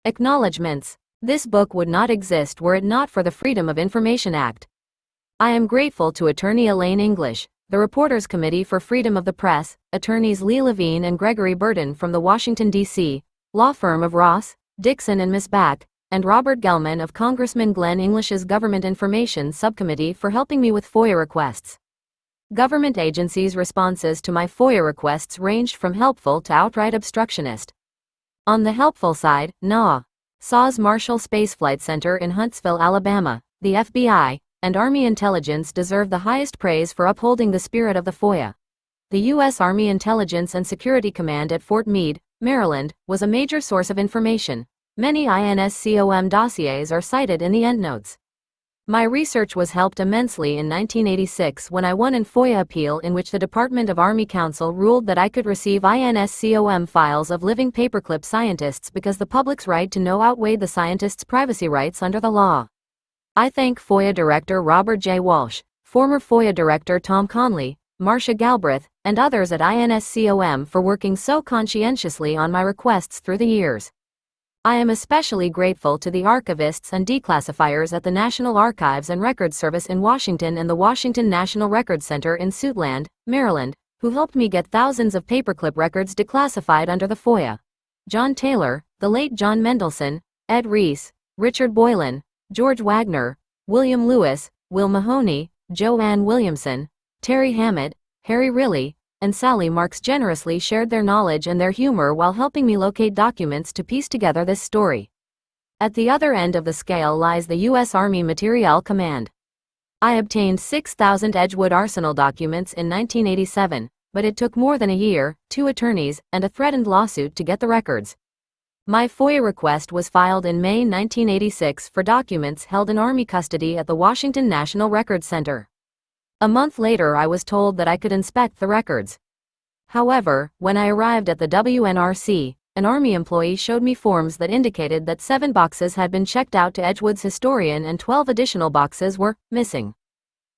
Acknowledgements. This book would not exist were it not for the Freedom of Information Act. I am grateful to Attorney Elaine English, the Reporters Committee for Freedom of the Press, attorneys Lee Levine and Gregory Burden from the Washington, D.C., law firm of Ross, Dixon and Miss Back, and Robert Gelman of Congressman Glenn English's Government Information Subcommittee for helping me with FOIA requests. Government agencies' responses to my FOIA requests ranged from helpful to outright obstructionist. On the helpful side, NASA's Marshall Space Flight Center in Huntsville, Alabama, the FBI, and Army intelligence deserve the highest praise for upholding the spirit of the FOIA. The U.S. Army Intelligence and Security Command at Fort Meade, Maryland, was a major source of information. Many INSCOM dossiers are cited in the endnotes. My research was helped immensely in 1986 when I won an FOIA appeal in which the Department of Army Counsel ruled that I could receive INSCOM files of living paperclip scientists because the public's right to know outweighed the scientists' privacy rights under the law. I thank FOIA Director Robert J. Walsh, former FOIA Director Tom Conley, Marcia Galbraith, and others at INSCOM for working so conscientiously on my requests through the years. I am especially grateful to the archivists and declassifiers at the National Archives and Records Service in Washington and the Washington National Records Center in Suitland, Maryland, who helped me get thousands of paperclip records declassified under the FOIA. John Taylor, the late John Mendelsohn, Ed Reese, Richard Boylan, George Wagner, William Lewis, Will Mahoney, Joanne Williamson, Terry Hammett, Harry Riley, and Sally Marks generously shared their knowledge and their humor while helping me locate documents to piece together this story. At the other end of the scale lies the U.S. Army Materiel Command. I obtained 6,000 Edgewood Arsenal documents in 1987, but it took more than a year, 2 attorneys, and a threatened lawsuit to get the records. My FOIA request was filed in May 1986 for documents held in Army custody at the Washington National Records Center. A month later I was told that I could inspect the records. However, when I arrived at the WNRC, an Army employee showed me forms that indicated that 7 boxes had been checked out to Edgewood's historian and 12 additional boxes were missing.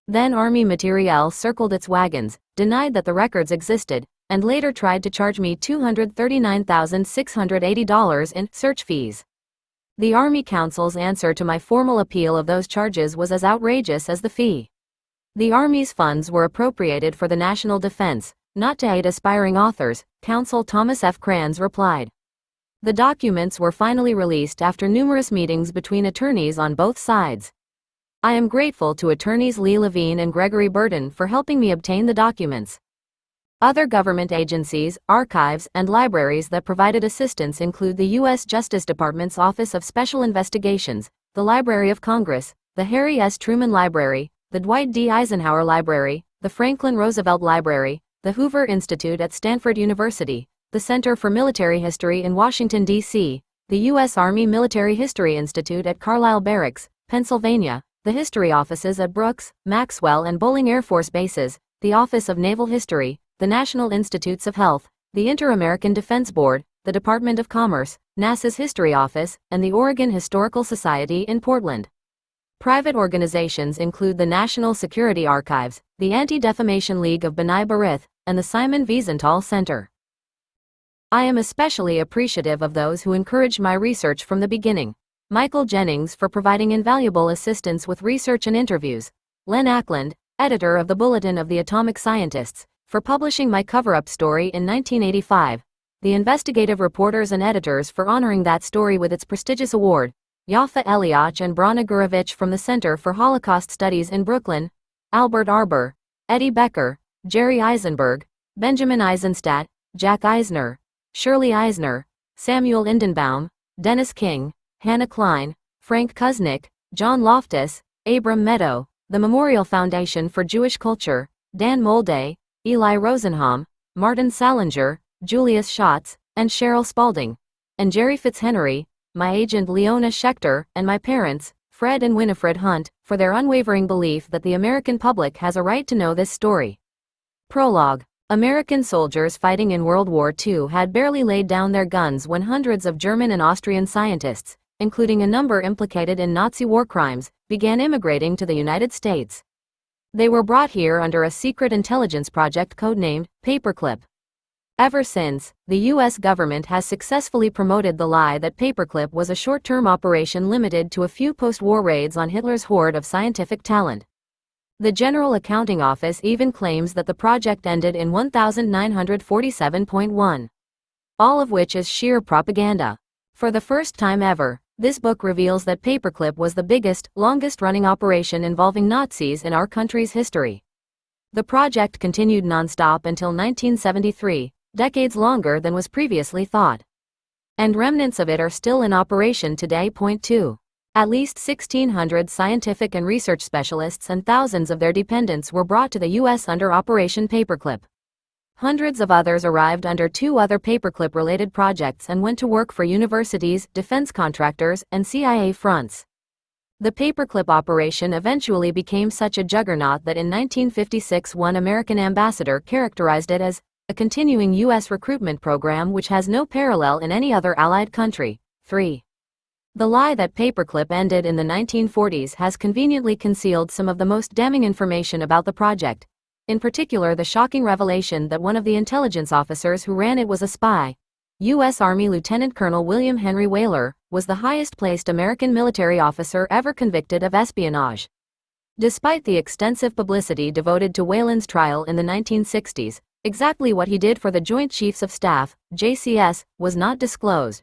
Then Army Materiel circled its wagons, denied that the records existed, and later tried to charge me $239,680 in search fees. The Army Counsel's answer to my formal appeal of those charges was as outrageous as the fee. The Army's funds were appropriated for the national defense, not to aid aspiring authors, Counsel Thomas F. Kranz replied. The documents were finally released after numerous meetings between attorneys on both sides. I am grateful to attorneys Lee Levine and Gregory Burden for helping me obtain the documents. Other government agencies, archives, and libraries that provided assistance include the U.S. Justice Department's Office of Special Investigations, the Library of Congress, the Harry S. Truman Library, the Dwight D. Eisenhower Library, the Franklin Roosevelt Library, the Hoover Institute at Stanford University, the Center for Military History in Washington, D.C., the U.S. Army Military History Institute at Carlisle Barracks, Pennsylvania, the history offices at Brooks, Maxwell and Bolling Air Force Bases, the Office of Naval History, the National Institutes of Health, the Inter-American Defense Board, the Department of Commerce, NASA's History Office, and the Oregon Historical Society in Portland. Private organizations include the National Security Archives, the Anti-Defamation League of B'nai B'rith, and the Simon Wiesenthal Center. I am especially appreciative of those who encouraged my research from the beginning. Michael Jennings for providing invaluable assistance with research and interviews. Len Ackland, editor of the Bulletin of the Atomic Scientists, for publishing my cover-up story in 1985. The investigative reporters and editors for honoring that story with its prestigious award. Yafa Eliach and Brana Gurovich from the Center for Holocaust Studies in Brooklyn, Albert Arbor, Eddie Becker, Jerry Eisenberg, Benjamin Eisenstadt, Jack Eisner, Shirley Eisner, Samuel Indenbaum, Dennis King, Hannah Klein, Frank Kuznick, John Loftus, Abram Meadow, the Memorial Foundation for Jewish Culture, Dan Molday, Eli Rosenham, Martin Salinger, Julius Schatz, and Cheryl Spalding, and Jerry Fitzhenry, my agent Leona Schechter, and my parents, Fred and Winifred Hunt, for their unwavering belief that the American public has a right to know this story. Prologue. American soldiers fighting in World War II had barely laid down their guns when hundreds of German and Austrian scientists, including a number implicated in Nazi war crimes, began immigrating to the United States. They were brought here under a secret intelligence project codenamed Paperclip. Ever since, the US government has successfully promoted the lie that Paperclip was a short-term operation limited to a few post-war raids on Hitler's horde of scientific talent. The General Accounting Office even claims that the project ended in 1947.1. All of which is sheer propaganda. For the first time ever, this book reveals that Paperclip was the biggest, longest-running operation involving Nazis in our country's history. The project continued non-stop until 1973, decades longer than was previously thought. And remnants of it are still in operation today. Point 2. At least 1,600 scientific and research specialists and thousands of their dependents were brought to the U.S. under Operation Paperclip. Hundreds of others arrived under 2 other Paperclip-related projects and went to work for universities, defense contractors, and CIA fronts. The Paperclip operation eventually became such a juggernaut that in 1956 one American ambassador characterized it as a continuing U.S. recruitment program which has no parallel in any other allied country. 3. The lie that Paperclip ended in the 1940s has conveniently concealed some of the most damning information about the project, in particular the shocking revelation that one of the intelligence officers who ran it was a spy. U.S. Army Lieutenant Colonel William Henry Whaler was the highest-placed American military officer ever convicted of espionage. Despite the extensive publicity devoted to Whalen's trial in the 1960s, exactly what he did for the Joint Chiefs of Staff, JCS, was not disclosed.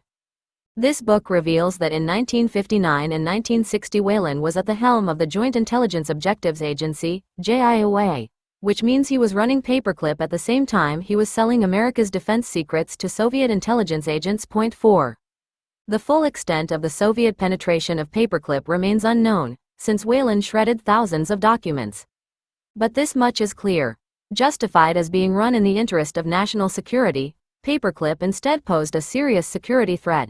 This book reveals that in 1959 and 1960 Whalen was at the helm of the Joint Intelligence Objectives Agency, JIOA, which means he was running Paperclip at the same time he was selling America's defense secrets to Soviet intelligence agents. Point 4. The full extent of the Soviet penetration of Paperclip remains unknown, since Whalen shredded thousands of documents. But this much is clear. Justified as being run in the interest of national security, Paperclip instead posed a serious security threat.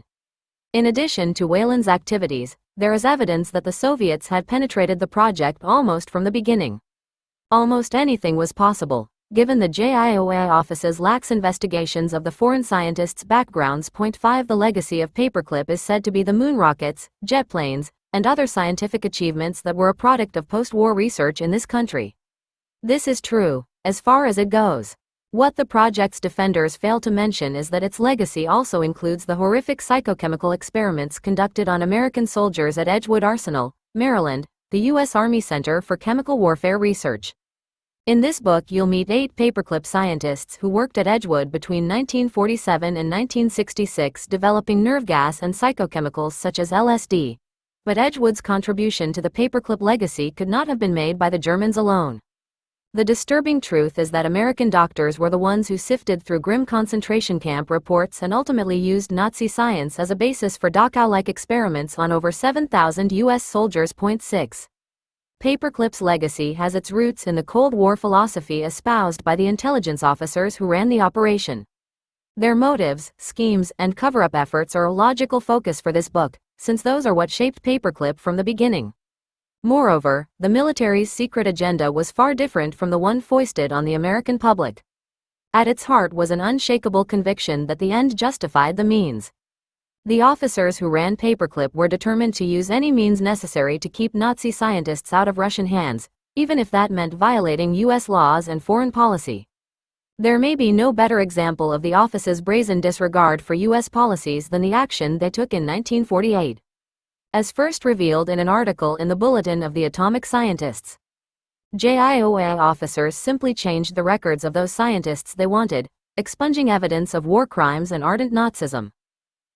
In addition to Whalen's activities, there is evidence that the Soviets had penetrated the project almost from the beginning. Almost anything was possible, given the JIOA office's lax investigations of the foreign scientists' backgrounds. Point 5. The legacy of Paperclip is said to be the moon rockets, jet planes, and other scientific achievements that were a product of post-war research in this country. This is true, as far as it goes. What the project's defenders fail to mention is that its legacy also includes the horrific psychochemical experiments conducted on American soldiers at Edgewood Arsenal, Maryland, the U.S. Army Center for Chemical Warfare Research. In this book you'll meet 8 Paperclip scientists who worked at Edgewood between 1947 and 1966 developing nerve gas and psychochemicals such as LSD. But Edgewood's contribution to the Paperclip legacy could not have been made by the Germans alone. The disturbing truth is that American doctors were the ones who sifted through grim concentration camp reports and ultimately used Nazi science as a basis for Dachau-like experiments on over 7,000 U.S. soldiers. Point 6. Paperclip's legacy has its roots in the Cold War philosophy espoused by the intelligence officers who ran the operation. Their motives, schemes, and cover-up efforts are a logical focus for this book, since those are what shaped Paperclip from the beginning. Moreover, the military's secret agenda was far different from the one foisted on the American public. At its heart was an unshakable conviction that the end justified the means. The officers who ran Paperclip were determined to use any means necessary to keep Nazi scientists out of Russian hands, even if that meant violating U.S. laws and foreign policy. There may be no better example of the office's brazen disregard for U.S. policies than the action they took in 1948. As first revealed in an article in the Bulletin of the Atomic Scientists. JIOA officers simply changed the records of those scientists they wanted, expunging evidence of war crimes and ardent Nazism.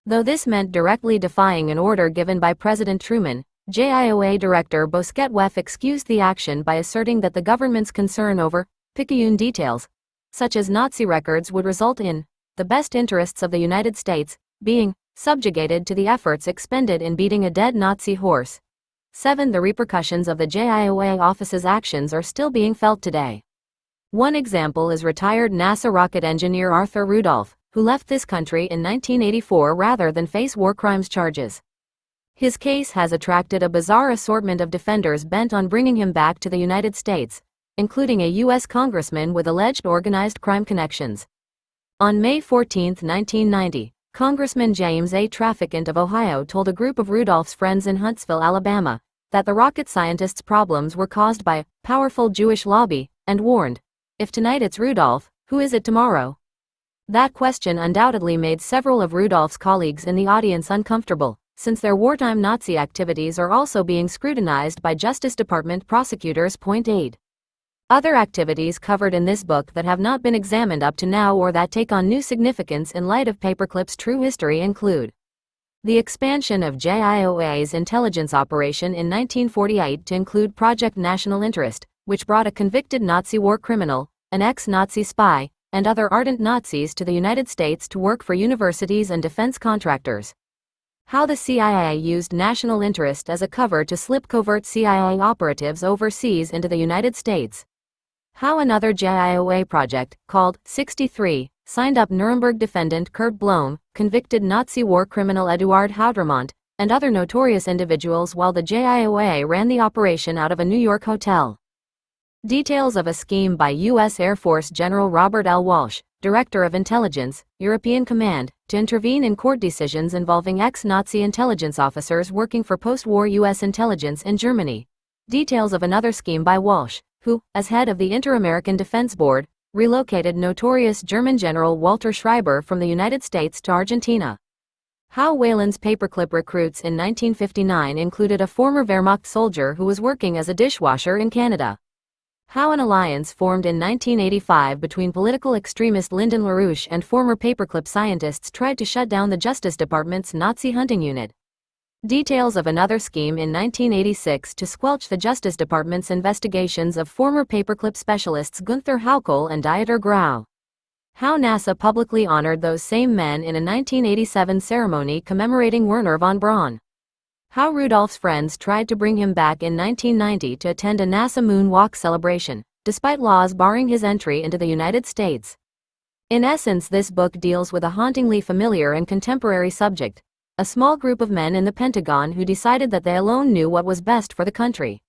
Though this meant directly defying an order given by President Truman, JIOA Director Bosquet-Weff excused the action by asserting that the government's concern over picayune details, such as Nazi records, would result in the best interests of the United States being subjugated to the efforts expended in beating a dead Nazi horse. 7. The repercussions of the JIOA office's actions are still being felt today. One example is retired NASA rocket engineer Arthur Rudolph, who left this country in 1984 rather than face war crimes charges. His case has attracted a bizarre assortment of defenders bent on bringing him back to the United States, including a U.S. congressman with alleged organized crime connections. On May 14, 1990, Congressman James A. Traficant of Ohio told a group of Rudolph's friends in Huntsville, Alabama, that the rocket scientist's problems were caused by a powerful Jewish lobby, and warned, "If tonight it's Rudolph, who is it tomorrow?" That question undoubtedly made several of Rudolph's colleagues in the audience uncomfortable, since their wartime Nazi activities are also being scrutinized by Justice Department prosecutors. Point 8. Other activities covered in this book that have not been examined up to now or that take on new significance in light of Paperclip's true history include the expansion of JIOA's intelligence operation in 1948 to include Project National Interest, which brought a convicted Nazi war criminal, an ex-Nazi spy, and other ardent Nazis to the United States to work for universities and defense contractors. How the CIA used national interest as a cover to slip covert CIA operatives overseas into the United States. How another JIOA project, called 63, signed up Nuremberg defendant Kurt Blome, convicted Nazi war criminal Eduard Hautremont, and other notorious individuals while the JIOA ran the operation out of a New York hotel. Details of a scheme by U.S. Air Force General Robert L. Walsh, Director of Intelligence, European Command, to intervene in court decisions involving ex-Nazi intelligence officers working for post-war U.S. intelligence in Germany. Details of another scheme by Walsh, who, as head of the Inter-American Defense Board, relocated notorious German General Walter Schreiber from the United States to Argentina. How Whelan's Paperclip recruits in 1959 included a former Wehrmacht soldier who was working as a dishwasher in Canada. How an alliance formed in 1985 between political extremist Lyndon LaRouche and former Paperclip scientists tried to shut down the Justice Department's Nazi hunting unit. Details of another scheme in 1986 to squelch the Justice Department's investigations of former Paperclip specialists Gunther Haukel and Dieter Grau. How NASA publicly honored those same men in a 1987 ceremony commemorating Wernher von Braun. How Rudolph's friends tried to bring him back in 1990 to attend a NASA moonwalk celebration, despite laws barring his entry into the United States. In essence, this book deals with a hauntingly familiar and contemporary subject. A small group of men in the Pentagon who decided that they alone knew what was best for the country.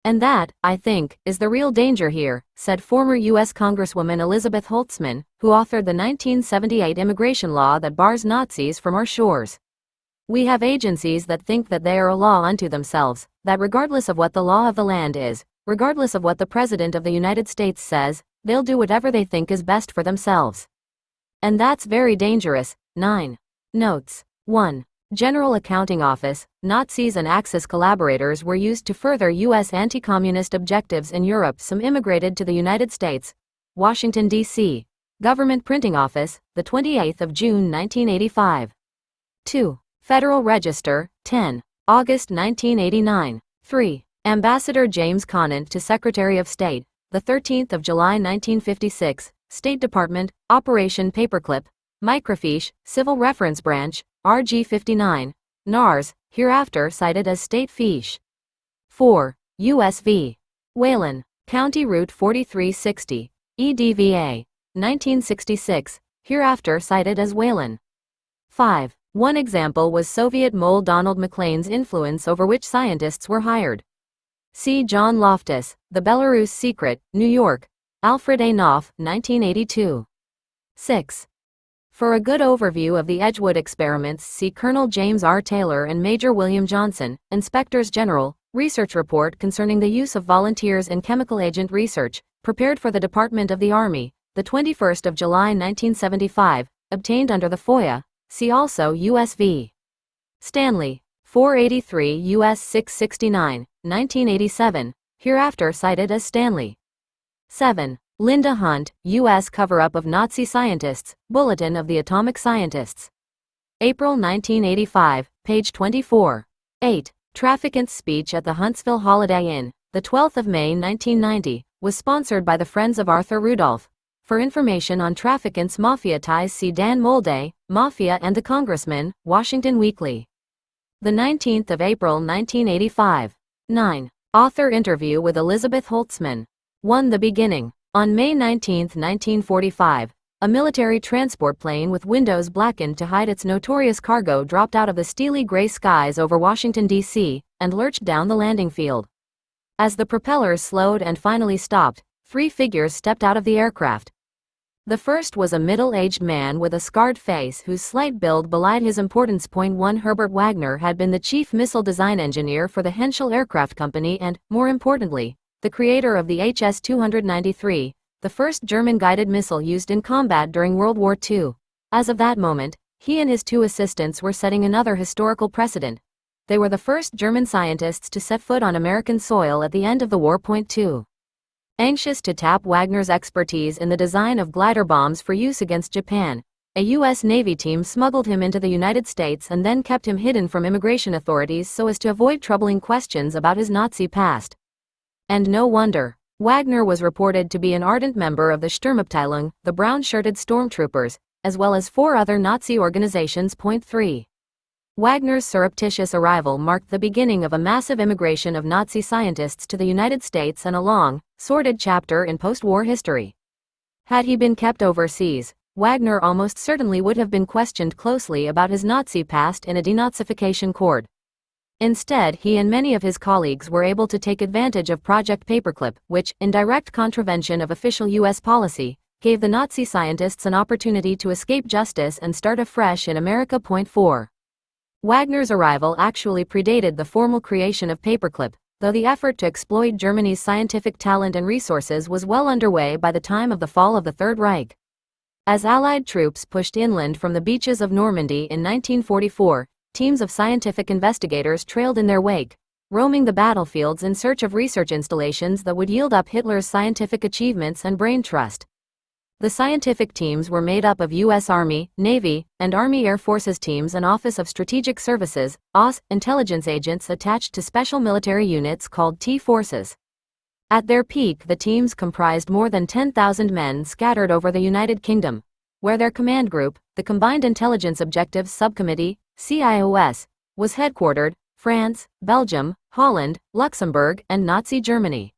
And that, I think, is the real danger here, said former U.S. Congresswoman Elizabeth Holtzman, who authored the 1978 immigration law that bars Nazis from our shores. We have agencies that think that they are a law unto themselves, that regardless of what the law of the land is, regardless of what the President of the United States says, they'll do whatever they think is best for themselves. And that's very dangerous. 9. Notes. 1. General Accounting Office, Nazis and Axis collaborators were used to further U.S. anti-communist objectives in Europe. Some immigrated to the United States. Washington, D.C. Government Printing Office, the 28th of June 1985. 2. Federal Register, 10. August 1989. 3. Ambassador James Conant to Secretary of State, the 13th of July 1956, State Department, Operation Paperclip, Microfiche, Civil Reference Branch, RG 59, NARS, hereafter cited as State Fiche. 4. USV. Whelan, County Route 4360, EDVA, 1966, hereafter cited as Whelan. 5. One example was Soviet mole Donald McLean's influence over which scientists were hired. See John Loftus, The Belarus Secret, New York, Alfred A. Knopf, 1982. 6. For a good overview of the Edgewood experiments, see Colonel James R. Taylor and Major William Johnson, Inspectors General, Research Report concerning the use of volunteers in chemical agent research, prepared for the Department of the Army, the 21st of July 1975, obtained under the FOIA. See also USV. Stanley, 483 U.S. 669, 1987, hereafter cited as Stanley. 7. Linda Hunt, U.S. Cover-Up of Nazi Scientists, Bulletin of the Atomic Scientists. April 1985, page 24. 8. Trafficant's speech at the Huntsville Holiday Inn, the 12th of May 1990, was sponsored by the Friends of Arthur Rudolph. For information on Trafficant's mafia ties, see Dan Molday, Mafia and the Congressman, Washington Weekly. The 19th of April 1985. 9. Author interview with Elizabeth Holtzman. 1. The beginning. On May 19, 1945, a military transport plane with windows blackened to hide its notorious cargo dropped out of the steely gray skies over Washington, D.C., and lurched down the landing field. As the propellers slowed and finally stopped, 3 figures stepped out of the aircraft. The first was a middle-aged man with a scarred face whose slight build belied his importance. 1. Herbert Wagner had been the chief missile design engineer for the Henschel Aircraft Company and, more importantly, the creator of the HS-293, the first German guided missile used in combat during World War II. As of that moment, he and his two assistants were setting another historical precedent. They were the first German scientists to set foot on American soil at the end of the war. 2. Anxious to tap Wagner's expertise in the design of glider bombs for use against Japan, a U.S. Navy team smuggled him into the United States and then kept him hidden from immigration authorities so as to avoid troubling questions about his Nazi past. And no wonder. Wagner was reported to be an ardent member of the Sturmabteilung, the brown-shirted stormtroopers, as well as 4 other Nazi organizations. 3. Wagner's surreptitious arrival marked the beginning of a massive immigration of Nazi scientists to the United States and a long, sordid chapter in post-war history. Had he been kept overseas, Wagner almost certainly would have been questioned closely about his Nazi past in a denazification court. Instead, he and many of his colleagues were able to take advantage of Project Paperclip, which, in direct contravention of official U.S. policy, gave the Nazi scientists an opportunity to escape justice and start afresh in America. 4. Wagner's arrival actually predated the formal creation of Paperclip, though the effort to exploit Germany's scientific talent and resources was well underway by the time of the fall of the Third Reich. As Allied troops pushed inland from the beaches of Normandy in 1944, teams of scientific investigators trailed in their wake, roaming the battlefields in search of research installations that would yield up Hitler's scientific achievements and brain trust. The scientific teams were made up of U.S. Army, Navy, and Army Air Forces teams and Office of Strategic Services, OSS, intelligence agents attached to special military units called T-Forces. At their peak, the teams comprised more than 10,000 men scattered over the United Kingdom, where their command group, the Combined Intelligence Objectives Subcommittee, CIOS, was headquartered, France, Belgium, Holland, Luxembourg, and Nazi Germany.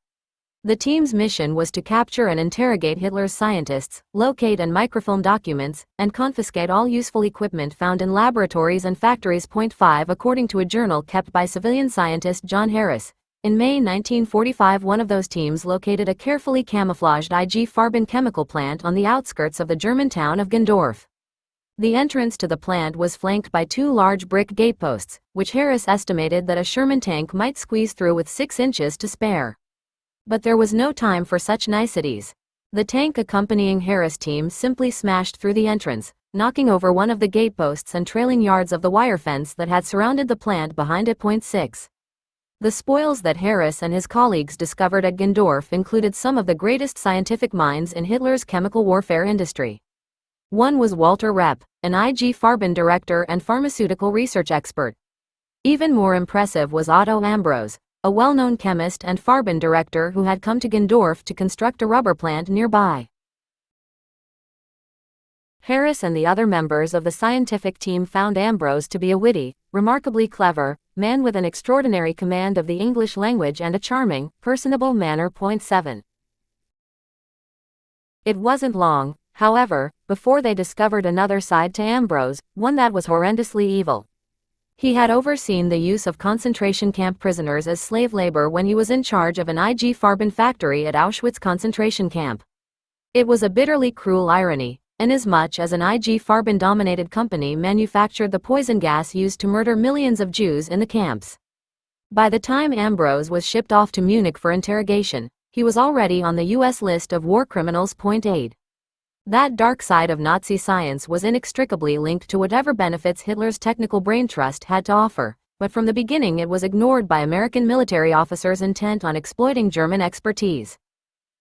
The team's mission was to capture and interrogate Hitler's scientists, locate and microfilm documents, and confiscate all useful equipment found in laboratories and factories. 5. According to a journal kept by civilian scientist John Harris, in May 1945 one of those teams located a carefully camouflaged IG Farben chemical plant on the outskirts of the German town of Gendorf. The entrance to the plant was flanked by 2 large brick gateposts, which Harris estimated that a Sherman tank might squeeze through with 6 inches to spare. But there was no time for such niceties. The tank accompanying Harris' team simply smashed through the entrance, knocking over one of the gateposts and trailing yards of the wire fence that had surrounded the plant behind it. 6. The spoils that Harris and his colleagues discovered at Gendorf included some of the greatest scientific minds in Hitler's chemical warfare industry. One was Walter Repp, an IG Farben director and pharmaceutical research expert. Even more impressive was Otto Ambros, a well-known chemist and Farben director who had come to Gendorf to construct a rubber plant nearby. Harris and the other members of the scientific team found Ambros to be a witty, remarkably clever man with an extraordinary command of the English language and a charming, personable manner. 7. It wasn't long, however, before they discovered another side to Ambros, one that was horrendously evil. He had overseen the use of concentration camp prisoners as slave labor when he was in charge of an IG Farben factory at Auschwitz concentration camp. It was a bitterly cruel irony, inasmuch as an IG Farben-dominated company manufactured the poison gas used to murder millions of Jews in the camps. By the time Ambros was shipped off to Munich for interrogation, he was already on the U.S. list of war criminals. 8. That dark side of Nazi science was inextricably linked to whatever benefits Hitler's technical brain trust had to offer, but from the beginning it was ignored by American military officers intent on exploiting German expertise.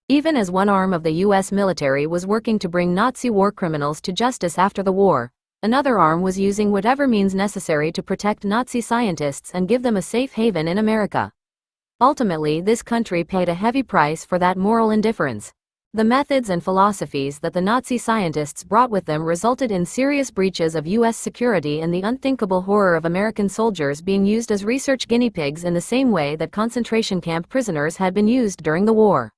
Even as one arm of the U.S. military was working to bring Nazi war criminals to justice after the war, another arm was using whatever means necessary to protect Nazi scientists and give them a safe haven in America. Ultimately, this country paid a heavy price for that moral indifference. The methods and philosophies that the Nazi scientists brought with them resulted in serious breaches of U.S. security and the unthinkable horror of American soldiers being used as research guinea pigs in the same way that concentration camp prisoners had been used during the war.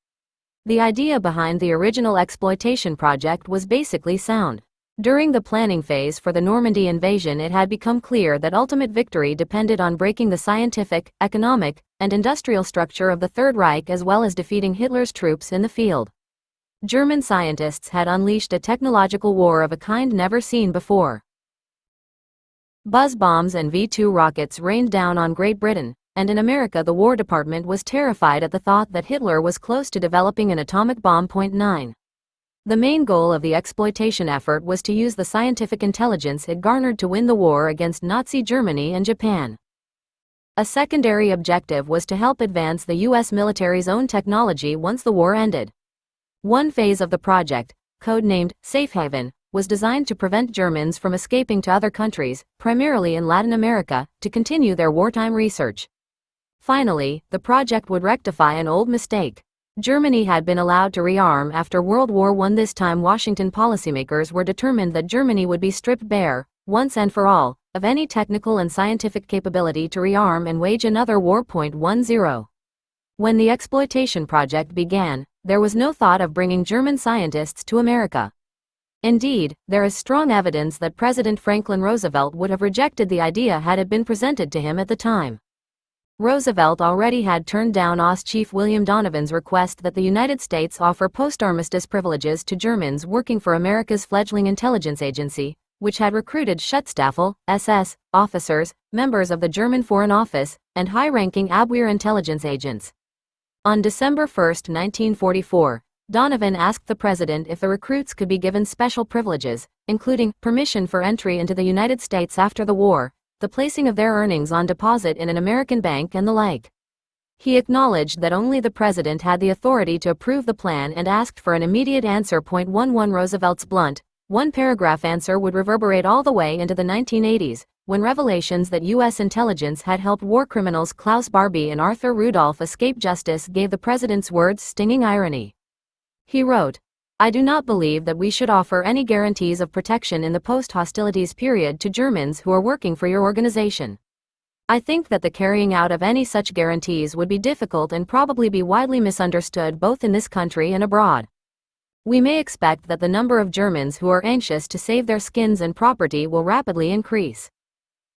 The idea behind the original exploitation project was basically sound. During the planning phase for the Normandy invasion, it had become clear that ultimate victory depended on breaking the scientific, economic, and industrial structure of the Third Reich as well as defeating Hitler's troops in the field. German scientists had unleashed a technological war of a kind never seen before. Buzz bombs and V-2 rockets rained down on Great Britain, and in America the War Department was terrified at the thought that Hitler was close to developing an atomic bomb. 9. The main goal of the exploitation effort was to use the scientific intelligence it garnered to win the war against Nazi Germany and Japan. A secondary objective was to help advance the U.S. military's own technology once the war ended. One phase of the project, codenamed Safe Haven, was designed to prevent Germans from escaping to other countries, primarily in Latin America, to continue their wartime research. Finally, the project would rectify an old mistake. Germany had been allowed to rearm after World War I. This time Washington policymakers were determined that Germany would be stripped bare, once and for all, of any technical and scientific capability to rearm and wage another war. 10. When the exploitation project began, there was no thought of bringing German scientists to America. Indeed, there is strong evidence that President Franklin Roosevelt would have rejected the idea had it been presented to him at the time. Roosevelt already had turned down OSS Chief William Donovan's request that the United States offer post-armistice privileges to Germans working for America's fledgling intelligence agency, which had recruited Schutzstaffel, SS, officers, members of the German Foreign Office, and high-ranking Abwehr intelligence agents. On December 1, 1944, Donovan asked the president if the recruits could be given special privileges, including permission for entry into the United States after the war, the placing of their earnings on deposit in an American bank and the like. He acknowledged that only the president had the authority to approve the plan and asked for an immediate answer. 11 Roosevelt's blunt, one-paragraph answer would reverberate all the way into the 1980s, when revelations that U.S. intelligence had helped war criminals Klaus Barbie and Arthur Rudolph escape justice gave the president's words stinging irony. He wrote, "I do not believe that we should offer any guarantees of protection in the post-hostilities period to Germans who are working for your organization. I think that the carrying out of any such guarantees would be difficult and probably be widely misunderstood both in this country and abroad. We may expect that the number of Germans who are anxious to save their skins and property will rapidly increase.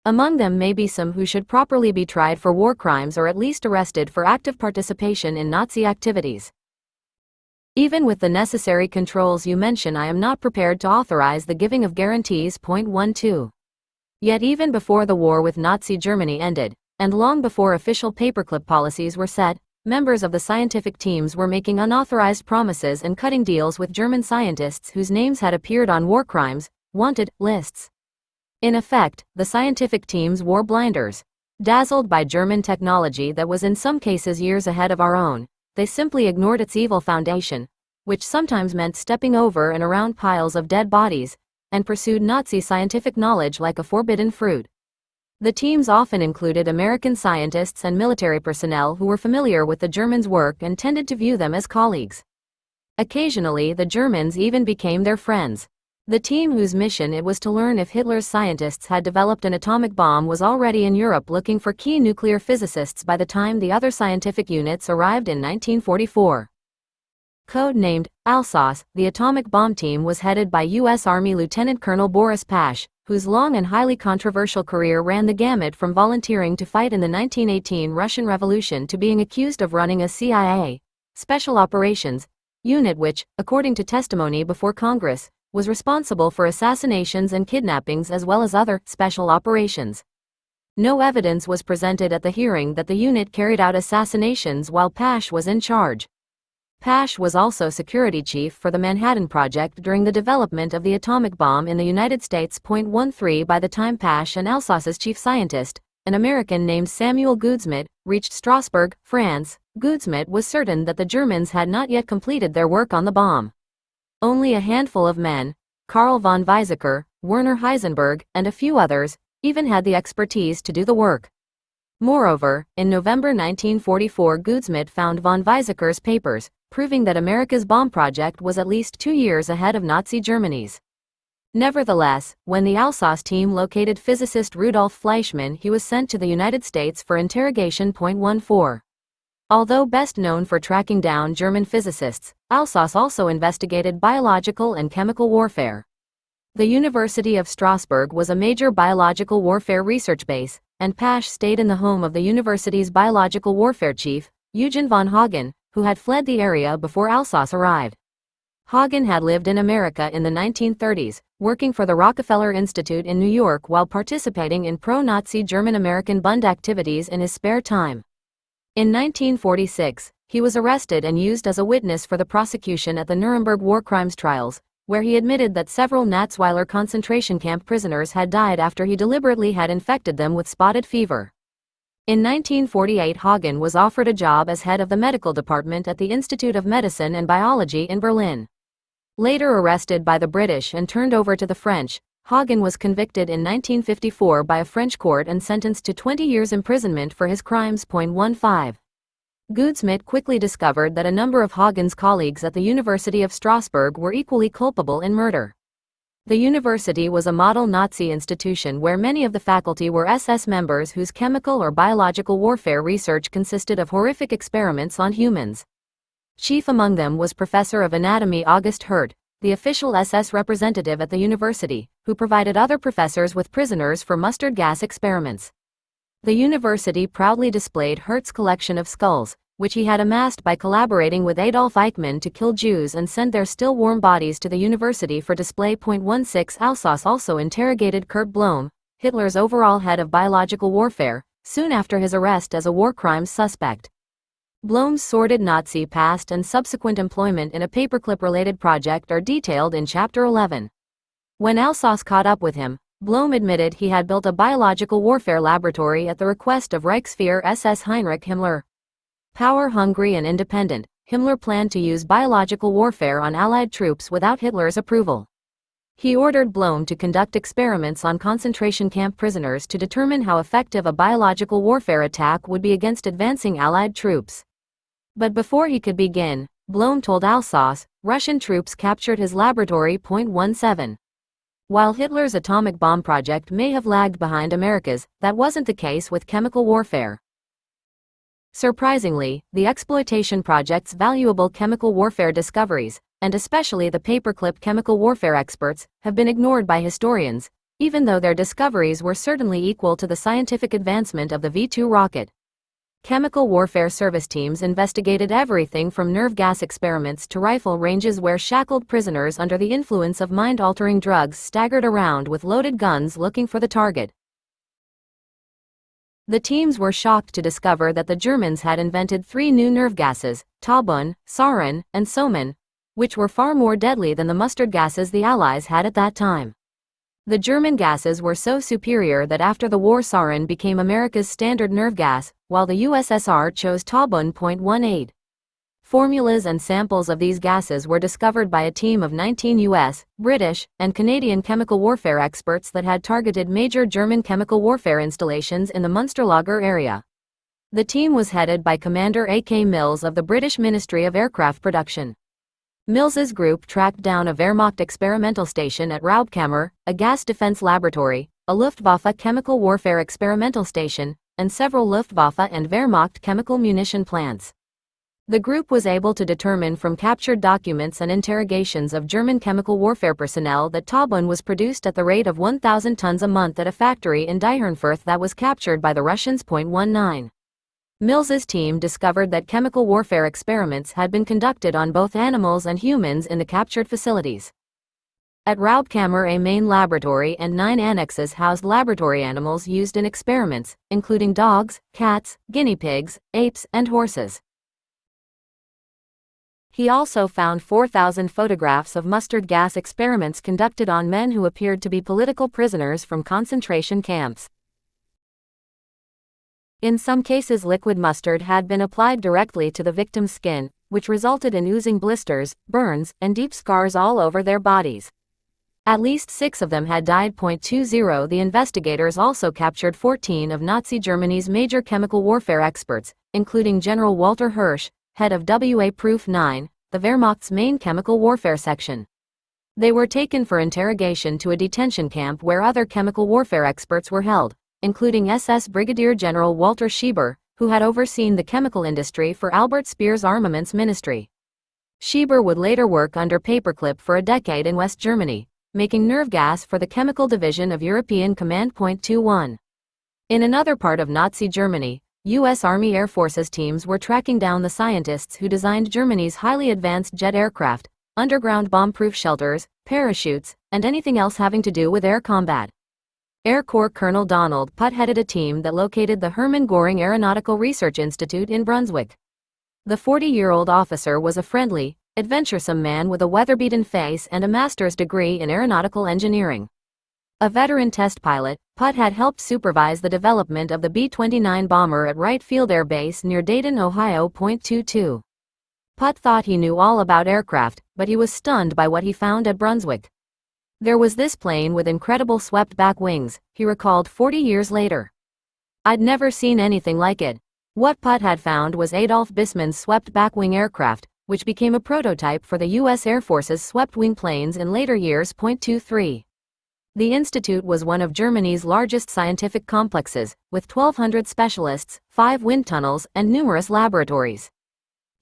Among them may be some who should properly be tried for war crimes or at least arrested for active participation in Nazi activities. Even with the necessary controls you mention, I am not prepared to authorize the giving of guarantees. 12. Yet even before the war with Nazi Germany ended, and long before official paperclip policies were set, members of the scientific teams were making unauthorized promises and cutting deals with German scientists whose names had appeared on war crimes, wanted lists. In effect, the scientific teams wore blinders. Dazzled by German technology that was in some cases years ahead of our own, they simply ignored its evil foundation, which sometimes meant stepping over and around piles of dead bodies, and pursued Nazi scientific knowledge like a forbidden fruit. The teams often included American scientists and military personnel who were familiar with the Germans' work and tended to view them as colleagues. Occasionally, the Germans even became their friends. The team whose mission it was to learn if Hitler's scientists had developed an atomic bomb was already in Europe looking for key nuclear physicists by the time the other scientific units arrived in 1944. Code-named Alsace, the atomic bomb team was headed by U.S. Army Lieutenant Colonel Boris Pash, whose long and highly controversial career ran the gamut from volunteering to fight in the 1918 Russian Revolution to being accused of running a CIA Special Operations unit which, according to testimony before Congress, was responsible for assassinations and kidnappings as well as other special operations. No evidence was presented at the hearing that the unit carried out assassinations while Pash was in charge. Pash was also security chief for the Manhattan Project during the development of the atomic bomb in the United States. 13 By the time Pash and Alsace's chief scientist, an American named Samuel Goudsmit, reached Strasbourg, France, Goudsmit was certain that the Germans had not yet completed their work on the bomb. Only a handful of men, Karl von Weizsäcker, Werner Heisenberg, and a few others, even had the expertise to do the work. Moreover, in November 1944 Goudsmit found von Weizsäcker's papers, proving that America's bomb project was at least 2 years ahead of Nazi Germany's. Nevertheless, when the Alsace team located physicist Rudolf Fleischmann, he was sent to the United States for interrogation. 14. Although best known for tracking down German physicists, Alsace also investigated biological and chemical warfare. The University of Strasbourg was a major biological warfare research base, and Pash stayed in the home of the university's biological warfare chief, Eugen von Hagen, who had fled the area before Alsace arrived. Hagen had lived in America in the 1930s, working for the Rockefeller Institute in New York while participating in pro-Nazi German-American Bund activities in his spare time. In 1946, he was arrested and used as a witness for the prosecution at the Nuremberg war crimes trials, where he admitted that several Natzweiler concentration camp prisoners had died after he deliberately had infected them with spotted fever. In 1948, Hagen was offered a job as head of the medical department at the Institute of Medicine and Biology in Berlin. Later arrested by the British and turned over to the French, Hagen was convicted in 1954 by a French court and sentenced to 20 years imprisonment for his crimes. 15. Goudsmit quickly discovered that a number of Hagen's colleagues at the University of Strasbourg were equally culpable in murder. The university was a model Nazi institution where many of the faculty were SS members whose chemical or biological warfare research consisted of horrific experiments on humans. Chief among them was Professor of Anatomy August Hirt, the official SS representative at the university, who provided other professors with prisoners for mustard gas experiments. The university proudly displayed Hirt's collection of skulls, which he had amassed by collaborating with Adolf Eichmann to kill Jews and send their still warm bodies to the university for display. 16 Alsace also interrogated Kurt Blome, Hitler's overall head of biological warfare, soon after his arrest as a war crimes suspect. Blome's sordid Nazi past and subsequent employment in a paperclip-related project are detailed in Chapter 11. When Alsace caught up with him, Blome admitted he had built a biological warfare laboratory at the request of Reichsführer SS Heinrich Himmler. Power-hungry and independent, Himmler planned to use biological warfare on Allied troops without Hitler's approval. He ordered Blome to conduct experiments on concentration camp prisoners to determine how effective a biological warfare attack would be against advancing Allied troops. But before he could begin, Blome told Alsace, Russian troops captured his laboratory. 17. While Hitler's atomic bomb project may have lagged behind America's, that wasn't the case with chemical warfare. Surprisingly, the exploitation project's valuable chemical warfare discoveries, and especially the paperclip chemical warfare experts, have been ignored by historians, even though their discoveries were certainly equal to the scientific advancement of the V-2 rocket. Chemical warfare service teams investigated everything from nerve gas experiments to rifle ranges where shackled prisoners under the influence of mind-altering drugs staggered around with loaded guns looking for the target. The teams were shocked to discover that the Germans had invented 3 new nerve gases, Taubun, Sarin, and Soman, which were far more deadly than the mustard gases the Allies had at that time. The German gases were so superior that after the war Sarin became America's standard nerve gas, while the USSR chose Taubun. 18. Formulas and samples of these gases were discovered by a team of 19 US, British, and Canadian chemical warfare experts that had targeted major German chemical warfare installations in the Münsterlager area. The team was headed by Commander A.K. Mills of the British Ministry of Aircraft Production. Mills's group tracked down a Wehrmacht experimental station at Raubkammer, a gas defense laboratory, a Luftwaffe chemical warfare experimental station, and several Luftwaffe and Wehrmacht chemical munition plants. The group was able to determine from captured documents and interrogations of German chemical warfare personnel that Taubun was produced at the rate of 1,000 tons a month at a factory in Diehenfurth that was captured by the Russians. 19. Mills's team discovered that chemical warfare experiments had been conducted on both animals and humans in the captured facilities. At Raubkammer, a main laboratory and 9 annexes housed laboratory animals used in experiments, including dogs, cats, guinea pigs, apes, and horses. He also found 4,000 photographs of mustard gas experiments conducted on men who appeared to be political prisoners from concentration camps. In some cases, liquid mustard had been applied directly to the victim's skin, which resulted in oozing blisters, burns, and deep scars all over their bodies. At least 6 of them had died. 20. The investigators also captured 14 of Nazi Germany's major chemical warfare experts, including General Walter Hirsch, head of WA Proof 9, the Wehrmacht's main chemical warfare section. They were taken for interrogation to a detention camp where other chemical warfare experts were held, including SS Brigadier General Walter Schieber, who had overseen the chemical industry for Albert Speer's armaments ministry. Schieber would later work under Paperclip for a decade in West Germany, making nerve gas for the chemical division of European Command. 21. In another part of Nazi Germany, U.S. Army Air Forces teams were tracking down the scientists who designed Germany's highly advanced jet aircraft, underground bomb-proof shelters, parachutes, and anything else having to do with air combat. Air Corps Colonel Donald Putt headed a team that located the Hermann Göring Aeronautical Research Institute in Brunswick. The 40-year-old officer was a friendly, adventuresome man with a weather-beaten face and a master's degree in aeronautical engineering. A veteran test pilot, Putt had helped supervise the development of the B-29 bomber at Wright Field Air Base near Dayton, Ohio. 22. Putt thought he knew all about aircraft, but he was stunned by what he found at Brunswick. There was this plane with incredible swept-back wings, he recalled 40 years later. I'd never seen anything like it. What Putt had found was Adolf Bismann's swept-back wing aircraft, which became a prototype for the U.S. Air Force's swept-wing planes in later years. 23. The institute was one of Germany's largest scientific complexes, with 1,200 specialists, 5 wind tunnels, and numerous laboratories.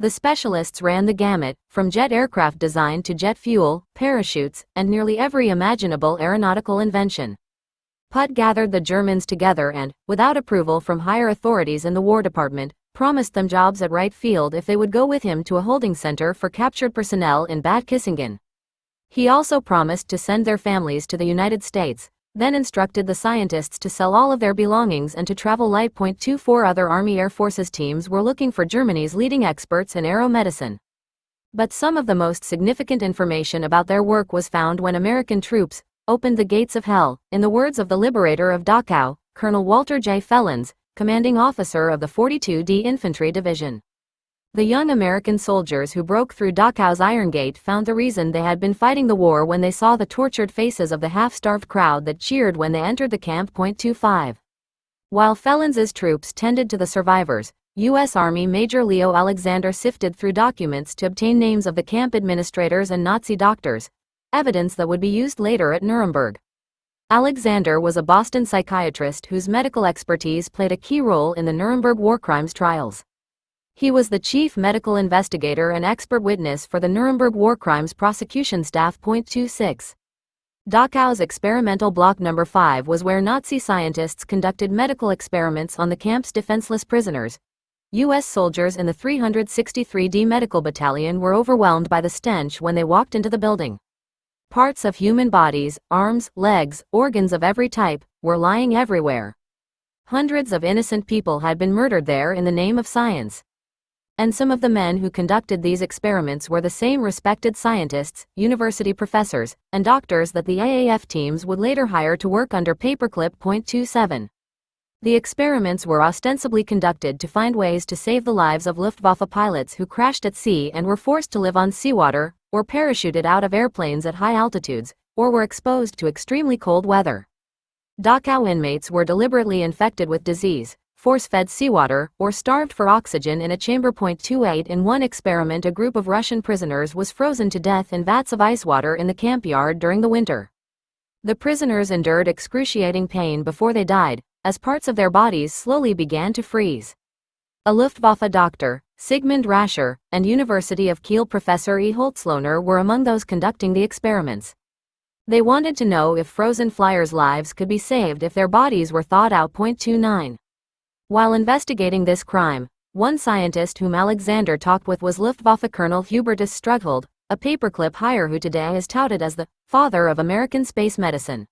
The specialists ran the gamut, from jet aircraft design to jet fuel, parachutes, and nearly every imaginable aeronautical invention. Putt gathered the Germans together and, without approval from higher authorities in the War Department, promised them jobs at Wright Field if they would go with him to a holding center for captured personnel in Bad Kissingen. He also promised to send their families to the United States, then instructed the scientists to sell all of their belongings and to travel light. 24 Other Army Air Forces teams were looking for Germany's leading experts in aero medicine. But some of the most significant information about their work was found when American troops opened the gates of hell, in the words of the liberator of Dachau, Colonel Walter J. Fellens, commanding officer of the 42d Infantry Division. The young American soldiers who broke through Dachau's Iron Gate found the reason they had been fighting the war when they saw the tortured faces of the half-starved crowd that cheered when they entered the camp. 25. While Fellens's troops tended to the survivors, U.S. Army Major Leo Alexander sifted through documents to obtain names of the camp administrators and Nazi doctors, evidence that would be used later at Nuremberg. Alexander was a Boston psychiatrist whose medical expertise played a key role in the Nuremberg war crimes trials. He was the chief medical investigator and expert witness for the Nuremberg war crimes prosecution staff. 26. Dachau's experimental block number 5 was where Nazi scientists conducted medical experiments on the camp's defenseless prisoners. U.S. soldiers in the 363d Medical Battalion were overwhelmed by the stench when they walked into the building. Parts of human bodies, arms, legs, organs of every type, were lying everywhere. Hundreds of innocent people had been murdered there in the name of science. And some of the men who conducted these experiments were the same respected scientists, university professors, and doctors that the AAF teams would later hire to work under Paperclip. 27. The experiments were ostensibly conducted to find ways to save the lives of Luftwaffe pilots who crashed at sea and were forced to live on seawater, or parachuted out of airplanes at high altitudes, or were exposed to extremely cold weather. Dachau inmates were deliberately infected with disease, force-fed seawater, or starved for oxygen in a chamber. 28. In one experiment, a group of Russian prisoners was frozen to death in vats of ice water in the camp yard during the winter. The prisoners endured excruciating pain before they died, as parts of their bodies slowly began to freeze. A Luftwaffe doctor, Sigmund Rascher, and University of Kiel professor E. Holzlohner were among those conducting the experiments. They wanted to know if frozen flyers' lives could be saved if their bodies were thawed out. 29. While investigating this crime, one scientist whom Alexander talked with was Luftwaffe Colonel Hubertus Strughold, a Paperclip hire who today is touted as the father of American space medicine.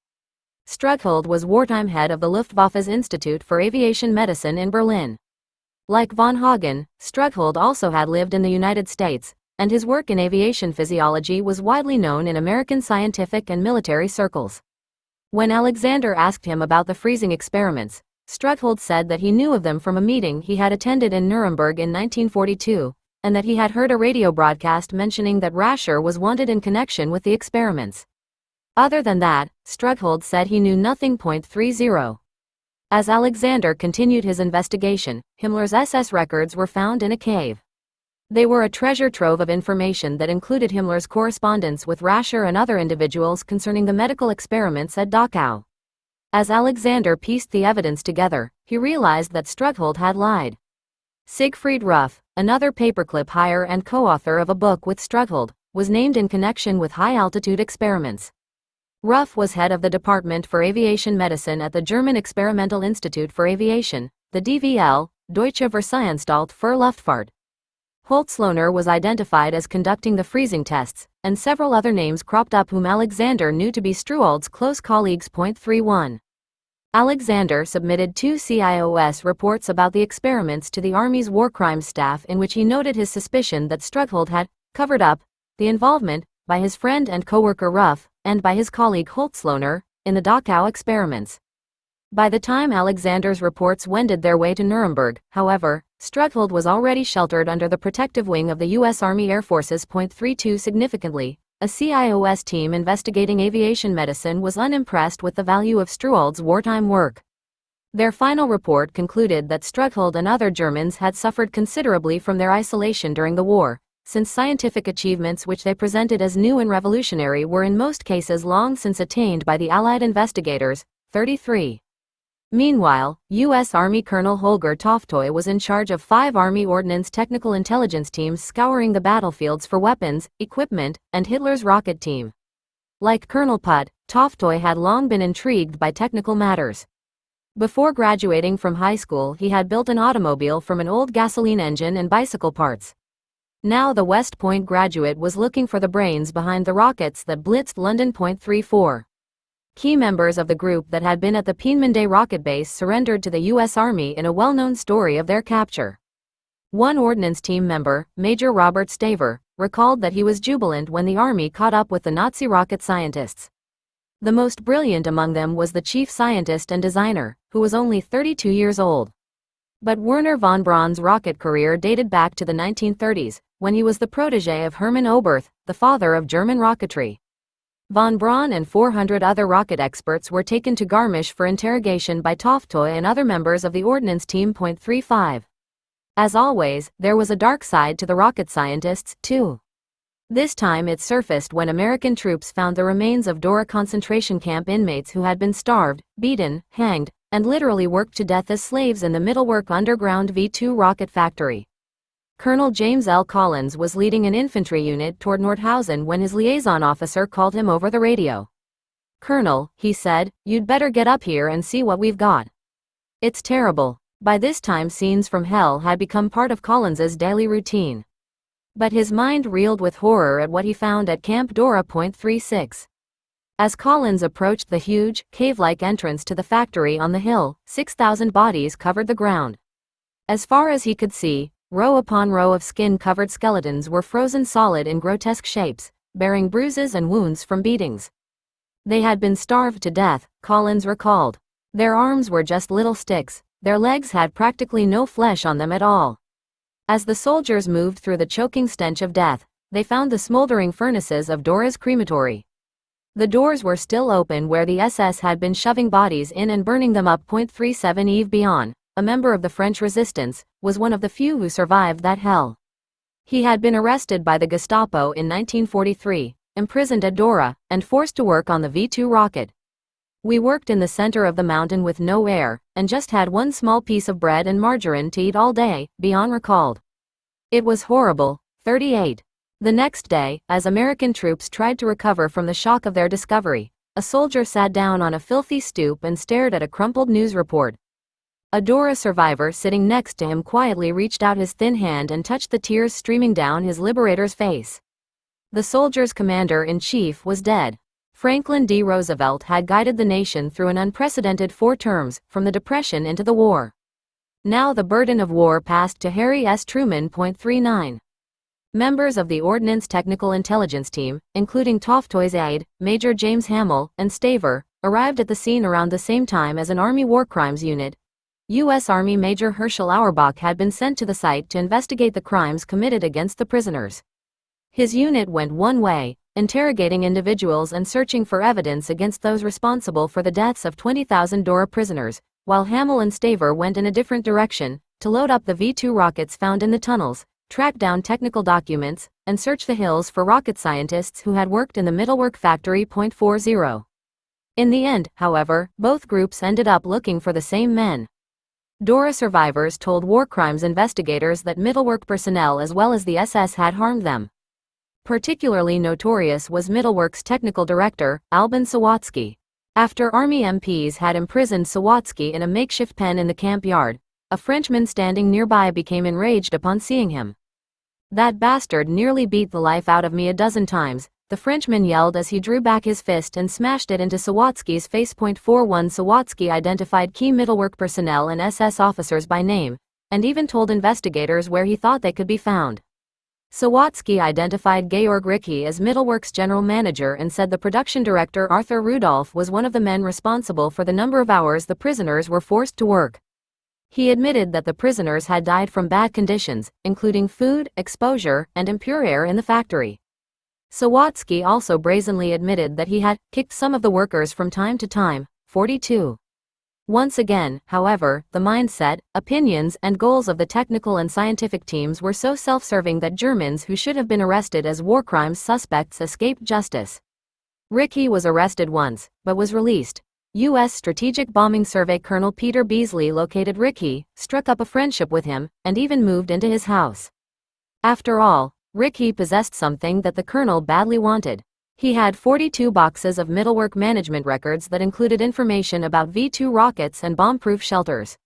Strughold was wartime head of the Luftwaffe's Institute for Aviation Medicine in Berlin. Like von Hagen, Strughold also had lived in the United States, and his work in aviation physiology was widely known in American scientific and military circles. When Alexander asked him about the freezing experiments, Strughold said that he knew of them from a meeting he had attended in Nuremberg in 1942, and that he had heard a radio broadcast mentioning that Rascher was wanted in connection with the experiments. Other than that, Strughold said he knew nothing. 30. As Alexander continued his investigation, Himmler's SS records were found in a cave. They were a treasure trove of information that included Himmler's correspondence with Rascher and other individuals concerning the medical experiments at Dachau. As Alexander pieced the evidence together, he realized that Strughold had lied. Siegfried Ruff, another Paperclip hire and co-author of a book with Strughold, was named in connection with high-altitude experiments. Ruff was head of the Department for Aviation Medicine at the German Experimental Institute for Aviation, the DVL, Deutsche Verkehrsanstalt für Luftfahrt. Holzlohner was identified as conducting the freezing tests, and several other names cropped up whom Alexander knew to be Struald's close colleagues. 31. Alexander submitted 2 CIOS reports about the experiments to the Army's War Crimes Staff, in which he noted his suspicion that Struald had covered up the involvement, by his friend and co-worker Ruff, and by his colleague Holtzlohner, in the Dachau experiments. By the time Alexander's reports wended their way to Nuremberg, however, Struald was already sheltered under the protective wing of the U.S. Army Air Forces. 32 Significantly, a CIOS team investigating aviation medicine was unimpressed with the value of Struald's wartime work. Their final report concluded that Struald and other Germans had suffered considerably from their isolation during the war, since scientific achievements which they presented as new and revolutionary were in most cases long since attained by the Allied investigators. 33. Meanwhile, U.S. Army Colonel Holger Toftoy was in charge of 5 Army Ordnance Technical Intelligence teams scouring the battlefields for weapons, equipment, and Hitler's rocket team. Like Colonel Putt, Toftoy had long been intrigued by technical matters. Before graduating from high school, he had built an automobile from an old gasoline engine and bicycle parts. Now the West Point graduate was looking for the brains behind the rockets that blitzed London. 34. Key members of the group that had been at the Peenemünde rocket base surrendered to the U.S. Army in a well-known story of their capture. One Ordnance team member, Major Robert Staver, recalled that he was jubilant when the Army caught up with the Nazi rocket scientists. The most brilliant among them was the chief scientist and designer, who was only 32 years old. But Werner von Braun's rocket career dated back to the 1930s, when he was the protege of Hermann Oberth, the father of German rocketry. Von Braun and 400 other rocket experts were taken to Garmisch for interrogation by Toftoy and other members of the Ordnance Team. 35. As always, there was a dark side to the rocket scientists, too. This time it surfaced when American troops found the remains of Dora concentration camp inmates who had been starved, beaten, hanged, and literally worked to death as slaves in the Mittelwerk underground V2 rocket factory. Colonel James L. Collins was leading an infantry unit toward Nordhausen when his liaison officer called him over the radio. "Colonel," he said, "you'd better get up here and see what we've got. It's terrible." By this time scenes from hell had become part of Collins's daily routine. But his mind reeled with horror at what he found at Camp Dora. 36. As Collins approached the huge, cave-like entrance to the factory on the hill, 6,000 bodies covered the ground. As far as he could see, row upon row of skin-covered skeletons were frozen solid in grotesque shapes, bearing bruises and wounds from beatings. They had been starved to death, Collins recalled. Their arms were just little sticks, their legs had practically no flesh on them at all. As the soldiers moved through the choking stench of death, they found the smoldering furnaces of Dora's crematory. The doors were still open where the SS had been shoving bodies in and burning them up. 37 Yves Bion, a member of the French resistance, was one of the few who survived that hell. He had been arrested by the Gestapo in 1943, imprisoned at Dora, and forced to work on the V2 rocket. "We worked in the center of the mountain with no air, and just had one small piece of bread and margarine to eat all day," Bion recalled. "It was horrible." 38. The next day, as American troops tried to recover from the shock of their discovery, a soldier sat down on a filthy stoop and stared at a crumpled news report. A Dora survivor sitting next to him quietly reached out his thin hand and touched the tears streaming down his liberator's face. The soldier's commander-in-chief was dead. Franklin D. Roosevelt had guided the nation through an unprecedented 4 terms, from the Depression into the war. Now the burden of war passed to Harry S. Truman. 39. Members of the Ordnance Technical Intelligence Team, including Toftoy's aide, Major James Hamill, and Staver, arrived at the scene around the same time as an Army War Crimes unit. U.S. Army Major Herschel Auerbach had been sent to the site to investigate the crimes committed against the prisoners. His unit went one way, interrogating individuals and searching for evidence against those responsible for the deaths of 20,000 Dora prisoners, while Hamill and Staver went in a different direction, to load up the V2 rockets found in the tunnels, track down technical documents, and search the hills for rocket scientists who had worked in the Mittelwerk factory. 40. In the end, however, both groups ended up looking for the same men. Dora survivors told war crimes investigators that Mittelwerk personnel as well as the SS had harmed them. Particularly notorious was Mittelwerk's technical director, Albin Sawatzky. After Army MPs had imprisoned Sawatzky in a makeshift pen in the camp yard, a Frenchman standing nearby became enraged upon seeing him. "That bastard nearly beat the life out of me a dozen times," the Frenchman yelled as he drew back his fist and smashed it into Sawatsky's face. 41 Sawatsky identified key Mittelwerk personnel and SS officers by name, and even told investigators where he thought they could be found. Sawatsky identified Georg Ricke as Mittelwerk's general manager and said the production director Arthur Rudolph was one of the men responsible for the number of hours the prisoners were forced to work. He admitted that the prisoners had died from bad conditions, including food, exposure, and impure air in the factory. Sawatsky also brazenly admitted that he had kicked some of the workers from time to time. 42. Once again, however, the mindset, opinions, and goals of the technical and scientific teams were so self-serving that Germans who should have been arrested as war crimes suspects escaped justice. Ricke was arrested once, but was released. U.S. Strategic Bombing Survey Colonel Peter Beasley located Ricke, struck up a friendship with him, and even moved into his house. After all, Ricke possessed something that the colonel badly wanted. He had 42 boxes of Mittelwerk management records that included information about V-2 rockets and bomb-proof shelters.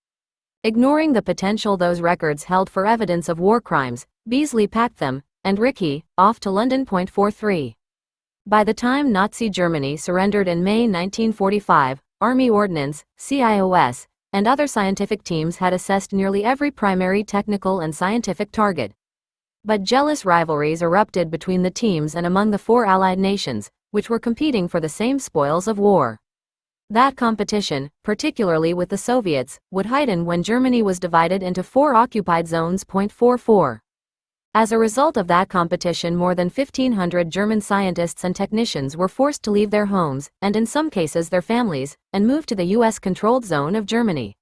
Ignoring the potential those records held for evidence of war crimes, Beasley packed them, and Ricke, off to London. 43. By the time Nazi Germany surrendered in May 1945, Army Ordnance, CIOS, and other scientific teams had assessed nearly every primary technical and scientific target. But jealous rivalries erupted between the teams and among the four Allied nations, which were competing for the same spoils of war. That competition, particularly with the Soviets, would heighten when Germany was divided into four occupied zones. 44. As a result of that competition, more than 1,500 German scientists and technicians were forced to leave their homes, and in some cases their families, and move to the US-controlled zone of Germany.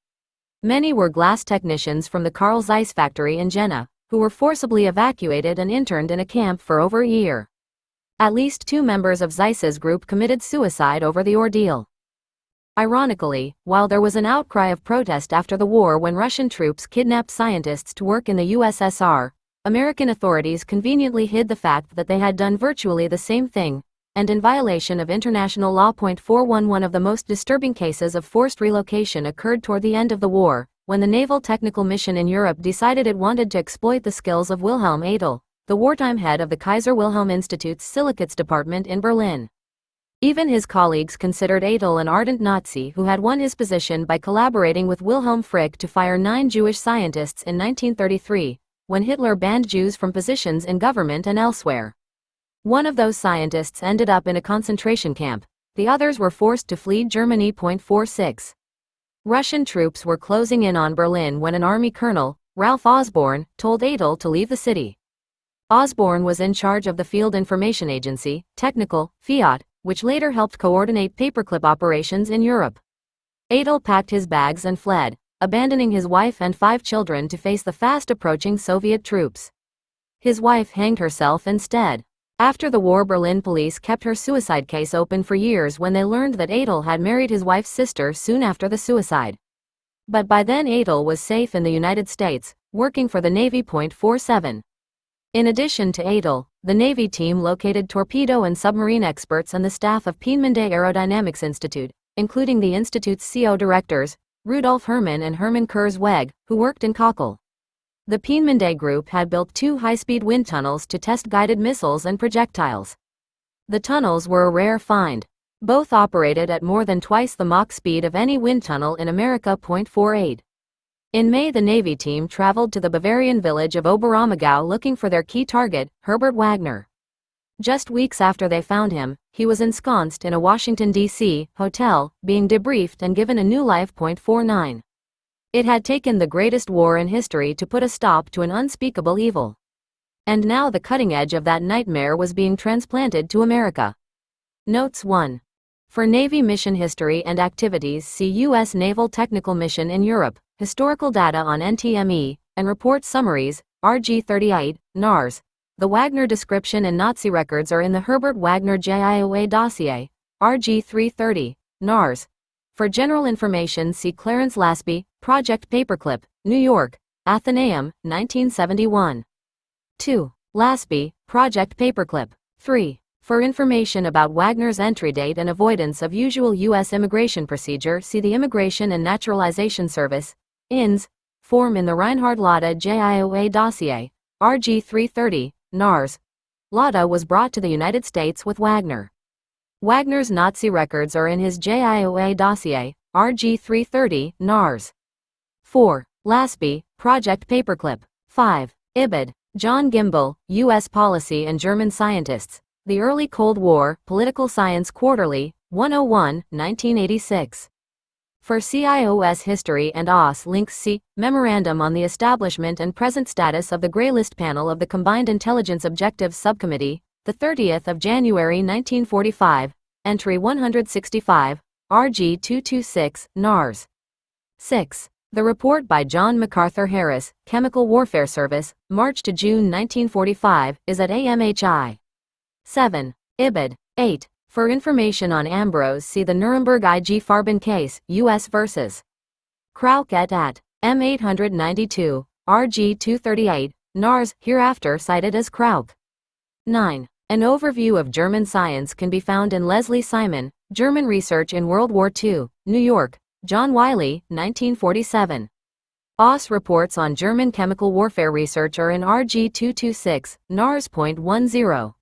Many were glass technicians from the Carl Zeiss factory in Jena, who were forcibly evacuated and interned in a camp for over a year. At least 2 members of Zeiss's group committed suicide over the ordeal. Ironically, while there was an outcry of protest after the war when Russian troops kidnapped scientists to work in the USSR, American authorities conveniently hid the fact that they had done virtually the same thing, and in violation of international law. 41 One of the most disturbing cases of forced relocation occurred toward the end of the war, when the Naval Technical Mission in Europe decided it wanted to exploit the skills of Wilhelm Adel, the wartime head of the Kaiser Wilhelm Institute's Silicates department in Berlin. Even his colleagues considered Adel an ardent Nazi who had won his position by collaborating with Wilhelm Frick to fire 9 Jewish scientists in 1933, when Hitler banned Jews from positions in government and elsewhere. One of those scientists ended up in a concentration camp, the others were forced to flee Germany. 46. Russian troops were closing in on Berlin when an army colonel, Ralph Osborne, told Adel to leave the city. Osborne was in charge of the Field Information Agency, Technical, Fiat, which later helped coordinate Paperclip operations in Europe. Adel packed his bags and fled, abandoning his wife and 5 children to face the fast-approaching Soviet troops. His wife hanged herself instead. After the war, Berlin police kept her suicide case open for years when they learned that Adel had married his wife's sister soon after the suicide. But by then Adel was safe in the United States, working for the Navy. 47. In addition to Adel, the Navy team located torpedo and submarine experts and the staff of Peenemünde Aerodynamics Institute, including the institute's CO directors, Rudolf Hermann and Hermann Kurz-Weg, who worked in Kassel. The Peenemünde group had built 2 high-speed wind tunnels to test guided missiles and projectiles. The tunnels were a rare find. Both operated at more than twice the Mach speed of any wind tunnel in America. 48. In May, the Navy team traveled to the Bavarian village of Oberammergau looking for their key target, Herbert Wagner. Just weeks after they found him, he was ensconced in a Washington, D.C. hotel, being debriefed and given a new life. 49. It had taken the greatest war in history to put a stop to an unspeakable evil. And now the cutting edge of that nightmare was being transplanted to America. Notes 1. For Navy mission history and activities, see U.S. Naval Technical Mission in Europe, historical data on NTME, and report summaries, RG 38, NARS. The Wagner description and Nazi records are in the Herbert Wagner JIOA dossier, RG 330, NARS. For general information, see Clarence Lasby, Project Paperclip, New York, Athenaeum, 1971. 2. Lasby, Project Paperclip. 3. For information about Wagner's entry date and avoidance of usual U.S. immigration procedure, see the Immigration and Naturalization Service, INS, form in the Reinhard Lauda JIOA dossier, RG 330, NARS. Lauda was brought to the United States with Wagner. Wagner's Nazi records are in his JIOA dossier, RG 330, NARS. 4. Lasby, Project Paperclip. 5. Ibid. John Gimbel, U.S. Policy and German Scientists. The Early Cold War, Political Science Quarterly, 101, 1986. For CIOS History and OS links see Memorandum on the Establishment and Present Status of the Grey List Panel of the Combined Intelligence Objectives Subcommittee, the 30th of January 1945, Entry 165, RG 226, NARS. 6. The report by John MacArthur Harris, Chemical Warfare Service, March to June 1945, is at AMHI. 7. Ibid. 8. For information on Ambrose, see the Nuremberg IG Farben case, U.S. vs. Krauk et at. M892, RG 238, NARS, hereafter cited as Krauk. 9. An overview of German science can be found in Leslie Simon, German Research in World War II, New York, John Wiley, 1947. OS reports on German chemical warfare research are in RG 226, NARS.10.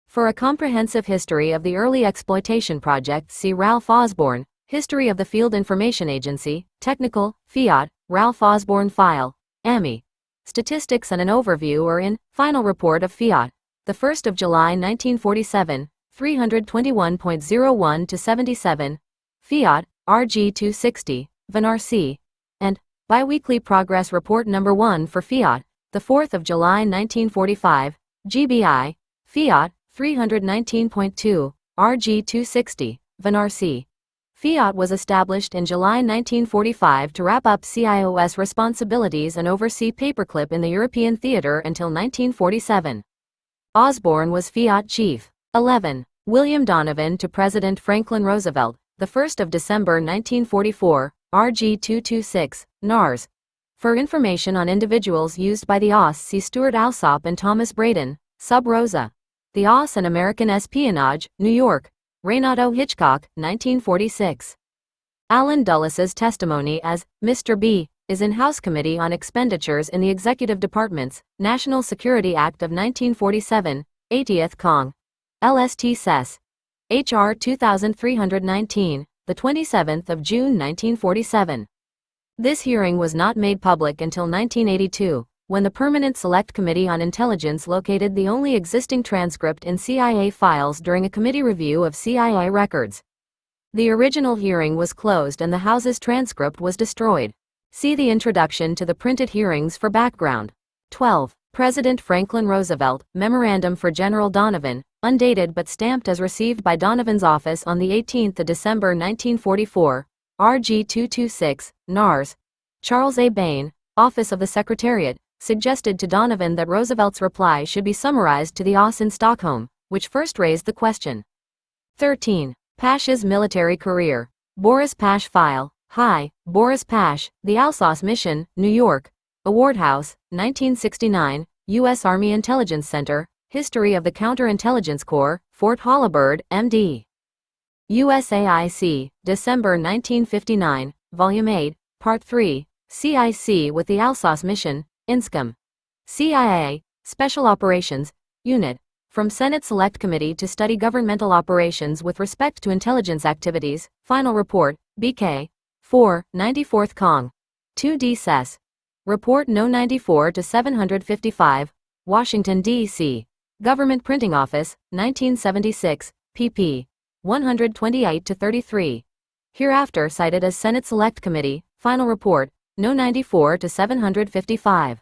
For a comprehensive history of the early exploitation project, see Ralph Osborne, History of the Field Information Agency, Technical, Fiat, Ralph Osborne File, AMI. Statistics and an overview are in Final Report of Fiat, the 1st of July 1947, 321.01 to 77, Fiat, RG 260, VNRC, and Biweekly Progress Report No. 1 for Fiat, the 4th of July 1945, GBI, Fiat, 319.2, RG 260, VNRC. Fiat was established in July 1945 to wrap up CIOS responsibilities and oversee Paperclip in the European theater until 1947. Osborne was Fiat chief. 11. William Donovan to President Franklin Roosevelt, the 1st of December 1944, RG 226, NARS. For information on individuals used by the OSS, see Stuart Alsop and Thomas Braden, Sub Rosa. The OSS and American Espionage, New York. Renato Hitchcock, 1946. Alan Dulles' testimony as Mr. B is in House Committee on Expenditures in the Executive Department's National Security Act of 1947, 80th Cong. LST Sess. H.R. 2319, the 27th of June 1947. This hearing was not made public until 1982. When the Permanent Select Committee on Intelligence located the only existing transcript in CIA files during a committee review of CIA records. The original hearing was closed and the House's transcript was destroyed. See the introduction to the printed hearings for background. 12. President Franklin Roosevelt, Memorandum for General Donovan, undated but stamped as received by Donovan's office on the 18th of December 1944, RG 226, NARS. Charles A. Bain, Office of the Secretariat, suggested to Donovan that Roosevelt's reply should be summarized to the OSS in Stockholm, which first raised the question. 13. Pasha's military career. Boris Pash File. Hi, Boris Pash, The Alsace Mission, New York. Award House, 1969, U.S. Army Intelligence Center, History of the Counterintelligence Corps, Fort Holabird, M.D. USAIC, December 1959, Volume 8, Part 3, CIC with the Alsace Mission, INSCOM. CIA, Special Operations, Unit, from Senate Select Committee to study governmental operations with respect to intelligence activities, Final Report, BK, 4, 94th Cong. 2D Sess. Report No. 94 to 755, Washington, D.C. Government Printing Office, 1976, pp. 128 to 33. Hereafter cited as Senate Select Committee, Final Report, No. 94 to 755.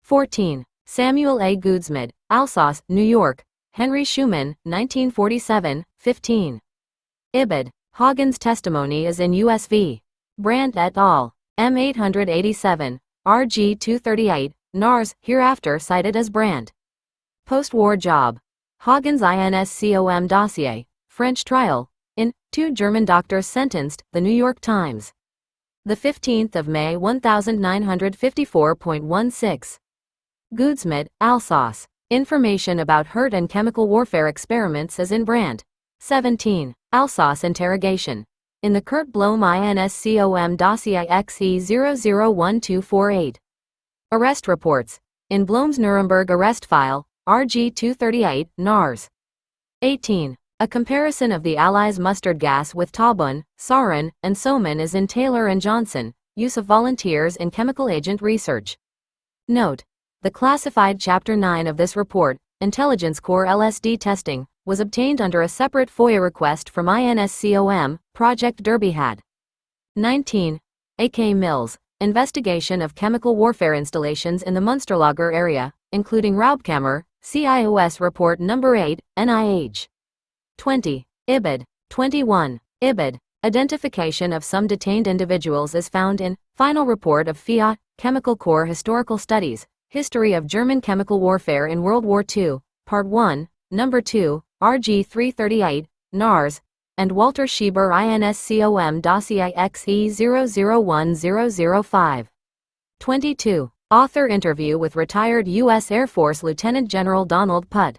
14. Samuel A. Goudsmit, Alsace, New York. Henry Schumann, 1947, 15. Ibid. Hagen's testimony is in USV. Brandt et al. M887, RG 238, NARS, hereafter cited as Brandt. Post-war job. Hagen's INSCOM dossier, French trial, in, 2 German doctors sentenced, The New York Times. The 15th of May 1954.16. Goudsmit, Alsace. Information about hurt and chemical warfare experiments as in Brandt. 17. Alsace interrogation. In the Kurt Blom INSCOM dossier XE001248. Arrest reports. In Blom's Nuremberg arrest file, RG-238, NARS. 18. A comparison of the Allies' mustard gas with Taubun, sarin, and soman is in Taylor and Johnson, Use of Volunteers in Chemical Agent Research. Note: the classified Chapter 9 of this report, Intelligence Corps LSD testing, was obtained under a separate FOIA request from INSCOM, Project Derby Hat. 19. A.K. Mills, Investigation of Chemical Warfare Installations in the Munsterlager area, including Raubkammer, CIOS Report No. 8, NIH. 20. IBID. 21. IBID. Identification of some detained individuals is found in Final Report of Fiat, Chemical Corps Historical Studies, History of German Chemical Warfare in World War II, Part 1, No. 2, RG 338, NARS, and Walter Schieber INSCOM Dossier XE 001005. 22. Author interview with retired U.S. Air Force Lieutenant General Donald Putt.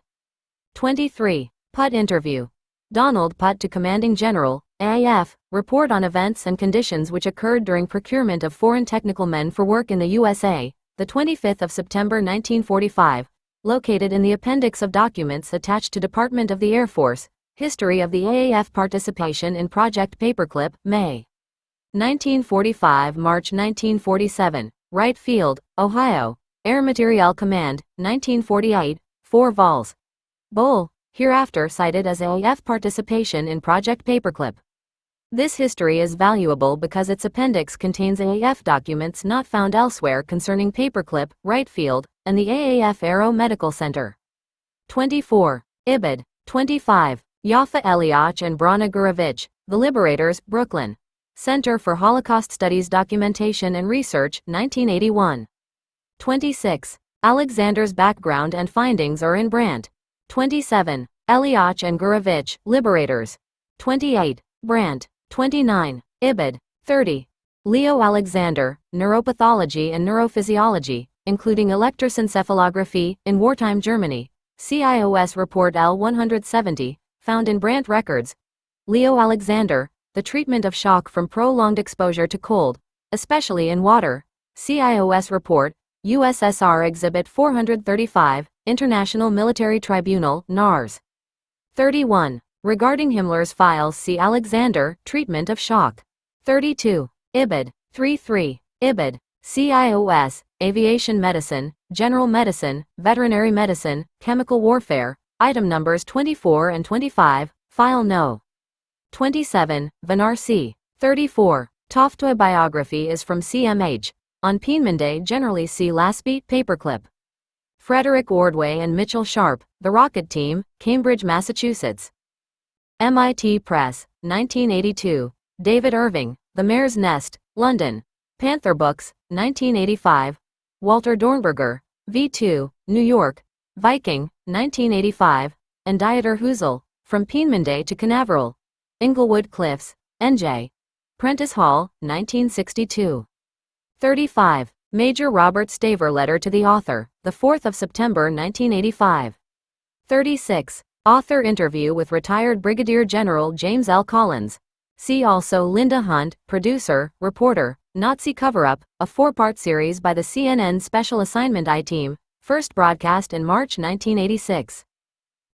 23. Putt interview. Donald Putt to Commanding General, AAF, report on events and conditions which occurred during procurement of foreign technical men for work in the USA, the 25th of September 1945, located in the appendix of documents attached to Department of the Air Force, History of the AAF Participation in Project Paperclip, May 1945 March 1947, Wright Field, Ohio, Air Materiel Command, 1948, 4 vols. Bull, hereafter cited as AAF Participation in Project Paperclip. This history is valuable because its appendix contains AAF documents not found elsewhere concerning Paperclip, Wright Field, and the AAF Aero Medical Center. 24. IBID. 25. Yafa Eliach and Brana Gurevich, The Liberators, Brooklyn. Center for Holocaust Studies Documentation and Research, 1981. 26. Alexander's background and findings are in Brandt. 27. Eliach and Gurevich, Liberators. 28. Brandt. 29. IBID. 30. Leo Alexander, Neuropathology and Neurophysiology, including electroencephalography, in wartime Germany. CIOS Report L-170, found in Brandt Records. Leo Alexander, The Treatment of Shock from Prolonged Exposure to Cold, especially in Water. CIOS Report, USSR Exhibit 435, International Military Tribunal, NARS. 31. Regarding Himmler's files, see Alexander, Treatment of Shock. 32. IBID. 33. IBID. CIOS, Aviation Medicine, General Medicine, Veterinary Medicine, Chemical Warfare, item numbers 24 and 25, file no. 27. Vinar C. 34. Toftoy biography is from CMH. On Peenmonday generally see Lasby, Paperclip. Frederick Ordway and Mitchell Sharp, The Rocket Team, Cambridge, Massachusetts. MIT Press, 1982. David Irving, The Mare's Nest, London. Panther Books, 1985. Walter Dornberger, V2, New York. Viking, 1985. And Dieter Husel, From Peenmonday to Canaveral. Inglewood Cliffs, NJ. Prentice Hall, 1962. 35. Major Robert Staver letter to the author, the 4th of September 1985. 36. Author interview with retired Brigadier General James L. Collins. See also Linda Hunt, producer, reporter, Nazi Cover-Up, a 4-part series by the CNN Special Assignment I-Team, first broadcast in March 1986.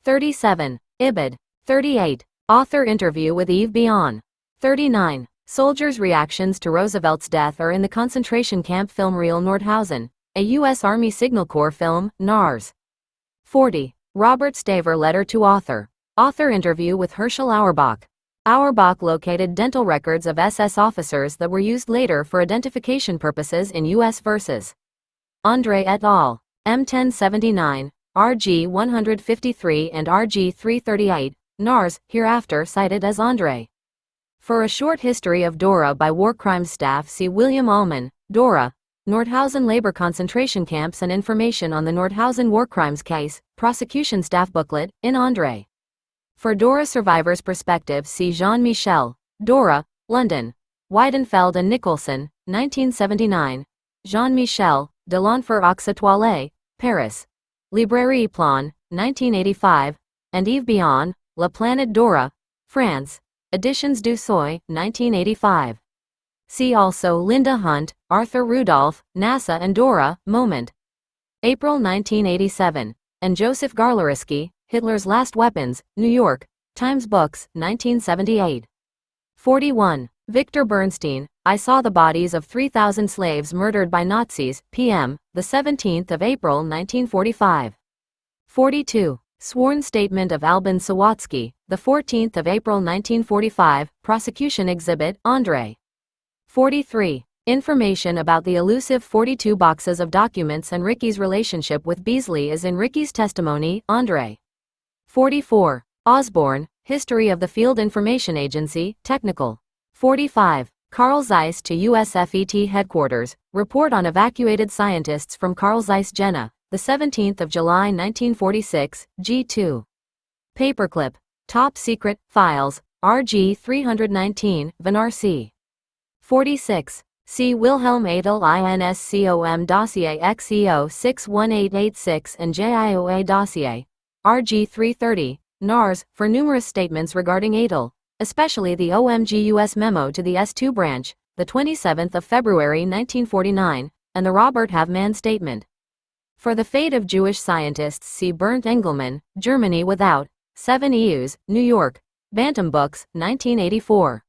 37. IBID. 38. Author interview with Yves Bion. 39. Soldiers' reactions to Roosevelt's death are in the concentration camp film Reel Nordhausen, a U.S. Army Signal Corps film, NARS. 40. Robert Staver letter to author. Author interview with Herschel Auerbach. Auerbach located dental records of SS officers that were used later for identification purposes in U.S. versus Andre et al. M1079, RG 153 and RG 338, NARS, hereafter cited as Andre. For a short history of Dora by War Crimes Staff, see William Ullman, Dora, Nordhausen Labor Concentration Camps and information on the Nordhausen War Crimes case, Prosecution Staff Booklet, in Andre. For Dora Survivors' Perspective, see Jean-Michel, Dora, London. Weidenfeld and Nicholson, 1979. Jean-Michel, de l'Enfer aux Étoiles, Paris. Librairie Plan, 1985. And Yves Bion, La Planète Dora, France. Editions du Seuil, 1985. See also Linda Hunt, Arthur Rudolph, NASA and Dora, Moment. April 1987. and Joseph Garlariski, Hitler's Last Weapons, New York, Times Books, 1978. 41. Victor Bernstein, I saw the bodies of 3,000 slaves murdered by Nazis, p.m., the 17th of April 1945. 42. Sworn statement of Albin Sawatsky, the 14th of April 1945, prosecution exhibit, André. 43. Information about the elusive 42 boxes of documents and Ricky's relationship with Beasley is in Ricky's testimony, André. 44. Osborne, History of the Field Information Agency, Technical. 45. Carl Zeiss to USFET Headquarters, Report on Evacuated Scientists from Carl Zeiss Jena, the 17th of July 1946, G2. Paperclip. Top Secret, Files, RG 319, Vinar C. 46. C. Wilhelm Adel INSCOM Dossier XEO 61886 and JIOA Dossier, RG 330, NARS, for numerous statements regarding Adel, especially the OMG-US memo to the S2 branch, the 27th of February 1949, and the Robert Havemann statement. For the fate of Jewish scientists see Bernd Engelmann, Germany Without, 7 EUs, New York, Bantam Books, 1984.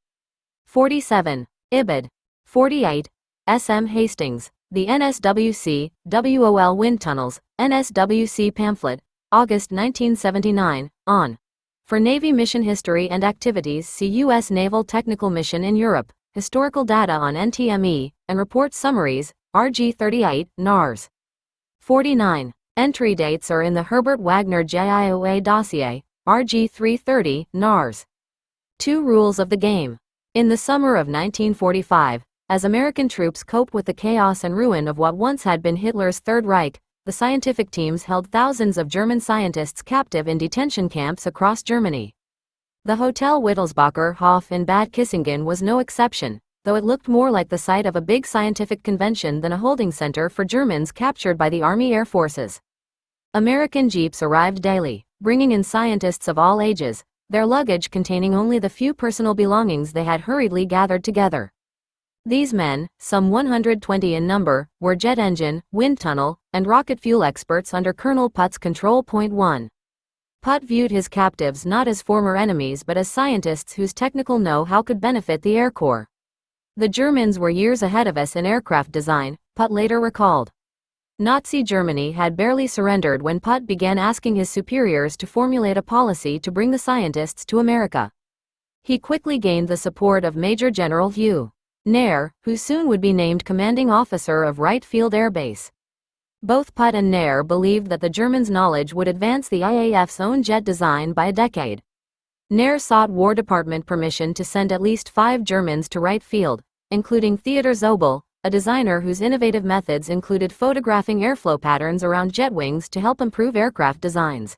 47. Ibid. 48. S.M. Hastings, The NSWC, WOL Wind Tunnels, NSWC Pamphlet, August 1979, on. For Navy Mission History and Activities see U.S. Naval Technical Mission in Europe, Historical Data on NTME, and Report Summaries, RG 38, NARS. 49. Entry dates are in the Herbert Wagner JIOA Dossier, RG 330, NARS. 2 Rules of the Game. In the summer of 1945, as American troops coped with the chaos and ruin of what once had been Hitler's Third Reich, the scientific teams held thousands of German scientists captive in detention camps across Germany. The Hotel Wittelsbacher Hof in Bad Kissingen was no exception, though it looked more like the site of a big scientific convention than a holding center for Germans captured by the Army Air Forces. American jeeps arrived daily, bringing in scientists of all ages, their luggage containing only the few personal belongings they had hurriedly gathered together. These men, some 120 in number, were jet engine, wind tunnel, and rocket fuel experts under Colonel Putt's control. 1. Putt viewed his captives not as former enemies but as scientists whose technical know-how could benefit the Air Corps. The Germans were years ahead of us in aircraft design, Putt later recalled. Nazi Germany had barely surrendered when Putt began asking his superiors to formulate a policy to bring the scientists to America. He quickly gained the support of Major General Hugh Nair, who soon would be named commanding officer of Wright Field Air Base. Both Putt and Nair believed that the Germans' knowledge would advance the IAF's own jet design by a decade. Nair sought War Department permission to send at least 5 Germans to Wright Field, including Theodor Zobel, a designer whose innovative methods included photographing airflow patterns around jet wings to help improve aircraft designs.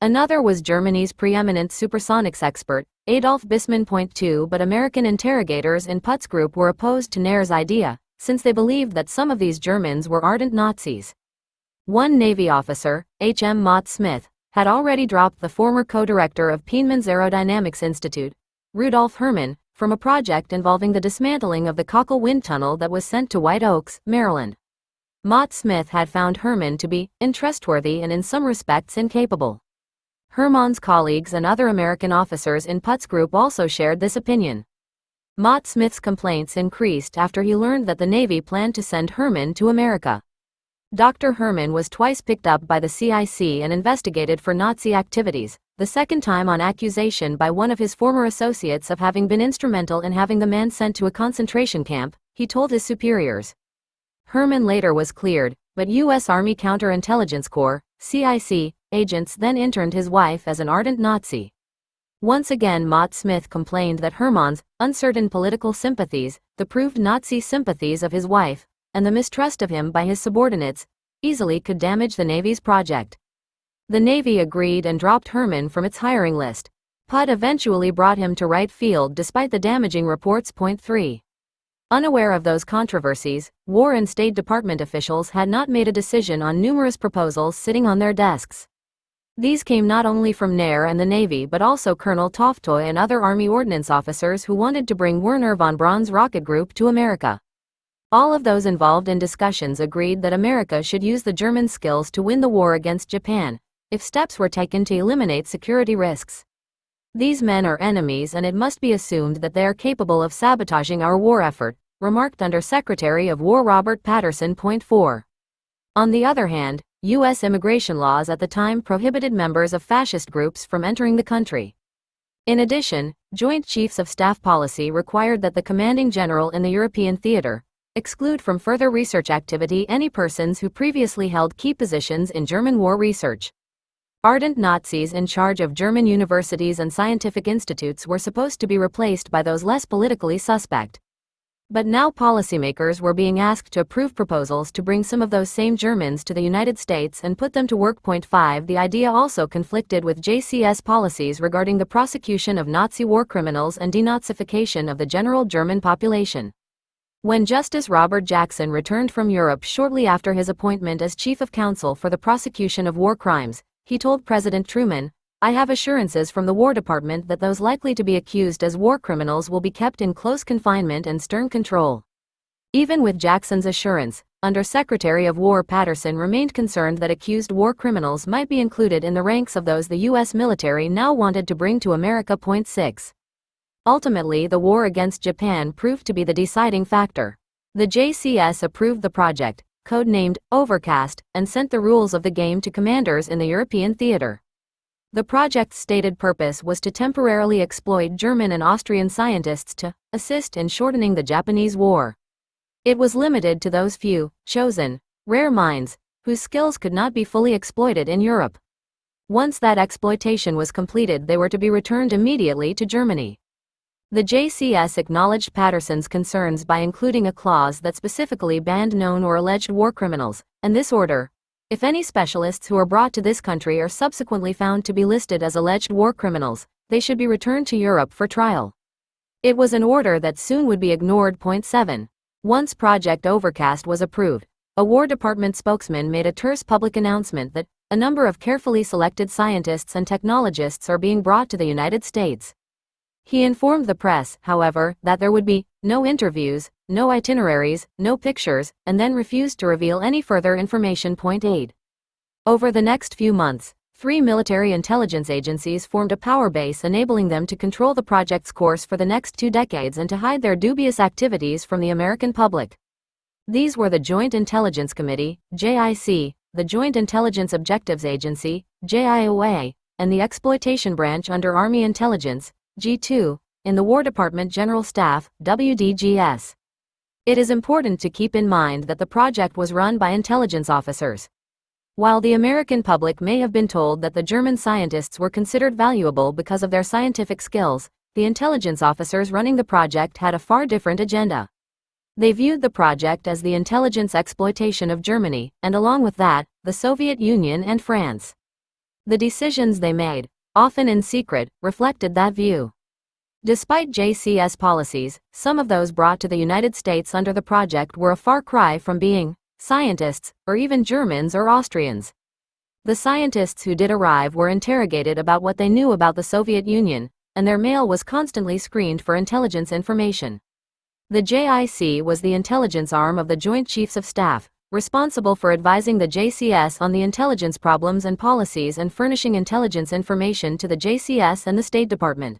Another was Germany's preeminent supersonics expert, Adolf Bismann. 2 But American interrogators in Putt's group were opposed to Nair's idea, since they believed that some of these Germans were ardent Nazis. One Navy officer, H.M. Mott Smith, had already dropped the former co-director of Penman's Aerodynamics Institute, Rudolf Hermann, from a project involving the dismantling of the Cockle Wind Tunnel that was sent to White Oaks, Maryland. Mott Smith had found Hermann to be untrustworthy and in some respects incapable. Hermann's colleagues and other American officers in Putt's group also shared this opinion. Mott Smith's complaints increased after he learned that the Navy planned to send Hermann to America. Dr. Hermann was twice picked up by the CIC and investigated for Nazi activities, the second time on accusation by one of his former associates of having been instrumental in having the man sent to a concentration camp, he told his superiors. Hermann later was cleared, but U.S. Army Counterintelligence Corps, CIC, agents then interned his wife as an ardent Nazi. Once again Mott Smith complained that Hermann's uncertain political sympathies, the proved Nazi sympathies of his wife, and the mistrust of him by his subordinates, easily could damage the Navy's project. The Navy agreed and dropped Hermann from its hiring list. Putt eventually brought him to Wright Field despite the damaging reports. 3. Unaware of those controversies, War and State Department officials had not made a decision on numerous proposals sitting on their desks. These came not only from Nair and the Navy but also Colonel Toftoy and other Army ordnance officers who wanted to bring Wernher von Braun's rocket group to America. All of those involved in discussions agreed that America should use the German skills to win the war against Japan, if steps were taken to eliminate security risks. These men are enemies and it must be assumed that they are capable of sabotaging our war effort, remarked Under Secretary of War Robert Patterson. Point 4. On the other hand, U.S. immigration laws at the time prohibited members of fascist groups from entering the country. In addition, Joint Chiefs of Staff policy required that the commanding general in the European theater exclude from further research activity any persons who previously held key positions in German war research. Ardent Nazis in charge of German universities and scientific institutes were supposed to be replaced by those less politically suspect. But now policymakers were being asked to approve proposals to bring some of those same Germans to the United States and put them to work. Point 5. The idea also conflicted with JCS policies regarding the prosecution of Nazi war criminals and denazification of the general German population. When Justice Robert Jackson returned from Europe shortly after his appointment as Chief of Counsel for the Prosecution of War Crimes, he told President Truman, "I have assurances from the War Department that those likely to be accused as war criminals will be kept in close confinement and stern control." Even with Jackson's assurance, Under Secretary of War Patterson remained concerned that accused war criminals might be included in the ranks of those the U.S. military now wanted to bring to America. Point 6. Ultimately, the war against Japan proved to be the deciding factor. The JCS approved the project, codenamed Overcast, and sent the rules of the game to commanders in the European theater. The project's stated purpose was to temporarily exploit German and Austrian scientists to assist in shortening the Japanese war. It was limited to those few, chosen, rare minds, whose skills could not be fully exploited in Europe. Once that exploitation was completed, they were to be returned immediately to Germany. The JCS acknowledged Patterson's concerns by including a clause that specifically banned known or alleged war criminals, and this order: if any specialists who are brought to this country are subsequently found to be listed as alleged war criminals, they should be returned to Europe for trial. It was an order that soon would be ignored. Point 7. Once Project Overcast was approved, a War Department spokesman made a terse public announcement that a number of carefully selected scientists and technologists are being brought to the United States. He informed the press, however, that there would be no interviews, no itineraries, no pictures, and then refused to reveal any further information. Point 8. Over the next few months, 3 military intelligence agencies formed a power base enabling them to control the project's course for the next 2 decades and to hide their dubious activities from the American public. These were the Joint Intelligence Committee, JIC, the Joint Intelligence Objectives Agency, JIOA, and the Exploitation Branch under Army Intelligence, G2, in the War Department General Staff, WDGS. It is important to keep in mind that the project was run by intelligence officers. While the American public may have been told that the German scientists were considered valuable because of their scientific skills, the intelligence officers running the project had a far different agenda. They viewed the project as the intelligence exploitation of Germany, and along with that, the Soviet Union and France. The decisions they made, often in secret, reflected that view. Despite JCS policies, some of those brought to the United States under the project were a far cry from being scientists, or even Germans or Austrians. The scientists who did arrive were interrogated about what they knew about the Soviet Union, and their mail was constantly screened for intelligence information. The JIC was the intelligence arm of the Joint Chiefs of Staff, responsible for advising the JCS on the intelligence problems and policies and furnishing intelligence information to the JCS and the State Department.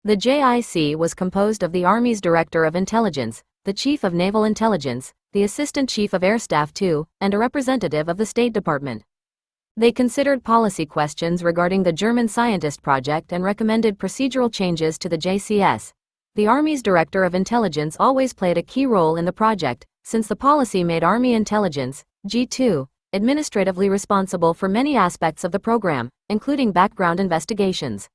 The JIC was composed of the Army's Director of Intelligence, the Chief of Naval Intelligence, the Assistant Chief of Air Staff II, and a representative of the State Department. They considered policy questions regarding the German scientist project and recommended procedural changes to the JCS. The Army's Director of Intelligence always played a key role in the project, since the policy made Army Intelligence, G2, administratively responsible for many aspects of the program, including background investigations.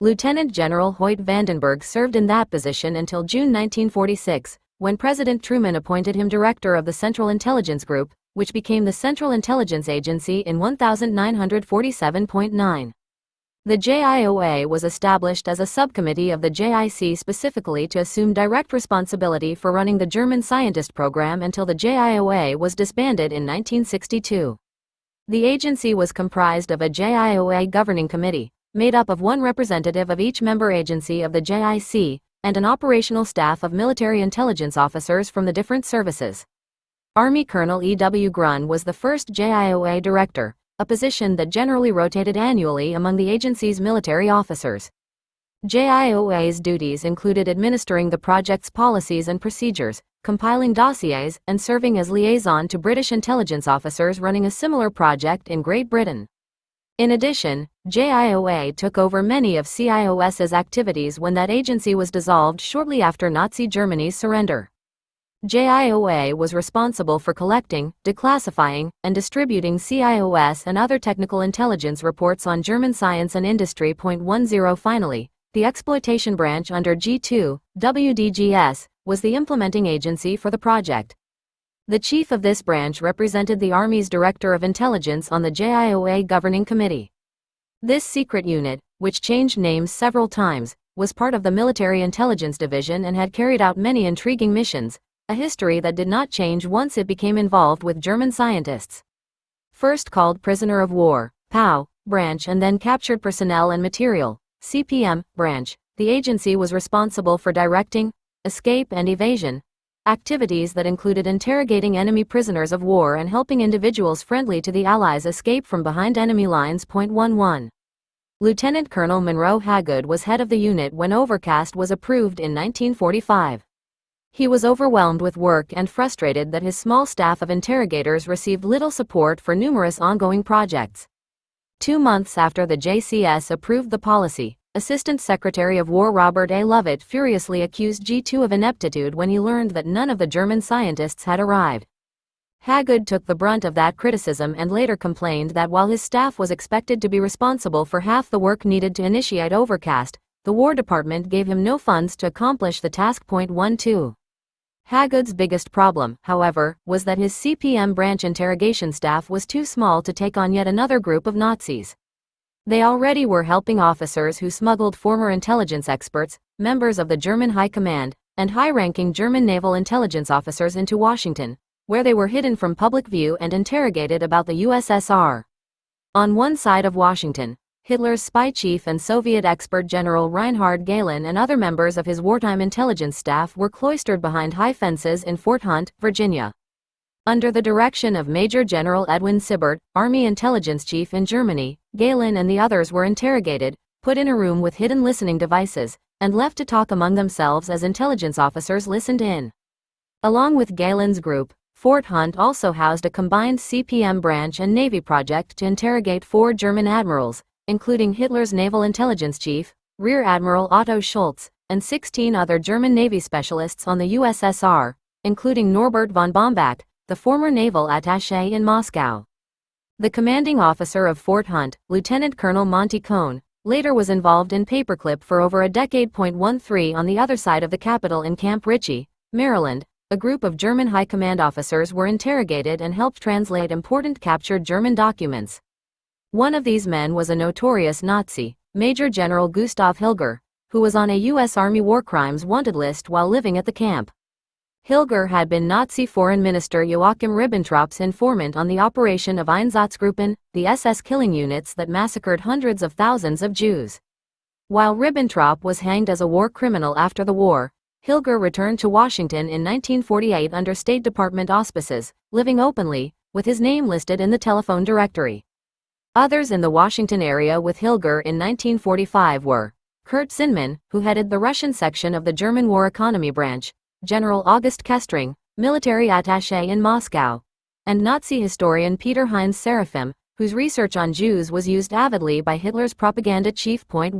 Lieutenant General Hoyt Vandenberg served in that position until June 1946, when President Truman appointed him director of the Central Intelligence Group, which became the Central Intelligence Agency in 1947.9. The JIOA was established as a subcommittee of the JIC specifically to assume direct responsibility for running the German scientist program until the JIOA was disbanded in 1962. The agency was comprised of a JIOA governing committee, made up of one representative of each member agency of the JIC, and an operational staff of military intelligence officers from the different services. Army Colonel E. W. Grun was the first JIOA director, a position that generally rotated annually among the agency's military officers. JIOA's duties included administering the project's policies and procedures, compiling dossiers, and serving as liaison to British intelligence officers running a similar project in Great Britain. In addition, JIOA took over many of CIOS's activities when that agency was dissolved shortly after Nazi Germany's surrender. JIOA was responsible for collecting, declassifying, and distributing CIOS and other technical intelligence reports on German science and industry. 10 Finally, the exploitation branch under G2, WDGS, was the implementing agency for the project. The chief of this branch represented the Army's Director of Intelligence on the JIOA Governing Committee. This secret unit, which changed names several times, was part of the Military Intelligence Division and had carried out many intriguing missions, a history that did not change once it became involved with German scientists. First called Prisoner of War, POW, branch, and then Captured Personnel and Material, CPM, branch, the agency was responsible for directing, escape and evasion activities that included interrogating enemy prisoners of war and helping individuals friendly to the Allies escape from behind enemy lines. 11 Lieutenant Colonel Monroe Hagood was head of the unit when Overcast was approved in 1945. He was overwhelmed with work and frustrated that his small staff of interrogators received little support for numerous ongoing projects. 2 months after the JCS approved the policy, Assistant Secretary of War Robert A. Lovett furiously accused G2 of ineptitude when he learned that none of the German scientists had arrived. Hagood took the brunt of that criticism and later complained that while his staff was expected to be responsible for half the work needed to initiate Overcast, the War Department gave him no funds to accomplish the task. 12 Hagood's biggest problem, however, was that his CPM branch interrogation staff was too small to take on yet another group of Nazis. They already were helping officers who smuggled former intelligence experts, members of the German High Command, and high-ranking German naval intelligence officers into Washington, where they were hidden from public view and interrogated about the USSR. On one side of Washington, Hitler's spy chief and Soviet expert General Reinhard Gehlen and other members of his wartime intelligence staff were cloistered behind high fences in Fort Hunt, Virginia. Under the direction of Major General Edwin Sibert, Army intelligence chief in Germany, Gehlen and the others were interrogated, put in a room with hidden listening devices, and left to talk among themselves as intelligence officers listened in. Along with Gehlen's group, Fort Hunt also housed a combined CPM branch and Navy project to interrogate 4 German admirals, including Hitler's naval intelligence chief, Rear Admiral Otto Schultz, and 16 other German Navy specialists on the USSR, including Norbert von Baumbach, the former naval attaché in Moscow. The commanding officer of Fort Hunt, Lieutenant Colonel Monty Cohn, later was involved in Paperclip for over a decade. 13 On the other side of the Capitol in Camp Ritchie, Maryland, a group of German high command officers were interrogated and helped translate important captured German documents. One of these men was a notorious Nazi, Major General Gustav Hilger, who was on a U.S. Army war crimes wanted list while living at the camp. Hilger had been Nazi Foreign Minister Joachim Ribbentrop's informant on the operation of Einsatzgruppen, the SS killing units that massacred hundreds of thousands of Jews. While Ribbentrop was hanged as a war criminal after the war, Hilger returned to Washington in 1948 under State Department auspices, living openly, with his name listed in the telephone directory. Others in the Washington area with Hilger in 1945 were Kurt Zinman, who headed the Russian section of the German War Economy Branch, General August Kestring, military attaché in Moscow, and Nazi historian Peter Heinz Seraphim, whose research on Jews was used avidly by Hitler's propaganda chief. 14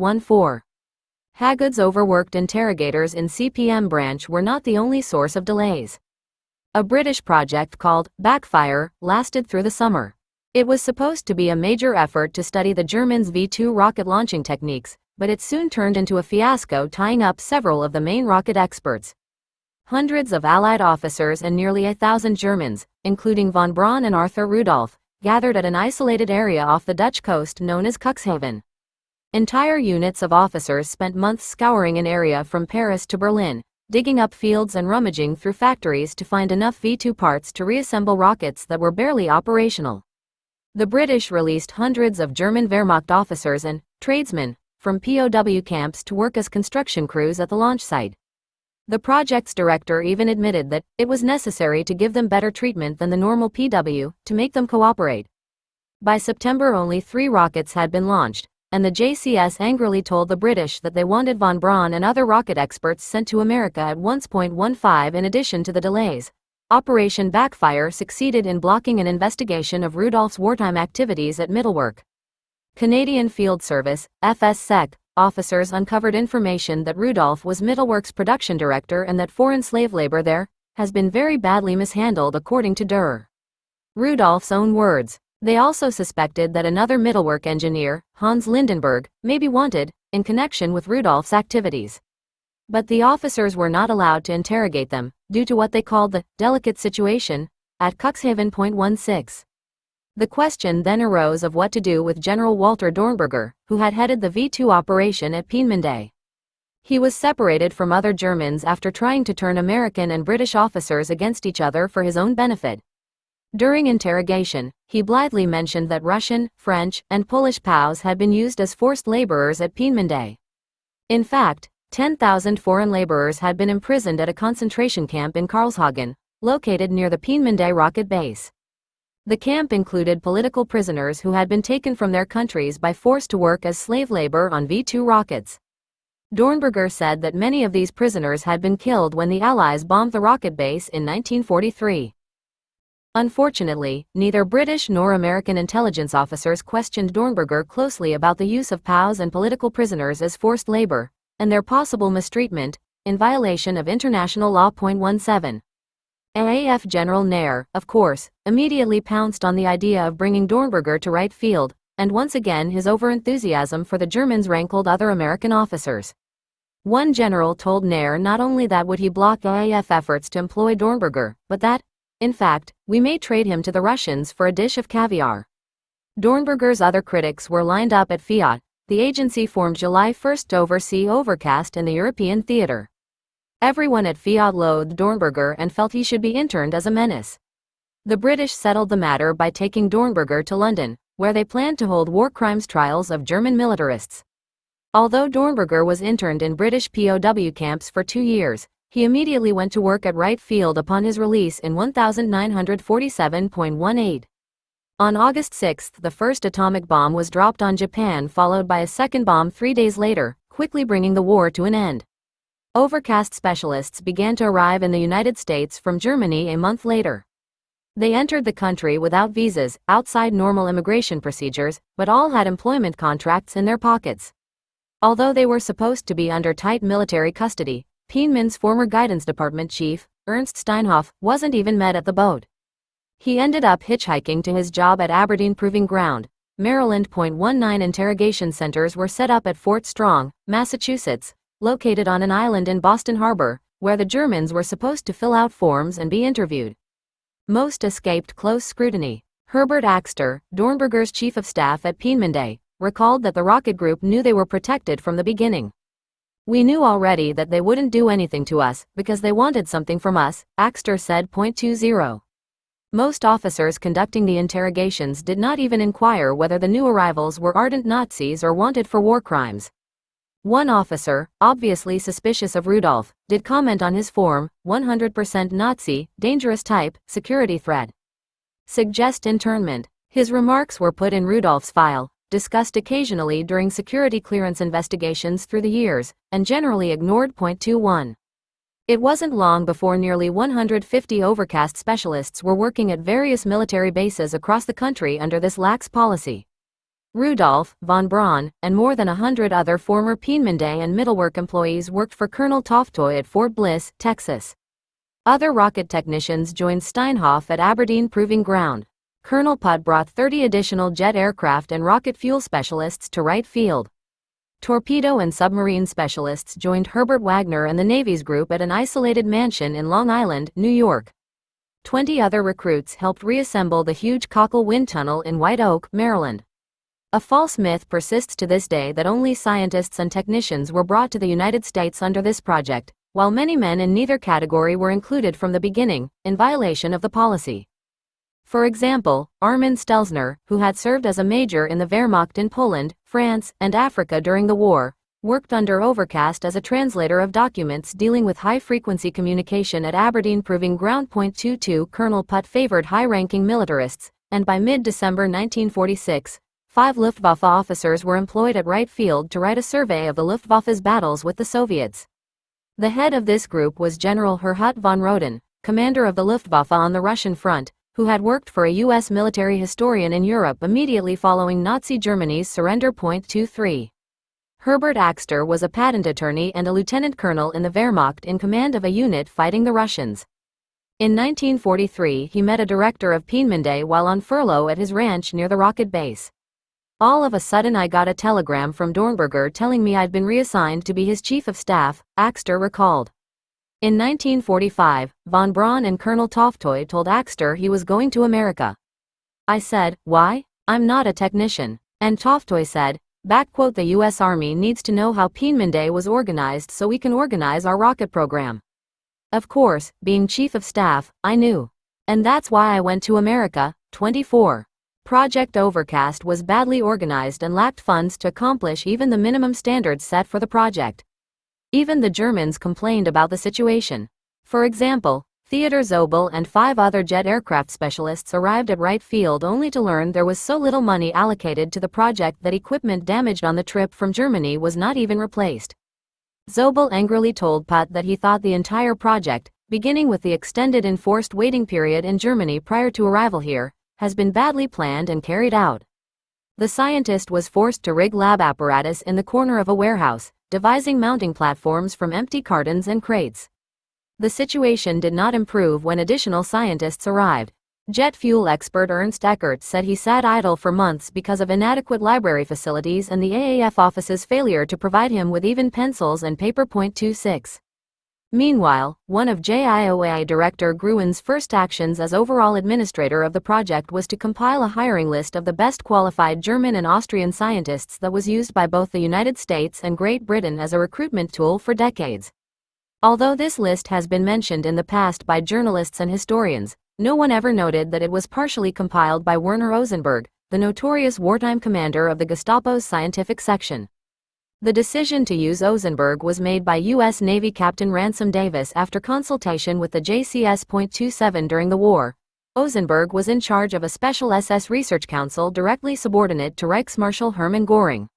Hagood's overworked interrogators in CPM branch were not the only source of delays. A British project called Backfire lasted through the summer. It was supposed to be a major effort to study the Germans' V-2 rocket launching techniques, but it soon turned into a fiasco, tying up several of the main rocket experts. Hundreds of Allied officers and nearly 1,000 Germans, including von Braun and Arthur Rudolph, gathered at an isolated area off the Dutch coast known as Cuxhaven. Entire units of officers spent months scouring an area from Paris to Berlin, digging up fields and rummaging through factories to find enough V-2 parts to reassemble rockets that were barely operational. The British released hundreds of German Wehrmacht officers and tradesmen from POW camps to work as construction crews at the launch site. The project's director even admitted that it was necessary to give them better treatment than the normal PW to make them cooperate. By September, only 3 rockets had been launched, and the JCS angrily told the British that they wanted von Braun and other rocket experts sent to America at once. 15 In addition to the delays, Operation Backfire succeeded in blocking an investigation of Rudolph's wartime activities at Middlework. Canadian Field Service, FSSEC, officers uncovered information that Rudolph was Middlework's production director and that foreign slave labor there has been very badly mishandled, according to Rudolph's own words. They also suspected that another Middlework engineer, Hans Lindenberg, may be wanted in connection with Rudolph's activities. But the officers were not allowed to interrogate them, due to what they called the delicate situation at Cuxhaven. 16. The question then arose of what to do with General Walter Dornberger, who had headed the V2 operation at Peenemünde. He was separated from other Germans after trying to turn American and British officers against each other for his own benefit. During interrogation, he blithely mentioned that Russian, French, and Polish POWs had been used as forced laborers at Peenemünde. In fact, 10,000 foreign laborers had been imprisoned at a concentration camp in Karlshagen, located near the Peenemünde rocket base. The camp included political prisoners who had been taken from their countries by force to work as slave labor on V2 rockets. Dornberger said that many of these prisoners had been killed when the Allies bombed the rocket base in 1943. Unfortunately, neither British nor American intelligence officers questioned Dornberger closely about the use of POWs and political prisoners as forced labor, and their possible mistreatment, in violation of international law. 17. AAF General Nair, of course, immediately pounced on the idea of bringing Dornberger to right field, and once again his overenthusiasm for the Germans rankled other American officers. One general told Nair not only that would he block AAF efforts to employ Dornberger, but that, in fact, we may trade him to the Russians for a dish of caviar. Dornberger's other critics were lined up at Fiat, the agency formed July 1 to oversee Overcast in the European theater. Everyone at Fiat loathed Dornberger and felt he should be interned as a menace. The British settled the matter by taking Dornberger to London, where they planned to hold war crimes trials of German militarists. Although Dornberger was interned in British POW camps for 2 years, he immediately went to work at Wright Field upon his release in 1947.18. On August 6, the first atomic bomb was dropped on Japan, followed by a second bomb 3 days later, quickly bringing the war to an end. Overcast specialists began to arrive in the United States from Germany a month later. They entered the country without visas, outside normal immigration procedures, but all had employment contracts in their pockets. Although they were supposed to be under tight military custody, Peenemünde's former guidance department chief, Ernst Steinhoff, wasn't even met at the boat. He ended up hitchhiking to his job at Aberdeen Proving Ground, Maryland. 19 Interrogation centers were set up at Fort Strong, Massachusetts, located on an island in Boston Harbor, where the Germans were supposed to fill out forms and be interviewed. Most escaped close scrutiny. Herbert Axter, Dornberger's chief of staff at Peenemünde, recalled that the rocket group knew they were protected from the beginning. "We knew already that they wouldn't do anything to us, because they wanted something from us," Axter said. 20. Most officers conducting the interrogations did not even inquire whether the new arrivals were ardent Nazis or wanted for war crimes. One officer, obviously suspicious of Rudolph, did comment on his form, 100% Nazi, dangerous type, security threat. Suggest internment. His remarks were put in Rudolph's file, discussed occasionally during security clearance investigations through the years, and generally ignored. 21. It wasn't long before nearly 150 Overcast specialists were working at various military bases across the country under this lax policy. Rudolph, von Braun, and more than 100 other former Peenemünde and Middlework employees worked for Colonel Toftoy at Fort Bliss, Texas. Other rocket technicians joined Steinhoff at Aberdeen Proving Ground. Colonel Putt brought 30 additional jet aircraft and rocket fuel specialists to Wright Field. Torpedo and submarine specialists joined Herbert Wagner and the Navy's group at an isolated mansion in Long Island, New York. 20 other recruits helped reassemble the huge Cockle Wind Tunnel in White Oak, Maryland. A false myth persists to this day that only scientists and technicians were brought to the United States under this project, while many men in neither category were included from the beginning, in violation of the policy. For example, Armin Stelzner, who had served as a major in the Wehrmacht in Poland, France, and Africa during the war, worked under Overcast as a translator of documents dealing with high-frequency communication at Aberdeen, proving ground. 22 Colonel Putt favored high-ranking militarists, and by mid-December 1946, 5 Luftwaffe officers were employed at Wright Field to write a survey of the Luftwaffe's battles with the Soviets. The head of this group was General Herhut von Roden, commander of the Luftwaffe on the Russian front, who had worked for a U.S. military historian in Europe immediately following Nazi Germany's surrender. 23. Herbert Axter was a patent attorney and a lieutenant colonel in the Wehrmacht in command of a unit fighting the Russians. In 1943, he met a director of Peenemünde while on furlough at his ranch near the rocket base. All of a sudden I got a telegram from Dornberger telling me I'd been reassigned to be his chief of staff, Axter recalled. In 1945, von Braun and Colonel Toftoy told Axter he was going to America. I said, "Why? I'm not a technician." And Toftoy said, "The U.S. Army needs to know how Peenemünde was organized so we can organize our rocket program." Of course, being chief of staff, I knew. And that's why I went to America. 24. Project Overcast was badly organized and lacked funds to accomplish even the minimum standards set for the project. Even the Germans complained about the situation. For example, Theodor Zobel and 5 other jet aircraft specialists arrived at Wright Field only to learn there was so little money allocated to the project that equipment damaged on the trip from Germany was not even replaced. Zobel angrily told Putt that he thought the entire project, beginning with the extended enforced waiting period in Germany prior to arrival here, has been badly planned and carried out. The scientist was forced to rig lab apparatus in the corner of a warehouse, devising mounting platforms from empty cartons and crates. The situation did not improve when additional scientists arrived. Jet fuel expert Ernst Eckert said he sat idle for months because of inadequate library facilities and the AAF office's failure to provide him with even pencils and paper. 26. Meanwhile, one of JIOA Director Gruen's first actions as overall administrator of the project was to compile a hiring list of the best qualified German and Austrian scientists that was used by both the United States and Great Britain as a recruitment tool for decades. Although this list has been mentioned in the past by journalists and historians, no one ever noted that it was partially compiled by Werner Ozenberg, the notorious wartime commander of the Gestapo's scientific section. The decision to use Ozenberg was made by U.S. Navy Captain Ransom Davis after consultation with the JCS. 27 during the war. Ozenberg was in charge of a special SS research council directly subordinate to Reichsmarschall Hermann Göring.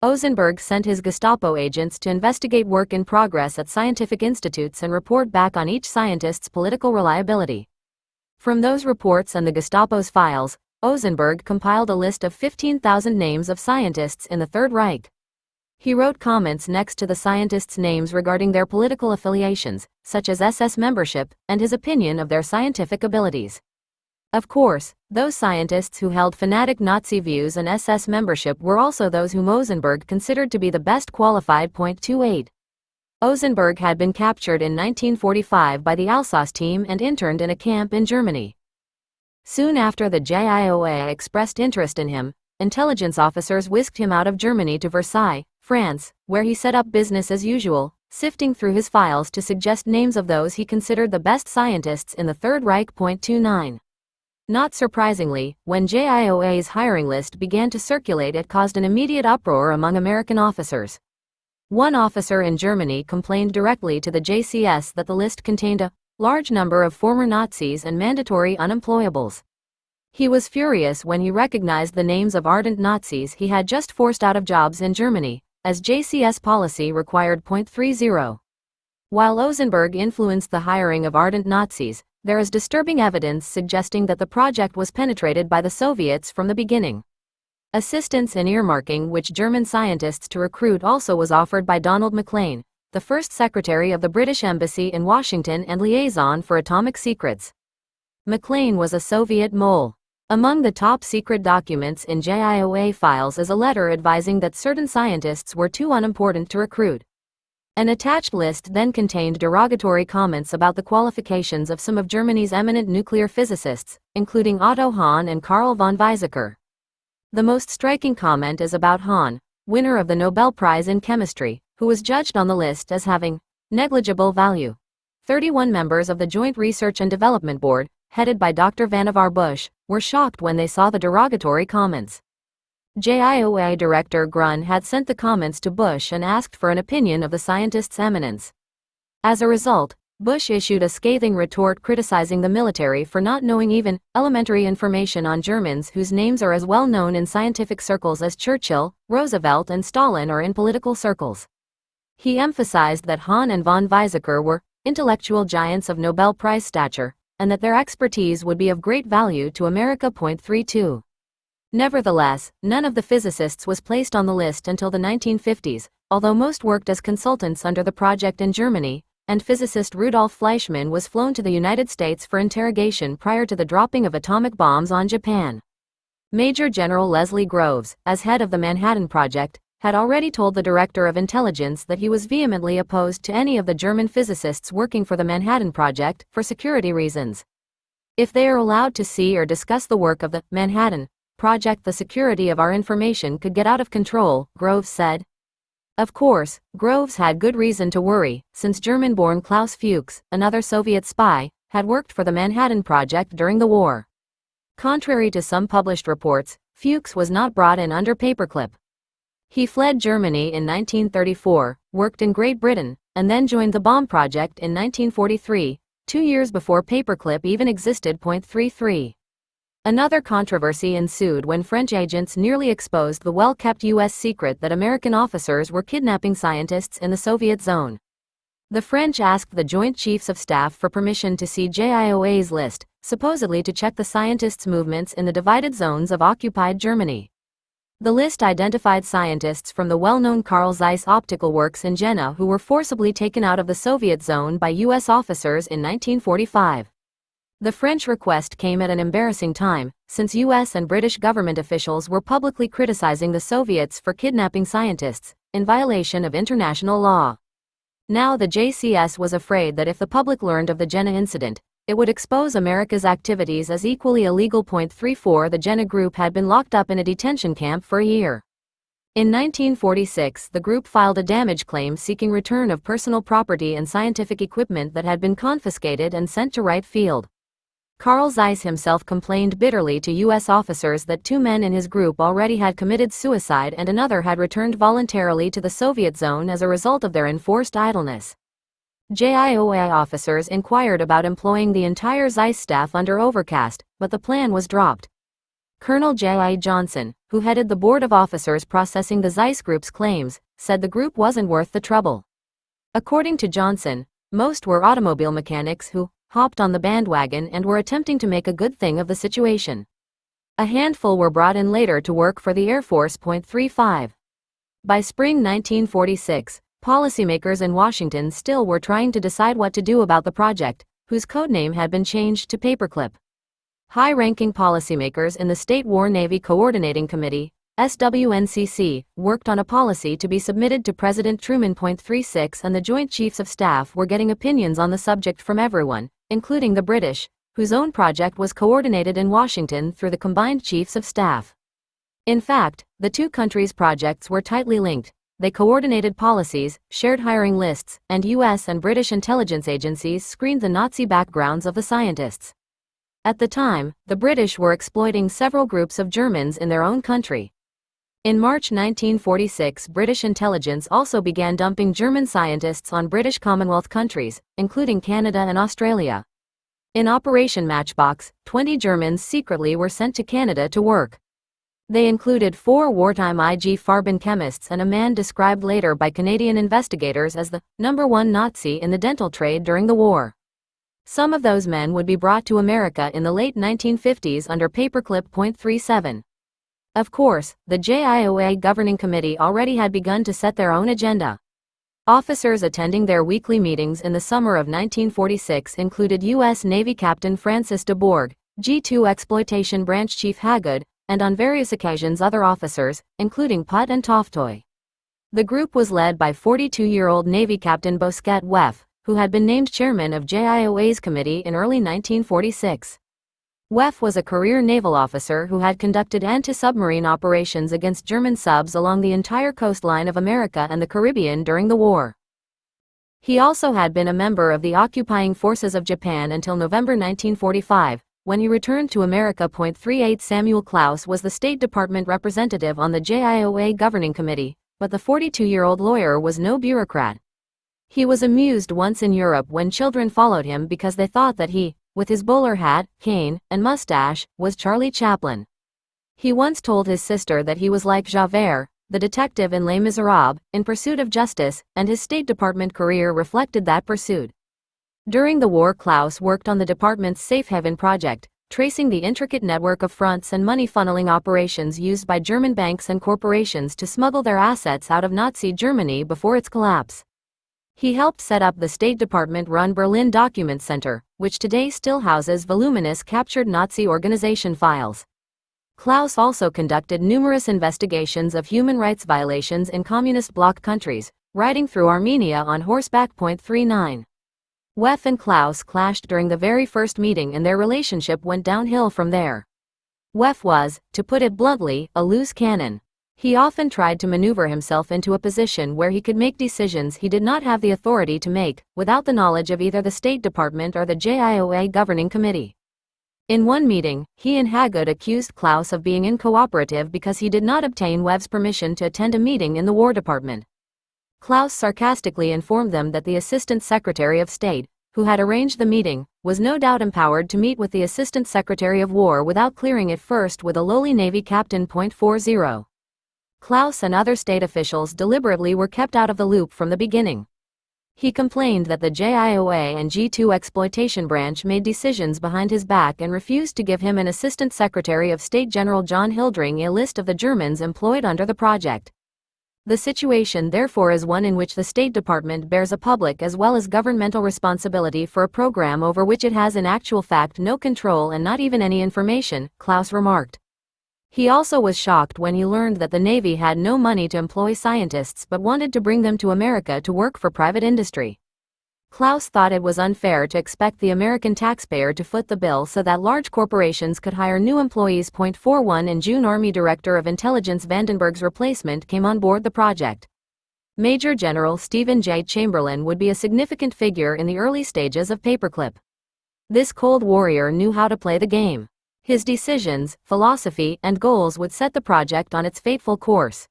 Ozenberg sent his Gestapo agents to investigate work in progress at scientific institutes and report back on each scientist's political reliability. From those reports and the Gestapo's files, Ozenberg compiled a list of 15,000 names of scientists in the Third Reich. He wrote comments next to the scientists' names regarding their political affiliations, such as SS membership, and his opinion of their scientific abilities. Of course, those scientists who held fanatic Nazi views and SS membership were also those whom Ozenberg considered to be the best qualified. 28. Ozenberg had been captured in 1945 by the Alsace team and interned in a camp in Germany. Soon after the JIOA expressed interest in him, intelligence officers whisked him out of Germany to Versailles, France, where he set up business as usual, sifting through his files to suggest names of those he considered the best scientists in the Third Reich. 29. Not surprisingly, when JIOA's hiring list began to circulate, it caused an immediate uproar among American officers. One officer in Germany complained directly to the JCS that the list contained a large number of former Nazis and mandatory unemployables. He was furious when he recognized the names of ardent Nazis he had just forced out of jobs in Germany, as JCS policy required. 30. While Ozenberg influenced the hiring of ardent Nazis, there is disturbing evidence suggesting that the project was penetrated by the Soviets from the beginning. Assistance in earmarking which German scientists to recruit also was offered by Donald Maclean, the first secretary of the British Embassy in Washington and liaison for atomic secrets. Maclean was a Soviet mole. Among the top secret documents in JIOA files is a letter advising that certain scientists were too unimportant to recruit. An attached list then contained derogatory comments about the qualifications of some of Germany's eminent nuclear physicists, including Otto Hahn and Karl von Weizsäcker. The most striking comment is about Hahn, winner of the Nobel Prize in Chemistry, who was judged on the list as having negligible value. 31 members of the Joint Research and Development Board, headed by Dr. Vannevar Bush, were shocked when they saw the derogatory comments. JIOA Director Grun had sent the comments to Bush and asked for an opinion of the scientist's eminence. As a result, Bush issued a scathing retort criticizing the military for not knowing even elementary information on Germans whose names are as well known in scientific circles as Churchill, Roosevelt and Stalin or in political circles. He emphasized that Hahn and von Weizsäcker were intellectual giants of Nobel Prize stature, and that their expertise would be of great value to America. 32. Nevertheless, none of the physicists was placed on the list until the 1950s, although most worked as consultants under the project in Germany, and physicist Rudolf Fleischmann was flown to the United States for interrogation prior to the dropping of atomic bombs on Japan. Major General Leslie Groves, as head of the Manhattan Project, had already told the Director of Intelligence that he was vehemently opposed to any of the German physicists working for the Manhattan Project for security reasons. If they are allowed to see or discuss the work of the Manhattan Project, the security of our information could get out of control, Groves said. Of course, Groves had good reason to worry, since German-born Klaus Fuchs, another Soviet spy, had worked for the Manhattan Project during the war. Contrary to some published reports, Fuchs was not brought in under Paperclip. He fled Germany in 1934, worked in Great Britain, and then joined the bomb project in 1943, 2 years before Paperclip even existed. 33. Another controversy ensued when French agents nearly exposed the well-kept U.S. secret that American officers were kidnapping scientists in the Soviet zone. The French asked the Joint Chiefs of Staff for permission to see JIOA's list, supposedly to check the scientists' movements in the divided zones of occupied Germany. The list identified scientists from the well-known Carl Zeiss Optical Works in Jena who were forcibly taken out of the Soviet zone by U.S. officers in 1945. The French request came at an embarrassing time, since U.S. and British government officials were publicly criticizing the Soviets for kidnapping scientists, in violation of international law. Now the JCS was afraid that if the public learned of the Jena incident, it would expose America's activities as equally illegal. 34 The Jena group had been locked up in a detention camp for a year. In 1946, the group filed a damage claim seeking return of personal property and scientific equipment that had been confiscated and sent to Wright Field. Carl Zeiss himself complained bitterly to U.S. officers that 2 men in his group already had committed suicide and another had returned voluntarily to the Soviet zone as a result of their enforced idleness. JIOA officers inquired about employing the entire Zeiss staff under Overcast, but the plan was dropped. Colonel J.I. Johnson, who headed the board of officers processing the Zeiss group's claims, said the group wasn't worth the trouble. According to Johnson, most were automobile mechanics who hopped on the bandwagon and were attempting to make a good thing of the situation. A handful were brought in later to work for the Air Force. 35. By spring 1946, policymakers in Washington still were trying to decide what to do about the project, whose codename had been changed to Paperclip. High-ranking policymakers in the State War Navy Coordinating Committee, SWNCC, worked on a policy to be submitted to President Truman. 36 And the Joint Chiefs of Staff were getting opinions on the subject from everyone, including the British, whose own project was coordinated in Washington through the combined Chiefs of Staff. In fact, the two countries' projects were tightly linked. They coordinated policies, shared hiring lists, and U.S. and British intelligence agencies screened the Nazi backgrounds of the scientists. At the time, the British were exploiting several groups of Germans in their own country. In March 1946, British intelligence also began dumping German scientists on British Commonwealth countries, including Canada and Australia. In Operation Matchbox, 20 Germans secretly were sent to Canada to work. They included 4 wartime IG Farben chemists and a man described later by Canadian investigators as the #1 Nazi in the dental trade during the war. Some of those men would be brought to America in the late 1950s under Paperclip. 37. Of course, the JIOA Governing Committee already had begun to set their own agenda. Officers attending their weekly meetings in the summer of 1946 included U.S. Navy Captain Francis de Bourg, G2 Exploitation Branch Chief Hagood, and on various occasions other officers, including Putt and Toftoy. The group was led by 42-year-old Navy Captain Bosquet Weff, who had been named chairman of JIOA's committee in early 1946. Weff was a career naval officer who had conducted anti-submarine operations against German subs along the entire coastline of America and the Caribbean during the war. He also had been a member of the occupying forces of Japan until November 1945, when he returned to America. 38 Samuel Klaus was the State Department representative on the JIOA Governing Committee, but the 42-year-old lawyer was no bureaucrat. He was amused once in Europe when children followed him because they thought that he, with his bowler hat, cane, and mustache, was Charlie Chaplin. He once told his sister that he was like Javert, the detective in Les Miserables, in pursuit of justice, and his State Department career reflected that pursuit. During the war, Klaus worked on the department's Safe Haven project, tracing the intricate network of fronts and money funneling operations used by German banks and corporations to smuggle their assets out of Nazi Germany before its collapse. He helped set up the State Department-run Berlin Document Center, which today still houses voluminous captured Nazi organization files. Klaus also conducted numerous investigations of human rights violations in communist bloc countries, riding through Armenia on horseback. 39. Wef and Klaus clashed during the very first meeting and their relationship went downhill from there. Wef was, to put it bluntly, a loose cannon. He often tried to maneuver himself into a position where he could make decisions he did not have the authority to make, without the knowledge of either the State Department or the JIOA Governing Committee. In one meeting, he and Hagood accused Klaus of being uncooperative because he did not obtain Wef's permission to attend a meeting in the War Department. Klaus sarcastically informed them that the Assistant Secretary of State, who had arranged the meeting, was no doubt empowered to meet with the Assistant Secretary of War without clearing it first with a lowly Navy captain. 40. Klaus and other state officials deliberately were kept out of the loop from the beginning. He complained that the JIOA and G2 exploitation branch made decisions behind his back and refused to give him an Assistant Secretary of State General John Hildring a list of the Germans employed under the project. The situation therefore is one in which the State Department bears a public as well as governmental responsibility for a program over which it has in actual fact no control and not even any information, Klaus remarked. He also was shocked when he learned that the Navy had no money to employ scientists but wanted to bring them to America to work for private industry. Klaus thought it was unfair to expect the American taxpayer to foot the bill so that large corporations could hire new employees. 41 In June, Army Director of Intelligence Vandenberg's replacement came on board the project. Major General Stephen J. Chamberlain would be a significant figure in the early stages of Paperclip. This cold warrior knew how to play the game. His decisions, philosophy, and goals would set the project on its fateful course.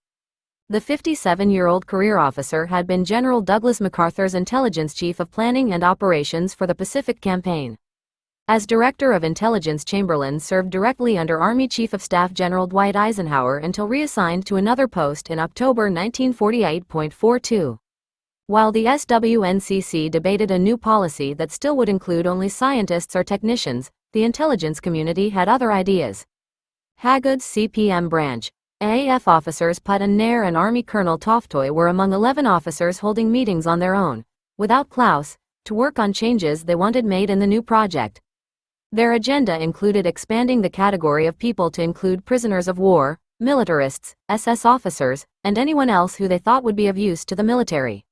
The 57-year-old career officer had been General Douglas MacArthur's intelligence chief of planning and operations for the Pacific Campaign. As Director of Intelligence, Chamberlain served directly under Army Chief of Staff General Dwight Eisenhower until reassigned to another post in October 1948. 42. While the SWNCC debated a new policy that still would include only scientists or technicians, the intelligence community had other ideas. Hagood's CPM branch, AAF officers Putt and Nair and Army Colonel Toftoy were among 11 officers holding meetings on their own, without Klaus, to work on changes they wanted made in the new project. Their agenda included expanding the category of people to include prisoners of war, militarists, SS officers, and anyone else who they thought would be of use to the military.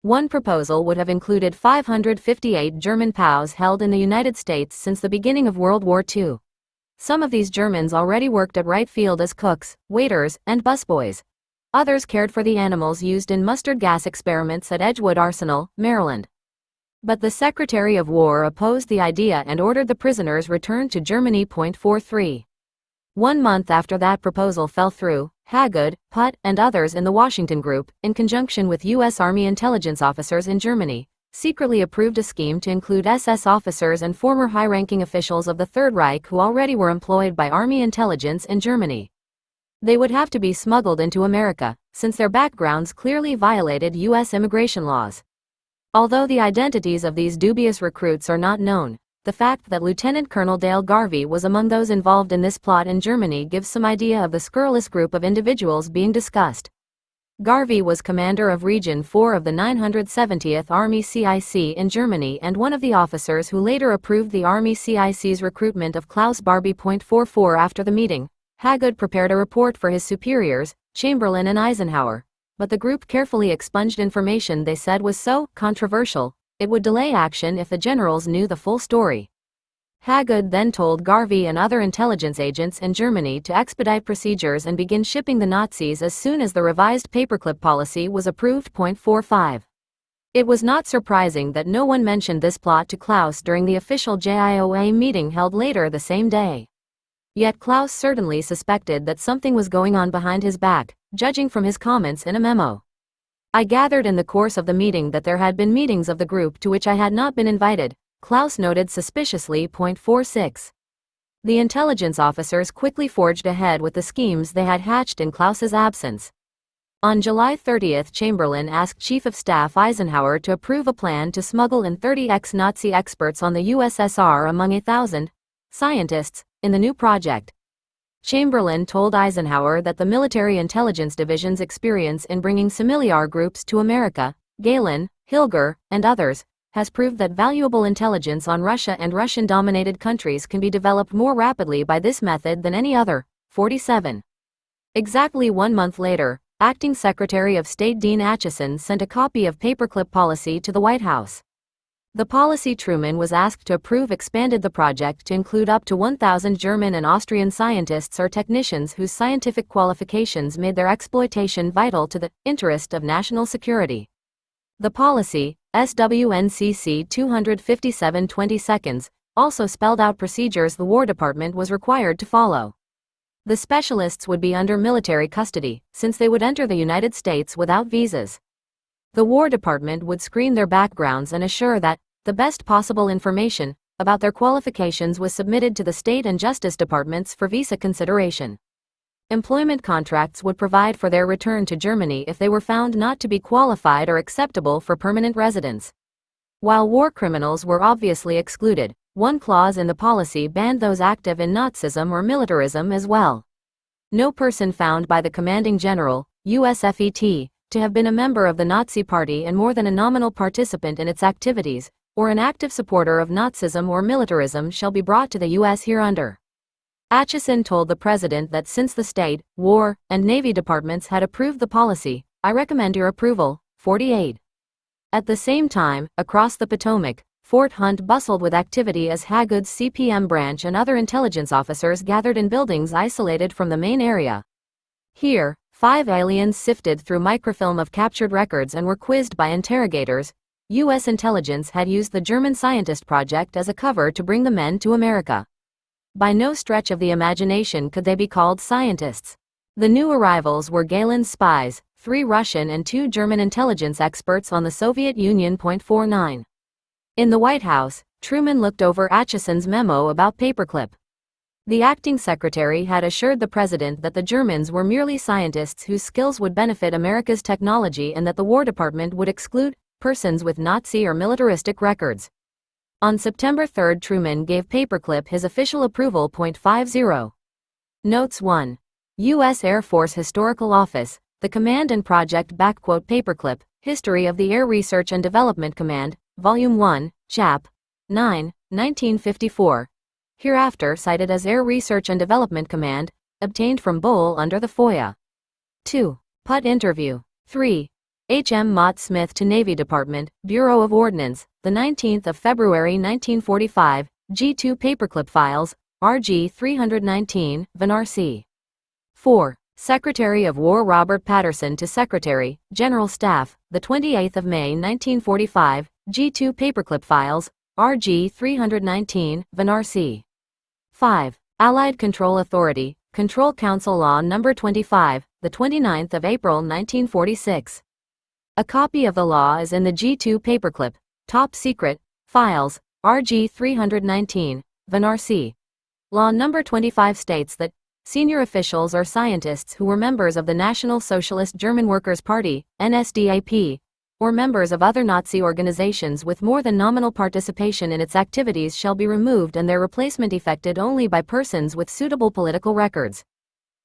One proposal would have included 558 German POWs held in the United States since the beginning of World War II. Some of these Germans already worked at Wright Field as cooks, waiters, and busboys. Others cared for the animals used in mustard gas experiments at Edgewood Arsenal, Maryland. But the Secretary of War opposed the idea and ordered the prisoners returned to Germany. 43. 1 month after that proposal fell through, Hagood, Putt, and others in the Washington Group, in conjunction with U.S. Army intelligence officers in Germany, secretly approved a scheme to include SS officers and former high-ranking officials of the Third Reich who already were employed by Army intelligence in Germany. They would have to be smuggled into America, since their backgrounds clearly violated U.S. immigration laws. Although the identities of these dubious recruits are not known, the fact that Lieutenant Colonel Dale Garvey was among those involved in this plot in Germany gives some idea of the scurrilous group of individuals being discussed. Garvey was commander of Region 4 of the 970th Army CIC in Germany and one of the officers who later approved the Army CIC's recruitment of Klaus Barbie. 44 After the meeting, Hagood prepared a report for his superiors, Chamberlain and Eisenhower, but the group carefully expunged information they said was so controversial, it would delay action if the generals knew the full story. Hagood then told Garvey and other intelligence agents in Germany to expedite procedures and begin shipping the Nazis as soon as the revised Paperclip policy was approved. 45. It was not surprising that no one mentioned this plot to Klaus during the official JIOA meeting held later the same day. Yet Klaus certainly suspected that something was going on behind his back, judging from his comments in a memo. I gathered in the course of the meeting that there had been meetings of the group to which I had not been invited, Klaus noted suspiciously. 46. The intelligence officers quickly forged ahead with the schemes they had hatched in Klaus's absence. On July 30, Chamberlain asked Chief of Staff Eisenhower to approve a plan to smuggle in 30 ex-Nazi experts on the USSR among 1,000 scientists in the new project. Chamberlain told Eisenhower that the military intelligence division's experience in bringing similar groups to America, Galen, Hilger, and others, has proved that valuable intelligence on Russia and Russian-dominated countries can be developed more rapidly by this method than any other. 47. Exactly 1 month later, Acting Secretary of State Dean Acheson sent a copy of Paperclip policy to the White House. The policy Truman was asked to approve expanded the project to include up to 1,000 German and Austrian scientists or technicians whose scientific qualifications made their exploitation vital to the interest of national security. The policy, SWNCC 257-20, also spelled out procedures the War Department was required to follow. The specialists would be under military custody, since they would enter the United States without visas. The War Department would screen their backgrounds and assure that the best possible information about their qualifications was submitted to the State and Justice Departments for visa consideration. Employment contracts would provide for their return to Germany if they were found not to be qualified or acceptable for permanent residence. While war criminals were obviously excluded, one clause in the policy banned those active in Nazism or militarism as well. No person found by the commanding general, USFET, to have been a member of the Nazi Party and more than a nominal participant in its activities, or an active supporter of Nazism or militarism shall be brought to the U.S. hereunder. Acheson told the President that since the State, War, and Navy departments had approved the policy, I recommend your approval. 48. At the same time, across the Potomac, Fort Hunt bustled with activity as Hagood's CPM branch and other intelligence officers gathered in buildings isolated from the main area. Here, 5 aliens sifted through microfilm of captured records and were quizzed by interrogators. U.S. intelligence had used the German scientist project as a cover to bring the men to America. By no stretch of the imagination could they be called scientists. The new arrivals were Galen's spies, 3 Russian and 2 German intelligence experts on the Soviet Union. 49. In the White House, Truman looked over Acheson's memo about Paperclip. The acting secretary had assured the president that the Germans were merely scientists whose skills would benefit America's technology and that the War Department would exclude persons with Nazi or militaristic records. On September 3, Truman gave Paperclip his official approval. 50. Notes 1. U.S. Air Force Historical Office, the Command and Project Paperclip, History of the Air Research and Development Command, Volume 1, Chap. 9, 1954. Hereafter cited as Air Research and Development Command, obtained from Bohl under the FOIA. 2. Putt interview. 3. H. M. Mott Smith to Navy Department, Bureau of Ordnance, the 19th of February 1945, G2 Paperclip Files, RG 319, Vinar C. 4. Secretary of War Robert Patterson to Secretary, General Staff, the 28th of May 1945, G2 Paperclip Files, RG 319, Vinar C. 5. Allied Control Authority, Control Council Law No. 25, the 29th of April 1946. A copy of the law is in the G2 Paperclip, Top Secret, Files, RG 319, Vinar C. Law No. 25 states that senior officials or scientists who were members of the National Socialist German Workers' Party, NSDAP, or members of other Nazi organizations with more than nominal participation in its activities shall be removed and their replacement effected only by persons with suitable political records.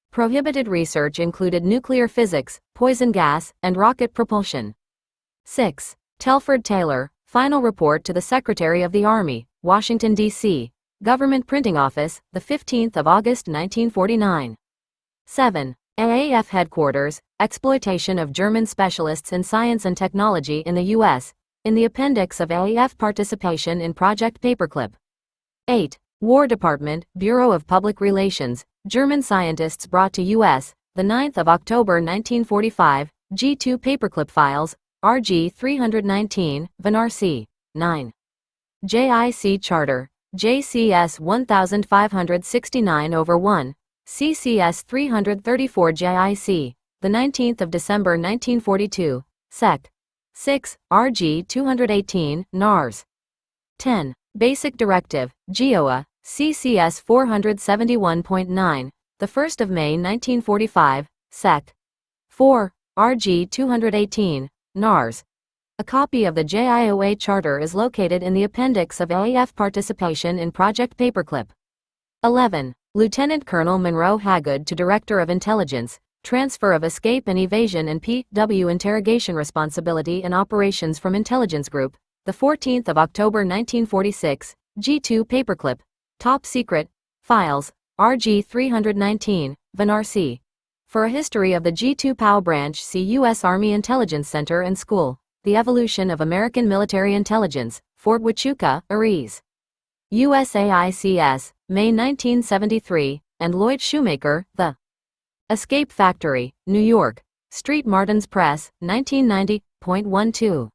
Prohibited research included nuclear physics, poison gas, and rocket propulsion. 6. Telford Taylor, Final Report to the Secretary of the Army, Washington, D.C., Government Printing Office, the 15th of August 1949. 7. AAF Headquarters, Exploitation of German Specialists in Science and Technology in the U.S., in the appendix of AAF Participation in Project Paperclip. 8. War Department, Bureau of Public Relations, German scientists brought to U.S., the 9th of October 1945, G2 Paperclip Files, RG 319, Vanarsi. 9. JIC Charter, JCS 1569/1, CCS 334 JIC, the 19th of December 1942, Sec. 6, RG 218, NARS. 10. Basic Directive, GEOA, CCS 471.9, the 1st of May 1945, Sec. 4, RG 218, NARS. A copy of the JIOA Charter is located in the appendix of AAF Participation in Project Paperclip. 11. Lieutenant Colonel Monroe Hagood to Director of Intelligence, Transfer of Escape and Evasion and P.W. Interrogation Responsibility and Operations from Intelligence Group, the 14th of October 1946, G2 Paperclip, Top Secret, Files, RG 319, Vanarsi. For a history of the G2 POW branch, see U.S. Army Intelligence Center and School, The Evolution of American Military Intelligence, Fort Huachuca, Ariz. USAICS, May 1973, and Lloyd Shoemaker, The Escape Factory, New York, Street Martin's Press, 1990.12.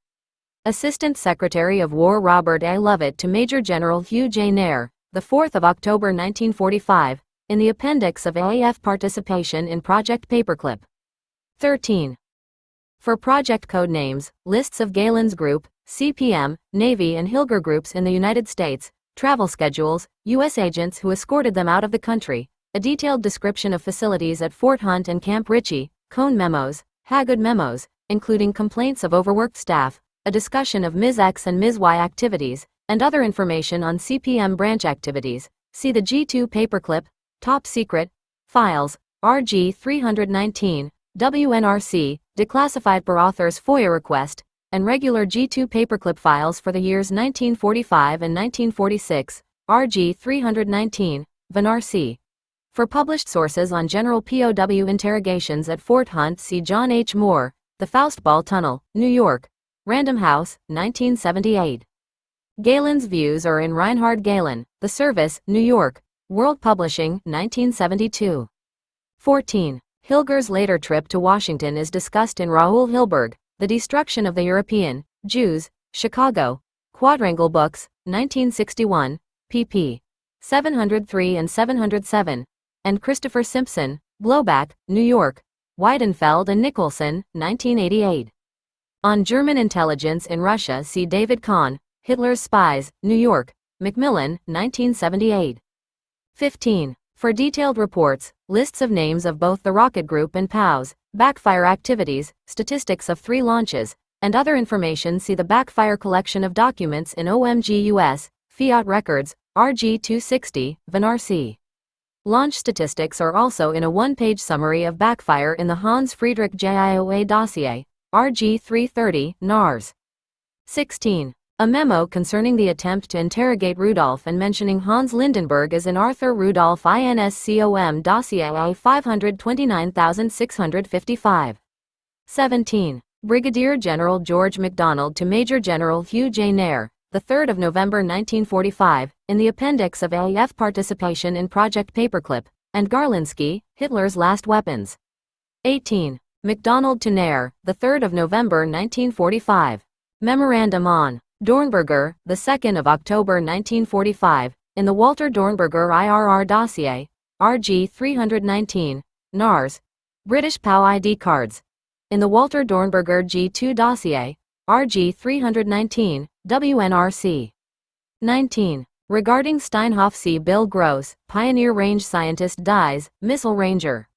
Assistant Secretary of War Robert A. Lovett to Major General Hugh J. Nair, the 4th of October 1945, in the appendix of AAF Participation in Project Paperclip. 13. For project code names, lists of Galen's Group, CPM, Navy and Hilger Groups in the United States, travel schedules, U.S. agents who escorted them out of the country, a detailed description of facilities at Fort Hunt and Camp Ritchie, Cone memos, Hagood memos, including complaints of overworked staff, a discussion of Ms. X and Ms. Y activities, and other information on CPM branch activities. See the G2 Paperclip, Top Secret, Files, RG 319, WNRC, declassified per author's FOIA request, and regular G2 Paperclip files for the years 1945 and 1946, RG 319, Vanarsi. For published sources on general POW interrogations at Fort Hunt, see John H. Moore, The Faustball Tunnel, New York, Random House, 1978. Galen's views are in Reinhard Galen, The Service, New York, World Publishing, 1972. 14. Hilger's later trip to Washington is discussed in Raoul Hilberg, The Destruction of the European Jews, Chicago, Quadrangle Books, 1961, pp. 703 and 707, and Christopher Simpson, Blowback, New York, Weidenfeld and Nicholson, 1988. On German Intelligence in Russia, see David Kahn, Hitler's Spies, New York, Macmillan, 1978. 15. For detailed reports, lists of names of both the rocket group and POWs, backfire activities, statistics of 3 launches, and other information, see the Backfire Collection of Documents in OMG-US, Fiat Records, RG 260, Vanarsi. Launch statistics are also in a 1-page summary of backfire in the Hans Friedrich JIOA dossier, RG 330, NARS. 16. A memo concerning the attempt to interrogate Rudolph and mentioning Hans Lindenberg is in Arthur Rudolph INSCOM dossier A529655. 17. Brigadier General George MacDonald to Major General Hugh J. Nair, the 3rd of November 1945, in the appendix of AAF Participation in Project Paperclip, and Garlinsky, Hitler's Last Weapons. 18. MacDonald to Nair, the 3rd of November 1945. Memorandum on Dornberger, the 2nd of October 1945, in the Walter Dornberger IRR dossier, RG 319, NARS, British POW ID cards. In the Walter Dornberger G2 dossier, RG 319, WNRC. 19. Regarding Steinhoff, see Bill Gross, Pioneer Range Scientist dies, Missile Ranger.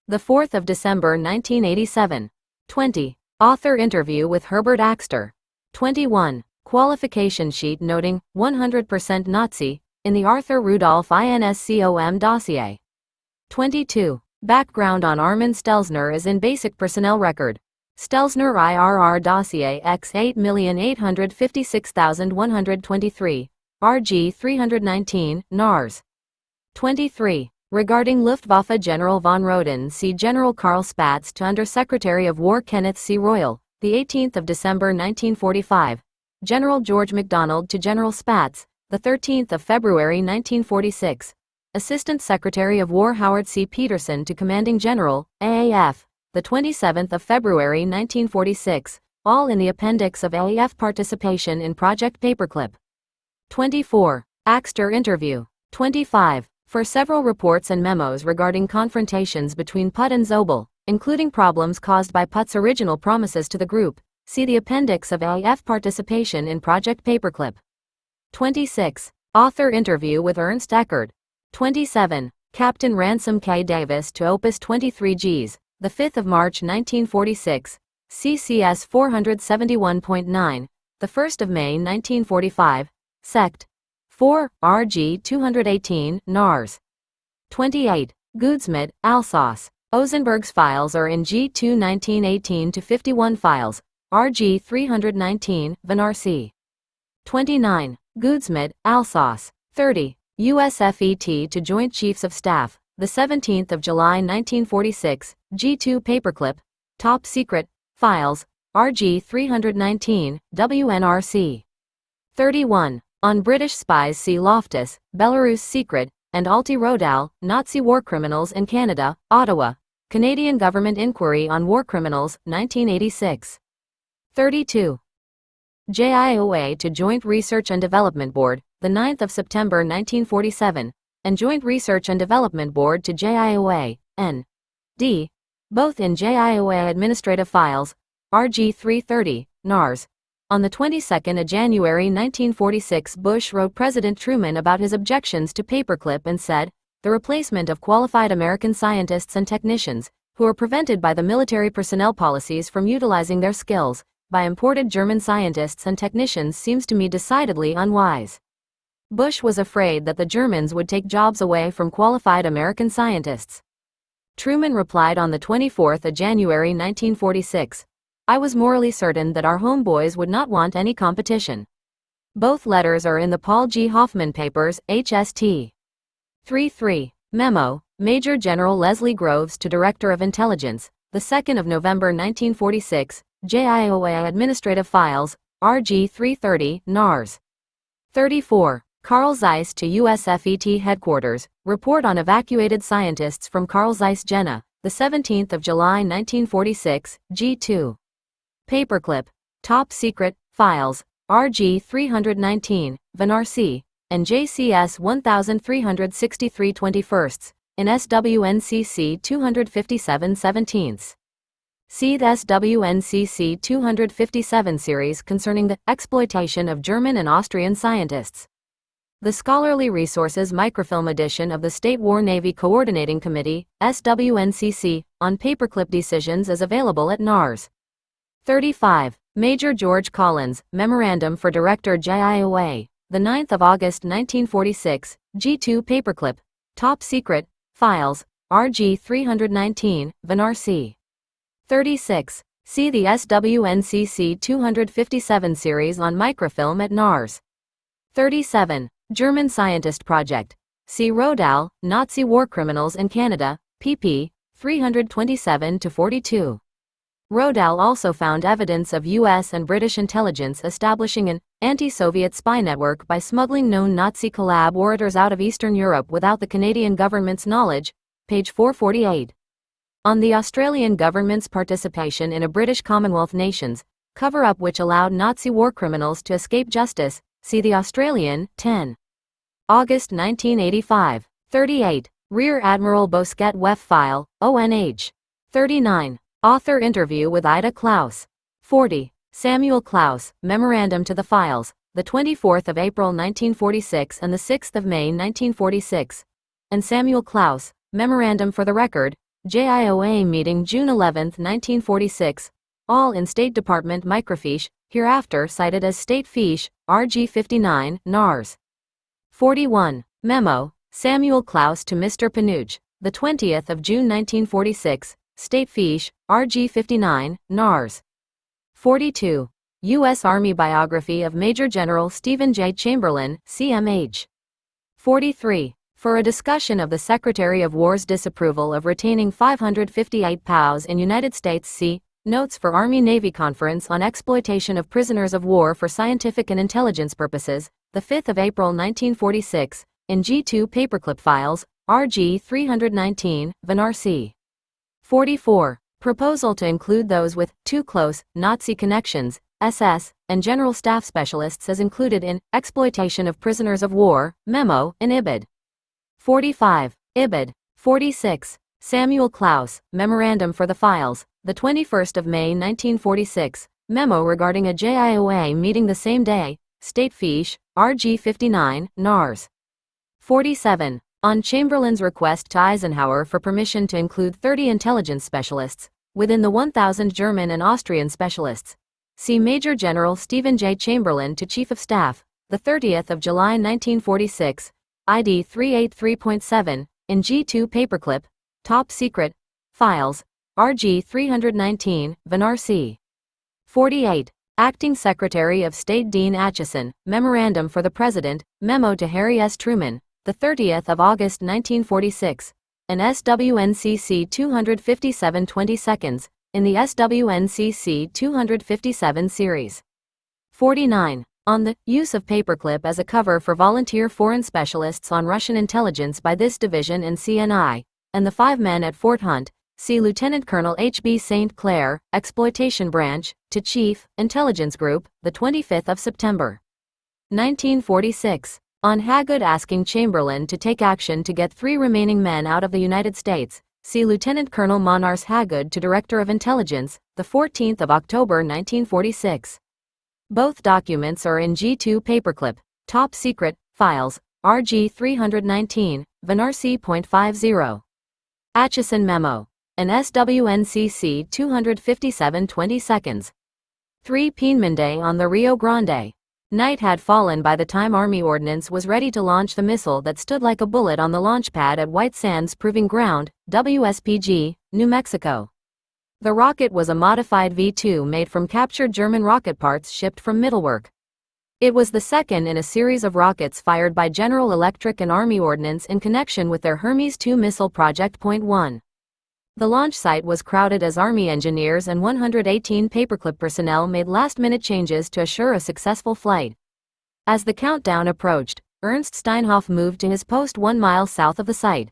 The 4th of December 1987. 20. Author interview with Herbert Axter. 21. Qualification sheet noting 100% Nazi in the Arthur Rudolph INSCOM dossier. 22. Background on Armin Stelzner is in Basic Personnel Record. Stelzner IRR dossier X 8,856,123, RG 319, NARS. 23. Regarding Luftwaffe General von Roden, see General Karl Spatz to Under Secretary of War Kenneth C. Royal, the 18th of December 1945. General George MacDonald to General Spatz, the 13th of February 1946. Assistant Secretary of War Howard C. Peterson to Commanding General, AAF, the 27th of February 1946, all in the appendix of AF participation in Project Paperclip. 24. Axter interview. 25. For several reports and memos regarding confrontations between Putt and Zobel, including problems caused by Putt's original promises to the group, see the appendix of AF participation in Project Paperclip. 26. Author interview with Ernst Eckert. 27. Captain Ransom K. Davis to Opus 23Gs, the 5th of March 1946, CCS 471.9, the 1st of May 1945, Sect. 4, RG 218, NARS. 28. Goudsmit, Alsace. Ozenberg's files are in G2 1918-51 files, RG 319, Vanarsi. 29. Goudsmit, Alsace. 30. USFET to Joint Chiefs of Staff, the 17th of July 1946, G2 Paperclip, Top Secret, Files, RG 319, WNRC. 31. On British Spies see Loftus, Belarus Secret, and Alti Rodal, Nazi War Criminals in Canada, Ottawa, Canadian Government Inquiry on War Criminals, 1986. 32. JIOA to Joint Research and Development Board, the 9th of September 1947, and Joint Research and Development Board to JIOA, N.D., both in JIOA Administrative Files, RG 330, NARS. On the 22nd of January 1946, Bush wrote President Truman about his objections to Paperclip and said, the replacement of qualified American scientists and technicians, who are prevented by the military personnel policies from utilizing their skills, by imported German scientists and technicians seems to me decidedly unwise. Bush was afraid that the Germans would take jobs away from qualified American scientists. Truman replied on the 24th of January 1946, I was morally certain that our homeboys would not want any competition. Both letters are in the Paul G. Hoffman Papers, HST. 3-3. Memo, Major General Leslie Groves to Director of Intelligence, the 2nd of November 1946, JIOA Administrative Files, RG 330, NARS. 34. Carl Zeiss to USFET Headquarters, Report on Evacuated Scientists from Carl Zeiss Jena, the 17th of July 1946, G2. Paperclip, Top Secret, Files, RG 319, Vanarsi, and JCS 1363 21st, in SWNCC 257 17ths. See the SWNCC 257 series concerning the exploitation of German and Austrian scientists. The Scholarly Resources Microfilm edition of the State War Navy Coordinating Committee, SWNCC, on Paperclip decisions is available at NARS. 35. Major George Collins, Memorandum for Director JIOA, the 9th of August 1946, G2 Paperclip, Top Secret, Files, RG 319, Vanarsi. 36. See the SWNCC 257 series on microfilm at NARS. 37. German Scientist Project. See Rodal, Nazi War Criminals in Canada, pp. 327-42. Rodal also found evidence of U.S. and British intelligence establishing an anti-Soviet spy network by smuggling known Nazi collab orators out of Eastern Europe without the Canadian government's knowledge, page 448. On the Australian government's participation in a British Commonwealth nations cover-up which allowed Nazi war criminals to escape justice, see the Australian, 10. August 1985. 38. Rear Admiral Bosquet WEF File, ONH. 39. Author interview with Ida Klaus. 40. Samuel Klaus, Memorandum to the Files, the 24th of April 1946 and the 6th of May 1946. And Samuel Klaus, Memorandum for the Record, JIOA Meeting June 11, 1946, all in State Department microfiche, hereafter cited as State Fiche, RG 59, NARS. 41. Memo, Samuel Klaus to Mr. Panuch, the 20th of June 1946, State Fiche, RG 59, NARS. 42. U.S. Army Biography of Major General Stephen J. Chamberlain, CMH. 43. For a discussion of the Secretary of War's disapproval of retaining 558 POWs in United States, see Notes for Army-Navy Conference on Exploitation of Prisoners of War for Scientific and Intelligence Purposes, the 5th of April 1946, in G2 Paperclip Files, RG 319, Vanarsi. 44. proposal to include those with too close Nazi connections, SS, and General Staff Specialists as included in Exploitation of Prisoners of War, memo, in Ibid. 45. Ibid. 46. Samuel Klaus, Memorandum for the Files, the 21st of May 1946, memo regarding a JIOA meeting the same day, State Fiche, RG 59, NARS. 47. On Chamberlain's request to Eisenhower for permission to include 30 intelligence specialists, within the 1,000 German and Austrian specialists. See Major General Stephen J. Chamberlain to Chief of Staff, the 30th of July 1946, ID 383.7, in G2 Paperclip, Top Secret, Files, RG 319, Vinar C. 48. Acting Secretary of State Dean Acheson, Memorandum for the President, Memo to Harry S. Truman, the 30th of August 1946, an SWNCC 257 20 seconds, in the SWNCC 257 series. 49. On the use of Paperclip as a cover for volunteer foreign specialists on Russian intelligence by this division and CNI, and the 5 men at Fort Hunt, see Lieutenant Colonel H.B. St. Clair, Exploitation Branch, to Chief, Intelligence Group, the 25th of September. 1946. On Hagood asking Chamberlain to take action to get 3 remaining men out of the United States, see Lieutenant Colonel Monars Hagood to Director of Intelligence, the 14th of October 1946. Both documents are in G2 Paperclip, Top Secret, Files, RG 319, Vinar C.50. Acheson Memo, an SWNCC 257 20 seconds. 3 Peenemünde on the Rio Grande. Night had fallen by the time Army ordnance was ready to launch the missile that stood like a bullet on the launch pad at White Sands Proving Ground, WSPG, New Mexico. The rocket was a modified V-2 made from captured German rocket parts shipped from Middlework. It was the second in a series of rockets fired by General Electric and Army Ordnance in connection with their Hermes 2 missile project. 1. The launch site was crowded as Army engineers and 118 Paperclip personnel made last-minute changes to assure a successful flight. As the countdown approached, Ernst Steinhoff moved to his post 1 mile south of the site.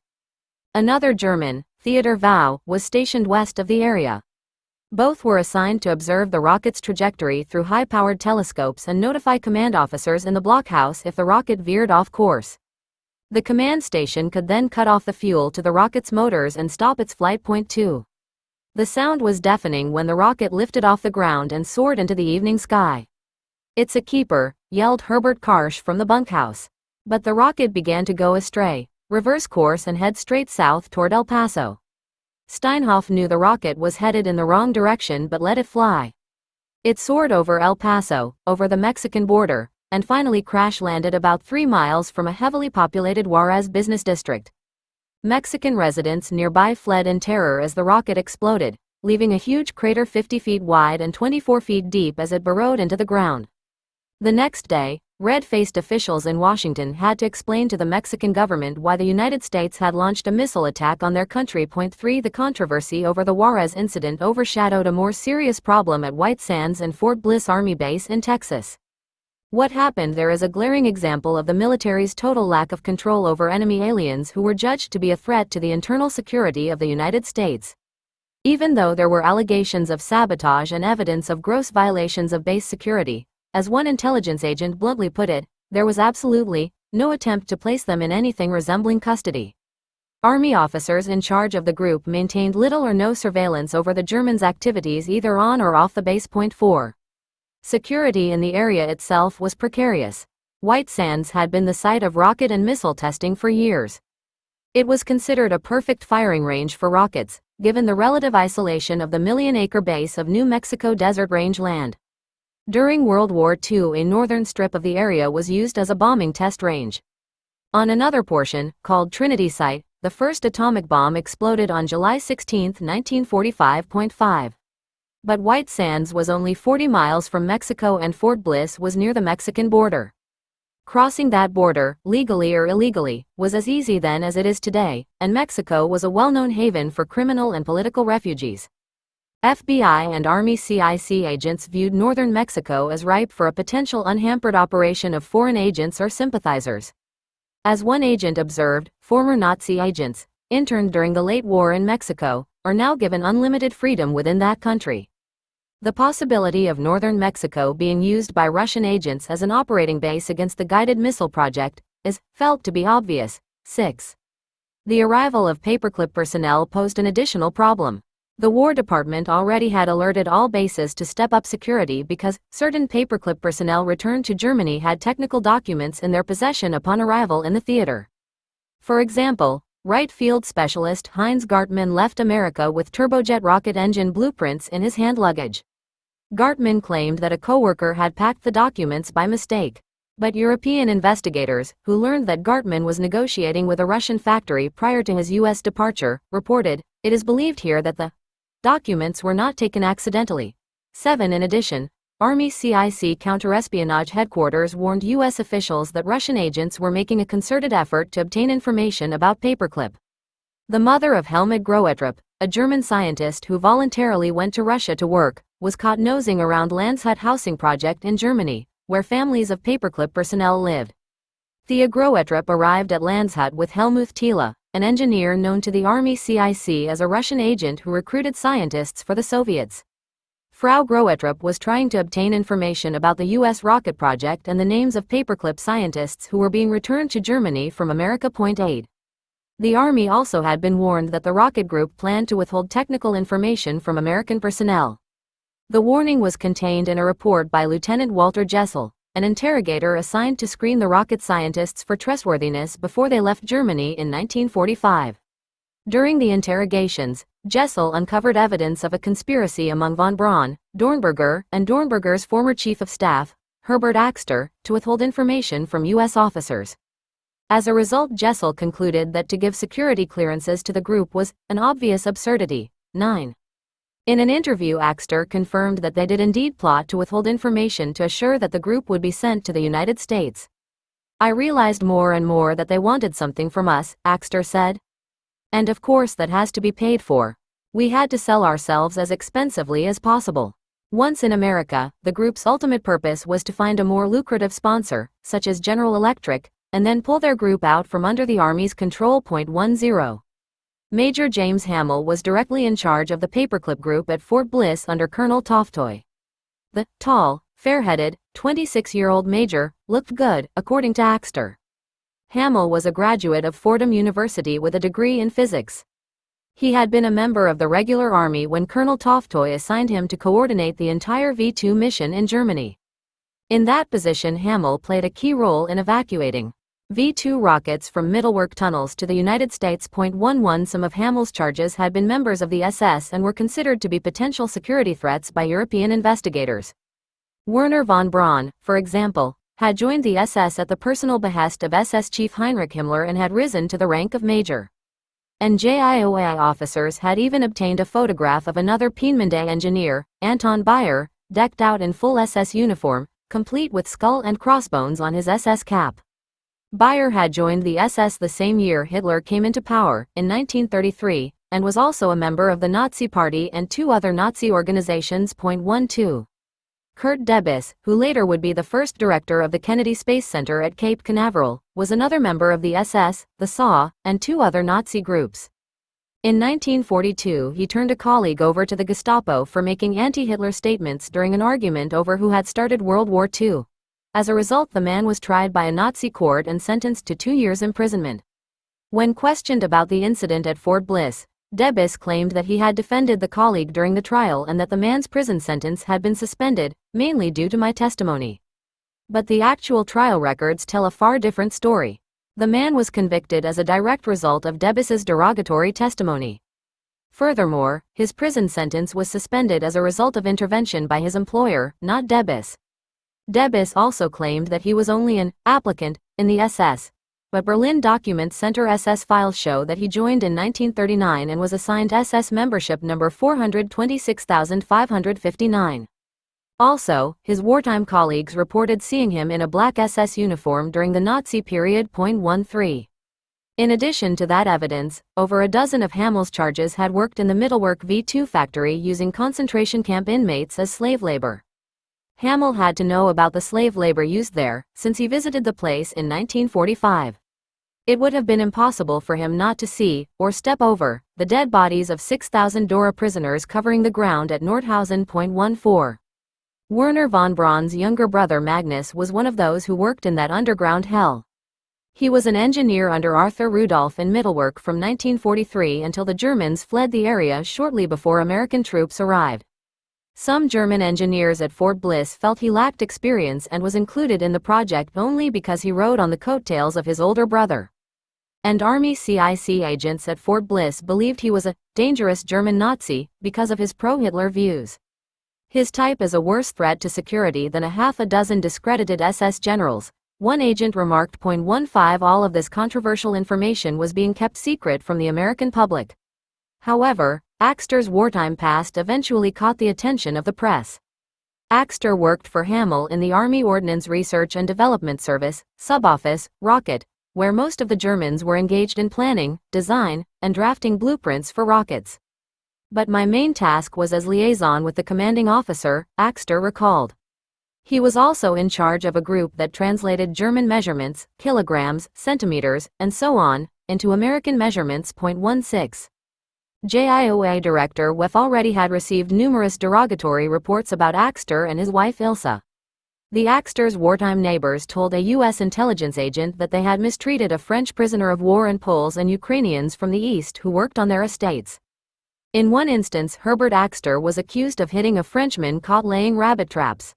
Another German, Theodor Vau, was stationed west of the area. Both were assigned to observe the rocket's trajectory through high-powered telescopes and notify command officers in the blockhouse if the rocket veered off course. The command station could then cut off the fuel to the rocket's motors and stop its flight. 2. The sound was deafening when the rocket lifted off the ground and soared into the evening sky. "It's a keeper," yelled Herbert Karsh from the bunkhouse. But the rocket began to go astray, reverse course and head straight south toward El Paso. Steinhoff knew the rocket was headed in the wrong direction but let it fly. It soared over El Paso, over the Mexican border, and finally crash-landed about 3 miles from a heavily populated Juarez business district. Mexican residents nearby fled in terror as the rocket exploded, leaving a huge crater 50 feet wide and 24 feet deep as it burrowed into the ground. The next day, red-faced officials in Washington had to explain to the Mexican government why the United States had launched a missile attack on their country. 3. The controversy over the Juarez incident overshadowed a more serious problem at White Sands and Fort Bliss Army Base in Texas. What happened there is a glaring example of the military's total lack of control over enemy aliens who were judged to be a threat to the internal security of the United States. Even though there were allegations of sabotage and evidence of gross violations of base security, as one intelligence agent bluntly put it, there was absolutely no attempt to place them in anything resembling custody. Army officers in charge of the group maintained little or no surveillance over the Germans' activities either on or off the base. 4. Security in the area itself was precarious. White Sands had been the site of rocket and missile testing for years. It was considered a perfect firing range for rockets, given the relative isolation of the million-acre base of New Mexico desert range land. During World War II, a northern strip of the area was used as a bombing test range. On another portion, called Trinity Site, the first atomic bomb exploded on July 16, 1945. But White Sands was only 40 miles from Mexico and Fort Bliss was near the Mexican border. Crossing that border, legally or illegally, was as easy then as it is today, and Mexico was a well-known haven for criminal and political refugees. FBI and Army CIC agents viewed northern Mexico as ripe for a potential unhampered operation of foreign agents or sympathizers. As one agent observed, former Nazi agents, interned during the late war in Mexico, are now given unlimited freedom within that country. The possibility of northern Mexico being used by Russian agents as an operating base against the guided missile project is felt to be obvious. 6. The arrival of Paperclip personnel posed an additional problem. The War Department already had alerted all bases to step up security because certain Paperclip personnel returned to Germany had technical documents in their possession upon arrival in the theater. For example, Wright Field Specialist Heinz Gartmann left America with turbojet rocket engine blueprints in his hand luggage. Gartmann claimed that a coworker had packed the documents by mistake. But European investigators, who learned that Gartmann was negotiating with a Russian factory prior to his U.S. departure, reported, "It is believed here that the documents were not taken accidentally." 7. In addition, Army CIC counterespionage headquarters warned U.S. officials that Russian agents were making a concerted effort to obtain information about Paperclip. The mother of Helmut Groetrup, a German scientist who voluntarily went to Russia to work, was caught nosing around Landshut housing project in Germany, where families of Paperclip personnel lived. Thea Groetrup arrived at Landshut with Helmuth Thiele, an engineer known to the Army CIC as a Russian agent who recruited scientists for the Soviets. Frau Groetrup was trying to obtain information about the U.S. rocket project and the names of Paperclip scientists who were being returned to Germany from America. 8. The Army also had been warned that the rocket group planned to withhold technical information from American personnel. The warning was contained in a report by Lieutenant Walter Jessel, an interrogator assigned to screen the rocket scientists for trustworthiness before they left Germany in 1945. During the interrogations, Jessel uncovered evidence of a conspiracy among von Braun, Dornberger, and Dornberger's former chief of staff, Herbert Axter, to withhold information from U.S. officers. As a result, Jessel concluded that to give security clearances to the group was an obvious absurdity. 9. In an interview, Axter confirmed that they did indeed plot to withhold information to assure that the group would be sent to the United States. "I realized more and more that they wanted something from us," Axter said. "And of course that has to be paid for. We had to sell ourselves as expensively as possible." Once in America, the group's ultimate purpose was to find a more lucrative sponsor, such as General Electric, and then pull their group out from under the Army's control. 10. Major James Hamill was directly in charge of the Paperclip group at Fort Bliss under Colonel Toftoy. The tall, fair-headed, 26-year-old major looked good, according to Axter. Hamill was a graduate of Fordham University with a degree in physics. He had been a member of the regular army when Colonel Toftoy assigned him to coordinate the entire V-2 mission in Germany. In that position, Hamill played a key role in evacuating V-2 rockets from Mittelwerk tunnels to the United States. 11 Some of Hamill's charges had been members of the SS and were considered to be potential security threats by European investigators. Werner von Braun, for example, had joined the SS at the personal behest of SS Chief Heinrich Himmler and had risen to the rank of major. NJIOA officers had even obtained a photograph of another Peenemünde engineer, Anton Bayer, decked out in full SS uniform, complete with skull and crossbones on his SS cap. Bayer had joined the SS the same year Hitler came into power, in 1933, and was also a member of the Nazi Party and 2 other Nazi organizations. 12. Kurt Debus, who later would be the first director of the Kennedy Space Center at Cape Canaveral, was another member of the SS, the SA, and 2 other Nazi groups. In 1942, he turned a colleague over to the Gestapo for making anti-Hitler statements during an argument over who had started World War II. As a result, the man was tried by a Nazi court and sentenced to 2 years imprisonment. When questioned about the incident at Fort Bliss, Debus claimed that he had defended the colleague during the trial and that the man's prison sentence had been suspended, mainly due to my testimony. But the actual trial records tell a far different story. The man was convicted as a direct result of Debus's derogatory testimony. Furthermore, his prison sentence was suspended as a result of intervention by his employer, not Debus. Debus also claimed that he was only an applicant in the SS, but Berlin Document Center SS files show that he joined in 1939 and was assigned SS membership number 426,559. Also, his wartime colleagues reported seeing him in a black SS uniform during the Nazi period. 13. In addition to that evidence, over a dozen of Hamill's charges had worked in the Mittelwerk V2 factory using concentration camp inmates as slave labor. Hamill had to know about the slave labor used there, since he visited the place in 1945. It would have been impossible for him not to see, or step over, the dead bodies of 6,000 Dora prisoners covering the ground at Nordhausen.14. Werner von Braun's younger brother Magnus was one of those who worked in that underground hell. He was an engineer under Arthur Rudolph in Mittelwerk from 1943 until the Germans fled the area shortly before American troops arrived. Some German engineers at Fort Bliss felt he lacked experience and was included in the project only because he rode on the coattails of his older brother. And Army CIC agents at Fort Bliss believed he was a dangerous German Nazi because of his pro-Hitler views. His type is a worse threat to security than a half a dozen discredited SS generals, one agent remarked. 15 All of this controversial information was being kept secret from the American public. However, Axter's wartime past eventually caught the attention of the press. Axter worked for Hamel in the Army Ordnance Research and Development Service, Suboffice, Rocket, where most of the Germans were engaged in planning, design, and drafting blueprints for rockets. But my main task was as liaison with the commanding officer, Axter recalled. He was also in charge of a group that translated German measurements, kilograms, centimeters, and so on, into American measurements. 16. JIOA Director Wef already had received numerous derogatory reports about Axter and his wife Ilse. The Axter's wartime neighbors told a U.S. intelligence agent that they had mistreated a French prisoner of war and Poles and Ukrainians from the east who worked on their estates. In one instance, Herbert Axter was accused of hitting a Frenchman caught laying rabbit traps.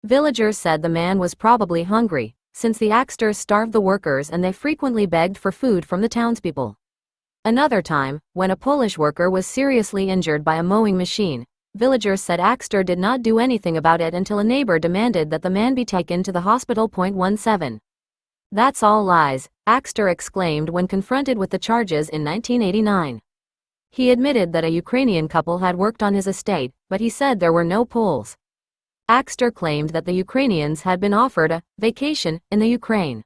Villagers said the man was probably hungry, since the Axters starved the workers and they frequently begged for food from the townspeople. Another time, when a Polish worker was seriously injured by a mowing machine, villagers said Axter did not do anything about it until a neighbor demanded that the man be taken to the hospital. 17. That's all lies, Axter exclaimed when confronted with the charges in 1989. He admitted that a Ukrainian couple had worked on his estate, but he said there were no Poles. Axter claimed that the Ukrainians had been offered a vacation in the Ukraine.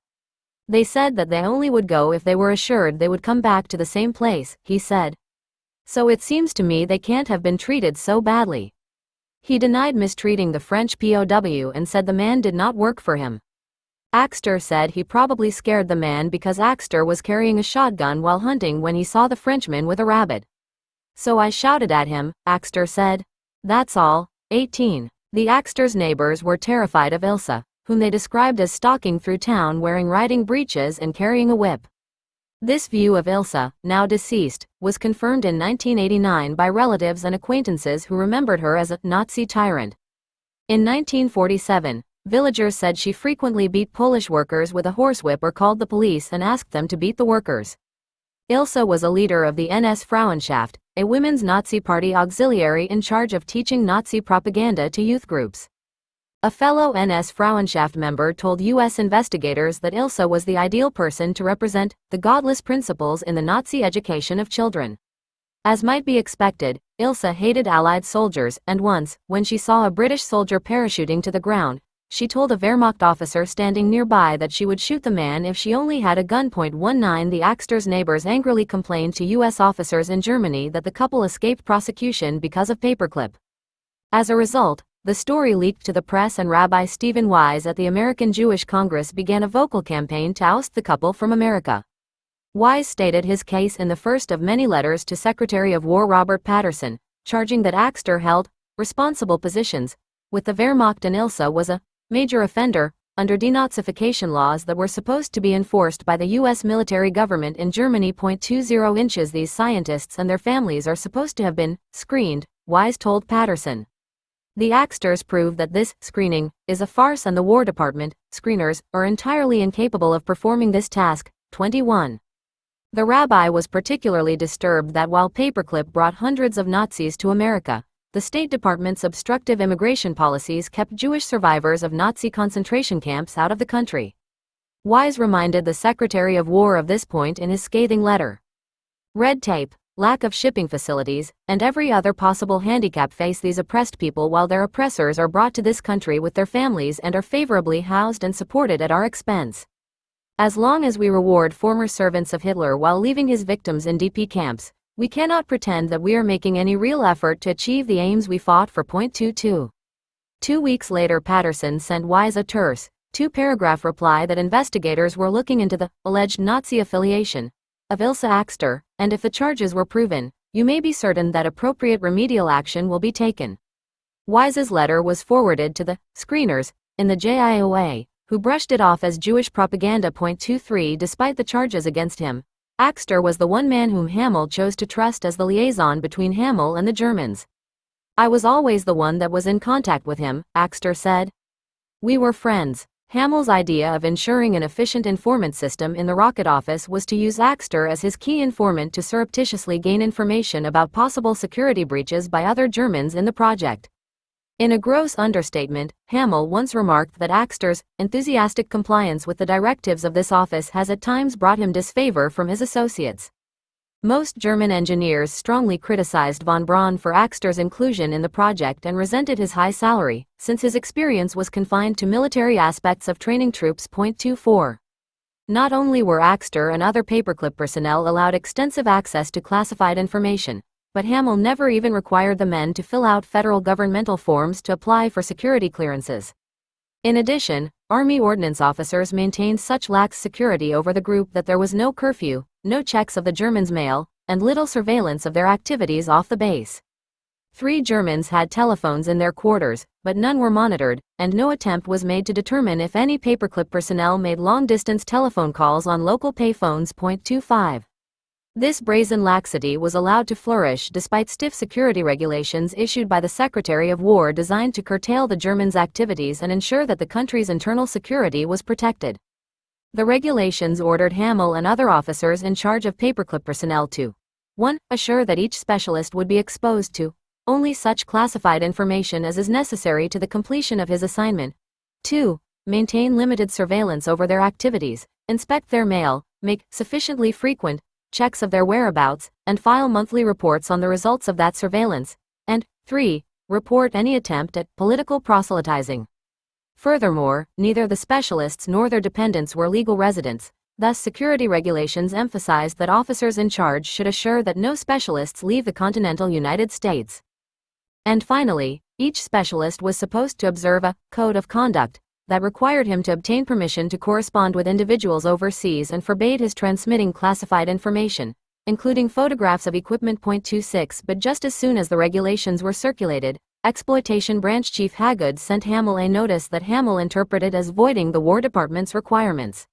They said that they only would go if they were assured they would come back to the same place, he said. So it seems to me they can't have been treated so badly. He denied mistreating the French POW and said the man did not work for him. Axter said he probably scared the man because Axter was carrying a shotgun while hunting when he saw the Frenchman with a rabbit. So I shouted at him, Axter said. That's all. 18. The Axter's neighbors were terrified of Ilse, whom they described as stalking through town wearing riding breeches and carrying a whip. This view of Ilse, now deceased, was confirmed in 1989 by relatives and acquaintances who remembered her as a Nazi tyrant. In 1947, villagers said she frequently beat Polish workers with a horsewhip or called the police and asked them to beat the workers. Ilse was a leader of the NS Frauenschaft, a women's Nazi party auxiliary in charge of teaching Nazi propaganda to youth groups. A fellow NS Frauenschaft member told U.S. investigators that Ilse was the ideal person to represent the godless principles in the Nazi education of children. As might be expected, Ilse hated Allied soldiers, and once, when she saw a British soldier parachuting to the ground, she told a Wehrmacht officer standing nearby that she would shoot the man if she only had a gun. 19 The Axter's neighbors angrily complained to U.S. officers in Germany that the couple escaped prosecution because of Paperclip. As a result, the story leaked to the press and Rabbi Stephen Wise at the American Jewish Congress began a vocal campaign to oust the couple from America. Wise stated his case in the first of many letters to Secretary of War Robert Patterson, charging that Axter held responsible positions with the Wehrmacht and Ilse was a major offender under denazification laws that were supposed to be enforced by the U.S. military government in Germany. 20 inches These scientists and their families are supposed to have been screened, Wise told Patterson. The Axters proved that this screening is a farce and the War Department screeners are entirely incapable of performing this task. 21. The rabbi was particularly disturbed that while Paperclip brought hundreds of Nazis to America, the State Department's obstructive immigration policies kept Jewish survivors of Nazi concentration camps out of the country. Wise reminded the Secretary of War of this point in his scathing letter. Red tape, lack of shipping facilities, and every other possible handicap face these oppressed people while their oppressors are brought to this country with their families and are favorably housed and supported at our expense. As long as we reward former servants of Hitler while leaving his victims in DP camps, we cannot pretend that we are making any real effort to achieve the aims we fought for. 22. 2 weeks later Patterson sent Wise a terse, two-paragraph reply that investigators were looking into the alleged Nazi affiliation of Ilse Axter, and if the charges were proven, you may be certain that appropriate remedial action will be taken. Wise's letter was forwarded to the screeners in the JIOA, who brushed it off as Jewish propaganda. 23 Despite the charges against him, Axter was the one man whom Hamel chose to trust as the liaison between Hamel and the Germans. I was always the one that was in contact with him, Axter said. We were friends. Hamel's idea of ensuring an efficient informant system in the Rocket Office was to use Axter as his key informant to surreptitiously gain information about possible security breaches by other Germans in the project. In a gross understatement, Hamel once remarked that Axter's enthusiastic compliance with the directives of this office has at times brought him disfavor from his associates. Most German engineers strongly criticized von Braun for Axter's inclusion in the project and resented his high salary, since his experience was confined to military aspects of training troops. 24. Not only were Axter and other Paperclip personnel allowed extensive access to classified information, but Hamel never even required the men to fill out federal governmental forms to apply for security clearances. In addition, Army ordnance officers maintained such lax security over the group that there was no curfew, no checks of the Germans' mail, and little surveillance of their activities off the base. 3 Germans had telephones in their quarters, but none were monitored, and no attempt was made to determine if any Paperclip personnel made long-distance telephone calls on local payphones. 25. This brazen laxity was allowed to flourish despite stiff security regulations issued by the Secretary of War designed to curtail the Germans' activities and ensure that the country's internal security was protected. The regulations ordered Hamel and other officers in charge of Paperclip personnel to 1. Assure that each specialist would be exposed to only such classified information as is necessary to the completion of his assignment. 2. Maintain limited surveillance over their activities, inspect their mail, make sufficiently frequent checks of their whereabouts, and file monthly reports on the results of that surveillance, and 3. Report any attempt at political proselytizing. Furthermore, neither the specialists nor their dependents were legal residents, thus security regulations emphasized that officers in charge should assure that no specialists leave the continental United States. And finally, each specialist was supposed to observe a code of conduct that required him to obtain permission to correspond with individuals overseas and forbade his transmitting classified information, including photographs of equipment. 26 But just as soon as the regulations were circulated, Exploitation Branch Chief Hagood sent Hamel a notice that Hamel interpreted as voiding the War Department's requirements.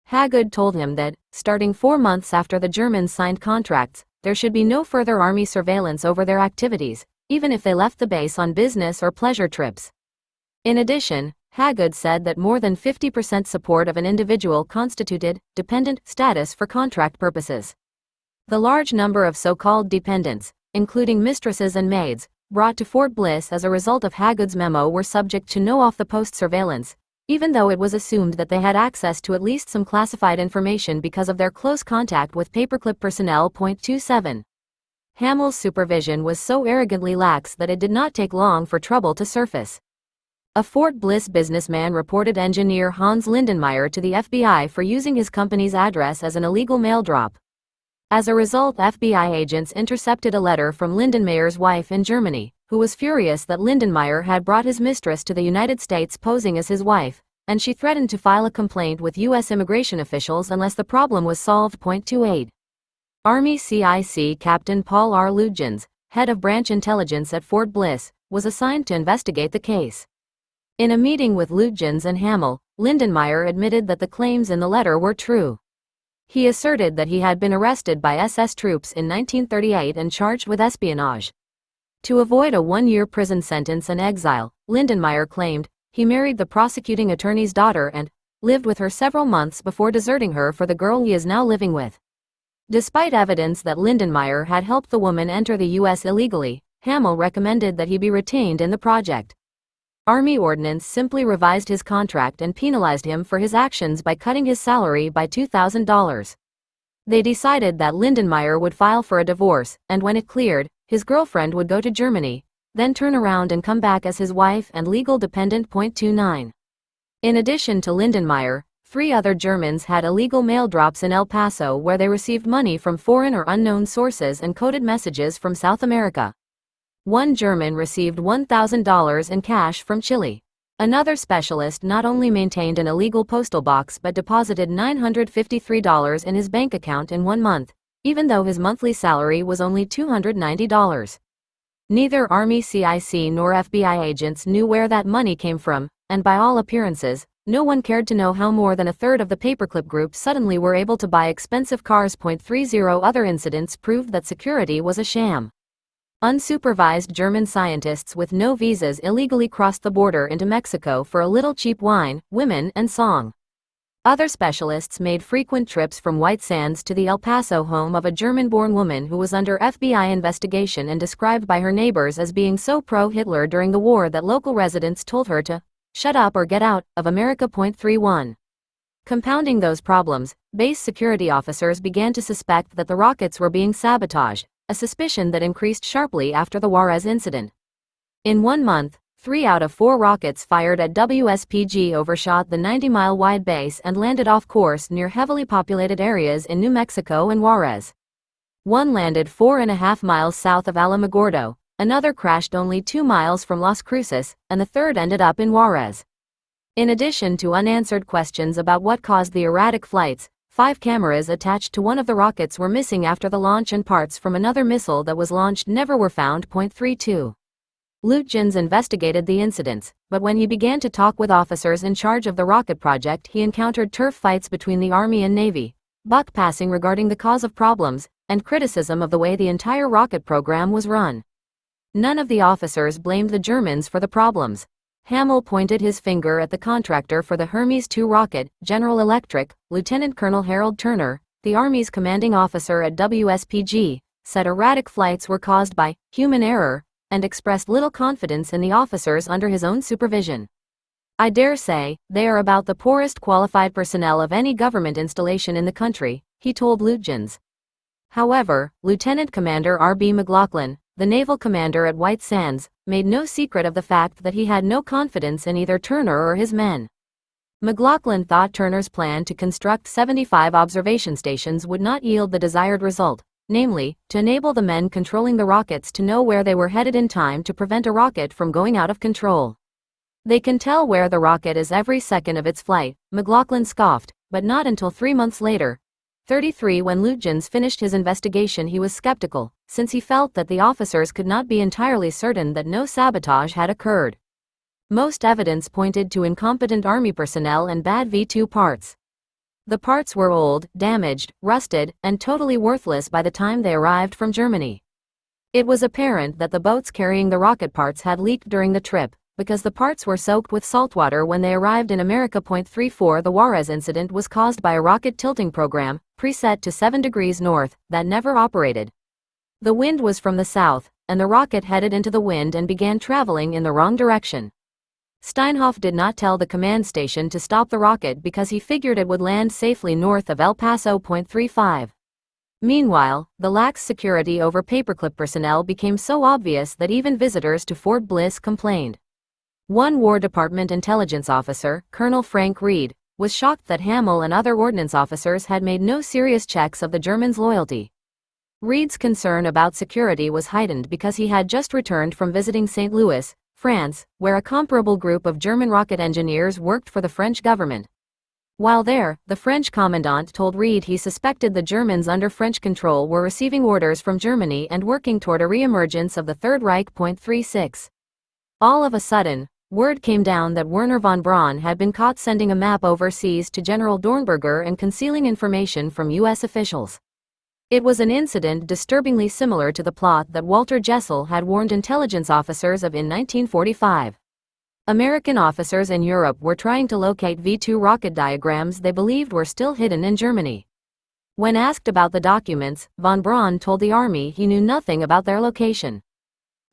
Hagood told him that, starting 4 months after the Germans signed contracts, there should be no further Army surveillance over their activities, even if they left the base on business or pleasure trips. In addition, Hagood said that more than 50% support of an individual constituted dependent status for contract purposes. The large number of so-called dependents, including mistresses and maids, brought to Fort Bliss as a result of Hagood's memo were subject to no off-the-post surveillance, even though it was assumed that they had access to at least some classified information because of their close contact with Paperclip personnel. 27. Hamel's supervision was so arrogantly lax that it did not take long for trouble to surface. A Fort Bliss businessman reported engineer Hans Lindenmayer to the FBI for using his company's address as an illegal mail drop. As a result, FBI agents intercepted a letter from Lindenmayer's wife in Germany, who was furious that Lindenmayer had brought his mistress to the United States posing as his wife, and she threatened to file a complaint with U.S. immigration officials unless the problem was solved. 28. Army CIC Captain Paul R. Lugens, head of branch intelligence at Fort Bliss, was assigned to investigate the case. In a meeting with Lugens and Hamel, Lindenmayer admitted that the claims in the letter were true. He asserted that he had been arrested by SS troops in 1938 and charged with espionage. To avoid a 1-year prison sentence and exile, Lindenmayer claimed he married the prosecuting attorney's daughter and lived with her several months before deserting her for the girl he is now living with. Despite evidence that Lindenmayer had helped the woman enter the U.S. illegally, Hamel recommended that he be retained in the project. Army Ordnance simply revised his contract and penalized him for his actions by cutting his salary by $2,000. They decided that Lindenmayer would file for a divorce, and when it cleared, his girlfriend would go to Germany, then turn around and come back as his wife and legal dependent. 29. In addition to Lindenmayer, 3 other Germans had illegal mail drops in El Paso where they received money from foreign or unknown sources and coded messages from South America. One German received $1,000 in cash from Chile. Another specialist not only maintained an illegal postal box but deposited $953 in his bank account in 1 month, even though his monthly salary was only $290. Neither Army CIC nor FBI agents knew where that money came from, and by all appearances, no one cared to know how more than a third of the Paperclip group suddenly were able to buy expensive cars. 30 other incidents proved that security was a sham. Unsupervised German scientists with no visas illegally crossed the border into Mexico for a little cheap wine, women, and song. Other specialists made frequent trips from White Sands to the El Paso home of a German-born woman who was under FBI investigation and described by her neighbors as being so pro-Hitler during the war that local residents told her to shut up or get out of America. 31. Compounding those problems, base security officers began to suspect that the rockets were being sabotaged, a suspicion that increased sharply after the Juarez incident. In 1 month, 3 out of 4 rockets fired at WSPG overshot the 90-mile-wide base and landed off course near heavily populated areas in New Mexico and Juarez. One landed 4.5 miles south of Alamogordo, another crashed only 2 miles from Las Cruces, and the third ended up in Juarez. In addition to unanswered questions about what caused the erratic flights, 5 cameras attached to one of the rockets were missing after the launch, and parts from another missile that was launched never were found. 32. Lutjens investigated the incidents, but when he began to talk with officers in charge of the rocket project, he encountered turf fights between the Army and Navy, buck passing regarding the cause of problems, and criticism of the way the entire rocket program was run. None of the officers blamed the Germans for the problems. Hamill pointed his finger at the contractor for the Hermes 2 rocket, General Electric. Lieutenant Colonel Harold Turner, the Army's commanding officer at WSPG, said erratic flights were caused by human error, and expressed little confidence in the officers under his own supervision. "I dare say, they are about the poorest qualified personnel of any government installation in the country," he told Lutjens. However, Lieutenant Commander R.B. McLaughlin, the naval commander at White Sands, made no secret of the fact that he had no confidence in either Turner or his men. McLaughlin thought Turner's plan to construct 75 observation stations would not yield the desired result, namely, to enable the men controlling the rockets to know where they were headed in time to prevent a rocket from going out of control. "They can tell where the rocket is every second of its flight," McLaughlin scoffed, but not until 3 months later. 33. When Lutjens finished his investigation, he was skeptical, since he felt that the officers could not be entirely certain that no sabotage had occurred. Most evidence pointed to incompetent Army personnel and bad V-2 parts. The parts were old, damaged, rusted, and totally worthless by the time they arrived from Germany. It was apparent that the boats carrying the rocket parts had leaked during the trip, because the parts were soaked with saltwater when they arrived in America. 34. The Juarez incident was caused by a rocket tilting program, preset to 7 degrees north, that never operated. The wind was from the south, and the rocket headed into the wind and began traveling in the wrong direction. Steinhoff did not tell the command station to stop the rocket because he figured it would land safely north of El Paso. 35. Meanwhile, the lax security over Paperclip personnel became so obvious that even visitors to Fort Bliss complained. One War Department intelligence officer, Colonel Frank Reed, was shocked that Hamill and other ordnance officers had made no serious checks of the Germans' loyalty. Reed's concern about security was heightened because he had just returned from visiting St. Louis, France, where a comparable group of German rocket engineers worked for the French government. While there, the French commandant told Reed he suspected the Germans under French control were receiving orders from Germany and working toward a re-emergence of the Third Reich. 36. All of a sudden, word came down that Werner von Braun had been caught sending a map overseas to General Dornberger and concealing information from U.S. officials. It was an incident disturbingly similar to the plot that Walter Jessel had warned intelligence officers of in 1945. American officers in Europe were trying to locate V-2 rocket diagrams they believed were still hidden in Germany. When asked about the documents, von Braun told the Army he knew nothing about their location.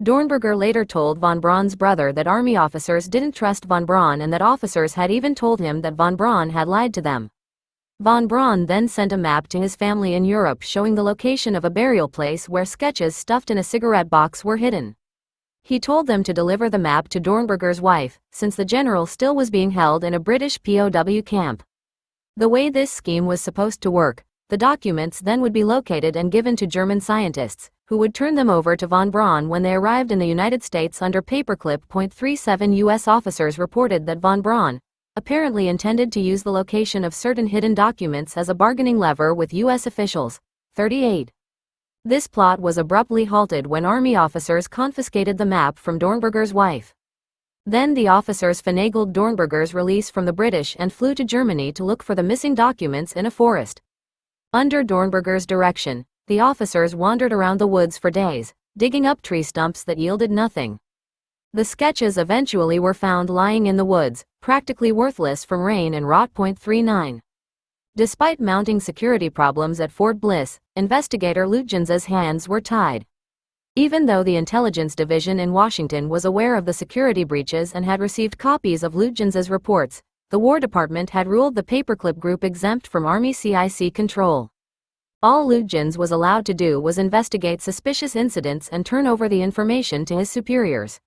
Dornberger later told von Braun's brother that Army officers didn't trust von Braun and that officers had even told him that von Braun had lied to them. Von Braun then sent a map to his family in Europe showing the location of a burial place where sketches stuffed in a cigarette box were hidden. He told them to deliver the map to Dornberger's wife, since the general still was being held in a British POW camp. The way this scheme was supposed to work, the documents then would be located and given to German scientists, who would turn them over to von Braun when they arrived in the United States under Paperclip. 37 U.S. officers reported that von Braun apparently intended to use the location of certain hidden documents as a bargaining lever with U.S. officials. 38. This plot was abruptly halted when Army officers confiscated the map from Dornberger's wife. Then the officers finagled Dornberger's release from the British and flew to Germany to look for the missing documents in a forest. Under Dornberger's direction, the officers wandered around the woods for days, digging up tree stumps that yielded nothing. The sketches eventually were found lying in the woods, practically worthless from rain and rot. 39. Despite mounting security problems at Fort Bliss, investigator Lutjens's hands were tied. Even though the Intelligence Division in Washington was aware of the security breaches and had received copies of Lutjens's reports, the War Department had ruled the Paperclip group exempt from Army CIC control. All Lutjens was allowed to do was investigate suspicious incidents and turn over the information to his superiors.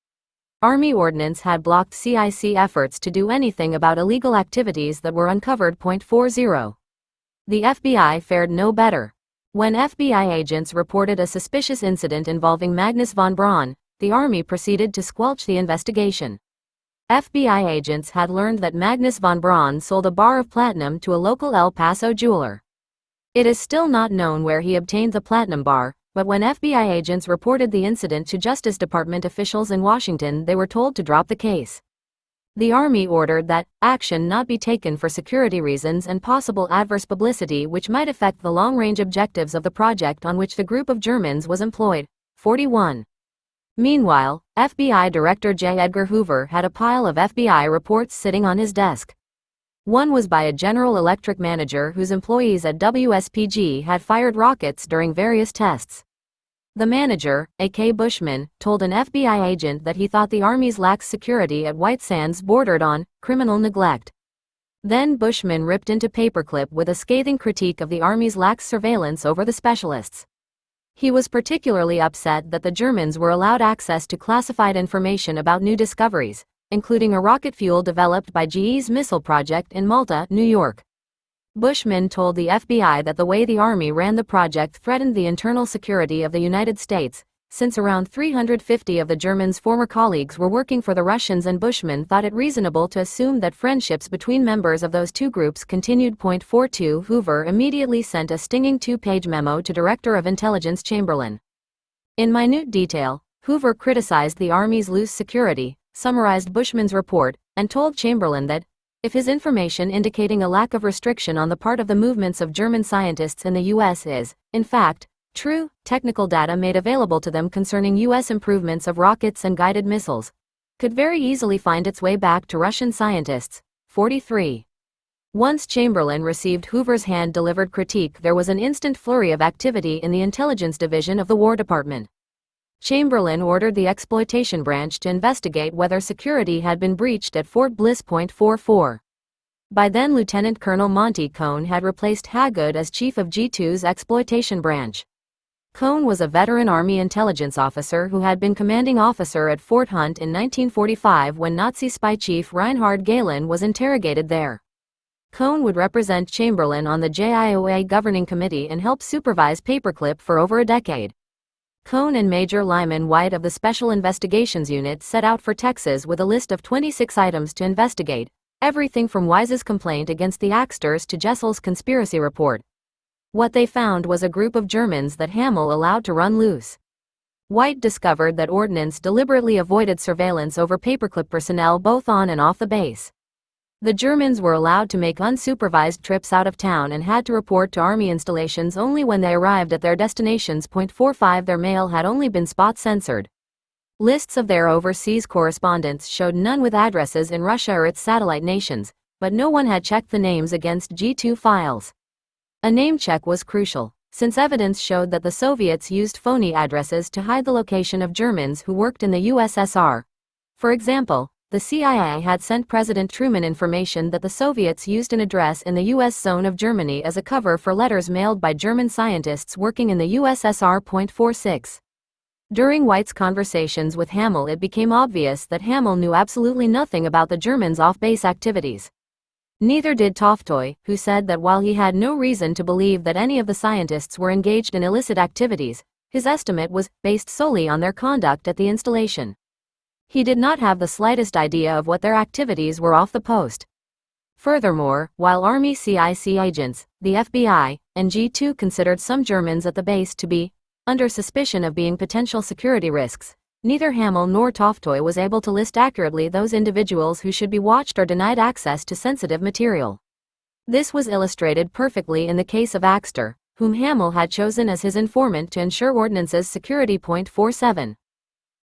Army ordnance had blocked CIC efforts to do anything about illegal activities that were uncovered. 40. The FBI fared no better. When FBI agents reported a suspicious incident involving Magnus von Braun, the Army proceeded to squelch the investigation. FBI agents had learned that Magnus von Braun sold a bar of platinum to a local El Paso jeweler. It is still not known where he obtained the platinum bar, but when FBI agents reported the incident to Justice Department officials in Washington, they were told to drop the case. The Army ordered that action not be taken for security reasons and possible adverse publicity which might affect the long-range objectives of the project on which the group of Germans was employed. 41. Meanwhile, FBI Director J. Edgar Hoover had a pile of FBI reports sitting on his desk. One was by a General Electric manager whose employees at WSPG had fired rockets during various tests. The manager, A.K. Bushman, told an FBI agent that he thought the Army's lax security at White Sands bordered on criminal neglect. Then Bushman ripped into Paperclip with a scathing critique of the Army's lax surveillance over the specialists. He was particularly upset that the Germans were allowed access to classified information about new discoveries, including a rocket fuel developed by GE's missile project in Malta, New York. Bushman told the FBI that the way the Army ran the project threatened the internal security of the United States, since around 350 of the Germans' former colleagues were working for the Russians, and Bushman thought it reasonable to assume that friendships between members of those two groups continued. 42. Hoover immediately sent a stinging 2-page memo to Director of Intelligence Chamberlain. In minute detail, Hoover criticized the Army's loose security, summarized Bushman's report, and told Chamberlain that, if his information indicating a lack of restriction on the part of the movements of German scientists in the U.S. is, in fact, true, technical data made available to them concerning U.S. improvements of rockets and guided missiles could very easily find its way back to Russian scientists. 43. Once Chamberlain received Hoover's hand-delivered critique, there was an instant flurry of activity in the Intelligence Division of the War Department. Chamberlain ordered the Exploitation Branch to investigate whether security had been breached at Fort Bliss. 44. By then Lieutenant Colonel Monty Cohn had replaced Hagood as chief of G2's Exploitation Branch. Cohn was a veteran Army intelligence officer who had been commanding officer at Fort Hunt in 1945 when Nazi spy chief Reinhard Gehlen was interrogated there. Cohn would represent Chamberlain on the JIOA Governing Committee and help supervise Paperclip for over a decade. Cohn and Major Lyman White of the Special Investigations Unit set out for Texas with a list of 26 items to investigate, everything from Wise's complaint against the Axters to Jessel's conspiracy report. What they found was a group of Germans that Hamel allowed to run loose. White discovered that ordnance deliberately avoided surveillance over Paperclip personnel both on and off the base. The Germans were allowed to make unsupervised trips out of town and had to report to Army installations only when they arrived at their destinations. 45. Their mail had only been spot censored. Lists of their overseas correspondents showed none with addresses in Russia or its satellite nations, but no one had checked the names against G2 files. A name check was crucial, since evidence showed that the Soviets used phony addresses to hide the location of Germans who worked in the USSR. For example, the CIA had sent President Truman information that the Soviets used an address in the U.S. zone of Germany as a cover for letters mailed by German scientists working in the USSR. 46. During White's conversations with Hamel, it became obvious that Hamel knew absolutely nothing about the Germans' off-base activities. Neither did Toftoy, who said that while he had no reason to believe that any of the scientists were engaged in illicit activities, His estimate was based solely on their conduct at the installation. He did not have the slightest idea of what their activities were off the post. Furthermore, while Army CIC agents, the FBI, and G2 considered some Germans at the base to be under suspicion of being potential security risks, neither Hamel nor Toftoy was able to list accurately those individuals who should be watched or denied access to sensitive material. This was illustrated perfectly in the case of Axter, whom Hamel had chosen as his informant to ensure Ordnance's security. 47.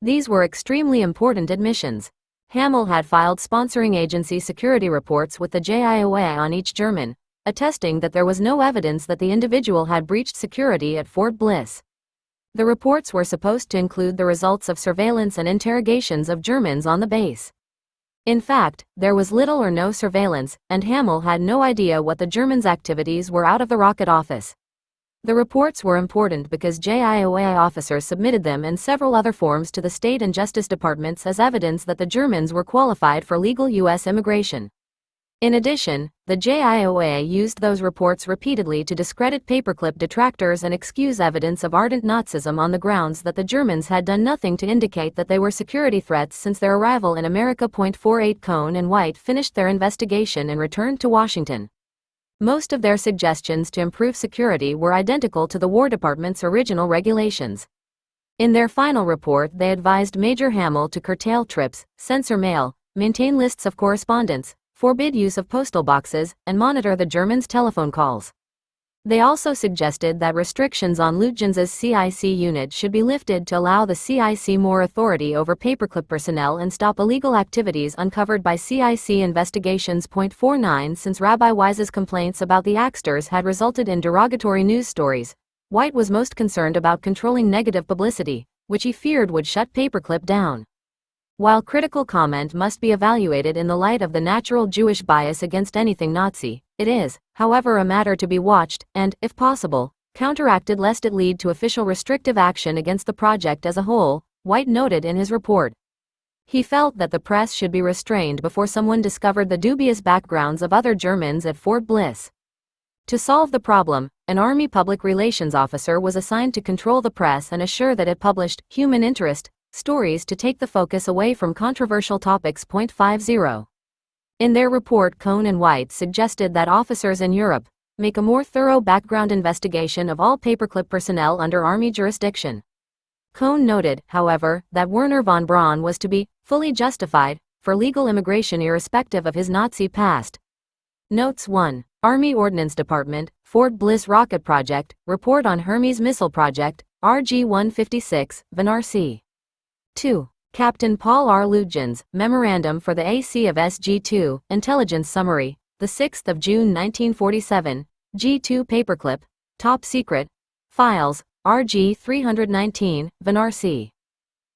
These were extremely important admissions. Hamel had filed sponsoring agency security reports with the JIOA on each German, attesting that there was no evidence that the individual had breached security at Fort Bliss. The reports were supposed to include the results of surveillance and interrogations of Germans on the base. In fact, there was little or no surveillance, and Hamel had no idea what the Germans' activities were out of the rocket office. The reports were important because JIOA officers submitted them and several other forms to the State and Justice Departments as evidence that the Germans were qualified for legal U.S. immigration. In addition, the JIOA used those reports repeatedly to discredit Paperclip detractors and excuse evidence of ardent Nazism on the grounds that the Germans had done nothing to indicate that they were security threats since their arrival in America. 48 Cohn and White finished their investigation and returned to Washington. Most of their suggestions to improve security were identical to the War Department's original regulations. In their final report, they advised Major Hamel to curtail trips, censor mail, maintain lists of correspondence, forbid use of postal boxes, and monitor the Germans' telephone calls. They also suggested that restrictions on Lufthans's CIC unit should be lifted to allow the CIC more authority over Paperclip personnel and stop illegal activities uncovered by CIC investigations. 49 Since Rabbi Wise's complaints about the Axters had resulted in derogatory news stories, White was most concerned about controlling negative publicity, which he feared would shut Paperclip down. While critical comment must be evaluated in the light of the natural Jewish bias against anything Nazi, it is, however, a matter to be watched and, if possible, counteracted lest it lead to official restrictive action against the project as a whole, White noted in his report. He felt that the press should be restrained before someone discovered the dubious backgrounds of other Germans at Fort Bliss. To solve the problem, an Army public relations officer was assigned to control the press and assure that it published human interest stories to take the focus away from controversial topics. 50. In their report, Cohn and White suggested that officers in Europe make a more thorough background investigation of all Paperclip personnel under Army jurisdiction. Cohn noted, however, that Werner von Braun was to be fully justified for legal immigration irrespective of his Nazi past. Notes 1. Army Ordnance Department, Fort Bliss Rocket Project, Report on Hermes Missile Project, RG 156, Van C. 2. Captain Paul R. Lugens, Memorandum for the AC of SG-2, Intelligence Summary, 6 June 1947, G-2 Paperclip, Top Secret, Files, RG 319, Van C.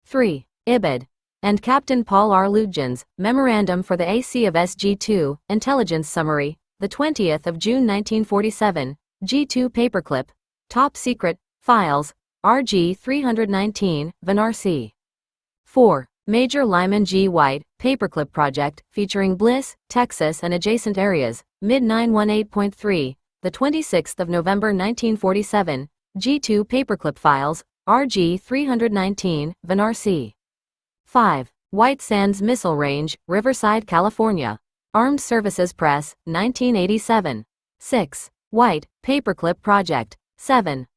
3. Ibid. And Captain Paul R. Lugens, Memorandum for the AC of SG-2, Intelligence Summary, 20 June 1947, G-2 Paperclip, Top Secret, Files, RG 319, Van C. 4. Major Lyman G. White, Paperclip Project, featuring Bliss, Texas and adjacent areas, mid-918.3, 26 November 1947, G2 Paperclip Files, RG 319, Van C. 5. White Sands Missile Range, Riverside, California. Armed Services Press, 1987. 6. White, Paperclip Project. 7.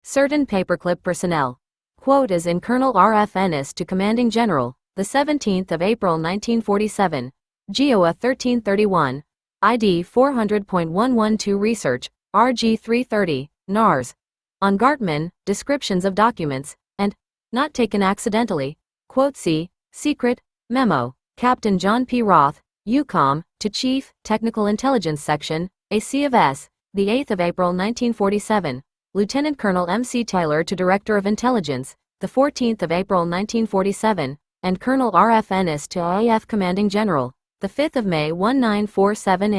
Certain Paperclip personnel. Quote is in Colonel R.F. Ennis to Commanding General, 17 April 1947, GOA 1331, ID 400.112 Research, RG 330, NARS. On Gartman, Descriptions of Documents, and, not taken accidentally, quote C, Secret, Memo, Captain John P. Roth, UCOM, to Chief, Technical Intelligence Section, AC of S, 8 April 1947, Lieutenant Colonel M.C. Taylor to Director of Intelligence, 14 April 1947, and Colonel R.F. Ennis to AF Commanding General, 5 May 1947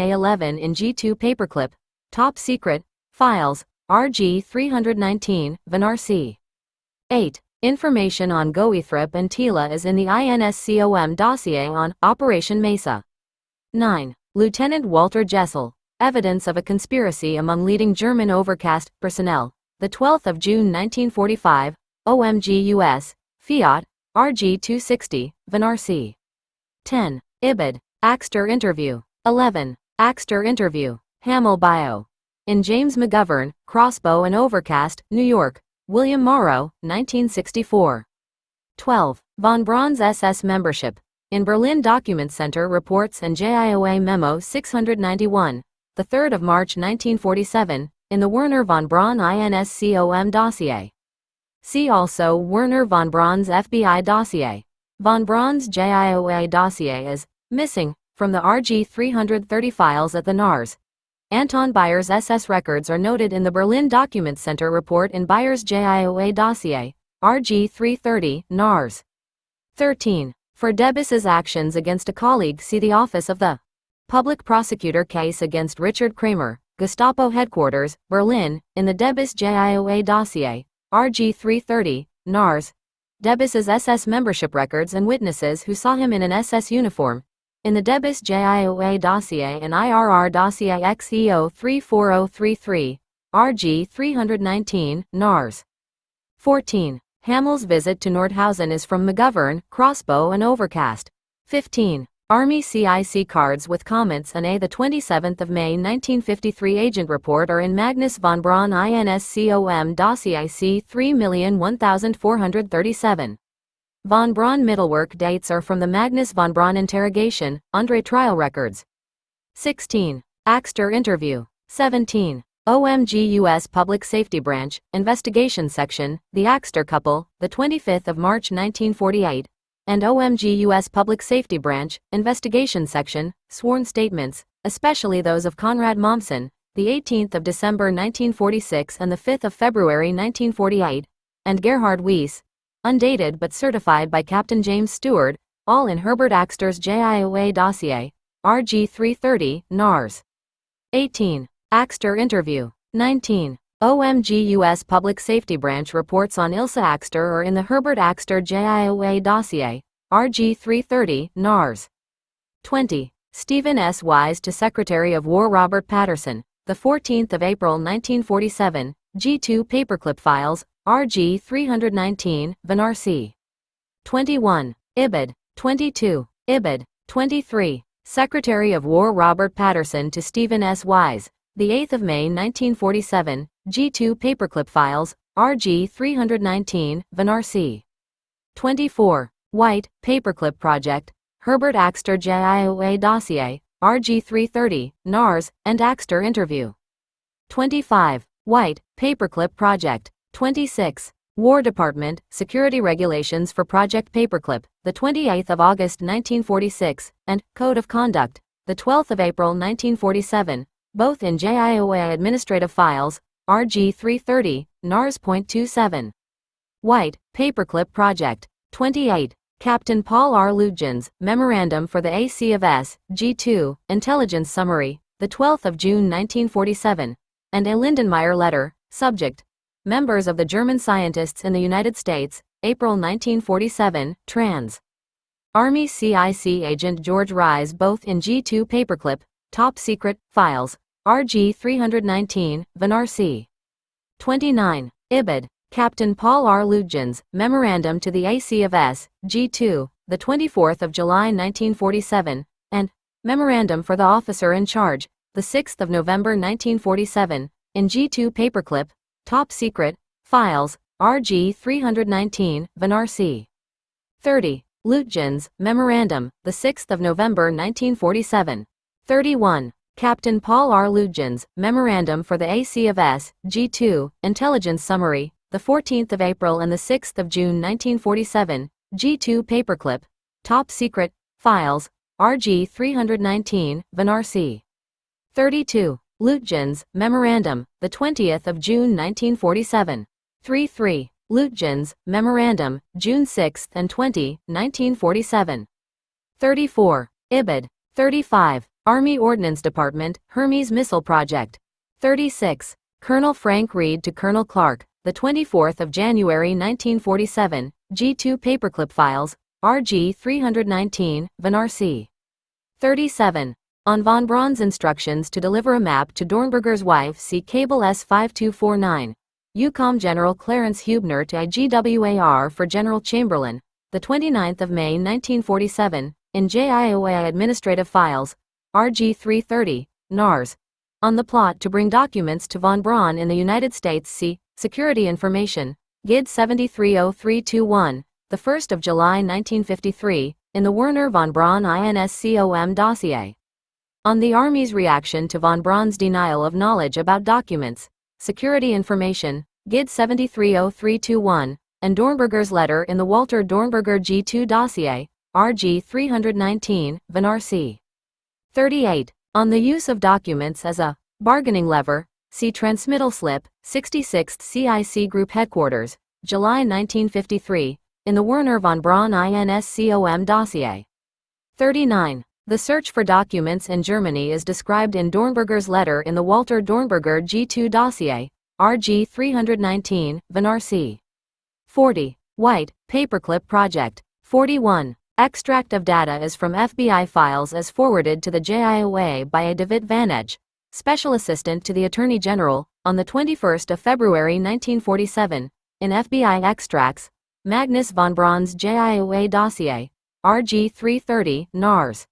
in G2 Paperclip, Top Secret, Files, RG 319, Van C. 8. Information on Goethrop and Tila is in the INSCOM dossier on Operation Mesa. 9. Lieutenant Walter Jessel. Evidence of a conspiracy among leading German overcast personnel, the 12th of June 1945, OMG US, Fiat, RG 260, Venar C. 10. Ibid. Axter interview. 11. Axter interview. Hamel bio. In James McGovern, Crossbow and Overcast, New York, William Morrow, 1964. 12. Von Braun's SS membership. In Berlin Document Center Reports and JIOA Memo 691, the 3rd of March 1947, in the Werner von Braun INSCOM dossier. See also Werner von Braun's FBI dossier. Von Braun's JIOA dossier is missing from the RG 330 files at the NARS. Anton Bayer's SS records are noted in the Berlin Document Center report in Bayer's JIOA dossier, RG 330, NARS. 13. For Debus's actions against a colleague, see the Office of the Public Prosecutor case against Richard Kramer, Gestapo Headquarters, Berlin, in the Debus JIOA dossier, RG 330, NARS. Debus's SS membership records and witnesses who saw him in an SS uniform, in the Debus JIOA dossier and IRR dossier XEO 34033, RG 319, NARS. 14. Hamel's visit to Nordhausen is from McGovern, Crossbow and Overcast. 15. Army CIC cards with comments and the 27th of May 1953 agent report are in Magnus von Braun INSCOM dossier C 3,001,437. Von Braun middlework dates are from the Magnus von Braun interrogation, Andre trial records. 16. Axter interview. 17. OMG U.S. Public Safety Branch, Investigation Section, The Axter Couple, the 25th of March 1948, and OMG U.S. Public Safety Branch, Investigation Section, Sworn Statements, especially those of Konrad Mommsen, the 18th of December 1946 and the 5th of February 1948, and Gerhard Weiss, undated but certified by Captain James Stewart, all in Herbert Axter's JIOA dossier, RG 330, NARS. 18. Axter interview. 19. OMG U.S. Public Safety Branch reports on Ilse Axter or in the Herbert Axter JIOA dossier, RG 330, NARS. 20. Stephen S. Wise to Secretary of War Robert Patterson, the 14th of April 1947, G2 Paperclip files, RG 319, Venar C. 21. Ibid. 22. Ibid. 23. Secretary of War Robert Patterson to Stephen S. Wise, the 8th of May 1947, G2 Paperclip files, RG 319, Venar C. 24. White, Paperclip Project, Herbert Axter JIOA dossier, RG 330, NARS, and Axter interview. 25. White, Paperclip Project. 26. War Department, Security Regulations for Project Paperclip, the 28th of August 1946, and Code of Conduct, the 12th of April 1947, both in JIOA Administrative Files, RG 330, NARS.27. White, Paperclip Project. 28. Captain Paul R. Lutjens, Memorandum for the AC of S, G2, Intelligence Summary, the 12th of June 1947, and a Lindenmayer Letter, Subject, Members of the German Scientists in the United States, April 1947, trans. Army CIC Agent George Rise, both in G2 Paperclip, Top Secret, Files, RG 319, Venar C. 29. Ibid. Captain Paul R. Lutjens, Memorandum to the AC of S, G2, the 24th of July 1947, and Memorandum for the Officer in Charge, the 6th of November 1947, in G2 Paperclip, Top Secret, Files, RG 319, Venar C. 30. Lutjens, Memorandum, the 6th of November 1947. 31. Captain Paul R. Lutjens, Memorandum for the AC of S, G2, Intelligence Summary, the 14th of April and the 6th of June 1947, G2 Paperclip, Top Secret, Files, RG 319, Venar C. 32. Lutjens, Memorandum, the 20th of June 1947. 33. Lutjens, Memorandum, June 6 and 20, 1947. 34. Ibid. 35. Army Ordnance Department, Hermes Missile Project. 36. Colonel Frank Reed to Colonel Clark, the 24th of January 1947, G2 Paperclip Files, RG 319, Venar C. 37. On von Braun's instructions to deliver a map to Dornberger's wife, see Cable S5249. EUCOM General Clarence Hubner to IGWAR for General Chamberlain, the 29th of May 1947, in JIOA Administrative Files, RG 330, NARS. On the plot to bring documents to von Braun in the United States. See Security Information, GID 730321, the 1st of July 1953, in the Werner von Braun INSCOM dossier. On the Army's reaction to von Braun's denial of knowledge about documents, Security Information, GID 730321, and Dornberger's letter in the Walter Dornberger G2 dossier, RG 319, von RC. 38. On the use of documents as a bargaining lever, see Transmittal Slip, 66th CIC Group Headquarters, July 1953, in the Werner von Braun INSCOM dossier. 39. The search for documents in Germany is described in Dornberger's letter in the Walter Dornberger G2 dossier, RG 319, von RC. 40. White, Paperclip Project. 41. Extract of data is from FBI files as forwarded to the JIOA by a David Vanege, Special Assistant to the Attorney General, on the 21st of February 1947, in FBI Extracts, Magnus von Braun's JIOA dossier, RG 330, NARS.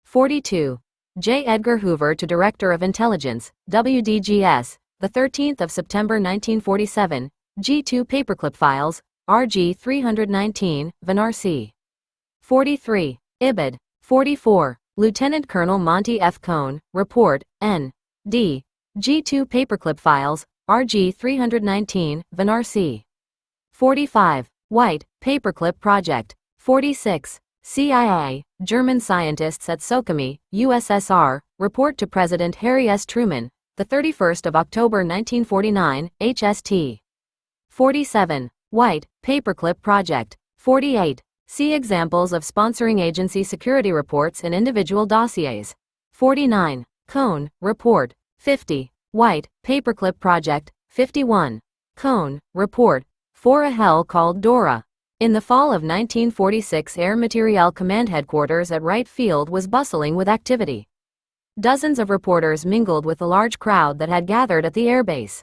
42. J. Edgar Hoover to Director of Intelligence, WDGS, the 13th of September 1947, G2 Paperclip Files, RG 319, von RC. 43. IBID. 44. Lieutenant Colonel Monty F. Cohn, Report, N.D. G2 Paperclip Files, RG 319, von RC. 45. White, Paperclip Project. 46. CIA, German scientists at Sukhumi, USSR, report to President Harry S. Truman, the 31st of October 1949, HST. 47. White, Paperclip Project. 48. See examples of sponsoring agency security reports in individual dossiers. 49. Cohn, Report. 50. White, Paperclip Project. 51. Cohn, Report. For a Hell Called Dora. In the fall of 1946, Air Materiel Command Headquarters at Wright Field was bustling with activity. Dozens of reporters mingled with the large crowd that had gathered at the airbase.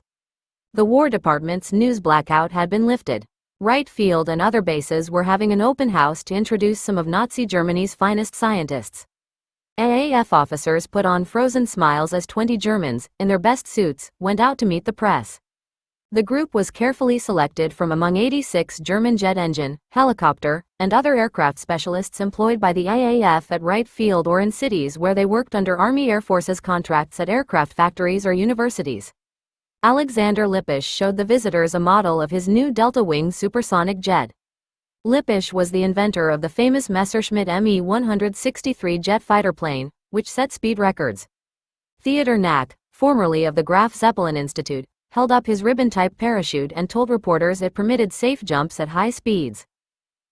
The War Department's news blackout had been lifted. Wright Field and other bases were having an open house to introduce some of Nazi Germany's finest scientists. AAF officers put on frozen smiles as 20 Germans, in their best suits, went out to meet the press. The group was carefully selected from among 86 German jet engine, helicopter, and other aircraft specialists employed by the AAF at Wright Field or in cities where they worked under Army Air Forces contracts at aircraft factories or universities. Alexander Lippisch showed the visitors a model of his new Delta Wing supersonic jet. Lippisch was the inventor of the famous Messerschmitt Me-163 jet fighter plane, which set speed records. Theodor Knack, formerly of the Graf Zeppelin Institute, held up his ribbon-type parachute and told reporters it permitted safe jumps at high speeds.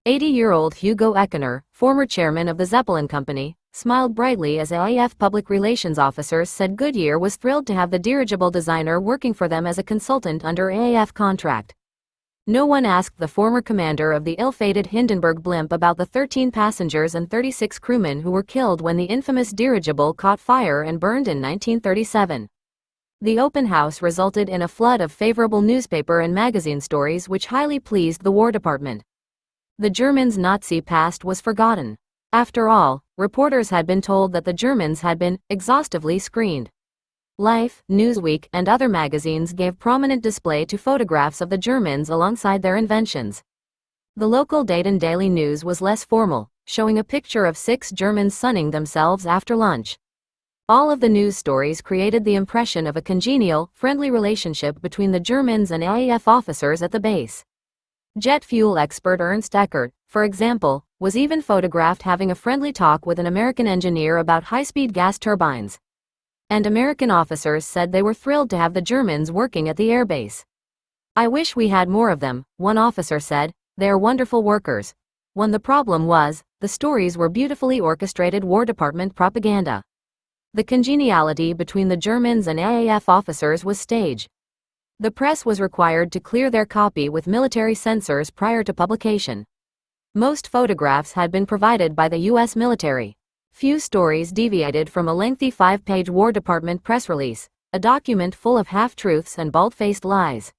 80-year-old Hugo Eckener, former chairman of the Zeppelin Company, smiled brightly as AAF public relations officers said Goodyear was thrilled to have the dirigible designer working for them as a consultant under AAF contract. No one asked the former commander of the ill-fated Hindenburg blimp about the 13 passengers and 36 crewmen who were killed when the infamous dirigible caught fire and burned in 1937. The open house resulted in a flood of favorable newspaper and magazine stories which highly pleased the War Department. The Germans' Nazi past was forgotten. After all, reporters had been told that the Germans had been exhaustively screened. Life, Newsweek, and other magazines gave prominent display to photographs of the Germans alongside their inventions. The local Dayton Daily News was less formal, showing a picture of 6 Germans sunning themselves after lunch. All of the news stories created the impression of a congenial, friendly relationship between the Germans and AAF officers at the base. Jet fuel expert Ernst Eckert, for example, was even photographed having a friendly talk with an American engineer about high-speed gas turbines. And American officers said they were thrilled to have the Germans working at the airbase. "I wish we had more of them," one officer said. "They are wonderful workers." When the problem was, the stories were beautifully orchestrated War Department propaganda. The congeniality between the Germans and AAF officers was staged. The press was required to clear their copy with military censors prior to publication. Most photographs had been provided by the U.S. military. Few stories deviated from a lengthy 5-page War Department press release, a document full of half-truths and bald-faced lies.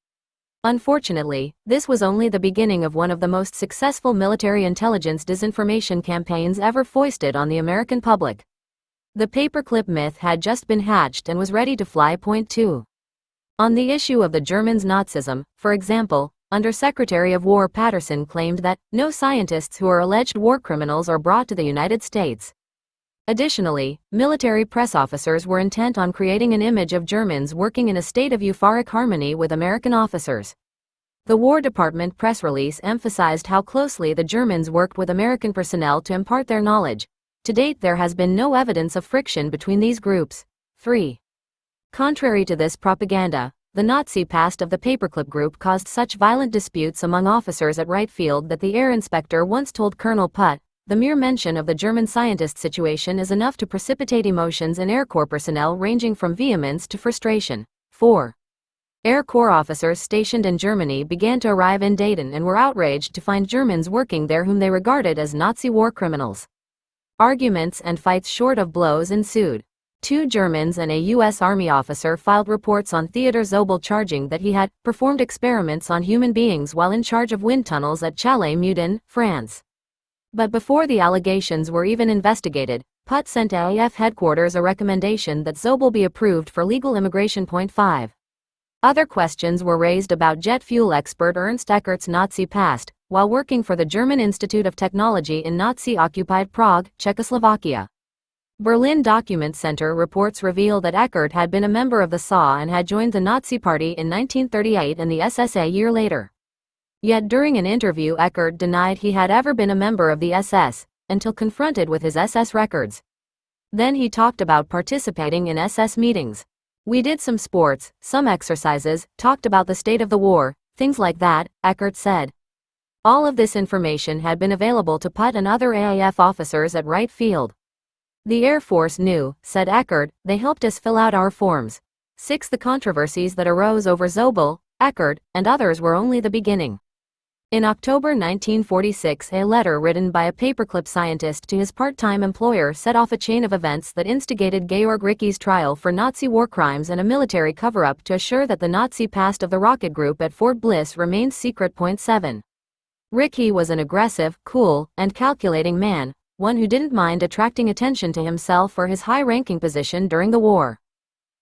Unfortunately, this was only the beginning of one of the most successful military intelligence disinformation campaigns ever foisted on the American public. The paperclip myth had just been hatched and was ready to fly. Point 2. On the issue of the Germans' Nazism, for example, Under-Secretary of War Patterson claimed that no scientists who are alleged war criminals are brought to the United States. Additionally, military press officers were intent on creating an image of Germans working in a state of euphoric harmony with American officers. The War Department press release emphasized how closely the Germans worked with American personnel to impart their knowledge. To date, there has been no evidence of friction between these groups. 3. Contrary to this propaganda, the Nazi past of the Paperclip group caused such violent disputes among officers at Wright Field that the air inspector once told Colonel Putt, "The mere mention of the German scientist situation is enough to precipitate emotions in Air Corps personnel ranging from vehemence to frustration." 4. Air Corps officers stationed in Germany began to arrive in Dayton and were outraged to find Germans working there whom they regarded as Nazi war criminals. Arguments and fights short of blows ensued. 2 Germans and a U.S. Army officer filed reports on Theodor Zobel charging that he had performed experiments on human beings while in charge of wind tunnels at Chalais-Meudon, France. But before the allegations were even investigated, Putt sent AAF headquarters a recommendation that Zobel be approved for legal immigration. Point 5. Other questions were raised about jet fuel expert Ernst Eckert's Nazi past, while working for the German Institute of Technology in Nazi-occupied Prague, Czechoslovakia. Berlin Document Center reports reveal that Eckert had been a member of the SA and had joined the Nazi Party in 1938 and the SS a year later. Yet during an interview, Eckert denied he had ever been a member of the SS, until confronted with his SS records. Then he talked about participating in SS meetings. "We did some sports, some exercises, talked about the state of the war, things like that," Eckert said. All of this information had been available to Putt and other AAF officers at Wright Field. "The Air Force knew," said Eckert, "they helped us fill out our forms." 6. The controversies that arose over Zobel, Eckert, and others were only the beginning. In October 1946, a letter written by a paperclip scientist to his part-time employer set off a chain of events that instigated Georg Ricke's trial for Nazi war crimes and a military cover-up to assure that the Nazi past of the rocket group at Fort Bliss remained secret. Point 7. Rickey was an aggressive, cool, and calculating man, one who didn't mind attracting attention to himself for his high-ranking position during the war.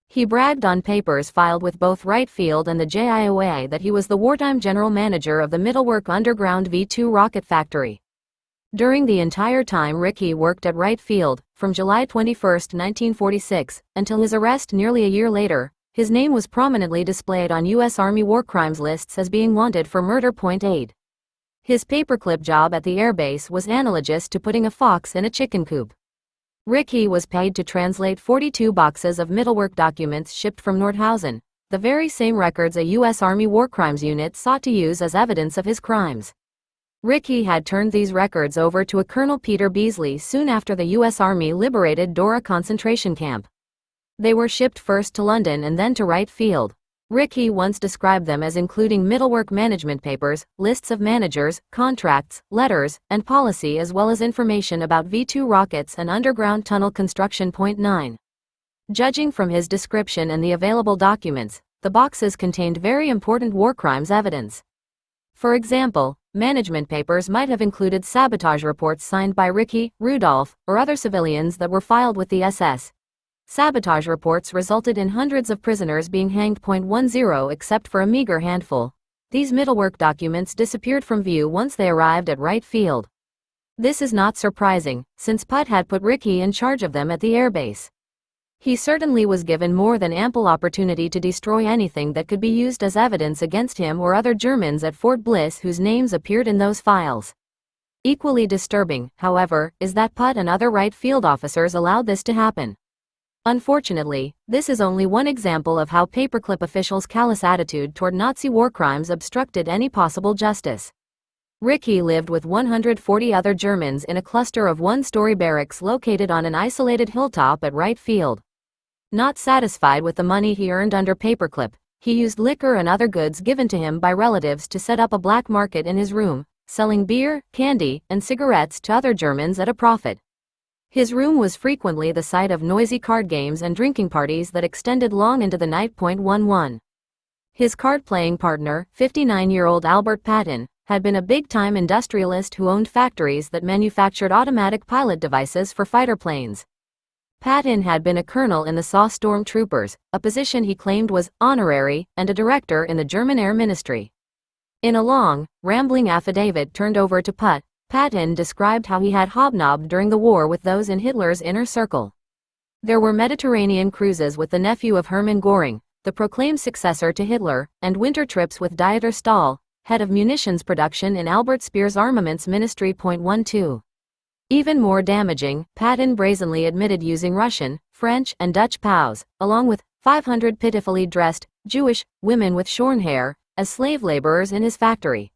He bragged on papers filed with both Wright Field and the JIOA that he was the wartime general manager of the Mittelwerk underground V-2 rocket factory. During the entire time Rickey worked at Wright Field, from July 21, 1946, until his arrest nearly a year later, his name was prominently displayed on U.S. Army war crimes lists as being wanted for murder. Point 8. His paperclip job at the airbase was analogous to putting a fox in a chicken coop. Rickey was paid to translate 42 boxes of Mittelwerk documents shipped from Nordhausen, the very same records a U.S. Army war crimes unit sought to use as evidence of his crimes. Rickey had turned these records over to a Colonel Peter Beasley soon after the U.S. Army liberated Dora concentration camp. They were shipped first to London and then to Wright Field. Rickey once described them as including Mittelwerk management papers, lists of managers, contracts, letters, and policy, as well as information about V-2 rockets and underground tunnel construction. Point 9. Judging from his description and the available documents, the boxes contained very important war crimes evidence. For example, management papers might have included sabotage reports signed by Rickey, Rudolph, or other civilians that were filed with the SS. Sabotage reports resulted in hundreds of prisoners being hanged. Point 10. Except for a meager handful, these Mittelwerk documents disappeared from view once they arrived at Wright Field. This is not surprising, since Putt had put Rickey in charge of them at the airbase. He certainly was given more than ample opportunity to destroy anything that could be used as evidence against him or other Germans at Fort Bliss whose names appeared in those files. Equally disturbing, however, is that Putt and other Wright Field officers allowed this to happen. Unfortunately, this is only one example of how paperclip officials' callous attitude toward Nazi war crimes obstructed any possible justice. Rickey lived with 140 other Germans in a cluster of one-story barracks located on an isolated hilltop at Wright Field. Not satisfied with the money he earned under paperclip, he used liquor and other goods given to him by relatives to set up a black market in his room, selling beer, candy, and cigarettes to other Germans at a profit. His room was frequently the site of noisy card games and drinking parties that extended long into the night. 11. His card-playing partner, 59-year-old Albert Patton, had been a big-time industrialist who owned factories that manufactured automatic pilot devices for fighter planes. Patton had been a colonel in the SA stormtroopers, a position he claimed was honorary, and a director in the German Air Ministry. In a long, rambling affidavit turned over to Patton described how he had hobnobbed during the war with those in Hitler's inner circle. There were Mediterranean cruises with the nephew of Hermann Göring, the proclaimed successor to Hitler, and winter trips with Dieter Stahl, head of munitions production in Albert Speer's Armaments Ministry. 12. Even more damaging, Patton brazenly admitted using Russian, French, and Dutch POWs, along with 500 pitifully dressed, Jewish, women with shorn hair, as slave laborers in his factory.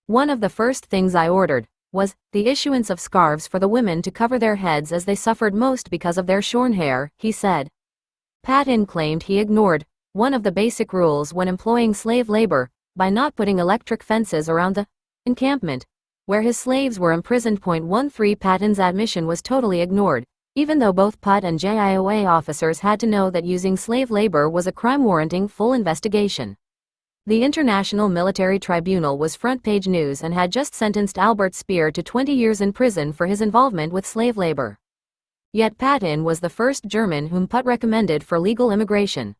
One of the first things I ordered was the issuance of scarves for the women to cover their heads as they suffered most because of their shorn hair, he said. Patton claimed he ignored one of the basic rules when employing slave labor by not putting electric fences around the encampment where his slaves were imprisoned. 13 Patton's admission was totally ignored, even though both PUT and JIOA officers had to know that using slave labor was a crime warranting full investigation. The International Military Tribunal was front-page news and had just sentenced Albert Speer to 20 years in prison for his involvement with slave labor. Yet Patton was the first German whom PUT recommended for legal immigration.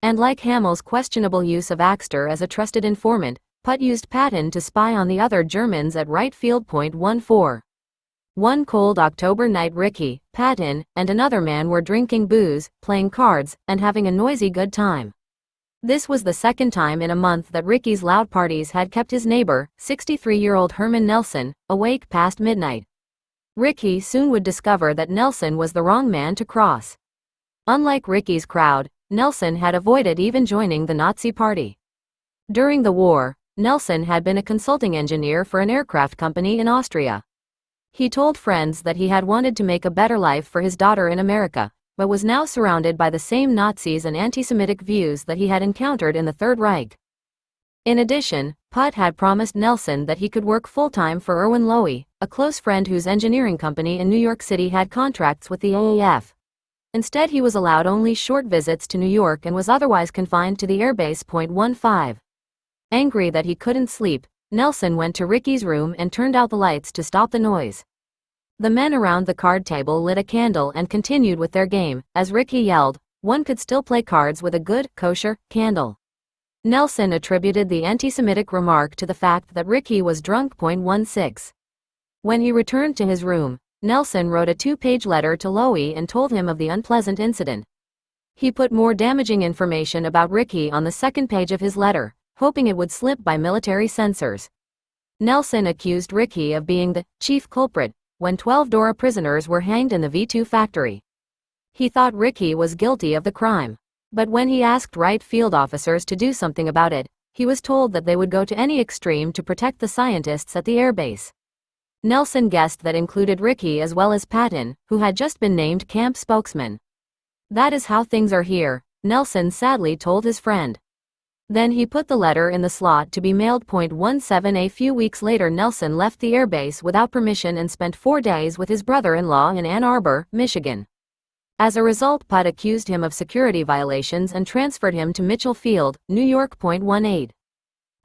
And like Hammel's questionable use of Axter as a trusted informant, PUT used Patton to spy on the other Germans at Wright Field. 14. One cold October night Ricky, Patton, and another man were drinking booze, playing cards, and having a noisy good time. This was the second time in a month that Ricky's loud parties had kept his neighbor, 63-year-old Herman Nelson, awake past midnight. Ricky soon would discover that Nelson was the wrong man to cross. Unlike Ricky's crowd, Nelson had avoided even joining the Nazi party. During the war, Nelson had been a consulting engineer for an aircraft company in Austria. He told friends that he had wanted to make a better life for his daughter in America, but was now surrounded by the same Nazis and anti-Semitic views that he had encountered in the Third Reich. In addition, PUT had promised Nelson that he could work full-time for Erwin Lowy, a close friend whose engineering company in New York City had contracts with the AAF. Instead, he was allowed only short visits to New York and was otherwise confined to the airbase. 15. Angry that he couldn't sleep, Nelson went to Ricky's room and turned out the lights to stop the noise. The men around the card table lit a candle and continued with their game. As Ricky yelled, one could still play cards with a good, kosher, candle. Nelson attributed the anti-Semitic remark to the fact that Ricky was drunk. 16. When he returned to his room, Nelson wrote a 2-page letter to Lowy and told him of the unpleasant incident. He put more damaging information about Ricky on the second page of his letter, hoping it would slip by military censors. Nelson accused Ricky of being the chief culprit when 12 Dora prisoners were hanged in the V2 factory. He thought Ricky was guilty of the crime. But when he asked Wright Field officers to do something about it, he was told that they would go to any extreme to protect the scientists at the airbase. Nelson guessed that included Ricky as well as Patton, who had just been named camp spokesman. That is how things are here, Nelson sadly told his friend. Then he put the letter in the slot to be mailed. 17. A few weeks later, Nelson left the airbase without permission and spent 4 days with his brother-in-law in Ann Arbor, Michigan. As a result, PUT accused him of security violations and transferred him to Mitchell Field, New York. 18.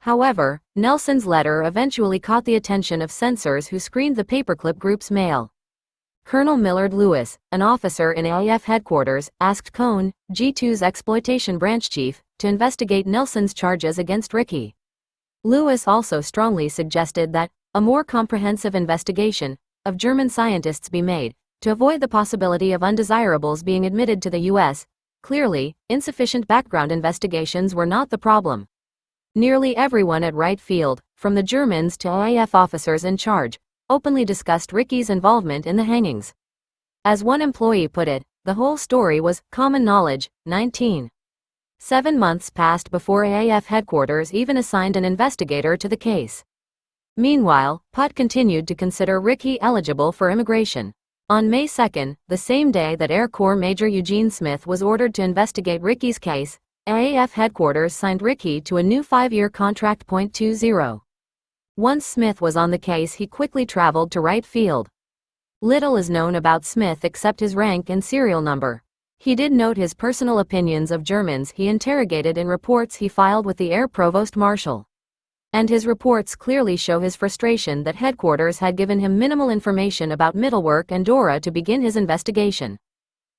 However, Nelson's letter eventually caught the attention of censors who screened the Paperclip group's mail. Colonel Millard Lewis, an officer in AAF headquarters, asked Cohn, G2's exploitation branch chief, to investigate Nelson's charges against Ricky. Lewis also strongly suggested that a more comprehensive investigation of German scientists be made, to avoid the possibility of undesirables being admitted to the U.S. Clearly, insufficient background investigations were not the problem. Nearly everyone at Wright Field, from the Germans to AAF officers in charge, openly discussed Ricky's involvement in the hangings. As one employee put it, the whole story was common knowledge. 19. 7 months passed before AAF headquarters even assigned an investigator to the case. Meanwhile, PUT continued to consider Ricky eligible for immigration. On May 2, the same day that Air Corps Major Eugene Smith was ordered to investigate Ricky's case, AAF headquarters signed Ricky to a new 5-year contract. 20. Once Smith was on the case, he quickly traveled to Wright Field. Little is known about Smith except his rank and serial number. He did note his personal opinions of Germans he interrogated in reports he filed with the Air Provost Marshal. And his reports clearly show his frustration that headquarters had given him minimal information about Mittelwerk and Dora to begin his investigation.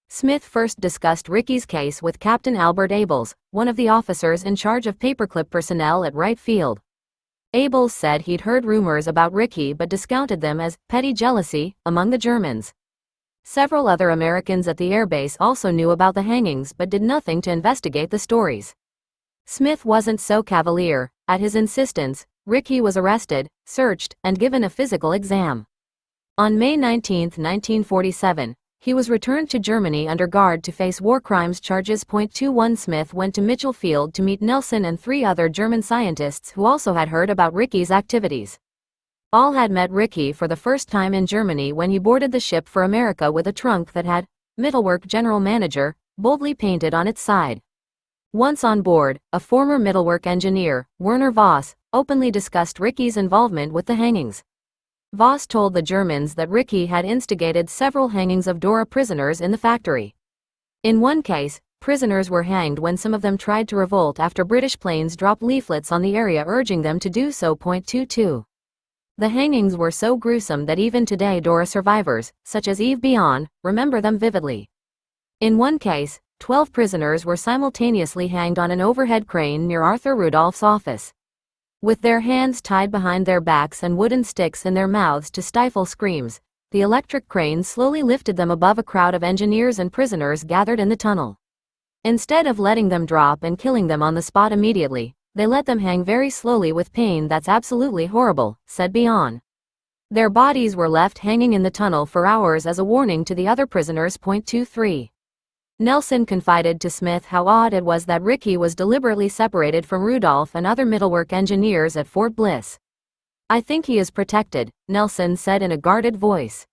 Smith first discussed Ricky's case with Captain Albert Abels, one of the officers in charge of Paperclip personnel at Wright Field. Abels said he'd heard rumors about Ricky but discounted them as petty jealousy among the Germans. Several other Americans at the airbase also knew about the hangings but did nothing to investigate the stories. Smith wasn't so cavalier. At his insistence, Ricky was arrested, searched, and given a physical exam. On May 19, 1947, he was returned to Germany under guard to face war crimes charges. 21 Smith went to Mitchell Field to meet Nelson and 3 other German scientists who also had heard about Ricky's activities. All had met Ricky for the first time in Germany when he boarded the ship for America with a trunk that had Mittelwerk General Manager boldly painted on its side. Once on board, a former Mittelwerk engineer, Werner Voss, openly discussed Ricky's involvement with the hangings. Voss told the Germans that Ricky had instigated several hangings of Dora prisoners in the factory. In one case, prisoners were hanged when some of them tried to revolt after British planes dropped leaflets on the area urging them to do so. 22. The hangings were so gruesome that even today Dora survivors, such as Eve Bion, remember them vividly. In one case, 12 prisoners were simultaneously hanged on an overhead crane near Arthur Rudolph's office. With their hands tied behind their backs and wooden sticks in their mouths to stifle screams, the electric crane slowly lifted them above a crowd of engineers and prisoners gathered in the tunnel. Instead of letting them drop and killing them on the spot immediately, they let them hang very slowly with pain that's absolutely horrible, said Bion. Their bodies were left hanging in the tunnel for hours as a warning to the other prisoners. 23. Nelson confided to Smith how odd it was that Ricky was deliberately separated from Rudolph and other Mittelwerk engineers at Fort Bliss. "I think he is protected," Nelson said in a guarded voice.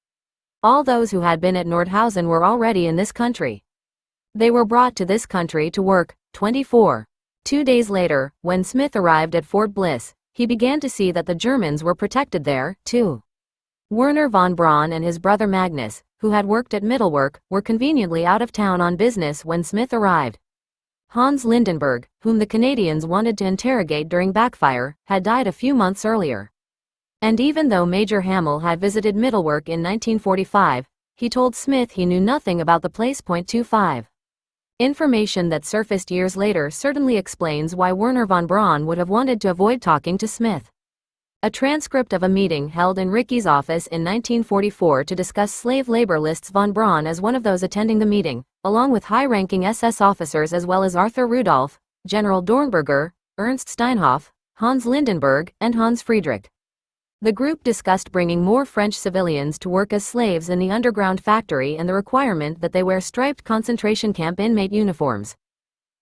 "All those who had been at Nordhausen were already in this country. They were brought to this country to work." 24. 2 days later, when Smith arrived at Fort Bliss, he began to see that the Germans were protected there, too. Werner von Braun and his brother Magnus, who had worked at Mittelwerk, were conveniently out of town on business when Smith arrived. Hans Lindenberg, whom the Canadians wanted to interrogate during backfire, had died a few months earlier. And even though Major Hamel had visited Mittelwerk in 1945, he told Smith he knew nothing about the place. 25. Information that surfaced years later certainly explains why Werner von Braun would have wanted to avoid talking to Smith. A transcript of a meeting held in Ricky's office in 1944 to discuss slave labor lists von Braun as one of those attending the meeting, along with high-ranking SS officers as well as Arthur Rudolph, General Dornberger, Ernst Steinhoff, Hans Lindenberg, and Hans Friedrich. The group discussed bringing more French civilians to work as slaves in the underground factory and the requirement that they wear striped concentration camp inmate uniforms.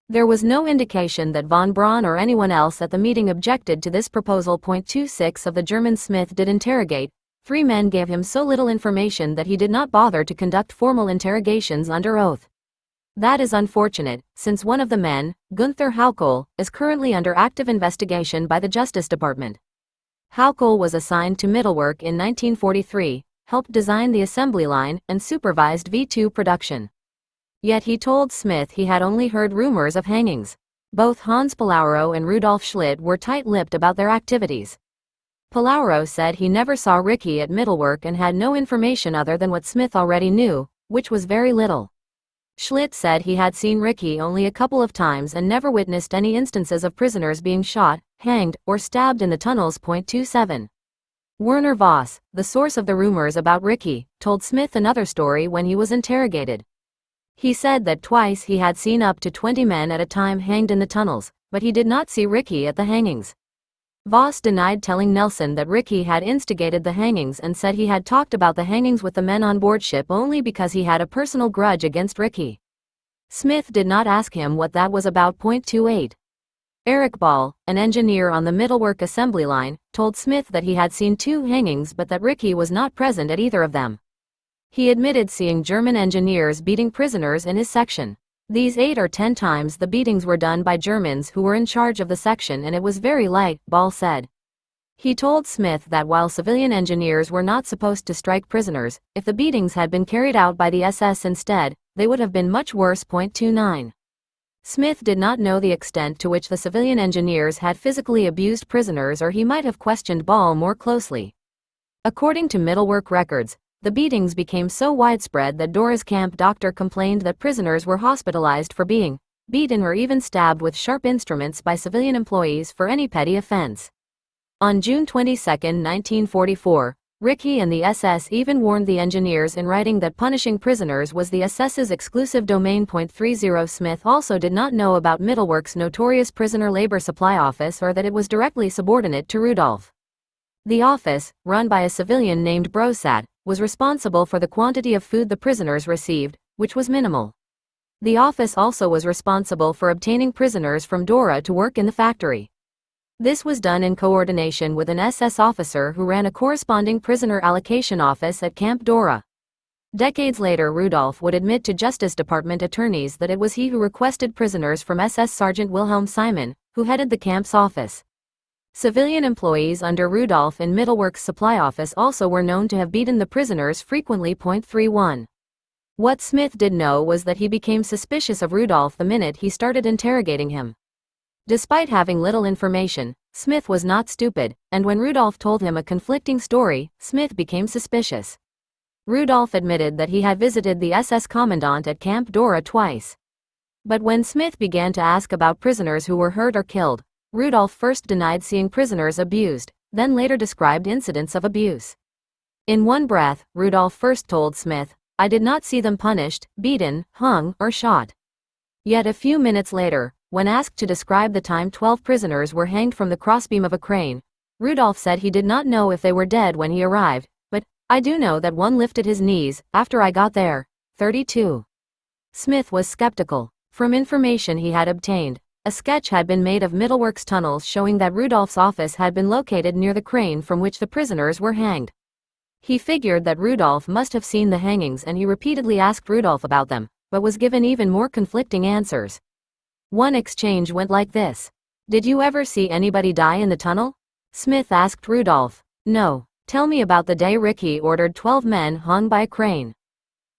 There was no indication that von Braun or anyone else at the meeting objected to this proposal. 26 of the German Smith did interrogate. 3 men gave him so little information that he did not bother to conduct formal interrogations under oath. That is unfortunate, since one of the men, Gunther Haukel, is currently under active investigation by the Justice Department. Haukel was assigned to Mittelwerk in 1943, helped design the assembly line, and supervised V2 production. Yet he told Smith he had only heard rumors of hangings. Both Hans Palauro and Rudolf Schlitt were tight-lipped about their activities. Palauro said he never saw Ricky at Mittelwerk and had no information other than what Smith already knew, which was very little. Schlitt said he had seen Ricky only a couple of times and never witnessed any instances of prisoners being shot, hanged, or stabbed in the tunnels. 27. Werner Voss, the source of the rumors about Ricky, told Smith another story when he was interrogated. He said that twice he had seen up to 20 men at a time hanged in the tunnels, but he did not see Ricky at the hangings. Voss denied telling Nelson that Ricky had instigated the hangings and said he had talked about the hangings with the men on board ship only because he had a personal grudge against Ricky. Smith did not ask him what that was about. 28. Eric Ball, an engineer on the Mittelwerk assembly line, told Smith that he had seen 2 hangings but that Ricky was not present at either of them. He admitted seeing German engineers beating prisoners in his section. These 8 or 10 times the beatings were done by Germans who were in charge of the section and it was very light, Ball said. He told Smith that while civilian engineers were not supposed to strike prisoners, if the beatings had been carried out by the SS instead, they would have been much worse. 29. Smith did not know the extent to which the civilian engineers had physically abused prisoners, or he might have questioned Ball more closely. According to Middlework records, the beatings became so widespread that Dora's camp doctor complained that prisoners were hospitalized for being beaten or even stabbed with sharp instruments by civilian employees for any petty offense. On June 22, 1944, Rickey and the SS even warned the engineers in writing that punishing prisoners was the SS's exclusive domain. 30. Smith also did not know about Middlework's notorious prisoner labor supply office, or that it was directly subordinate to Rudolph. The office, run by a civilian named Brosat, was responsible for the quantity of food the prisoners received, which was minimal. The office also was responsible for obtaining prisoners from Dora to work in the factory. This was done in coordination with an SS officer who ran a corresponding prisoner allocation office at Camp Dora. Decades later, Rudolph would admit to Justice Department attorneys that it was he who requested prisoners from SS Sergeant Wilhelm Simon, who headed the camp's office. Civilian employees under Rudolph in Middlework's supply office also were known to have beaten the prisoners frequently. 31. What Smith did know was that he became suspicious of Rudolph the minute he started interrogating him. Despite having little information, Smith was not stupid, and when Rudolph told him a conflicting story, Smith became suspicious. Rudolph admitted that he had visited the SS commandant at Camp Dora twice. But when Smith began to ask about prisoners who were hurt or killed, Rudolph first denied seeing prisoners abused, then later described incidents of abuse. In one breath, Rudolph first told Smith, "I did not see them punished, beaten, hung, or shot." Yet a few minutes later, when asked to describe the time 12 prisoners were hanged from the crossbeam of a crane, Rudolph said he did not know if they were dead when he arrived, but, "I do know that one lifted his knees after I got there." 32. Smith was skeptical. From information he had obtained, a sketch had been made of Middlework's tunnels showing that Rudolph's office had been located near the crane from which the prisoners were hanged. He figured that Rudolph must have seen the hangings, and he repeatedly asked Rudolph about them, but was given even more conflicting answers. One exchange went like this: "Did you ever see anybody die in the tunnel?" Smith asked Rudolph. "No. Tell me about the day Rickey ordered 12 men hung by a crane."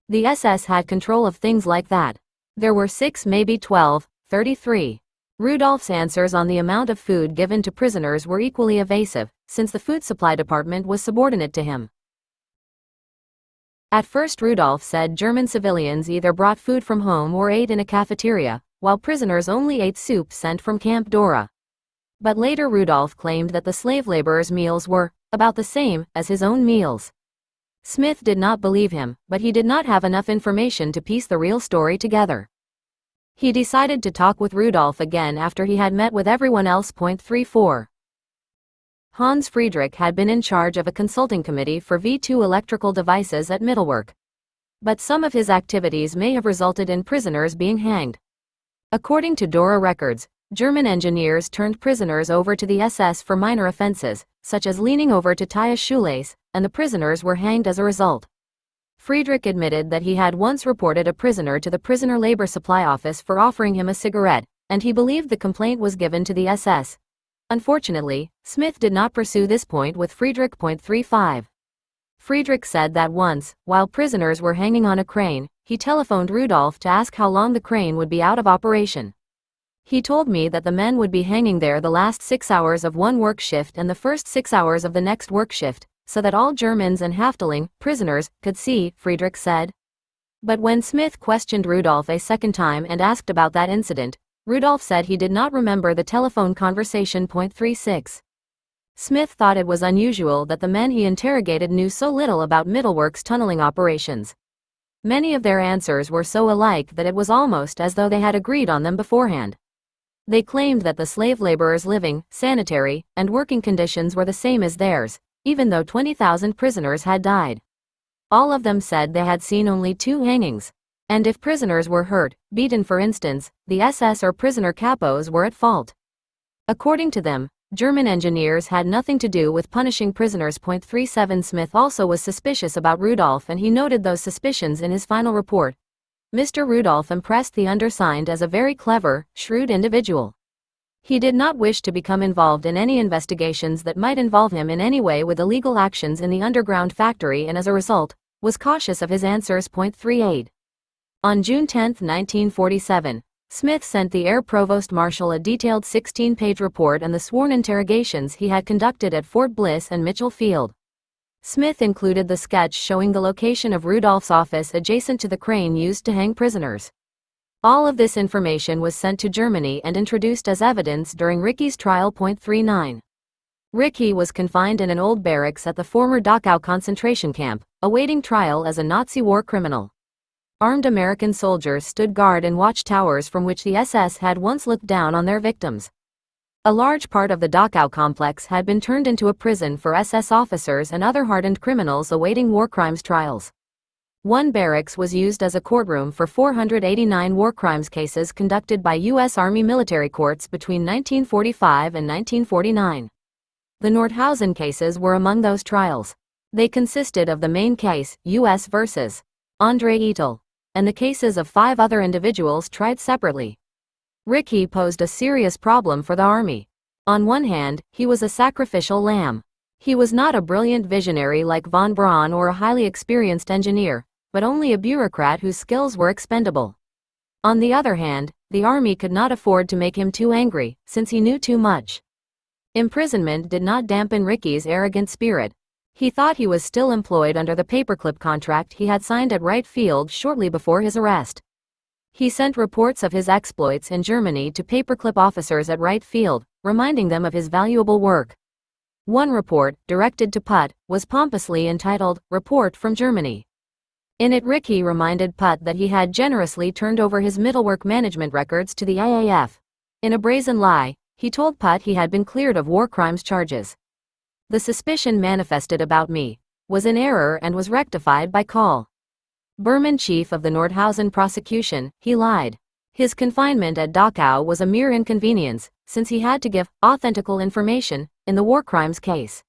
The SS had control of things like that. There were 6, maybe 12. 33. Rudolph's answers on the amount of food given to prisoners were equally evasive, since the food supply department was subordinate to him. At first Rudolph said German civilians either brought food from home or ate in a cafeteria, while prisoners only ate soup sent from Camp Dora. But later Rudolph claimed that the slave laborers' meals were about the same as his own meals. Smith did not believe him, but he did not have enough information to piece the real story together. He decided to talk with Rudolph again after he had met with everyone else. 34. Hans Friedrich had been in charge of a consulting committee for V2 electrical devices at Middlework. But some of his activities may have resulted in prisoners being hanged. According to Dora records, German engineers turned prisoners over to the SS for minor offenses, such as leaning over to tie a shoelace, and the prisoners were hanged as a result. Friedrich admitted that he had once reported a prisoner to the Prisoner Labor Supply Office for offering him a cigarette, and he believed the complaint was given to the SS. Unfortunately, Smith did not pursue this point with Friedrich. 35. Friedrich said that once, while prisoners were hanging on a crane, he telephoned Rudolph to ask how long the crane would be out of operation. "He told me that the men would be hanging there the last 6 hours of one work shift and the first 6 hours of the next work shift, so that all Germans and Häftling, prisoners, could see," Friedrich said. But when Smith questioned Rudolph a second time and asked about that incident, Rudolph said he did not remember the telephone conversation. 36. Smith thought it was unusual that the men he interrogated knew so little about Middlework's tunneling operations. Many of their answers were so alike that it was almost as though they had agreed on them beforehand. They claimed that the slave laborers' living, sanitary, and working conditions were the same as theirs, even though 20,000 prisoners had died. All of them said they had seen only 2 hangings. And if prisoners were hurt, beaten for instance, the SS or prisoner capos were at fault. According to them, German engineers had nothing to do with punishing prisoners. 37. Smith also was suspicious about Rudolph, and he noted those suspicions in his final report. Mr. Rudolph impressed the undersigned as a very clever, shrewd individual. He did not wish to become involved in any investigations that might involve him in any way with illegal actions in the underground factory, and as a result, was cautious of his answers. 38. On June 10, 1947, Smith sent the Air Provost Marshal a detailed 16-page report on the sworn interrogations he had conducted at Fort Bliss and Mitchell Field. Smith included the sketch showing the location of Rudolph's office adjacent to the crane used to hang prisoners. All of this information was sent to Germany and introduced as evidence during Ricky's trial. 39. Ricky was confined in an old barracks at the former Dachau concentration camp, awaiting trial as a Nazi war criminal. Armed American soldiers stood guard in watchtowers from which the SS had once looked down on their victims. A large part of the Dachau complex had been turned into a prison for SS officers and other hardened criminals awaiting war crimes trials. One barracks was used as a courtroom for 489 war crimes cases conducted by U.S. Army military courts between 1945 and 1949. The Nordhausen cases were among those trials. They consisted of the main case, U.S. vs. Andre Eitel, and the cases of 5 other individuals tried separately. Ricky posed a serious problem for the Army. On one hand, he was a sacrificial lamb. He was not a brilliant visionary like von Braun or a highly experienced engineer, but only a bureaucrat whose skills were expendable. On the other hand, the Army could not afford to make him too angry, since he knew too much. Imprisonment did not dampen Ricky's arrogant spirit. He thought he was still employed under the Paperclip contract he had signed at Wright Field shortly before his arrest. He sent reports of his exploits in Germany to Paperclip officers at Wright Field, reminding them of his valuable work. One report, directed to Putt, was pompously entitled, "Report from Germany." In it, Ricky reminded Putt that he had generously turned over his middlework management records to the IAF. In a brazen lie, he told Putt he had been cleared of war crimes charges. "The suspicion manifested about me was in error and was rectified by Call. Berman, chief of the Nordhausen prosecution, he lied. His confinement at Dachau was a mere inconvenience, since he had to give authentical information in the war crimes case.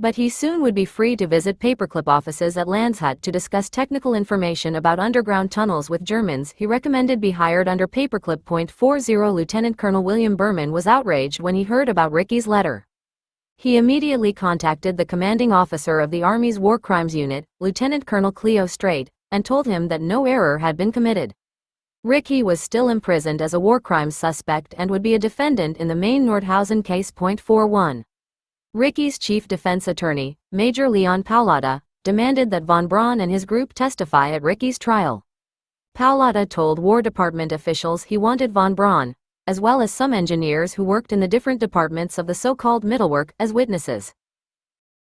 But he soon would be free to visit Paperclip offices at Landshut to discuss technical information about underground tunnels with Germans he recommended be hired under Paperclip. 40. Lieutenant Colonel William Berman was outraged when he heard about Ricky's letter. He immediately contacted the commanding officer of the Army's War Crimes Unit, Lieutenant Colonel Cleo Strait, and told him that no error had been committed. Ricky was still imprisoned as a war crimes suspect and would be a defendant in the main Nordhausen case. 41. Ricky's chief defense attorney, Major Leon Paulada, demanded that von Braun and his group testify at Ricky's trial. Paulada told War Department officials he wanted von Braun, as well as some engineers who worked in the different departments of the so-called middlework, as witnesses.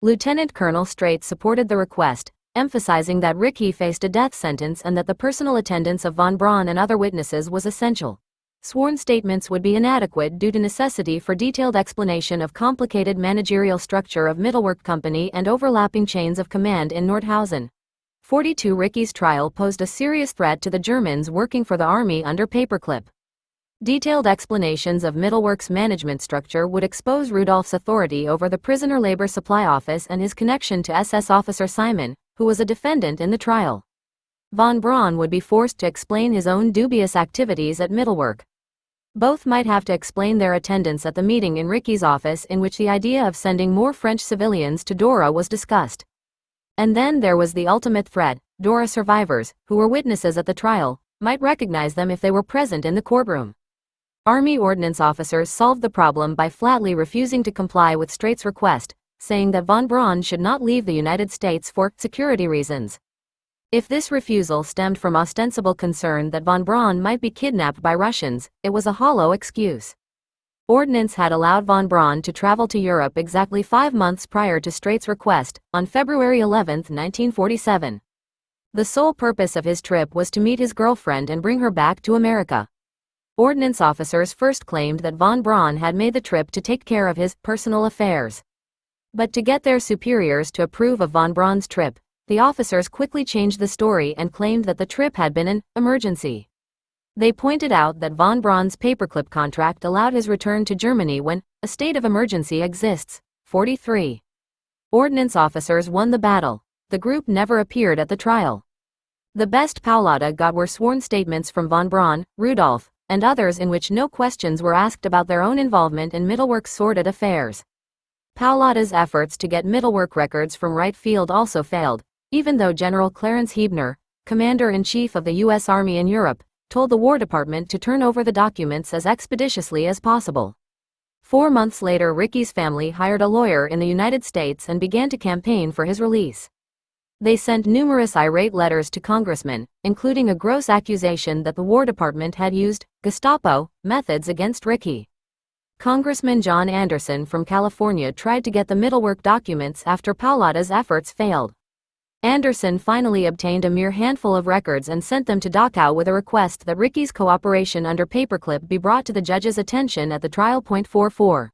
Lieutenant Colonel Strait supported the request, emphasizing that Ricky faced a death sentence and that the personal attendance of von Braun and other witnesses was essential. Sworn statements would be inadequate due to necessity for detailed explanation of complicated managerial structure of middlework company and overlapping chains of command in Nordhausen. 42. Ricky's trial posed a serious threat to the Germans working for the Army under Paperclip. Detailed explanations of Middlework's management structure would expose Rudolph's authority over the Prisoner Labor Supply Office and his connection to SS officer Simon, who was a defendant in the trial. Von Braun would be forced to explain his own dubious activities at Middlework. Both might have to explain their attendance at the meeting in Ricky's office in which the idea of sending more French civilians to Dora was discussed. And then there was the ultimate threat: Dora survivors, who were witnesses at the trial, might recognize them if they were present in the courtroom. Army ordnance officers solved the problem by flatly refusing to comply with Strait's request, saying that von Braun should not leave the United States for security reasons. If this refusal stemmed from ostensible concern that von Braun might be kidnapped by Russians, it was a hollow excuse. Ordnance had allowed von Braun to travel to Europe exactly 5 months prior to Strait's request, on February 11, 1947. The sole purpose of his trip was to meet his girlfriend and bring her back to America. Ordnance officers first claimed that von Braun had made the trip to take care of his personal affairs. But to get their superiors to approve of von Braun's trip, the officers quickly changed the story and claimed that the trip had been an emergency. They pointed out that von Braun's Paperclip contract allowed his return to Germany when a state of emergency exists. 43. Ordnance officers won the battle. The group never appeared at the trial. The best Paulada got were sworn statements from von Braun, Rudolph, and others in which no questions were asked about their own involvement in Middlework's sordid affairs. Paulada's efforts to get Middlework records from right field also failed, even though General Clarence Huebner, Commander-in-Chief of the U.S. Army in Europe, told the War Department to turn over the documents as expeditiously as possible. 4 months later, Ricky's family hired a lawyer in the United States and began to campaign for his release. They sent numerous irate letters to congressmen, including a gross accusation that the War Department had used Gestapo methods against Ricky. Congressman John Anderson from California tried to get the Middlework documents after Paulada's efforts failed. Anderson finally obtained a mere handful of records and sent them to Dachau with a request that Ricky's cooperation under Paperclip be brought to the judge's attention at the trial. 44.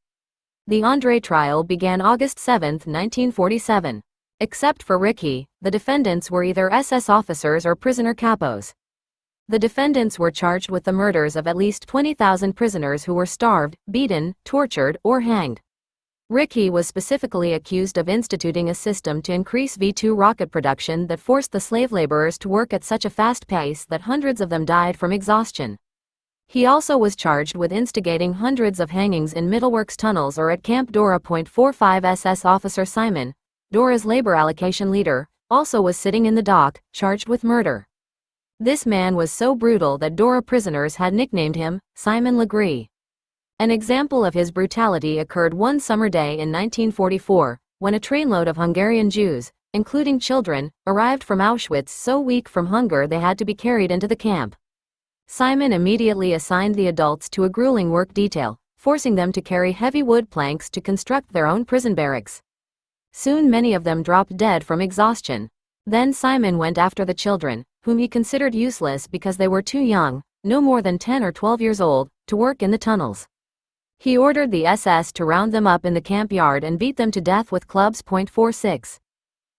The Andre trial began August 7, 1947. Except for Ricky, the defendants were either SS officers or prisoner capos. The defendants were charged with the murders of at least 20,000 prisoners who were starved, beaten, tortured, or hanged. Ricky was specifically accused of instituting a system to increase V-2 rocket production that forced the slave laborers to work at such a fast pace that hundreds of them died from exhaustion. He also was charged with instigating hundreds of hangings in Middleworks tunnels or at Camp Dora. 45 SS officer Simon, Dora's labor allocation leader, also was sitting in the dock, charged with murder. This man was so brutal that Dora prisoners had nicknamed him Simon Legree. An example of his brutality occurred one summer day in 1944, when a trainload of Hungarian Jews, including children, arrived from Auschwitz so weak from hunger they had to be carried into the camp. Simon immediately assigned the adults to a grueling work detail, forcing them to carry heavy wood planks to construct their own prison barracks. Soon many of them dropped dead from exhaustion. Then Simon went after the children, whom he considered useless because they were too young, no more than 10 or 12 years old, to work in the tunnels. He ordered the SS to round them up in the camp yard and beat them to death with clubs. 46.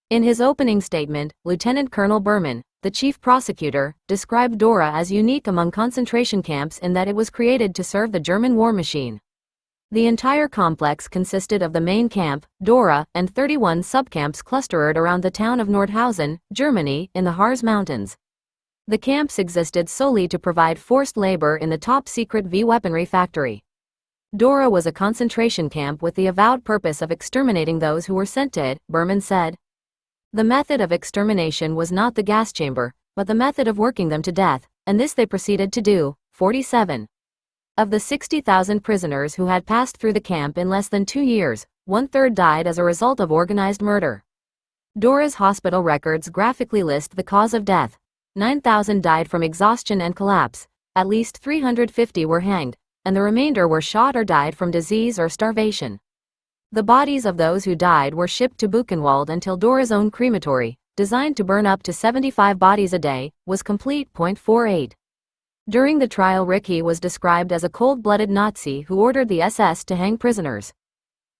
In his opening statement, Lieutenant Colonel Berman, the chief prosecutor, described Dora as unique among concentration camps in that it was created to serve the German war machine. The entire complex consisted of the main camp, Dora, and 31 subcamps clustered around the town of Nordhausen, Germany, in the Harz Mountains. The camps existed solely to provide forced labor in the top-secret V-weaponry factory. Dora was a concentration camp with the avowed purpose of exterminating those who were sent to it, Berman said. The method of extermination was not the gas chamber, but the method of working them to death, and this they proceeded to do. 47. Of the 60,000 prisoners who had passed through the camp in less than 2 years, 1/3 died as a result of organized murder. Dora's hospital records graphically list the cause of death. 9,000 died from exhaustion and collapse, at least 350 were hanged, and the remainder were shot or died from disease or starvation. The bodies of those who died were shipped to Buchenwald until Dora's own crematory, designed to burn up to 75 bodies a day, was complete. 48. During the trial, Ricky was described as a cold-blooded Nazi who ordered the SS to hang prisoners.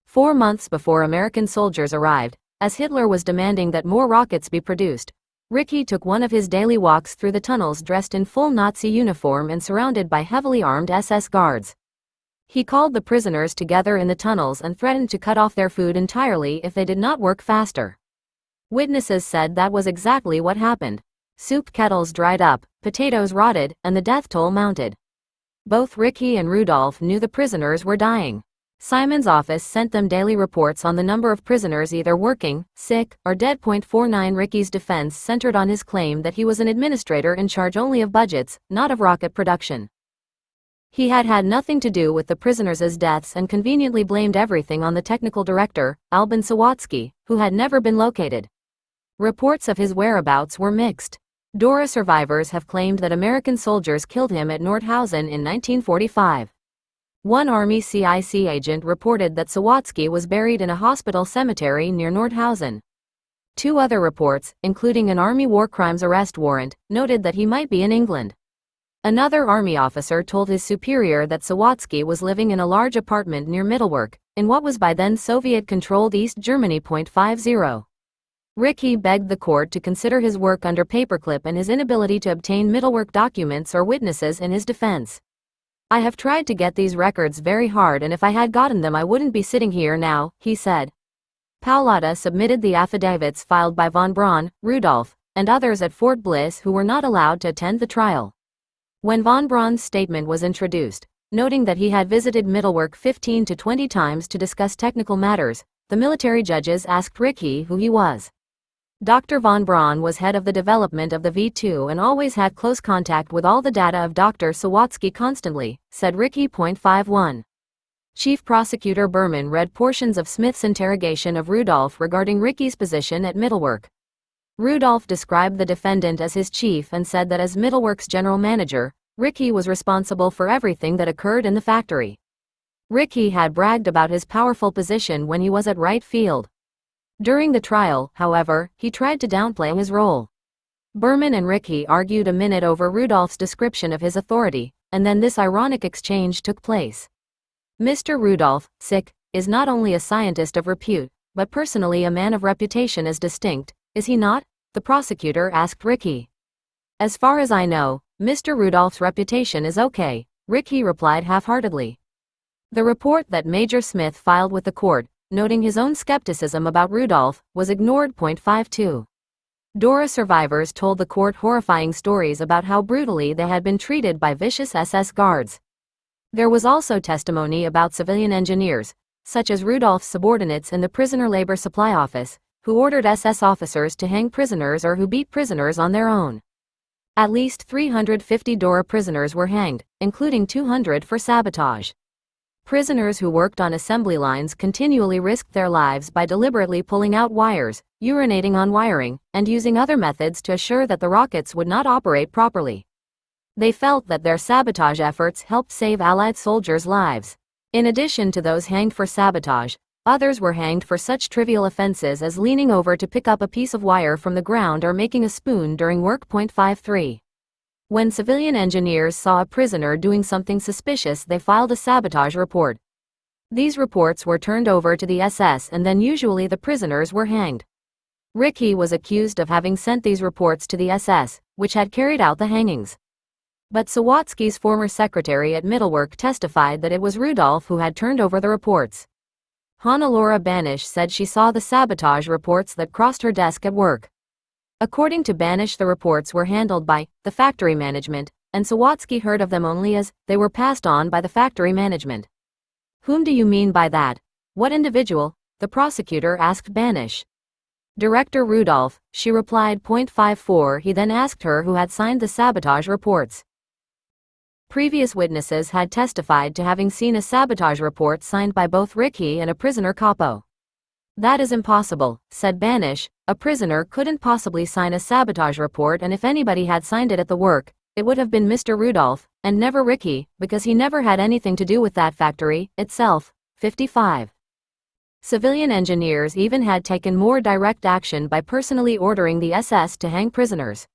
4 months before American soldiers arrived, as Hitler was demanding that more rockets be produced, Ricky took one of his daily walks through the tunnels dressed in full Nazi uniform and surrounded by heavily armed SS guards. He called the prisoners together in the tunnels and threatened to cut off their food entirely if they did not work faster. Witnesses said that was exactly what happened. Soup kettles dried up, potatoes rotted, and the death toll mounted. Both Ricky and Rudolph knew the prisoners were dying. Simon's office sent them daily reports on the number of prisoners either working, sick, or dead. 49. Ricky's defense centered on his claim that he was an administrator in charge only of budgets, not of rocket production. He had had nothing to do with the prisoners' deaths and conveniently blamed everything on the technical director, Albin Sawatsky, who had never been located. Reports of his whereabouts were mixed. Dora survivors have claimed that American soldiers killed him at Nordhausen in 1945. One Army CIC agent reported that Sawatsky was buried in a hospital cemetery near Nordhausen. 2 other reports, including an Army war crimes arrest warrant, noted that he might be in England. Another Army officer told his superior that Sawatsky was living in a large apartment near Middlework, in what was by then Soviet-controlled East Germany. 50. Ricky begged the court to consider his work under Paperclip and his inability to obtain Middlework documents or witnesses in his defense. "I have tried to get these records very hard, and if I had gotten them I wouldn't be sitting here now," he said. Paulada submitted the affidavits filed by von Braun, Rudolph, and others at Fort Bliss who were not allowed to attend the trial. When von Braun's statement was introduced, noting that he had visited Middlework 15 to 20 times to discuss technical matters, the military judges asked Ricky who he was. Dr. von Braun was head of the development of the V2 and always had close contact with all the data of Dr. Sawatsky constantly, said Ricky.51. Chief Prosecutor Berman read portions of Smith's interrogation of Rudolph regarding Ricky's position at Middlework. Rudolph described the defendant as his chief and said that as Middlework's general manager, Ricky was responsible for everything that occurred in the factory. Ricky had bragged about his powerful position when he was at Wright Field. During the trial, however, he tried to downplay his role. Berman and Ricky argued a minute over Rudolph's description of his authority, and then this ironic exchange took place. Mr. Rudolph, is not only a scientist of repute, but personally a man of reputation as distinct, is he not? The prosecutor asked Ricky. As far as I know, Mr. Rudolph's reputation is okay, Ricky replied half-heartedly. The report that Major Smith filed with the court, noting his own skepticism about Rudolph, was ignored. 52. Dora survivors told the court horrifying stories about how brutally they had been treated by vicious SS guards. There was also testimony about civilian engineers, such as Rudolph's subordinates in the Prisoner Labor Supply Office, who ordered SS officers to hang prisoners or who beat prisoners on their own. At least 350 Dora prisoners were hanged, including 200 for sabotage. Prisoners who worked on assembly lines continually risked their lives by deliberately pulling out wires, urinating on wiring, and using other methods to assure that the rockets would not operate properly. They felt that their sabotage efforts helped save Allied soldiers' lives. In addition to those hanged for sabotage, others were hanged for such trivial offenses as leaning over to pick up a piece of wire from the ground or making a spoon during work. 53. When civilian engineers saw a prisoner doing something suspicious, they filed a sabotage report. These reports were turned over to the SS and then usually the prisoners were hanged. Ricky was accused of having sent these reports to the SS, which had carried out the hangings. But Sawatsky's former secretary at Middlework testified that it was Rudolph who had turned over the reports. Hannelore Banish said she saw the sabotage reports that crossed her desk at work. According to Banish, the reports were handled by the factory management, and Sawatsky heard of them only as they were passed on by the factory management. Whom do you mean by that? What individual? The prosecutor asked Banish. Director Rudolph, she replied. 54. He then asked her who had signed the sabotage reports. Previous witnesses had testified to having seen a sabotage report signed by both Ricky and a prisoner capo. That is impossible, said Banish. A prisoner couldn't possibly sign a sabotage report, and if anybody had signed it at the work, it would have been Mr. Rudolph, and never Ricky, because he never had anything to do with that factory itself. 55. Civilian engineers even had taken more direct action by personally ordering the SS to hang prisoners.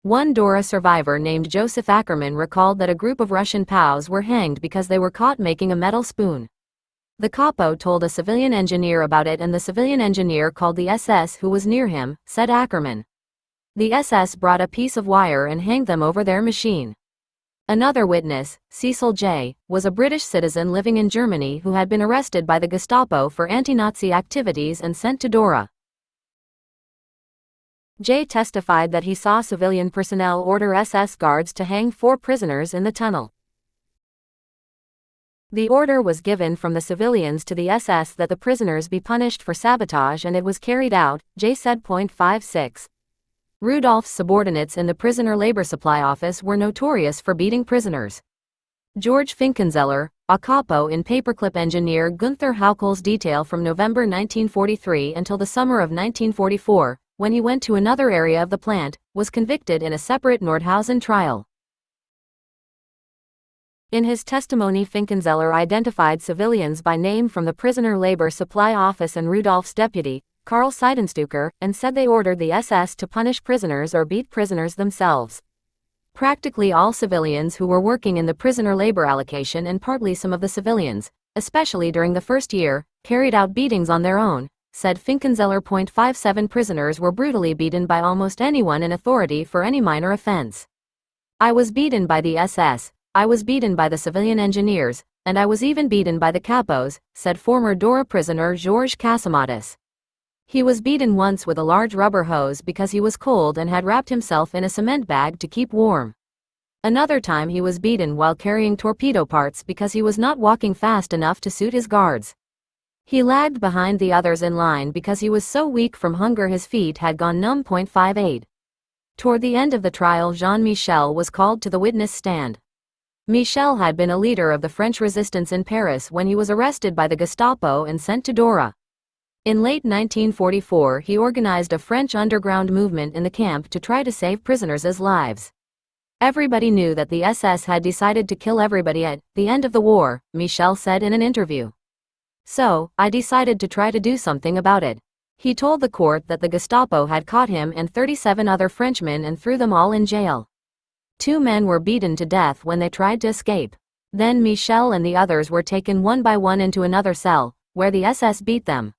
One Dora survivor named Joseph Ackerman recalled that a group of Russian POWs were hanged because they were caught making a metal spoon. The capo told a civilian engineer about it, and the civilian engineer called the SS who was near him, said Ackerman. The SS brought a piece of wire and hanged them over their machine. Another witness, Cecil J., was a British citizen living in Germany who had been arrested by the Gestapo for anti-Nazi activities and sent to Dora. J testified that he saw civilian personnel order SS guards to hang 4 prisoners in the tunnel. The order was given from the civilians to the SS that the prisoners be punished for sabotage, and it was carried out, J said. 56. Rudolph's subordinates in the Prisoner Labor Supply Office were notorious for beating prisoners. George Finkenzeller, a capo in Paperclip engineer Gunther Haukel's detail from November 1943 until the summer of 1944, when he went to another area of the plant, was convicted in a separate Nordhausen trial. In his testimony, Finkenzeller identified civilians by name from the Prisoner Labor Supply Office and Rudolph's deputy, Karl Seidenstuker, and said they ordered the SS to punish prisoners or beat prisoners themselves. Practically all civilians who were working in the prisoner labor allocation, and partly some of the civilians, especially during the first year, carried out beatings on their own, said Finkenzeller. 57 prisoners were brutally beaten by almost anyone in authority for any minor offense. I was beaten by the SS, I was beaten by the civilian engineers, and I was even beaten by the capos, said former Dora prisoner Georges Casamatis. He was beaten once with a large rubber hose because he was cold and had wrapped himself in a cement bag to keep warm. Another time he was beaten while carrying torpedo parts because he was not walking fast enough to suit his guards. He lagged behind the others in line because he was so weak from hunger his feet had gone numb. 58. Toward the end of the trial, Jean-Michel was called to the witness stand. Michel had been a leader of the French resistance in Paris when he was arrested by the Gestapo and sent to Dora. In late 1944, he organized a French underground movement in the camp to try to save prisoners' lives. Everybody knew that the SS had decided to kill everybody at the end of the war, Michel said in an interview. So, I decided to try to do something about it. He told the court that the Gestapo had caught him and 37 other Frenchmen and threw them all in jail. 2 men were beaten to death when they tried to escape. Then Michel and the others were taken one by one into another cell, where the SS beat them.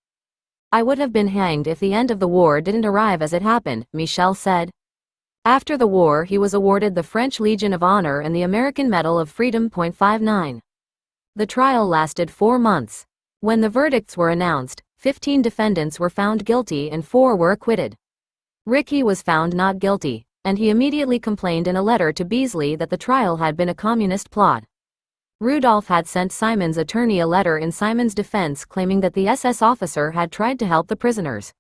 I would have been hanged if the end of the war didn't arrive as it happened, Michel said. After the war he was awarded the French Legion of Honor and the American Medal of Freedom. 59. The trial lasted 4 months. When the verdicts were announced, 15 defendants were found guilty and 4 were acquitted. Ricky was found not guilty, and he immediately complained in a letter to Beasley that the trial had been a communist plot. Rudolph had sent Simon's attorney a letter in Simon's defense claiming that the SS officer had tried to help the prisoners.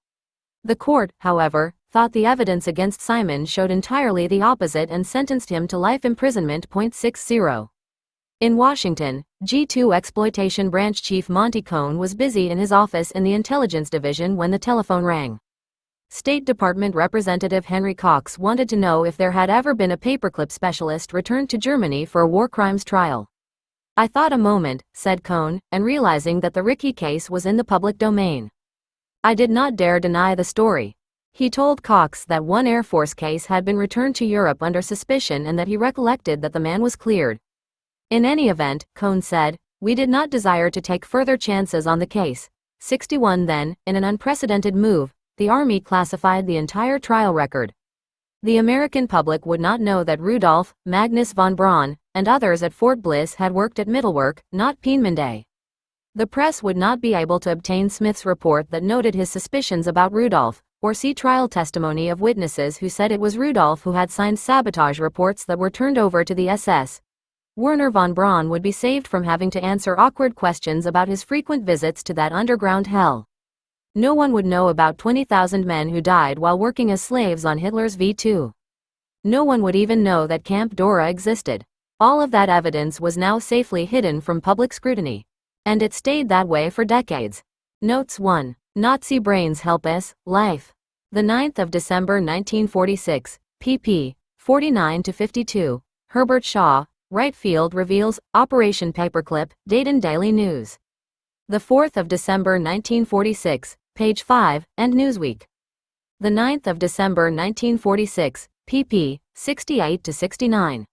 The court, however, thought the evidence against Simon showed entirely the opposite and sentenced him to life imprisonment. 60. In Washington, G2 Exploitation Branch Chief Monty Cohn was busy in his office in the Intelligence Division when the telephone rang. State Department Representative Henry Cox wanted to know if there had ever been a paperclip specialist returned to Germany for a war crimes trial. I thought a moment, said Cohn, and realizing that the Ricky case was in the public domain. I did not dare deny the story. He told Cox that one Air Force case had been returned to Europe under suspicion and that he recollected that the man was cleared. In any event, Cohn said, we did not desire to take further chances on the case. 61. Then, in an unprecedented move, the Army classified the entire trial record. The American public would not know that Rudolph, Magnus von Braun, and others at Fort Bliss had worked at Middlework, not Peenemünde. The press would not be able to obtain Smith's report that noted his suspicions about Rudolph, or see trial testimony of witnesses who said it was Rudolph who had signed sabotage reports that were turned over to the SS. Werner von Braun would be saved from having to answer awkward questions about his frequent visits to that underground hell. No one would know about 20,000 men who died while working as slaves on Hitler's V2. No one would even know that Camp Dora existed. All of that evidence was now safely hidden from public scrutiny. And it stayed that way for decades. Notes 1. Nazi Brains Help Us, Life. The 9th of December 1946, pp. 49-52. Herbert Shaw, Right Field reveals, Operation Paperclip, Dayton Daily News. The 4th of December 1946, page 5, and Newsweek. The 9th of December 1946, pp. 68-69.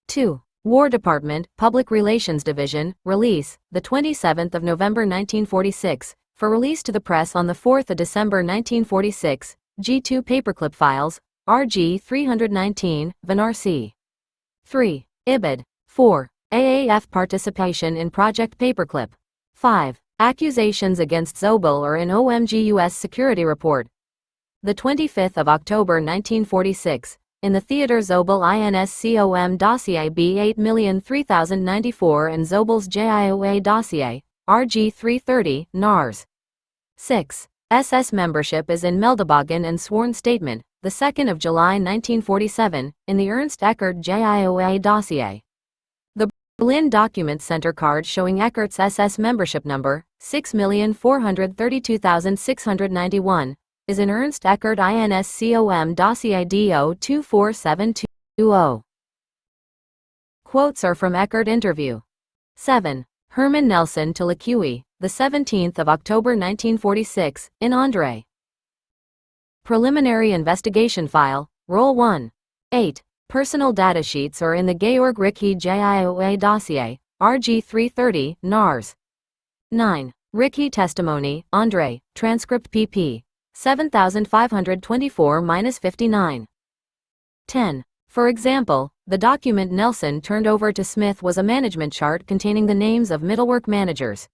2. War Department, Public Relations Division, release, the 27th of November 1946, for release to the press on the 4th of December 1946, G2 Paperclip Files, RG 319, Vinar C. 3. IBID. 4. AAF Participation in Project Paperclip. 5. Accusations against Zobel or in OMG U.S. Security Report. The 25th of October 1946, in the Theodor Zobel INSCOM dossier B8003094 and Zobel's JIOA dossier, RG 330, NARS. 6. SS membership is in Meldebogen and sworn statement, the 2nd of July 1947, in the Ernst Eckert JIOA dossier. The Berlin Document Center card showing Eckert's SS membership number, 6,432,691, is in Ernst Eckert INSCOM dossier DO 24720. Quotes are from Eckert interview. 7. Herman Nelson to Lecuey, the 17th of October 1946, in André. Preliminary Investigation File, Roll 1. 8. Personal data sheets are in the Georg Ricky JIOA dossier, RG 330, NARS. 9. Ricky Testimony, André, Transcript pp. 7524-59. 10. For example, the document Nelson turned over to Smith was a management chart containing the names of Middlework managers.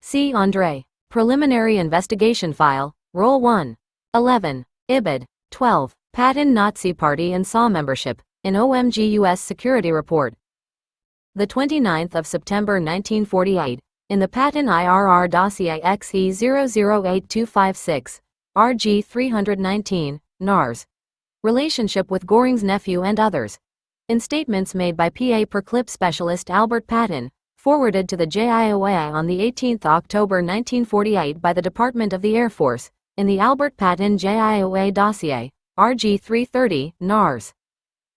See André. Preliminary Investigation File, Roll 1. 11. IBID. 12. Patton Nazi Party and SAW membership, in OMG U.S. Security Report. The 29th of September 1948, in the Patent IRR dossier XE008256, RG 319, NARS. Relationship with Goring's nephew and others. In statements made by Paperclip specialist Albert Patton, forwarded to the JIOA on the 18th October 1948 by the Department of the Air Force, in the Albert Patton JIOA dossier, RG 330, NARS.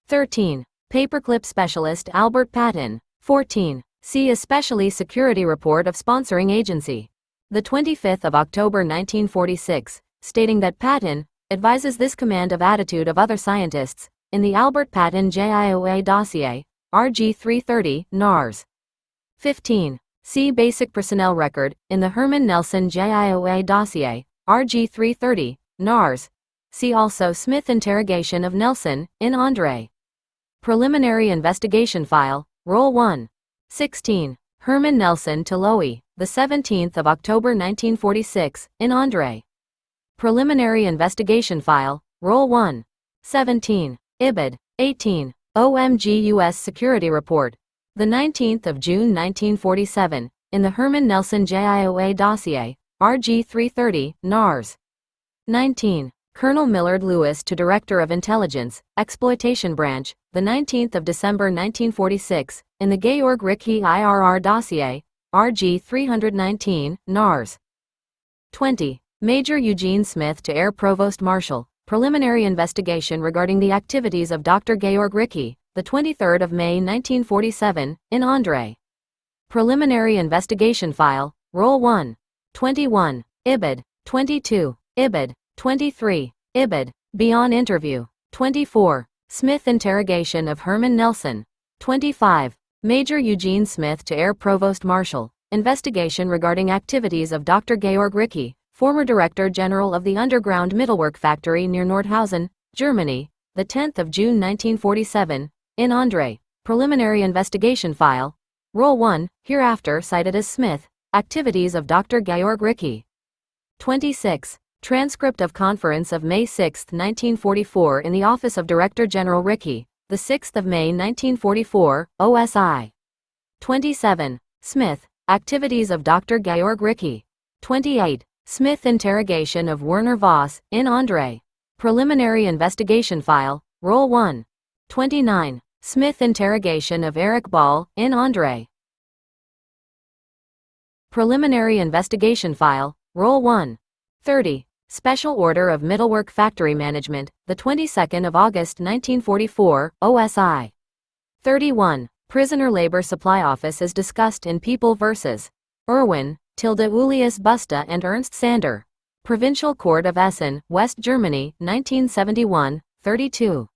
13. Paperclip specialist Albert Patton. 14. See especially Security Report of Sponsoring Agency. The 25th of October 1946, stating that Patton advises this command of attitude of other scientists, in the Albert Patton JIOA dossier, RG 330, NARS. 15. See Basic Personnel Record, in the Herman Nelson JIOA dossier, RG 330, NARS. See also Smith Interrogation of Nelson, in Andre. Preliminary Investigation File, Roll 1. 16. Herman Nelson to Lowy, the 17th of October 1946, in Andre. Preliminary Investigation File, Roll 1. 17. IBID. 18. OMG U.S. Security Report. The 19th of June 1947, in the Herman Nelson JIOA dossier, RG 330, NARS. 19. Colonel Millard Lewis to Director of Intelligence, Exploitation Branch, the 19th of December 1946, in the Georg Ricke IRR dossier, RG 319, NARS. 20. Major Eugene Smith to Air Provost Marshal, Preliminary Investigation regarding the activities of Dr. Georg Ricke, the 23rd of May 1947, in Andre. Preliminary Investigation File, Roll 1. 21. IBID. 22. IBID. 23. IBID. Beyond Interview. 24. Smith Interrogation of Herman Nelson. 25. Major Eugene Smith to Air Provost Marshal, Investigation regarding activities of Dr. Georg Ricke, former Director General of the Underground Mittelwerk Factory near Nordhausen, Germany, the 10th of June 1947, in Andre. Preliminary Investigation File, Roll 1, hereafter cited as Smith, Activities of Dr. Georg Ricke. 26. Transcript of Conference of May 6, 1944 in the Office of Director General Ricke, the 6th of May 1944, OSI. 27. Smith, Activities of Dr. Georg Ricke. 28. Smith Interrogation of Werner Voss, in Andre. Preliminary Investigation File, Roll 1. 29. Smith Interrogation of Erich Ball, in Andre. Preliminary Investigation File, Roll 1. 30. Special Order of Mittelwerk Factory Management, the 22nd of August 1944, OSI. 31. Prisoner Labor Supply Office is discussed in People vs. Irwin, Ulius Busta and Ernst Sander. Provincial Court of Essen, West Germany, 1971, 32.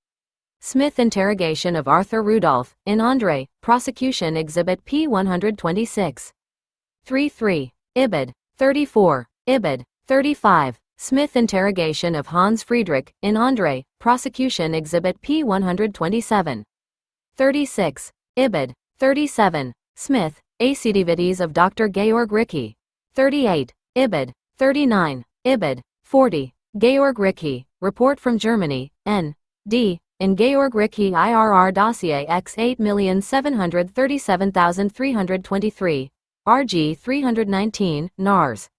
Smith Interrogation of Arthur Rudolph, in Andre, Prosecution Exhibit P 126. 33. IBID. 34. IBID. 35. Smith Interrogation of Hans Friedrich, in Andre, Prosecution Exhibit P 127. 36. IBID. 37. Smith, Activities of Dr. Georg Ricke. 38. IBID. 39. IBID. 40. Georg Ricke, Report from Germany, N.D., in Georg Ricke IRR Dossier X 8,737,323, RG 319, NARS.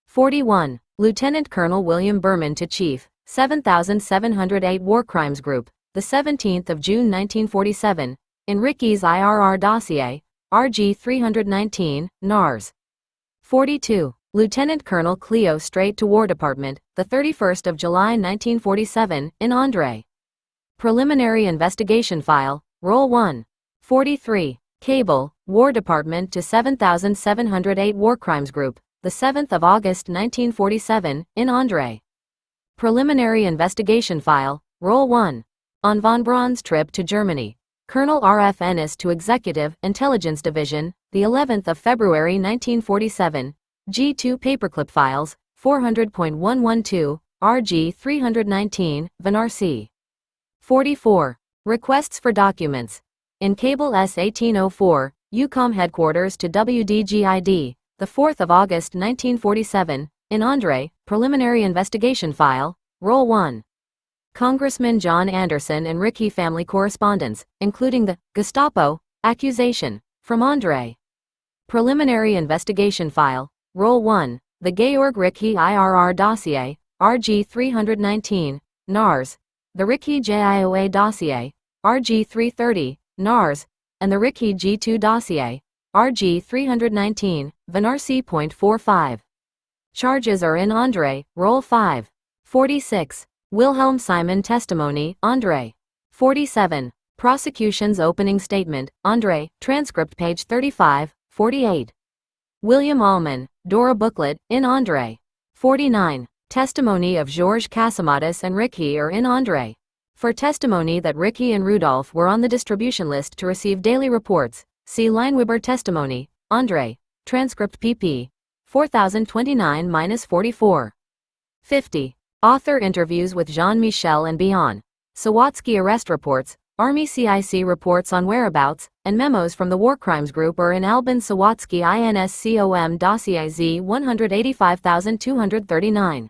41. Lieutenant Colonel William Berman to Chief, 7708 War Crimes Group, the 17th of June 1947, in Ricke's IRR Dossier, RG 319, NARS. 42. Lieutenant Colonel Cleo Strait to War Department, the 31st of July 1947, in Andre. Preliminary Investigation File, Roll 1. 43. Cable, War Department to 7708 War Crimes Group, the 7th of August 1947, in Andre. Preliminary Investigation File, Roll 1. On von Braun's trip to Germany, Colonel R.F. Ennis to Executive Intelligence Division, the 11th of February 1947, G2 Paperclip Files, 400.112, RG 319, Vinar C. 44. Requests for documents. In Cable S 1804, UCOM Headquarters to WDGID, the 4th of August 1947, in Andre, Preliminary Investigation File, Roll 1. Congressman John Anderson and Ricky family correspondence, including the Gestapo accusation from Andre. Preliminary investigation file, Roll 1, the Georg Ricky IRR dossier, RG 319, NARS, the Ricky JIOA dossier, RG 330, NARS, and the Ricky G2 dossier, RG 319, VNRC.45. Charges are in Andre, Roll 5. 46. Wilhelm Simon testimony, Andre. 47. Prosecution's opening statement, Andre, transcript page 35, 48. William Allman, Dora booklet, in Andre. 49. Testimony of Georges Casamatis and Ricky are in Andre. For testimony that Ricky and Rudolph were on the distribution list to receive daily reports, see Lineweber testimony, Andre, transcript pp. 4029-44. 50. Author interviews with Jean-Michel and Bion. Sawatsky arrest reports, Army CIC reports on whereabouts, and memos from the War Crimes Group are in Albin Sawatsky INSCOM dossier Z 185239.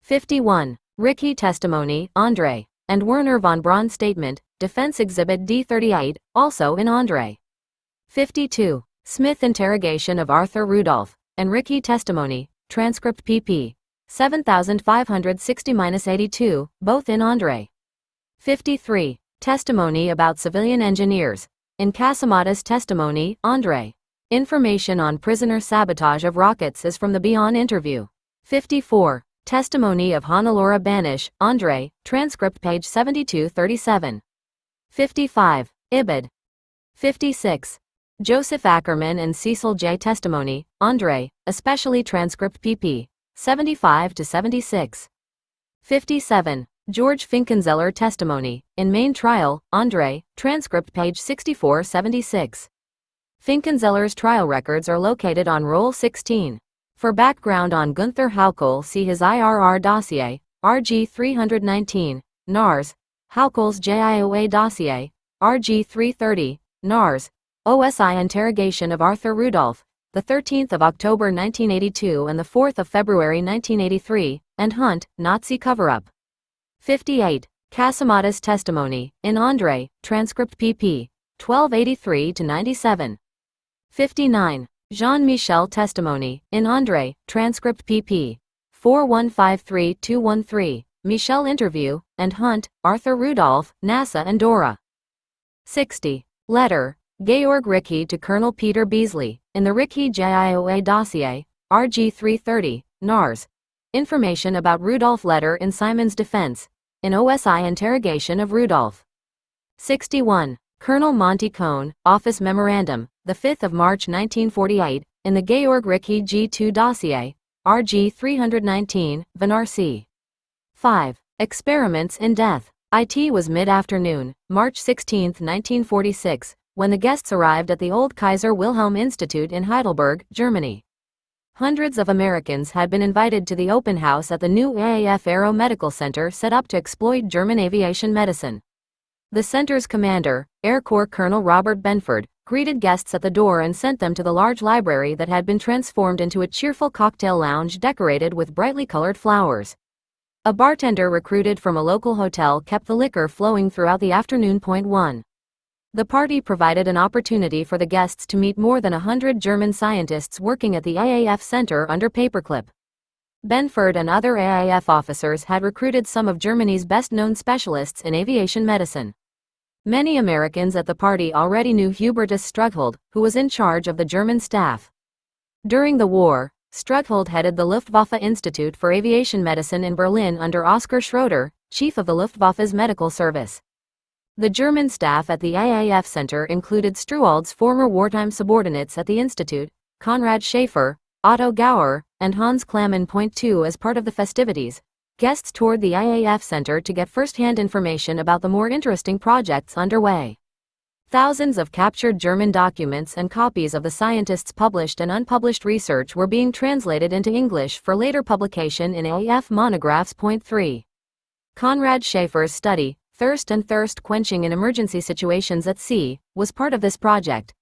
51. Ricky testimony, Andre, and Werner von Braun statement, Defense Exhibit D38, also in Andre. 52. Smith interrogation of Arthur Rudolph, and Ricky testimony, transcript pp. 7560-82, both in Andre. 53. Testimony about civilian engineers. In Casamatis testimony, Andre. Information on prisoner sabotage of rockets is from the Bion interview. 54. Testimony of Hannelore Banish, Andre, transcript page 7237. 55. Ibid. 56. Joseph Ackerman and Cecil J. testimony, Andre, especially transcript pp. 75-76. 57. George Finkenzeller testimony, in main trial, Andre, transcript page 6476. Finkenzeller's trial records are located on Roll 16. For background on Gunther Haukel, see his IRR dossier, RG 319, NARS, Haukel's JIOA dossier, RG 330, NARS, OSI interrogation of Arthur Rudolph, the 13th of October 1982 and the 4th of February 1983, and Hunt, Nazi cover-up. 58. Casamatis testimony, in Andre, transcript pp. 1283-97. 59. Jean-Michel testimony, in Andre, transcript pp. 4153-213, Michel interview, and Hunt, Arthur Rudolph, NASA and Dora. 60. Letter, Georg Ricky to Colonel Peter Beasley, in the Ricky JIOA dossier, RG 330, NARS. Information about Rudolph letter in Simon's defense, in OSI interrogation of Rudolph. 61. Colonel Monty Cohn, Office Memorandum, the 5th of March 1948, in the Georg Ricky G2 dossier, RG 319, VNRC. 5. Experiments in death. It was mid-afternoon, March 16, 1946, when the guests arrived at the old Kaiser Wilhelm Institute in Heidelberg, Germany. Hundreds of Americans had been invited to the open house at the new AAF Aero Medical Center set up to exploit German aviation medicine. The center's commander, Air Corps Colonel Robert Benford, greeted guests at the door and sent them to the large library that had been transformed into a cheerful cocktail lounge decorated with brightly colored flowers. A bartender recruited from a local hotel kept the liquor flowing throughout the afternoon. 1. The party provided an opportunity for the guests to meet more than 100 German scientists working at the AAF Center under Paperclip. Benford and other AAF officers had recruited some of Germany's best-known specialists in aviation medicine. Many Americans at the party already knew Hubertus Strughold, who was in charge of the German staff. During the war, Strughold headed the Luftwaffe Institute for Aviation Medicine in Berlin under Oskar Schroeder, chief of the Luftwaffe's medical service. The German staff at the AAF Center included Struwald's former wartime subordinates at the Institute, Konrad Schaefer, Otto Gauer, and Hans Klammen. 2. As part of the festivities, guests toured the AAF Center to get first-hand information about the more interesting projects underway. Thousands of captured German documents and copies of the scientists' published and unpublished research were being translated into English for later publication in AAF monographs. 3. Konrad Schaefer's study, Thirst and Thirst Quenching in Emergency Situations at Sea, was part of this project.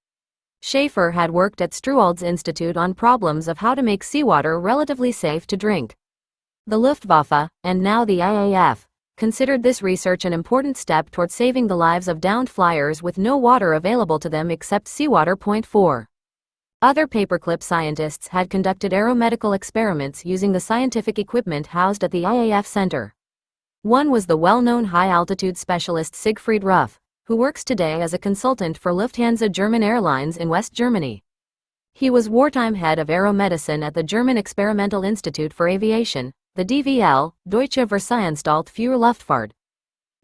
Schaefer had worked at Struwald's Institute on problems of how to make seawater relatively safe to drink. The Luftwaffe, and now the AAF, considered this research an important step toward saving the lives of downed flyers with no water available to them except seawater. 4. Other Paperclip scientists had conducted aeromedical experiments using the scientific equipment housed at the IAF Center. One was the well-known high-altitude specialist Siegfried Ruff, who works today as a consultant for Lufthansa German Airlines in West Germany. He was wartime head of aeromedicine at the German Experimental Institute for Aviation, the DVL, Deutsche Verkehrsanstalt für Luftfahrt.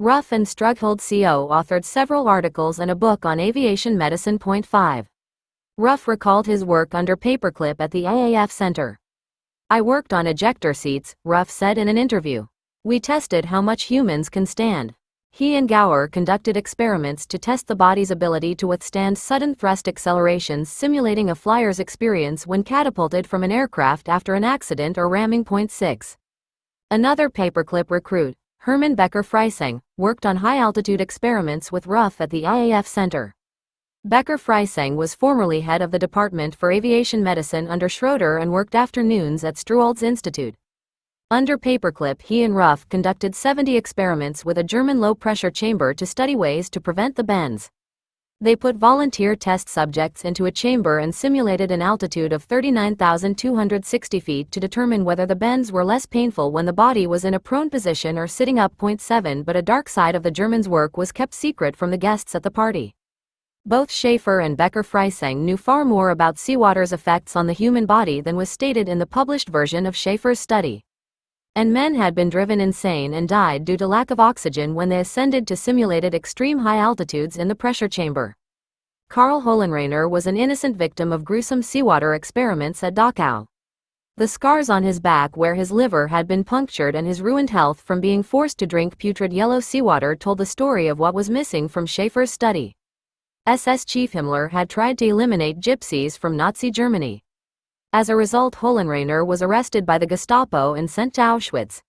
Ruff and Strughold Co. authored several articles and a book on aviation medicine. 5. Ruff recalled his work under Paperclip at the IAF Center. "I worked on ejector seats," Ruff said in an interview. "We tested how much humans can stand." He and Gower conducted experiments to test the body's ability to withstand sudden thrust accelerations, simulating a flyer's experience when catapulted from an aircraft after an accident or ramming. 6. Another Paperclip recruit, Hermann Becker-Freising, worked on high-altitude experiments with Ruff at the IAF Center. Becker-Freising was formerly head of the Department for Aviation Medicine under Schroeder and worked afternoons at Struwelds Institute. Under Paperclip, he and Ruff conducted 70 experiments with a German low-pressure chamber to study ways to prevent the bends. They put volunteer test subjects into a chamber and simulated an altitude of 39,260 feet to determine whether the bends were less painful when the body was in a prone position or sitting up. 7. But a dark side of the Germans' work was kept secret from the guests at the party. Both Schaefer and Becker-Freising knew far more about seawater's effects on the human body than was stated in the published version of Schaefer's study. And men had been driven insane and died due to lack of oxygen when they ascended to simulated extreme high altitudes in the pressure chamber. Karl Hohenreiner was an innocent victim of gruesome seawater experiments at Dachau. The scars on his back where his liver had been punctured and his ruined health from being forced to drink putrid yellow seawater told the story of what was missing from Schaefer's study. SS Chief Himmler had tried to eliminate gypsies from Nazi Germany. As a result, Hohenreiner was arrested by the Gestapo and sent to Auschwitz.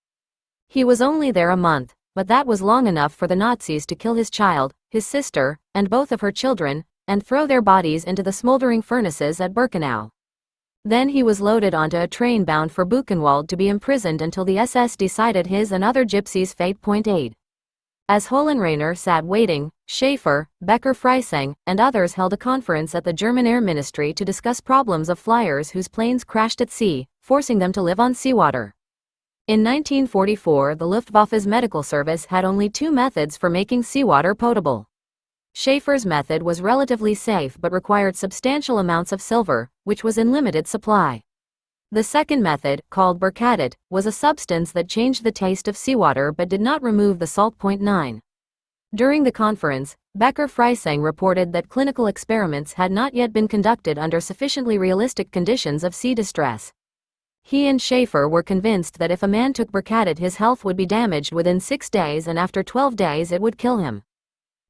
He was only there a month, but that was long enough for the Nazis to kill his child, his sister, and both of her children, and throw their bodies into the smoldering furnaces at Birkenau. Then he was loaded onto a train bound for Buchenwald to be imprisoned until the SS decided his and other gypsies' fate. 8. As Hohenreiner sat waiting, Schaefer, Becker-Freising, and others held a conference at the German Air Ministry to discuss problems of flyers whose planes crashed at sea, forcing them to live on seawater. In 1944, the Luftwaffe's medical service had only two methods for making seawater potable. Schaefer's method was relatively safe but required substantial amounts of silver, which was in limited supply. The second method, called berkadit, was a substance that changed the taste of seawater but did not remove the salt. 9. During the conference, Becker-Freising reported that clinical experiments had not yet been conducted under sufficiently realistic conditions of sea distress. He and Schaefer were convinced that if a man took berkadit his health would be damaged within 6 days and after 12 days it would kill him.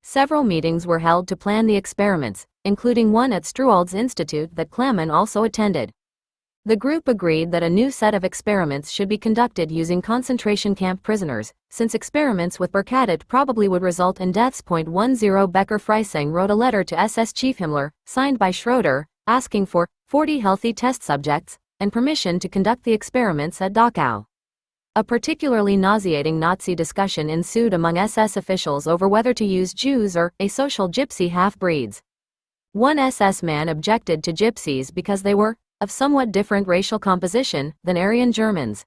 Several meetings were held to plan the experiments, including one at Struwelds Institute that Klaman also attended. The group agreed that a new set of experiments should be conducted using concentration camp prisoners, since experiments with berkadit probably would result in deaths. 10. Becker-Freising wrote a letter to SS Chief Himmler, signed by Schroeder, asking for 40 healthy test subjects and permission to conduct the experiments at Dachau. A particularly nauseating Nazi discussion ensued among SS officials over whether to use Jews or asocial gypsy half-breeds. One SS man objected to gypsies because they were of somewhat different racial composition than Aryan Germans.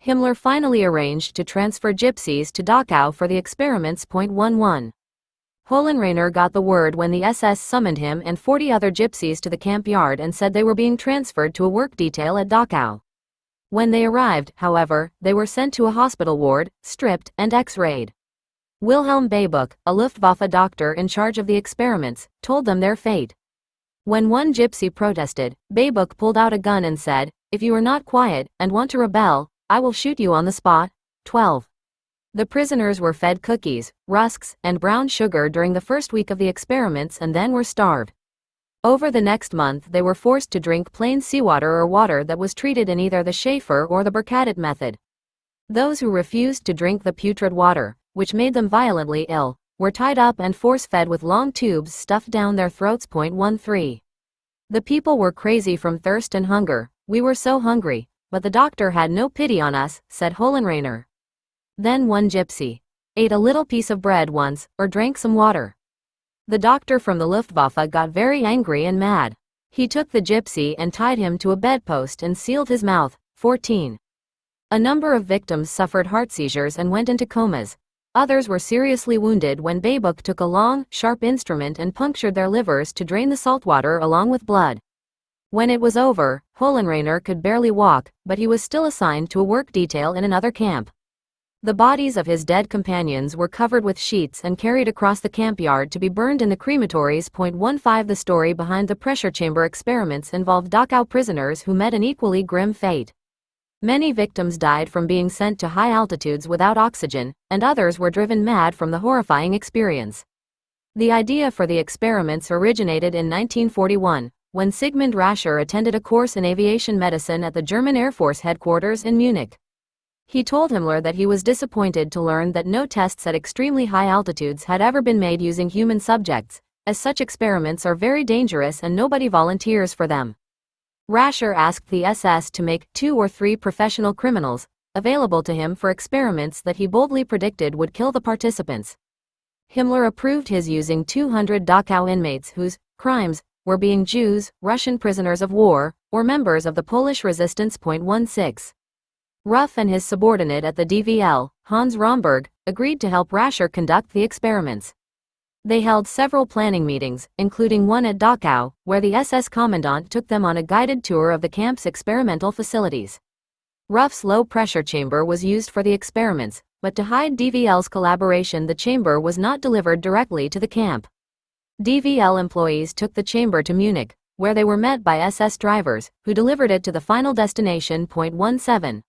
Himmler finally arranged to transfer gypsies to Dachau for the experiments. 11. Hohenreiner got the word when the SS summoned him and 40 other gypsies to the camp yard and said they were being transferred to a work detail at Dachau. When they arrived, however, they were sent to a hospital ward, stripped, and x-rayed. Wilhelm Baybuck, a Luftwaffe doctor in charge of the experiments, told them their fate. When one gypsy protested, Baybuck pulled out a gun and said, "If you are not quiet and want to rebel, I will shoot you on the spot." 12. The prisoners were fed cookies, rusks, and brown sugar during the first week of the experiments and then were starved. Over the next month they were forced to drink plain seawater or water that was treated in either the Schaefer or the berkadit method. Those who refused to drink the putrid water, which made them violently ill, were tied up and force-fed with long tubes stuffed down their throats. 13. The people were crazy from thirst and hunger. "We were so hungry, but the doctor had no pity on us," said Hohenreiner. Then one gypsy ate a little piece of bread once, or drank some water. The doctor from the Luftwaffe got very angry and mad. He took the gypsy and tied him to a bedpost and sealed his mouth. 14. A number of victims suffered heart seizures and went into comas. Others were seriously wounded when Babuk took a long, sharp instrument and punctured their livers to drain the salt water along with blood. When it was over, Hohenrainer could barely walk, but he was still assigned to a work detail in another camp. The bodies of his dead companions were covered with sheets and carried across the camp yard to be burned in the crematories. 15. The story behind the pressure chamber experiments involved Dachau prisoners who met an equally grim fate. Many victims died from being sent to high altitudes without oxygen, and others were driven mad from the horrifying experience. The idea for the experiments originated in 1941, when Sigmund Rascher attended a course in aviation medicine at the German Air Force headquarters in Munich. He told Himmler that he was disappointed to learn that no tests at extremely high altitudes had ever been made using human subjects, as such experiments are very dangerous and nobody volunteers for them. Rascher asked the SS to make 2 or 3 professional criminals available to him for experiments that he boldly predicted would kill the participants. Himmler approved his using 200 Dachau inmates whose crimes were being Jews, Russian prisoners of war, or members of the Polish resistance. 16. Ruff and his subordinate at the DVL, Hans Romberg, agreed to help Rascher conduct the experiments. They held several planning meetings, including one at Dachau, where the SS commandant took them on a guided tour of the camp's experimental facilities. Ruff's low-pressure chamber was used for the experiments, but to hide DVL's collaboration, the chamber was not delivered directly to the camp. DVL employees took the chamber to Munich, where they were met by SS drivers, who delivered it to the final destination. 17.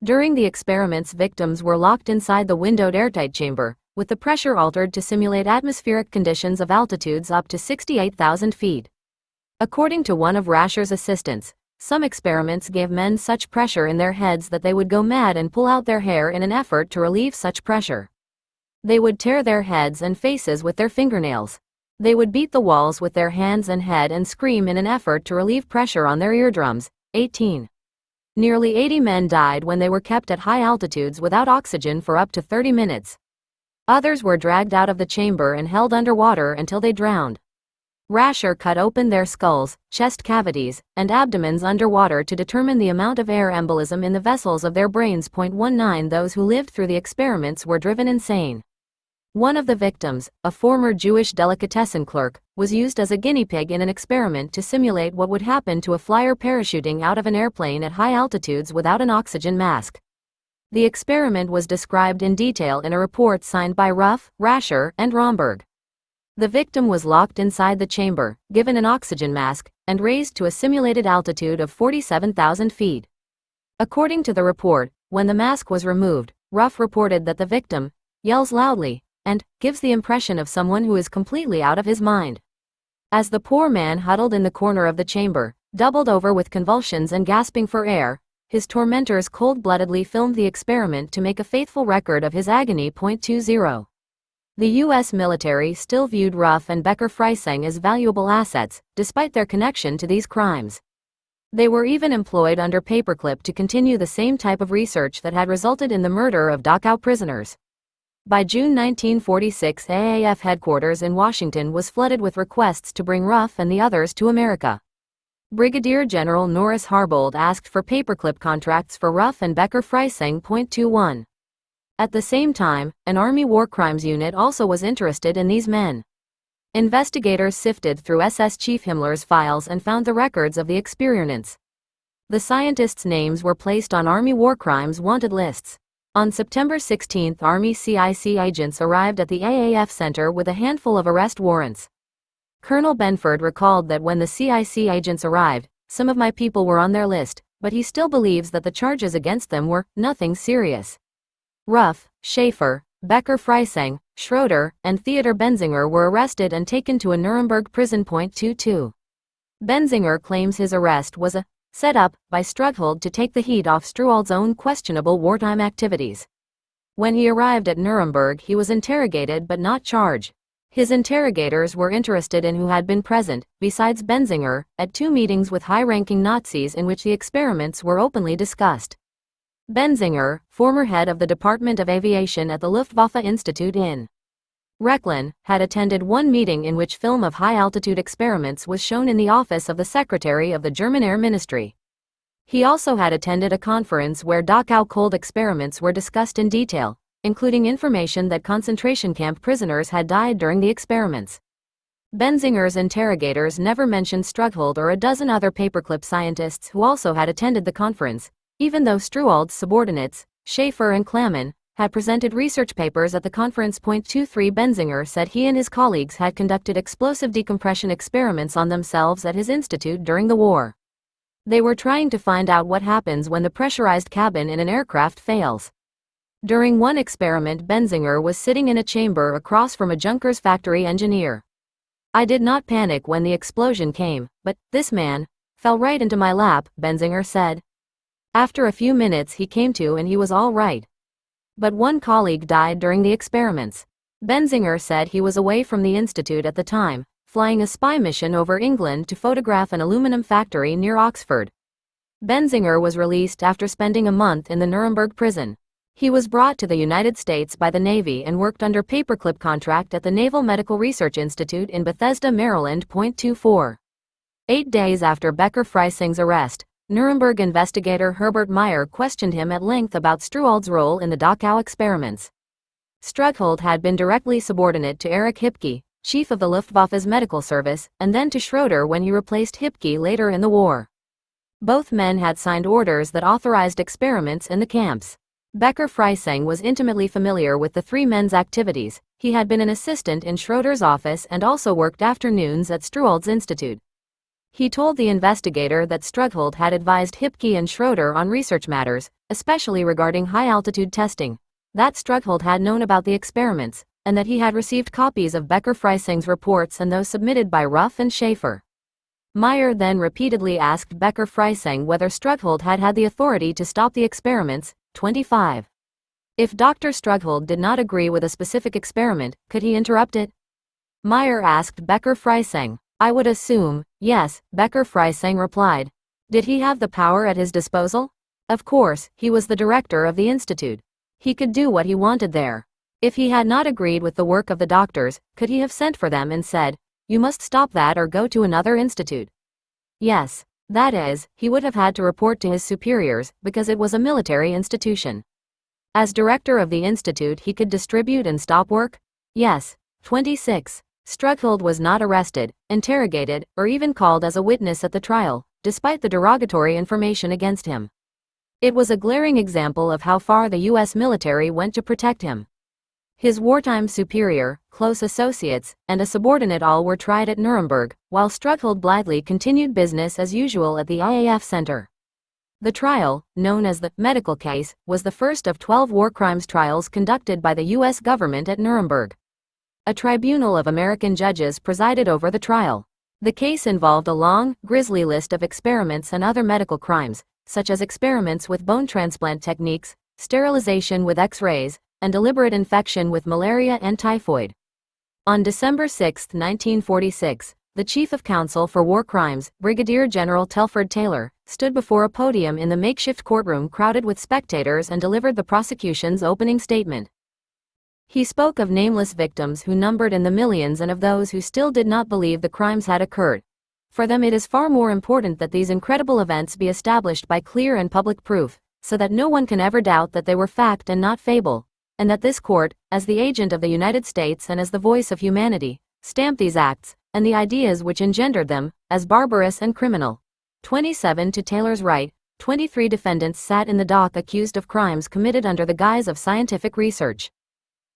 During the experiments, victims were locked inside the windowed airtight chamber, with the pressure altered to simulate atmospheric conditions of altitudes up to 68,000 feet. According to one of Rascher's assistants, some experiments gave men such pressure in their heads that they would go mad and pull out their hair in an effort to relieve such pressure. They would tear their heads and faces with their fingernails. They would beat the walls with their hands and head and scream in an effort to relieve pressure on their eardrums. 18. Nearly 80 men died when they were kept at high altitudes without oxygen for up to 30 minutes. Others were dragged out of the chamber and held underwater until they drowned. Rascher cut open their skulls, chest cavities, and abdomens underwater to determine the amount of air embolism in the vessels of their brains. 19. Those who lived through the experiments were driven insane. One of the victims, a former Jewish delicatessen clerk, was used as a guinea pig in an experiment to simulate what would happen to a flyer parachuting out of an airplane at high altitudes without an oxygen mask. The experiment was described in detail in a report signed by Ruff, Rascher, and Romberg. The victim was locked inside the chamber, given an oxygen mask, and raised to a simulated altitude of 47,000 feet. According to the report, when the mask was removed, Ruff reported that the victim yells loudly and gives the impression of someone who is completely out of his mind. As the poor man huddled in the corner of the chamber, doubled over with convulsions and gasping for air, his tormentors cold-bloodedly filmed the experiment to make a faithful record of his agony. 20. The U.S. military still viewed Ruff and Becker-Freising as valuable assets, despite their connection to these crimes. They were even employed under Paperclip to continue the same type of research that had resulted in the murder of Dachau prisoners. By June 1946, AAF headquarters in Washington was flooded with requests to bring Ruff and the others to America. Brigadier General Norris Harbold asked for Paperclip contracts for Ruff and Becker-Freising. 21. At the same time, an Army War Crimes unit also was interested in these men. Investigators sifted through SS Chief Himmler's files and found the records of the experiments. The scientists' names were placed on Army War Crimes wanted lists. On September 16, Army CIC agents arrived at the AAF center with a handful of arrest warrants. Colonel Benford recalled that when the CIC agents arrived, some of my people were on their list, but he still believes that the charges against them were nothing serious. Ruff, Schaefer, Becker-Freising, Schroeder, and Theodor Benzinger were arrested and taken to a Nuremberg prison. 22. Benzinger claims his arrest was a set up by Strughold to take the heat off Struwald's own questionable wartime activities. When he arrived at Nuremberg, he was interrogated but not charged. His interrogators were interested in who had been present, besides Benzinger, at 2 meetings with high-ranking Nazis in which the experiments were openly discussed. Benzinger, former head of the Department of Aviation at the Luftwaffe Institute in Rechlin, had attended one meeting in which film of high-altitude experiments was shown in the office of the Secretary of the German Air Ministry. He also had attended a conference where Dachau cold experiments were discussed in detail, including information that concentration camp prisoners had died during the experiments. Benzinger's interrogators never mentioned Strughold or a dozen other Paperclip scientists who also had attended the conference, even though Struwald's subordinates, Schaefer and Klaman, had presented research papers at the conference. 23 Benzinger said he and his colleagues had conducted explosive decompression experiments on themselves at his institute during the war. They were trying to find out what happens when the pressurized cabin in an aircraft fails. During one experiment, Benzinger was sitting in a chamber across from a Junkers factory engineer. I did not panic when the explosion came, but this man fell right into my lap, Benzinger said. After a few minutes he came to and he was all right. But one colleague died during the experiments. Benzinger said he was away from the institute at the time, flying a spy mission over England to photograph an aluminum factory near Oxford. Benzinger was released after spending a month in the Nuremberg prison. He was brought to the United States by the Navy and worked under Paperclip contract at the Naval Medical Research Institute in Bethesda, Maryland. 24. 8 days after Becker-Freising's arrest, Nuremberg investigator Herbert Meyer questioned him at length about Struwald's role in the Dachau experiments. Strughold had been directly subordinate to Erich Hipke, chief of the Luftwaffe's medical service, and then to Schroeder when he replaced Hipke later in the war. Both men had signed orders that authorized experiments in the camps. Becker-Freising was intimately familiar with the three men's activities. He had been an assistant in Schroeder's office and also worked afternoons at Struwald's institute. He told the investigator that Strughold had advised Hipke and Schroeder on research matters, especially regarding high-altitude testing, that Strughold had known about the experiments, and that he had received copies of Becker-Freising's reports and those submitted by Ruff and Schaefer. Meyer then repeatedly asked Becker-Freising whether Strughold had had the authority to stop the experiments. 25. If Dr. Strughold did not agree with a specific experiment, could he interrupt it? Meyer asked Becker-Freising. I would assume, yes, Becker-Freising replied. Did he have the power at his disposal? Of course, he was the director of the institute. He could do what he wanted there. If he had not agreed with the work of the doctors, could he have sent for them and said, "You must stop that or go to another institute"? Yes. That is, he would have had to report to his superiors, because it was a military institution. As director of the institute he could distribute and stop work? Yes. 26. Strughold was not arrested, interrogated, or even called as a witness at the trial, despite the derogatory information against him. It was a glaring example of how far the U.S. military went to protect him. His wartime superior, close associates, and a subordinate all were tried at Nuremberg, while Strughold blithely continued business as usual at the IAF Center. The trial, known as the medical case, was the first of 12 war crimes trials conducted by the U.S. government at Nuremberg. A tribunal of American judges presided over the trial. The case involved a long, grisly list of experiments and other medical crimes, such as experiments with bone transplant techniques, sterilization with X-rays, and deliberate infection with malaria and typhoid. On December 6, 1946, the Chief of Counsel for War Crimes, Brigadier General Telford Taylor, stood before a podium in the makeshift courtroom crowded with spectators and delivered the prosecution's opening statement. He spoke of nameless victims who numbered in the millions and of those who still did not believe the crimes had occurred. For them it is far more important that these incredible events be established by clear and public proof, so that no one can ever doubt that they were fact and not fable, and that this court, as the agent of the United States and as the voice of humanity, stamp these acts, and the ideas which engendered them, as barbarous and criminal. 27. To Taylor's right, 23 defendants sat in the dock accused of crimes committed under the guise of scientific research.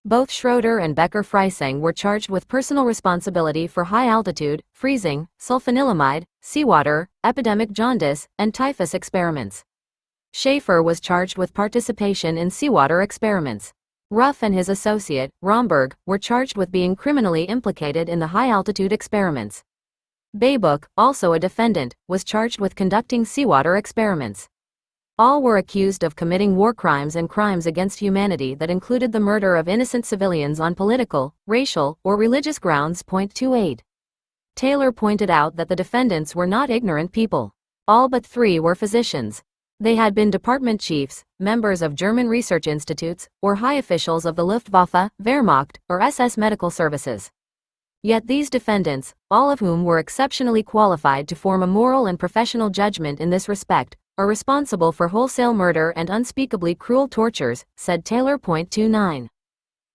Both Schroeder and Becker-Freising were charged with personal responsibility for high-altitude, freezing, sulfanilamide, seawater, epidemic jaundice, and typhus experiments. Schaefer was charged with participation in seawater experiments. Ruff and his associate, Romberg, were charged with being criminally implicated in the high-altitude experiments. Baybuck, also a defendant, was charged with conducting seawater experiments. All were accused of committing war crimes and crimes against humanity that included the murder of innocent civilians on political, racial, or religious grounds. 28. Taylor pointed out that the defendants were not ignorant people. All but 3 were physicians. They had been department chiefs, members of German research institutes, or high officials of the Luftwaffe, Wehrmacht, or SS Medical Services. Yet these defendants, all of whom were exceptionally qualified to form a moral and professional judgment in this respect, are responsible for wholesale murder and unspeakably cruel tortures, said Taylor. 29.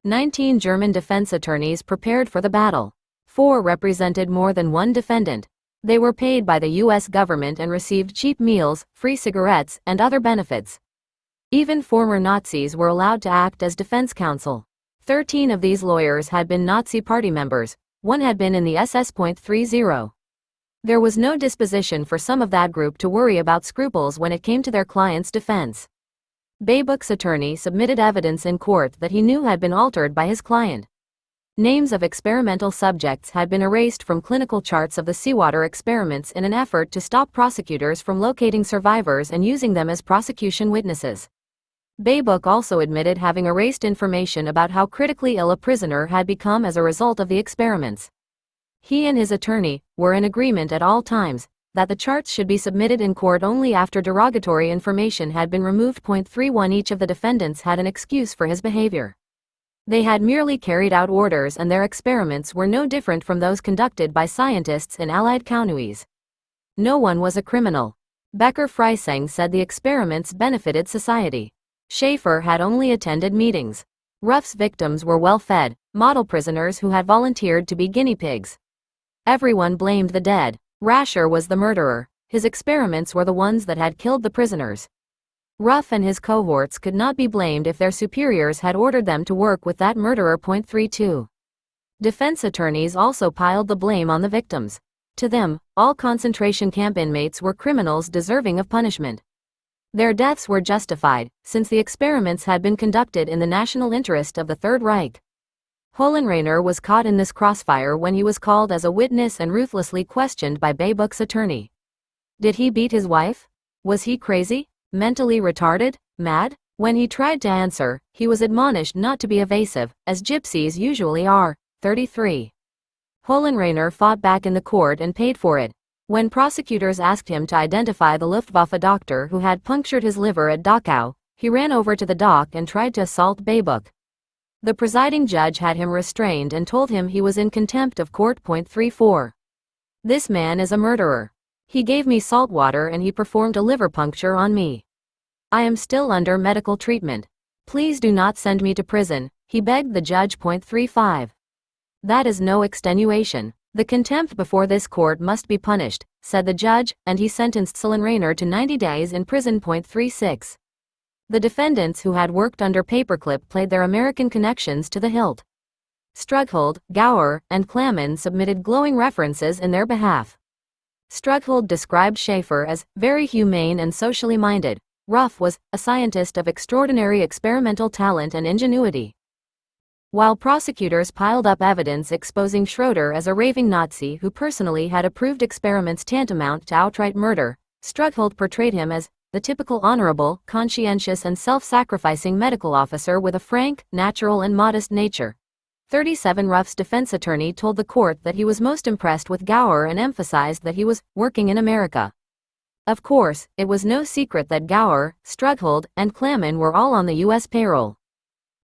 19 German defense attorneys prepared for the battle. 4 represented more than one defendant. They were paid by the U.S. government and received cheap meals, free cigarettes, and other benefits. Even former Nazis were allowed to act as defense counsel. 13 of these lawyers had been Nazi party members, 1 had been in the SS. 30. There was no disposition for some of that group to worry about scruples when it came to their client's defense. Baybuck's attorney submitted evidence in court that he knew had been altered by his client. Names of experimental subjects had been erased from clinical charts of the seawater experiments in an effort to stop prosecutors from locating survivors and using them as prosecution witnesses. Baybuck also admitted having erased information about how critically ill a prisoner had become as a result of the experiments. He and his attorney were in agreement at all times that the charts should be submitted in court only after derogatory information had been removed. 31 Each of the defendants had an excuse for his behavior. They had merely carried out orders and their experiments were no different from those conducted by scientists in Allied counties. No one was a criminal. Becker Freising said the experiments benefited society. Schaefer had only attended meetings. Ruff's victims were well-fed, model prisoners who had volunteered to be guinea pigs. Everyone blamed the dead. Rasher was the murderer. His experiments were the ones that had killed the prisoners. Ruff and his cohorts could not be blamed if their superiors had ordered them to work with that murderer. 32. Defense attorneys also piled the blame on the victims. To them, all concentration camp inmates were criminals deserving of punishment. Their deaths were justified, since the experiments had been conducted in the national interest of the Third Reich. Hohenreiner was caught in this crossfire when he was called as a witness and ruthlessly questioned by Baybuck's attorney. Did he beat his wife? Was he crazy? Mentally retarded? Mad? When he tried to answer, he was admonished not to be evasive, as gypsies usually are. 33. Hohenreiner fought back in the court and paid for it. When prosecutors asked him to identify the Luftwaffe doctor who had punctured his liver at Dachau, he ran over to the dock and tried to assault Baybuck. The presiding judge had him restrained and told him he was in contempt of court. 34. This man is a murderer. He gave me salt water and he performed a liver puncture on me. I am still under medical treatment. Please do not send me to prison, he begged the judge. 35. That is no extenuation. The contempt before this court must be punished, said the judge, and he sentenced Hohenreiner to 90 days in prison. 36. The defendants who had worked under Paperclip played their American connections to the hilt. Strughold, Gower, and Klaman submitted glowing references in their behalf. Strughold described Schaefer as very humane and socially minded. Ruff was a scientist of extraordinary experimental talent and ingenuity. While prosecutors piled up evidence exposing Schroeder as a raving Nazi who personally had approved experiments tantamount to outright murder, Strughold portrayed him as the typical honorable, conscientious and self-sacrificing medical officer with a frank, natural and modest nature. 37 Ruff's defense attorney told the court that he was most impressed with Gower and emphasized that he was working in America. Of course, it was no secret that Gower, Strughold, and Klaman were all on the U.S. payroll.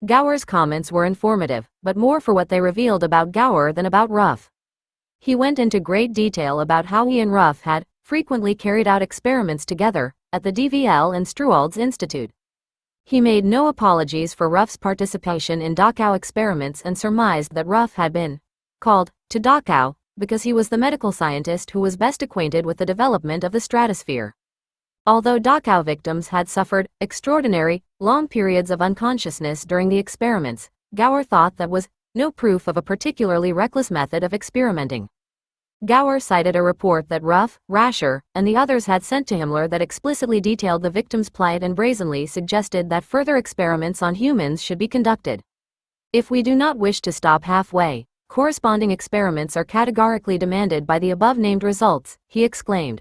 Gower's comments were informative, but more for what they revealed about Gower than about Ruff. He went into great detail about how he and Ruff had frequently carried out experiments together at the DVL and Struwald's Institute. He made no apologies for Ruff's participation in Dachau experiments and surmised that Ruff had been called to Dachau because he was the medical scientist who was best acquainted with the development of the stratosphere. Although Dachau victims had suffered extraordinary, long periods of unconsciousness during the experiments, Gower thought that was no proof of a particularly reckless method of experimenting. Gower cited a report that Ruff, Rasher, and the others had sent to Himmler that explicitly detailed the victims' plight and brazenly suggested that further experiments on humans should be conducted. If we do not wish to stop halfway, corresponding experiments are categorically demanded by the above-named results, he exclaimed.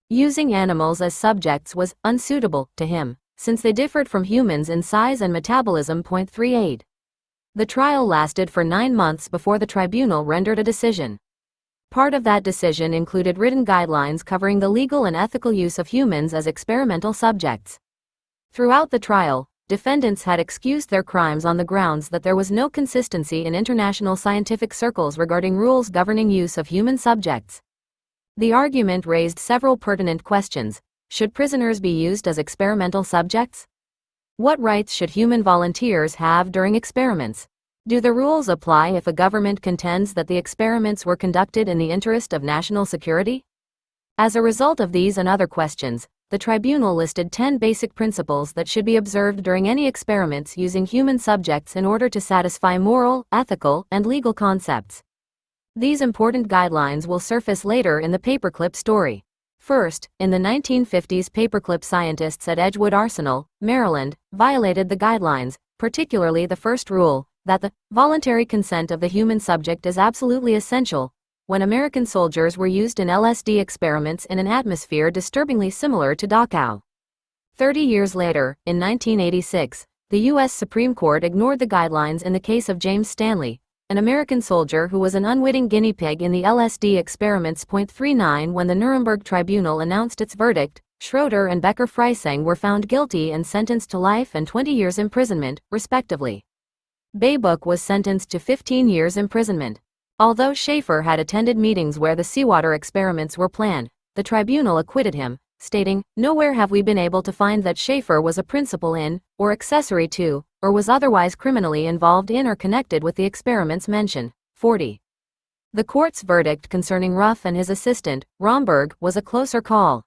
Using animals as subjects was unsuitable to him, since they differed from humans in size and metabolism. 38. The trial lasted for 9 months before the tribunal rendered a decision. Part of that decision included written guidelines covering the legal and ethical use of humans as experimental subjects. Throughout the trial, defendants had excused their crimes on the grounds that there was no consistency in international scientific circles regarding rules governing use of human subjects. The argument raised several pertinent questions. Should prisoners be used as experimental subjects? What rights should human volunteers have during experiments? Do the rules apply if a government contends that the experiments were conducted in the interest of national security? As a result of these and other questions, the tribunal listed 10 basic principles that should be observed during any experiments using human subjects in order to satisfy moral, ethical, and legal concepts. These important guidelines will surface later in the Paperclip story. First, in the 1950s, Paperclip scientists at Edgewood Arsenal, Maryland, violated the guidelines, particularly the first rule, that the voluntary consent of the human subject is absolutely essential, when American soldiers were used in LSD experiments in an atmosphere disturbingly similar to Dachau. 30 years later, in 1986, the U.S. Supreme Court ignored the guidelines in the case of James Stanley, an American soldier who was an unwitting guinea pig in the LSD experiments. 39 When the Nuremberg Tribunal announced its verdict, Schroeder and Becker Freising were found guilty and sentenced to life and 20 years imprisonment, respectively. Baybuck was sentenced to 15 years imprisonment. Although Schaefer had attended meetings where the seawater experiments were planned, the tribunal acquitted him, stating, "Nowhere have we been able to find that Schaefer was a principal in, or accessory to, or was otherwise criminally involved in or connected with the experiments mentioned." 40. The court's verdict concerning Ruff and his assistant, Romberg, was a closer call.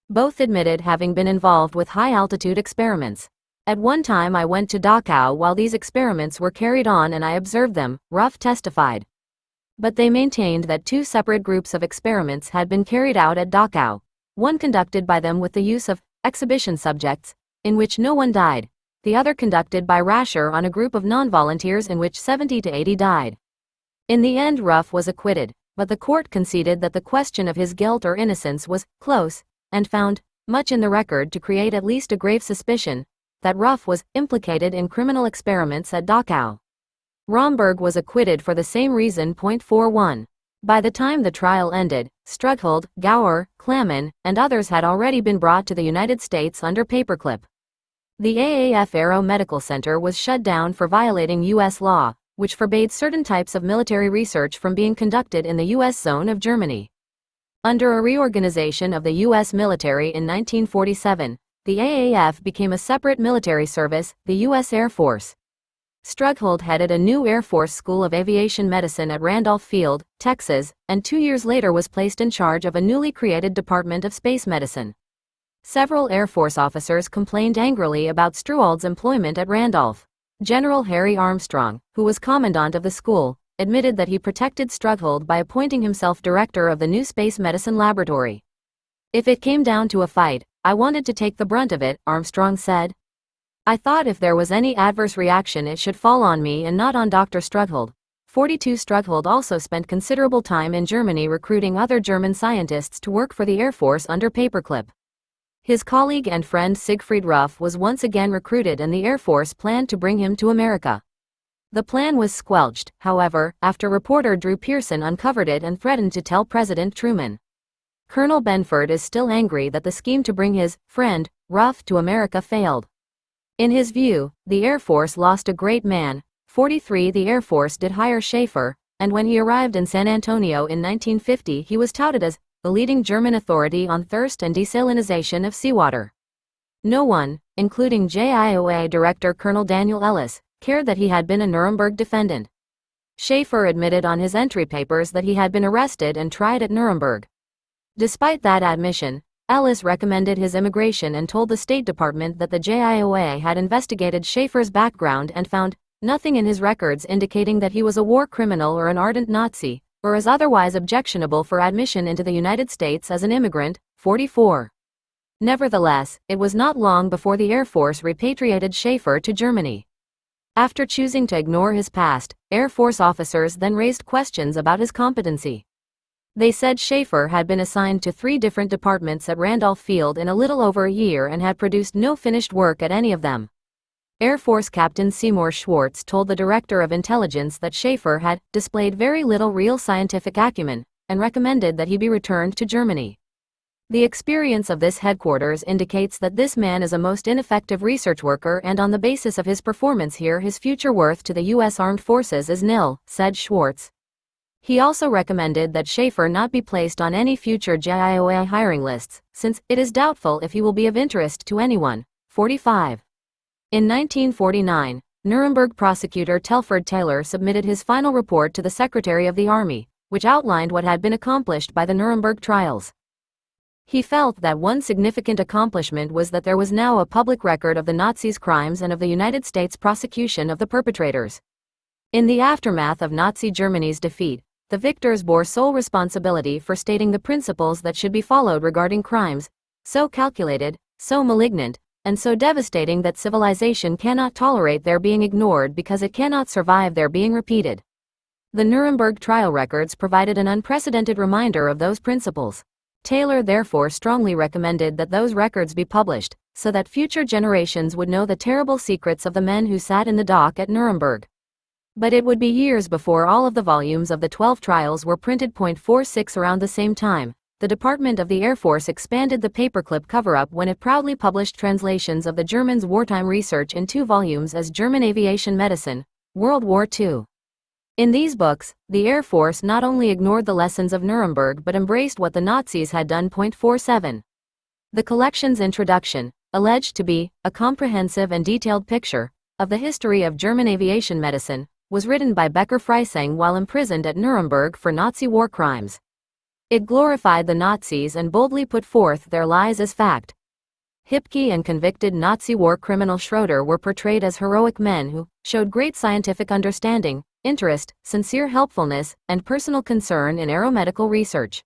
Both admitted having been involved with high-altitude experiments. "At one time I went to Dachau while these experiments were carried on and I observed them," Ruff testified. But they maintained that two separate groups of experiments had been carried out at Dachau, one conducted by them with the use of exhibition subjects, in which no one died, the other conducted by Rascher on a group of non-volunteers in which 70 to 80 died. In the end, Ruff was acquitted, but the court conceded that the question of his guilt or innocence was close, and found much in the record to create at least a grave suspicion that Ruff was implicated in criminal experiments at Dachau. Romberg was acquitted for the same reason. 41. By the time the trial ended, Strughold, Gower, Klaman, and others had already been brought to the United States under Paperclip. The AAF Aero Medical Center was shut down for violating U.S. law, which forbade certain types of military research from being conducted in the U.S. zone of Germany. Under a reorganization of the U.S. military in 1947, the AAF became a separate military service, the U.S. Air Force. Strughold headed a new Air Force School of Aviation Medicine at Randolph Field, Texas, and 2 years later was placed in charge of a newly created Department of Space Medicine. Several Air Force officers complained angrily about Struald's employment at Randolph. General Harry Armstrong, who was commandant of the school, admitted that he protected Strughold by appointing himself director of the new Space Medicine Laboratory. "If it came down to a fight, I wanted to take the brunt of it," Armstrong said. "I thought if there was any adverse reaction it should fall on me and not on Dr. Strughold." 42 Strughold also spent considerable time in Germany recruiting other German scientists to work for the Air Force under Paperclip. His colleague and friend Siegfried Ruff was once again recruited and the Air Force planned to bring him to America. The plan was squelched, however, after reporter Drew Pearson uncovered it and threatened to tell President Truman. Colonel Benford is still angry that the scheme to bring his friend, Ruff, to America failed. In his view, the Air Force lost a great man. 43 The Air Force did hire Schaefer, and when he arrived in San Antonio in 1950 he was touted as the leading German authority on thirst and desalinization of seawater. No one, including JIOA Director Colonel Daniel Ellis, cared that he had been a Nuremberg defendant. Schaefer admitted on his entry papers that he had been arrested and tried at Nuremberg. Despite that admission, Ellis recommended his immigration and told the State Department that the JIOA had investigated Schaefer's background and found nothing in his records indicating that he was a war criminal or an ardent Nazi, or as otherwise objectionable for admission into the United States as an immigrant. 44. Nevertheless, it was not long before the Air Force repatriated Schaefer to Germany. After choosing to ignore his past, Air Force officers then raised questions about his competency. They said Schaefer had been assigned to 3 different departments at Randolph Field in a little over a year and had produced no finished work at any of them. Air Force Captain Seymour Schwartz told the Director of Intelligence that Schaefer had displayed very little real scientific acumen, and recommended that he be returned to Germany. The experience of this headquarters indicates that this man is a most ineffective research worker, and on the basis of his performance here his future worth to the U.S. Armed Forces is nil, said Schwartz. He also recommended that Schaefer not be placed on any future JIOA hiring lists, since it is doubtful if he will be of interest to anyone. 45. In 1949, Nuremberg prosecutor Telford Taylor submitted his final report to the Secretary of the Army, which outlined what had been accomplished by the Nuremberg trials. He felt that one significant accomplishment was that there was now a public record of the Nazis' crimes and of the United States prosecution of the perpetrators. In the aftermath of Nazi Germany's defeat, the victors bore sole responsibility for stating the principles that should be followed regarding crimes, so calculated, so malignant, and so devastating that civilization cannot tolerate their being ignored because it cannot survive their being repeated. The Nuremberg trial records provided an unprecedented reminder of those principles. Taylor therefore strongly recommended that those records be published, so that future generations would know the terrible secrets of the men who sat in the dock at Nuremberg. But it would be years before all of the volumes of the 12 trials were printed. 46 Around the same time, the Department of the Air Force expanded the Paperclip cover-up when it proudly published translations of the Germans' wartime research in 2 volumes as German Aviation Medicine, World War II. In these books, the Air Force not only ignored the lessons of Nuremberg but embraced what the Nazis had done. 47. The collection's introduction, alleged to be a comprehensive and detailed picture of the history of German aviation medicine, was written by Becker Freising while imprisoned at Nuremberg for Nazi war crimes. It glorified the Nazis and boldly put forth their lies as fact. Hipke and convicted Nazi war criminal Schroeder were portrayed as heroic men who showed great scientific understanding, interest, sincere helpfulness, and personal concern in aeromedical research.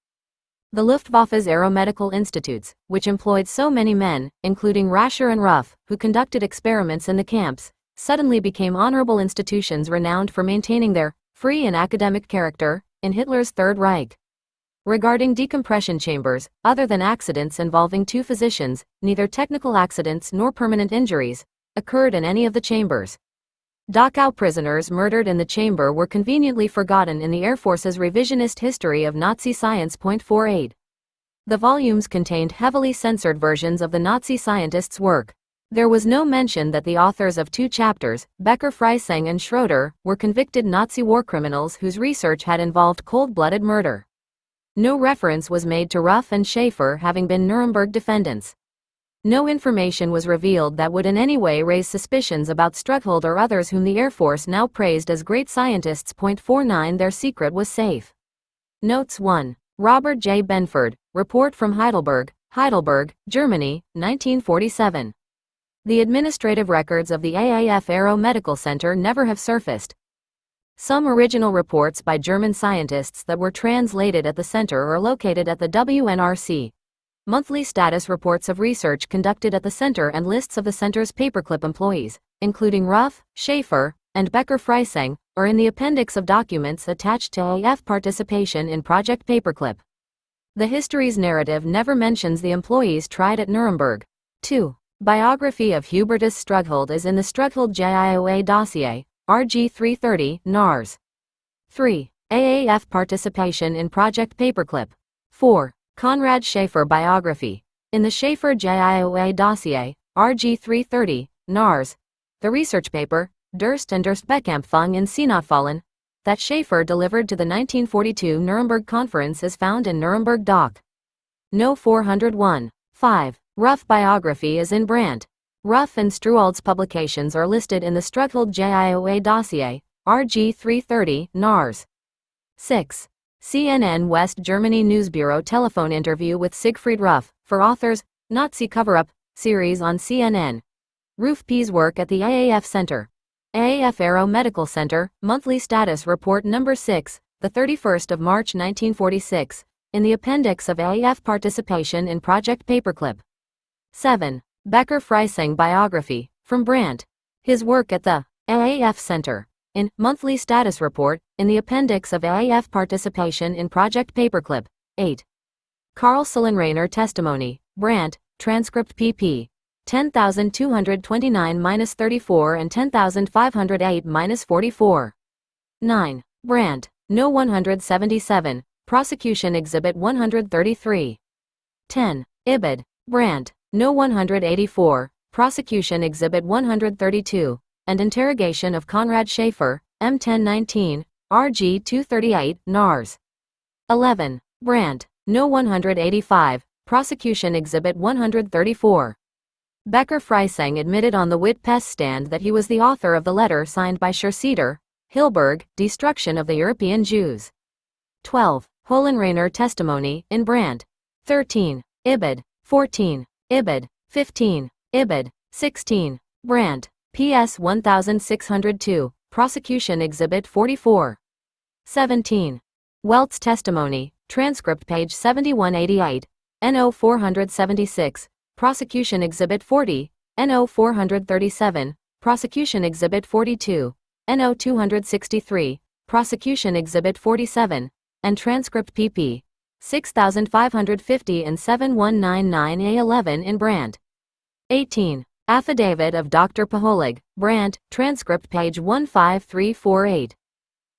The Luftwaffe's aeromedical institutes, which employed so many men, including Rascher and Ruff, who conducted experiments in the camps, suddenly became honorable institutions renowned for maintaining their free and academic character in Hitler's Third Reich. Regarding decompression chambers, other than accidents involving 2 physicians, neither technical accidents nor permanent injuries occurred in any of the chambers. Dachau prisoners murdered in the chamber were conveniently forgotten in the Air Force's revisionist history of Nazi science. 48. The volumes contained heavily censored versions of the Nazi scientists' work. There was no mention that the authors of 2 chapters, Becker Freising and Schroeder, were convicted Nazi war criminals whose research had involved cold-blooded murder. No reference was made to Ruff and Schaefer having been Nuremberg defendants. No information was revealed that would in any way raise suspicions about Strughold or others whom the Air Force now praised as great scientists. 49 Their secret was safe. Notes 1. Robert J. Benford, Report from Heidelberg, Germany, 1947. The administrative records of the AAF Aero Medical Center never have surfaced. Some original reports by German scientists that were translated at the center are located at the WNRC. Monthly status reports of research conducted at the center and lists of the center's Paperclip employees, including Ruff, Schaefer, and Becker Freising, are in the appendix of documents attached to AF participation in Project Paperclip. The history's narrative never mentions the employees tried at Nuremberg. 2. Biography of Hubertus Strughold is in the Strughold JIOA dossier, RG 330, NARS. 3. AAF participation in Project Paperclip. 4. Konrad Schaefer biography. In the Schaefer JIOA dossier, RG 330, NARS. The research paper, Durst and Durstbekämpfung in Seenotfallen, that Schaefer delivered to the 1942 Nuremberg Conference is found in Nuremberg Doc. No 401. 5. Ruff biography is in Brandt. Ruff and Struald's publications are listed in the Strughold JIOA dossier, RG 330, NARS. 6. CNN West Germany News Bureau telephone interview with Siegfried Ruff, for authors, Nazi Cover-Up, series on CNN. Roof P's work at the AAF Center. AAF Aero Medical Center, monthly status report number 6, the 31st of March 1946, in the appendix of AAF participation in Project Paperclip. 7. Becker Freising biography, from Brandt. His work at the AAF Center. In monthly status report, in the appendix of AAF participation in Project Paperclip. 8. Carl Sullenrainer testimony, Brandt, transcript pp. 10,229-34 and 10,508-44. 9. Brandt, No 177, Prosecution Exhibit 133. 10. Ibid. Brandt. No. 184. Prosecution Exhibit 132. And interrogation of Conrad Schaefer, M. 1019, RG 238, NARS. 11. Brandt. No. 185. Prosecution Exhibit 134. Becker Freising admitted on the witness stand that he was the author of the letter signed by Scherceder, Hilberg, Destruction of the European Jews. 12. Hohenreiner testimony in Brandt. 13. Ibid. 14. Ibid. 15. Ibid. 16. Brandt. PS 1602. Prosecution Exhibit 44. 17. Welt's testimony, transcript page 7188, NO 476, Prosecution Exhibit 40, NO 437, Prosecution Exhibit 42, NO 263, Prosecution Exhibit 47, and Transcript pp. 6550 and 7199A11 in Brandt. 18. Affidavit of Dr. Paholig, Brandt, transcript page 15348.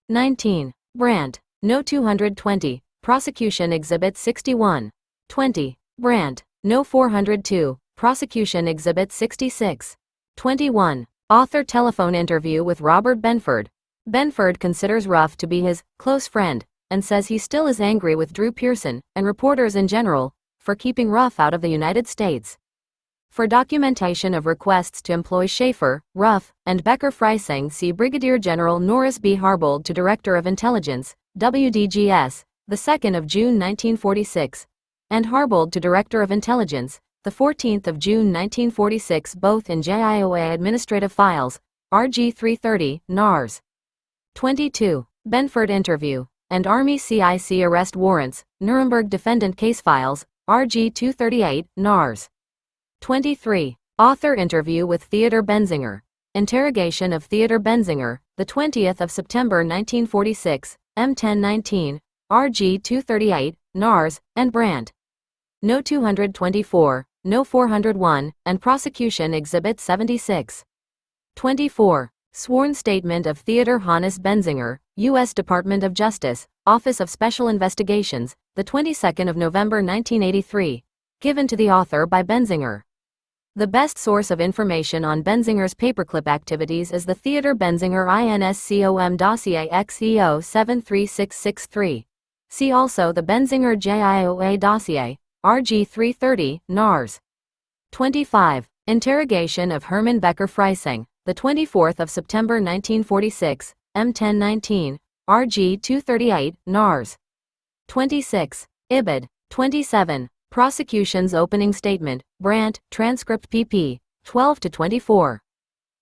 19. Brandt. No. 220, Prosecution Exhibit 61. 20. Brandt. No. 402, Prosecution Exhibit 66. 21. Author telephone interview with Robert Benford. Benford considers Ruff to be his close friend, and says he still is angry with Drew Pearson, and reporters in general, for keeping Ruff out of the United States. For documentation of requests to employ Schaefer, Ruff, and Becker Freising, see Brigadier General Norris B. Harbold to Director of Intelligence, WDGS, 2 June 1946, and Harbold to Director of Intelligence, 14 June 1946, both in JIOA Administrative Files, RG 330, NARS. 22. Benford interview, and Army CIC arrest warrants, Nuremberg Defendant Case Files, RG 238, NARS. 23. Author interview with Theodor Benzinger. Interrogation of Theodor Benzinger, 20th September 1946, M1019, RG 238, NARS, and Brandt. No. 224, No. 401, and Prosecution Exhibit 76. 24. Sworn statement of Theodor Hannes Benzinger, U.S. Department of Justice, Office of Special Investigations, 22nd November 1983, given to the author by Benzinger. The best source of information on Benzinger's paperclip activities is the Theodor Benzinger INSCOM dossier XEO 73663. See also the Benzinger JIOA dossier, RG 330, NARS. 25. Interrogation of Hermann Becker Freising, 24th September 1946, M1019, RG 238, NARS. 26. Ibid. 27. Prosecution's opening statement, Brandt, transcript pp. 12-24.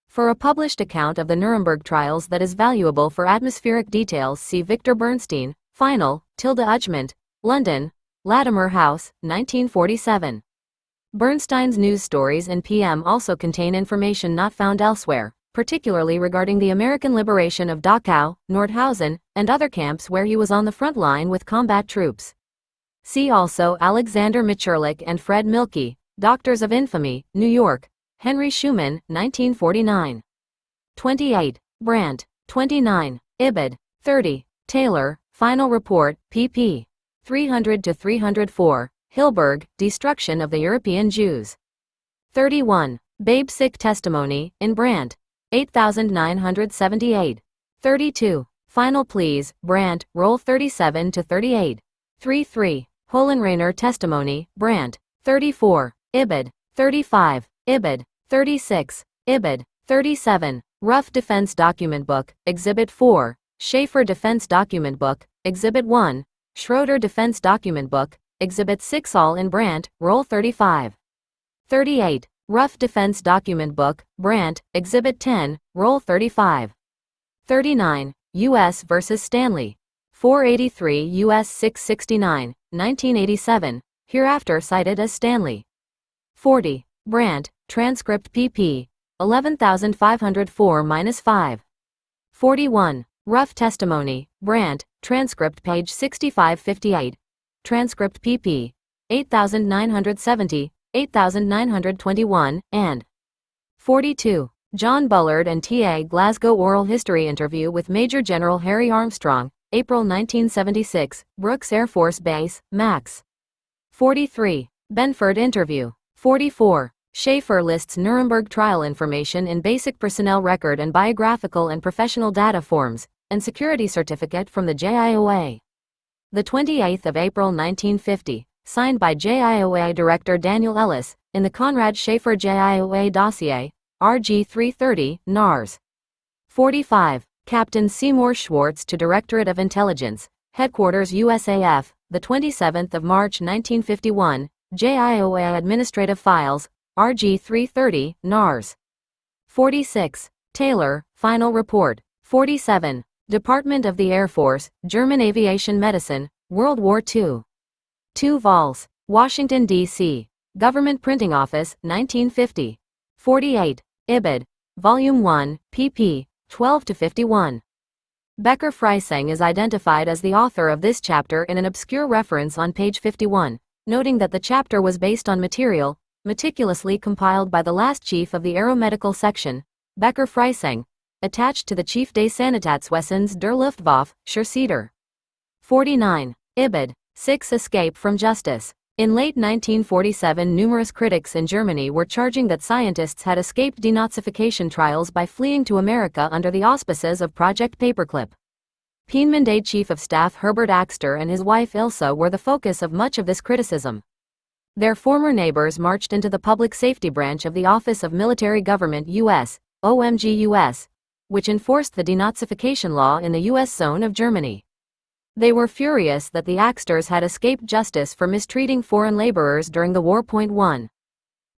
For a published account of the Nuremberg trials that is valuable for atmospheric details, see Victor Bernstein, Final, Ujment, London, Latimer House, 1947. Bernstein's news stories in PM also contain information not found elsewhere, particularly regarding the American liberation of Dachau, Nordhausen, and other camps where he was on the front line with combat troops. See also Alexander Mitscherlich and Fred Milke, Doctors of Infamy, New York, Henry Schumann, 1949. 28. Brandt. 29. Ibid. 30. Taylor, Final Report, pp. 300-304, Hilberg, Destruction of the European Jews. 31. Babesick testimony, in Brandt. 8978. 32. Final pleas, Brandt, Roll 37-38. 33. Hohenreiner testimony, Brandt. 34. Ibid. 35. Ibid. 36. Ibid. 37. Ruff Defense Document Book, Exhibit 4. Schaefer Defense Document Book, Exhibit 1. Schroeder Defense Document Book, Exhibit 6. All in Brandt, Roll 35. 38. Ruff Defense Document Book, Brandt, Exhibit 10, Roll 35. 39. U.S. vs. Stanley. 483 U.S. 669, 1987, hereafter cited as Stanley. 40. Brandt, Transcript pp. 11504-5. 41. Ruff Testimony, Brandt, Transcript page 6558. Transcript pp. 8970, 8921, and 42. John Bullard and T.A. Glasgow Oral History Interview with Major General Harry Armstrong, April 1976, Brooks Air Force Base, Max. 43. Benford interview. 44. Schaefer lists Nuremberg trial information in basic personnel record and biographical and professional data forms, and security certificate from the JIOA. The 28th of April 1950, signed by JIOA Director Daniel Ellis, in the Conrad Schaefer JIOA dossier, RG 330, NARS. 45. Captain Seymour Schwartz to Directorate of Intelligence, Headquarters USAF, the 27th of March 1951, JIOA Administrative Files, RG 330, NARS. 46. Taylor, Final Report. 47. Department of the Air Force, German Aviation Medicine, World War II. 2 vols. Washington, D.C. Government Printing Office, 1950. 48. Ibid. Volume 1, pp. 12-51. Becker Freising is identified as the author of this chapter in an obscure reference on page 51, noting that the chapter was based on material meticulously compiled by the last chief of the Aeromedical Section, Becker Freising, attached to the Chief des Sanitätswesens der Luftwaffe, Schurzeder. 49. Ibid. 6. Escape from Justice. In late 1947, numerous critics in Germany were charging that scientists had escaped denazification trials by fleeing to America under the auspices of Project Paperclip. Peenemünde Chief of Staff Herbert Axter and his wife Ilse were the focus of much of this criticism. Their former neighbors marched into the Public Safety Branch of the Office of Military Government U.S., OMG-US, which enforced the denazification law in the U.S. zone of Germany. They were furious that the Axters had escaped justice for mistreating foreign laborers during the war. 1.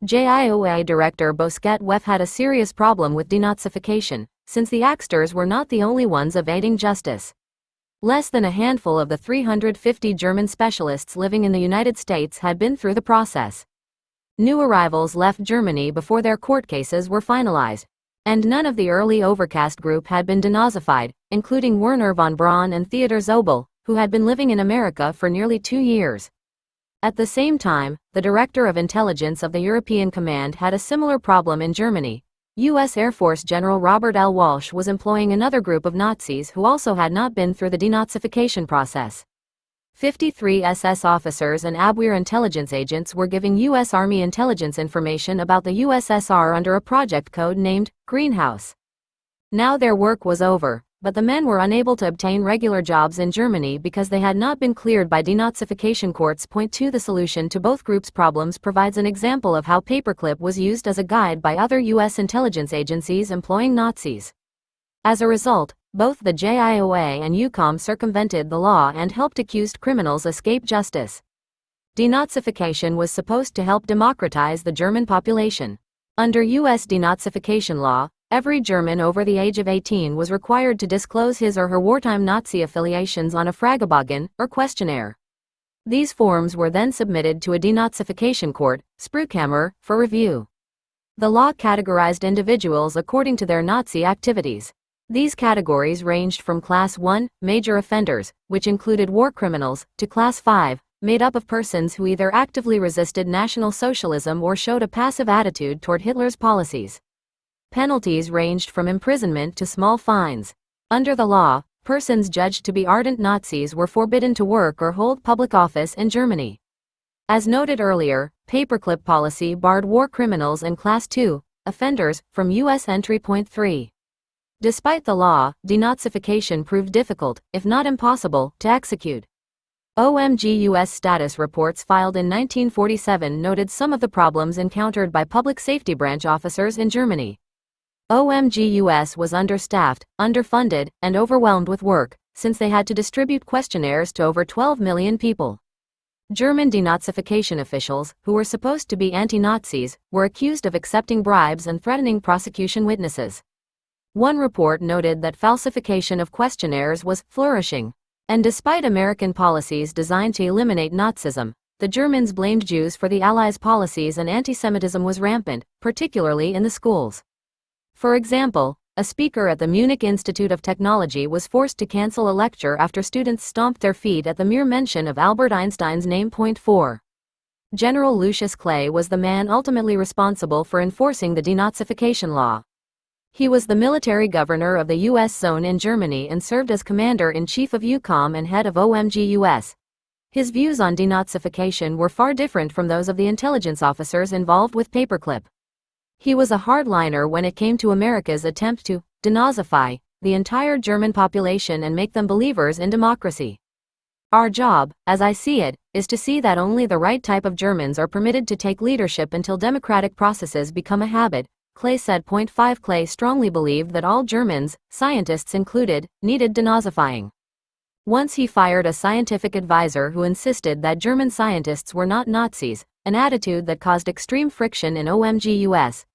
JIOA Director Bosquet Weff had a serious problem with denazification, since the Axters were not the only ones evading justice. Less than a handful of the 350 German specialists living in the United States had been through the process. New arrivals left Germany before their court cases were finalized, and none of the early Overcast group had been denazified, including Werner von Braun and Theodor Zobel, who had been living in America for nearly 2 years. At the same time, the Director of Intelligence of the European Command had a similar problem in Germany. U.S. Air Force General Robert L. Walsh was employing another group of Nazis who also had not been through the denazification process. 53 SS officers and Abwehr intelligence agents were giving U.S. Army intelligence information about the USSR under a project code named Greenhouse. Now their work was over, but the men were unable to obtain regular jobs in Germany because they had not been cleared by denazification courts. 2. The solution to both groups' problems provides an example of how Paperclip was used as a guide by other U.S. intelligence agencies employing Nazis. As a result, both the JIOA and EUCOM circumvented the law and helped accused criminals escape justice. Denazification was supposed to help democratize the German population. Under U.S. denazification law, every German over the age of 18 was required to disclose his or her wartime Nazi affiliations on a Fragebogen, or questionnaire. These forms were then submitted to a denazification court, Sprühkammer, for review. The law categorized individuals according to their Nazi activities. These categories ranged from Class 1, major offenders, which included war criminals, to Class 5, made up of persons who either actively resisted National Socialism or showed a passive attitude toward Hitler's policies. Penalties ranged from imprisonment to small fines. Under the law, persons judged to be ardent Nazis were forbidden to work or hold public office in Germany. As noted earlier, Paperclip policy barred war criminals and Class 2 offenders from U.S. entry. 3. Despite the law, denazification proved difficult, if not impossible, to execute. OMG U.S. status reports filed in 1947 noted some of the problems encountered by public safety branch officers in Germany. OMG US was understaffed, underfunded, and overwhelmed with work, since they had to distribute questionnaires to over 12 million people. German denazification officials, who were supposed to be anti-Nazis, were accused of accepting bribes and threatening prosecution witnesses. One report noted that falsification of questionnaires was flourishing. And despite American policies designed to eliminate Nazism, the Germans blamed Jews for the Allies' policies, and anti-Semitism was rampant, particularly in the schools. For example, a speaker at the Munich Institute of Technology was forced to cancel a lecture after students stomped their feet at the mere mention of Albert Einstein's name. 4. General Lucius Clay was the man ultimately responsible for enforcing the denazification law. He was the military governor of the U.S. zone in Germany and served as commander-in-chief of EUCOM and head of OMG-US. His views on denazification were far different from those of the intelligence officers involved with Paperclip. He was a hardliner when it came to America's attempt to denazify the entire German population and make them believers in democracy. Our job, as I see it, is to see that only the right type of Germans are permitted to take leadership until democratic processes become a habit, Clay said. 5 Clay strongly believed that all Germans, scientists included, needed denazifying. Once he fired a scientific advisor who insisted that German scientists were not Nazis, an attitude that caused extreme friction in OMG-US.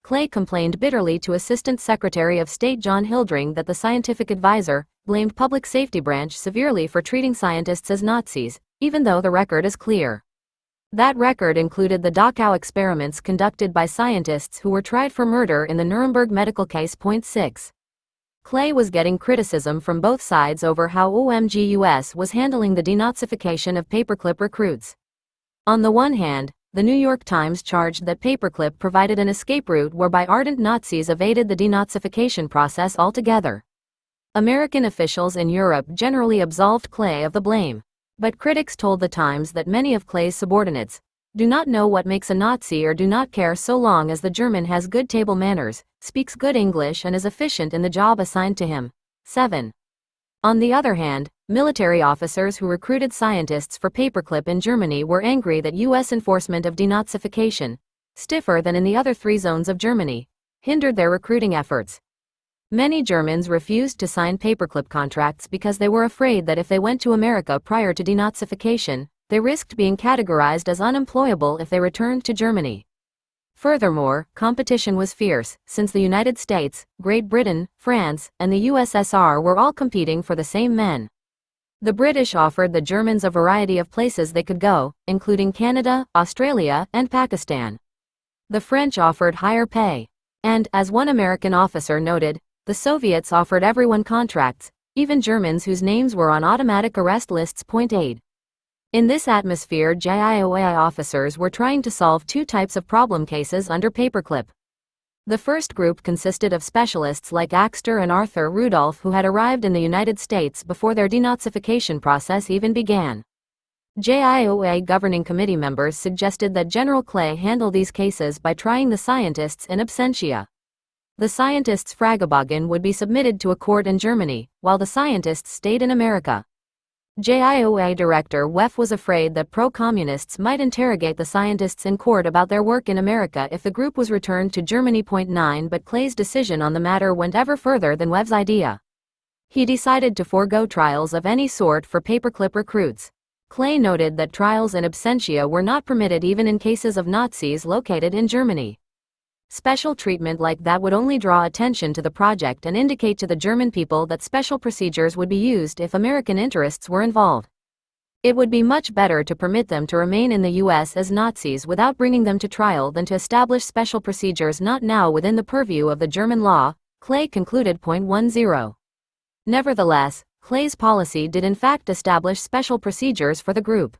Clay complained bitterly to Assistant Secretary of State John Hildring that the scientific advisor blamed Public Safety Branch severely for treating scientists as Nazis, even though the record is clear. That record included the Dachau experiments conducted by scientists who were tried for murder in the Nuremberg medical case. 6. Clay was getting criticism from both sides over how OMG-US was handling the denazification of Paperclip recruits. On the one hand, the New York Times charged that Paperclip provided an escape route whereby ardent Nazis evaded the denazification process altogether. American officials in Europe generally absolved Clay of the blame. But critics told the Times that many of Clay's subordinates do not know what makes a Nazi or do not care so long as the German has good table manners, speaks good English and is efficient in the job assigned to him. 7. On the other hand, military officers who recruited scientists for Paperclip in Germany were angry that U.S. enforcement of denazification, stiffer than in the other 3 zones of Germany, hindered their recruiting efforts. Many Germans refused to sign Paperclip contracts because they were afraid that if they went to America prior to denazification, they risked being categorized as unemployable if they returned to Germany. Furthermore, competition was fierce, since the United States, Great Britain, France, and the USSR were all competing for the same men. The British offered the Germans a variety of places they could go, including Canada, Australia, and Pakistan. The French offered higher pay. And, as one American officer noted, the Soviets offered everyone contracts, even Germans whose names were on automatic arrest lists. 8. In this atmosphere, JIOA officers were trying to solve 2 types of problem cases under Paperclip. The first group consisted of specialists like Axter and Arthur Rudolph who had arrived in the United States before their denazification process even began. JIOA governing committee members suggested that General Clay handle these cases by trying the scientists in absentia. The scientists' Fragebogen would be submitted to a court in Germany, while the scientists stayed in America. JIOA Director Weff was afraid that pro-communists might interrogate the scientists in court about their work in America if the group was returned to Germany. 9 But Clay's decision on the matter went ever further than Weff's idea. He decided to forego trials of any sort for Paperclip recruits. Clay noted that trials in absentia were not permitted even in cases of Nazis located in Germany. Special treatment like that would only draw attention to the project and indicate to the German people that special procedures would be used if American interests were involved. It would be much better to permit them to remain in the U.S. as Nazis without bringing them to trial than to establish special procedures not now within the purview of the German law, Clay concluded. 10. Nevertheless, Clay's policy did in fact establish special procedures for the group.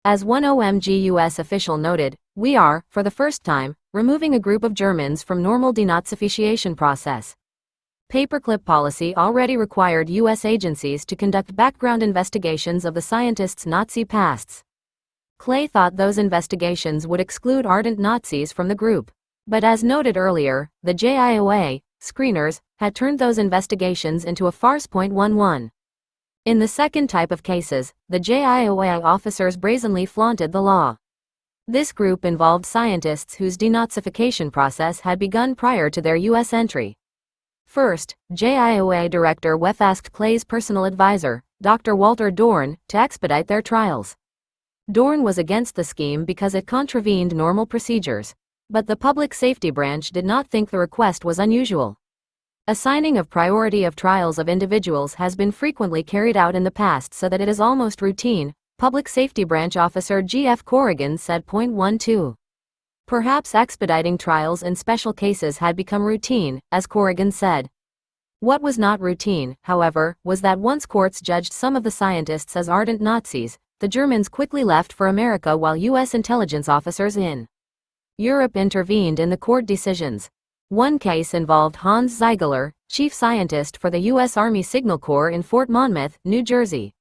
As one OMG-US official noted, "We are, for the first time, removing a group of Germans from normal denazification process." Paperclip policy already required U.S. agencies to conduct background investigations of the scientists' Nazi pasts. Clay thought those investigations would exclude ardent Nazis from the group. But as noted earlier, the JIOA screeners had turned those investigations into a farce. 11. In the second type of cases, the JIOA officers brazenly flaunted the law. This group involved scientists whose denazification process had begun prior to their U.S. entry. First, JIOA Director Weff asked Clay's personal advisor, Dr. Walter Dorn, to expedite their trials. Dorn was against the scheme because it contravened normal procedures. But the Public Safety Branch did not think the request was unusual. Assigning of priority of trials of individuals has been frequently carried out in the past so that it is almost routine, Public Safety Branch Officer G.F. Corrigan said. 12. Perhaps expediting trials in special cases had become routine, as Corrigan said. What was not routine, however, was that once courts judged some of the scientists as ardent Nazis, the Germans quickly left for America while U.S. intelligence officers in Europe intervened in the court decisions. One case involved Hans Ziegler, chief scientist for the U.S. Army Signal Corps in Fort Monmouth, New Jersey.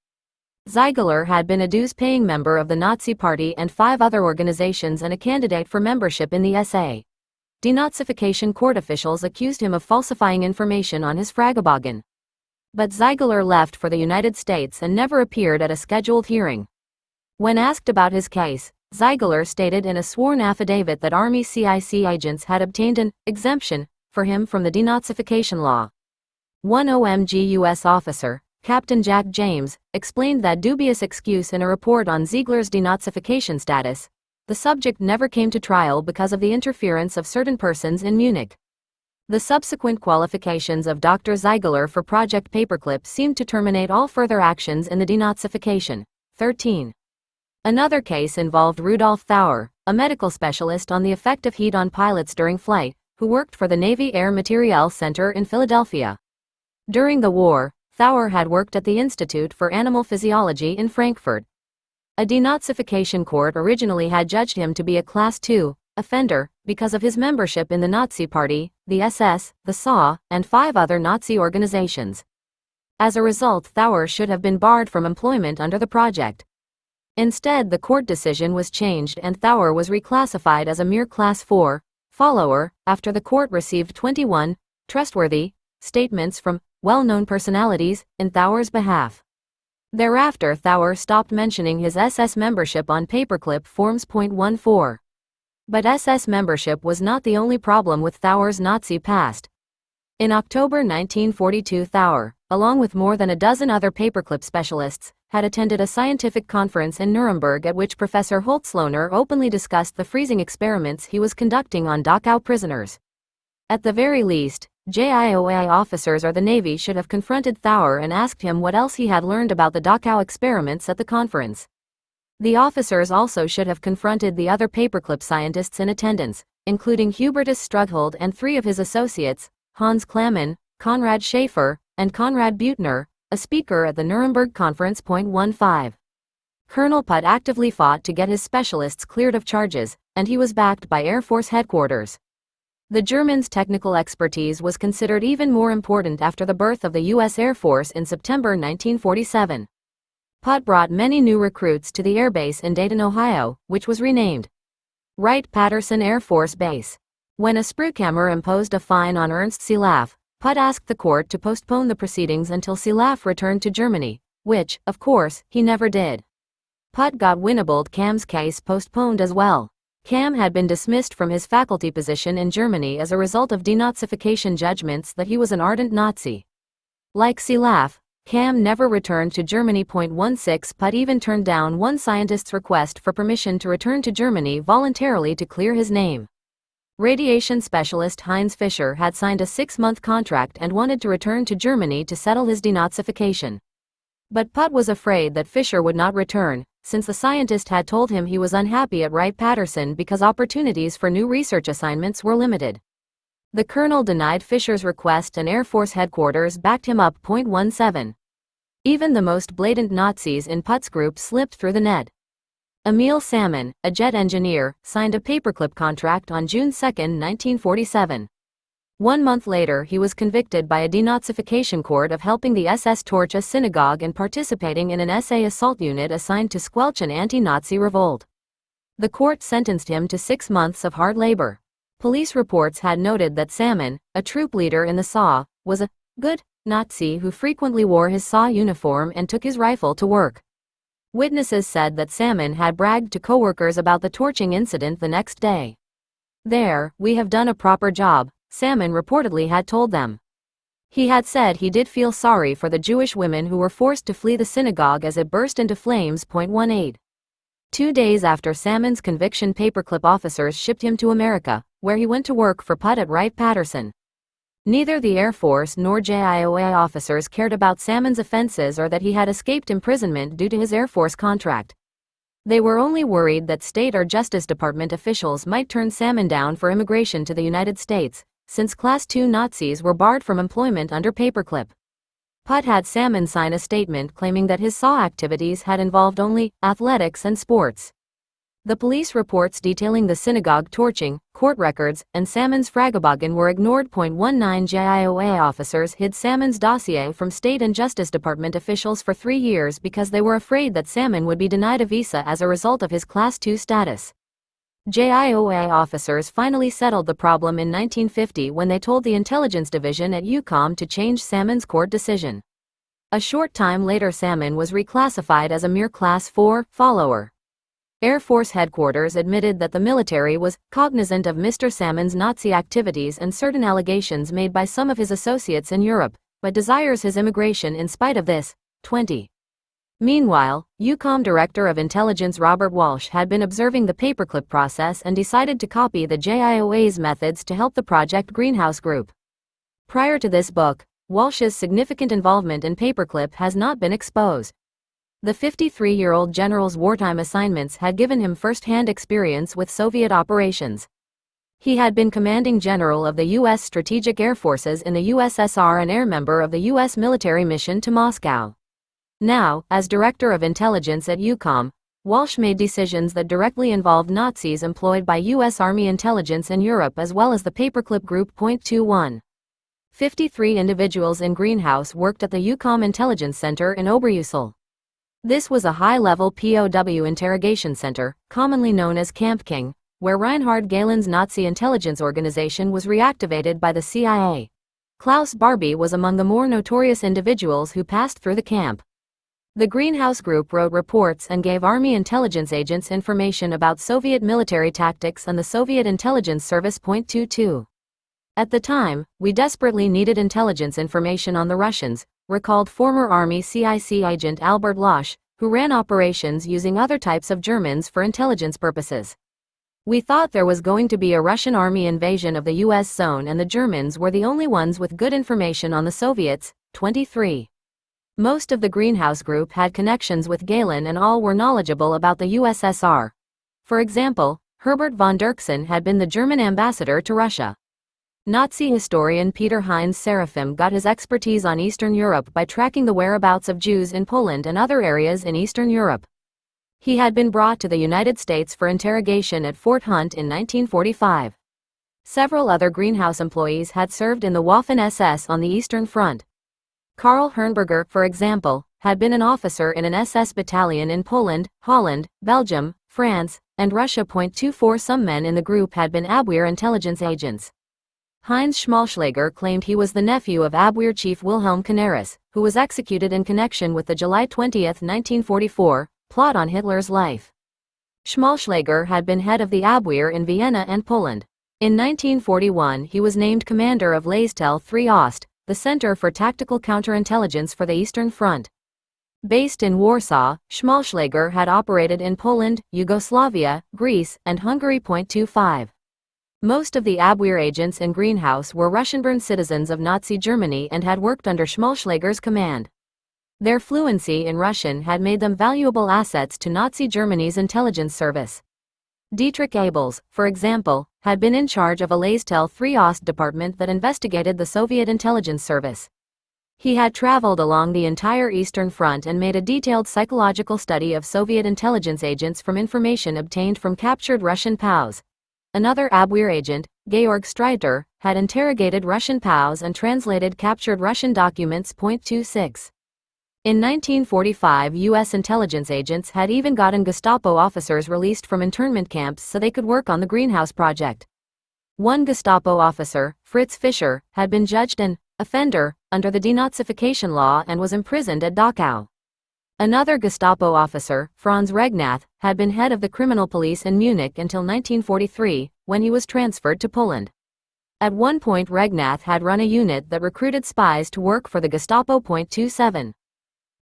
Ziegler had been a dues-paying member of the Nazi Party and 5 other organizations and a candidate for membership in the SA. Denazification court officials accused him of falsifying information on his Fragebogen. But Ziegler left for the United States and never appeared at a scheduled hearing. When asked about his case, Ziegler stated in a sworn affidavit that Army CIC agents had obtained an exemption for him from the denazification law. One OMG U.S. officer, Captain Jack James, explained that dubious excuse in a report on Ziegler's denazification status. The subject never came to trial because of the interference of certain persons in Munich. The subsequent qualifications of Dr. Ziegler for Project Paperclip seemed to terminate all further actions in the denazification. 13. Another case involved Rudolf Thauer, a medical specialist on the effect of heat on pilots during flight, who worked for the Navy Air Materiel Center in Philadelphia. During the war, Thauer had worked at the Institute for Animal Physiology in Frankfurt. A denazification court originally had judged him to be a Class II offender because of his membership in the Nazi Party, the SS, the SA, and 5 other Nazi organizations. As a result, Thauer should have been barred from employment under the project. Instead, the court decision was changed and Thauer was reclassified as a mere Class IV follower after the court received 21 trustworthy statements from well-known personalities in Thauer's behalf. Thereafter, Thauer stopped mentioning his SS membership on Paperclip forms. 14. But SS membership was not the only problem with Thauer's Nazi past. In October 1942, Thauer, along with more than a dozen other Paperclip specialists, had attended a scientific conference in Nuremberg at which Professor Holtzlohner openly discussed the freezing experiments he was conducting on Dachau prisoners. At the very least, JIOA officers or the Navy should have confronted Thauer and asked him what else he had learned about the Dachau experiments at the conference. The officers also should have confronted the other Paperclip scientists in attendance, including Hubertus Strughold and 3 of his associates, Hans Klammen, Konrad Schaefer, and Konrad Buettner, a speaker at the Nuremberg Conference. 15. Colonel Putt actively fought to get his specialists cleared of charges, and he was backed by Air Force headquarters. The Germans' technical expertise was considered even more important after the birth of the U.S. Air Force in September 1947. Putt brought many new recruits to the airbase in Dayton, Ohio, which was renamed Wright-Patterson Air Force Base. When a Sprukammer imposed a fine on Ernst Silaf, Putt asked the court to postpone the proceedings until Silaf returned to Germany, which, of course, he never did. Putt got Winnebold Kamm's case postponed as well. Kamm had been dismissed from his faculty position in Germany as a result of denazification judgments that he was an ardent Nazi. Like Silaf, Kamm never returned to Germany. 16. Putt even turned down one scientist's request for permission to return to Germany voluntarily to clear his name. Radiation specialist Heinz Fischer had signed a 6-month contract and wanted to return to Germany to settle his denazification. But Putt was afraid that Fischer would not return, since the scientist had told him he was unhappy at Wright-Patterson because opportunities for new research assignments were limited. The colonel denied Fischer's request and Air Force headquarters backed him up. 17. Even the most blatant Nazis in Putt's group slipped through the net. Emil Salmon, a jet engineer, signed a Paperclip contract on June 2, 1947. 1 month later, he was convicted by a denazification court of helping the SS torch a synagogue and participating in an SA assault unit assigned to squelch an anti-Nazi revolt. The court sentenced him to 6 months of hard labor. Police reports had noted that Salmon, a troop leader in the SA, was a good Nazi who frequently wore his SA uniform and took his rifle to work. Witnesses said that Salmon had bragged to coworkers about the torching incident the next day. "There, we have done a proper job," Salmon reportedly had told them. He had said he did feel sorry for the Jewish women who were forced to flee the synagogue as it burst into flames. 18. 2 days after Salmon's conviction, Paperclip officers shipped him to America, where he went to work for Putt at Wright-Patterson. Neither the Air Force nor JIOA officers cared about Salmon's offenses or that he had escaped imprisonment due to his Air Force contract. They were only worried that State or Justice Department officials might turn Salmon down for immigration to the United States, since Class II Nazis were barred from employment under Paperclip. Putt had Salmon sign a statement claiming that his SAW activities had involved only athletics and sports. The police reports detailing the synagogue torching, court records, and Salmon's Fragebogen were ignored. 19 JIOA officers hid Salmon's dossier from State and Justice Department officials for 3 years because they were afraid that Salmon would be denied a visa as a result of his Class II status. JIOA officers finally settled the problem in 1950 when they told the Intelligence Division at UCOM to change Salmon's court decision. A short time later, Salmon was reclassified as a mere Class 4 follower. Air Force headquarters admitted that the military was cognizant of Mr. Salmon's Nazi activities and certain allegations made by some of his associates in Europe, but desires his immigration in spite of this. 20. Meanwhile, UCOM Director of Intelligence Robert Walsh had been observing the Paperclip process and decided to copy the JIOA's methods to help the Project Greenhouse Group. Prior to this book, Walsh's significant involvement in Paperclip has not been exposed. The 53-year-old general's wartime assignments had given him first-hand experience with Soviet operations. He had been commanding general of the U.S. Strategic Air Forces in the USSR and air member of the U.S. military mission to Moscow. Now, as Director of Intelligence at UCOM, Walsh made decisions that directly involved Nazis employed by U.S. Army intelligence in Europe as well as the Paperclip Group. 21. 53 individuals in Greenhouse worked at the UCOM Intelligence Center in Oberursel. This was a high-level POW interrogation center, commonly known as Camp King, where Reinhard Gehlen's Nazi intelligence organization was reactivated by the CIA. Klaus Barbie was among the more notorious individuals who passed through the camp. The Greenhouse Group wrote reports and gave Army intelligence agents information about Soviet military tactics and the Soviet Intelligence Service. 22. At the time, we desperately needed intelligence information on the Russians, recalled former Army CIC agent Albert Losch, who ran operations using other types of Germans for intelligence purposes. We thought there was going to be a Russian army invasion of the U.S. zone and the Germans were the only ones with good information on the Soviets. 23. Most of the Greenhouse Group had connections with Gehlen and all were knowledgeable about the USSR. For example, Herbert von Dirksen had been the German ambassador to Russia. Nazi historian Peter Heinz Seraphim got his expertise on Eastern Europe by tracking the whereabouts of Jews in Poland and other areas in Eastern Europe. He had been brought to the United States for interrogation at Fort Hunt in 1945. Several other Greenhouse employees had served in the Waffen-SS on the Eastern Front. Karl Hernberger, for example, had been an officer in an SS battalion in Poland, Holland, Belgium, France, and Russia. 24 Some men in the group had been Abwehr intelligence agents. Heinz Schmalschlager claimed he was the nephew of Abwehr chief Wilhelm Canaris, who was executed in connection with the July 20, 1944, plot on Hitler's life. Schmalschlager had been head of the Abwehr in Vienna and Poland. In 1941 he was named commander of Leistel III Ost, the Center for Tactical Counterintelligence for the Eastern Front. Based in Warsaw, Schmalschlager had operated in Poland, Yugoslavia, Greece, and Hungary. 25. Most of the Abwehr agents in Greenhouse were Russian-born citizens of Nazi Germany and had worked under Schmalschlager's command. Their fluency in Russian had made them valuable assets to Nazi Germany's intelligence service. Dietrich Abels, for example, had been in charge of a Leistel III Ost department that investigated the Soviet intelligence service. He had traveled along the entire Eastern Front and made a detailed psychological study of Soviet intelligence agents from information obtained from captured Russian POWs. Another Abwehr agent, Georg Streiter, had interrogated Russian POWs and translated captured Russian documents. 26. In 1945, U.S. intelligence agents had even gotten Gestapo officers released from internment camps so they could work on the Greenhouse project. One Gestapo officer, Fritz Fischer, had been judged an offender under the denazification law and was imprisoned at Dachau. Another Gestapo officer, Franz Regnath, had been head of the criminal police in Munich until 1943, when he was transferred to Poland. At one point Regnath had run a unit that recruited spies to work for the Gestapo. 27.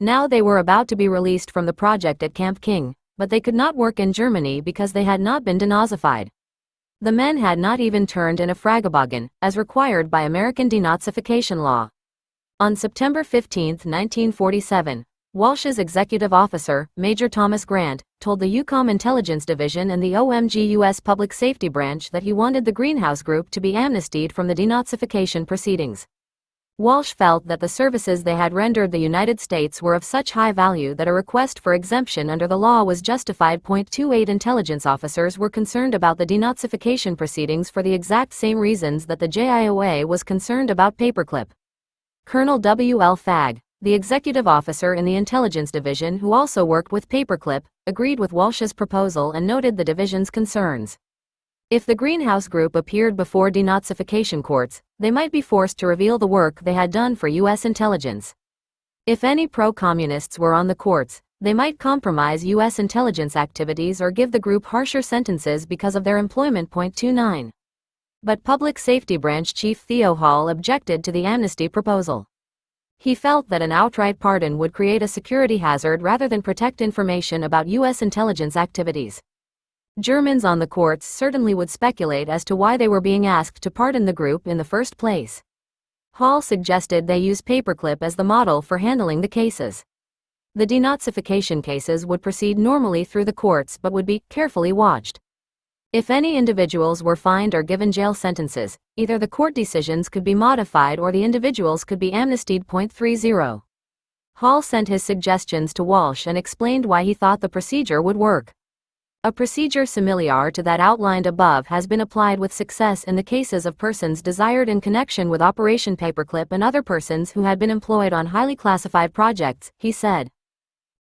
Now they were about to be released from the project at Camp King, but they could not work in Germany because they had not been denazified. The men had not even turned in a Fragebogen, as required by American denazification law. On September 15, 1947, Walsh's executive officer, Major Thomas Grant, told the UCOM Intelligence Division and the OMG U.S. Public Safety Branch that he wanted the Greenhouse Group to be amnestied from the denazification proceedings. Walsh felt that the services they had rendered the United States were of such high value that a request for exemption under the law was justified. 28 Intelligence officers were concerned about the denazification proceedings for the exact same reasons that the JIOA was concerned about Paperclip. Colonel W. L. Fagg, the executive officer in the Intelligence Division who also worked with Paperclip, agreed with Walsh's proposal and noted the division's concerns. If the Greenhouse Group appeared before denazification courts, they might be forced to reveal the work they had done for U.S. intelligence. If any pro-communists were on the courts, they might compromise U.S. intelligence activities or give the group harsher sentences because of their employment. 29. But Public Safety Branch Chief Theo Hall objected to the amnesty proposal. He felt that an outright pardon would create a security hazard rather than protect information about U.S. intelligence activities. Germans on the courts certainly would speculate as to why they were being asked to pardon the group in the first place. Hall suggested they use Paperclip as the model for handling the cases. The denazification cases would proceed normally through the courts but would be carefully watched. If any individuals were fined or given jail sentences, either the court decisions could be modified or the individuals could be amnestied. 30. Hall sent his suggestions to Walsh and explained why he thought the procedure would work. A procedure similar to that outlined above has been applied with success in the cases of persons desired in connection with Operation Paperclip and other persons who had been employed on highly classified projects, he said.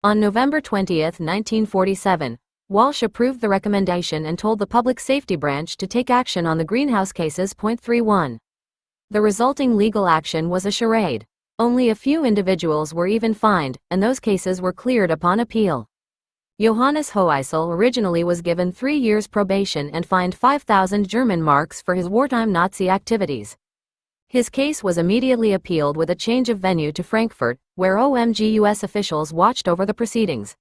On November 20, 1947, Walsh approved the recommendation and told the Public Safety Branch to take action on the Greenhouse cases. 31. The resulting legal action was a charade. Only a few individuals were even fined, and those cases were cleared upon appeal. Johannes Hoeisel originally was given 3 years probation and fined 5,000 German marks for his wartime Nazi activities. His case was immediately appealed with a change of venue to Frankfurt, where OMG US officials watched over the proceedings.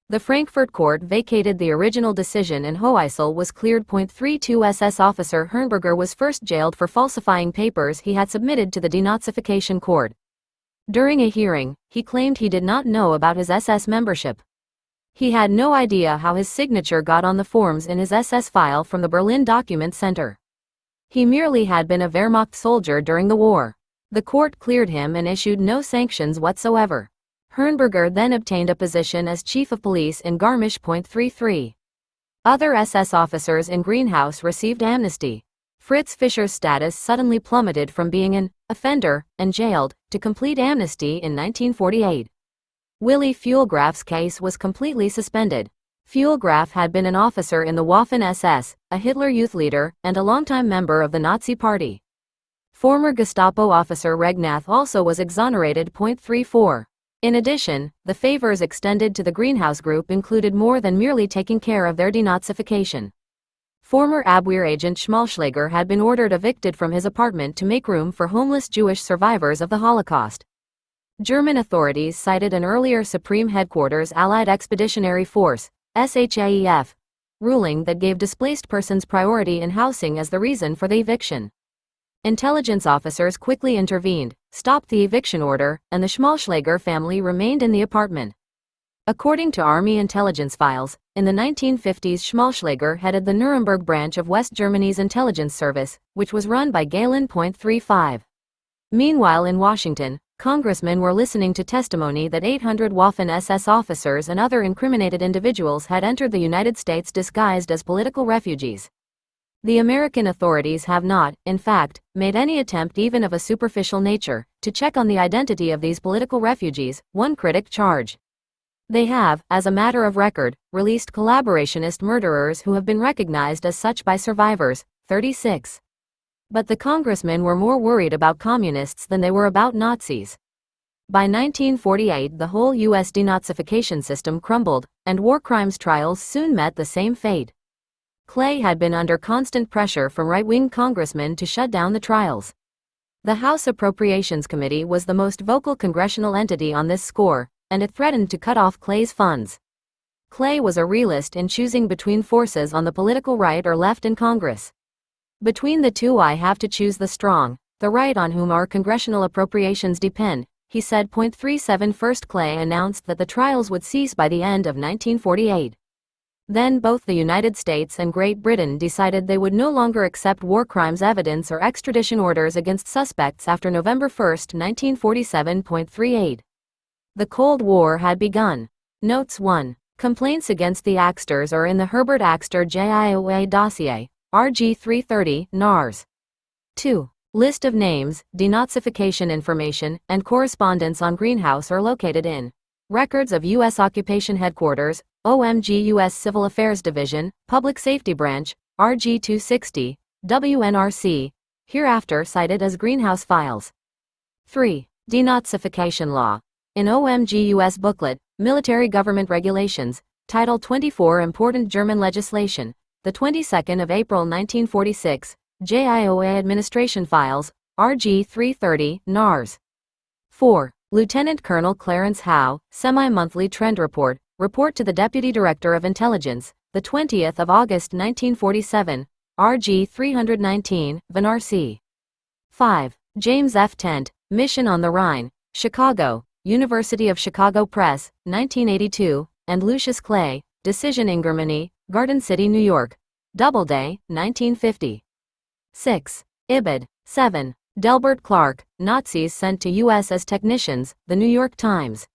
The Frankfurt court vacated the original decision and Hoeisel was cleared. 32 SS officer Hernberger was first jailed for falsifying papers he had submitted to the denazification court. During a hearing, he claimed he did not know about his SS membership. He had no idea how his signature got on the forms in his SS file from the Berlin Document Center. He merely had been a Wehrmacht soldier during the war. The court cleared him and issued no sanctions whatsoever. Hernberger then obtained a position as chief of police in Garmisch. 33. Other SS officers in Greenhouse received amnesty. Fritz Fischer's status suddenly plummeted from being an offender and jailed to complete amnesty in 1948. Willy Fuhlgraf's case was completely suspended. Fuhlgraf had been an officer in the Waffen-SS, a Hitler Youth leader, and a longtime member of the Nazi Party. Former Gestapo officer Regnath also was exonerated. 34. In addition, the favors extended to the Greenhouse Group included more than merely taking care of their denazification. Former Abwehr agent Schmalschläger had been ordered evicted from his apartment to make room for homeless Jewish survivors of the Holocaust. German authorities cited an earlier Supreme Headquarters Allied Expeditionary Force, SHAEF, ruling that gave displaced persons priority in housing as the reason for the eviction. Intelligence officers quickly intervened, stopped the eviction order, and the Schmalschläger family remained in the apartment. According to Army intelligence files, in the 1950s Schmalschläger headed the Nuremberg branch of West Germany's intelligence service, which was run by Galen. 35. Meanwhile in Washington, Congressmen were listening to testimony that 800 Waffen-SS officers and other incriminated individuals had entered the United States disguised as political refugees. The American authorities have not, in fact, made any attempt even of a superficial nature, to check on the identity of these political refugees, one critic charged. They have, as a matter of record, released collaborationist murderers who have been recognized as such by survivors. 36. But the congressmen were more worried about communists than they were about Nazis. By 1948 the whole U.S. denazification system crumbled, and war crimes trials soon met the same fate. Clay had been under constant pressure from right-wing congressmen to shut down the trials. The House Appropriations Committee was the most vocal congressional entity on this score, and it threatened to cut off Clay's funds. Clay was a realist in choosing between forces on the political right or left in Congress. Between the two I have to choose the strong, the right on whom our congressional appropriations depend, he said. 37 First Clay announced that the trials would cease by the end of 1948. Then both the United States and Great Britain decided they would no longer accept war crimes evidence or extradition orders against suspects after November 1, 1947.38. The Cold War had begun. Notes 1. Complaints against the Axters are in the Herbert Axter JIOA dossier, RG 330, NARS. 2. List of names, denazification information, and correspondence on Greenhouse are located in Records of U.S. Occupation Headquarters, OMG U.S. Civil Affairs Division, Public Safety Branch, RG 260, WNRC, hereafter cited as Greenhouse Files. 3. Denazification Law. In OMG U.S. Booklet, Military Government Regulations, Title 24 Important German Legislation, the 22nd of April 1946, JIOA Administration Files, RG 330, NARS. 4. Lieutenant Colonel Clarence Howe, Semi-Monthly Trend Report, Report to the Deputy Director of Intelligence, the 20th of August 1947, RG 319, VNRC. 5. James F. Tent, Mission on the Rhine, Chicago, University of Chicago Press, 1982, and Lucius Clay, Decision in Germany, Garden City, New York, Doubleday, 1950. 6. Ibid. 7. Delbert Clark, Nazis sent to U.S. as technicians, The New York Times.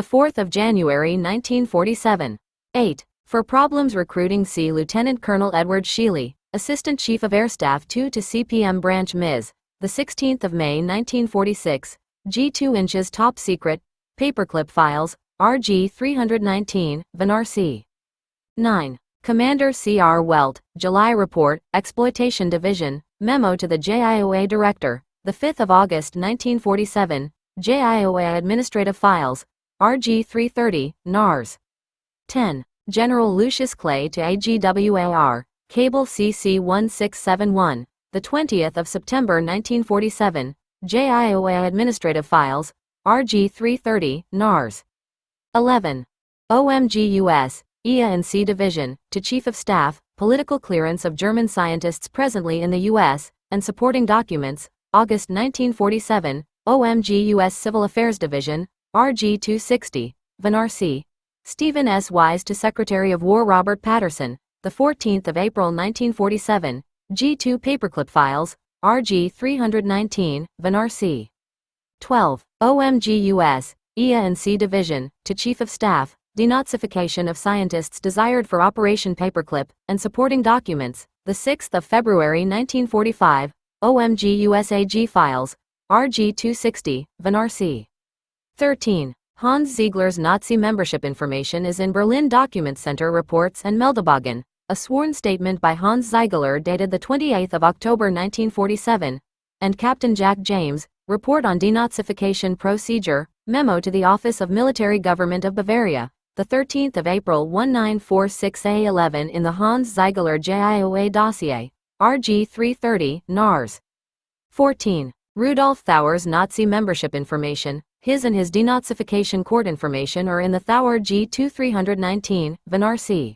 4 January 1947. 8. For problems recruiting, see Lieutenant Colonel Edward Shealy, Assistant Chief of Air Staff 2 to CPM Branch Ms. 16 May 1946, G2 inches Top Secret, Paperclip Files, RG 319, VNRC. 9. Commander C.R. Welt, July Report, Exploitation Division, Memo to the JIOA Director, 5 August 1947, JIOA Administrative Files, RG 330, NARS. 10. General Lucius Clay to AGWAR, Cable CC 1671, 20th of September 1947, JIOA Administrative Files, RG 330, NARS. 11. OMG US, EA&C Division, to Chief of Staff, Political Clearance of German Scientists presently in the U.S., and Supporting Documents, August 1947, OMG U.S. Civil Affairs Division, RG 260, VNRC. Stephen S. Wise to Secretary of War Robert Patterson, 14th of April 1947, G2 Paperclip Files, RG 319, VNRC. 12. OMG U.S., EA&C Division, to Chief of Staff, Denazification of Scientists Desired for Operation Paperclip, and Supporting Documents, 6th of February 1945, OMG USAG Files, RG 260, VNRC. 13. Hans Ziegler's Nazi membership information is in Berlin Document Center Reports and Meldebogen, a sworn statement by Hans Ziegler dated 28 October 1947, and Captain Jack James, Report on Denazification Procedure, Memo to the Office of Military Government of Bavaria, 13th of April 1946A11 in the Hans Ziegler JIOA dossier, RG 330, NARS. 14. Rudolf Thauer's Nazi membership information, his and his denazification court information are in the Thauer G2 319, VNRC.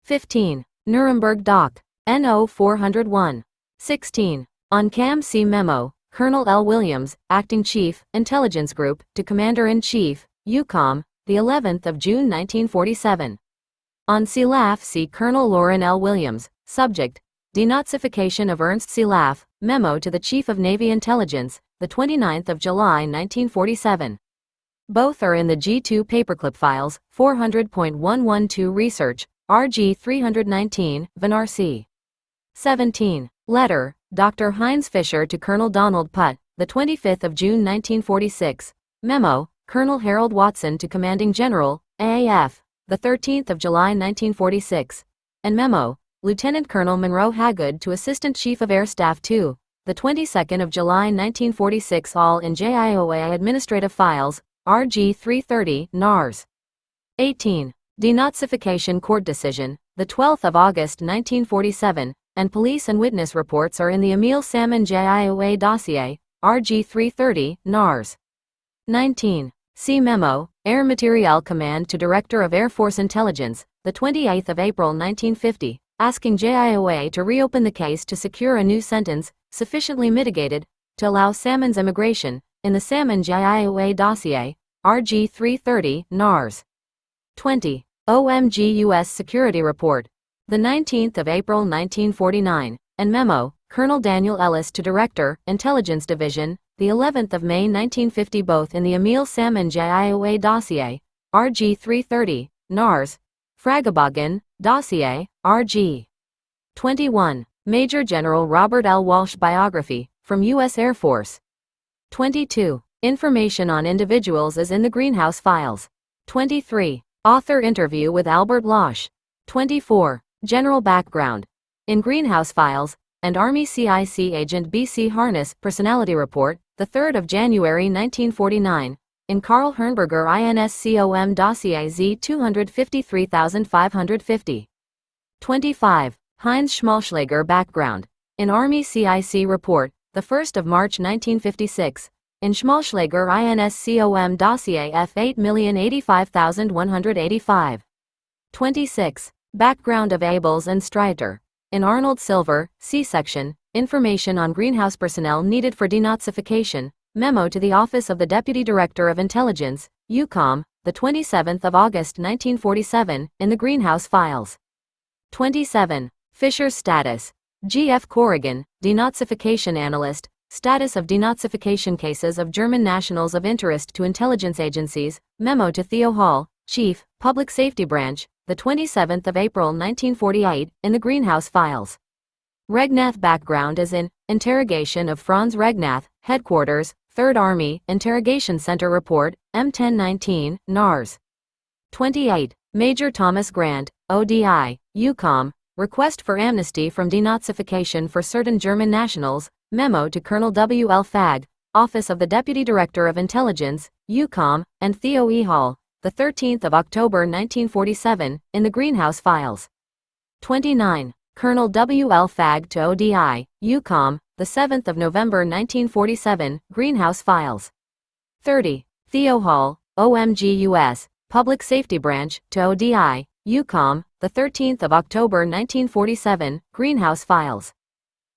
15. Nuremberg Doc. NO 401. 16. On Cam C Memo, Colonel L. Williams, Acting Chief, Intelligence Group, to Commander-in-Chief, EUCOM, the 11th of June 1947. On CLAF see Colonel Lauren L. Williams, Subject, Denazification of Ernst CLAF, Memo to the Chief of Navy Intelligence, the 29th of July 1947. Both are in the G2 Paperclip Files, 400.112 Research, RG 319, VNRC. 17. Letter, Dr. Heinz Fischer to Colonel Donald Putt, the 25th of June 1946. Memo, Colonel Harold Watson to Commanding General, AAF, the 13th of July 1946. And Memo, Lieutenant Colonel Monroe Hagood to Assistant Chief of Air Staff 2, the 22nd of July 1946, all in JIOA Administrative Files, RG 330, NARS. 18. Denazification Court Decision, the 12th of August 1947, and police and witness reports are in the Emil Salmon JIOA dossier, RG 330, NARS. 19. See Memo, Air Materiel Command to Director of Air Force Intelligence, the 28th of April 1950, asking JIOA to reopen the case to secure a new sentence, sufficiently mitigated, to allow Salmon's immigration, in the Salmon JIOA dossier, RG 330, NARS. 20. OMG U.S. Security Report. The 19th of April 1949, and Memo, Colonel Daniel Ellis to Director, Intelligence Division, the 11th of May 1950, both in the Emil Salmon JIOA dossier, RG 330, NARS, Fragebogen, dossier, RG 21, Major General Robert L. Walsh biography, from U.S. Air Force. 22. Information on individuals is in the Greenhouse Files. 23. Author interview with Albert Losh. 24. General background. In Greenhouse Files, and Army CIC Agent B.C. Harness Personality Report, the 3rd of January 1949, in Karl Herrnberger INSCOM Dossier Z 253550. 25. Heinz Schmalschlager background. In Army CIC Report, the 1st of March 1956, in Schmalschlager INSCOM Dossier F 8085185. 26. Background of Abels and Streiter. In Arnold Silver, C-Section, Information on Greenhouse Personnel Needed for Denazification, Memo to the Office of the Deputy Director of Intelligence, UCOM, the 27th of August 1947, in the Greenhouse Files. 27. Fisher's status. G.F. Corrigan, Denazification Analyst, Status of Denazification Cases of German Nationals of Interest to Intelligence Agencies, Memo to Theo Hall, Chief, Public Safety Branch, the 27th of April 1948, in the Greenhouse Files. Regnath background is in Interrogation of Franz Regnath, Headquarters, 3rd Army, Interrogation Center Report, M1019, NARS. 28. Major Thomas Grant, ODI, UCOM, Request for Amnesty from Denazification for Certain German Nationals, Memo to Colonel W. L. Fagg, Office of the Deputy Director of Intelligence, UCOM, and Theo E. Hall, the 13th of October 1947, in the Greenhouse Files. 29. Colonel W. L. Fagg to ODI, UCOM, the 7th of November 1947, Greenhouse Files. 30. Theo Hall, OMG U.S., Public Safety Branch, to ODI, UCOM, the 13th of October 1947, Greenhouse Files.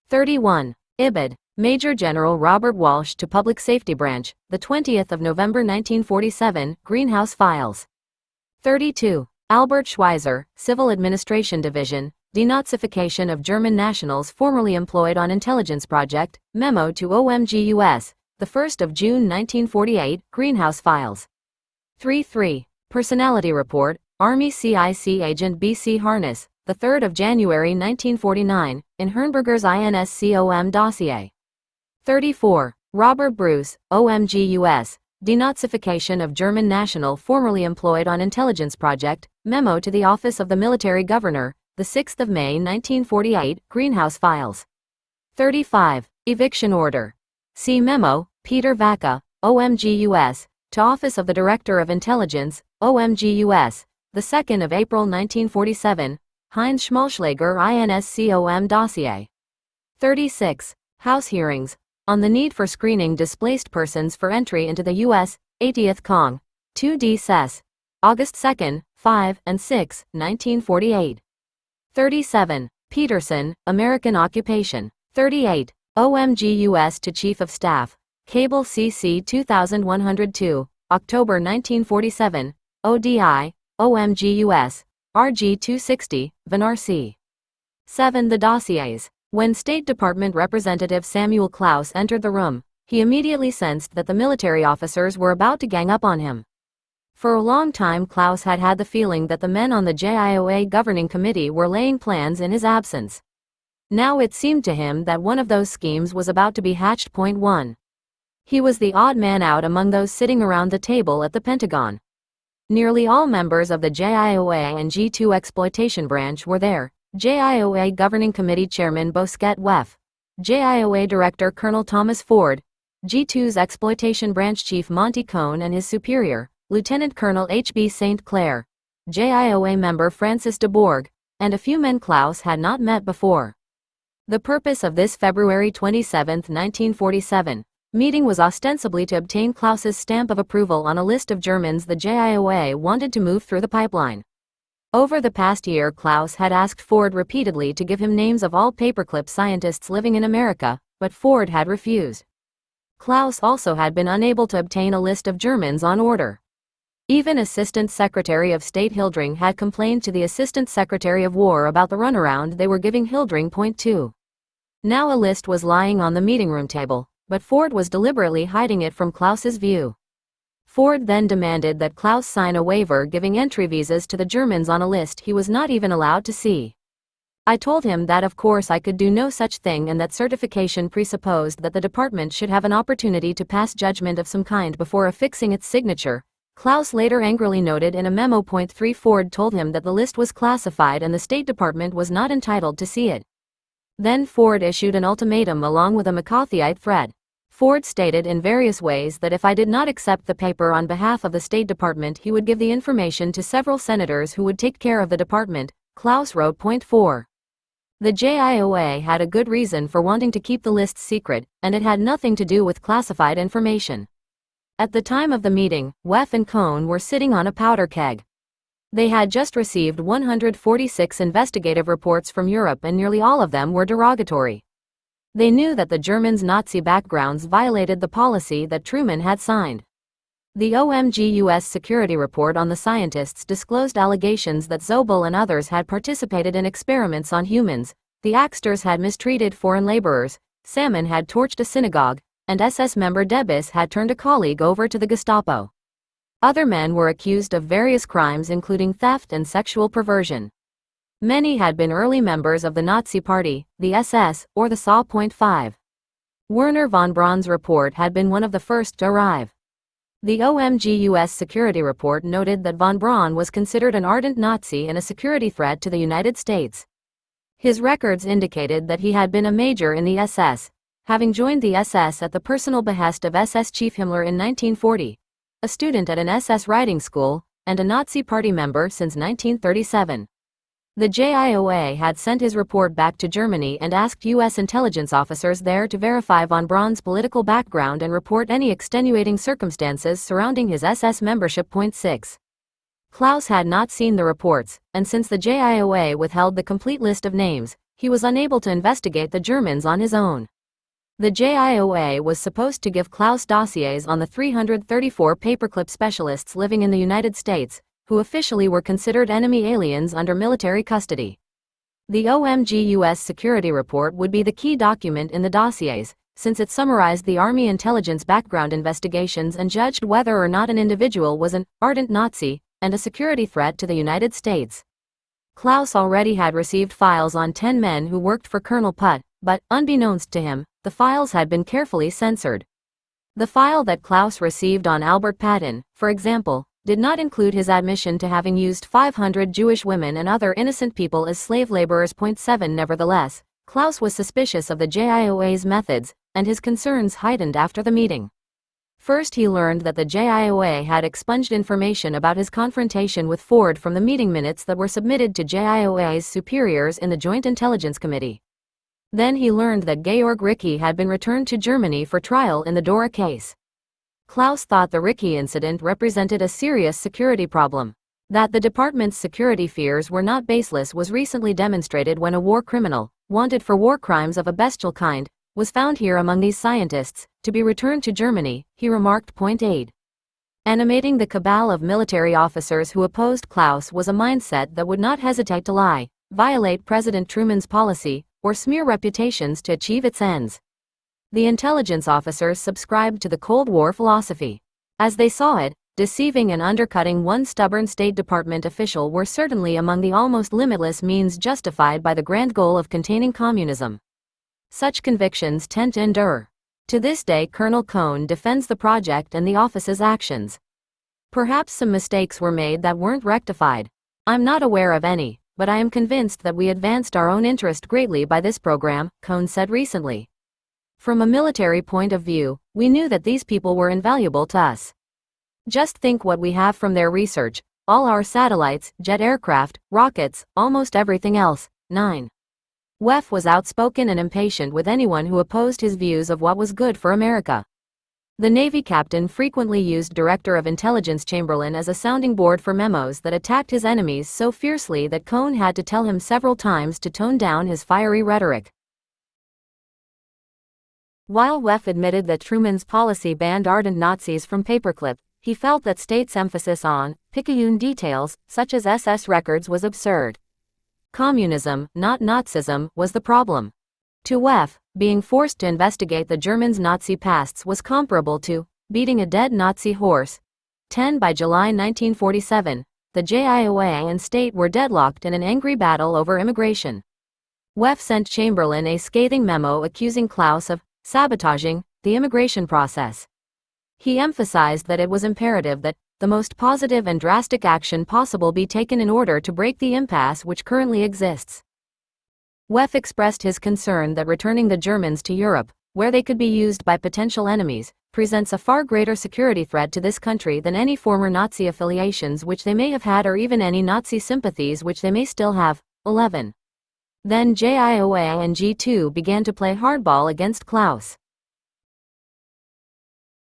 31. IBID, Major General Robert Walsh to Public Safety Branch, the 20th of November 1947, Greenhouse Files. 32. Albert Schweizer, Civil Administration Division, Denazification of German Nationals formerly employed on Intelligence Project, Memo to OMG U.S., the 1st of June 1948, Greenhouse Files. 33. Personality Report, Army CIC Agent B.C. Harness, the 3rd of January 1949, in Herrnberger's INSCOM dossier. 34. Robert Bruce, OMG U.S., Denazification of German National formerly employed on Intelligence Project, Memo to the Office of the Military Governor, the 6th of May 1948, Greenhouse Files. 35. Eviction Order. See Memo, Peter Vacca, OMG U.S., to Office of the Director of Intelligence, OMG U.S., the 2nd of April 1947, Heinz Schmalschlager INSCOM dossier. 36. House hearings. On the need for screening displaced persons for entry into the U.S., 80th Cong. 2D Sess. August 2, 5, and 6, 1948. 37. Peterson, American Occupation. 38. OMG U.S. to Chief of Staff. Cable CC 2102, October 1947, ODI, OMG U.S., RG 260, Vanarc. 7. The dossiers. When State Department Representative Samuel Klaus entered the room, he immediately sensed that the military officers were about to gang up on him. For a long time Klaus had had the feeling that the men on the JIOA governing committee were laying plans in his absence. Now it seemed to him that one of those schemes was about to be hatched. 1. He was the odd man out among those sitting around the table at the Pentagon. Nearly all members of the JIOA and G2 Exploitation Branch were there. JIOA Governing Committee Chairman Bosquet Weff, JIOA Director Colonel Thomas Ford, G2's Exploitation Branch Chief Monty Cohn and his superior, Lieutenant Colonel H.B. St. Clair, JIOA member Francis de Bourg, and a few men Klaus had not met before. The purpose of this February 27, 1947, meeting was ostensibly to obtain Klaus's stamp of approval on a list of Germans the JIOA wanted to move through the pipeline. Over the past year Klaus had asked Ford repeatedly to give him names of all paperclip scientists living in America, but Ford had refused. Klaus also had been unable to obtain a list of Germans on order. Even Assistant Secretary of State Hildring had complained to the Assistant Secretary of War about the runaround they were giving Hildring. Point 2. Now a list was lying on the meeting room table, but Ford was deliberately hiding it from Klaus's view. Ford then demanded that Klaus sign a waiver giving entry visas to the Germans on a list he was not even allowed to see. I told him that of course I could do no such thing and that certification presupposed that the department should have an opportunity to pass judgment of some kind before affixing its signature. Klaus later angrily noted in a memo. Point 3. Ford told him that the list was classified and the State Department was not entitled to see it. Then Ford issued an ultimatum along with a McCarthyite threat. Ford stated in various ways that if I did not accept the paper on behalf of the State Department, he would give the information to several senators who would take care of the department, Klaus wrote. Point 4. The JIOA had a good reason for wanting to keep the lists secret, and it had nothing to do with classified information. At the time of the meeting, Weff and Cohn were sitting on a powder keg. They had just received 146 investigative reports from Europe and nearly all of them were derogatory. They knew that the Germans' Nazi backgrounds violated the policy that Truman had signed. The OMG U.S. security report on the scientists disclosed allegations that Zobel and others had participated in experiments on humans, the Axters had mistreated foreign laborers, Salmon had torched a synagogue, and SS member Debus had turned a colleague over to the Gestapo. Other men were accused of various crimes including theft and sexual perversion. Many had been early members of the Nazi Party, the SS, or the SA. Point 5. Werner von Braun's report had been one of the first to arrive. The OMG U.S. security report noted that von Braun was considered an ardent Nazi and a security threat to the United States. His records indicated that he had been a major in the SS, having joined the SS at the personal behest of SS Chief Himmler in 1940, a student at an SS riding school, and a Nazi Party member since 1937. The JIOA had sent his report back to Germany and asked U.S. intelligence officers there to verify von Braun's political background and report any extenuating circumstances surrounding his SS membership. Point 6. Klaus had not seen the reports, and since the JIOA withheld the complete list of names, he was unable to investigate the Germans on his own. The JIOA was supposed to give Klaus dossiers on the 334 paperclip specialists living in the United States, who officially were considered enemy aliens under military custody. The OMG U.S. security report would be the key document in the dossiers, since it summarized the Army intelligence background investigations and judged whether or not an individual was an ardent Nazi and a security threat to the United States. Klaus already had received files on 10 men who worked for Colonel Putt, but, unbeknownst to him, the files had been carefully censored. The file that Klaus received on Albert Patton, for example, did not include his admission to having used 500 Jewish women and other innocent people as slave laborers. Point 7. Nevertheless, Klaus was suspicious of the JIOA's methods, and his concerns heightened after the meeting. First, he learned that the JIOA had expunged information about his confrontation with Ford from the meeting minutes that were submitted to JIOA's superiors in the Joint Intelligence Committee. Then he learned that Georg Ricke had been returned to Germany for trial in the Dora case. Klaus thought the Ricke incident represented a serious security problem. That the department's security fears were not baseless was recently demonstrated when a war criminal, wanted for war crimes of a bestial kind, was found here among these scientists, to be returned to Germany, he remarked. Point 8. Animating the cabal of military officers who opposed Klaus was a mindset that would not hesitate to lie, violate President Truman's policy, or smear reputations to achieve its ends. The intelligence officers subscribed to the Cold War philosophy. As they saw it, deceiving and undercutting one stubborn State Department official were certainly among the almost limitless means justified by the grand goal of containing communism. Such convictions tend to endure. To this day, Colonel Cohn defends the project and the office's actions. Perhaps some mistakes were made that weren't rectified. I'm not aware of any, but I am convinced that we advanced our own interest greatly by this program, Cohn said recently. From a military point of view, we knew that these people were invaluable to us. Just think what we have from their research, all our satellites, jet aircraft, rockets, almost everything else. 9. Weff was outspoken and impatient with anyone who opposed his views of what was good for America. The Navy captain frequently used Director of Intelligence Chamberlain as a sounding board for memos that attacked his enemies so fiercely that Cohn had to tell him several times to tone down his fiery rhetoric. While Weff admitted that Truman's policy banned ardent Nazis from Paperclip, he felt that state's emphasis on picayune details, such as SS records, was absurd. Communism, not Nazism, was the problem. To Wef, being forced to investigate the Germans' Nazi pasts was comparable to beating a dead Nazi horse. 10 By July 1947, the JIOA and state were deadlocked in an angry battle over immigration. Wef sent Chamberlain a scathing memo accusing Klaus of sabotaging the immigration process. He emphasized that it was imperative that the most positive and drastic action possible be taken in order to break the impasse which currently exists. Wef expressed his concern that returning the Germans to Europe, where they could be used by potential enemies, presents a far greater security threat to this country than any former Nazi affiliations which they may have had or even any Nazi sympathies which they may still have. 11. Then JIOA and G2 began to play hardball against Klaus.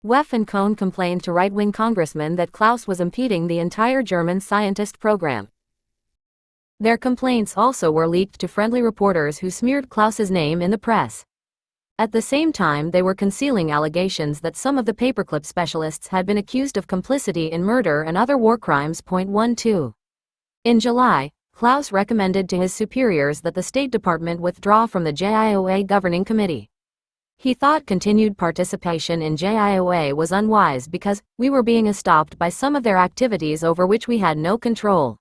Wef and Kohn complained to right-wing congressmen that Klaus was impeding the entire German scientist program. Their complaints also were leaked to friendly reporters who smeared Klaus's name in the press. At the same time, they were concealing allegations that some of the Paperclip specialists had been accused of complicity in murder and other war crimes. 12. In July, Klaus recommended to his superiors that the State Department withdraw from the JIOA governing committee. He thought continued participation in JIOA was unwise because we were being stopped by some of their activities over which we had no control.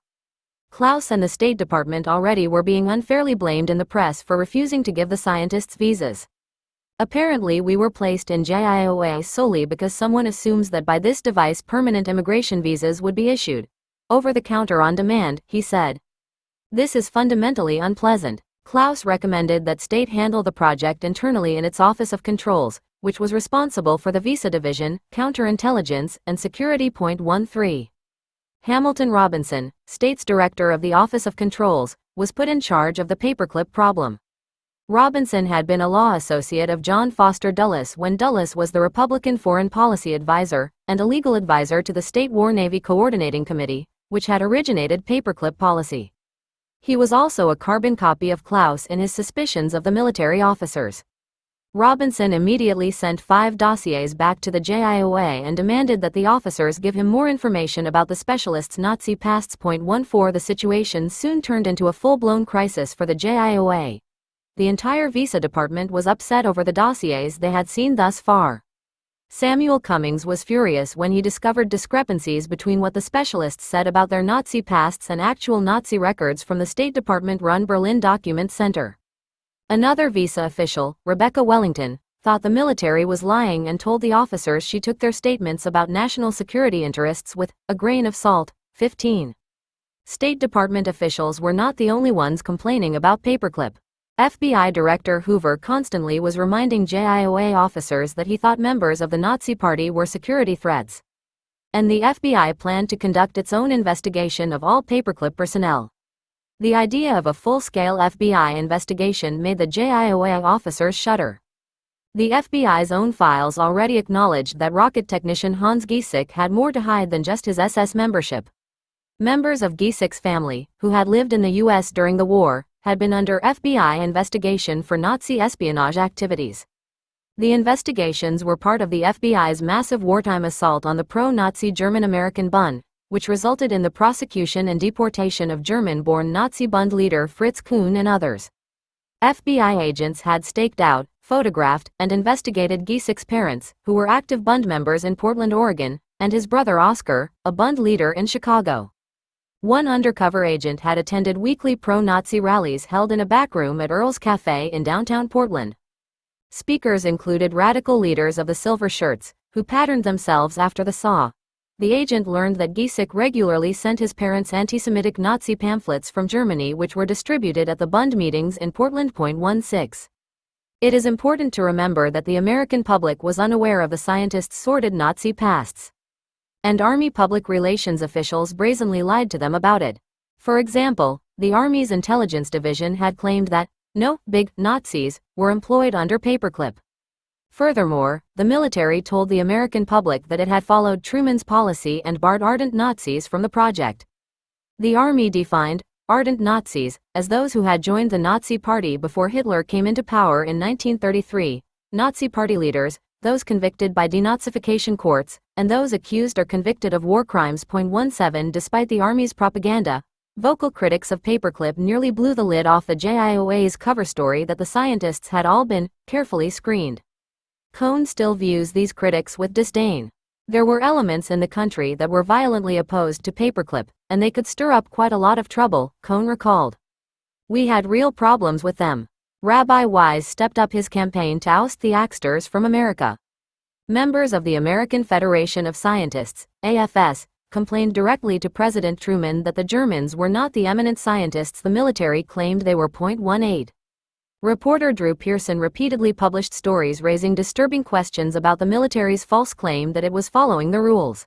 Klaus and the State Department already were being unfairly blamed in the press for refusing to give the scientists visas. Apparently we were placed in JIOA solely because someone assumes that by this device permanent immigration visas would be issued. Over the counter on demand, he said. This is fundamentally unpleasant. Klaus recommended that state handle the project internally in its Office of Controls, which was responsible for the Visa Division, Counterintelligence, and Security. 13. Hamilton Robinson, state's director of the Office of Controls, was put in charge of the Paperclip problem. Robinson had been a law associate of John Foster Dulles when Dulles was the Republican foreign policy advisor and a legal advisor to the State War Navy Coordinating Committee, which had originated Paperclip policy. He was also a carbon copy of Klaus in his suspicions of the military officers. Robinson immediately sent 5 dossiers back to the JIOA and demanded that the officers give him more information about the specialists' Nazi pasts. 14. The situation soon turned into a full-blown crisis for the JIOA. The entire Visa department was upset over the dossiers they had seen thus far. Samuel Cummings was furious when he discovered discrepancies between what the specialists said about their Nazi pasts and actual Nazi records from the State Department-run Berlin Document Center. Another Visa official, Rebecca Wellington, thought the military was lying and told the officers she took their statements about national security interests with a grain of salt. 15. State Department officials were not the only ones complaining about Paperclip. FBI Director Hoover constantly was reminding JIOA officers that he thought members of the Nazi Party were security threats. And the FBI planned to conduct its own investigation of all Paperclip personnel. The idea of a full-scale FBI investigation made the JIOA officers shudder. The FBI's own files already acknowledged that rocket technician Hans Giesecke had more to hide than just his SS membership. Members of Giesecke's family, who had lived in the U.S. during the war, had been under FBI investigation for Nazi espionage activities. The investigations were part of the FBI's massive wartime assault on the pro-Nazi German-American Bund, which resulted in the prosecution and deportation of German-born Nazi Bund leader Fritz Kuhn and others. FBI agents had staked out, photographed, and investigated Giesecke's parents, who were active Bund members in Portland, Oregon, and his brother Oscar, a Bund leader in Chicago. One undercover agent had attended weekly pro-Nazi rallies held in a back room at Earl's Cafe in downtown Portland. Speakers included radical leaders of the Silver Shirts, who patterned themselves after the SAW. The agent learned that Giesecke regularly sent his parents anti-Semitic Nazi pamphlets from Germany which were distributed at the Bund meetings in Portland. 16. It is important to remember that the American public was unaware of the scientists' sordid Nazi pasts. And Army public relations officials brazenly lied to them about it. For example, the Army's intelligence division had claimed that no big Nazis were employed under Paperclip. Furthermore, the military told the American public that it had followed Truman's policy and barred ardent Nazis from the project. The Army defined ardent Nazis as those who had joined the Nazi Party before Hitler came into power in 1933. Nazi Party leaders those convicted by denazification courts, and those accused or convicted of war crimes. 17 Despite the Army's propaganda, vocal critics of Paperclip nearly blew the lid off the JIOA's cover story that the scientists had all been carefully screened. Cohn still views these critics with disdain. There were elements in the country that were violently opposed to Paperclip, and they could stir up quite a lot of trouble, Cohn recalled. We had real problems with them. Rabbi Wise stepped up his campaign to oust the Axters from America. Members of the American Federation of Scientists, AFS, complained directly to President Truman that the Germans were not the eminent scientists the military claimed they were. 18 Reporter Drew Pearson repeatedly published stories raising disturbing questions about the military's false claim that it was following the rules.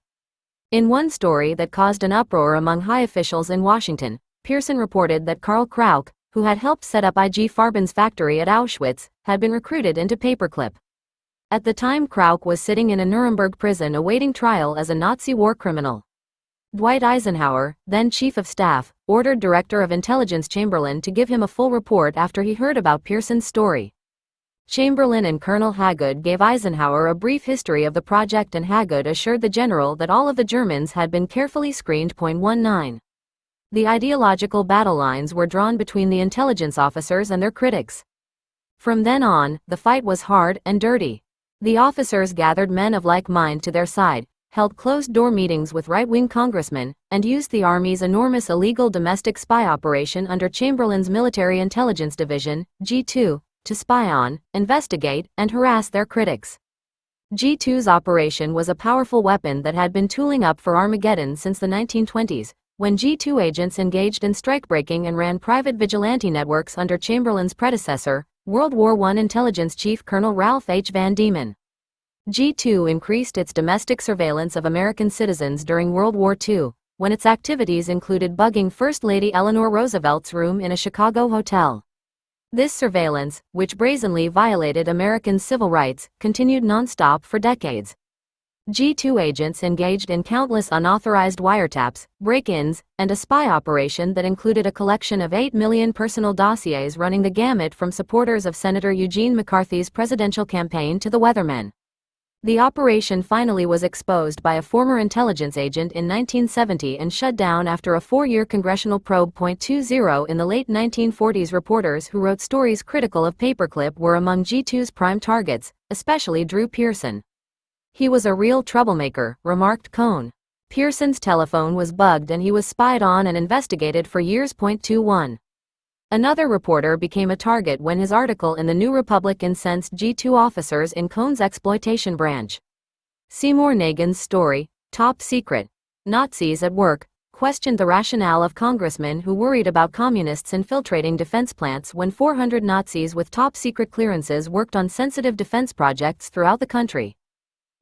In one story that caused an uproar among high officials in Washington, Pearson reported that Karl Krauk, who had helped set up IG Farben's factory at Auschwitz, had been recruited into Paperclip. At the time, Krauk was sitting in a Nuremberg prison awaiting trial as a Nazi war criminal. Dwight Eisenhower, then Chief of Staff, ordered Director of Intelligence Chamberlain to give him a full report after he heard about Pearson's story. Chamberlain and Colonel Hagood gave Eisenhower a brief history of the project, and Hagood assured the general that all of the Germans had been carefully screened. 19 The ideological battle lines were drawn between the intelligence officers and their critics. From then on, the fight was hard and dirty. The officers gathered men of like mind to their side, held closed-door meetings with right-wing congressmen, and used the Army's enormous illegal domestic spy operation under Chamberlain's Military Intelligence Division, G2, to spy on, investigate, and harass their critics. G2's operation was a powerful weapon that had been tooling up for Armageddon since the 1920s, when G2 agents engaged in strikebreaking and ran private vigilante networks under Chamberlain's predecessor, World War I intelligence chief Colonel Ralph H. Van Diemen. G2 increased its domestic surveillance of American citizens during World War II, when its activities included bugging First Lady Eleanor Roosevelt's room in a Chicago hotel. This surveillance, which brazenly violated American civil rights, continued non-stop for decades. G2 agents engaged in countless unauthorized wiretaps, break-ins, and a spy operation that included a collection of 8 million personal dossiers running the gamut from supporters of Senator Eugene McCarthy's presidential campaign to the weathermen. The operation finally was exposed by a former intelligence agent in 1970 and shut down after a 4-year congressional probe. 20 In the late 1940s, reporters who wrote stories critical of Paperclip were among G2's prime targets, especially Drew Pearson. He was a real troublemaker, remarked Cohn. Pearson's telephone was bugged and he was spied on and investigated for years. 21 Another reporter became a target when his article in the New Republic incensed G2 officers in Cohn's exploitation branch. Seymour Nagin's story, Top Secret, Nazis at Work, questioned the rationale of congressmen who worried about communists infiltrating defense plants when 400 Nazis with top-secret clearances worked on sensitive defense projects throughout the country.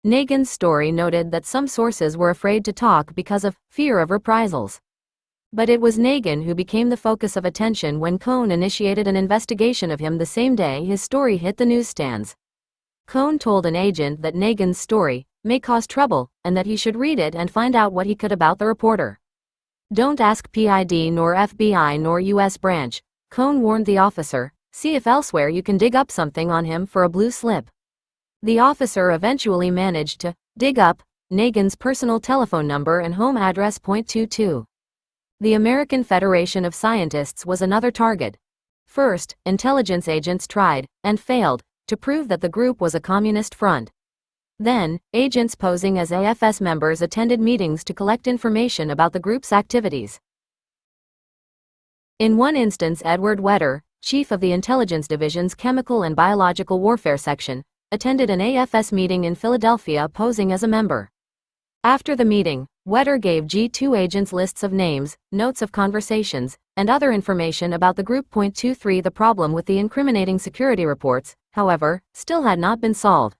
Nagin's story noted that some sources were afraid to talk because of fear of reprisals. But it was Nagin who became the focus of attention when Cohn initiated an investigation of him the same day his story hit the newsstands. Cohn told an agent that Nagin's story may cause trouble, and that he should read it and find out what he could about the reporter. Don't ask PID nor FBI nor U.S. branch, Cohn warned the officer, see if elsewhere you can dig up something on him for a blue slip. The officer eventually managed to dig up Nagin's personal telephone number and home address. 22 The American Federation of Scientists was another target. First, intelligence agents tried, and failed, to prove that the group was a communist front. Then, agents posing as AFS members attended meetings to collect information about the group's activities. In one instance, Edward Wetter, chief of the Intelligence Division's Chemical and Biological Warfare Section, attended an AFS meeting in Philadelphia posing as a member. After the meeting, Wetter gave G2 agents lists of names, notes of conversations, and other information about the group. 23 The problem with the incriminating security reports, however, still had not been solved.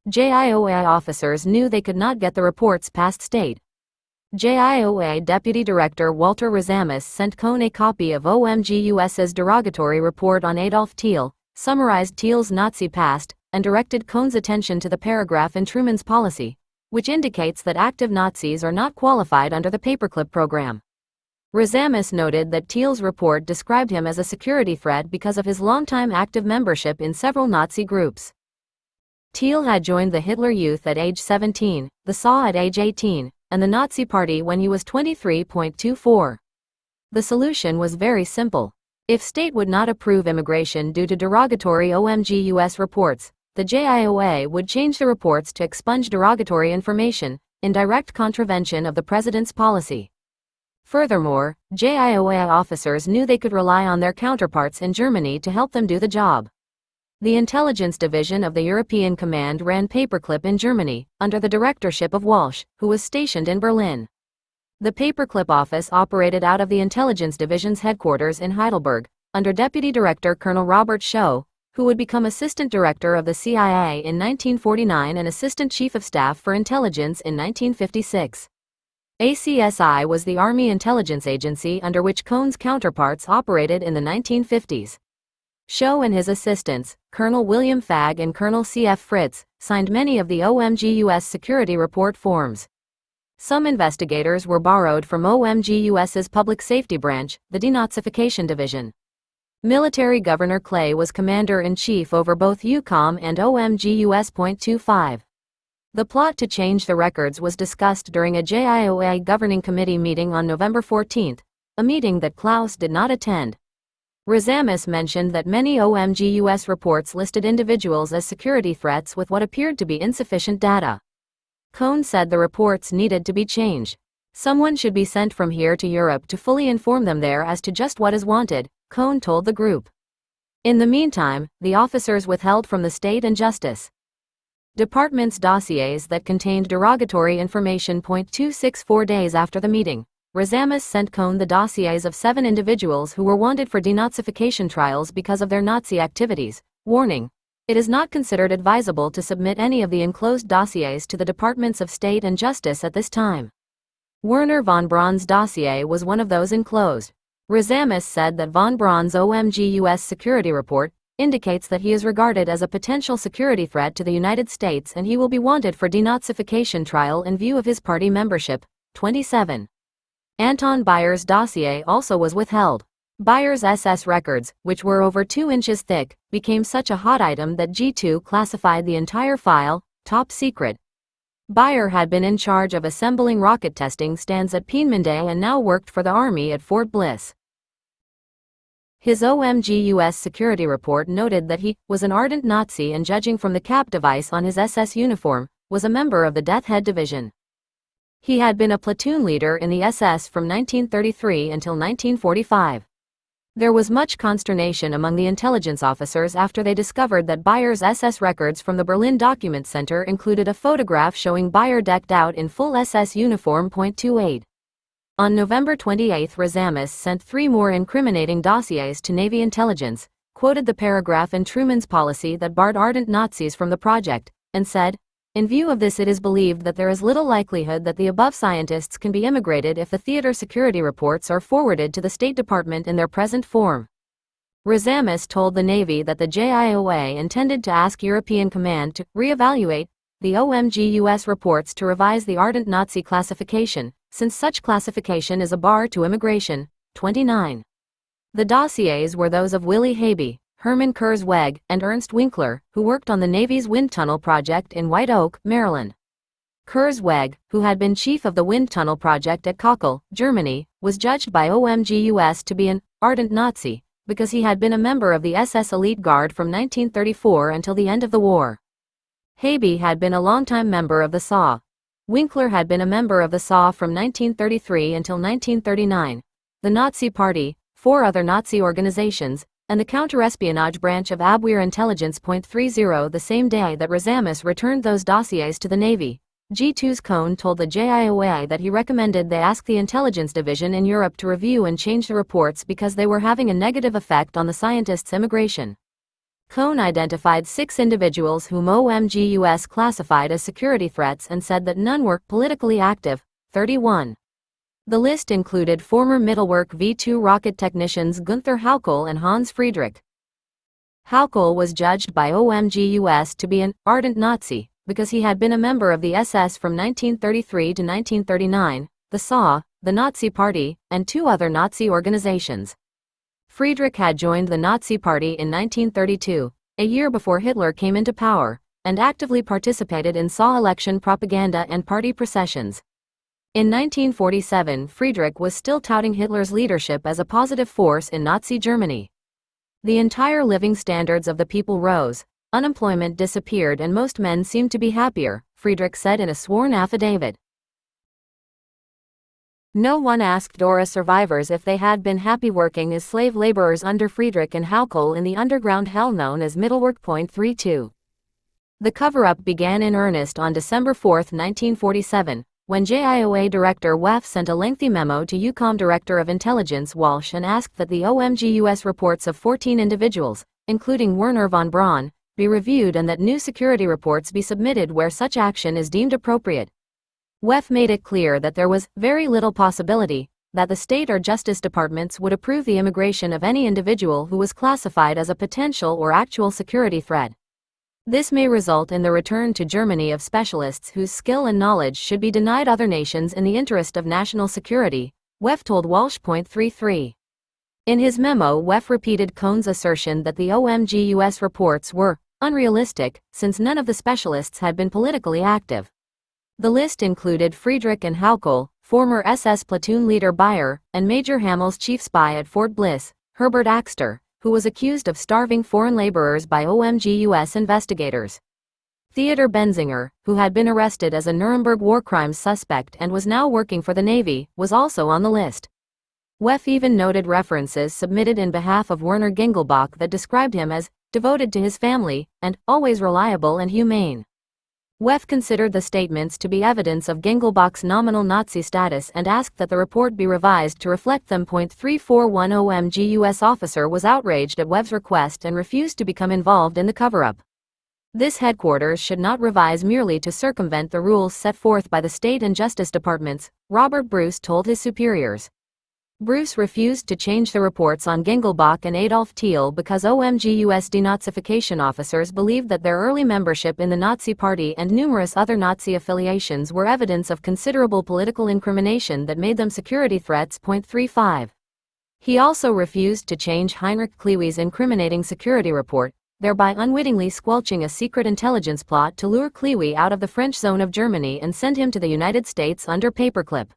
JIOA officers knew they could not get the reports past state. JIOA Deputy Director Walter Razamis sent Cohn a copy of OMGUS's derogatory report on Adolf Thiel, summarized Thiel's Nazi past, and directed Cohn's attention to the paragraph in Truman's policy, which indicates that active Nazis are not qualified under the Paperclip program. Razamis noted that Thiel's report described him as a security threat because of his longtime active membership in several Nazi groups. Thiel had joined the Hitler Youth at age 17, the SA at age 18, and the Nazi Party when he was 23.24. The solution was very simple. If state would not approve immigration due to derogatory OMG US reports, the JIOA would change the reports to expunge derogatory information, in direct contravention of the president's policy. Furthermore, JIOA officers knew they could rely on their counterparts in Germany to help them do the job. The intelligence division of the European Command ran Paperclip in Germany, under the directorship of Walsh, who was stationed in Berlin. The Paperclip office operated out of the intelligence division's headquarters in Heidelberg, under Deputy Director Colonel Robert Scho, who would become Assistant Director of the CIA in 1949 and Assistant Chief of Staff for Intelligence in 1956. ACSI was the Army intelligence agency under which Cohn's counterparts operated in the 1950s. Scho and his assistants, Colonel William Fagg and Colonel C.F. Fritz, signed many of the OMG U.S. security report forms. Some investigators were borrowed from OMG US's Public Safety Branch, the Denazification Division. Military Governor Clay was commander-in-chief over both EUCOM and OMG US.25. The plot to change the records was discussed during a JIOA Governing Committee meeting on November 14, a meeting that Klaus did not attend. Razamis mentioned that many OMG US reports listed individuals as security threats with what appeared to be insufficient data. Cohn said the reports needed to be changed. Someone should be sent from here to Europe to fully inform them there as to just what is wanted, Cohn told the group. In the meantime, the officers withheld from the State and Justice Department's dossiers that contained derogatory information. 264 days after the meeting, Razamis sent Cohn the dossiers of 7 individuals who were wanted for denazification trials because of their Nazi activities. Warning: it is not considered advisable to submit any of the enclosed dossiers to the Departments of State and Justice at this time. Werner von Braun's dossier was one of those enclosed. Razamis said that von Braun's OMG US security report indicates that he is regarded as a potential security threat to the United States and he will be wanted for denazification trial in view of his party membership. 27. Anton Bayer's dossier also was withheld. Bayer's SS records, which were over 2 inches thick, became such a hot item that G2 classified the entire file, top secret. Bayer had been in charge of assembling rocket testing stands at Peenemünde and now worked for the Army at Fort Bliss. His OMG US security report noted that he was an ardent Nazi and, judging from the cap device on his SS uniform, was a member of the Death Head Division. He had been a platoon leader in the SS from 1933 until 1945. There was much consternation among the intelligence officers after they discovered that Bayer's SS records from the Berlin Document Center included a photograph showing Bayer decked out in full SS uniform. 28. On November 28, Razamis sent 3 more incriminating dossiers to Navy intelligence, quoted the paragraph in Truman's policy that barred ardent Nazis from the project, and said, "In view of this, it is believed that there is little likelihood that the above scientists can be immigrated if the theater security reports are forwarded to the State Department in their present form." Razamis told the Navy that the JIOA intended to ask European Command to reevaluate the OMG US reports to revise the ardent Nazi classification, since such classification is a bar to immigration. 29. The dossiers were those of Willy Habe, Herman Kurzweg, and Ernst Winkler, who worked on the Navy's wind tunnel project in White Oak, Maryland. Kurzweg, who had been chief of the wind tunnel project at Kassel, Germany, was judged by OMG US to be an ardent Nazi because he had been a member of the SS Elite Guard from 1934 until the end of the war. Habe had been a longtime member of the SA. Winkler had been a member of the SA from 1933 until 1939, the Nazi Party, 4 other Nazi organizations, and the counterespionage branch of Abwehr Intelligence. 30 The same day that Razamis returned those dossiers to the Navy, G2's Cohn told the JIOA that he recommended they ask the intelligence division in Europe to review and change the reports because they were having a negative effect on the scientists' immigration. Cohn identified 6 individuals whom OMG US classified as security threats and said that none were politically active. 31. The list included former Mittelwerk V2 rocket technicians Gunther Haukel and Hans Friedrich. Haukel was judged by OMG US to be an ardent Nazi because he had been a member of the SS from 1933 to 1939, the SA, the Nazi Party, and 2 other Nazi organizations. Friedrich had joined the Nazi Party in 1932, a year before Hitler came into power, and actively participated in SA election propaganda and party processions. In 1947, Friedrich was still touting Hitler's leadership as a positive force in Nazi Germany. The entire living standards of the people rose, unemployment disappeared, and most men seemed to be happier, Friedrich said in a sworn affidavit. No one asked Dora survivors if they had been happy working as slave laborers under Friedrich and Haukel in the underground hell known as Mittelwerk.32. The cover-up began in earnest on December 4, 1947, when JIOA Director WEF sent a lengthy memo to EUCOM Director of Intelligence Walsh and asked that the OMGUS reports of 14 individuals, including Werner von Braun, be reviewed and that new security reports be submitted where such action is deemed appropriate. WEF made it clear that there was very little possibility that the state or justice departments would approve the immigration of any individual who was classified as a potential or actual security threat. This may result in the return to Germany of specialists whose skill and knowledge should be denied other nations in the interest of national security, WEF told Walsh.33. In his memo, WEF repeated Cohn's assertion that the OMGUS reports were unrealistic, since none of the specialists had been politically active. The list included Friedrich and Haukel, former SS platoon leader Bayer, and Major Hammel's chief spy at Fort Bliss, Herbert Axter, who was accused of starving foreign laborers by OMGUS investigators. Theodor Benzinger, who had been arrested as a Nuremberg war crimes suspect and was now working for the Navy, was also on the list. WEF even noted references submitted in behalf of Werner Gengelbach that described him as devoted to his family and always reliable and humane. WEF considered the statements to be evidence of Gengelbach's nominal Nazi status and asked that the report be revised to reflect them. 341 OMGUS officer was outraged at WEF's request and refused to become involved in the cover-up. This headquarters should not revise merely to circumvent the rules set forth by the State and Justice Departments, Robert Bruce told his superiors. Bruce refused to change the reports on Gengelbach and Adolf Thiel because OMGUS denazification officers believed that their early membership in the Nazi Party and numerous other Nazi affiliations were evidence of considerable political incrimination that made them security threats. 35. He also refused to change Heinrich Klewe's incriminating security report, thereby unwittingly squelching a secret intelligence plot to lure Klewe out of the French zone of Germany and send him to the United States under Paperclip.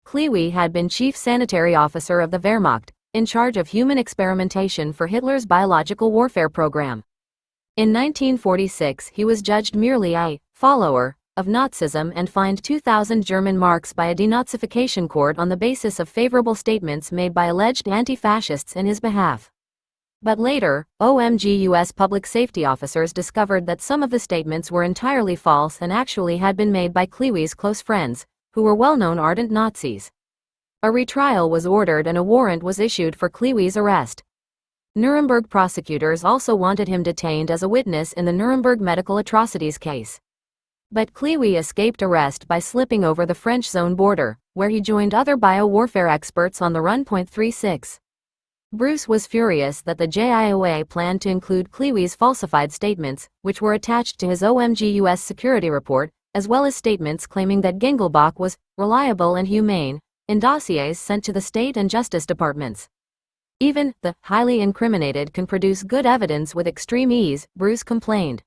Klewe had been chief sanitary officer of the Wehrmacht, in charge of human experimentation for Hitler's biological warfare program. In 1946 he was judged merely a follower of Nazism and fined 2,000 German marks by a denazification court on the basis of favorable statements made by alleged anti-fascists in his behalf. But later, OMGUS public safety officers discovered that some of the statements were entirely false and actually had been made by Klewe's close friends, who were well-known ardent Nazis. A retrial was ordered and a warrant was issued for Klewe's arrest. Nuremberg prosecutors also wanted him detained as a witness in the Nuremberg medical atrocities case. But Klewe escaped arrest by slipping over the French zone border, where he joined other biowarfare experts on the run. 36. Bruce was furious that the JIOA planned to include Klewe's falsified statements, which were attached to his OMGUS security report, as well as statements claiming that Gengelbach was reliable and humane, in dossiers sent to the State and Justice Departments. Even the highly incriminated can produce good evidence with extreme ease, Bruce complained.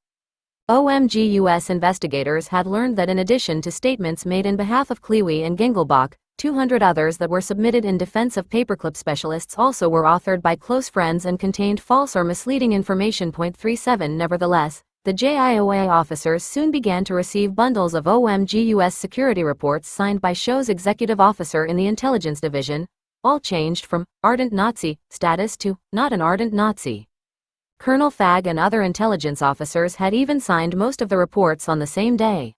OMGUS investigators had learned that in addition to statements made in behalf of Klewe and Gengelbach, 200 others that were submitted in defense of Paperclip specialists also were authored by close friends and contained false or misleading information. 37 Nevertheless, the JIOA officers soon began to receive bundles of OMGUS security reports signed by Show's executive officer in the intelligence division, all changed from ardent Nazi status to not an ardent Nazi. Colonel Fagg and other intelligence officers had even signed most of the reports on the same day.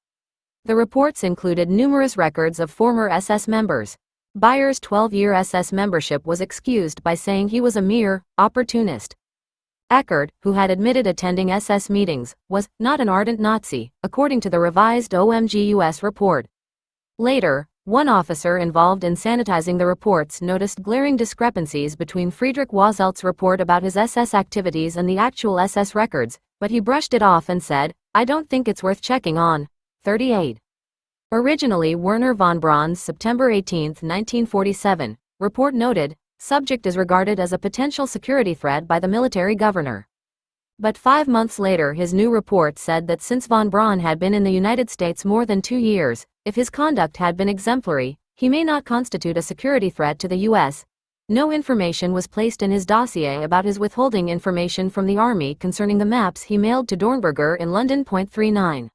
The reports included numerous records of former SS members. Bayer's 12-year SS membership was excused by saying he was a mere opportunist. Eckert, who had admitted attending SS meetings, was not an ardent Nazi, according to the revised OMGUS report. Later, one officer involved in sanitizing the reports noticed glaring discrepancies between Friedrich Waselt's report about his SS activities and the actual SS records, but he brushed it off and said, "I don't think it's worth checking on." 38. Originally Werner von Braun's September 18, 1947, report noted, subject is regarded as a potential security threat by the military governor. But 5 months later his new report said that since von Braun had been in the United States more than 2 years, if his conduct had been exemplary, he may not constitute a security threat to the U.S. No information was placed in his dossier about his withholding information from the Army concerning the maps he mailed to Dornberger in London. 39.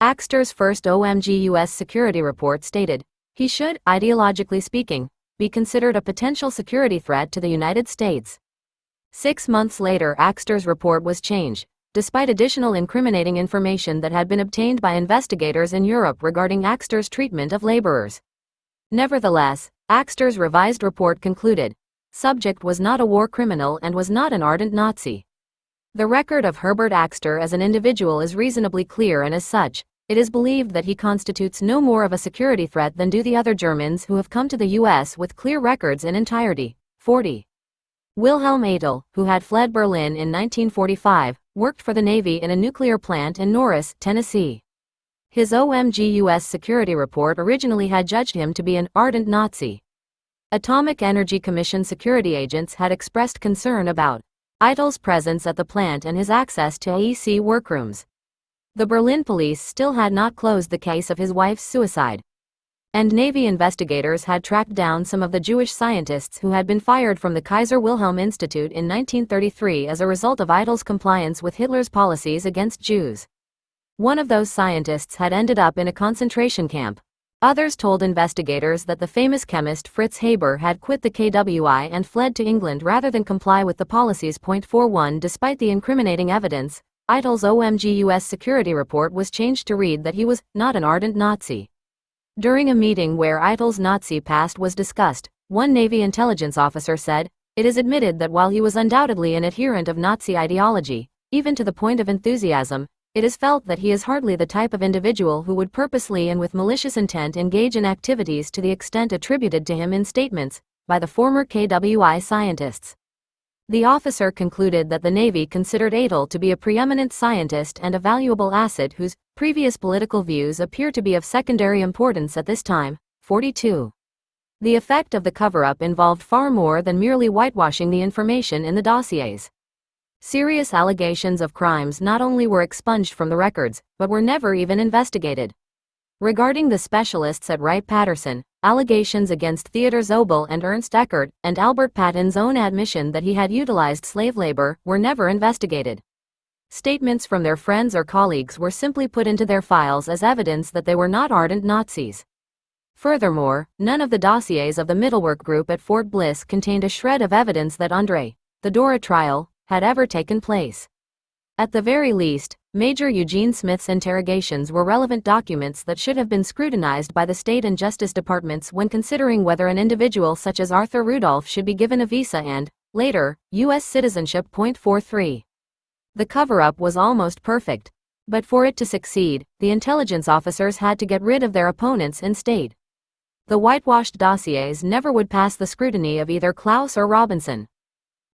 Axter's first OMG U.S. security report stated, he should, ideologically speaking, be considered a potential security threat to the United States. 6 months later Axter's report was changed, despite additional incriminating information that had been obtained by investigators in Europe regarding Axter's treatment of laborers. Nevertheless, Axter's revised report concluded, subject was not a war criminal and was not an ardent Nazi. The record of Herbert Axter as an individual is reasonably clear, and as such, it is believed that he constitutes no more of a security threat than do the other Germans who have come to the U.S. with clear records in entirety. 40. Wilhelm Adel, who had fled Berlin in 1945, worked for the Navy in a nuclear plant in Norris, Tennessee. His OMG U.S. security report originally had judged him to be an ardent Nazi. Atomic Energy Commission security agents had expressed concern about Adel's presence at the plant and his access to AEC workrooms. The Berlin police still had not closed the case of his wife's suicide. And Navy investigators had tracked down some of the Jewish scientists who had been fired from the Kaiser Wilhelm Institute in 1933 as a result of Adel's compliance with Hitler's policies against Jews. One of those scientists had ended up in a concentration camp. Others told investigators that the famous chemist Fritz Haber had quit the KWI and fled to England rather than comply with the policies. 41 Despite the incriminating evidence, Adel's OMG U.S. security report was changed to read that he was not an ardent Nazi. During a meeting where Adel's Nazi past was discussed, one Navy intelligence officer said, it is admitted that while he was undoubtedly an adherent of Nazi ideology, even to the point of enthusiasm, it is felt that he is hardly the type of individual who would purposely and with malicious intent engage in activities to the extent attributed to him in statements by the former KWI scientists. The officer concluded that the Navy considered Adel to be a preeminent scientist and a valuable asset whose previous political views appear to be of secondary importance at this time. 42. The effect of the cover-up involved far more than merely whitewashing the information in the dossiers. Serious allegations of crimes not only were expunged from the records, but were never even investigated. Regarding the specialists at Wright-Patterson, allegations against Theodor Zobel and Ernst Eckert, and Albert Patton's own admission that he had utilized slave labor, were never investigated. Statements from their friends or colleagues were simply put into their files as evidence that they were not ardent Nazis. Furthermore, none of the dossiers of the Middlework Group at Fort Bliss contained a shred of evidence that the Dora trial, had ever taken place. At the very least, Major Eugene Smith's interrogations were relevant documents that should have been scrutinized by the State and Justice Departments when considering whether an individual such as Arthur Rudolph should be given a visa and, later, U.S. citizenship. 43. The cover-up was almost perfect. But for it to succeed, the intelligence officers had to get rid of their opponents in state. The whitewashed dossiers never would pass the scrutiny of either Klaus or Robinson.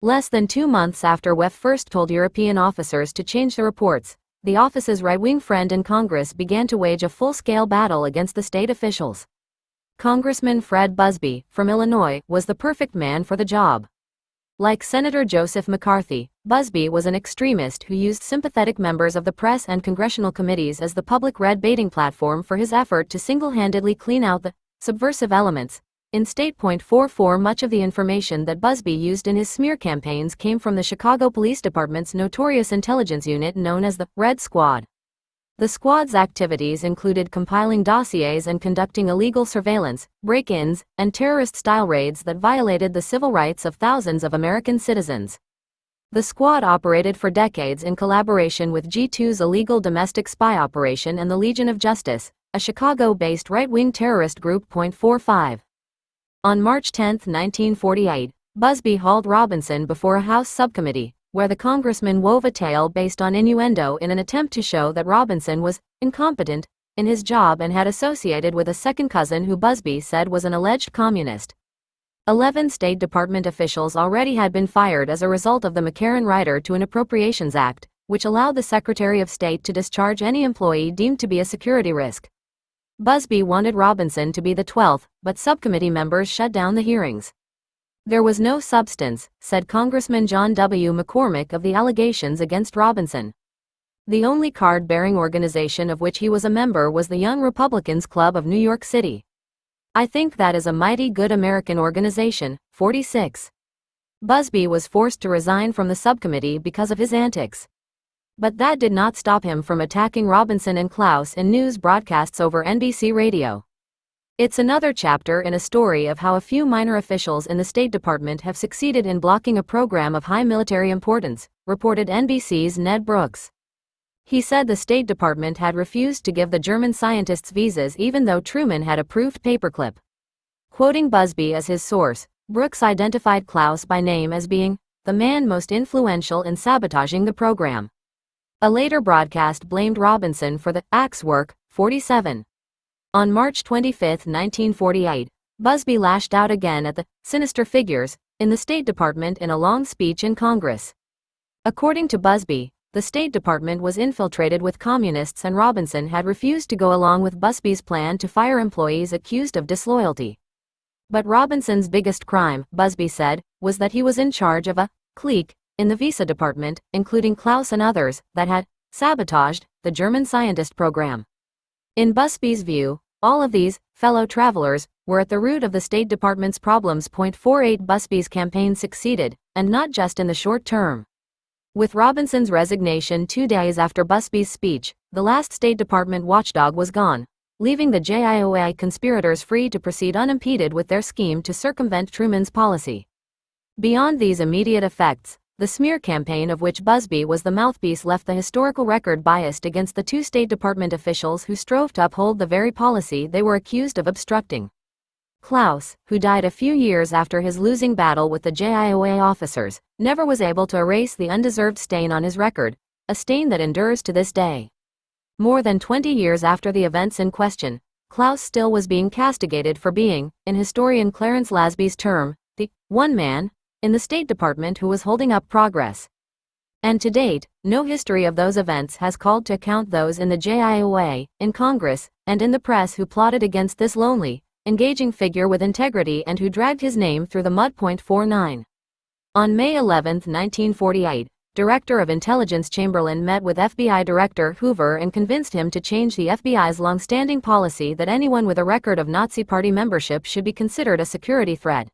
Less than 2 months after WEF first told European officers to change the reports, the office's right-wing friend in Congress began to wage a full-scale battle against the state officials. Congressman Fred Busby, from Illinois, was the perfect man for the job. Like Senator Joseph McCarthy, Busby was an extremist who used sympathetic members of the press and congressional committees as the public red baiting platform for his effort to single-handedly clean out the subversive elements in state. 44 Much of the information that Busby used in his smear campaigns came from the Chicago Police Department's notorious intelligence unit known as the Red Squad. The squad's activities included compiling dossiers and conducting illegal surveillance, break-ins, and terrorist-style raids that violated the civil rights of thousands of American citizens. The squad operated for decades in collaboration with G2's illegal domestic spy operation and the Legion of Justice, a Chicago-based right-wing terrorist group. 45. On March 10, 1948, Busby hauled Robinson before a House subcommittee, where the congressman wove a tale based on innuendo in an attempt to show that Robinson was incompetent in his job and had associated with a second cousin who Busby said was an alleged communist. 11 State Department officials already had been fired as a result of the McCarran-Ryder to an Appropriations Act, which allowed the Secretary of State to discharge any employee deemed to be a security risk. Busby wanted Robinson to be the 12th, but subcommittee members shut down the hearings. There was no substance, said Congressman John W. McCormick of the allegations against Robinson. The only card-bearing organization of which he was a member was the Young Republicans Club of New York City. I think that is a mighty good American organization. 46. Busbee was forced to resign from the subcommittee because of his antics. But that did not stop him from attacking Robinson and Klaus in news broadcasts over NBC radio. It's another chapter in a story of how a few minor officials in the State Department have succeeded in blocking a program of high military importance, reported NBC's Ned Brooks. He said the State Department had refused to give the German scientists visas even though Truman had approved Paperclip. Quoting Busbee as his source, Brooks identified Klaus by name as being the man most influential in sabotaging the program. A later broadcast blamed Robinson for the axe work. 47. On March 25, 1948, Busbee lashed out again at the sinister figures in the State Department in a long speech in Congress. According to Busbee, the State Department was infiltrated with communists and Robinson had refused to go along with Busbee's plan to fire employees accused of disloyalty. But Robinson's biggest crime, Busbee said, was that he was in charge of a clique in the visa department, including Klaus and others, that had sabotaged the German scientist program. In Busbee's view, all of these fellow travelers were at the root of the State Department's problems. 48 Busbee's campaign succeeded, and not just in the short term. With Robinson's resignation 2 days after Busbee's speech, the last State Department watchdog was gone, leaving the JIOA conspirators free to proceed unimpeded with their scheme to circumvent Truman's policy. Beyond these immediate effects, the smear campaign of which Busbee was the mouthpiece left the historical record biased against the two State Department officials who strove to uphold the very policy they were accused of obstructing. Klaus, who died a few years after his losing battle with the JIOA officers, never was able to erase the undeserved stain on his record, a stain that endures to this day. More than 20 years after the events in question, Klaus still was being castigated for being, in historian Clarence Lasby's term, the one man in the State Department who was holding up progress. And to date, no history of those events has called to account those in the JIOA, in Congress, and in the press who plotted against this lonely, engaging figure with integrity and who dragged his name through the mud. 49. On May 11, 1948, Director of Intelligence Chamberlain met with FBI Director Hoover and convinced him to change the FBI's long-standing policy that anyone with a record of Nazi Party membership should be considered a security threat.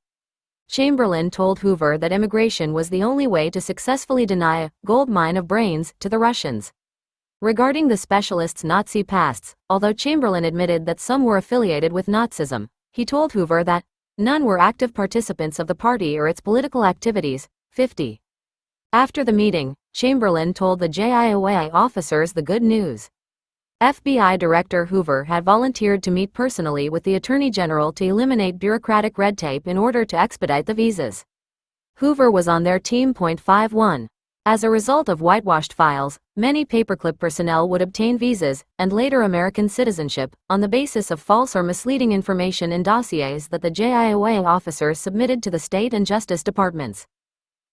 Chamberlain told Hoover that immigration was the only way to successfully deny a gold mine of brains to the Russians. Regarding the specialists' Nazi pasts, although Chamberlain admitted that some were affiliated with Nazism, he told Hoover that none were active participants of the party or its political activities. 50. After the meeting, Chamberlain told the JIOA officers the good news. FBI Director Hoover had volunteered to meet personally with the Attorney General to eliminate bureaucratic red tape in order to expedite the visas. Hoover was on their team. 51. As a result of whitewashed files, many Paperclip personnel would obtain visas, and later American citizenship, on the basis of false or misleading information in dossiers that the JIOA officers submitted to the state and justice departments.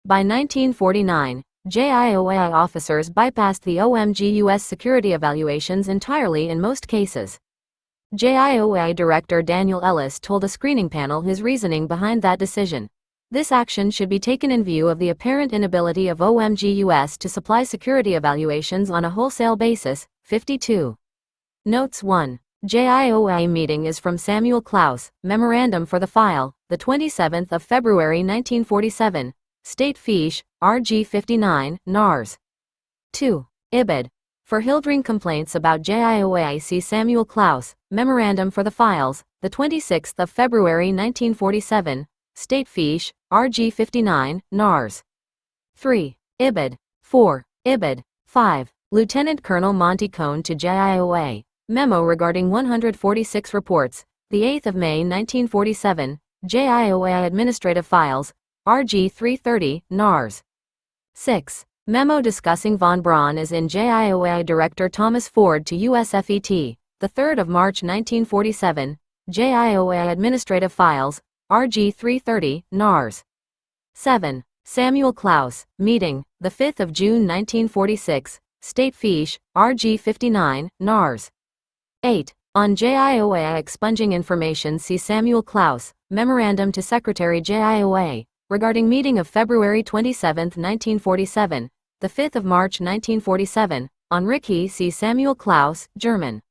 By 1949, JIOA officers bypassed the OMG U.S. security evaluations entirely in most cases. JIOA Director Daniel Ellis told a screening panel his reasoning behind that decision. This action should be taken in view of the apparent inability of OMG US to supply security evaluations on a wholesale basis. 52. Notes 1. JIOA meeting is from Samuel Klaus, Memorandum for the File, the 27th of February 1947, State Fiche, RG 59, NARS. 2. Ibid. For Hildring complaints about JIOA see Samuel Klaus, Memorandum for the Files, the 26th of February 1947, State Fiche, RG 59, NARS. 3. Ibid. 4. Ibid. 5. Lieutenant Colonel Monty Cohn to JIOA, memo regarding 146 reports, the 8th of May 1947, JIOA Administrative Files, RG 330, NARS. 6. Memo discussing von Braun is in JIOA Director Thomas Ford to USFET, the 3rd of March 1947, JIOA Administrative Files, RG 330, NARS. 7. Samuel Klaus, meeting, the 5th of June 1946, State Fiche, RG 59, NARS. 8. On JIOA expunging information see Samuel Klaus, Memorandum to Secretary JIOA, regarding meeting of February 27, 1947, the 5th of March 1947, on Ricky C. Samuel Klaus, German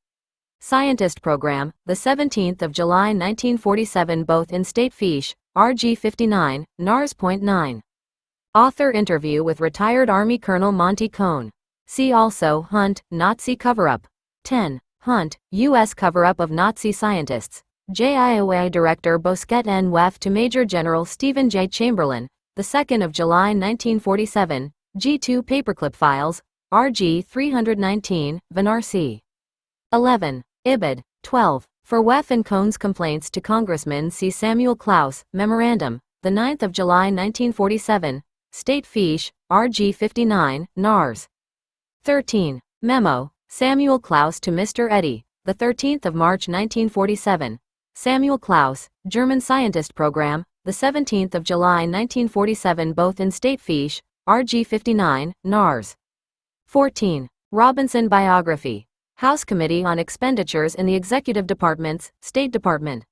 Scientist Program, the 17th of July 1947, both in State Fiche, RG 59, NARS.9. Author interview with retired Army Colonel Monty Cohn. See also Hunt, Nazi cover-up. 10. Hunt, U.S. cover-up of Nazi scientists. JIOA Director Bosquet N. WEF to Major General Stephen J. Chamberlain, the 2nd of July 1947, G2 Paperclip Files, RG 319, Vinar C. 11. Ibid. 12. For WEF and Cohn's complaints to Congressman C. Samuel Klaus, Memorandum, the 9th of July 1947, State Fiche, RG 59, NARS. 13. Memo, Samuel Klaus to Mr. Eddy, the 13th of March 1947. Samuel Klaus, German Scientist Program, the 17th of July 1947, both in State Fiche, RG 59, NARS. 14. Robinson Biography. House Committee on Expenditures in the Executive Departments, State Department.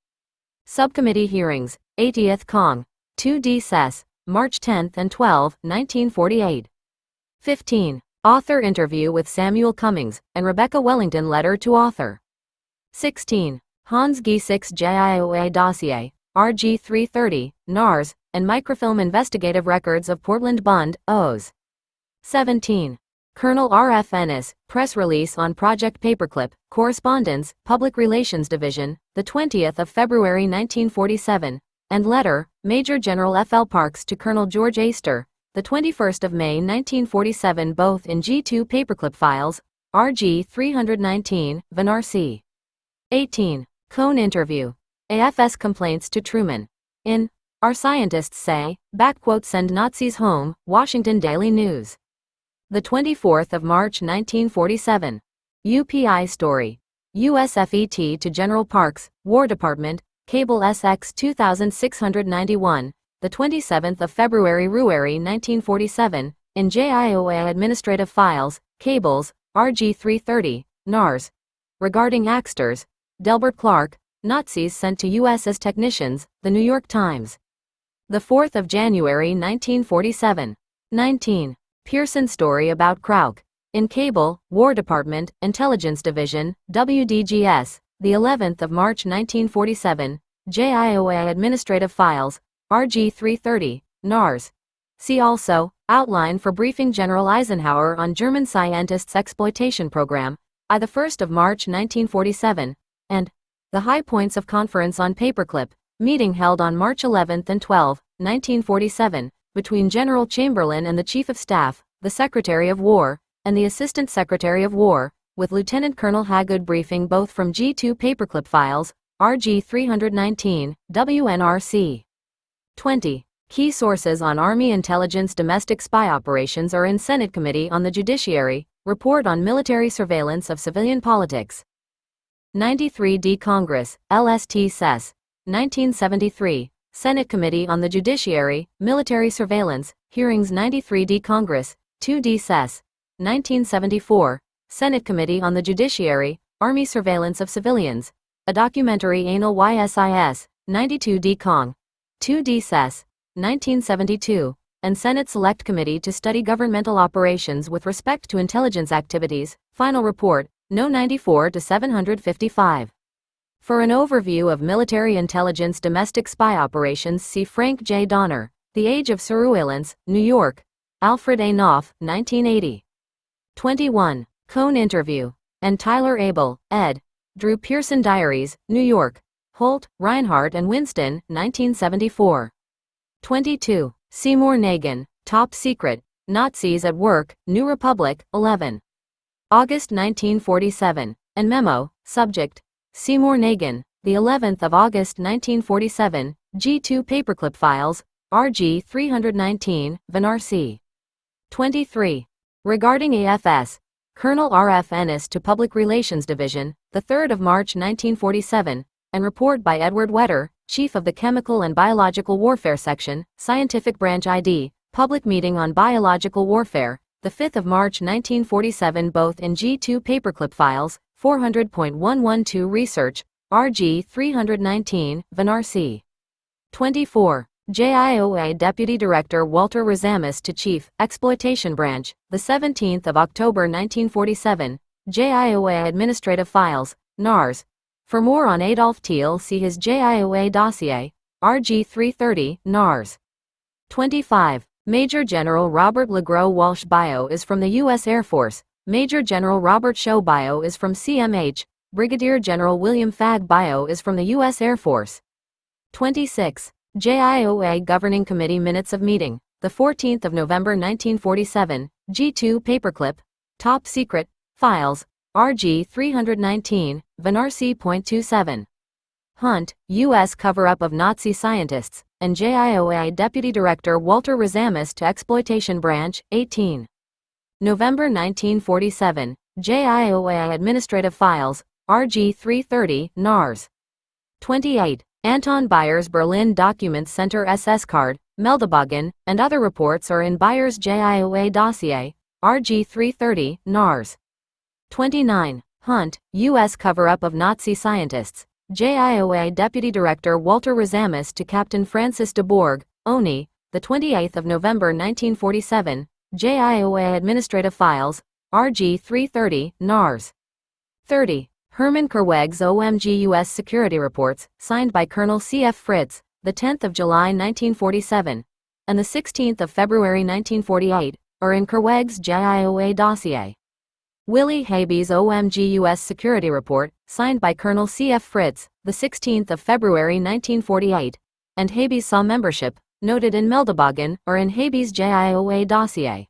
Subcommittee Hearings, 80th Cong. 2D Sess. March 10 and 12, 1948. 15. Author interview with Samuel Cummings, and Rebecca Wellington letter to author. 16. Hans G. 6 JIOA dossier, RG 330, NARS, and microfilm investigative records of Portland Bund, OS. 17. Colonel R.F. Ennis, press release on Project Paperclip, Correspondence, Public Relations Division, the 20th of February 1947, and letter, Major General F.L. Parks to Colonel George Aister, the 21st of May 1947, both in G2 Paperclip Files, RG 319, Vinar C. 18. Cohn interview. AFS complaints to Truman. In Our Scientists Say, Send Nazis Home, Washington Daily News. The 24th of March 1947. UPI story. USFET to General Parks, War Department, Cable SX 2691, the 27th of February 1947, in JIOA Administrative Files, Cables, RG 330, NARS. Regarding Axters, Delbert Clark, Nazis sent to U.S. as technicians, The New York Times. The 4th of January 1947. 19. Pearson story about Krauk. In Cable, War Department, Intelligence Division, WDGS, the 11th of March 1947, JIOA Administrative Files, RG 330, NARS. See also, Outline for Briefing General Eisenhower on German Scientists' Exploitation Program, I the 1st of March 1947, and The High Points of Conference on Paperclip, meeting held on March 11 and 12, 1947, between General Chamberlain and the Chief of Staff, the Secretary of War, and the Assistant Secretary of War, with Lieutenant Colonel Hagood briefing both from G2 Paperclip Files, RG 319, WNRC. 20. Key sources on Army intelligence domestic spy operations are in Senate Committee on the Judiciary, Report on Military Surveillance of Civilian Politics. 93D Congress, LST Sess. 1973, Senate Committee on the Judiciary, Military Surveillance, Hearings 93D Congress, 2D Sess. 1974, Senate Committee on the Judiciary, Army Surveillance of Civilians, a documentary Anal YSIS, 92D Cong. 2D Sess. 1972, and Senate Select Committee to Study Governmental Operations with Respect to Intelligence Activities, Final Report, No. 94 to 755. For an overview of military intelligence domestic spy operations, see Frank J. Donner, The Age of Surveillance, New York, Alfred A. Knopf, 1980. 21. Cohn interview, and Tyler Abel, ed. Drew Pearson Diaries, New York, Holt, Reinhardt and Winston, 1974. 22. Seymour Nagin, Top Secret, Nazis at Work, New Republic, 11. August 1947, and memo, subject, Seymour Nagin, the 11th of August 1947, G2 Paperclip Files, RG 319, Vinar C. 23. Regarding AFS, Colonel R.F. Ennis to Public Relations Division, the 3rd of March 1947, and report by Edward Wetter, Chief of the Chemical and Biological Warfare Section, Scientific Branch ID, Public Meeting on Biological Warfare, the 5th of March 1947, both in G2 Paperclip Files, 400.112 Research, RG 319, Vinar C. 24. JIOA Deputy Director Walter Razamis to Chief, Exploitation Branch, the 17th of October 1947, JIOA Administrative Files, NARS. For more on Adolf Thiel, see his JIOA dossier, RG 330, NARS. 25. Major General Robert LeGros Walsh Bio is from the U.S. Air Force. Major General Robert Shaw Bio is from CMH. Brigadier General William Fagg Bio is from the U.S. Air Force. 26. JIOA Governing Committee Minutes of Meeting, the 14th of November 1947, G2 Paperclip, Top Secret, Files, RG 319, VNRC.27. Hunt, U.S. Cover-Up of Nazi Scientists, and JIOA Deputy Director Walter Razamis to Exploitation Branch, 18. November 1947, JIOA Administrative Files, RG 330, NARS. 28. Anton Bayer's Berlin Documents Center SS Card, Meldebogen, and other reports are in Bayer's JIOA dossier, RG 330, NARS. 29. Hunt, U.S. Cover-Up of Nazi Scientists, JIOA Deputy Director Walter Razamis to Captain Francis de Bourg, ONI, the 28th of November 1947, JIOA Administrative Files, RG 330, NARS. 30. Herman Kerweg's OMG U.S. Security Reports, signed by Colonel C.F. Fritz, the 10th of July 1947, and the 16th of February 1948, are in Kerweg's JIOA dossier. Willie Habee's OMG U.S. Security Report, signed by Colonel C.F. Fritz, the 16th of February 1948, and Habee's SAW membership, noted in Meldebogen, are in Habee's JIOA dossier.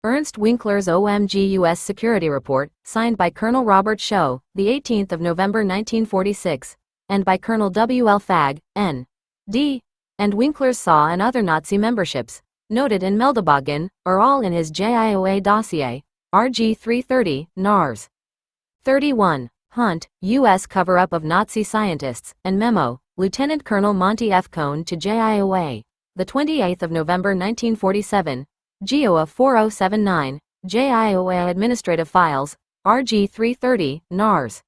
Ernst Winkler's OMG U.S. Security Report, signed by Colonel Robert Shaw, the 18th of November 1946, and by Colonel W. L. Fagg, N.D., and Winkler's SAW and other Nazi memberships, noted in Meldebogen, are all in his JIOA dossier, RG 330, NARS. 31. Hunt, U.S. Cover-Up of Nazi Scientists, and Memo, Lieutenant Colonel Monty F. Cohn to JIOA, the 28th of November 1947, GIOA 4079, JIOA Administrative Files, RG 330, NARS.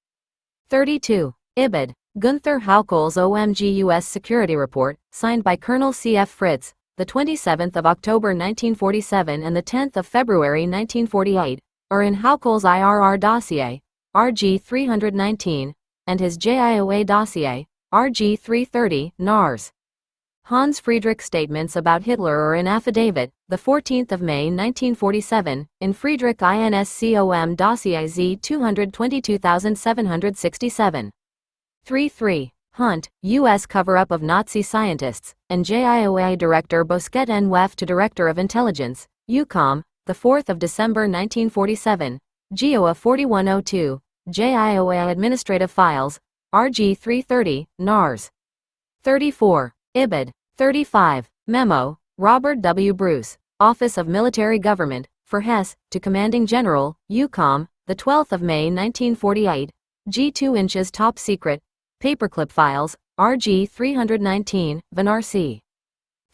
32. Ibid. Gunther Haukel's OMG U.S. Security Report, signed by Colonel C.F. Fritz, the 27th of October 1947 and the 10th of February 1948, are in Haukel's IRR dossier, RG 319, and his JIOA dossier, RG 330, NARS. Hans Friedrich statements about Hitler are in affidavit, the 14th of May 1947, in Friedrich INSCOM dossier Z 222767. 3. Hunt, U.S. Cover-Up of Nazi Scientists, and JIOA Director Bosquet N. Weff to Director of Intelligence, UCOM, the 4th of December 1947, GIOA 4102, JIOA Administrative Files, RG 330, NARS. 34. Ibid. 35. Memo, Robert W. Bruce, Office of Military Government, for Hess, to Commanding General, UCOM, the 12th of May 1948, G2 inches Top Secret, Paperclip Files, RG 319, VNRC.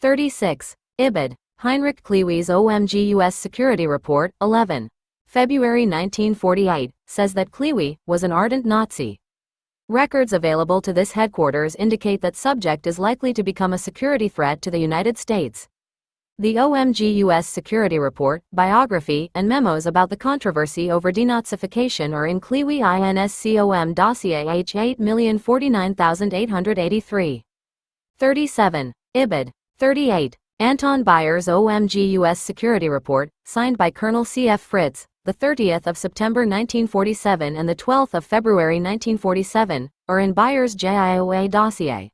36. Ibid. Heinrich Klewe's OMG U.S. Security Report, 11. February 1948, says that Klewe was an ardent Nazi. Records available to this headquarters indicate that subject is likely to become a security threat to the United States. The OMG U.S. Security Report, biography, and memos about the controversy over denazification are in Klewe INSCOM dossier H 8049883. 37. Ibid. 38. Anton Bayer's OMG U.S. Security Report, signed by Colonel C.F. Fritz, the 30th of September 1947 and the 12th of February 1947, are in Bayer's JIOA dossier.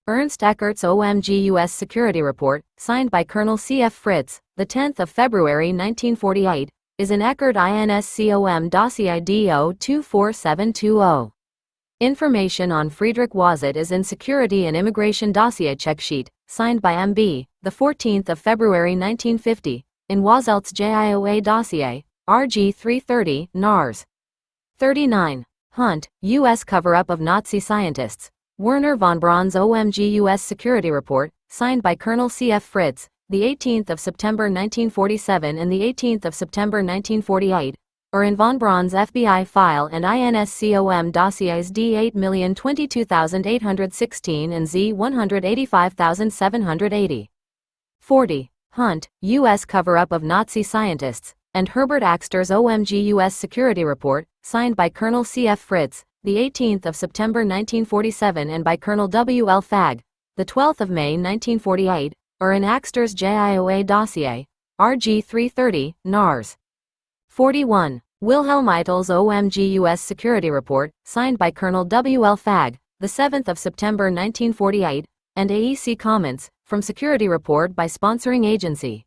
Ernst Eckert's OMG U.S. Security Report, signed by Colonel C.F. Fritz, the 10th of February 1948, is in Eckert INSCOM dossier DO 24720. Information on Friedrich Wazet is in Security and Immigration dossier check sheet, signed by MB, the 14th of February 1950, in Wazelt's JIOA dossier, RG 330, NARS. 39. Hunt, U.S. Cover-Up of Nazi Scientists, Werner von Braun's OMG U.S. Security Report, signed by Colonel C.F. Fritz, the 18th of September 1947 and the 18th of September 1948, or in von Braun's FBI file and INSCOM dossiers D8022816 and Z185780. 40. Hunt, U.S. cover-up of Nazi scientists, and Herbert Axter's OMG U.S. Security Report, signed by Colonel C.F. Fritz, the 18th of September 1947 and by Colonel W.L. Fagg, the 12th of May 1948, or in Axter's JIOA dossier, RG 330, NARS. 41. Wilhelm Eitel's OMG U.S. Security Report, signed by Colonel W.L. Fagg, the 7th of September 1948, and AEC comments, from Security Report by Sponsoring Agency.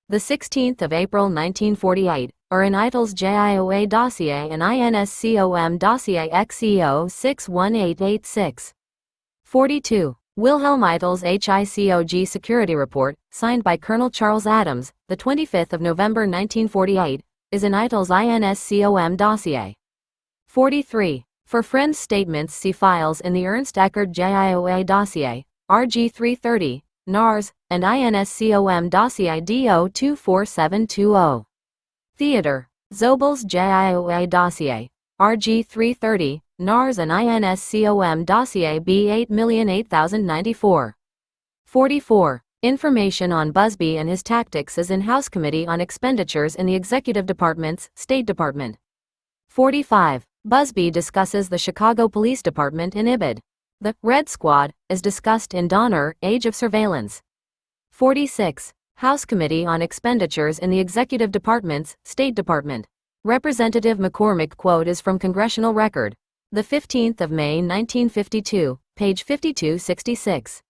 The 16th of April 1948, or in Eitel's JIOA dossier and INSCOM dossier XEO 61886. 42. Wilhelm Eitel's HICOG Security Report, signed by Colonel Charles Adams, the 25th of November 1948, is in Eitel's INSCOM dossier. 43. For Friend's statements, see files in the Ernst Eckert JIOA dossier, RG 330, NARS, and INSCOM dossier DO 24720. Theater, Zobel's JIOA dossier, RG 330, NARS and INSCOM dossier B8008094. 44. Information on Busbee and his tactics is in House Committee on Expenditures in the Executive Department's State Department. 45. Busbee discusses the Chicago Police Department in IBID. The Red Squad is discussed in Donner, Age of Surveillance. 46. House Committee on Expenditures in the Executive Department's State Department. Representative McCormick quote is from Congressional Record. The 15th of May 1952, page 5266.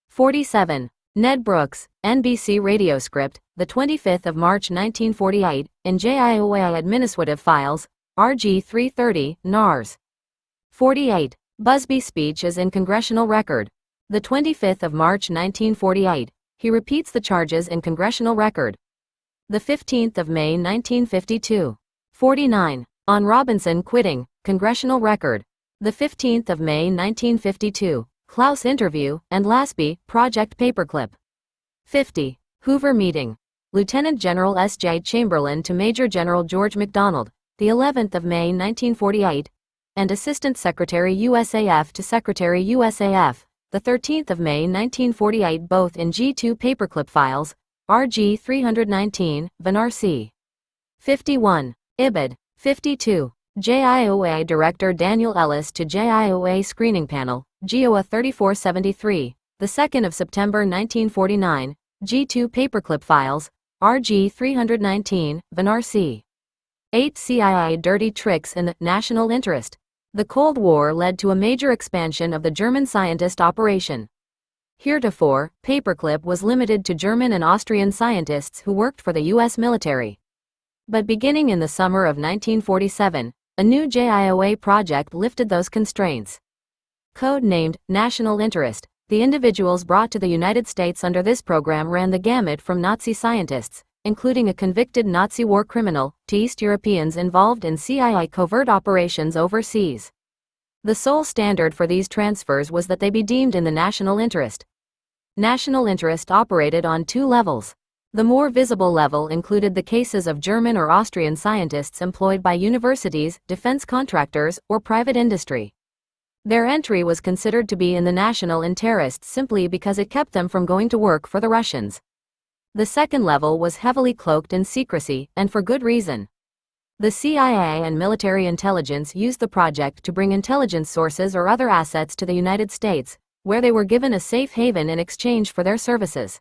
47. Ned Brooks, NBC radio script, the 25th of March 1948, in JIOA Administrative Files, RG 330, NARS. 48. Busbee speech is in Congressional Record. The 25th of March 1948, he repeats the charges in Congressional Record. The 15th of May 1952. 49. On Robinson quitting, Congressional Record. The 15th of May 1952, Klaus interview, and Lasby, Project Paperclip. 50. Hoover meeting. Lieutenant General S.J. Chamberlain to Major General George McDonald, the 11th of May 1948, and Assistant Secretary USAF to Secretary USAF, the 13th of May 1948, both in G2 Paperclip files, RG 319, Van C. 51. IBID. 52. JIOA Director Daniel Ellis to JIOA Screening Panel, GIOA 3473, the 2nd of September 1949, G2 Paperclip Files, RG 319, Van C. 8. CIA Dirty Tricks in the National Interest. The Cold War led to a major expansion of the German scientist operation. Heretofore, Paperclip was limited to German and Austrian scientists who worked for the U.S. military. But beginning in the summer of 1947, a new JIOA project lifted those constraints. Code-named National Interest, the individuals brought to the United States under this program ran the gamut from Nazi scientists, including a convicted Nazi war criminal, to East Europeans involved in CIA covert operations overseas. The sole standard for these transfers was that they be deemed in the national interest. National interest operated on two levels. The more visible level included the cases of German or Austrian scientists employed by universities, defense contractors, or private industry. Their entry was considered to be in the national interest simply because it kept them from going to work for the Russians. The second level was heavily cloaked in secrecy, and for good reason. The CIA and military intelligence used the project to bring intelligence sources or other assets to the United States, where they were given a safe haven in exchange for their services.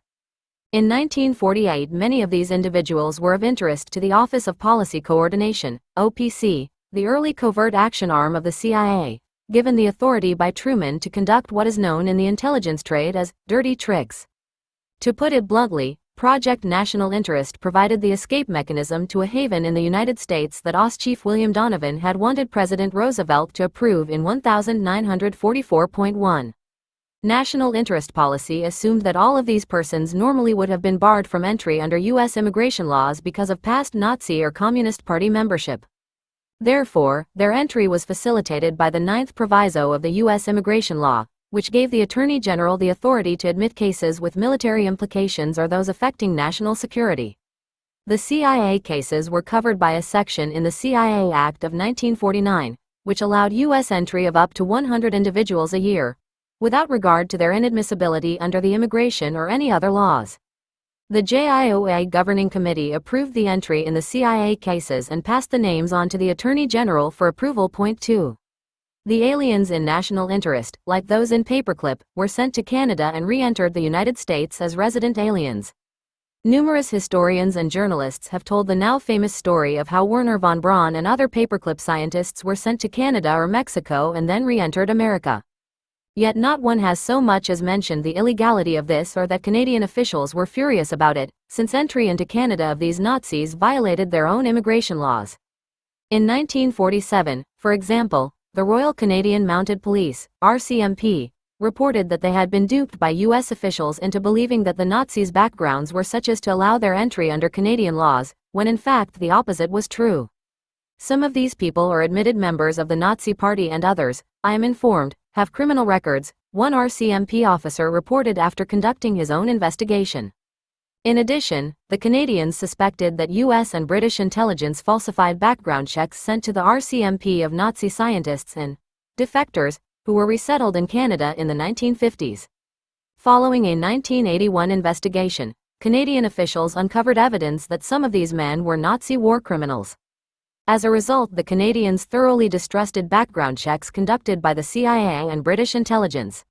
In 1948, many of these individuals were of interest to the Office of Policy Coordination, OPC, the early covert action arm of the CIA, given the authority by Truman to conduct what is known in the intelligence trade as dirty tricks. To put it bluntly, Project National Interest provided the escape mechanism to a haven in the United States that OSS Chief William Donovan had wanted President Roosevelt to approve in 1944.1. National interest policy assumed that all of these persons normally would have been barred from entry under U.S. immigration laws because of past Nazi or Communist Party membership. Therefore, their entry was facilitated by the 9th proviso of the U.S. immigration law, which gave the Attorney General the authority to admit cases with military implications or those affecting national security. The CIA cases were covered by a section in the CIA Act of 1949, which allowed U.S. entry of up to 100 individuals a year, without regard to their inadmissibility under the immigration or any other laws. The JIOA Governing Committee approved the entry in the CIA cases and passed the names on to the Attorney General for approval. Point 2. The aliens in national interest, like those in Paperclip, were sent to Canada and re-entered the United States as resident aliens. Numerous historians and journalists have told the now famous story of how Wernher von Braun and other Paperclip scientists were sent to Canada or Mexico and then re-entered America. Yet not one has so much as mentioned the illegality of this or that Canadian officials were furious about it, since entry into Canada of these Nazis violated their own immigration laws. In 1947, for example, the Royal Canadian Mounted Police, RCMP, reported that they had been duped by U.S. officials into believing that the Nazis' backgrounds were such as to allow their entry under Canadian laws, when in fact the opposite was true. Some of these people are admitted members of the Nazi Party and others, I am informed, have criminal records, one RCMP officer reported after conducting his own investigation. In addition, the Canadians suspected that U.S. and British intelligence falsified background checks sent to the RCMP of Nazi scientists and defectors who were resettled in Canada in the 1950s. Following a 1981 investigation, Canadian officials uncovered evidence that some of these men were Nazi war criminals. As a result, the Canadians thoroughly distrusted background checks conducted by the CIA and British intelligence.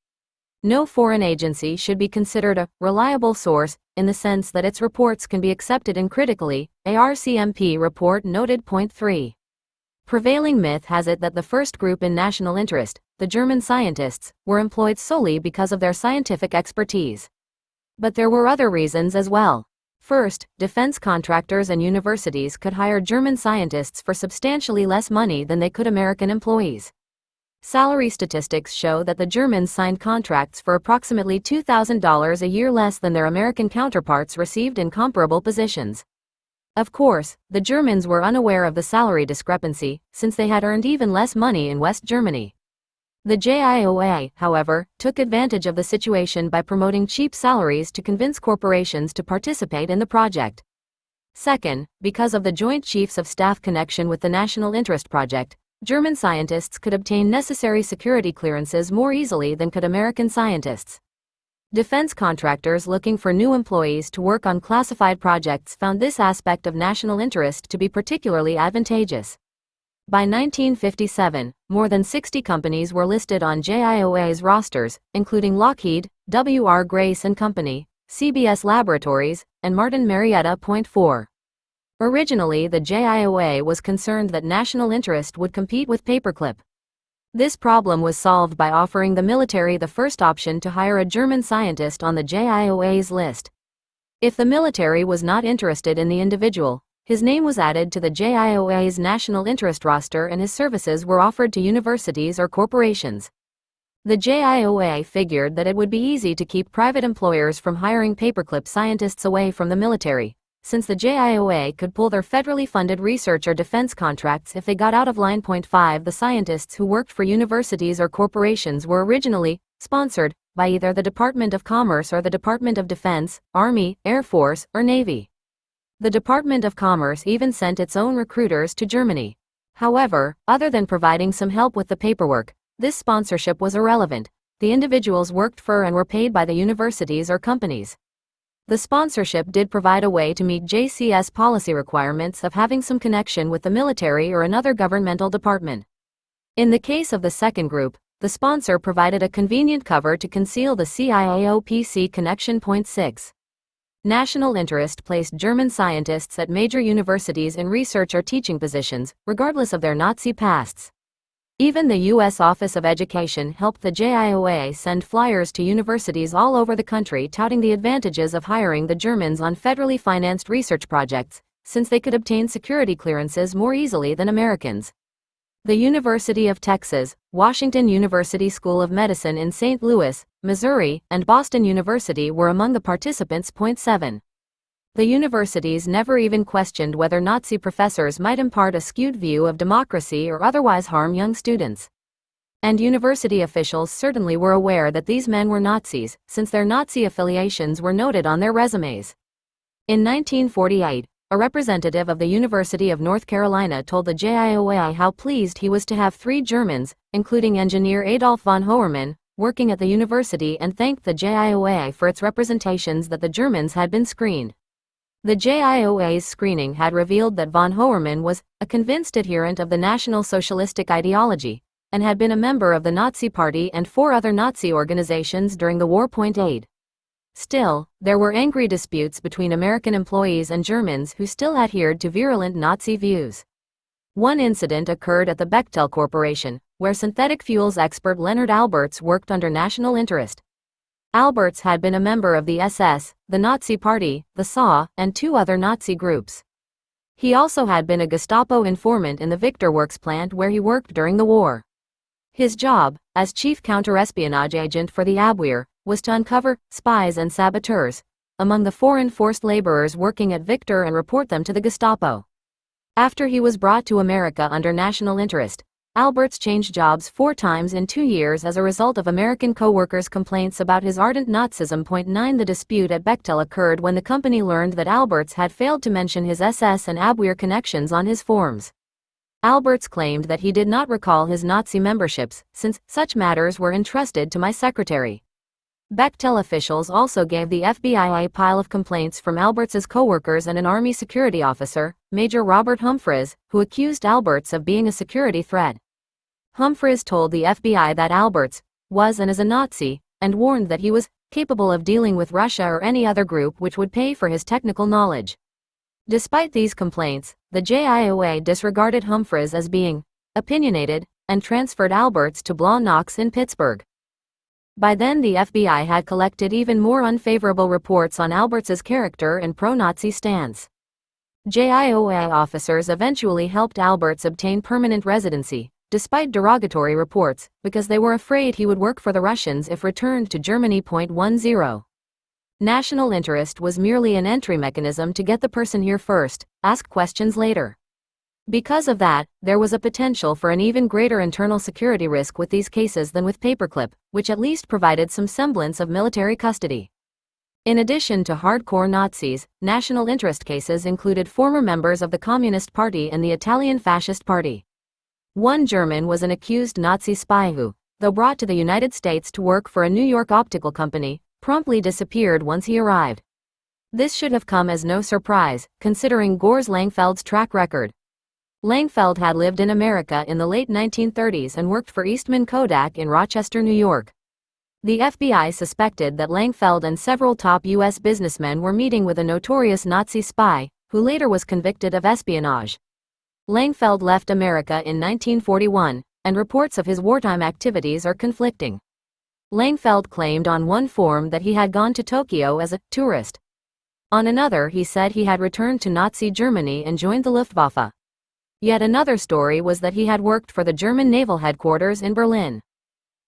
No foreign agency should be considered a reliable source, in the sense that its reports can be accepted uncritically, a RCMP report noted. Point 3. Prevailing myth has it that the first group in national interest, the German scientists, were employed solely because of their scientific expertise. But there were other reasons as well. First, defense contractors and universities could hire German scientists for substantially less money than they could American employees. Salary statistics show that the Germans signed contracts for approximately $2,000 a year less than their American counterparts received in comparable positions. Of course, the Germans were unaware of the salary discrepancy, since they had earned even less money in West Germany. The JIOA, however, took advantage of the situation by promoting cheap salaries to convince corporations to participate in the project. Second, because of the Joint Chiefs of Staff connection with the National Interest Project, German scientists could obtain necessary security clearances more easily than could American scientists. Defense contractors looking for new employees to work on classified projects found this aspect of national interest to be particularly advantageous. By 1957, more than 60 companies were listed on JIOA's rosters, including Lockheed, W.R. Grace & Company, CBS Laboratories, and Martin Marietta. Point 4. Originally, the JIOA was concerned that national interest would compete with Paperclip. This problem was solved by offering the military the first option to hire a German scientist on the JIOA's list. If the military was not interested in the individual, his name was added to the JIOA's national interest roster and his services were offered to universities or corporations. The JIOA figured that it would be easy to keep private employers from hiring Paperclip scientists away from the military, since the JIOA could pull their federally funded research or defense contracts if they got out of line. Point 5. The scientists who worked for universities or corporations were originally sponsored by either the Department of Commerce or the Department of Defense, Army, Air Force, or Navy. The Department of Commerce even sent its own recruiters to Germany. However, other than providing some help with the paperwork, this sponsorship was irrelevant. The individuals worked for and were paid by the universities or companies. The sponsorship did provide a way to meet JCS policy requirements of having some connection with the military or another governmental department. In the case of the second group, the sponsor provided a convenient cover to conceal the CIAOPC connection. Point 6. National interest placed German scientists at major universities in research or teaching positions, regardless of their Nazi pasts. Even the U.S. Office of Education helped the JIOA send flyers to universities all over the country touting the advantages of hiring the Germans on federally financed research projects, since they could obtain security clearances more easily than Americans. The University of Texas, Washington University School of Medicine in St. Louis, Missouri, and Boston University were among the participants. Point 7. The universities never even questioned whether Nazi professors might impart a skewed view of democracy or otherwise harm young students. And university officials certainly were aware that these men were Nazis, since their Nazi affiliations were noted on their resumes. In 1948, a representative of the University of North Carolina told the JIOA how pleased he was to have 3 Germans, including engineer Adolf von Hohermann, working at the university, and thanked the JIOA for its representations that the Germans had been screened. The JIOA's screening had revealed that von Hohermann was a convinced adherent of the National Socialistic ideology, and had been a member of the Nazi Party and 4 other Nazi organizations during the war. Aid. Still, there were angry disputes between American employees and Germans who still adhered to virulent Nazi views. One incident occurred at the Bechtel Corporation, where synthetic fuels expert Leonard Alberts worked under national interest. Alberts had been a member of the SS, the Nazi Party, the SA, and 2 other Nazi groups. He also had been a Gestapo informant in the Victor Works plant where he worked during the war. His job, as chief counter-espionage agent for the Abwehr, was to uncover spies and saboteurs among the foreign forced laborers working at Victor and report them to the Gestapo. After he was brought to America under national interest, Alberts changed jobs 4 times in 2 years as a result of American co-workers' complaints about his ardent Nazism. 9 The dispute at Bechtel occurred when the company learned that Alberts had failed to mention his SS and Abwehr connections on his forms. Alberts claimed that he did not recall his Nazi memberships, since such matters were entrusted to my secretary. Bechtel officials also gave the FBI a pile of complaints from Alberts's co-workers and an Army security officer, Major Robert Humphreys, who accused Alberts of being a security threat. Humphreys told the FBI that Alberts was and is a Nazi, and warned that he was capable of dealing with Russia or any other group which would pay for his technical knowledge. Despite these complaints, the JIOA disregarded Humphreys as being opinionated and transferred Alberts to Blau Knox in Pittsburgh. By then the FBI had collected even more unfavorable reports on Alberts's character and pro-Nazi stance. JIOA officers eventually helped Alberts obtain permanent residency, despite derogatory reports, because they were afraid he would work for the Russians if returned to Germany. 10. National interest was merely an entry mechanism to get the person here first, ask questions later. Because of that, there was a potential for an even greater internal security risk with these cases than with Paperclip, which at least provided some semblance of military custody. In addition to hardcore Nazis, national interest cases included former members of the Communist Party and the Italian Fascist Party. One German was an accused Nazi spy who, though brought to the United States to work for a New York optical company, promptly disappeared once he arrived. This should have come as no surprise, considering Gors Langfeld's track record. Langfeld had lived in America in the late 1930s and worked for Eastman Kodak in Rochester, New York. The FBI suspected that Langfeld and several top U.S. businessmen were meeting with a notorious Nazi spy, who later was convicted of espionage. Langfeld left America in 1941, and reports of his wartime activities are conflicting. Langfeld claimed on one form that he had gone to Tokyo as a tourist. On another, he said he had returned to Nazi Germany and joined the Luftwaffe. Yet another story was that he had worked for the German naval headquarters in Berlin.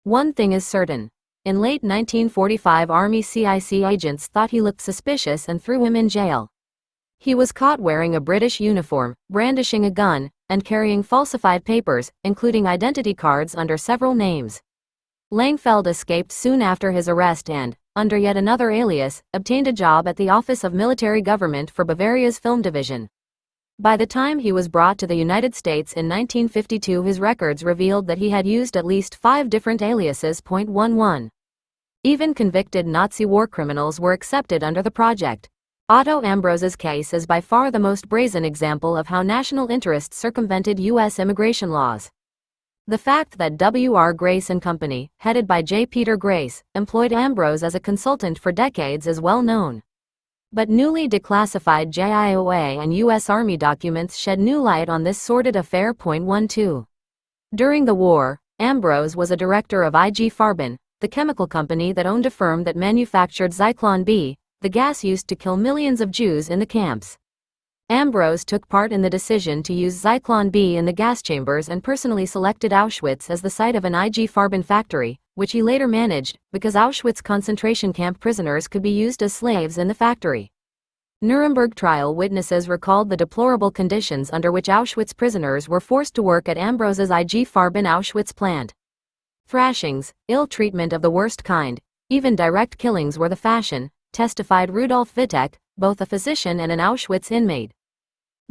One thing is certain. In late 1945, Army CIC agents thought he looked suspicious and threw him in jail. He was caught wearing a British uniform, brandishing a gun, and carrying falsified papers, including identity cards under several names. Langfeld escaped soon after his arrest and, under yet another alias, obtained a job at the Office of Military Government for Bavaria's film division. By the time he was brought to the United States in 1952, his records revealed that he had used at least 5 different aliases. 11. Even convicted Nazi war criminals were accepted under the project. Otto Ambrose's case is by far the most brazen example of how national interests circumvented U.S. immigration laws. The fact that W.R. Grace and Company, headed by J. Peter Grace, employed Ambrose as a consultant for decades is well known. But newly declassified JIOA and U.S. Army documents shed new light on this sordid affair. 12. During the war, Ambrose was a director of IG Farben, the chemical company that owned a firm that manufactured Zyklon B, the gas used to kill millions of Jews in the camps. Ambrose took part in the decision to use Zyklon B in the gas chambers and personally selected Auschwitz as the site of an IG Farben factory, which he later managed, because Auschwitz concentration camp prisoners could be used as slaves in the factory. Nuremberg trial witnesses recalled the deplorable conditions under which Auschwitz prisoners were forced to work at Ambrose's IG Farben Auschwitz plant. Thrashings, ill treatment of the worst kind, even direct killings were the fashion, testified Rudolf Wittek, both a physician and an Auschwitz inmate.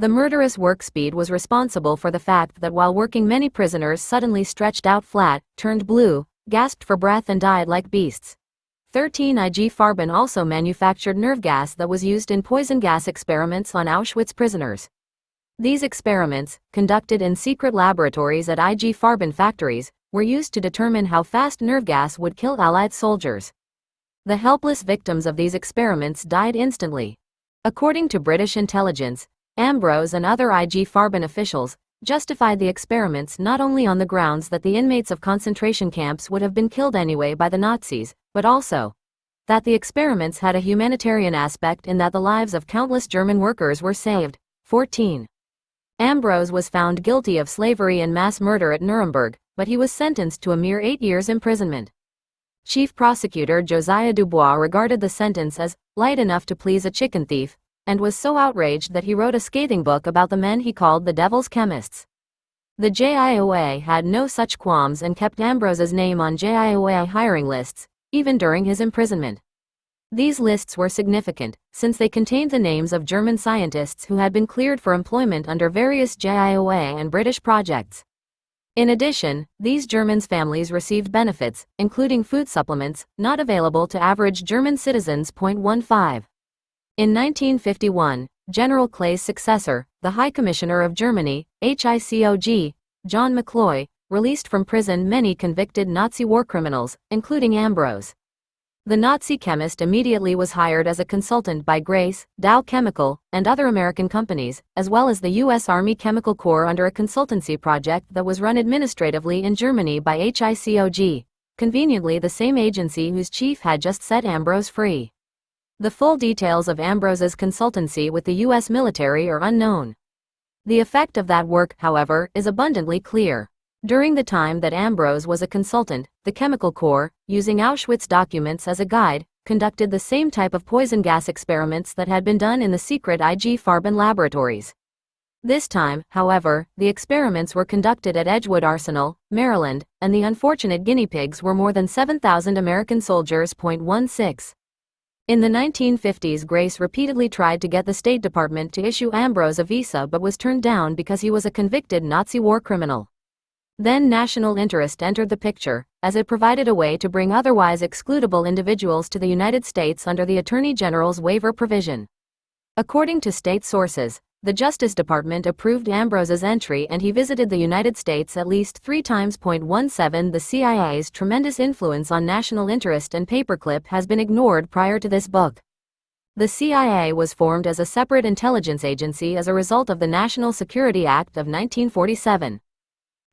The murderous work speed was responsible for the fact that while working many prisoners suddenly stretched out flat, turned blue, gasped for breath and died like beasts. 13 IG Farben also manufactured nerve gas that was used in poison gas experiments on Auschwitz prisoners. These experiments, conducted in secret laboratories at IG Farben factories, were used to determine how fast nerve gas would kill Allied soldiers. The helpless victims of these experiments died instantly. According to British intelligence, Ambrose and other IG Farben officials justified the experiments not only on the grounds that the inmates of concentration camps would have been killed anyway by the Nazis, but also that the experiments had a humanitarian aspect in that the lives of countless German workers were saved. 14. Ambrose was found guilty of slavery and mass murder at Nuremberg, but he was sentenced to a mere 8 years imprisonment. Chief Prosecutor Josiah Dubois regarded the sentence as light enough to please a chicken thief, and was so outraged that he wrote a scathing book about the men he called the devil's chemists. The JIOA had no such qualms and kept Ambrose's name on JIOA hiring lists, even during his imprisonment. These lists were significant, since they contained the names of German scientists who had been cleared for employment under various JIOA and British projects. In addition, these Germans' families received benefits, including food supplements, not available to average German citizens. 15. In 1951, General Clay's successor, the High Commissioner of Germany, HICOG, John McCloy, released from prison many convicted Nazi war criminals, including Ambrose. The Nazi chemist immediately was hired as a consultant by Grace, Dow Chemical, and other American companies, as well as the U.S. Army Chemical Corps under a consultancy project that was run administratively in Germany by HICOG, conveniently the same agency whose chief had just set Ambrose free. The full details of Ambrose's consultancy with the U.S. military are unknown. The effect of that work, however, is abundantly clear. During the time that Ambrose was a consultant, the Chemical Corps, using Auschwitz documents as a guide, conducted the same type of poison gas experiments that had been done in the secret IG Farben laboratories. This time, however, the experiments were conducted at Edgewood Arsenal, Maryland, and the unfortunate guinea pigs were more than 7,000 American soldiers. 16. In the 1950s, Grace repeatedly tried to get the State Department to issue Ambrose a visa but was turned down because he was a convicted Nazi war criminal. Then national interest entered the picture, as it provided a way to bring otherwise excludable individuals to the United States under the Attorney General's waiver provision. According to state sources, the Justice Department approved Ambrose's entry and he visited the United States at least 3 times. 17 The CIA's tremendous influence on national interest and Paperclip has been ignored prior to this book. The CIA was formed as a separate intelligence agency as a result of the National Security Act of 1947.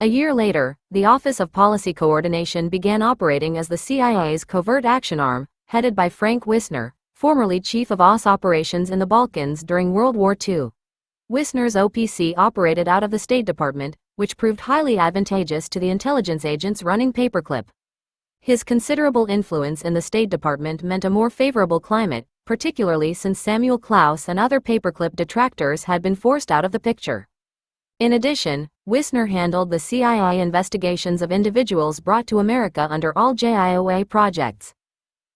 A year later, the Office of Policy Coordination began operating as the CIA's covert action arm, headed by Frank Wisner, formerly Chief of OSS Operations in the Balkans during World War II. Wisner's OPC operated out of the State Department, which proved highly advantageous to the intelligence agents running Paperclip. His considerable influence in the State Department meant a more favorable climate, particularly since Samuel Klaus and other Paperclip detractors had been forced out of the picture. In addition, Wisner handled the CIA investigations of individuals brought to America under all JIOA projects.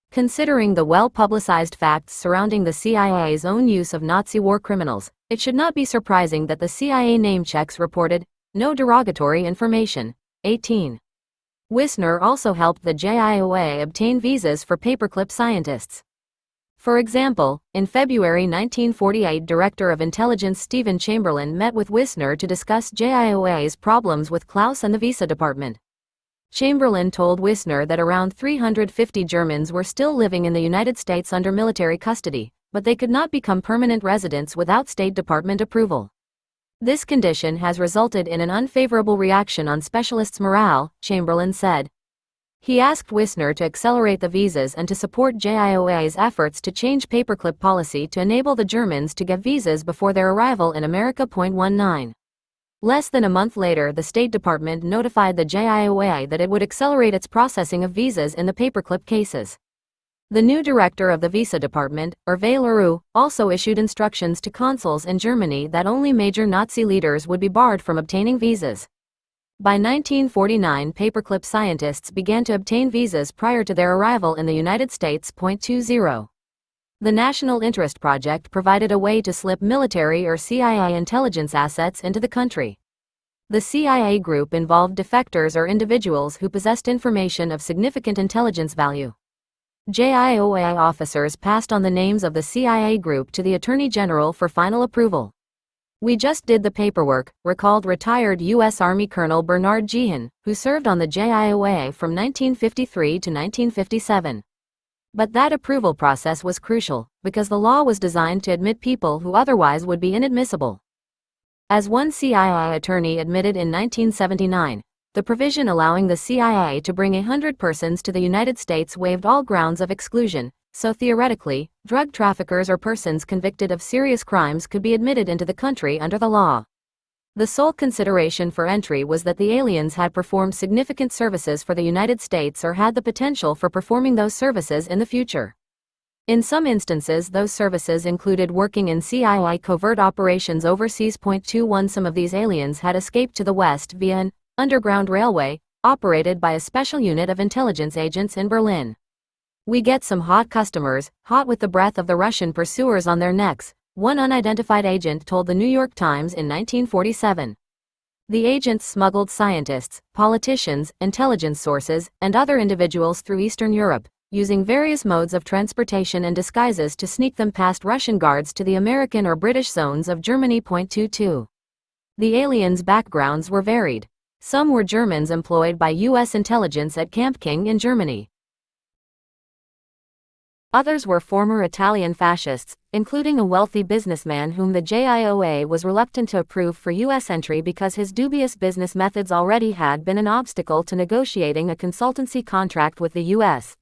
Considering the well-publicized facts surrounding the CIA's own use of Nazi war criminals, it should not be surprising that the CIA name checks reported no derogatory information. 18. Wisner also helped the JIOA obtain visas for Paperclip scientists. For example, in February 1948, Director of Intelligence Stephen Chamberlain met with Wisner to discuss JIOA's problems with Klaus and the Visa Department. Chamberlain told Wisner that around 350 Germans were still living in the United States under military custody, but they could not become permanent residents without State Department approval. This condition has resulted in an unfavorable reaction on specialists' morale, Chamberlain said. He asked Wisner to accelerate the visas and to support JIOA's efforts to change Paperclip policy to enable the Germans to get visas before their arrival in America. 19. Less than a month later, the State Department notified the JIOA that it would accelerate its processing of visas in the Paperclip cases. The new director of the Visa Department, Hervé Leroux, also issued instructions to consuls in Germany that only major Nazi leaders would be barred from obtaining visas. By 1949, Paperclip scientists began to obtain visas prior to their arrival in the United States. 20. The National Interest Project provided a way to slip military or CIA intelligence assets into the country. The CIA group involved defectors or individuals who possessed information of significant intelligence value. JIOA officers passed on the names of the CIA group to the Attorney General for final approval. "We just did the paperwork," recalled retired U.S. Army Colonel Bernard Jehan, who served on the JIOA from 1953 to 1957. But that approval process was crucial, because the law was designed to admit people who otherwise would be inadmissible. As one CIA attorney admitted in 1979, the provision allowing the CIA to bring 100 persons to the United States waived all grounds of exclusion, so theoretically, drug traffickers or persons convicted of serious crimes could be admitted into the country under the law. The sole consideration for entry was that the aliens had performed significant services for the United States or had the potential for performing those services in the future. In some instances, those services included working in CIA covert operations overseas. 21 Some of these aliens had escaped to the West via an underground railway operated by a special unit of intelligence agents in Berlin. "We get some hot customers, hot with the breath of the Russian pursuers on their necks," one unidentified agent told the New York Times in 1947. The agents smuggled scientists, politicians, intelligence sources, and other individuals through Eastern Europe, using various modes of transportation and disguises to sneak them past Russian guards to the American or British zones of Germany. 22. The aliens' backgrounds were varied. Some were Germans employed by U.S. intelligence at Camp King in Germany. Others were former Italian fascists, including a wealthy businessman whom the JIOA was reluctant to approve for U.S. entry because his dubious business methods already had been an obstacle to negotiating a consultancy contract with the U.S.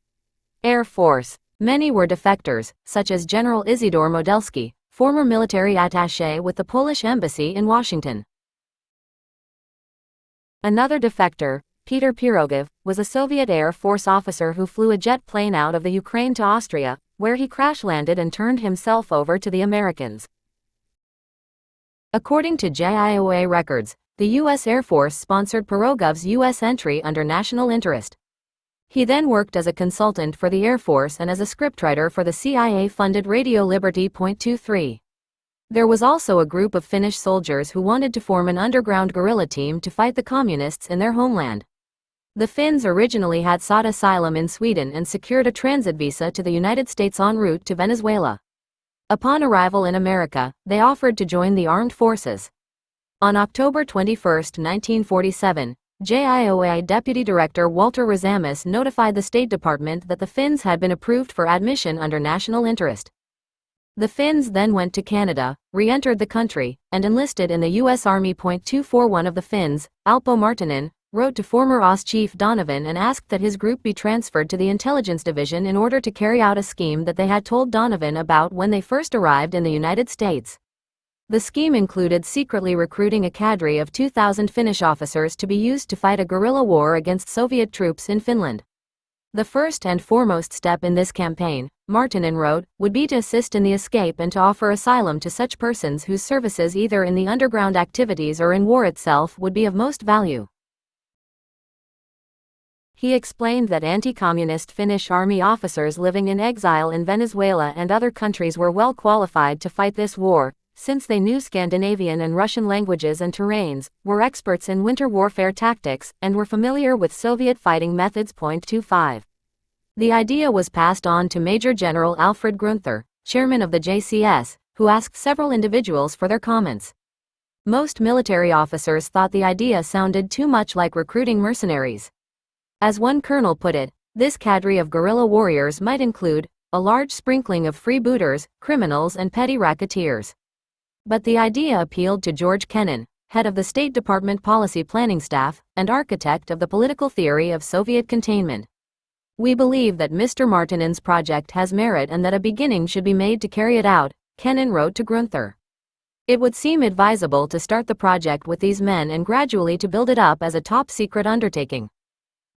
Air Force. Many were defectors, such as General Isidor Modelski, former military attaché with the Polish embassy in Washington. Another defector, Peter Pirogov, was a Soviet Air Force officer who flew a jet plane out of the Ukraine to Austria, where he crash-landed and turned himself over to the Americans. According to JIOA records, the U.S. Air Force sponsored Pirogov's U.S. entry under national interest. He then worked as a consultant for the Air Force and as a scriptwriter for the CIA-funded Radio Liberty. 23. There was also a group of Finnish soldiers who wanted to form an underground guerrilla team to fight the communists in their homeland. The Finns originally had sought asylum in Sweden and secured a transit visa to the United States en route to Venezuela. Upon arrival in America, they offered to join the armed forces. On October 21, 1947, JIOA Deputy Director Walter Razamis notified the State Department that the Finns had been approved for admission under national interest. The Finns then went to Canada, re-entered the country, and enlisted in the U.S. Army. 241 of the Finns, Alpo Martinen, wrote to former OSS Chief Donovan and asked that his group be transferred to the Intelligence Division in order to carry out a scheme that they had told Donovan about when they first arrived in the United States. The scheme included secretly recruiting a cadre of 2,000 Finnish officers to be used to fight a guerrilla war against Soviet troops in Finland. The first and foremost step in this campaign, Martinen wrote, would be to assist in the escape and to offer asylum to such persons whose services either in the underground activities or in war itself would be of most value. He explained that anti-communist Finnish army officers living in exile in Venezuela and other countries were well qualified to fight this war, since they knew Scandinavian and Russian languages and terrains, were experts in winter warfare tactics, and were familiar with Soviet fighting methods. 25. The idea was passed on to Major General Alfred Grunther, chairman of the JCS, who asked several individuals for their comments. Most military officers thought the idea sounded too much like recruiting mercenaries. As one colonel put it, this cadre of guerrilla warriors might include a large sprinkling of freebooters, criminals and petty racketeers. But the idea appealed to George Kennan, head of the State Department Policy Planning Staff, and architect of the political theory of Soviet containment. "We believe that Mr. Martinen's project has merit and that a beginning should be made to carry it out," Kennan wrote to Grunther. "It would seem advisable to start the project with these men and gradually to build it up as a top-secret undertaking."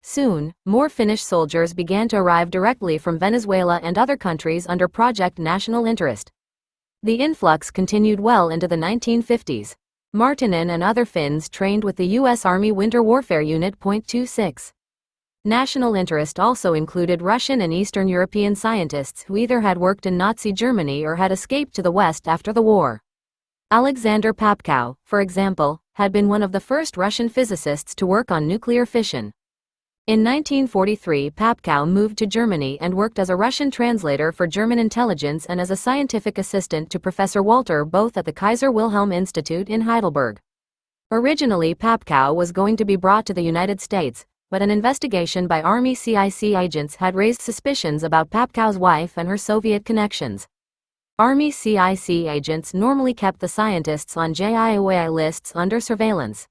Soon, more Finnish soldiers began to arrive directly from Venezuela and other countries under Project National Interest. The influx continued well into the 1950s. Martinen and other Finns trained with the U.S. Army Winter Warfare Unit. 26. National interest also included Russian and Eastern European scientists who either had worked in Nazi Germany or had escaped to the West after the war. Alexander Papkow, for example, had been one of the first Russian physicists to work on nuclear fission. In 1943, Papkow moved to Germany and worked as a Russian translator for German intelligence and as a scientific assistant to Professor Walter both at the Kaiser Wilhelm Institute in Heidelberg. Originally, Papkow was going to be brought to the United States, but an investigation by Army CIC agents had raised suspicions about Papkow's wife and her Soviet connections. Army CIC agents normally kept the scientists on JIOA lists under surveillance.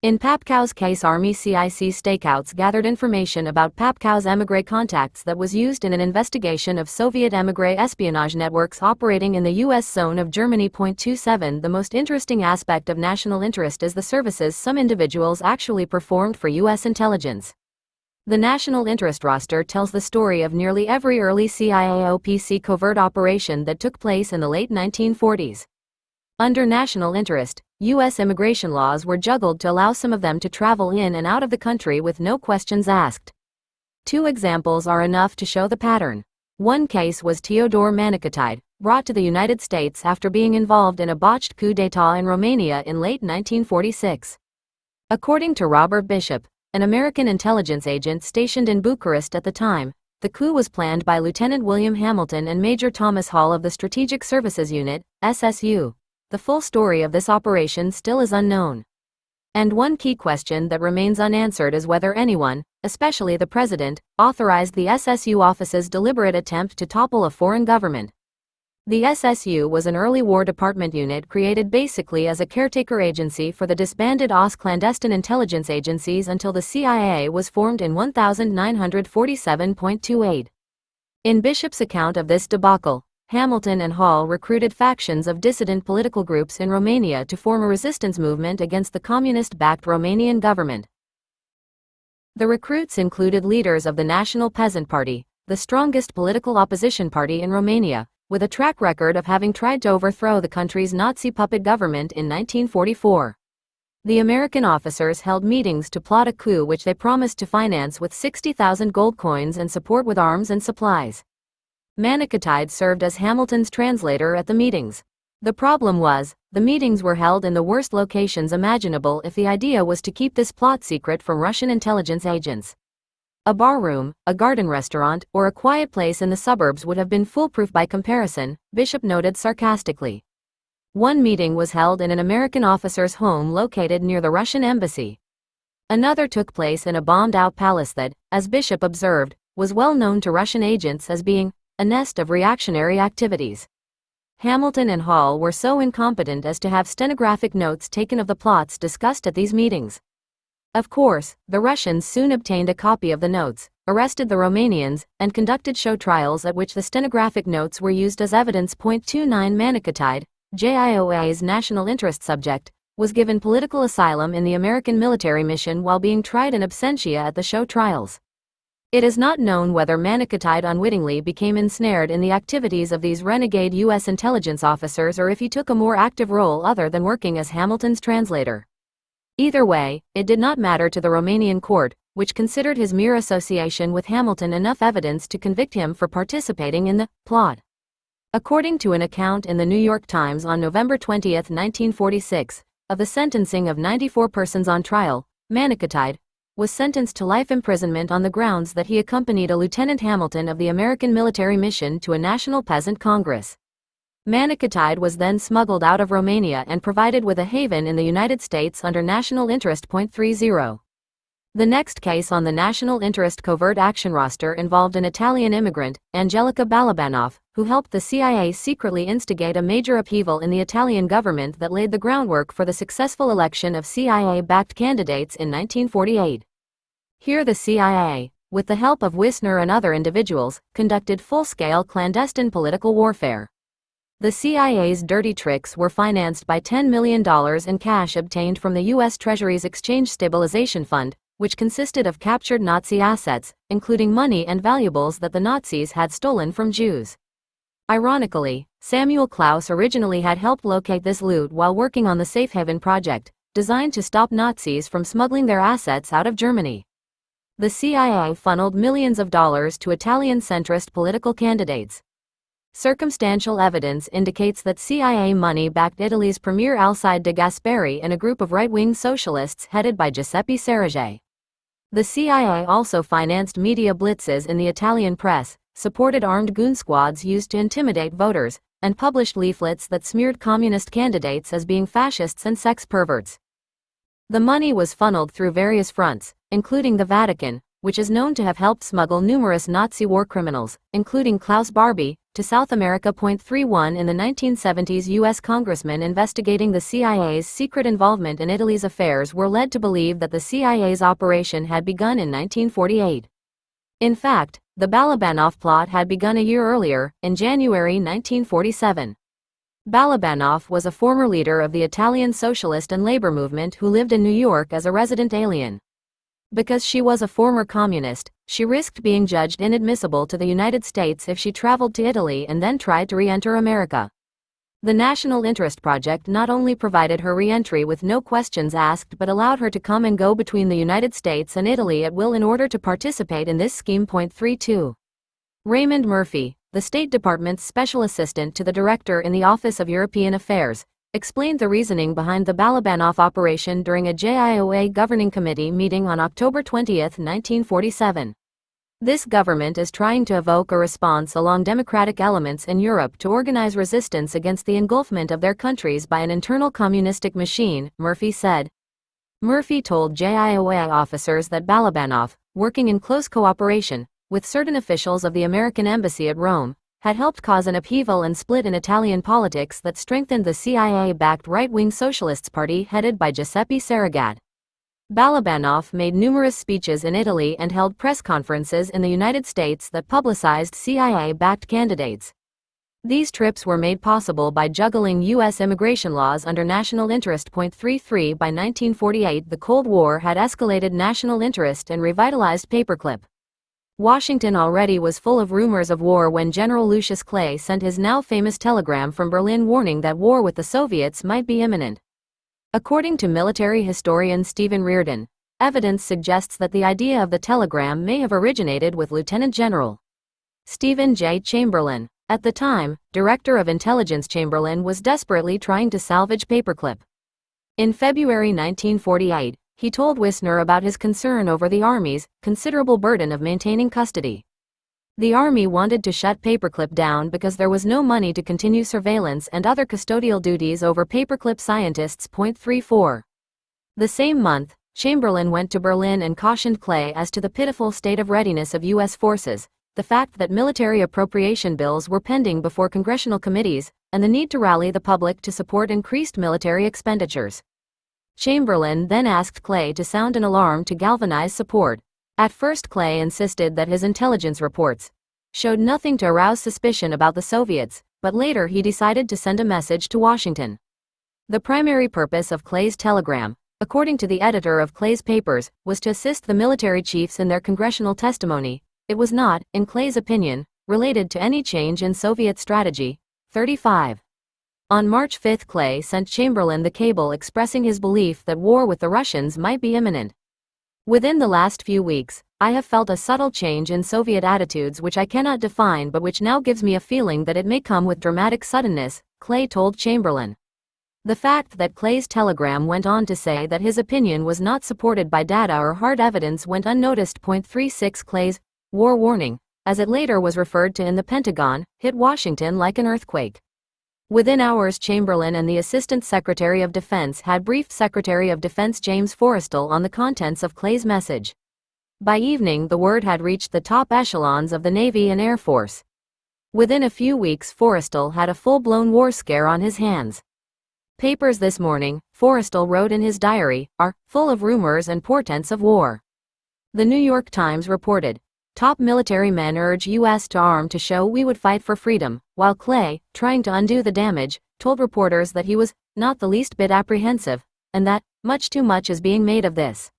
In Papkow's case, Army CIC stakeouts gathered information about Papkow's émigré contacts that was used in an investigation of Soviet émigré espionage networks operating in the U.S. zone of Germany. 27 The most interesting aspect of national interest is the services some individuals actually performed for U.S. intelligence. The national interest roster tells the story of nearly every early CIA-OPC covert operation that took place in the late 1940s. Under national interest, U.S. immigration laws were juggled to allow some of them to travel in and out of the country with no questions asked. Two examples are enough to show the pattern. One case was Teodor Manikatide, brought to the United States after being involved in a botched coup d'état in Romania in late 1946. According to Robert Bishop, an American intelligence agent stationed in Bucharest at the time, the coup was planned by Lieutenant William Hamilton and Major Thomas Hall of the Strategic Services Unit, SSU. The full story of this operation still is unknown. And one key question that remains unanswered is whether anyone, especially the president, authorized the SSU office's deliberate attempt to topple a foreign government. The SSU was an early War Department unit created basically as a caretaker agency for the disbanded OSS clandestine intelligence agencies until the CIA was formed in 1947.28. In Bishop's account of this debacle, Hamilton and Hall recruited factions of dissident political groups in Romania to form a resistance movement against the communist-backed Romanian government. The recruits included leaders of the National Peasant Party, the strongest political opposition party in Romania, with a track record of having tried to overthrow the country's Nazi puppet government in 1944. The American officers held meetings to plot a coup which they promised to finance with 60,000 gold coins and support with arms and supplies. Manikatide served as Hamilton's translator at the meetings. The problem was, the meetings were held in the worst locations imaginable if the idea was to keep this plot secret from Russian intelligence agents. A barroom, a garden restaurant, or a quiet place in the suburbs would have been foolproof by comparison, Bishop noted sarcastically. One meeting was held in an American officer's home located near the Russian embassy. Another took place in a bombed-out palace that, as Bishop observed, was well known to Russian agents as being a nest of reactionary activities. Hamilton and Hall were so incompetent as to have stenographic notes taken of the plots discussed at these meetings. Of course, the Russians soon obtained a copy of the notes, arrested the Romanians, and conducted show trials at which the stenographic notes were used as evidence. 29 Manikatide, JIOA's national interest subject, was given political asylum in the American military mission while being tried in absentia at the show trials. It is not known whether Manikatide unwittingly became ensnared in the activities of these renegade U.S. intelligence officers or if he took a more active role other than working as Hamilton's translator. Either way, it did not matter to the Romanian court, which considered his mere association with Hamilton enough evidence to convict him for participating in the plot. According to an account in the New York Times on November 20, 1946, of the sentencing of 94 persons on trial, Manikatide was sentenced to life imprisonment on the grounds that he accompanied a Lieutenant Hamilton of the American military mission to a national peasant congress. Manikatide was then smuggled out of Romania and provided with a haven in the United States under national interest. 30. The next case on the national interest covert action roster involved an Italian immigrant, Angelica Balabanov, who helped the CIA secretly instigate a major upheaval in the Italian government that laid the groundwork for the successful election of CIA-backed candidates in 1948. Here the CIA, with the help of Wisner and other individuals, conducted full-scale clandestine political warfare. The CIA's dirty tricks were financed by $10 million in cash obtained from the U.S. Treasury's Exchange Stabilization Fund, which consisted of captured Nazi assets, including money and valuables that the Nazis had stolen from Jews. Ironically, Samuel Klaus originally had helped locate this loot while working on the Safe Haven project, designed to stop Nazis from smuggling their assets out of Germany. The CIA funneled millions of dollars to Italian centrist political candidates. Circumstantial evidence indicates that CIA money backed Italy's premier Alcide de Gasperi and a group of right-wing socialists headed by Giuseppe Serraggi. The CIA also financed media blitzes in the Italian press, supported armed goon squads used to intimidate voters, and published leaflets that smeared communist candidates as being fascists and sex perverts. The money was funneled through various fronts, including the Vatican, which is known to have helped smuggle numerous Nazi war criminals, including Klaus Barbie, to South America. 31 In the 1970s, U.S. congressmen investigating the CIA's secret involvement in Italy's affairs were led to believe that the CIA's operation had begun in 1948. In fact, the Balabanov plot had begun a year earlier, in January 1947. Balabanov was a former leader of the Italian socialist and labor movement who lived in New York as a resident alien. Because she was a former communist, she risked being judged inadmissible to the United States if she traveled to Italy and then tried to re-enter America. The National Interest Project not only provided her re-entry with no questions asked but allowed her to come and go between the United States and Italy at will in order to participate in this scheme. 32. Raymond Murphy, the State Department's special assistant to the director in the Office of European Affairs, explained the reasoning behind the Balabanov operation during a JIOA governing committee meeting on October 20, 1947. This government is trying to evoke a response along democratic elements in Europe to organize resistance against the engulfment of their countries by an internal communistic machine, Murphy said. Murphy told JIOA officers that Balabanov, working in close cooperation with certain officials of the American embassy at Rome, had helped cause an upheaval and split in Italian politics that strengthened the CIA-backed right-wing Socialists Party headed by Giuseppe Serraggi. Balabanov made numerous speeches in Italy and held press conferences in the United States that publicized CIA-backed candidates. These trips were made possible by juggling U.S. immigration laws under national interest. 33 By 1948, the Cold War had escalated national interest and revitalized Paperclip. Washington already was full of rumors of war when General Lucius Clay sent his now famous telegram from Berlin warning that war with the Soviets might be imminent. According to military historian Stephen Reardon, evidence suggests that the idea of the telegram may have originated with Lieutenant General Stephen J. Chamberlain. At the time, Director of Intelligence Chamberlain was desperately trying to salvage Paperclip. In February 1948, he told Wisner about his concern over the Army's considerable burden of maintaining custody. The Army wanted to shut Paperclip down because there was no money to continue surveillance and other custodial duties over Paperclip scientists. 34. The same month, Chamberlain went to Berlin and cautioned Clay as to the pitiful state of readiness of U.S. forces, the fact that military appropriation bills were pending before congressional committees, and the need to rally the public to support increased military expenditures. Chamberlain then asked Clay to sound an alarm to galvanize support. At first, Clay insisted that his intelligence reports showed nothing to arouse suspicion about the Soviets, but later he decided to send a message to Washington. The primary purpose of Clay's telegram, according to the editor of Clay's papers, was to assist the military chiefs in their congressional testimony. It was not, in Clay's opinion, related to any change in Soviet strategy. 35. On March 5, Clay sent Chamberlain the cable expressing his belief that war with the Russians might be imminent. Within the last few weeks, I have felt a subtle change in Soviet attitudes which I cannot define but which now gives me a feeling that it may come with dramatic suddenness, Clay told Chamberlain. The fact that Clay's telegram went on to say that his opinion was not supported by data or hard evidence went unnoticed. 36 Clay's war warning, as it later was referred to in the Pentagon, hit Washington like an earthquake. Within hours, Chamberlain and the Assistant Secretary of Defense had briefed Secretary of Defense James Forrestal on the contents of Clay's message. By evening, the word had reached the top echelons of the Navy and Air Force. Within a few weeks, Forrestal had a full-blown war scare on his hands. Papers this morning, Forrestal wrote in his diary, are full of rumors and portents of war. The New York Times reported, top military men urge U.S. to arm to show we would fight for freedom, while Clay, trying to undo the damage, told reporters that he was not the least bit apprehensive, and that much too much is being made of this.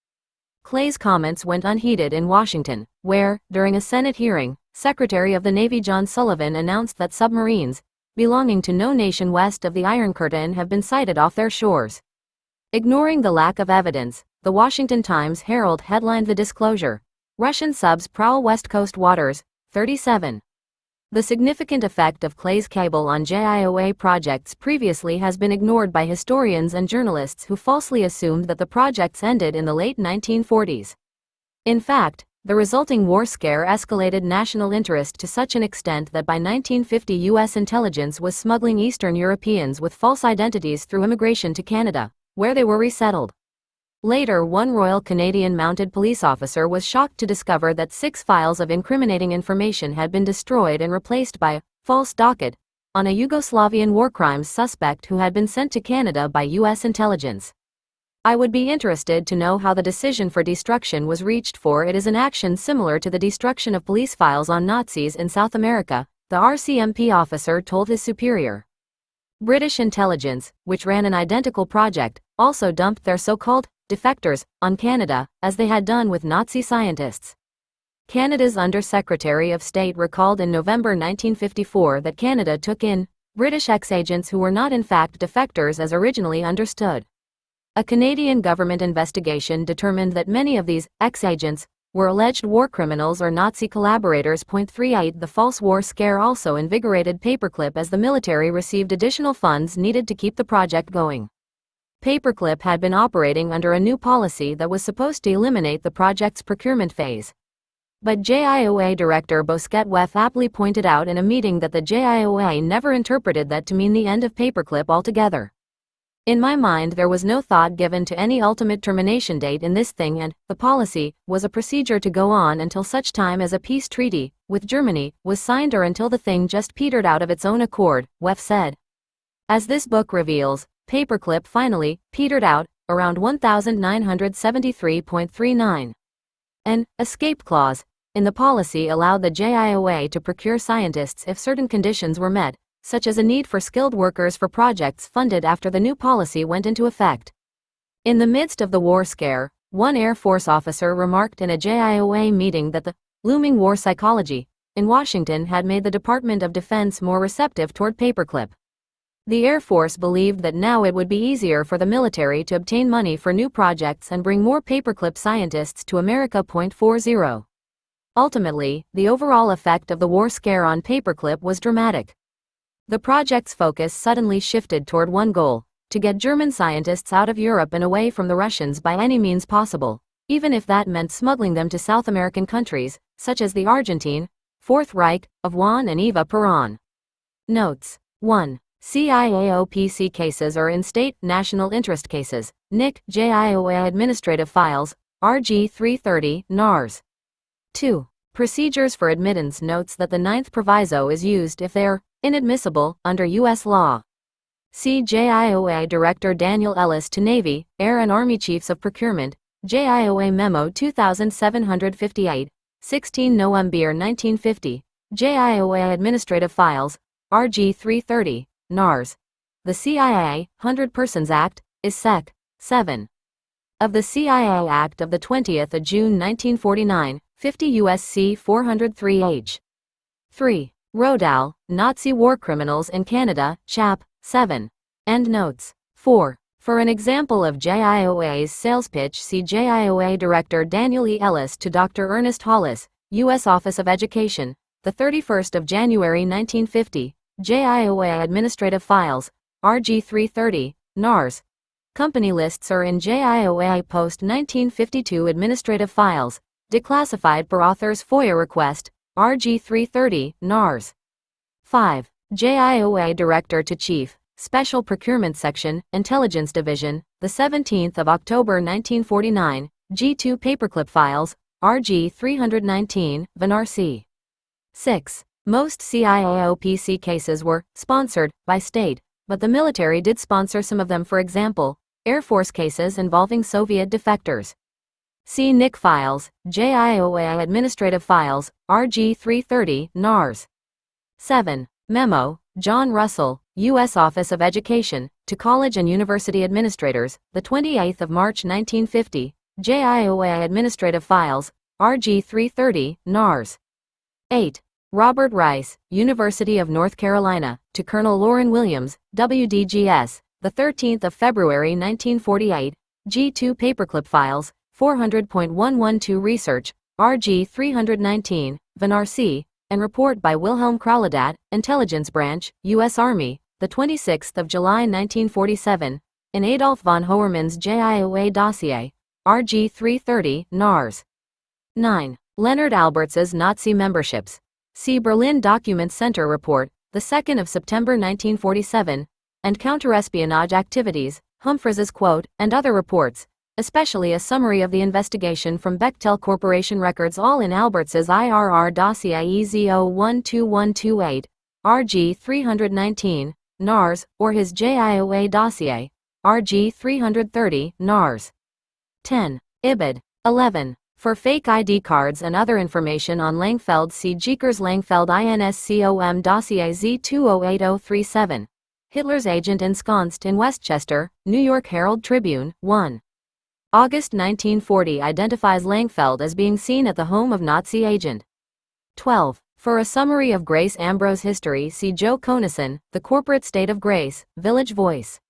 Clay's comments went unheeded in Washington, where, during a Senate hearing, Secretary of the Navy John Sullivan announced that submarines belonging to no nation west of the Iron Curtain have been sighted off their shores. Ignoring the lack of evidence, the Washington Times Herald headlined the disclosure, Russian subs prowl West Coast waters. 37. The significant effect of Clay's cable on JIOA projects previously has been ignored by historians and journalists who falsely assumed that the projects ended in the late 1940s. In fact, the resulting war scare escalated national interest to such an extent that by 1950 U.S. intelligence was smuggling Eastern Europeans with false identities through immigration to Canada, where they were resettled. Later, one Royal Canadian Mounted Police officer was shocked to discover that 6 files of incriminating information had been destroyed and replaced by a false docket on a Yugoslavian war crimes suspect who had been sent to Canada by U.S. intelligence. I would be interested to know how the decision for destruction was reached, for it is an action similar to the destruction of police files on Nazis in South America, the RCMP officer told his superior. British intelligence, which ran an identical project, also dumped their so-called defectors on Canada, as they had done with Nazi scientists. Canada's Under-Secretary of State recalled in November 1954 that Canada took in British ex-agents who were not in fact defectors as originally understood. A Canadian government investigation determined that many of these ex-agents were alleged war criminals or Nazi collaborators. 38 The false war scare also invigorated Paperclip as the military received additional funds needed to keep the project going. Paperclip had been operating under a new policy that was supposed to eliminate the project's procurement phase. But JIOA Director Bosquet-Weff aptly pointed out in a meeting that the JIOA never interpreted that to mean the end of Paperclip altogether. In my mind, there was no thought given to any ultimate termination date in this thing, and the policy was a procedure to go on until such time as a peace treaty with Germany was signed, or until the thing just petered out of its own accord, Weff said. As this book reveals, Paperclip finally petered out around 1973.39. An escape clause in the policy allowed the JIOA to procure scientists if certain conditions were met, such as a need for skilled workers for projects funded after the new policy went into effect. In the midst of the war scare, one Air Force officer remarked in a JIOA meeting that the looming war psychology in Washington had made the Department of Defense more receptive toward Paperclip. The Air Force believed that now it would be easier for the military to obtain money for new projects and bring more Paperclip scientists to America. 40. Ultimately, the overall effect of the war scare on Paperclip was dramatic. The project's focus suddenly shifted toward one goal: to get German scientists out of Europe and away from the Russians by any means possible, even if that meant smuggling them to South American countries, such as the Argentine Fourth Reich of Juan and Eva Perón. Notes. 1. CIAOPC cases are in state national interest cases. NIC, JIOA Administrative Files, RG 330, NARS. 2. Procedures for admittance notes that the 9th proviso is used if they are inadmissible under U.S. law. See JIOA Director Daniel Ellis to Navy, Air and Army Chiefs of Procurement, JIOA Memo 2758, 16 November 1950, JIOA Administrative Files, RG 330, NARS. The CIA 100 Persons Act is Sec. 7. Of the CIA Act of 20 June 1949, 50 U.S.C. 403H. 3. Rodal, Nazi War Criminals in Canada, Chap. 7. Endnotes. 4. For an example of JIOA's sales pitch, see JIOA Director Daniel E. Ellis to Dr. Ernest Hollis, U.S. Office of Education, 31 January 1950, JIOA Administrative Files, RG 330, NARS. Company lists are in JIOA post-1952 Administrative Files, declassified per author's FOIA request, RG 330, NARS. 5. JIOA Director to Chief, Special Procurement Section, Intelligence Division, 17 October 1949, G2 Paperclip Files, RG 319, VNRC. 6. Most CIAOPC cases were sponsored by state, but the military did sponsor some of them, for example, Air Force cases involving Soviet defectors. See NIC Files, JIOA Administrative Files, RG 330, NARS. 7. Memo, John Russell, U.S. Office of Education, to college and university administrators, 28 March 1950, JIOA Administrative Files, RG 330, NARS. 8. Robert Rice, University of North Carolina, to Colonel Loren Williams, WDGS, 13 February 1948, G2 Paperclip Files, 400.112 Research, RG 319, VNRC, and report by Wilhelm Kraladat, Intelligence Branch, U.S. Army, the 26th of July 1947, in Adolf von Hohermann's JIOA dossier, RG 330, NARS. 9. Leonard Alberts's Nazi memberships. See Berlin Document Center Report, the 2nd of September 1947, and Counterespionage Activities, Humphreys's quote, and other reports, especially a summary of the investigation from Bechtel Corporation records, all in Alberts's IRR dossier EZ012128, RG 319, NARS, or his JIOA dossier, RG 330, NARS. 10. IBID. 11. For fake ID cards and other information on Langfeld, see Jeekers Langfeld INSCOM dossier Z208037. Hitler's agent ensconced in Westchester, New York Herald Tribune, 1. August 1940 identifies Langfeld as being seen at the home of Nazi agent. 12. For a summary of Grace Ambrose history, see Joe Conason, The Corporate State of Grace, Village Voice.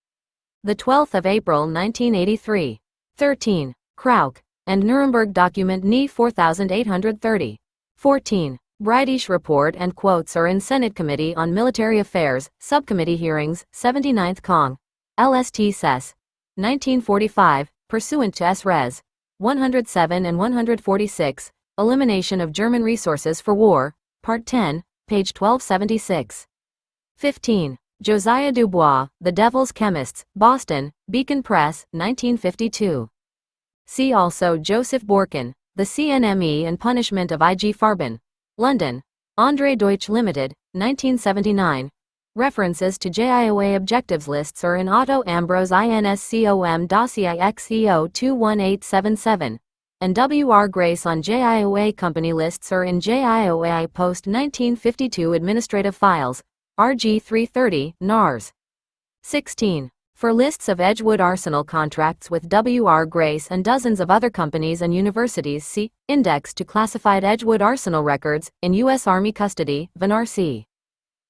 The 12th of April 1983. 13. Krauk and Nuremberg Document NE 4830. 14. British Report and quotes are in Senate Committee on Military Affairs, Subcommittee Hearings, 79th Cong. LST Sess. 1945, pursuant to S. Res. 107 and 146, Elimination of German Resources for War, Part 10, page 1276. 15. Josiah Dubois, The Devil's Chemists, Boston, Beacon Press, 1952. See also Joseph Borkin, The CNME and Punishment of I.G. Farben, London, Andre Deutsch Limited, 1979. References to JIOA objectives lists are in Otto Ambrose INSCOM dossier XEO 21877, and W.R. Grace on JIOA company lists are in JIOA post-1952 administrative files, RG 330, NARS. 16. For lists of Edgewood Arsenal contracts with W.R. Grace and dozens of other companies and universities, see Index to Classified Edgewood Arsenal Records, in U.S. Army Custody, VNRC.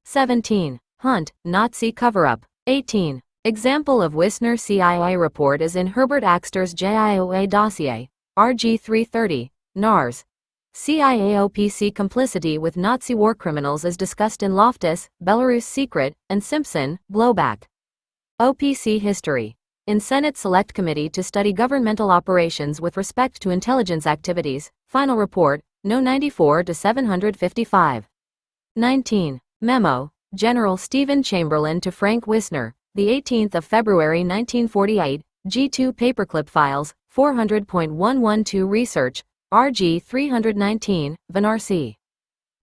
17. Hunt, Nazi Cover-Up. 18. Example of Wissner CIA report is in Herbert Axter's JIOA dossier, RG 330, NARS. CIA-OPC complicity with Nazi war criminals is discussed in Loftus, Belarus Secret, and Simpson, Blowback. OPC history. In Senate Select Committee to study governmental operations with respect to intelligence activities, final report, No. 94 to 755. 19. Memo, General Stephen Chamberlain to Frank Wissner, the 18th of February 1948, G2 Paperclip Files, 400.112 Research, RG 319, VNRC.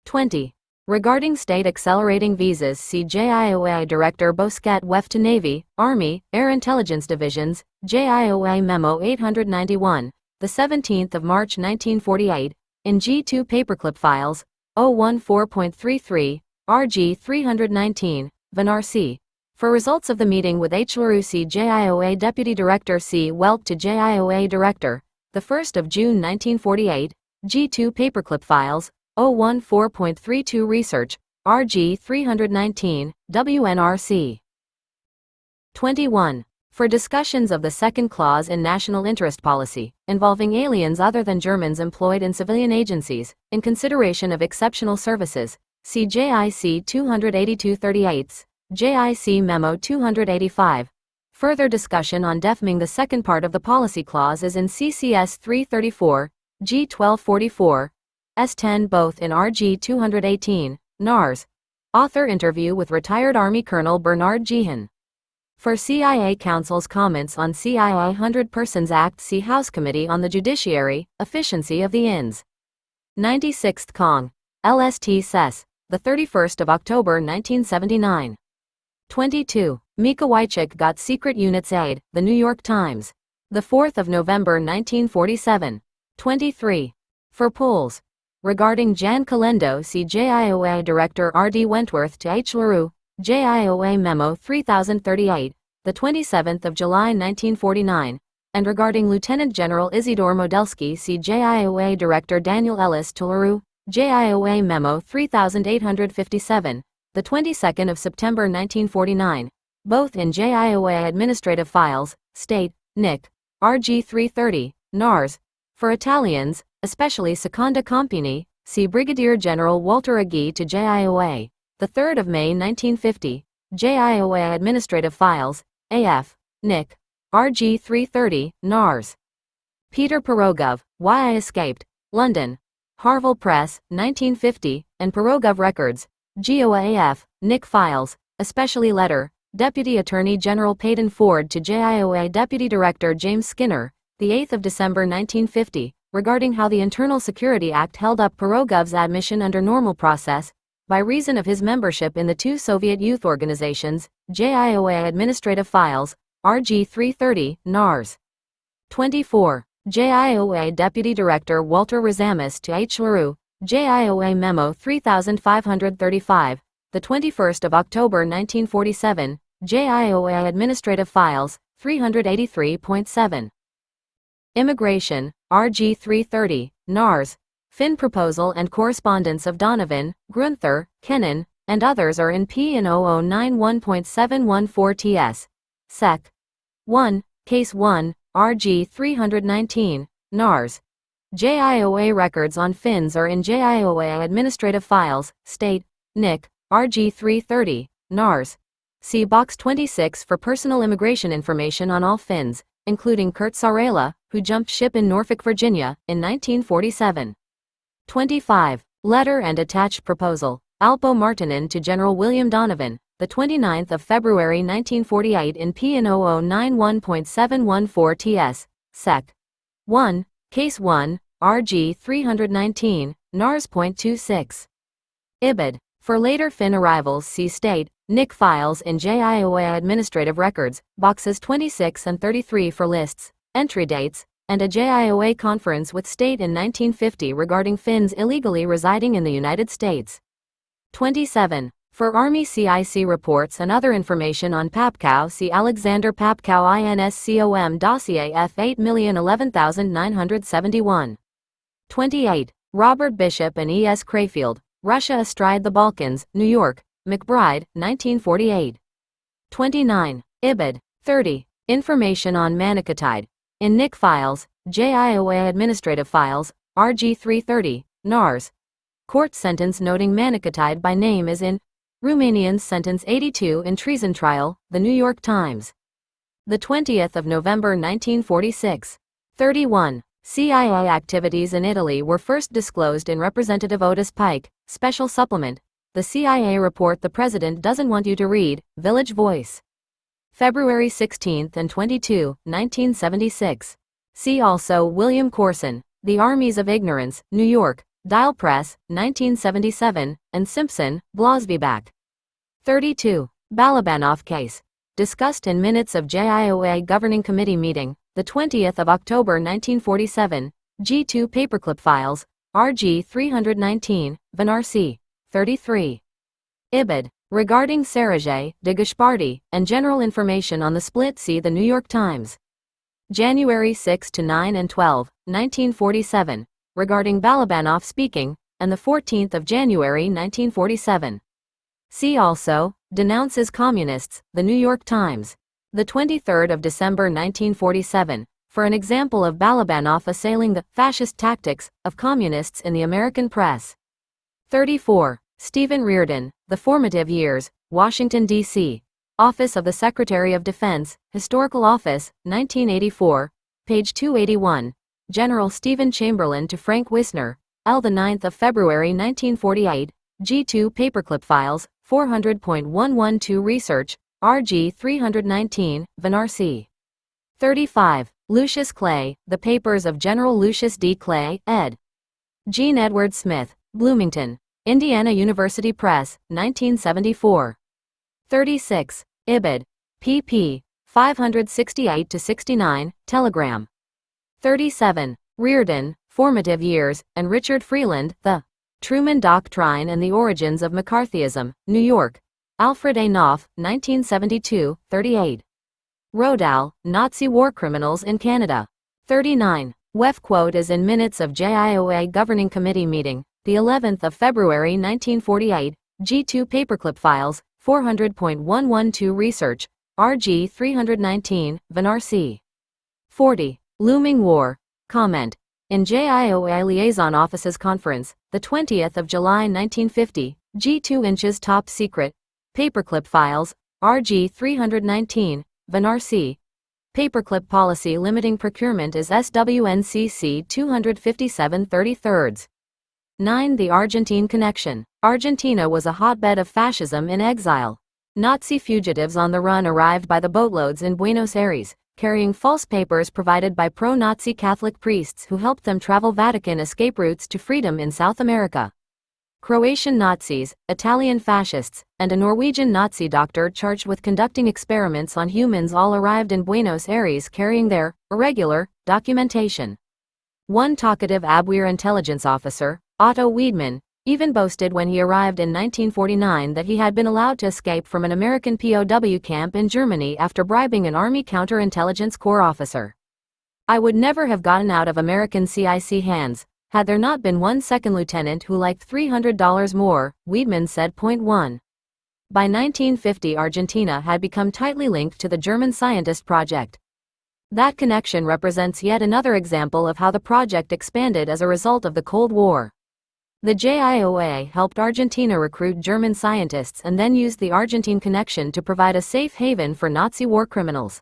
20. Regarding state accelerating visas, see JIOA Director Bosquet Weft to Navy, Army, Air Intelligence Divisions, JIOA Memo 891, the 17th of March 1948, in G2 Paperclip Files, 014.33, RG 319, VNRC. For results of the meeting with H. LaRue, see JIOA Deputy Director C. Welk to JIOA Director, the 1st of June 1948, G2 Paperclip Files, 014.32 Research, RG 319, WNRC. 21. For discussions of the second clause in national interest policy, involving aliens other than Germans employed in civilian agencies, in consideration of exceptional services, see JIC 28238, JIC Memo 285. Further discussion on deafening the second part of the policy clause is in CCS 334, G1244, S10, both in RG 218, NARS. Author interview with retired Army Colonel Bernard Gehan. For CIA Council's comments on CIA 100 Persons Act, see House Committee on the Judiciary, Efficiency of the INS. 96th Cong. LST Sess. The 31st of October 1979. 22. Mika Wychik got secret units aid, The New York Times. The 4th of November 1947. 23. For polls. Regarding Jan Calendo, see JIOA Director R.D. Wentworth to H. LaRue, JIOA Memo 3038, the 27th of July 1949, and regarding Lieutenant General Isidore Modelsky, see JIOA Director Daniel Ellis to LaRue, JIOA Memo 3857, the 22nd of September 1949, both in JIOA Administrative Files, State, Nick, RG 330, NARS. For Italians, especially Seconda Compagnie, see Brigadier General Walter Agee to JIOA, 3 May 1950, JIOA Administrative Files, AF, Nick, RG 330, NARS. Peter Pirogov, Why I Escaped, London. Harville Press, 1950, and Pirogov Records, GOAF, Nick Files, especially letter, Deputy Attorney General Peyton Ford to JIOA Deputy Director James Skinner, 8 December 1950, regarding how the Internal Security Act held up Pirogov's admission under normal process, by reason of his membership in the two Soviet youth organizations, JIOA Administrative Files, RG 330, NARS. 24. JIOA Deputy Director Walter Razamis to H. LaRue, JIOA Memo 3535, 21 October 1947, JIOA Administrative Files, 383.7. Immigration, RG 330, NARS. Fin Proposal and Correspondence of Donovan, Grunther, Kennan, and others are in P in 0091.714 TS. Sec. 1, Case 1, RG 319, NARS. JIOA records on Finns are in JIOA Administrative Files, State, Nick, RG 330, NARS. See Box 26 for personal immigration information on all Finns, including Kurt Sarela, who jumped ship in Norfolk, Virginia, in 1947. 25. Letter and Attached Proposal, Alpo Martinin to General William Donovan, 29 February 1948 in P in 0091.714 TS, Sec. 1, Case 1, RG 319, NARS.26. IBID. For later Finn arrivals see State, Nick Files in JIOA Administrative Records, Boxes 26 and 33 for lists, entry dates, and a JIOA conference with State in 1950 regarding Finns illegally residing in the United States. 27. For Army CIC reports and other information on Papkow see Alexander Papkow INSCOM Dossier F8011971. 28. Robert Bishop and E.S. Crayfield, Russia Astride the Balkans, New York, McBride, 1948. 29. IBID. 30. Information on Manicottide. In Nick Files, JIOA Administrative Files, RG 330, NARS. Court sentence noting Manicottide by name is in Romanian Sentence 82 in Treason Trial, The New York Times. 20th November 1946. 31. CIA activities in Italy were first disclosed in Representative Otis Pike, Special Supplement, the CIA report the President doesn't want you to read, Village Voice. February 16 and 22, 1976. See also William Corson, The Armies of Ignorance, New York, Dial Press, 1977, and Simpson, Blosbyback. 32. Balabanov Case. Discussed in Minutes of JIOA Governing Committee Meeting, 20th October 1947, G2 Paperclip Files, RG 319, Vanarsi. 33. IBID. Regarding Sergei de Gasparty, and general information on the split see The New York Times. January 6 to 9 and 12, 1947, regarding Balabanov speaking, and 14th January 1947. See also, Denounces Communists, The New York Times. 23rd December 1947, for an example of Balabanov assailing the fascist tactics of communists in the American press. 34. Stephen Reardon, The Formative Years, Washington, D.C. Office of the Secretary of Defense, Historical Office, 1984, page 281. General Stephen Chamberlain to Frank Wisner, L. 9 February 1948, G2 Paperclip Files, 400.112 Research, RG 319, Vanarsi. 35. Lucius Clay, The Papers of General Lucius D. Clay, ed. Gene Edward Smith, Bloomington, Indiana University Press, 1974. 36. IBID. pp. 568-69, Telegram. 37. Reardon, Formative Years, and Richard Freeland, The Truman Doctrine and the Origins of McCarthyism, New York. Alfred A. Knopf, 1972, 38. Rodal, Nazi War Criminals in Canada. 39. WEF quote is in Minutes of JIOA Governing Committee Meeting, the 11th of February 1948, G2 Paperclip Files, 400.112 Research, RG 319, Vanarsi. 40. Looming War. Comment. In JIOA Liaison Offices Conference, the 20th of July 1950, G2 inches top secret, Paperclip files, RG 319, VNRC. Paperclip policy limiting procurement is SWNCC 257/33. 9. The Argentine connection. Argentina was a hotbed of fascism in exile. Nazi fugitives on the run arrived by the boatloads in Buenos Aires, carrying false papers provided by pro-Nazi Catholic priests who helped them travel Vatican escape routes to freedom in South America. Croatian Nazis, Italian fascists, and a Norwegian Nazi doctor charged with conducting experiments on humans all arrived in Buenos Aires carrying their irregular documentation. One talkative Abwehr intelligence officer, Otto Wiedemann, even boasted when he arrived in 1949 that he had been allowed to escape from an American POW camp in Germany after bribing an Army Counterintelligence Corps officer. "I would never have gotten out of American CIC hands, had there not been one second lieutenant who liked $300 more," Wiedemann said. 1. By 1950 Argentina had become tightly linked to the German scientist project. That connection represents yet another example of how the project expanded as a result of the Cold War. The JIOA helped Argentina recruit German scientists and then used the Argentine connection to provide a safe haven for Nazi war criminals.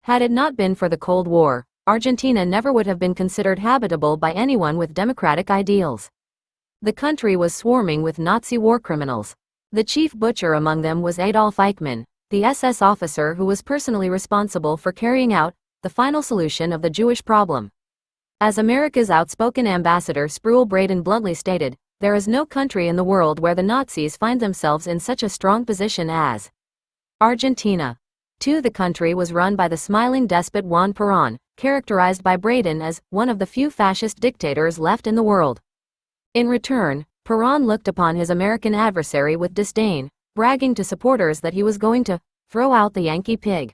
Had it not been for the Cold War, Argentina never would have been considered habitable by anyone with democratic ideals. The country was swarming with Nazi war criminals. The chief butcher among them was Adolf Eichmann, the SS officer who was personally responsible for carrying out the final solution of the Jewish problem. As America's outspoken ambassador Sproul Braden bluntly stated, "There is no country in the world where the Nazis find themselves in such a strong position as Argentina." 2. The country was run by the smiling despot Juan Perón, characterized by Braden as one of the few fascist dictators left in the world. In return, Perón looked upon his American adversary with disdain, bragging to supporters that he was going to throw out the Yankee pig.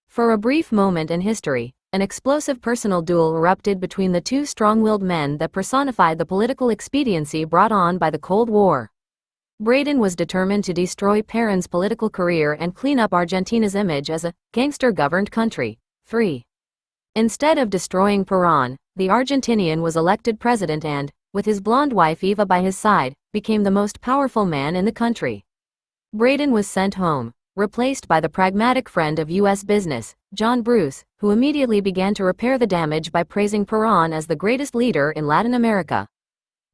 For a brief moment in history, an explosive personal duel erupted between the two strong-willed men that personified the political expediency brought on by the Cold War. Braden was determined to destroy Perón's political career and clean up Argentina's image as a gangster-governed country. 3. Instead of destroying Perón, the Argentinian was elected president and, with his blonde wife Eva by his side, became the most powerful man in the country. Braden was sent home, replaced by the pragmatic friend of U.S. business, John Bruce, who immediately began to repair the damage by praising Perón as the greatest leader in Latin America.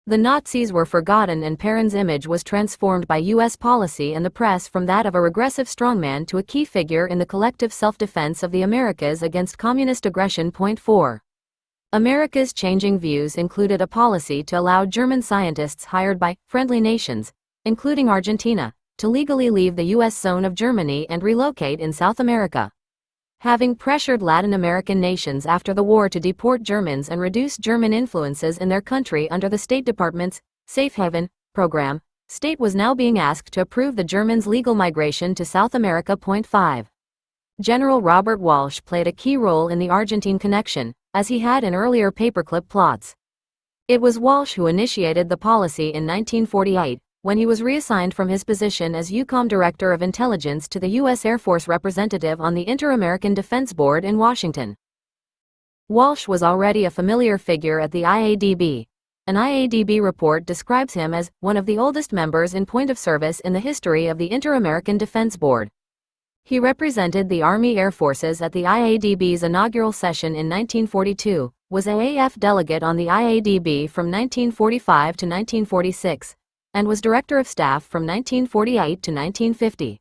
The Nazis were forgotten and Perón's image was transformed by U.S. policy and the press from that of a regressive strongman to a key figure in the collective self-defense of the Americas against communist aggression. 4. America's changing views included a policy to allow German scientists hired by friendly nations, including Argentina, to legally leave the U.S. zone of Germany and relocate in South America. Having pressured Latin American nations after the war to deport Germans and reduce German influences in their country under the State Department's Safe Haven program, State was now being asked to approve the Germans' legal migration to South America. 5. General Robert Walsh played a key role in the Argentine connection, as he had in earlier paperclip plots. It was Walsh who initiated the policy in 1948, when he was reassigned from his position as UCOM Director of Intelligence to the U.S. Air Force representative on the Inter-American Defense Board in Washington. Walsh was already a familiar figure at the IADB. An IADB report describes him as one of the oldest members in point of service in the history of the Inter-American Defense Board. He represented the Army Air Forces at the IADB's inaugural session in 1942, was AAF delegate on the IADB from 1945 to 1946, and was Director of Staff from 1948 to 1950.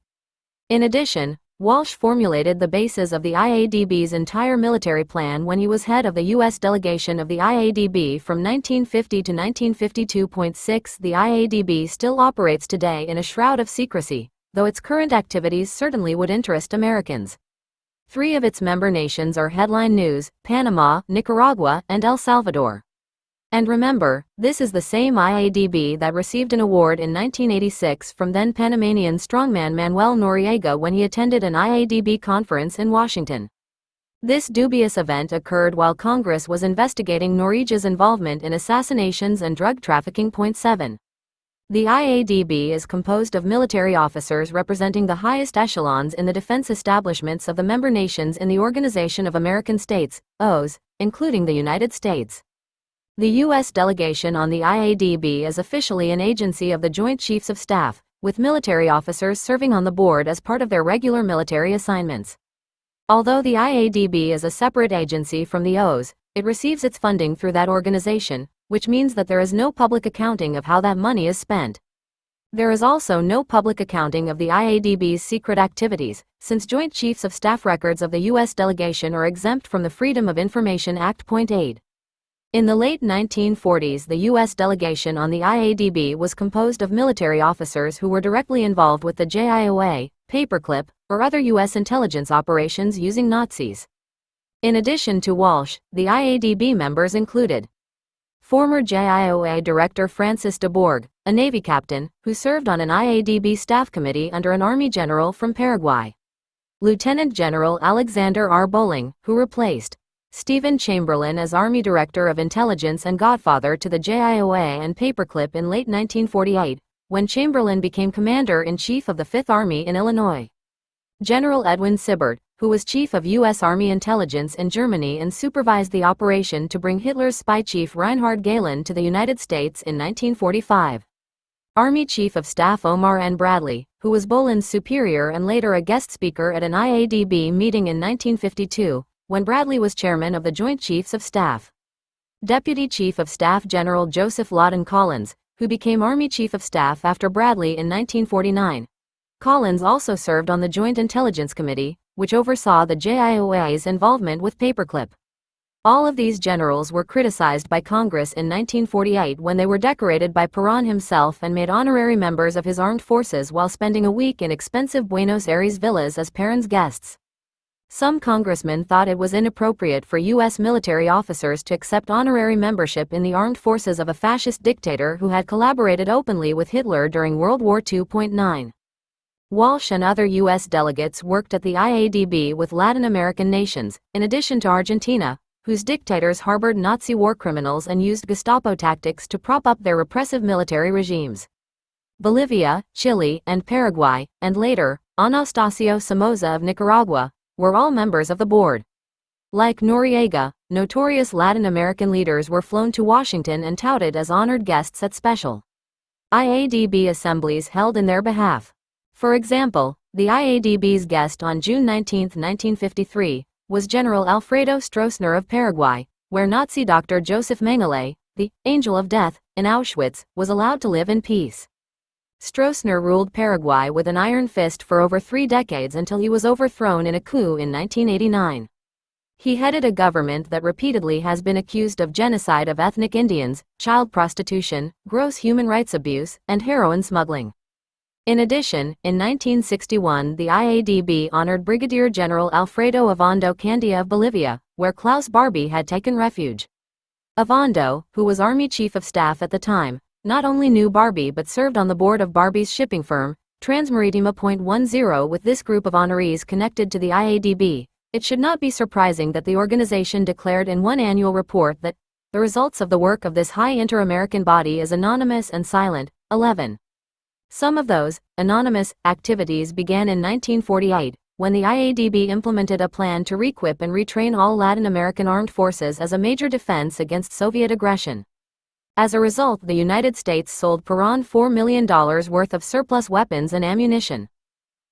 In addition, Walsh formulated the basis of the IADB's entire military plan when he was head of the U.S. delegation of the IADB from 1950 to 1952. The IADB still operates today in a shroud of secrecy, though its current activities certainly would interest Americans. 3 of its member nations are headline news: Panama, Nicaragua, and El Salvador. And remember, this is the same IADB that received an award in 1986 from then Panamanian strongman Manuel Noriega when he attended an IADB conference in Washington. This dubious event occurred while Congress was investigating Noriega's involvement in assassinations and drug trafficking. 7. The IADB is composed of military officers representing the highest echelons in the defense establishments of the member nations in the Organization of American States, OAS, including the United States. The U.S. delegation on the IADB is officially an agency of the Joint Chiefs of Staff, with military officers serving on the board as part of their regular military assignments. Although the IADB is a separate agency from the OAS, it receives its funding through that organization, which means that there is no public accounting of how that money is spent. There is also no public accounting of the IADB's secret activities, since Joint Chiefs of Staff records of the U.S. delegation are exempt from the Freedom of Information Act. 8. In the late 1940s, the U.S. delegation on the IADB was composed of military officers who were directly involved with the JIOA, Paperclip, or other U.S. intelligence operations using Nazis. In addition to Walsh, the IADB members included former JIOA Director Francis de Bourg, a Navy captain, who served on an IADB staff committee under an Army general from Paraguay. Lieutenant General Alexander R. Bowling, who replaced Stephen Chamberlain as Army Director of Intelligence and godfather to the JIOA and Paperclip in late 1948, when Chamberlain became Commander-in-Chief of the Fifth Army in Illinois. General Edwin Sibert, who was Chief of U.S. Army Intelligence in Germany and supervised the operation to bring Hitler's spy chief Reinhard Gehlen to the United States in 1945. Army Chief of Staff Omar N. Bradley, who was Boland's superior and later a guest speaker at an IADB meeting in 1952, when Bradley was chairman of the Joint Chiefs of Staff. Deputy Chief of Staff General Joseph Lawton Collins, who became Army Chief of Staff after Bradley in 1949. Collins also served on the Joint Intelligence Committee, which oversaw the JIOA's involvement with Paperclip. All of these generals were criticized by Congress in 1948 when they were decorated by Perón himself and made honorary members of his armed forces while spending a week in expensive Buenos Aires villas as Perón's guests. Some congressmen thought it was inappropriate for U.S. military officers to accept honorary membership in the armed forces of a fascist dictator who had collaborated openly with Hitler during World War II. 9. Walsh and other U.S. delegates worked at the IADB with Latin American nations, in addition to Argentina, whose dictators harbored Nazi war criminals and used Gestapo tactics to prop up their repressive military regimes. Bolivia, Chile, and Paraguay, and later, Anastasio Somoza of Nicaragua, were all members of the board. Like Noriega, notorious Latin American leaders were flown to Washington and touted as honored guests at special IADB assemblies held in their behalf. For example, the IADB's guest on June 19, 1953, was General Alfredo Stroessner of Paraguay, where Nazi Dr. Joseph Mengele, the "Angel of Death," in Auschwitz, was allowed to live in peace. Stroessner ruled Paraguay with an iron fist for over 3 decades until he was overthrown in a coup in 1989. He headed a government that repeatedly has been accused of genocide of ethnic Indians, child prostitution, gross human rights abuse, and heroin smuggling. In addition, in 1961 the IADB honored Brigadier General Alfredo Ovando Candia of Bolivia, where Klaus Barbie had taken refuge. Ovando, who was Army Chief of Staff at the time, not only knew Barbie but served on the board of Barbie's shipping firm, Transmaritima. 10. With this group of honorees connected to the IADB, it should not be surprising that the organization declared in one annual report that the results of the work of this high inter-American body is anonymous and silent. 11. Some of those anonymous activities began in 1948, when the IADB implemented a plan to re-equip and retrain all Latin American armed forces as a major defense against Soviet aggression. As a result, the United States sold Perón $4 million worth of surplus weapons and ammunition.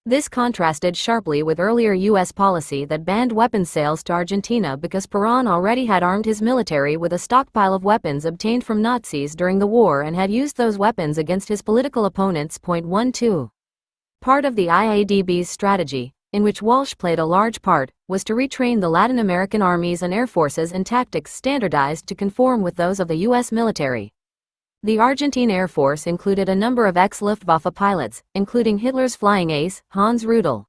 This contrasted sharply with earlier U.S. policy that banned weapons sales to Argentina because Perón already had armed his military with a stockpile of weapons obtained from Nazis during the war and had used those weapons against his political opponents. 12. Part of the IADB's strategy, in which Walsh played a large part, was to retrain the Latin American armies and air forces in tactics standardized to conform with those of the U.S. military. The Argentine Air Force included a number of ex-Luftwaffe pilots, including Hitler's flying ace, Hans Rudel.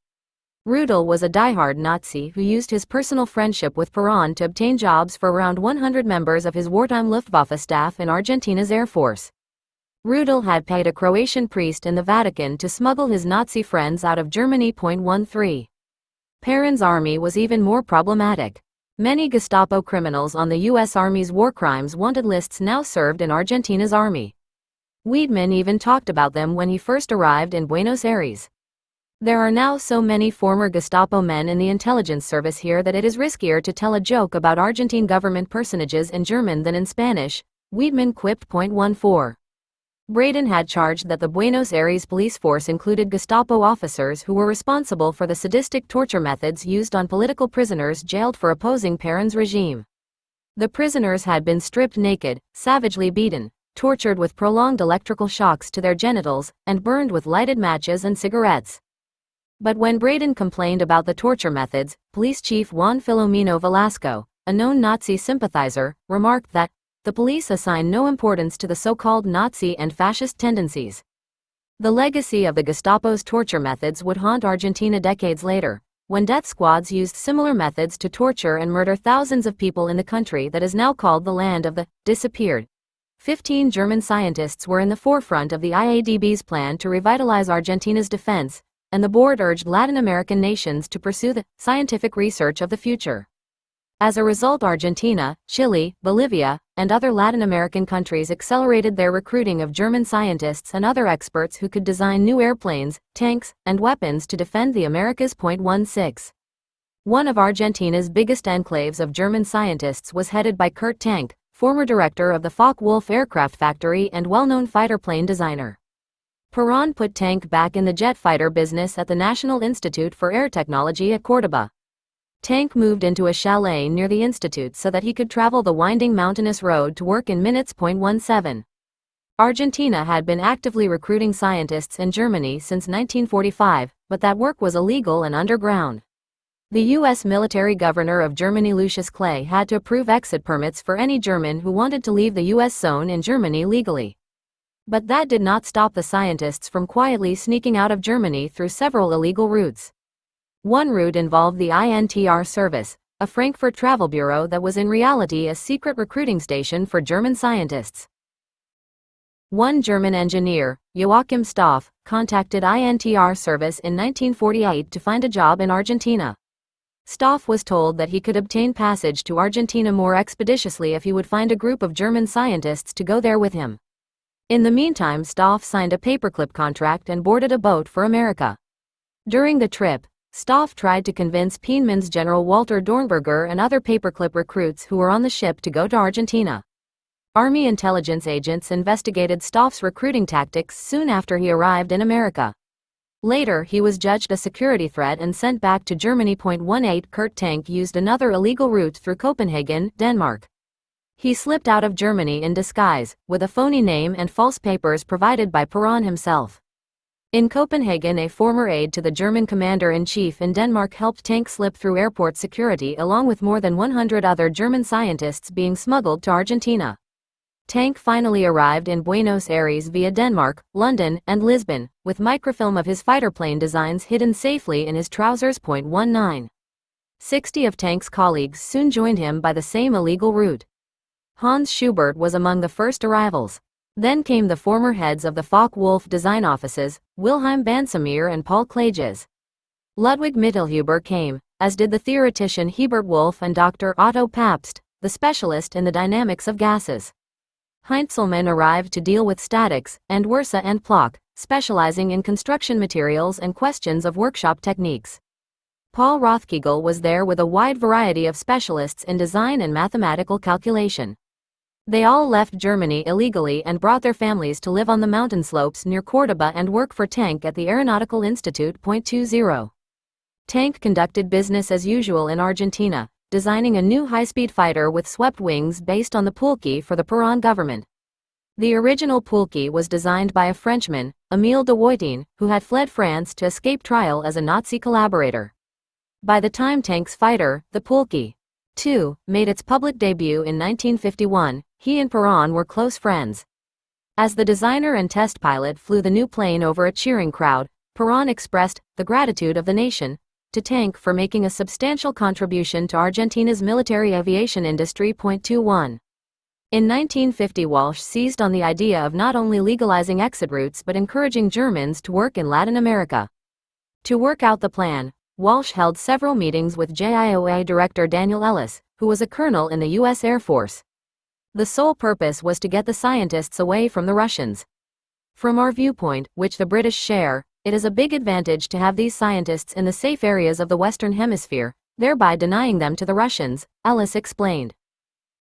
Rudel was a diehard Nazi who used his personal friendship with Perón to obtain jobs for around 100 members of his wartime Luftwaffe staff in Argentina's Air Force. Rudel had paid a Croatian priest in the Vatican to smuggle his Nazi friends out of Germany. 13. Perón's army was even more problematic. Many Gestapo criminals on the U.S. Army's war crimes wanted lists now served in Argentina's army. Wiedemann even talked about them when he first arrived in Buenos Aires. There are now so many former Gestapo men in the intelligence service here that it is riskier to tell a joke about Argentine government personages in German than in Spanish, Wiedemann quipped. 14. Braden had charged that the Buenos Aires police force included Gestapo officers who were responsible for the sadistic torture methods used on political prisoners jailed for opposing Perron's regime. The prisoners had been stripped naked, savagely beaten, tortured with prolonged electrical shocks to their genitals, and burned with lighted matches and cigarettes. But when Braden complained about the torture methods, Police Chief Juan Filomeno Velasco, a known Nazi sympathizer, remarked that the police assign no importance to the so-called Nazi and fascist tendencies. The legacy of the Gestapo's torture methods would haunt Argentina decades later, when death squads used similar methods to torture and murder thousands of people in the country that is now called the land of the disappeared. 15 German scientists were in the forefront of the IADB's plan to revitalize Argentina's defense, and the board urged Latin American nations to pursue the scientific research of the future. As a result, Argentina, Chile, Bolivia, and other Latin American countries accelerated their recruiting of German scientists and other experts who could design new airplanes, tanks, and weapons to defend the Americas. 16. One of Argentina's biggest enclaves of German scientists was headed by Kurt Tank, former director of the Focke-Wulf aircraft factory and well-known fighter plane designer. Perón put Tank back in the jet fighter business at the National Institute for Air Technology at Córdoba. Tank moved into a chalet near the institute so that he could travel the winding mountainous road to work in minutes. 17. Argentina had been actively recruiting scientists in Germany since 1945, but that work was illegal and underground. The U.S. military governor of Germany Lucius Clay had to approve exit permits for any German who wanted to leave the U.S. zone in Germany legally. But that did not stop the scientists from quietly sneaking out of Germany through several illegal routes. One route involved the INTR service, a Frankfurt travel bureau that was in reality a secret recruiting station for German scientists. One German engineer, Joachim Stoff, contacted INTR service in 1948 to find a job in Argentina. Stoff was told that he could obtain passage to Argentina more expeditiously if he would find a group of German scientists to go there with him. In the meantime, Stoff signed a Paperclip contract and boarded a boat for America. During the trip, Stoff tried to convince Peenemann's General Walter Dornberger and other Paperclip recruits who were on the ship to go to Argentina. Army intelligence agents investigated Stoff's recruiting tactics soon after he arrived in America. Later, he was judged a security threat and sent back to Germany. 18. Kurt Tank used another illegal route through Copenhagen, Denmark. He slipped out of Germany in disguise, with a phony name and false papers provided by Perón himself. In Copenhagen, a former aide to the German commander-in-chief in Denmark helped Tank slip through airport security along with more than 100 other German scientists being smuggled to Argentina. Tank finally arrived in Buenos Aires via Denmark, London, and Lisbon, with microfilm of his fighter plane designs hidden safely in his trousers. 19. 60 of Tank's colleagues soon joined him by the same illegal route. Hans Schubert was among the first arrivals. Then came the former heads of the Focke-Wulf design offices, Wilhelm Bansamir and Paul Klages. Ludwig Mittelhuber came, as did the theoretician Hebert Wolff and Dr. Otto Pabst, the specialist in the dynamics of gases. Heinzelmann arrived to deal with statics, and Wursa and Plock, specializing in construction materials and questions of workshop techniques. Paul Rothkegel was there with a wide variety of specialists in design and mathematical calculation. They all left Germany illegally and brought their families to live on the mountain slopes near Córdoba and work for Tank at the Aeronautical Institute. 20. Tank conducted business as usual in Argentina, designing a new high-speed fighter with swept wings based on the Pulque for the Perón government. The original Pulque was designed by a Frenchman, Émile de Woitin, who had fled France to escape trial as a Nazi collaborator. By the time Tank's fighter, the Pulque II, made its public debut in 1951, he and Perón were close friends. As the designer and test pilot flew the new plane over a cheering crowd, Perón expressed the gratitude of the nation to Tank for making a substantial contribution to Argentina's military aviation industry. 21. In 1950, Walsh seized on the idea of not only legalizing exit routes but encouraging Germans to work in Latin America. To work out the plan, Walsh held several meetings with JIOA director Daniel Ellis, who was a colonel in the U.S. Air Force. The sole purpose was to get the scientists away from the Russians. From our viewpoint, which the British share, It is a big advantage to have these scientists in the safe areas of the Western Hemisphere, thereby denying them to the Russians, Ellis explained.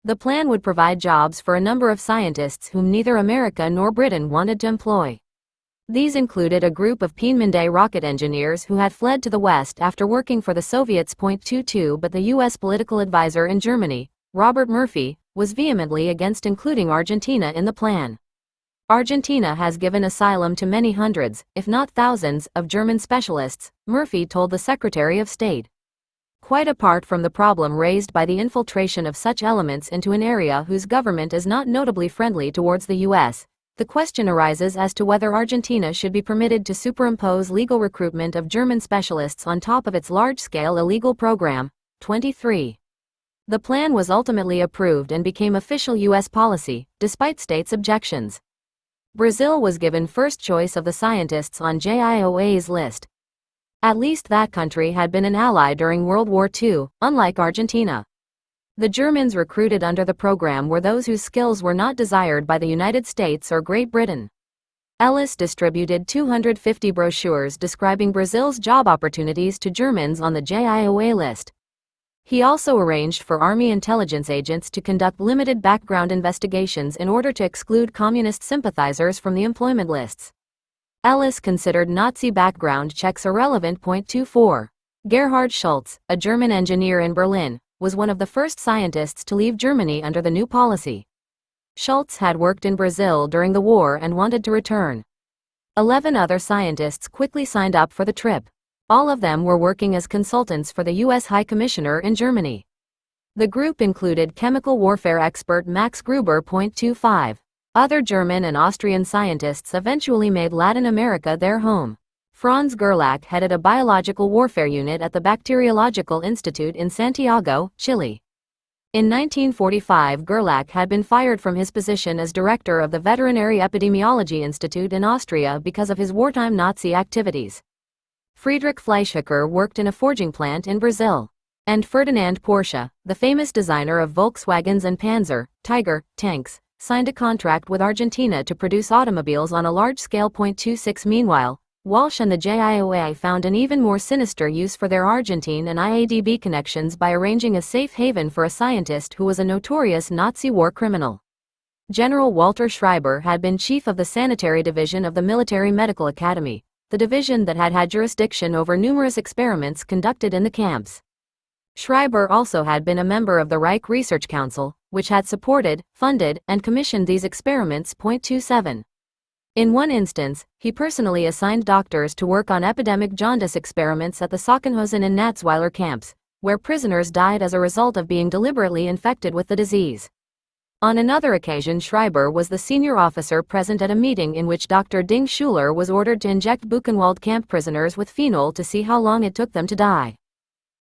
The plan would provide jobs for a number of scientists whom neither America nor Britain wanted to employ. These included a group of Peenemünde rocket engineers who had fled to the West after working for the Soviets. 22 But the U.S. political advisor in Germany, Robert Murphy, was vehemently against including Argentina in the plan. Argentina has given asylum to many hundreds, if not thousands, of German specialists, Murphy told the Secretary of State. Quite apart from the problem raised by the infiltration of such elements into an area whose government is not notably friendly towards the U.S., the question arises as to whether Argentina should be permitted to superimpose legal recruitment of German specialists on top of its large-scale illegal program. 23. The plan was ultimately approved and became official U.S. policy, despite states' objections. Brazil was given first choice of the scientists on JIOA's list. At least that country had been an ally during World War II, unlike Argentina. The Germans recruited under the program were those whose skills were not desired by the United States or Great Britain. Ellis distributed 250 brochures describing Brazil's job opportunities to Germans on the JIOA list. He also arranged for Army intelligence agents to conduct limited background investigations in order to exclude communist sympathizers from the employment lists. Ellis considered Nazi background checks irrelevant. 24. Gerhard Schultz, a German engineer in Berlin, was one of the first scientists to leave Germany under the new policy. Schultz had worked in Brazil during the war and wanted to return. 11 other scientists quickly signed up for the trip. All of them were working as consultants for the U.S. High Commissioner in Germany. The group included chemical warfare expert Max Gruber. 25. Other German and Austrian scientists eventually made Latin America their home. Franz Gerlach headed a biological warfare unit at the Bacteriological Institute in Santiago, Chile. In 1945, Gerlach had been fired from his position as director of the Veterinary Epidemiology Institute in Austria because of his wartime Nazi activities. Friedrich Fleischhacker worked in a forging plant in Brazil. And Ferdinand Porsche, the famous designer of Volkswagens and Panzer, Tiger, tanks, signed a contract with Argentina to produce automobiles on a large scale. 26 Meanwhile, Walsh and the JIOA found an even more sinister use for their Argentine and IADB connections by arranging a safe haven for a scientist who was a notorious Nazi war criminal. General Walter Schreiber had been chief of the Sanitary Division of the Military Medical Academy, the division that had had jurisdiction over numerous experiments conducted in the camps. Schreiber also had been a member of the Reich Research Council, which had supported, funded, and commissioned these experiments. 27. In one instance, he personally assigned doctors to work on epidemic jaundice experiments at the Sachsenhausen and Natzweiler camps, where prisoners died as a result of being deliberately infected with the disease. On another occasion, Schreiber was the senior officer present at a meeting in which Dr. Ding Schuler was ordered to inject Buchenwald camp prisoners with phenol to see how long it took them to die.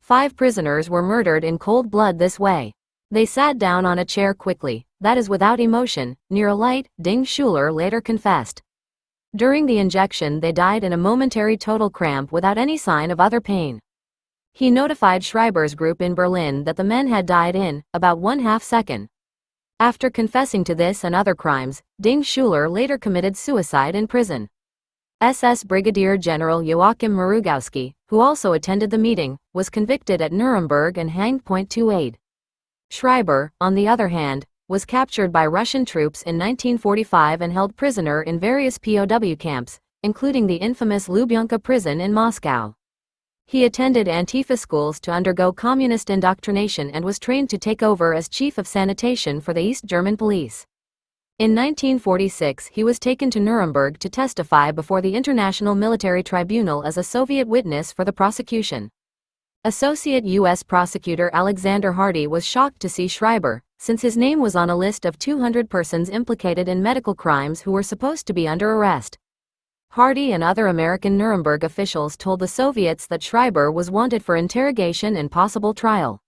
5 prisoners were murdered in cold blood this way. They sat down on a chair quickly, that is without emotion, near a light, Ding Schuler later confessed. During the injection they died in a momentary total cramp without any sign of other pain. He notified Schreiber's group in Berlin that the men had died in about 1/2 second. After confessing to this and other crimes, Ding Schuler later committed suicide in prison. SS Brigadier General Joachim Marugowski, who also attended the meeting, was convicted at Nuremberg and hanged. 28. Schreiber, on the other hand, was captured by Russian troops in 1945 and held prisoner in various POW camps, including the infamous Lubyanka prison in Moscow. He attended Antifa schools to undergo communist indoctrination and was trained to take over as chief of sanitation for the East German police. In 1946 he was taken to Nuremberg to testify before the International Military Tribunal as a Soviet witness for the prosecution. Associate U.S. Prosecutor Alexander Hardy was shocked to see Schreiber, since his name was on a list of 200 persons implicated in medical crimes who were supposed to be under arrest. Hardy and other American Nuremberg officials told the Soviets that Schreiber was wanted for interrogation and possible trial.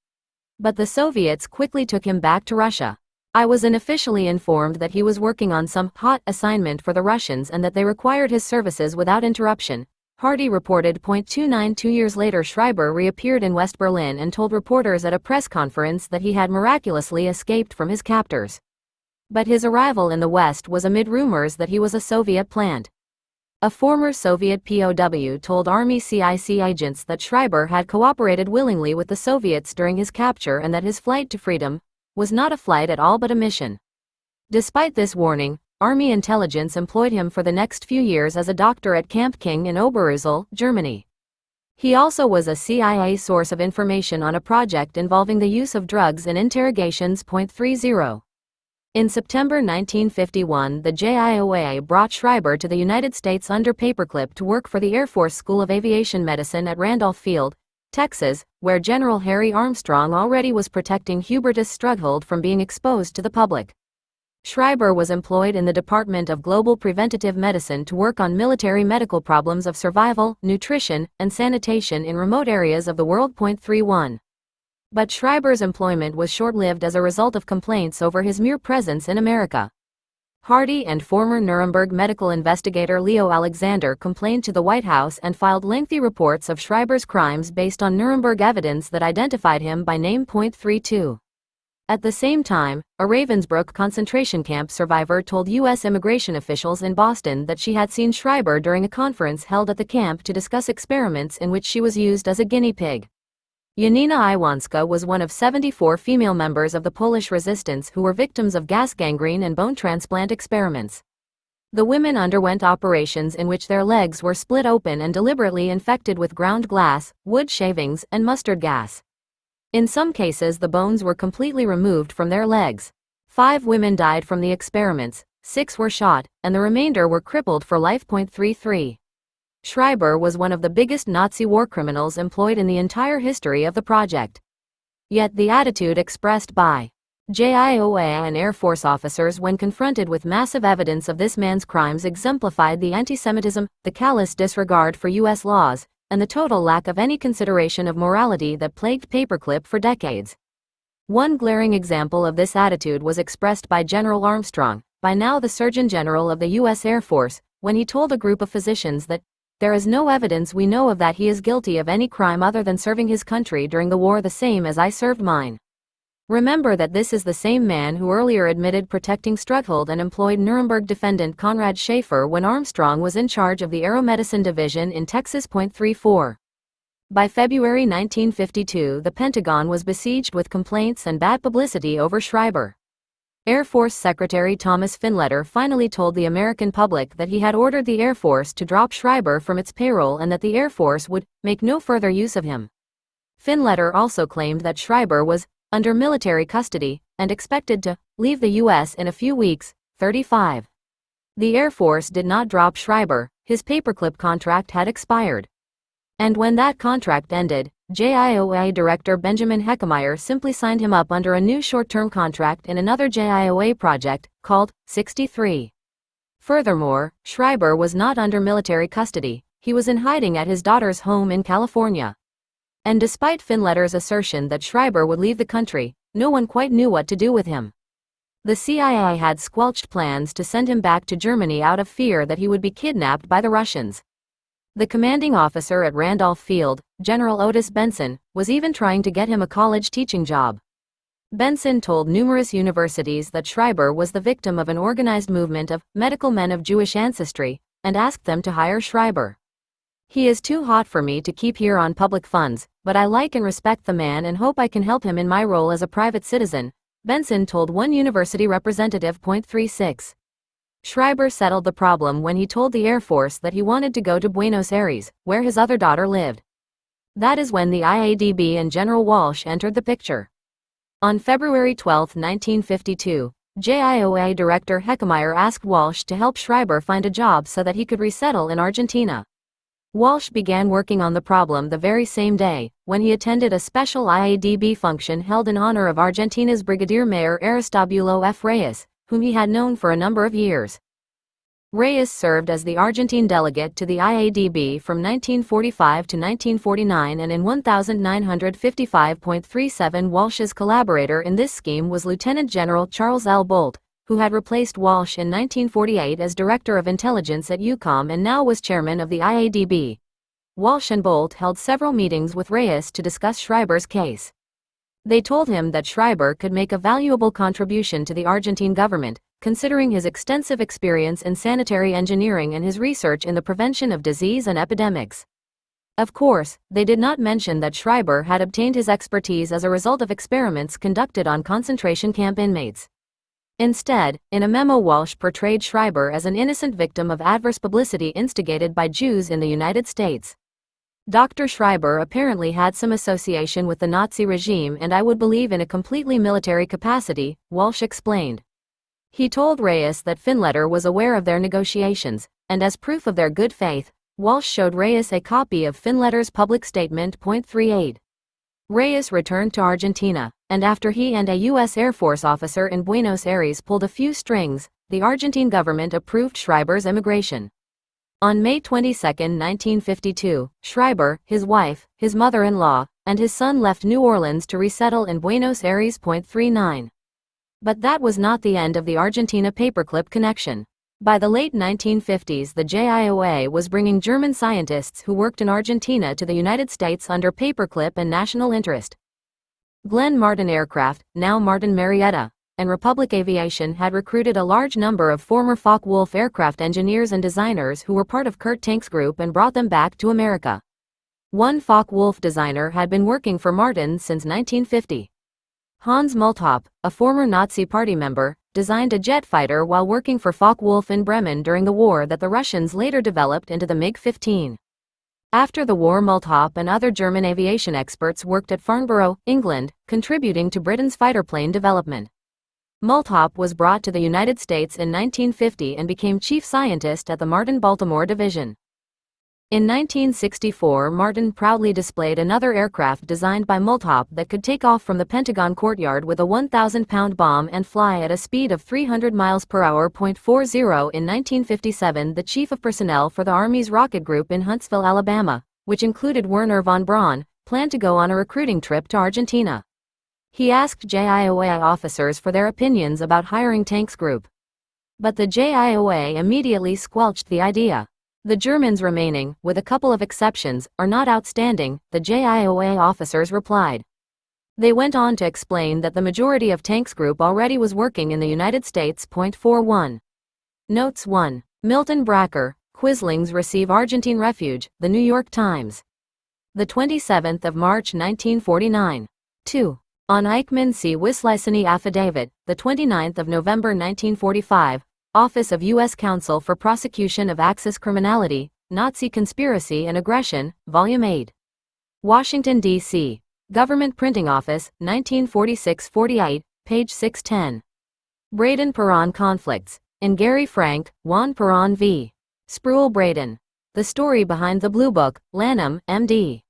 But the Soviets quickly took him back to Russia. I was unofficially informed that he was working on some hot assignment for the Russians and that they required his services without interruption, Hardy reported. 29 2 years later Schreiber reappeared in West Berlin and told reporters at a press conference that he had miraculously escaped from his captors. But his arrival in the West was amid rumors that he was a Soviet plant. A former Soviet POW told Army CIC agents that Schreiber had cooperated willingly with the Soviets during his capture and that his flight to freedom was not a flight at all but a mission. Despite this warning, Army intelligence employed him for the next few years as a doctor at Camp King in Oberursel, Germany. He also was a CIA source of information on a project involving the use of drugs in interrogations. 30. In September 1951, the JIOA brought Schreiber to the United States under Paperclip to work for the Air Force School of Aviation Medicine at Randolph Field, Texas, where General Harry Armstrong already was protecting Hubertus Strughold from being exposed to the public. Schreiber was employed in the Department of Global Preventative Medicine to work on military medical problems of survival, nutrition, and sanitation in remote areas of the world. 31. But Schreiber's employment was short-lived as a result of complaints over his mere presence in America. Hardy and former Nuremberg medical investigator Leo Alexander complained to the White House and filed lengthy reports of Schreiber's crimes based on Nuremberg evidence that identified him by name. 32. At the same time, a Ravensbrück concentration camp survivor told U.S. immigration officials in Boston that she had seen Schreiber during a conference held at the camp to discuss experiments in which she was used as a guinea pig. Janina Iwanska was one of 74 female members of the Polish resistance who were victims of gas gangrene and bone transplant experiments. The women underwent operations in which their legs were split open and deliberately infected with ground glass, wood shavings, and mustard gas. In some cases, the bones were completely removed from their legs. 5 women died from the experiments, 6 were shot, and the remainder were crippled for life. 33. Schreiber was one of the biggest Nazi war criminals employed in the entire history of the project. Yet the attitude expressed by JIOA and Air Force officers when confronted with massive evidence of this man's crimes exemplified the anti-Semitism, the callous disregard for U.S. laws, and the total lack of any consideration of morality that plagued Paperclip for decades. One glaring example of this attitude was expressed by General Armstrong, by now the Surgeon General of the U.S. Air Force, when he told a group of physicians that there is no evidence we know of that he is guilty of any crime other than serving his country during the war the same as I served mine. Remember that this is the same man who earlier admitted protecting Strughold and employed Nuremberg defendant Conrad Schaefer when Armstrong was in charge of the Aeromedicine Division in Texas. 34. By February 1952, the Pentagon was besieged with complaints and bad publicity over Schreiber. Air Force Secretary Thomas Finletter finally told the American public that he had ordered the Air Force to drop Schreiber from its payroll and that the Air Force would make no further use of him. Finletter also claimed that Schreiber was under military custody and expected to leave the U.S. in a few weeks. 35. The Air Force did not drop Schreiber, his Paperclip contract had expired. And when that contract ended, JIOA Director Benjamin Heckmeyer simply signed him up under a new short-term contract in another JIOA project, called 63. Furthermore, Schreiber was not under military custody, he was in hiding at his daughter's home in California. And despite Finletter's assertion that Schreiber would leave the country, no one quite knew what to do with him. The CIA had squelched plans to send him back to Germany out of fear that he would be kidnapped by the Russians. The commanding officer at Randolph Field, General Otis Benson, was even trying to get him a college teaching job. Benson told numerous universities that Schreiber was the victim of an organized movement of medical men of Jewish ancestry, and asked them to hire Schreiber. He is too hot for me to keep here on public funds, but I like and respect the man and hope I can help him in my role as a private citizen, Benson told one university representative. 36. Schreiber settled the problem when he told the Air Force that he wanted to go to Buenos Aires, where his other daughter lived. That is when the IADB and General Walsh entered the picture. On February 12, 1952, JIOA Director Heckmeyer asked Walsh to help Schreiber find a job so that he could resettle in Argentina. Walsh began working on the problem the very same day, when he attended a special IADB function held in honor of Argentina's Brigadier Mayor Aristobulo F. Reyes, whom he had known for a number of years. Reyes served as the Argentine delegate to the IADB from 1945 to 1949 and in 1955.37 Walsh's collaborator in this scheme was Lieutenant General Charles L. Bolt, who had replaced Walsh in 1948 as Director of Intelligence at UCOM and now was chairman of the IADB. Walsh and Bolt held several meetings with Reyes to discuss Schreiber's case. They told him that Schreiber could make a valuable contribution to the Argentine government, considering his extensive experience in sanitary engineering and his research in the prevention of disease and epidemics. Of course, they did not mention that Schreiber had obtained his expertise as a result of experiments conducted on concentration camp inmates. Instead, in a memo, Walsh portrayed Schreiber as an innocent victim of adverse publicity instigated by Jews in the United States. Dr. Schreiber apparently had some association with the Nazi regime, and I would believe in a completely military capacity, Walsh explained. He told Reyes that Finletter was aware of their negotiations, and as proof of their good faith, Walsh showed Reyes a copy of Finletter's public statement. 38. Reyes returned to Argentina, and after he and a U.S. Air Force officer in Buenos Aires pulled a few strings, the Argentine government approved Schreiber's immigration. On May 22, 1952, Schreiber, his wife, his mother-in-law, and his son left New Orleans to resettle in Buenos Aires. 39. But that was not the end of the Argentina Paperclip connection. By the late 1950s, the JIOA was bringing German scientists who worked in Argentina to the United States under Paperclip and national interest. Glenn Martin Aircraft, now Martin Marietta, and Republic Aviation had recruited a large number of former Focke-Wulf aircraft engineers and designers who were part of Kurt Tank's group and brought them back to America. One Focke-Wulf designer had been working for Martin since 1950. Hans Multhaup, a former Nazi Party member, designed a jet fighter while working for Focke-Wulf in Bremen during the war that the Russians later developed into the MiG-15. After the war, Multhaup and other German aviation experts worked at Farnborough, England, contributing to Britain's fighter plane development. Multhaup was brought to the United States in 1950 and became chief scientist at the Martin Baltimore division. In 1964, Martin proudly displayed another aircraft designed by Multhaup that could take off from the Pentagon courtyard with a 1,000-pound bomb and fly at a speed of 300 miles per hour. 40. In 1957, the chief of personnel for the Army's rocket group in Huntsville, Alabama, which included Werner von Braun, planned to go on a recruiting trip to Argentina. He asked JIOA officers for their opinions about hiring Tank's group. But the JIOA immediately squelched the idea. The Germans remaining, with a couple of exceptions, are not outstanding, the JIOA officers replied. They went on to explain that the majority of Tank's group already was working in the United States. 41. Notes 1. Milton Bracker, Quislings receive Argentine refuge, The New York Times. The 27th of March 1949. 2. On Eichmann C. Wisliceny Affidavit, the 29th of November 1945, Office of U.S. Counsel for Prosecution of Axis Criminality, Nazi Conspiracy and Aggression, Volume 8. Washington, D.C. Government Printing Office, 1946-48, page 610. Braden-Perron Conflicts, in Gary Frank, Juan Perron v. Spruill-Braden. The Story Behind the Blue Book, Lanham, M.D.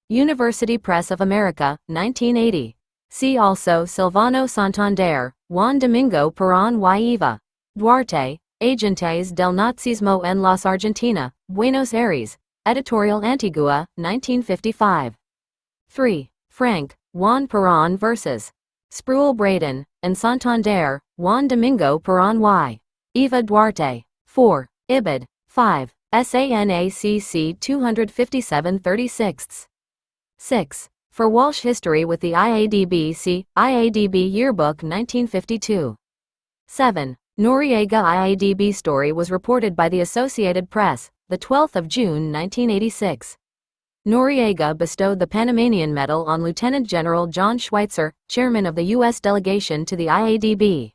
University Press of America, 1980. See also Silvano Santander, Juan Domingo Perron y Eva Duarte, Agentes del Nazismo en Las Argentina, Buenos Aires, Editorial Antigua, 1955. 3. Frank, Juan Perron vs. Spruill-Braden, and Santander, Juan Domingo Perron y Eva Duarte. 4. Ibid. 5. SANACC 257/36. 6. For Walsh History with the IADB, see IADB Yearbook 1952. 7. Noriega IADB story was reported by the Associated Press, the 12th of June 1986. Noriega bestowed the Panamanian Medal on Lieutenant General John Schweitzer, chairman of the U.S. delegation to the IADB.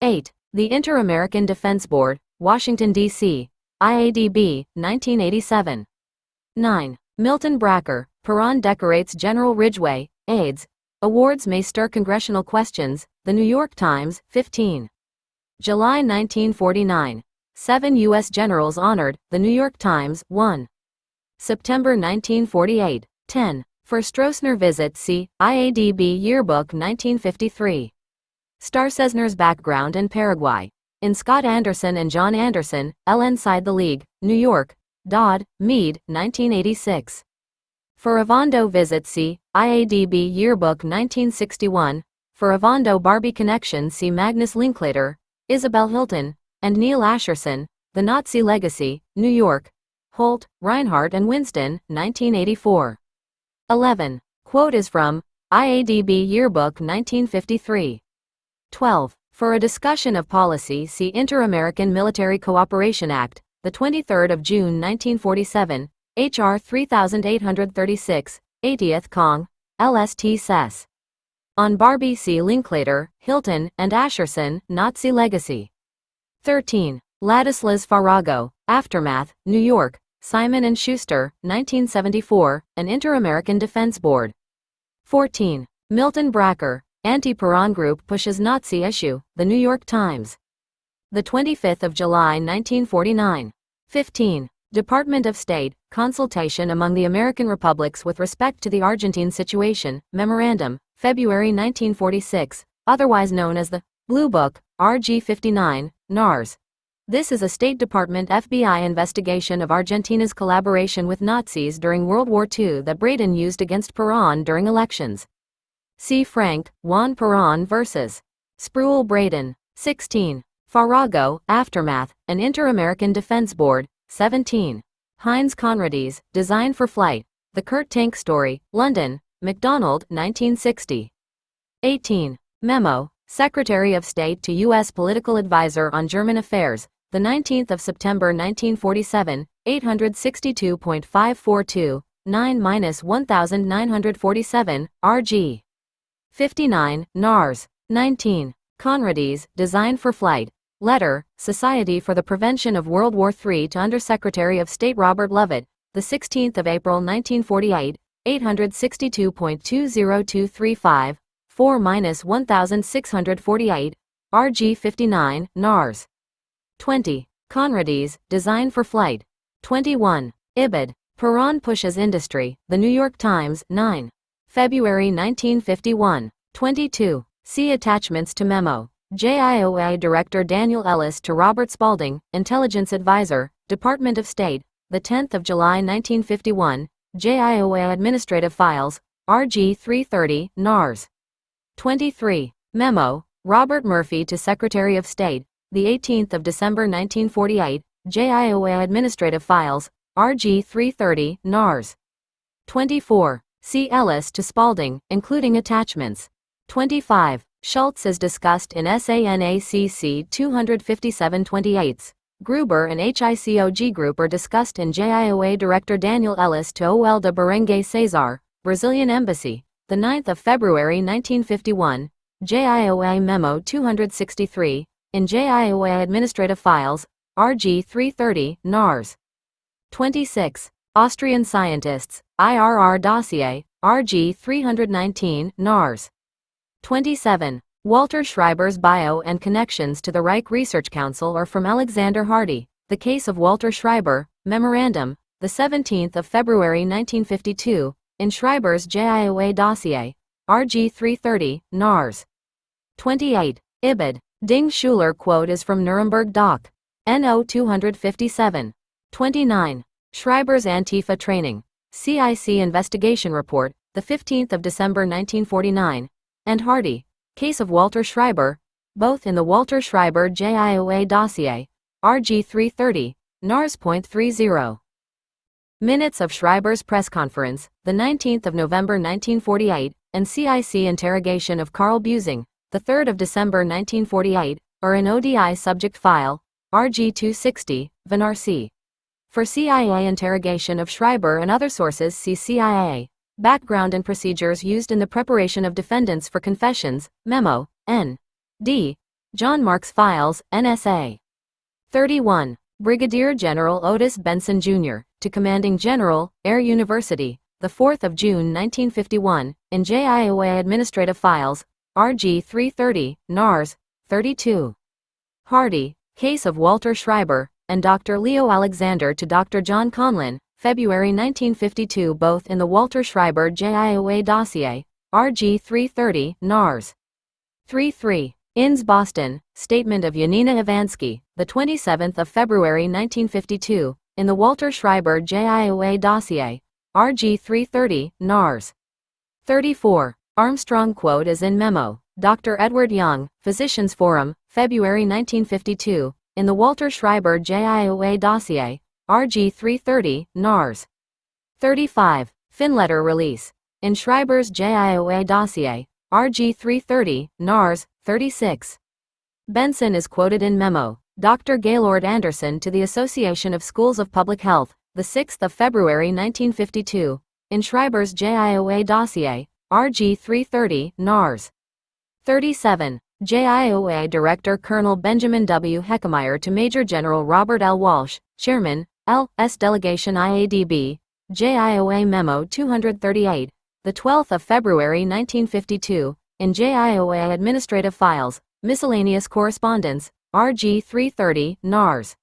8. The Inter-American Defense Board, Washington, D.C., IADB, 1987. 9. Milton Bracker, Perron decorates General Ridgway, AIDS. Awards may stir congressional questions, The New York Times, 15. July 1949. 7 U.S. generals honored, The New York Times, 1. September 1948. 10. For Stroessner visit, see IADB Yearbook 1953. Stroessner's background in Paraguay. In Scott Anderson and John Anderson, Inside the League, New York. Dodd, Mead, 1986. For Avondo visit, see IADB Yearbook 1961. For Avondo Barbie Connection, see Magnus Linklater, Isabel Hilton, and Neil Asherson, The Nazi Legacy, New York. Holt, Reinhardt and Winston, 1984. 11. Quote is from IADB Yearbook 1953. 12. For a discussion of policy, see Inter-American Military Cooperation Act, the 23rd of June 1947, H.R. 3836, 80th Cong. LST Sess. On Barbie C. Linklater, Hilton, and Ascherson, Nazi Legacy. 13. Ladislas Farago, Aftermath, New York, Simon & Schuster, 1974, an Inter-American Defense Board. 14. Milton Bracker, Anti-Peron Group Pushes Nazi Issue, The New York Times. The 25th of July 1949. 15. Department of State, Consultation among the American Republics with respect to the Argentine situation, Memorandum, February 1946, otherwise known as the Blue Book, RG 59, NARS. This is a State Department FBI investigation of Argentina's collaboration with Nazis during World War II that Braden used against Peron during elections. C. Frank, Juan Peron vs. Spruill Braden. 16. Farago, Aftermath, an Inter-American Defense Board. 17. Heinz Conrades, Design for Flight, The Kurt Tank Story, London, MacDonald, 1960. 18. Memo, Secretary of State to U.S. Political Advisor on German Affairs, the 19th of September 1947, 862.542, 9-1947, RG. 59, NARS. 19. Conrades, Design for Flight. Letter, Society for the Prevention of World War III to Undersecretary of State Robert Lovett, the 16th of April 1948, 862.20235, 4-1648, RG 59, NARS. 20. Conrades, Design for Flight. 21. Ibid. Peron Pushes Industry, The New York Times, 9. February 1951. 22. See attachments to memo. JIOA Director Daniel Ellis to Robert Spalding, Intelligence Advisor, Department of State, the 10th of July 1951, JIOA Administrative Files, RG 330, NARS. 23. Memo, Robert Murphy to Secretary of State, the 18th of December 1948, JIOA Administrative Files, RG 330, NARS. 24. C. Ellis to Spalding, including attachments. 25. Schultz is discussed in SANACC 257/28. Gruber and HICOG Group are discussed in JIOA Director Daniel Ellis to OL de Berenguer Cesar, Brazilian Embassy, the 9th of February 1951, JIOA Memo 263, in JIOA Administrative Files, RG 330, NARS. 26. Austrian Scientists, IRR Dossier, RG 319, NARS. 27. Walter Schreiber's Bio and Connections to the Reich Research Council are from Alexander Hardy, The Case of Walter Schreiber, Memorandum, the 17th of February 1952, in Schreiber's JIOA Dossier, RG 330, NARS. 28. Ibid. Ding Schuler quote is from Nuremberg Doc. NO 257. 29. Schreiber's Antifa Training, CIC Investigation Report, the 15th of December 1949, and Hardy, Case of Walter Schreiber, both in the Walter Schreiber JIOA Dossier, RG 330, NARS.30. Minutes of Schreiber's press conference, the 19th of November 1948, and CIC interrogation of Carl Busing, the 3rd of December 1948, are in ODI subject file, RG 260, VNRC. For CIA interrogation of Schreiber and other sources, see CIA. Background and procedures used in the preparation of defendants for confessions, Memo, N. D. John Marks Files, NSA. 31. Brigadier General Otis Benson, Jr., to Commanding General, Air University, the 4th of June 1951, in JIOA Administrative Files, RG 330, NARS, 32. Hardy, Case of Walter Schreiber, and Dr. Leo Alexander to Dr. John Conlin, February 1952, both in the Walter Schreiber JIOA Dossier, RG 330, NARS. 33. INS Boston, Statement of Yanina Ivansky, the 27th of February 1952, in the Walter Schreiber JIOA Dossier, RG 330, NARS. 34. Armstrong quote is in Memo, Dr. Edward Young, Physicians Forum, February 1952, in the Walter Schreiber JIOA Dossier, RG 330, NARS. 35. Finletter Release, in Schreiber's JIOA Dossier, RG 330, NARS, 36. Benson is quoted in memo, Dr. Gaylord Anderson to the Association of Schools of Public Health, the 6th of February 1952, in Schreiber's JIOA dossier, RG 330, NARS. 37. JIOA Director Colonel Benjamin W. Heckmeyer to Major General Robert L. Walsh, Chairman, L.S. Delegation IADB, JIOA Memo 238, the 12th of February 1952, in JIOA Administrative Files, Miscellaneous Correspondence, RG 330, NARS.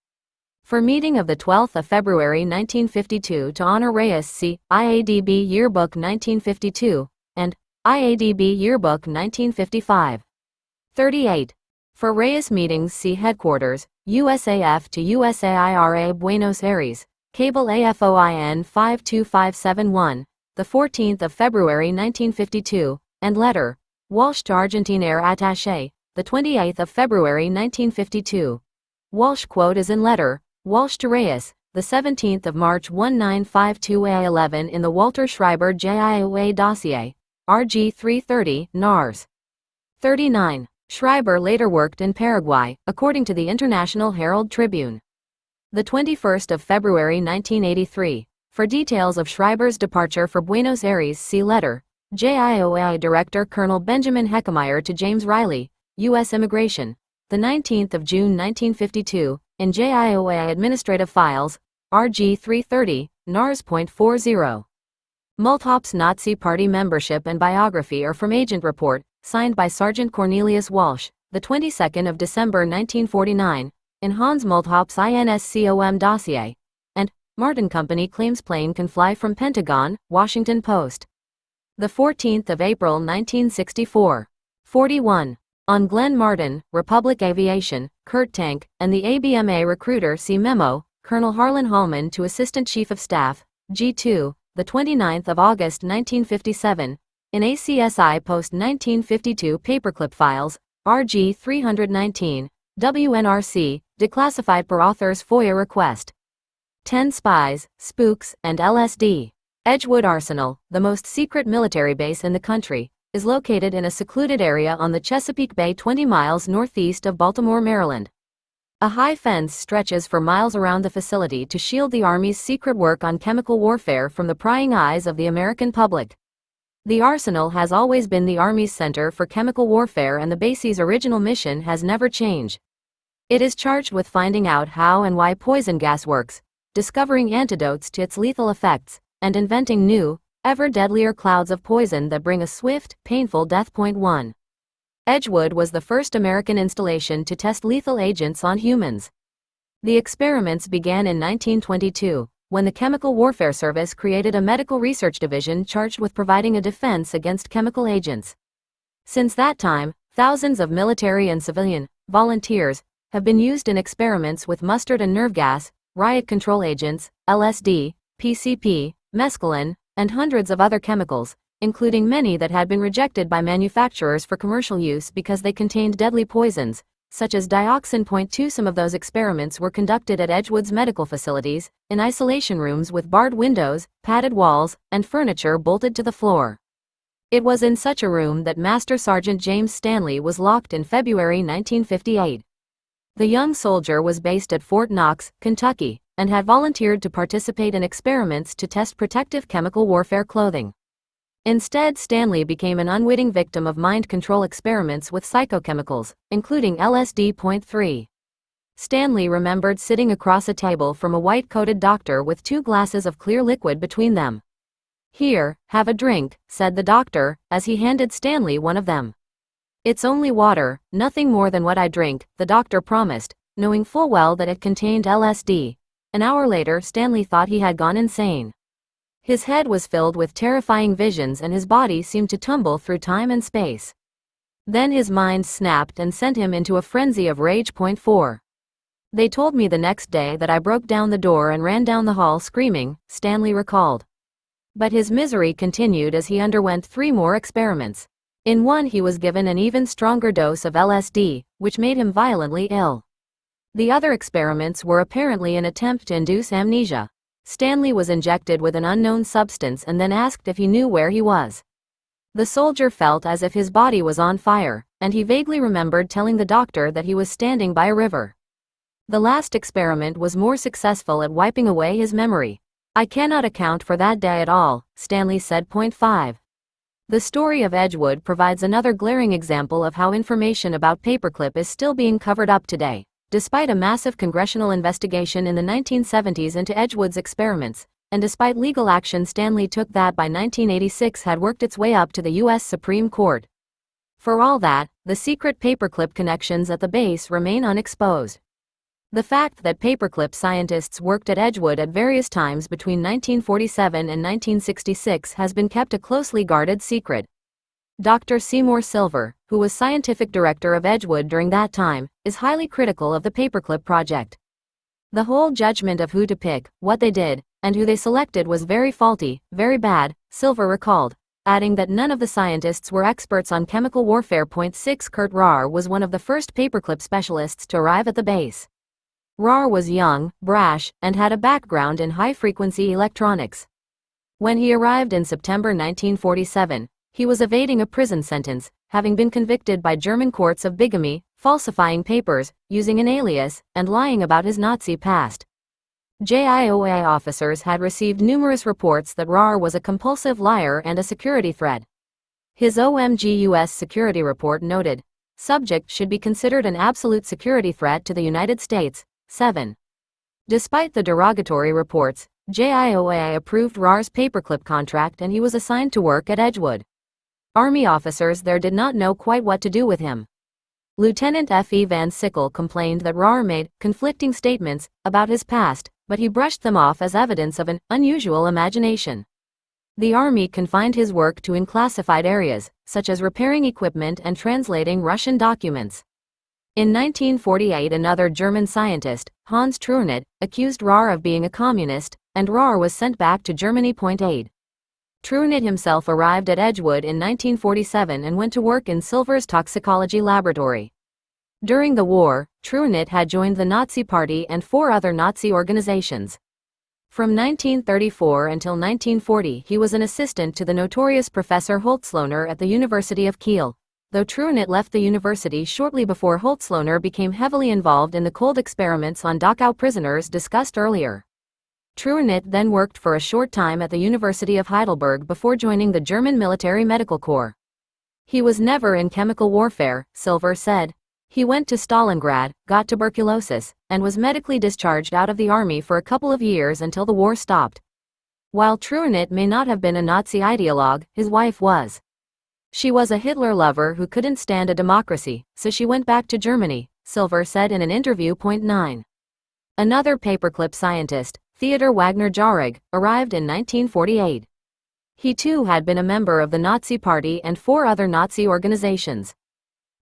For meeting of the 12th of February 1952 to honor Reyes C. IADB Yearbook 1952, and IADB Yearbook 1955. 38. For Reyes Meetings see Headquarters, USAF to USAIRA Buenos Aires, Cable AFOIN 52571, the 14th of February 1952, and letter, Walsh to Argentine Attaché, the 28th of February 1952. Walsh quote is in letter, Walsh to Reyes, the 17th of March 1952A11 in the Walter Schreiber JIOA dossier, RG 330, NARS. 39. Schreiber later worked in Paraguay, according to the International Herald Tribune. The 21st of February 1983. For details of Schreiber's departure for Buenos Aires see letter, JIOA Director Colonel Benjamin Heckmeyer to James Riley, U.S. Immigration, the 19th of June 1952, in JIOA Administrative Files, RG 330, NARS.40. Multhop's Nazi Party membership and biography are from Agent Report, signed by Sergeant Cornelius Walsh, the 22nd of December 1949, in Hans Multhop's INSCOM dossier, and Martin Company claims plane can fly from Pentagon, Washington Post. The 14th of April 1964. 41. On Glenn Martin, Republic Aviation, Kurt Tank, and the ABMA recruiter see memo, Colonel Harlan Hallman to Assistant Chief of Staff, G2, the 29th of August 1957, in ACSI post-1952 Paperclip files, RG 319, WNRC, declassified per author's FOIA request. 10 Spies, Spooks, and LSD. Edgewood Arsenal, the most secret military base in the country, is located in a secluded area on the Chesapeake Bay 20 miles northeast of Baltimore, Maryland. A high fence stretches for miles around the facility to shield the Army's secret work on chemical warfare from the prying eyes of the American public. The arsenal has always been the Army's center for chemical warfare, and the base's original mission has never changed. It is charged with finding out how and why poison gas works, discovering antidotes to its lethal effects, and inventing new, ever deadlier clouds of poison that bring a swift, painful death. 1. Edgewood was the first American installation to test lethal agents on humans. The experiments began in 1922, when the Chemical Warfare Service created a medical research division charged with providing a defense against chemical agents. Since that time, thousands of military and civilian volunteers have been used in experiments with mustard and nerve gas, riot control agents, LSD, PCP, mescaline, and hundreds of other chemicals, including many that had been rejected by manufacturers for commercial use because they contained deadly poisons, such as dioxin. 2 Some of those experiments were conducted at Edgewood's medical facilities, in isolation rooms with barred windows, padded walls, and furniture bolted to the floor. It was in such a room that Master Sergeant James Stanley was locked in February 1958. The young soldier was based at Fort Knox, Kentucky, and had volunteered to participate in experiments to test protective chemical warfare clothing. Instead, Stanley became an unwitting victim of mind control experiments with psychochemicals, including LSD. 3. Stanley remembered sitting across a table from a white-coated doctor with 2 glasses of clear liquid between them. "Here, have a drink," said the doctor, as he handed Stanley one of them. "It's only water, nothing more than what I drink," the doctor promised, knowing full well that it contained LSD. An hour later, Stanley thought he had gone insane. His head was filled with terrifying visions and his body seemed to tumble through time and space. Then his mind snapped and sent him into a frenzy of rage. 4. "They told me the next day that I broke down the door and ran down the hall screaming," Stanley recalled. But his misery continued as he underwent 3 more experiments. In one he was given an even stronger dose of LSD, which made him violently ill. The other experiments were apparently an attempt to induce amnesia. Stanley was injected with an unknown substance and then asked if he knew where he was. The soldier felt as if his body was on fire, and he vaguely remembered telling the doctor that he was standing by a river. The last experiment was more successful at wiping away his memory. I cannot account for that day at all, Stanley said. 5. The story of Edgewood provides another glaring example of how information about Paperclip is still being covered up today. Despite a massive congressional investigation in the 1970s into Edgewood's experiments, and despite legal action Stanley took that by 1986 had worked its way up to the U.S. Supreme Court. For all that, the secret Paperclip connections at the base remain unexposed. The fact that Paperclip scientists worked at Edgewood at various times between 1947 and 1966 has been kept a closely guarded secret. Dr. Seymour Silver, who was scientific director of Edgewood during that time, is highly critical of the Paperclip project. The whole judgment of who to pick, what they did, and who they selected was very faulty, very bad, Silver recalled, adding that none of the scientists were experts on chemical warfare. 6 Kurt Rahr was one of the first Paperclip specialists to arrive at the base. Rahr was young, brash, and had a background in high-frequency electronics. When he arrived in September 1947, he was evading a prison sentence, having been convicted by German courts of bigamy, falsifying papers, using an alias, and lying about his Nazi past. JIOA officers had received numerous reports that Rahr was a compulsive liar and a security threat. His OMG U.S. security report noted, "Subject should be considered an absolute security threat to the United States." 7. Despite the derogatory reports, JIOA approved Rahr's Paperclip contract and he was assigned to work at Edgewood. Army officers there did not know quite what to do with him. Lieutenant F.E. Van Sickle complained that Rahr made conflicting statements about his past, but he brushed them off as evidence of an unusual imagination. The Army confined his work to unclassified areas, such as repairing equipment and translating Russian documents. In 1948, another German scientist, Hans Trunet, accused Rahr of being a communist, and Rahr was sent back to Germany. 8. Trunet himself arrived at Edgewood in 1947 and went to work in Silver's toxicology laboratory. During the war, Trunet had joined the Nazi Party and 4 other Nazi organizations. From 1934 until 1940 he was an assistant to the notorious Professor Holzlohner at the University of Kiel, though Trunet left the university shortly before Holzlohner became heavily involved in the cold experiments on Dachau prisoners discussed earlier. Trunet then worked for a short time at the University of Heidelberg before joining the German Military Medical Corps. He was never in chemical warfare, Silver said. He went to Stalingrad, got tuberculosis, and was medically discharged out of the army for a couple of years until the war stopped. While Trunet may not have been a Nazi ideologue, his wife was. She was a Hitler lover who couldn't stand a democracy, so she went back to Germany, Silver said in an interview. 9. Another Paperclip scientist, Theodor Wagner-Jauregg, arrived in 1948. He too had been a member of the Nazi Party and 4 other Nazi organizations.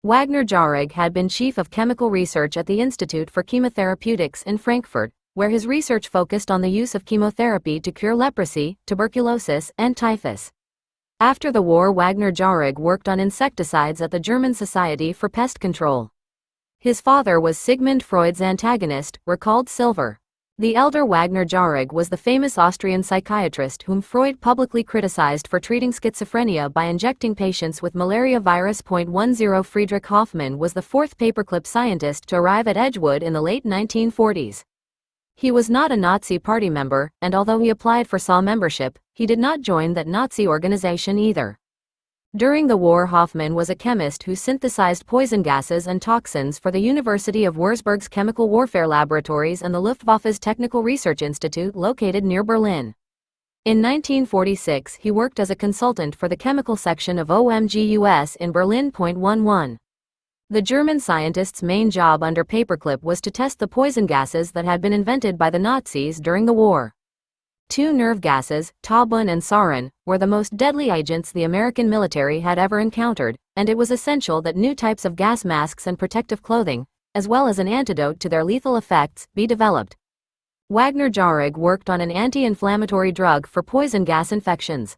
Wagner-Jauregg had been chief of chemical research at the Institute for Chemotherapeutics in Frankfurt, where his research focused on the use of chemotherapy to cure leprosy, tuberculosis, and typhus. After the war, Wagner-Jauregg worked on insecticides at the German Society for Pest Control. His father was Sigmund Freud's antagonist, recalled Silver. The elder Wagner-Jauregg was the famous Austrian psychiatrist whom Freud publicly criticized for treating schizophrenia by injecting patients with malaria virus. 10 Friedrich Hoffmann was the 4th Paperclip scientist to arrive at Edgewood in the late 1940s. He was not a Nazi Party member, and although he applied for SA membership, he did not join that Nazi organization either. During the war, Hoffmann was a chemist who synthesized poison gases and toxins for the University of Würzburg's Chemical Warfare Laboratories and the Luftwaffe's Technical Research Institute located near Berlin. In 1946, he worked as a consultant for the chemical section of OMG US in Berlin. 11. The German scientist's main job under Paperclip was to test the poison gases that had been invented by the Nazis during the war. 2 nerve gases, tauberin and sarin, were the most deadly agents the American military had ever encountered, and it was essential that new types of gas masks and protective clothing, as well as an antidote to their lethal effects, be developed. Wagner-Jauregg worked on an anti-inflammatory drug for poison gas infections.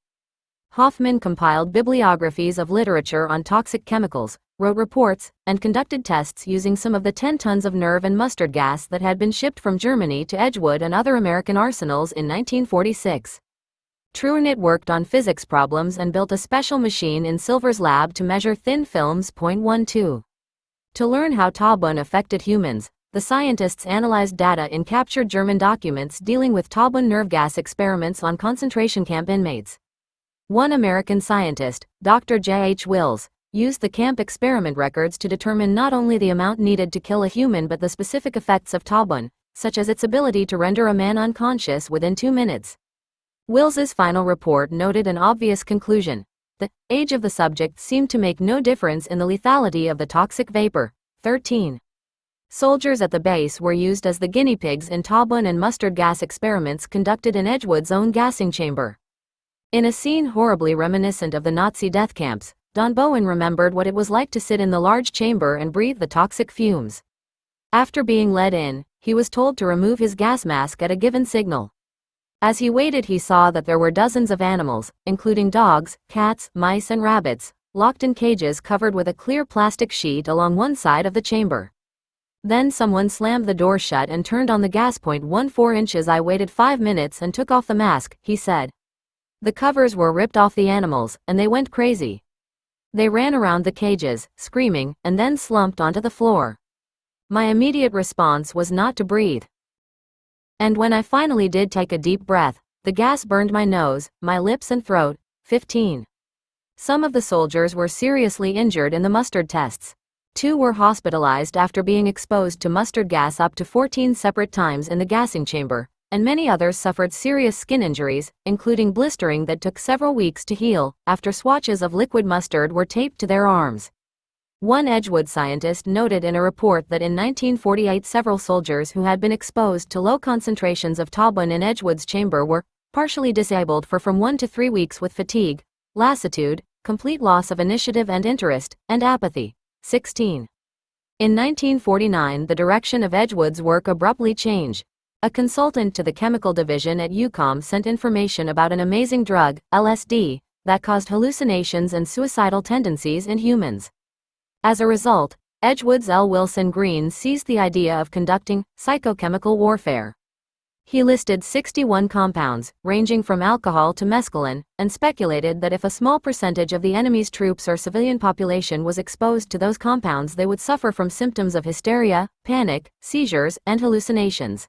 Hoffmann compiled bibliographies of literature on toxic chemicals, wrote reports, and conducted tests using some of the 10 tons of nerve and mustard gas that had been shipped from Germany to Edgewood and other American arsenals in 1946. Truenit worked on physics problems and built a special machine in Silver's lab to measure thin films. 12. To learn how Taubun affected humans, the scientists analyzed data in captured German documents dealing with Taubun nerve gas experiments on concentration camp inmates. One American scientist, Dr. J.H. Wills, used the camp experiment records to determine not only the amount needed to kill a human but the specific effects of Taubun, such as its ability to render a man unconscious within 2 minutes. Wills's final report noted an obvious conclusion. The age of the subject seemed to make no difference in the lethality of the toxic vapor. 13. Soldiers at the base were used as the guinea pigs in Taubun and mustard gas experiments conducted in Edgewood's own gassing chamber. In a scene horribly reminiscent of the Nazi death camps, Don Bowen remembered what it was like to sit in the large chamber and breathe the toxic fumes. After being led in, he was told to remove his gas mask at a given signal. As he waited, he saw that there were dozens of animals, including dogs, cats, mice and rabbits, locked in cages covered with a clear plastic sheet along one side of the chamber. Then someone slammed the door shut and turned on the gas. 14 inches. I waited 5 minutes and took off the mask, he said. The covers were ripped off the animals, and they went crazy. They ran around the cages, screaming, and then slumped onto the floor. My immediate response was not to breathe. And when I finally did take a deep breath, the gas burned my nose, my lips and throat. 15. Some of the soldiers were seriously injured in the mustard tests. 2 were hospitalized after being exposed to mustard gas up to 14 separate times in the gassing chamber, and many others suffered serious skin injuries, including blistering that took several weeks to heal, after swatches of liquid mustard were taped to their arms. One Edgewood scientist noted in a report that in 1948 several soldiers who had been exposed to low concentrations of Taubun in Edgewood's chamber were partially disabled for from 1 to 3 weeks with fatigue, lassitude, complete loss of initiative and interest, and apathy. 16. In 1949 the direction of Edgewood's work abruptly changed. A consultant to the chemical division at UCOM sent information about an amazing drug, LSD, that caused hallucinations and suicidal tendencies in humans. As a result, Edgewood's L. Wilson Green seized the idea of conducting psychochemical warfare. He listed 61 compounds, ranging from alcohol to mescaline, and speculated that if a small percentage of the enemy's troops or civilian population was exposed to those compounds, they would suffer from symptoms of hysteria, panic, seizures, and hallucinations.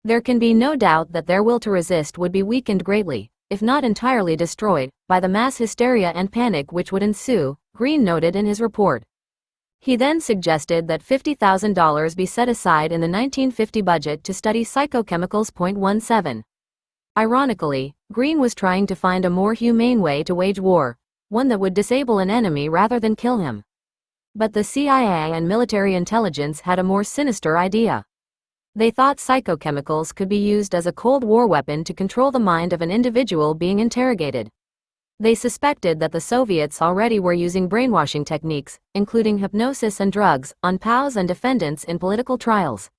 There can be no doubt that their will to resist would be weakened greatly, if not entirely destroyed, by the mass hysteria and panic which would ensue, Green noted in his report. He then suggested that $50,000 be set aside in the 1950 budget to study psychochemicals. 17. Ironically, Green was trying to find a more humane way to wage war, one that would disable an enemy rather than kill him. But the CIA and military intelligence had a more sinister idea. They thought psychochemicals could be used as a Cold War weapon to control the mind of an individual being interrogated. They suspected that the Soviets already were using brainwashing techniques, including hypnosis and drugs, on POWs and defendants in political trials.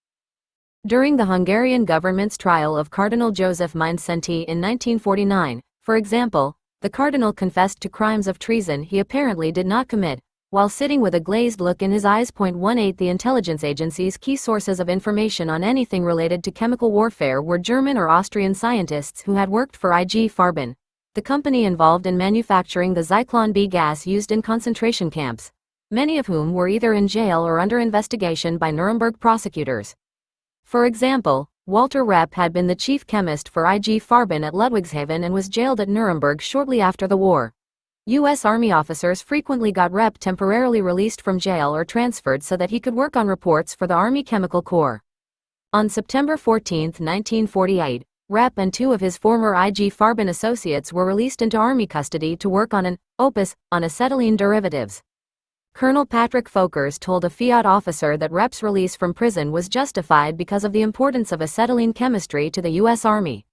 During the Hungarian government's trial of Cardinal Joseph Mindszenty in 1949, for example, the cardinal confessed to crimes of treason he apparently did not commit, while sitting with a glazed look in his eyes. 18. The intelligence agency's key sources of information on anything related to chemical warfare were German or Austrian scientists who had worked for IG Farben, the company involved in manufacturing the Zyklon B gas used in concentration camps, many of whom were either in jail or under investigation by Nuremberg prosecutors. For example, Walter Repp had been the chief chemist for IG Farben at Ludwigshafen and was jailed at Nuremberg shortly after the war. U.S. Army officers frequently got Repp temporarily released from jail or transferred so that he could work on reports for the Army Chemical Corps. On September 14, 1948, Repp and 2 of his former IG Farben associates were released into Army custody to work on an opus on acetylene derivatives. Colonel Patrick Folkers told a Fiat officer that Repp's release from prison was justified because of the importance of acetylene chemistry to the U.S. Army.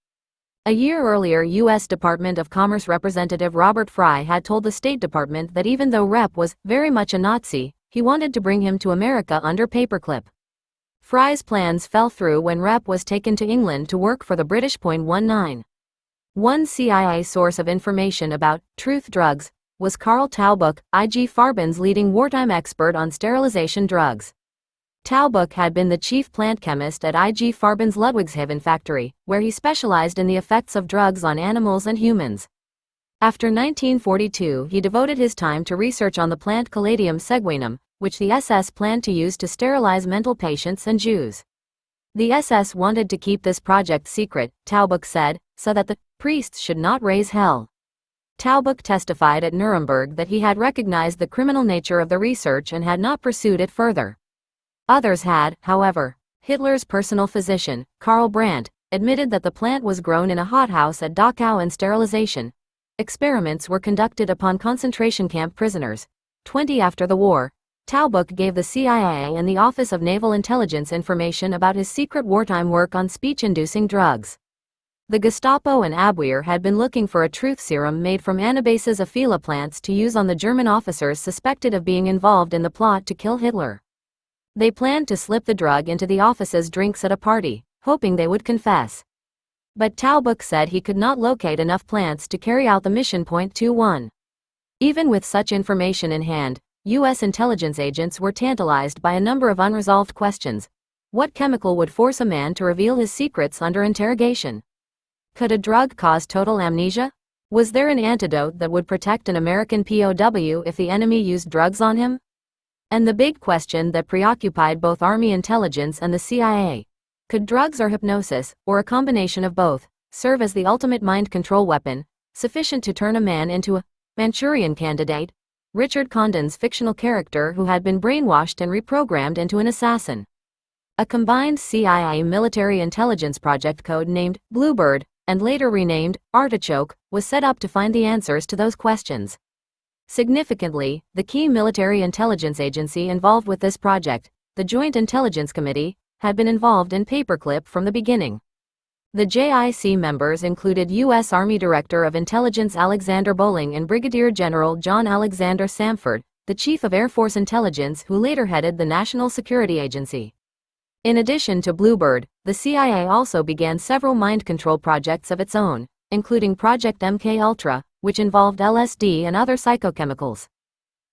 A year earlier, U.S. Department of Commerce Representative Robert Fry had told the State Department that even though Repp was very much a Nazi, he wanted to bring him to America under Paperclip. Fry's plans fell through when Repp was taken to England to work for the British. 19. One CIA source of information about truth drugs was Karl Taubuk, IG Farben's leading wartime expert on sterilization drugs. Taubek had been the chief plant chemist at IG Farben's Ludwigshafen factory, where he specialized in the effects of drugs on animals and humans. After 1942, he devoted his time to research on the plant Caladium seguinum, which the SS planned to use to sterilize mental patients and Jews. The SS wanted to keep this project secret, Taubek said, so that the priests should not raise hell. Taubek testified at Nuremberg that he had recognized the criminal nature of the research and had not pursued it further. Others had, however. Hitler's personal physician, Karl Brandt, admitted that the plant was grown in a hothouse at Dachau and sterilization experiments were conducted upon concentration camp prisoners. 20 after the war, Taubek gave the CIA and the Office of Naval Intelligence information about his secret wartime work on speech-inducing drugs. The Gestapo and Abwehr had been looking for a truth serum made from Anabasis aphylla plants to use on the German officers suspected of being involved in the plot to kill Hitler. They planned to slip the drug into the officers' drinks at a party, hoping they would confess. But Taubek said he could not locate enough plants to carry out the mission. 21. Even with such information in hand, U.S. intelligence agents were tantalized by a number of unresolved questions. What chemical would force a man to reveal his secrets under interrogation? Could a drug cause total amnesia? Was there an antidote that would protect an American POW if the enemy used drugs on him? And the big question that preoccupied both Army intelligence and the CIA. Could drugs or hypnosis, or a combination of both, serve as the ultimate mind control weapon, sufficient to turn a man into a Manchurian candidate? Richard Condon's fictional character who had been brainwashed and reprogrammed into an assassin. A combined CIA military intelligence project code-named Bluebird, and later renamed Artichoke, was set up to find the answers to those questions. Significantly, the key military intelligence agency involved with this project, the Joint Intelligence Committee, had been involved in Paperclip from the beginning. The JIC members included U.S. Army Director of Intelligence Alexander Bowling and Brigadier General John Alexander Samford, the Chief of Air Force Intelligence who later headed the National Security Agency. In addition to Bluebird, the CIA also began several mind control projects of its own, including Project MKUltra, which involved LSD and other psychochemicals.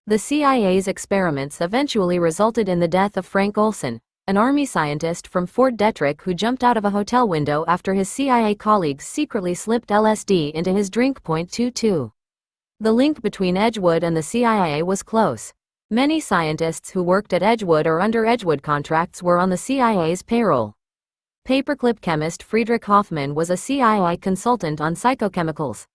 The CIA's experiments eventually resulted in the death of Frank Olson, an Army scientist from Fort Detrick who jumped out of a hotel window after his CIA colleagues secretly slipped LSD into his drink. 22. The link between Edgewood and the CIA was close. Many scientists who worked at Edgewood or under Edgewood contracts were on the CIA's payroll. Paperclip chemist Friedrich Hoffman was a CIA consultant on psychochemicals.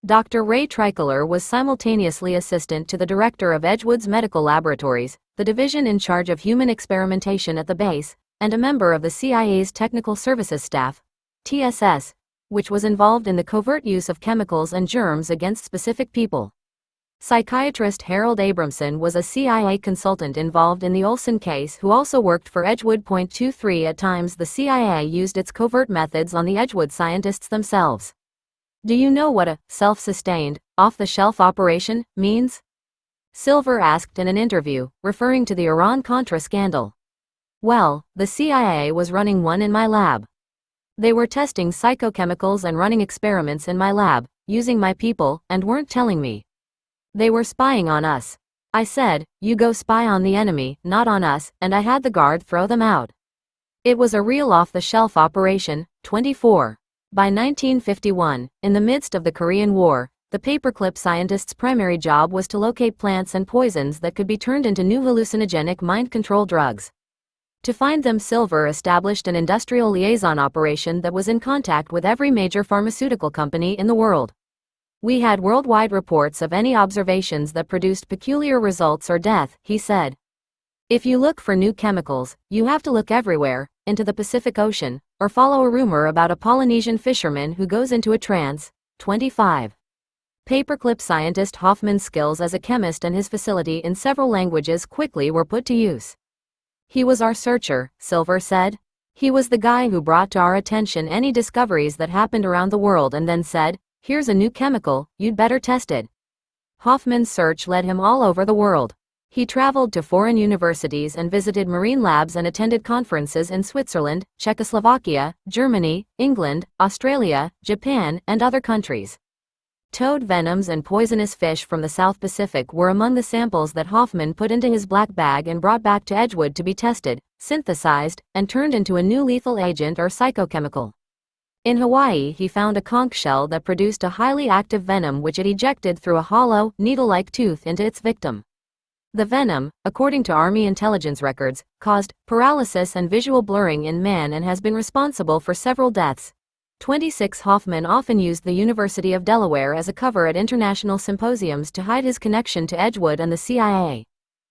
Dr. Ray Tricolor was simultaneously assistant to the director of Edgewood's Medical Laboratories, the division in charge of human experimentation at the base, and a member of the CIA's Technical Services Staff, TSS, which was involved in the covert use of chemicals and germs against specific people. Psychiatrist Harold Abramson was a CIA consultant involved in the Olson case who also worked for Edgewood. 23 At times the CIA used its covert methods on the Edgewood scientists themselves. Do you know what a self-sustained, off-the-shelf operation means? Silver asked in an interview, referring to the Iran-Contra scandal. Well, the CIA was running one in my lab. They were testing psychochemicals and running experiments in my lab, using my people, and weren't telling me. They were spying on us. I said, you go spy on the enemy, not on us, and I had the guard throw them out. It was a real off-the-shelf operation. 24. By 1951, in the midst of the Korean War, the Paperclip scientists' primary job was to locate plants and poisons that could be turned into new hallucinogenic mind control drugs. To find them, Silver established an industrial liaison operation that was in contact with every major pharmaceutical company in the world. We had worldwide reports of any observations that produced peculiar results or death, he said. If you look for new chemicals, you have to look everywhere, into the Pacific Ocean, or follow a rumor about a Polynesian fisherman who goes into a trance. 25. Paperclip scientist Hoffman's skills as a chemist and his facility in several languages quickly were put to use. He was our searcher, Silver said. He was the guy who brought to our attention any discoveries that happened around the world and then said, here's a new chemical, you'd better test it. Hoffman's search led him all over the world. He traveled to foreign universities and visited marine labs and attended conferences in Switzerland, Czechoslovakia, Germany, England, Australia, Japan, and other countries. Toad venoms and poisonous fish from the South Pacific were among the samples that Hoffman put into his black bag and brought back to Edgewood to be tested, synthesized, and turned into a new lethal agent or psychochemical. In Hawaii, he found a conch shell that produced a highly active venom which it ejected through a hollow, needle-like tooth into its victim. The venom, according to Army intelligence records, caused paralysis and visual blurring in man and has been responsible for several deaths. 26 Hoffman often used the University of Delaware as a cover at international symposiums to hide his connection to Edgewood and the CIA.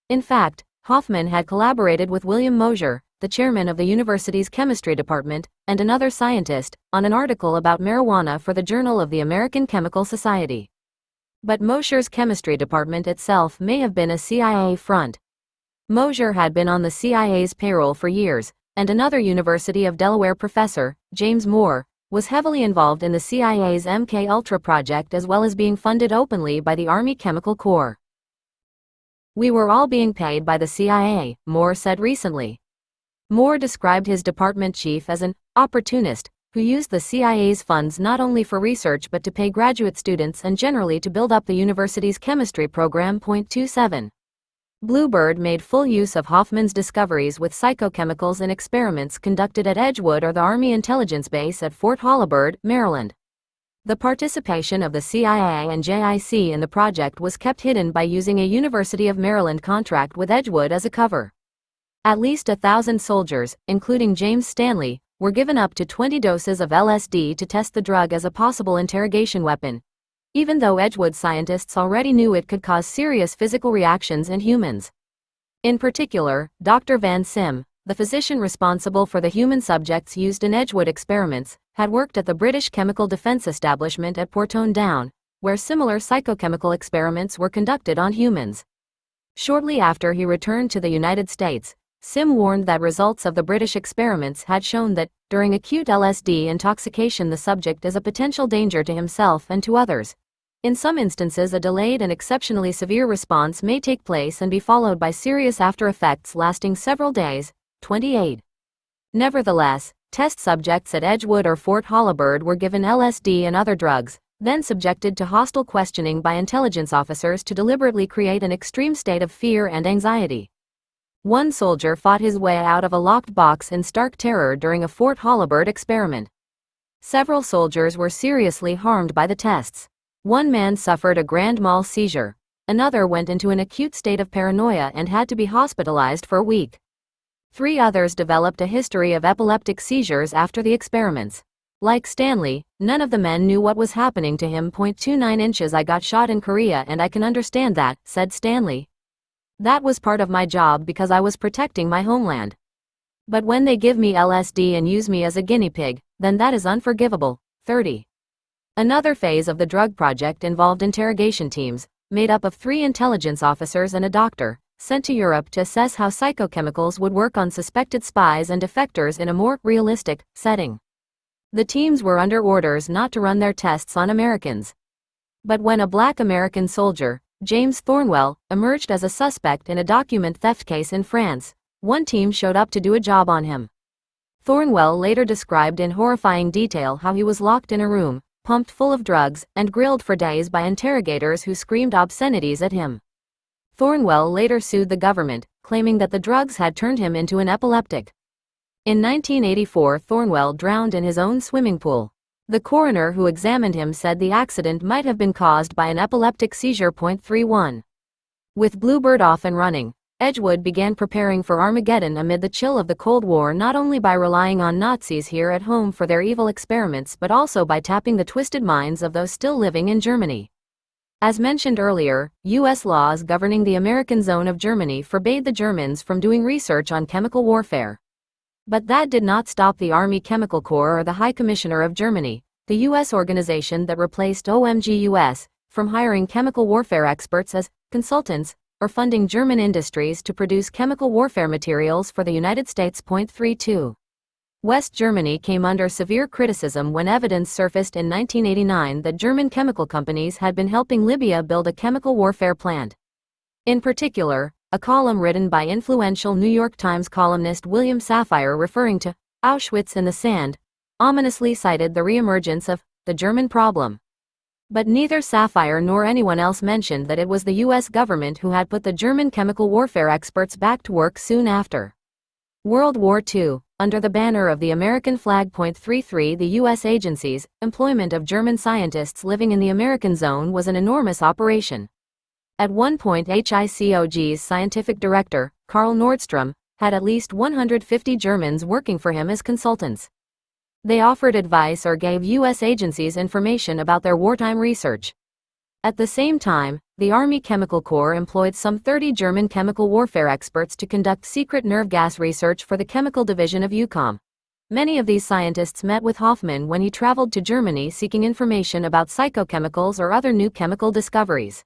In fact, Hoffman had collaborated with William Mosher, the chairman of the university's chemistry department, and another scientist, on an article about marijuana for the Journal of the American Chemical Society. But Mosher's chemistry department itself may have been a CIA front. Mosher had been on the CIA's payroll for years, and another University of Delaware professor, James Moore, was heavily involved in the CIA's MK-Ultra project as well as being funded openly by the Army Chemical Corps. "We were all being paid by the CIA," Moore said recently. Moore described his department chief as an opportunist who used the CIA's funds not only for research but to pay graduate students and generally to build up the university's chemistry program. 27. Bluebird made full use of Hoffman's discoveries with psychochemicals in experiments conducted at Edgewood or the Army Intelligence Base at Fort Holabird, Maryland. The participation of the CIA and JIC in the project was kept hidden by using a University of Maryland contract with Edgewood as a cover. At least 1,000 soldiers, including James Stanley, were given up to 20 doses of LSD to test the drug as a possible interrogation weapon, even though Edgewood scientists already knew it could cause serious physical reactions in humans. In particular, Dr. Van Sim, the physician responsible for the human subjects used in Edgewood experiments, had worked at the British Chemical Defence Establishment at Porton Down, where similar psychochemical experiments were conducted on humans. Shortly after he returned to the United States, Sim warned that results of the British experiments had shown that, during acute LSD intoxication, the subject is a potential danger to himself and to others. In some instances, a delayed and exceptionally severe response may take place and be followed by serious after effects lasting several days. 28. Nevertheless, test subjects at Edgewood or Fort Holabird were given LSD and other drugs, then subjected to hostile questioning by intelligence officers to deliberately create an extreme state of fear and anxiety. One soldier fought his way out of a locked box in stark terror during a Fort Holabird experiment. Several soldiers were seriously harmed by the tests. One man suffered a grand mal seizure. Another went into an acute state of paranoia and had to be hospitalized for a week. 3 others developed a history of epileptic seizures after the experiments. Like Stanley, none of the men knew what was happening to him. 29 inches. I got shot in Korea and I can understand that, said Stanley. That was part of my job because I was protecting my homeland. But when they give me LSD and use me as a guinea pig, then that is unforgivable. 30. Another phase of the drug project involved interrogation teams, made up of 3 intelligence officers and a doctor, sent to Europe to assess how psychochemicals would work on suspected spies and defectors in a more realistic setting. The teams were under orders not to run their tests on Americans. But when a black American soldier, James Thornwell, emerged as a suspect in a document theft case in France, one team showed up to do a job on him. Thornwell later described in horrifying detail how he was locked in a room, pumped full of drugs, and grilled for days by interrogators who screamed obscenities at him. Thornwell later sued the government, claiming that the drugs had turned him into an epileptic. In 1984, Thornwell drowned in his own swimming pool. The coroner who examined him said the accident might have been caused by an epileptic seizure. 31. With Bluebird off and running, Edgewood began preparing for Armageddon amid the chill of the Cold War, not only by relying on Nazis here at home for their evil experiments but also by tapping the twisted minds of those still living in Germany. As mentioned earlier, U.S. laws governing the American zone of Germany forbade the Germans from doing research on chemical warfare. But that did not stop the Army Chemical Corps or the High Commissioner of Germany, the U.S. organization that replaced OMG-US, from hiring chemical warfare experts as consultants, or funding German industries to produce chemical warfare materials for the United States. 32. West Germany came under severe criticism when evidence surfaced in 1989 that German chemical companies had been helping Libya build a chemical warfare plant. In particular, a column written by influential New York Times columnist William Safire referring to Auschwitz in the sand, ominously cited the reemergence of the German problem. But neither Sapphire nor anyone else mentioned that it was the US government who had put the German chemical warfare experts back to work soon after. World War II, under the banner of the American flag. 33 The U.S. agency's employment of German scientists living in the American zone was an enormous operation. At one point, HICOG's scientific director, Karl Nordstrom, had at least 150 Germans working for him as consultants. They offered advice or gave U.S. agencies information about their wartime research. At the same time, the Army Chemical Corps employed some 30 German chemical warfare experts to conduct secret nerve gas research for the chemical division of EUCOM. Many of these scientists met with Hoffmann when he traveled to Germany seeking information about psychochemicals or other new chemical discoveries.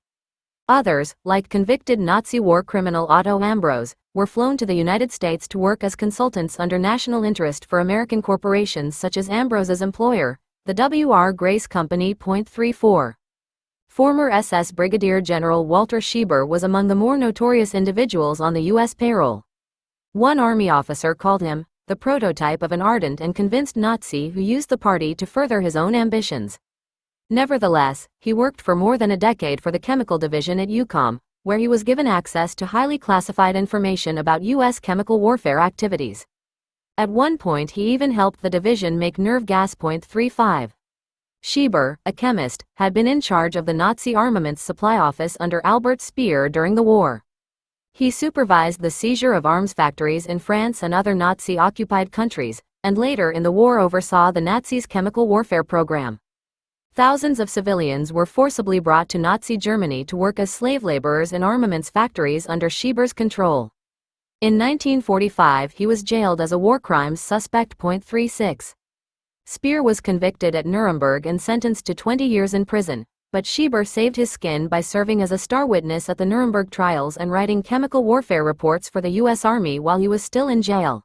Others, like convicted Nazi war criminal Otto Ambros, were flown to the United States to work as consultants under national interest for American corporations such as Ambros's employer, the W.R. Grace Company. 34. Former SS Brigadier General Walter Schieber was among the more notorious individuals on the U.S. payroll. One Army officer called him the prototype of an ardent and convinced Nazi who used the party to further his own ambitions. Nevertheless, he worked for more than a decade for the chemical division at EUCOM, where he was given access to highly classified information about U.S. chemical warfare activities. At one point, he even helped the division make nerve gas. 35. Schieber, a chemist, had been in charge of the Nazi armaments supply office under Albert Speer during the war. He supervised the seizure of arms factories in France and other Nazi-occupied countries, and later in the war oversaw the Nazis' chemical warfare program. Thousands of civilians were forcibly brought to Nazi Germany to work as slave laborers in armaments factories under Schieber's control. In 1945, he was jailed as a war crimes suspect. 36. Speer was convicted at Nuremberg and sentenced to 20 years in prison, but Schieber saved his skin by serving as a star witness at the Nuremberg trials and writing chemical warfare reports for the U.S. Army while he was still in jail.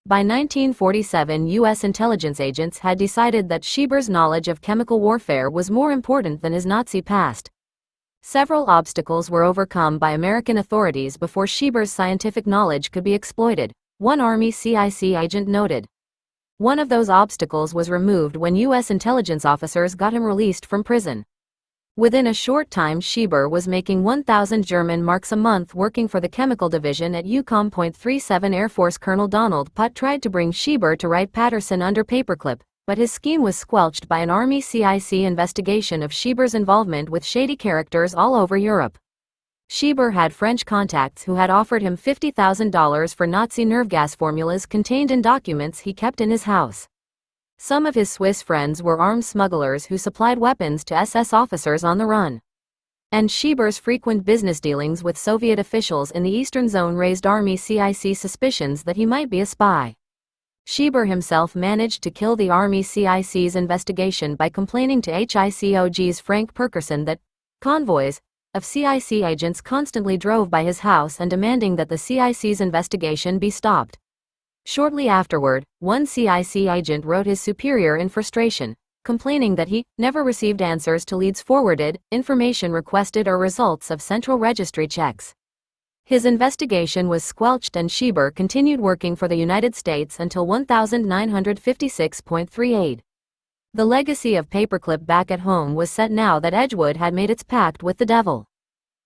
By 1947, U.S. intelligence agents had decided that Schieber's knowledge of chemical warfare was more important than his Nazi past. Several obstacles were overcome by American authorities before Schieber's scientific knowledge could be exploited, one Army CIC agent noted. One of those obstacles was removed when U.S. intelligence officers got him released from prison. Within a short time, Schieber was making 1,000 German marks a month working for the chemical division at EUCOM. 37 Air Force Colonel Donald Putt tried to bring Schieber to Wright-Patterson under Paperclip, but his scheme was squelched by an Army CIC investigation of Schieber's involvement with shady characters all over Europe. Schieber had French contacts who had offered him $50,000 for Nazi nerve gas formulas contained in documents he kept in his house. Some of his Swiss friends were arms smugglers who supplied weapons to SS officers on the run. And Schieber's frequent business dealings with Soviet officials in the Eastern Zone raised Army CIC suspicions that he might be a spy. Schieber himself managed to kill the Army CIC's investigation by complaining to HICOG's Frank Perkerson that convoys of CIC agents constantly drove by his house and demanding that the CIC's investigation be stopped. Shortly afterward, one CIC agent wrote his superior in frustration, complaining that he never received answers to leads forwarded, information requested or results of central registry checks. His investigation was squelched and Schieber continued working for the United States until 1956.38. The legacy of Paperclip back at home was set now that Edgewood had made its pact with the devil.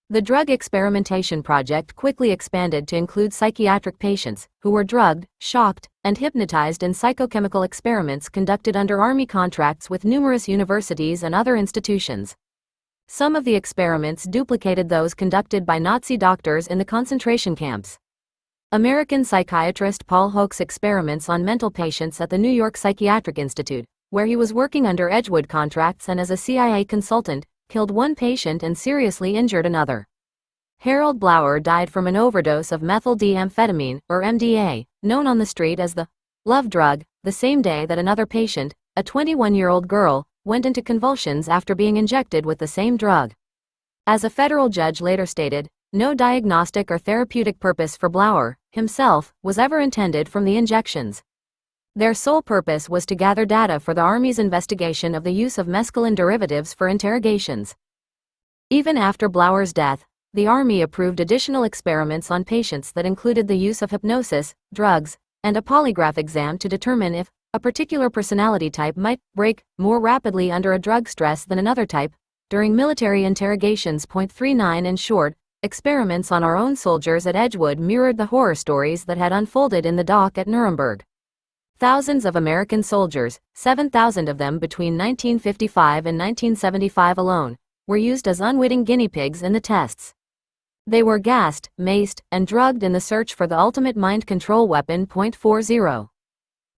The drug experimentation project quickly expanded to include psychiatric patients, who were drugged, shocked, and hypnotized in psychochemical experiments conducted under Army contracts with numerous universities and other institutions. Some of the experiments duplicated those conducted by Nazi doctors in the concentration camps. American psychiatrist Paul Hoch's experiments on mental patients at the New York Psychiatric Institute, where he was working under Edgewood contracts and as a CIA consultant, killed one patient and seriously injured another. Harold Blauer died from an overdose of methyl D-amphetamine, or MDA, known on the street as the love drug, the same day that another patient, a 21-year-old girl, went into convulsions after being injected with the same drug. As a federal judge later stated, no diagnostic or therapeutic purpose for Blauer, himself, was ever intended from the injections. Their sole purpose was to gather data for the Army's investigation of the use of mescaline derivatives for interrogations. Even after Blauer's death, the Army approved additional experiments on patients that included the use of hypnosis, drugs, and a polygraph exam to determine if A particular personality type might break more rapidly under a drug stress than another type. During military interrogations. 39 In short, experiments on our own soldiers at Edgewood mirrored the horror stories that had unfolded in the dock at Nuremberg. Thousands of American soldiers, 7,000 of them between 1955 and 1975 alone, were used as unwitting guinea pigs in the tests. They were gassed, maced, and drugged in the search for the ultimate mind control weapon. 40.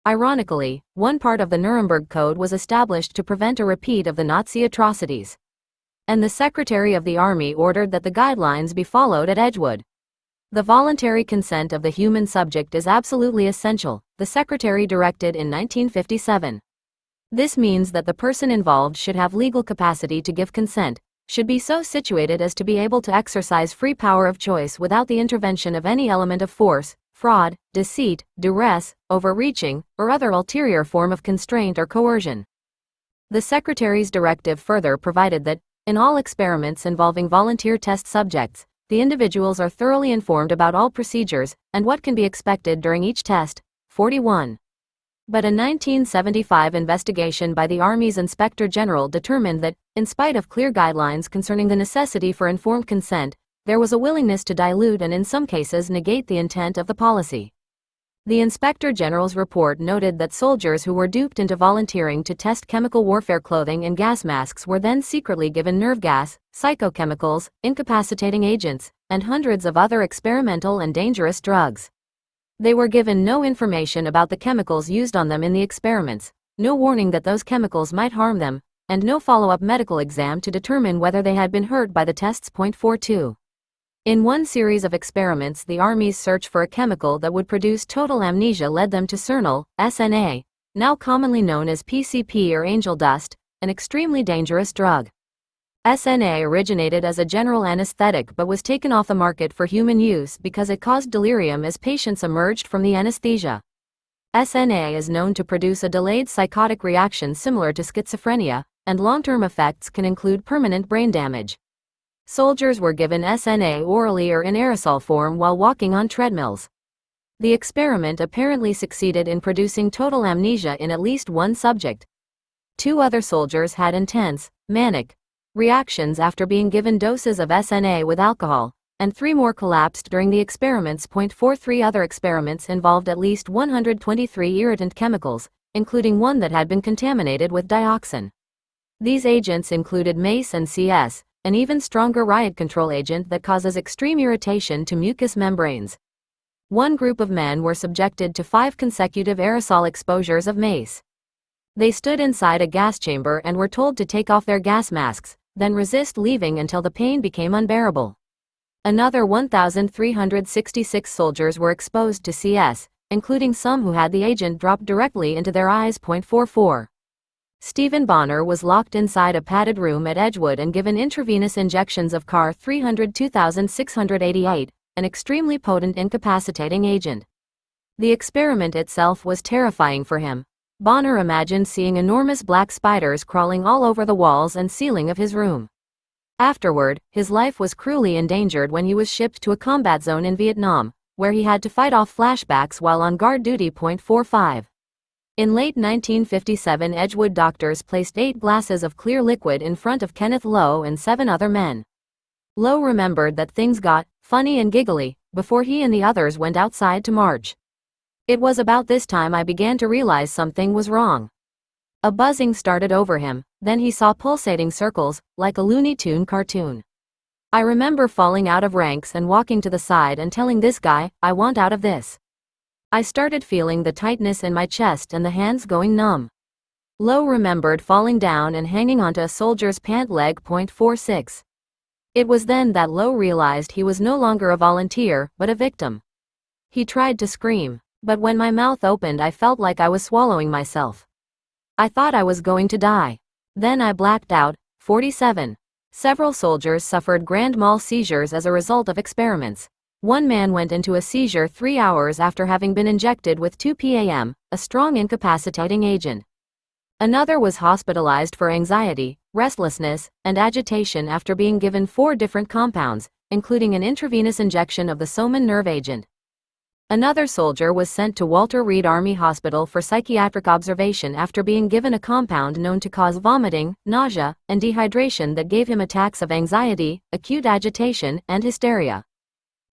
Ironically, one part of the Nuremberg Code was established to prevent a repeat of the Nazi atrocities. And the Secretary of the Army ordered that the guidelines be followed at Edgewood. The voluntary consent of the human subject is absolutely essential, the Secretary directed in 1957. This means that the person involved should have legal capacity to give consent, should be so situated as to be able to exercise free power of choice without the intervention of any element of force, fraud, deceit, duress, overreaching, or other ulterior form of constraint or coercion. The Secretary's directive further provided that, in all experiments involving volunteer test subjects, the individuals are thoroughly informed about all procedures and what can be expected during each test. 41. But a 1975 investigation by the Army's Inspector General determined that, in spite of clear guidelines concerning the necessity for informed consent, there was a willingness to dilute and in some cases negate the intent of the policy. The Inspector General's report noted that soldiers who were duped into volunteering to test chemical warfare clothing and gas masks were then secretly given nerve gas, psychochemicals, incapacitating agents, and hundreds of other experimental and dangerous drugs. They were given no information about the chemicals used on them in the experiments, no warning that those chemicals might harm them, and no follow-up medical exam to determine whether they had been hurt by the tests. 42. In one series of experiments, the Army's search for a chemical that would produce total amnesia led them to Cernal, SNA, now commonly known as PCP or angel dust, an extremely dangerous drug. SNA originated as a general anesthetic but was taken off the market for human use because it caused delirium as patients emerged from the anesthesia. SNA is known to produce a delayed psychotic reaction similar to schizophrenia, and long-term effects can include permanent brain damage. Soldiers were given SNA orally or in aerosol form while walking on treadmills. The experiment apparently succeeded in producing total amnesia in at least one subject. 2 other soldiers had intense, manic reactions after being given doses of SNA with alcohol, and 3 more collapsed during the experiments. 43 Other experiments involved at least 123 irritant chemicals, including one that had been contaminated with dioxin. These agents included mace and CS, an even stronger riot control agent that causes extreme irritation to mucous membranes. One group of men were subjected to 5 consecutive aerosol exposures of mace. They stood inside a gas chamber and were told to take off their gas masks, then resist leaving until the pain became unbearable. Another 1,366 soldiers were exposed to CS, including some who had the agent dropped directly into their eyes. 44. Stephen Bonner was locked inside a padded room at Edgewood and given intravenous injections of Car 302,688, an extremely potent incapacitating agent. The experiment itself was terrifying for him. Bonner imagined seeing enormous black spiders crawling all over the walls and ceiling of his room. Afterward, his life was cruelly endangered when he was shipped to a combat zone in Vietnam, where he had to fight off flashbacks while on guard duty. 45. In late 1957, Edgewood doctors placed 8 glasses of clear liquid in front of Kenneth Lowe and 7 other men. Lowe remembered that things got funny and giggly before he and the others went outside to march. It was about this time I began to realize something was wrong. A buzzing started over him, then he saw pulsating circles, like a Looney Tune cartoon. I remember falling out of ranks and walking to the side and telling this guy, "I want out of this." I started feeling the tightness in my chest and the hands going numb. Lowe remembered falling down and hanging onto a soldier's pant leg. 46. It was then that Lowe realized he was no longer a volunteer, but a victim. He tried to scream, but when my mouth opened I felt like I was swallowing myself. I thought I was going to die. Then I blacked out. 47. Several soldiers suffered grand mal seizures as a result of experiments. One man went into a seizure 3 hours after having been injected with 2-PAM, a strong incapacitating agent. Another was hospitalized for anxiety, restlessness, and agitation after being given 4 different compounds, including an intravenous injection of the Soman nerve agent. Another soldier was sent to Walter Reed Army Hospital for psychiatric observation after being given a compound known to cause vomiting, nausea, and dehydration that gave him attacks of anxiety, acute agitation, and hysteria.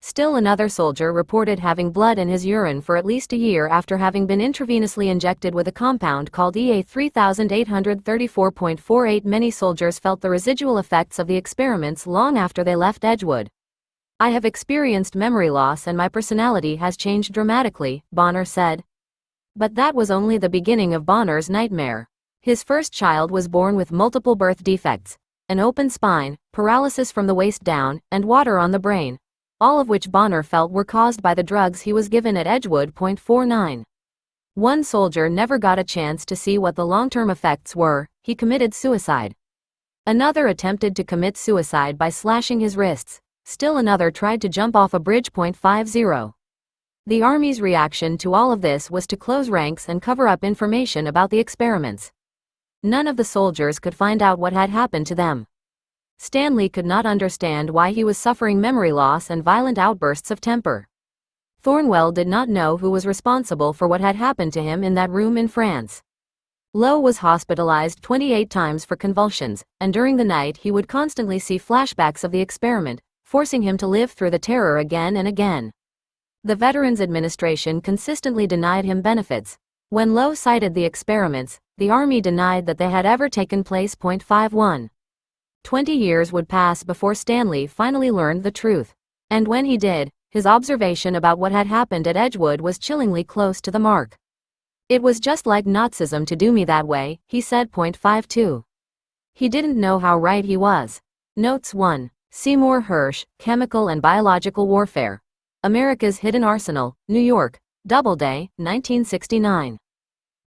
Still another soldier reported having blood in his urine for at least a year after having been intravenously injected with a compound called EA 3834.48. Many soldiers felt the residual effects of the experiments long after they left Edgewood. "I have experienced memory loss and my personality has changed dramatically," Bonner said. But that was only the beginning of Bonner's nightmare. His first child was born with multiple birth defects, an open spine, paralysis from the waist down, and water on the brain, all of which Bonner felt were caused by the drugs he was given at Edgewood. 49. One soldier never got a chance to see what the long-term effects were. He committed suicide. Another attempted to commit suicide by slashing his wrists. Still another tried to jump off a bridge. 50. The Army's reaction to all of this was to close ranks and cover up information about the experiments. None of the soldiers could find out what had happened to them. Stanley could not understand why he was suffering memory loss and violent outbursts of temper. Thornwell did not know who was responsible for what had happened to him in that room in France. Lowe was hospitalized 28 times for convulsions, and during the night he would constantly see flashbacks of the experiment, forcing him to live through the terror again and again. The Veterans Administration consistently denied him benefits. When Lowe cited the experiments, the Army denied that they had ever taken place. 51. 20 years would pass before Stanley finally learned the truth. And when he did, his observation about what had happened at Edgewood was chillingly close to the mark. "It was just like Nazism to do me that way," he said. 52. He didn't know how right he was. Notes 1. Seymour Hersh, Chemical and Biological Warfare. America's Hidden Arsenal, New York, Doubleday, 1969.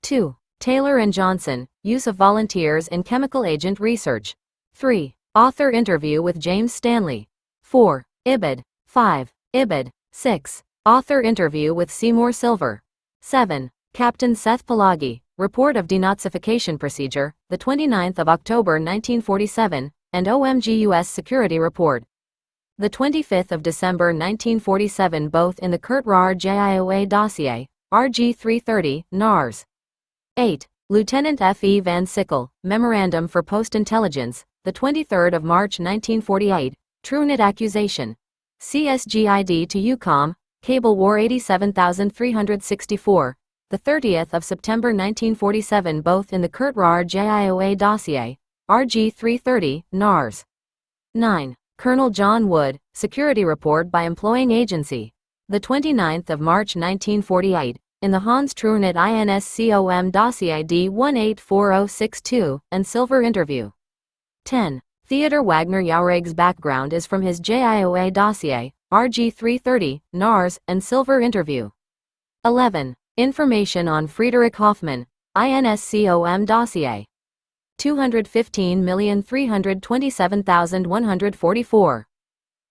2. Taylor and Johnson, Use of Volunteers in Chemical Agent Research. 3. Author interview with James Stanley. 4. Ibid. 5. Ibid. 6. Author interview with Seymour Silver. 7. Captain Seth Pelagi, Report of Denazification Procedure, the 29th of October 1947, and OMG U.S. Security Report. The 25th of December 1947, both in the Kurt Rahr JIOA dossier, RG 330, NARS. 8. Lieutenant F. E. Van Sickle, Memorandum for Post-Intelligence, the 23rd of March 1948, TrueNet Accusation. CSGID to UCOM, Cable War 87364, the 30th of September 1947, both in the Kurt Rahr JIOA dossier, RG 330, NARS. 9. Colonel John Wood, Security Report by Employing Agency. The 29th of March 1948, in the Hans Truenet INSCOM dossier D184062, and Silver Interview. 10. Theodor Wagner Jaureg's background is from his JIOA dossier, RG 330, NARS, and Silver Interview. 11. Information on Friedrich Hoffmann, INSCOM dossier. 215,327,144.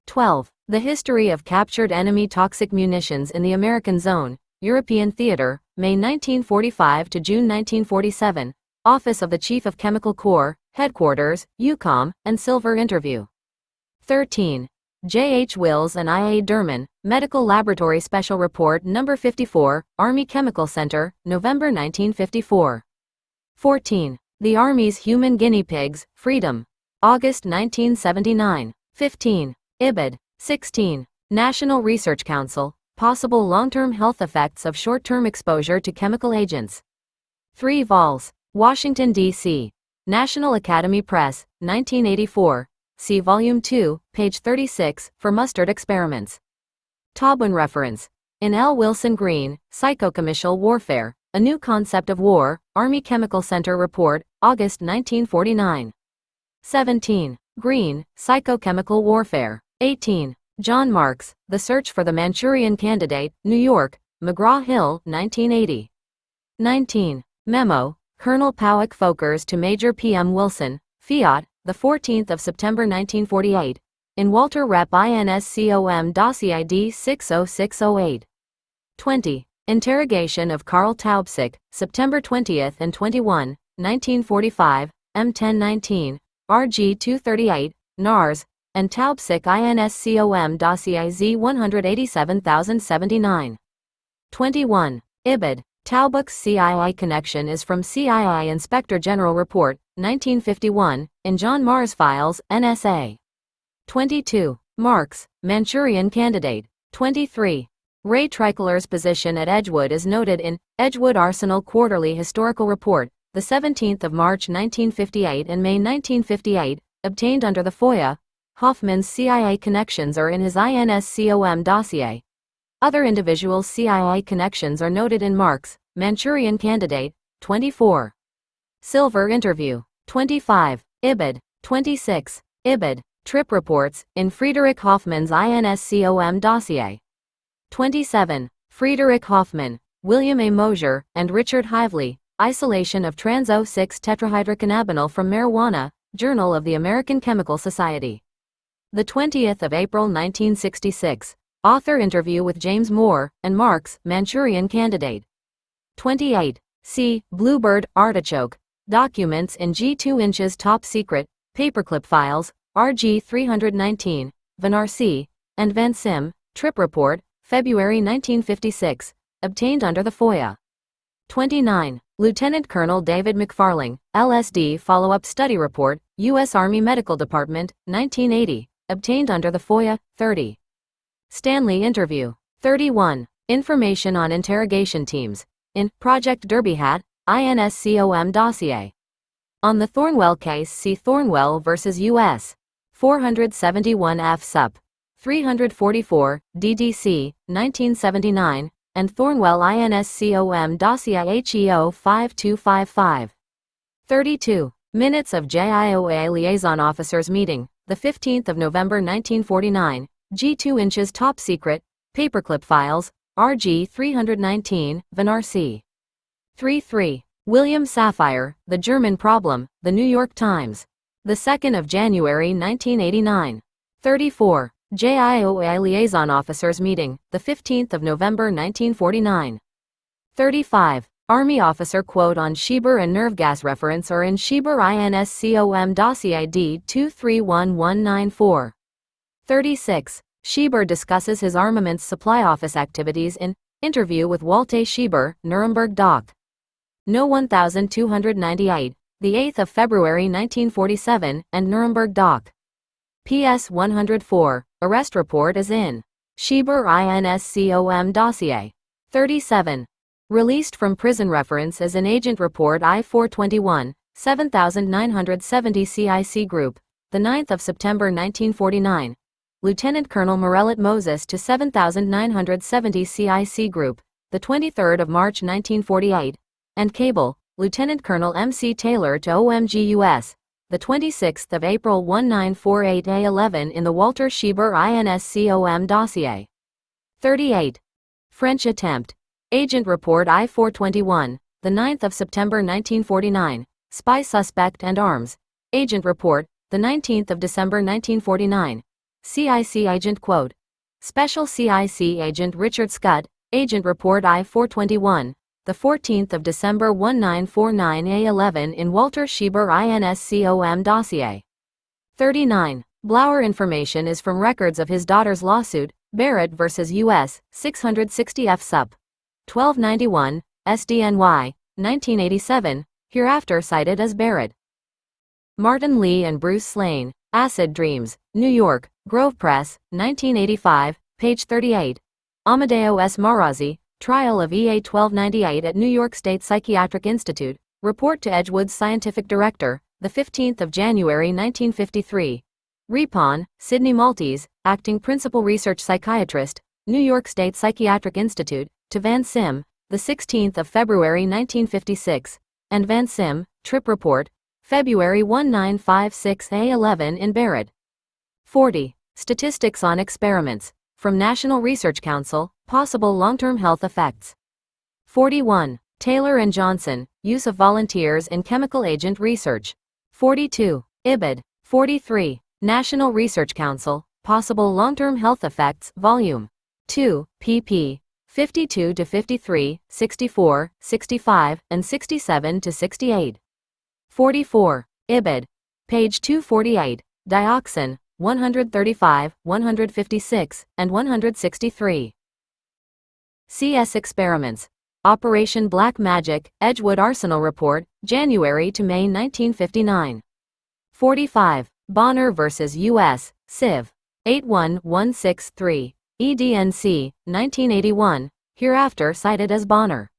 12. The History of Captured Enemy Toxic Munitions in the American Zone, European Theater, May 1945 to June 1947, Office of the Chief of Chemical Corps, Headquarters, UCOM, and Silver Interview. 13. J. H. Wills and I. A. Derman, Medical Laboratory Special Report No. 54, Army Chemical Center, November 1954. 14. The Army's Human Guinea Pigs, Freedom. August 1979. 15. Ibid. 16. National Research Council, Possible Long-Term Health Effects of Short-Term Exposure to Chemical Agents. 3 vols. Washington, D.C. National Academy Press, 1984. See Volume 2, page 36, for mustard experiments. Taubman reference. In L. Wilson Green, Psychochemical Warfare, A New Concept of War, Army Chemical Center Report, August 1949. 17. Green, Psychochemical Warfare. 18. John Marks, The Search for the Manchurian Candidate, New York, McGraw-Hill, 1980. 19. Memo, Colonel Powick Folkers to Major P.M. Wilson, Fiat, the 14th of September 1948, in Walter Rep INSCOM dossier D60608. 20. Interrogation of Karl Taubsick, September 20th and 21, 1945, M1019, RG 238, NARS, and Taubsick INSCOM dossier Z187079. 21. IBID. Taubuk's CII connection is from CII Inspector General Report, 1951, in John Marr's Files, NSA. 22. Marks, Manchurian Candidate. 23. Ray Tricolor's position at Edgewood is noted in Edgewood Arsenal Quarterly Historical Report, the 17th of March 1958 and May 1958, obtained under the FOIA. Hoffman's CIA connections are in his INSCOM dossier. Other individual CIA connections are noted in Marks, Manchurian Candidate. 24. Silver Interview. 25. IBID. 26. IBID. Trip reports, in Friedrich Hoffman's INSCOM dossier. 27. Friedrich Hoffman, William A. Mosier, and Richard Hively, Isolation of trans-6-tetrahydrocannabinol from Marijuana, Journal of the American Chemical Society. The 20th of April 1966. Author interview with James Moore, and Marks, Manchurian Candidate. 28. C. Bluebird, Artichoke. Documents in G2 inches top secret, Paperclip files, RG 319, Van C. and Van Sim, Trip Report, February 1956, obtained under the FOIA. 29. Lieutenant Colonel David McFarling, LSD Follow-up Study Report, U.S. Army Medical Department, 1980, obtained under the FOIA. 30. Stanley Interview. 31. Information on interrogation teams, in Project Derby Hat, INSCOM dossier. On the Thornwell case, see Thornwell vs. U.S. 471 F. Sup. 344, DDC, 1979, and Thornwell INSCOM dossier HEO 5255. 32. Minutes of JIOA Liaison Officers Meeting, the 15th of November 1949, G2 inches top secret, Paperclip files, RG 319, Van C. 33. William Safire, The German Problem, The New York Times. The 2nd of January 1989. 34. JIOA Liaison Officers Meeting, the 15th of November 1949. 35. Army Officer Quote on Schieber and nerve gas reference or in Schieber INSCOM dossier D231194. 36. Schieber discusses his armaments supply office activities in Interview with Walter Schieber, Nuremberg Doc. No 1298, the 8th of February 1947, and Nuremberg Doc. PS 104, Arrest Report is in Schieber INSCOM dossier. 37. Released from prison reference as an Agent Report I-421, 7970 CIC Group, the 9th of September 1949. Lieutenant Colonel Morellet Moses to 7970 CIC Group, the 23rd of March 1948, and Cable, Lieutenant Colonel M.C. Taylor to OMGUS, the 26th of April 1948A11 in the Walter Schieber INSCOM dossier. 38. French Attempt. Agent Report I-421, the 9th of September 1949, Spy Suspect and Arms. Agent Report, the 19th of December 1949. CIC Agent Quote. Special CIC Agent Richard Scott, Agent Report I-421, the 14th of December 1949A11 in Walter Schieber INSCOM dossier. 39. Blauer information is from records of his daughter's lawsuit, Barrett vs. U.S., 660 F. Sup. 1291, SDNY, 1987, hereafter cited as Barrett. Martin Lee and Bruce Slane, Acid Dreams, New York, Grove Press, 1985, page 38. Amadeo S. Marazzi, Trial of EA 1298 at New York State Psychiatric Institute, report to Edgewood's scientific director, the 15th of January 1953. Ripon, Sidney Maltese, acting principal research psychiatrist, New York State Psychiatric Institute, to Van Sim, the 16th of February 1956, and Van Sim, Trip Report, February 1956A11 in Barrett. 40. Statistics on experiments, from National Research Council, possible long-term health effects. 41. Taylor and Johnson, use of volunteers in chemical agent research. 42. IBID. 43. National Research Council, possible long-term health effects, Volume 2, pp. 52 to 53, 64, 65, and 67 to 68. 44. IBID. Page 248, Dioxin, 135, 156, and 163. CS Experiments. Operation Black Magic, Edgewood Arsenal Report, January to May 1959. 45. Bonner vs. U.S., Civ. 81163, EDNC, 1981, hereafter cited as Bonner.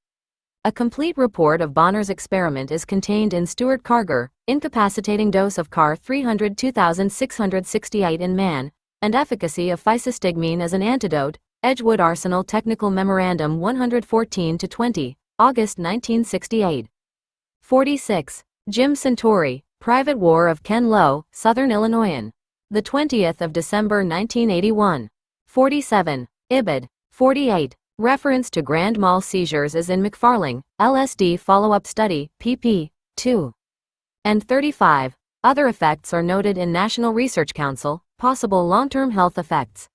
A complete report of Bonner's experiment is contained in Stuart Carger, Incapacitating Dose of Car 302,668 in Man, and Efficacy of Physostigmine as an Antidote, Edgewood Arsenal Technical Memorandum 114-20, August 1968. 46. Jim Centauri, Private War of Ken Lo, Southern Illinoisan. The 20th of December 1981. 47. Ibid. 48. Reference to Grand Mal seizures is in McFarling, LSD Follow-up Study, pp. 2. And 35. Other effects are noted in National Research Council, possible long-term health effects.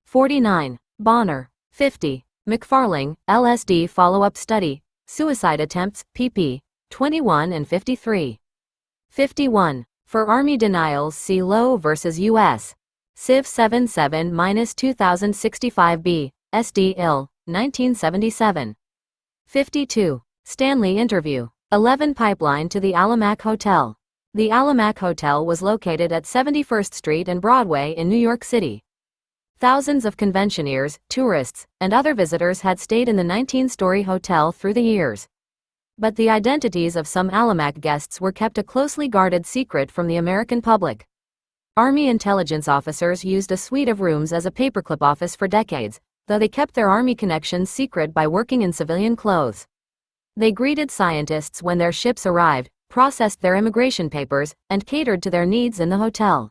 49. Bonner. 50. McFarling, LSD Follow-up Study, Suicide Attempts, pp. 21 and 53. 51. For Army denials see Lowe vs. U.S. Civ 77-2065b, SD Ill, 1977. 52. Stanley interview. 11 Pipeline to the Alamac Hotel. The Alamac Hotel was located at 71st Street and Broadway in New York City. Thousands of conventioneers, tourists, and other visitors had stayed in the 19-story hotel through the years. But the identities of some Alamac guests were kept a closely guarded secret from the American public. Army intelligence officers used a suite of rooms as a paperclip office for decades, though they kept their Army connections secret by working in civilian clothes. They greeted scientists when their ships arrived, processed their immigration papers, and catered to their needs in the hotel.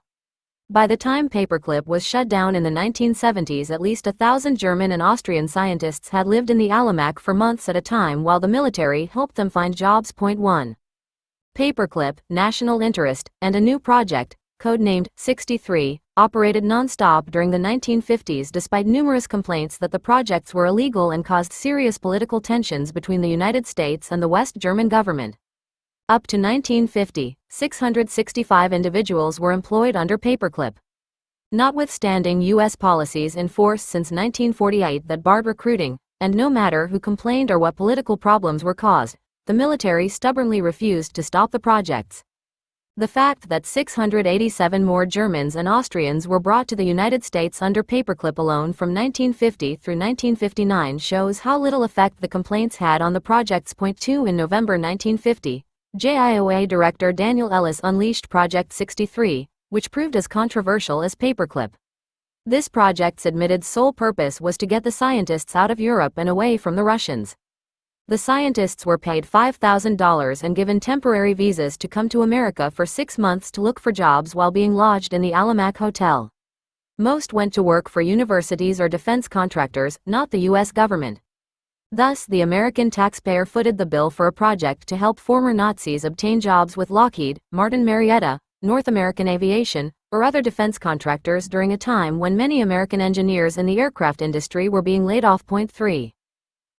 By the time Paperclip was shut down in the 1970s, at least 1,000 German and Austrian scientists had lived in the Alamac for months at a time while the military helped them find jobs. 1. Paperclip, National Interest, and a new project, codenamed 63, operated non-stop during the 1950s despite numerous complaints that the projects were illegal and caused serious political tensions between the United States and the West German government. Up to 1950, 665 individuals were employed under Paperclip. Notwithstanding U.S. policies in force since 1948 that barred recruiting, and no matter who complained or what political problems were caused, the military stubbornly refused to stop the projects. The fact that 687 more Germans and Austrians were brought to the United States under Paperclip alone from 1950 through 1959 shows how little effect the complaints had on the projects. 2. In November 1950, JIOA Director Daniel Ellis unleashed Project 63, which proved as controversial as Paperclip. This project's admitted sole purpose was to get the scientists out of Europe and away from the Russians. The scientists were paid $5,000 and given temporary visas to come to America for 6 months to look for jobs while being lodged in the Alamac Hotel. Most went to work for universities or defense contractors, not the U.S. government. Thus, the American taxpayer footed the bill for a project to help former Nazis obtain jobs with Lockheed, Martin Marietta, North American Aviation, or other defense contractors during a time when many American engineers in the aircraft industry were being laid off. 3.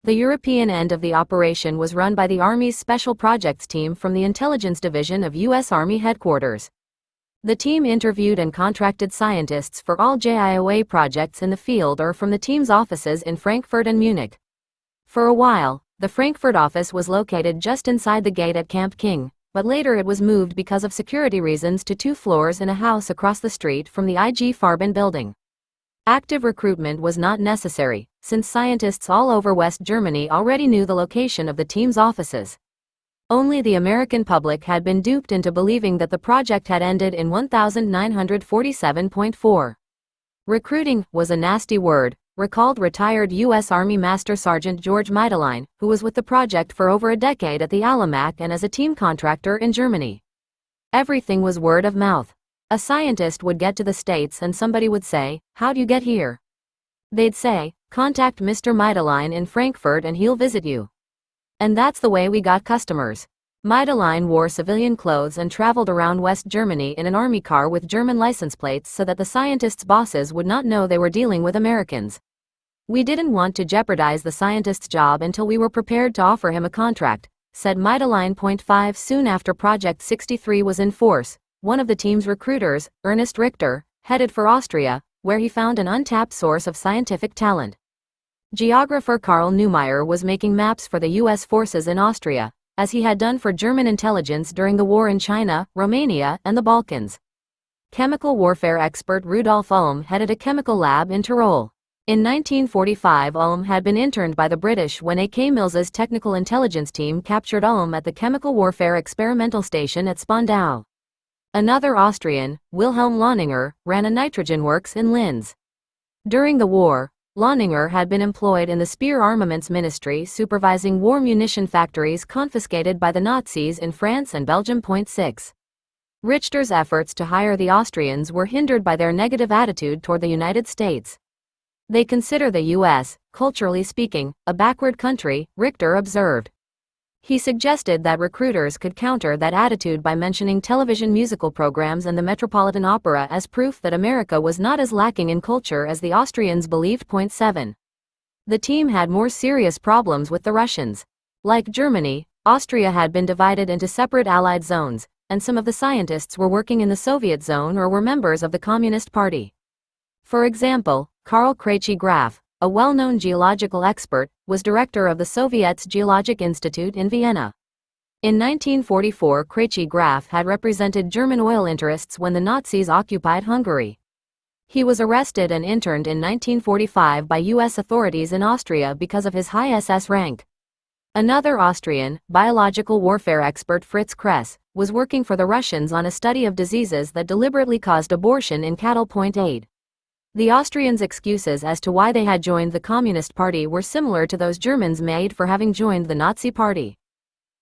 The European end of the operation was run by the Army's Special Projects Team from the Intelligence Division of U.S. Army Headquarters. The team interviewed and contracted scientists for all JIOA projects in the field or from the team's offices in Frankfurt and Munich. For a while, the Frankfurt office was located just inside the gate at Camp King, but later it was moved because of security reasons to 2 floors in a house across the street from the IG Farben building. Active recruitment was not necessary, since scientists all over West Germany already knew the location of the team's offices. Only the American public had been duped into believing that the project had ended in 1947.4. Recruiting was a nasty word, recalled retired U.S. Army Master Sergeant George Maedeline, who was with the project for over a decade at the Alamac and as a team contractor in Germany. Everything was word of mouth. A scientist would get to the States and somebody would say, "How'd you get here?" They'd say, "Contact Mr. Maedeline in Frankfurt and he'll visit you." And that's the way we got customers. Maedeline wore civilian clothes and traveled around West Germany in an army car with German license plates so that the scientists' bosses would not know they were dealing with Americans. "We didn't want to jeopardize the scientist's job until we were prepared to offer him a contract," said Maedeline. 5. Soon after Project 63 was in force, one of the team's recruiters, Ernest Richter, headed for Austria, where he found an untapped source of scientific talent. Geographer Karl Neumayer was making maps for the U.S. forces in Austria, as he had done for German intelligence during the war in China, Romania, and the Balkans. Chemical warfare expert Rudolf Ulm headed a chemical lab in Tyrol. In 1945, Ulm had been interned by the British when A.K. Mills's technical intelligence team captured Ulm at the chemical warfare experimental station at Spandau. Another Austrian, Wilhelm Lohninger, ran a nitrogen works in Linz. During the war, Lohninger had been employed in the Speer Armaments Ministry supervising war munition factories confiscated by the Nazis in France and Belgium. 6. Richter's efforts to hire the Austrians were hindered by their negative attitude toward the United States. They consider the U.S., culturally speaking, a backward country, Richter observed. He suggested that recruiters could counter that attitude by mentioning television musical programs and the Metropolitan Opera as proof that America was not as lacking in culture as the Austrians believed. 7. The team had more serious problems with the Russians. Like Germany, Austria had been divided into separate Allied zones, and some of the scientists were working in the Soviet zone or were members of the Communist Party. For example, Karl Krejci-Graf, a well-known geological expert, was director of the Soviet's Geologic Institute in Vienna. In 1944, Krejci-Graf had represented German oil interests when the Nazis occupied Hungary. He was arrested and interned in 1945 by U.S. authorities in Austria because of his high SS rank. Another Austrian, biological warfare expert Fritz Kress, was working for the Russians on a study of diseases that deliberately caused abortion in cattle. 8. The Austrians' excuses as to why they had joined the Communist Party were similar to those Germans made for having joined the Nazi Party.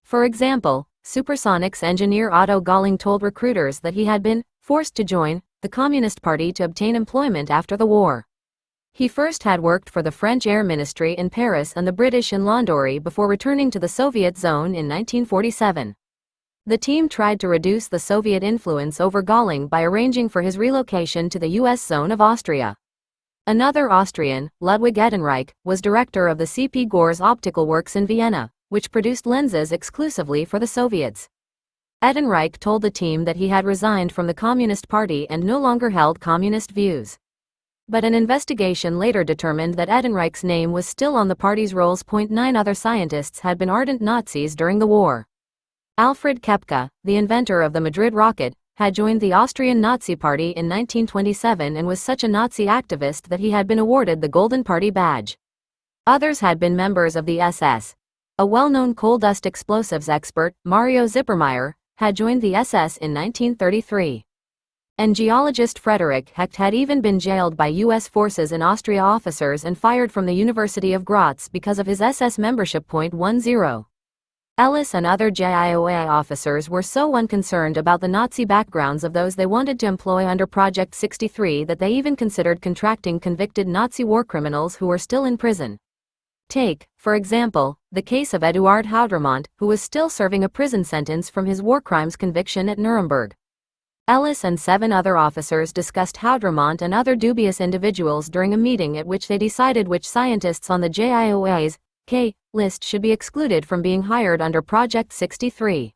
For example, Supersonics engineer Otto Galling told recruiters that he had been forced to join the Communist Party to obtain employment after the war. He first had worked for the French Air Ministry in Paris and the British in Londonderry before returning to the Soviet zone in 1947. The team tried to reduce the Soviet influence over Galling by arranging for his relocation to the U.S. zone of Austria. Another Austrian, Ludwig Edenreich, was director of the C.P. Gore's optical works in Vienna, which produced lenses exclusively for the Soviets. Edenreich told the team that he had resigned from the Communist Party and no longer held communist views. But an investigation later determined that Edenreich's name was still on the party's rolls. 9 Other scientists had been ardent Nazis during the war. Alfred Kepka, the inventor of the Madrid rocket, had joined the Austrian Nazi Party in 1927 and was such a Nazi activist that he had been awarded the Golden Party badge. Others had been members of the SS. A well-known coal dust explosives expert, Mario Zippermeyer, had joined the SS in 1933. And geologist Frederick Hecht had even been jailed by U.S. forces in Austria officers and fired from the University of Graz because of his SS membership. 10. Ellis and other JIOA officers were so unconcerned about the Nazi backgrounds of those they wanted to employ under Project 63 that they even considered contracting convicted Nazi war criminals who were still in prison. Take, for example, the case of Eduard Haudremont, who was still serving a prison sentence from his war crimes conviction at Nuremberg. Ellis and 7 other officers discussed Haudremont and other dubious individuals during a meeting at which they decided which scientists on the JIOA's K list should be excluded from being hired under Project 63.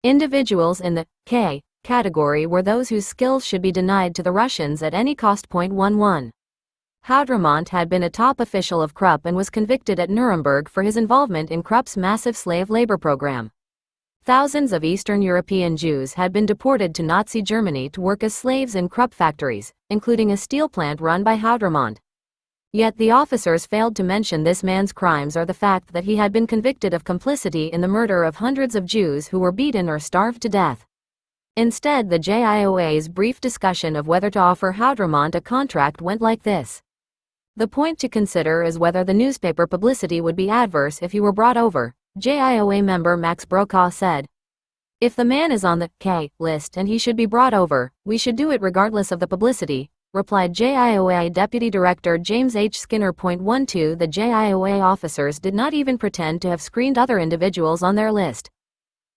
Individuals in the K category were those whose skills should be denied to the Russians at any cost. 11. Haudremont had been a top official of Krupp and was convicted at Nuremberg for his involvement in Krupp's massive slave labor program. Thousands of Eastern European Jews had been deported to Nazi Germany to work as slaves in Krupp factories, including a steel plant run by Haudremont. Yet the officers failed to mention this man's crimes or the fact that he had been convicted of complicity in the murder of hundreds of Jews who were beaten or starved to death. Instead, the JIOA's brief discussion of whether to offer Haudremont a contract went like this. The point to consider is whether the newspaper publicity would be adverse if he were brought over, JIOA member Max Brokaw said. If the man is on the K list and he should be brought over, we should do it regardless of the publicity, replied JIOA Deputy Director James H. Skinner. 12 The JIOA officers did not even pretend to have screened other individuals on their list.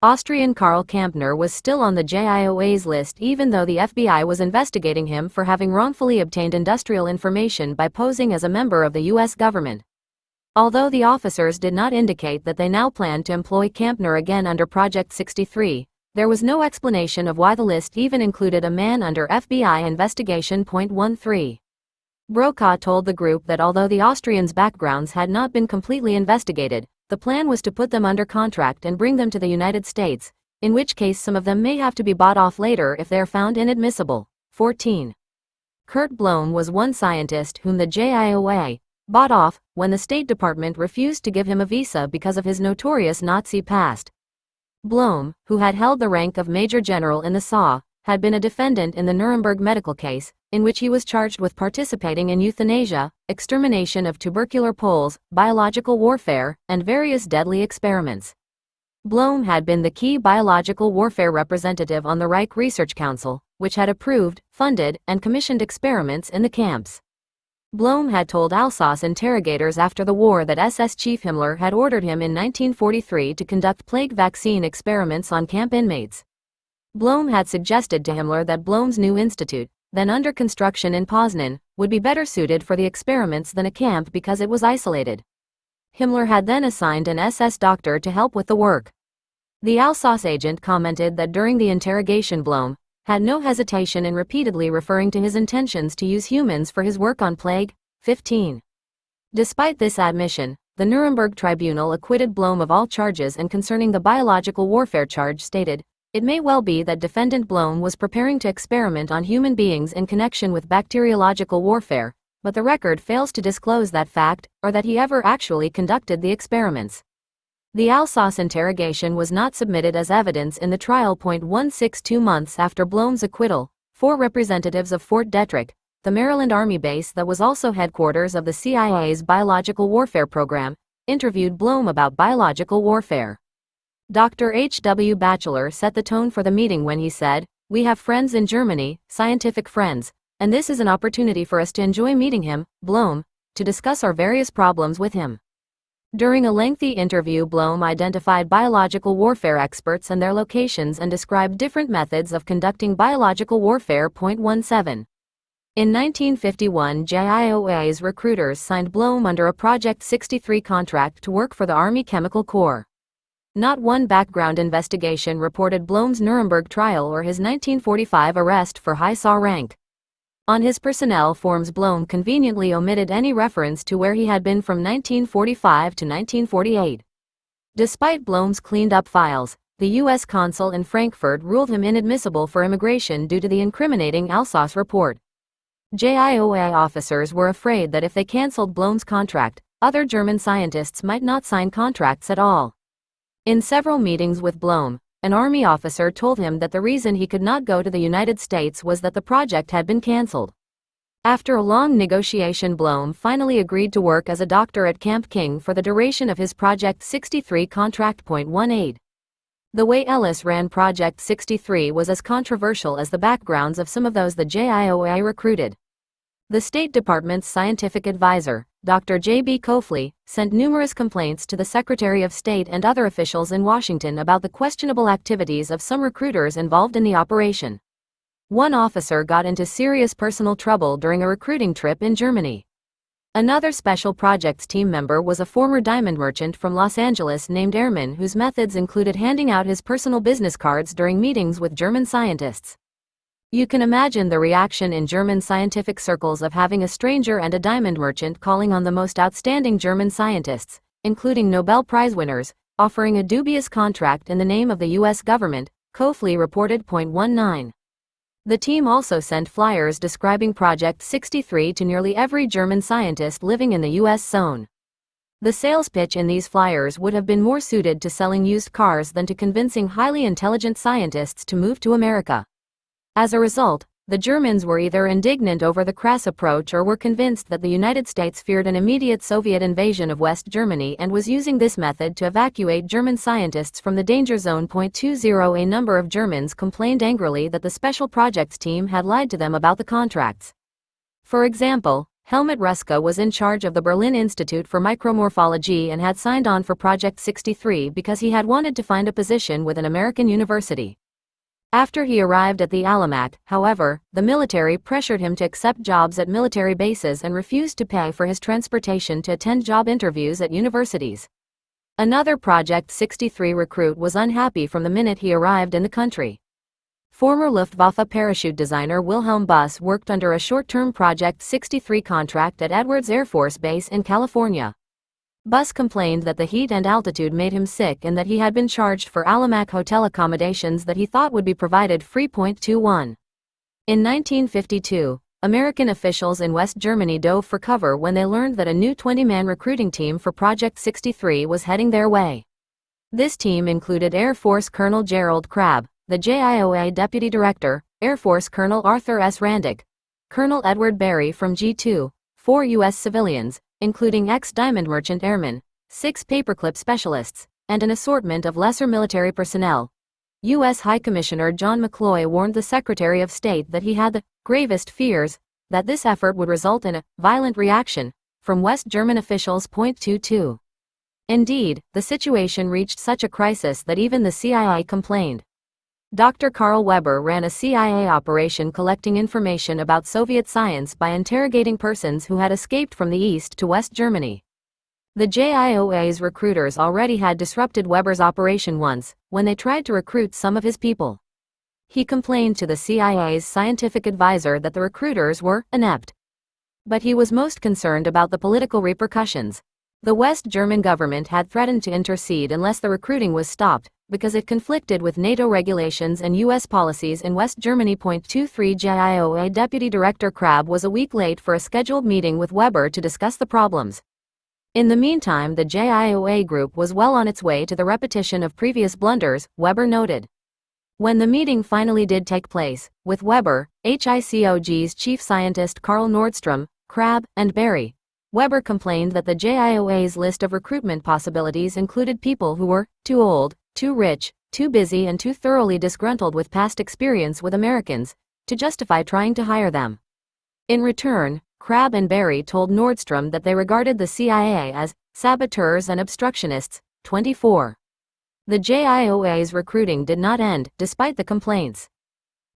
Austrian Karl Kampner was still on the JIOA's list even though the FBI was investigating him for having wrongfully obtained industrial information by posing as a member of the U.S. government. Although the officers did not indicate that they now planned to employ Kampner again under Project 63, there was no explanation of why the list even included a man under FBI investigation. 13. Brokaw told the group that although the Austrians' backgrounds had not been completely investigated, the plan was to put them under contract and bring them to the United States, in which case some of them may have to be bought off later if they are found inadmissible. 14. Kurt Blome was one scientist whom the JIOA bought off when the State Department refused to give him a visa because of his notorious Nazi past. Blome, who had held the rank of Major General in the SA, had been a defendant in the Nuremberg medical case, in which he was charged with participating in euthanasia, extermination of tubercular Poles, biological warfare, and various deadly experiments. Blome had been the key biological warfare representative on the Reich Research Council, which had approved, funded, and commissioned experiments in the camps. Blome had told Alsace interrogators after the war that SS Chief Himmler had ordered him in 1943 to conduct plague vaccine experiments on camp inmates. Blome had suggested to Himmler that Blome's new institute, then under construction in Poznan, would be better suited for the experiments than a camp because it was isolated. Himmler had then assigned an SS doctor to help with the work. The Alsace agent commented that during the interrogation Blome had no hesitation in repeatedly referring to his intentions to use humans for his work on plague. 15. Despite this admission, the Nuremberg tribunal acquitted Blome of all charges, and concerning the biological warfare charge stated, "It may well be that defendant Blome was preparing to experiment on human beings in connection with bacteriological warfare, but the record fails to disclose that fact, or that he ever actually conducted the experiments." The Alsace interrogation was not submitted as evidence in the trial. 162 months after Blome's acquittal, 4 representatives of Fort Detrick, the Maryland Army base that was also headquarters of the CIA's biological warfare program, interviewed Blome about biological warfare. Dr. H.W. Batchelor set the tone for the meeting when he said, "We have friends in Germany, scientific friends, and this is an opportunity for us to enjoy meeting him, Blome, to discuss our various problems with him." During a lengthy interview, Blome identified biological warfare experts and their locations and described different methods of conducting biological warfare. 17. In 1951, JIOA's recruiters signed Blome under a Project 63 contract to work for the Army Chemical Corps. Not one background investigation reported Blome's Nuremberg trial or his 1945 arrest for high SA rank. On his personnel forms, Blome conveniently omitted any reference to where he had been from 1945 to 1948. Despite Blome's cleaned-up files, the U.S. consul in Frankfurt ruled him inadmissible for immigration due to the incriminating Alsace report. JIOA officers were afraid that if they cancelled Blome's contract, other German scientists might not sign contracts at all. In several meetings with Blome, an Army officer told him that the reason he could not go to the United States was that the project had been cancelled. After a long negotiation, Blome finally agreed to work as a doctor at Camp King for the duration of his Project 63 contract. 18. The way Ellis ran Project 63 was as controversial as the backgrounds of some of those the JIOA recruited. The State Department's scientific advisor, Dr. J.B. Coffley, sent numerous complaints to the Secretary of State and other officials in Washington about the questionable activities of some recruiters involved in the operation. One officer got into serious personal trouble during a recruiting trip in Germany. Another Special Projects team member was a former diamond merchant from Los Angeles named Ehrman, whose methods included handing out his personal business cards during meetings with German scientists. You can imagine the reaction in German scientific circles of having a stranger and a diamond merchant calling on the most outstanding German scientists, including Nobel Prize winners, offering a dubious contract in the name of the U.S. government, Coffley reported. 19. The team also sent flyers describing Project 63 to nearly every German scientist living in the U.S. zone. The sales pitch in these flyers would have been more suited to selling used cars than to convincing highly intelligent scientists to move to America. As a result, the Germans were either indignant over the crass approach or were convinced that the United States feared an immediate Soviet invasion of West Germany and was using this method to evacuate German scientists from the danger zone. 20. A number of Germans complained angrily that the Special Projects team had lied to them about the contracts. For example, Helmut Ruska was in charge of the Berlin Institute for Micromorphology and had signed on for Project 63 because he had wanted to find a position with an American university. After he arrived at the Alamac, however, the military pressured him to accept jobs at military bases and refused to pay for his transportation to attend job interviews at universities. Another Project 63 recruit was unhappy from the minute he arrived in the country. Former Luftwaffe parachute designer Wilhelm Buss worked under a short-term Project 63 contract at Edwards Air Force Base in California. Buss complained that the heat and altitude made him sick and that he had been charged for Alamac hotel accommodations that he thought would be provided free. 21. In 1952, American officials in West Germany dove for cover when they learned that a new 20-man recruiting team for Project 63 was heading their way. This team included Air Force Colonel Gerald Crabb, the JIOA Deputy Director, Air Force Colonel Arthur S. Randick, Colonel Edward Berry from G2, 4 U.S. civilians, including ex-Diamond Merchant Airmen, 6 Paperclip specialists, and an assortment of lesser military personnel. U.S. High Commissioner John McCloy warned the Secretary of State that he had the gravest fears that this effort would result in a violent reaction from West German officials. 22. Indeed, the situation reached such a crisis that even the CIA complained. Dr. Carl Weber ran a CIA operation collecting information about Soviet science by interrogating persons who had escaped from the East to West Germany. The JIOA's recruiters already had disrupted Weber's operation once, when they tried to recruit some of his people. He complained to the CIA's scientific advisor that the recruiters were inept. But he was most concerned about the political repercussions. The West German government had threatened to intercede unless the recruiting was stopped, because it conflicted with NATO regulations and U.S. policies in West Germany. 23 JIOA Deputy Director Crabb was a week late for a scheduled meeting with Weber to discuss the problems. In the meantime, the JIOA group was well on its way to the repetition of previous blunders, Weber noted. When the meeting finally did take place, with Weber, HICOG's chief scientist Carl Nordstrom, Crabb, and Berry, Weber complained that the JIOA's list of recruitment possibilities included people who were too old, too rich, too busy and too thoroughly disgruntled with past experience with Americans to justify trying to hire them. In return, Crabb and Berry told Nordstrom that they regarded the CIA as saboteurs and obstructionists. 24. The JIOA's recruiting did not end, despite the complaints.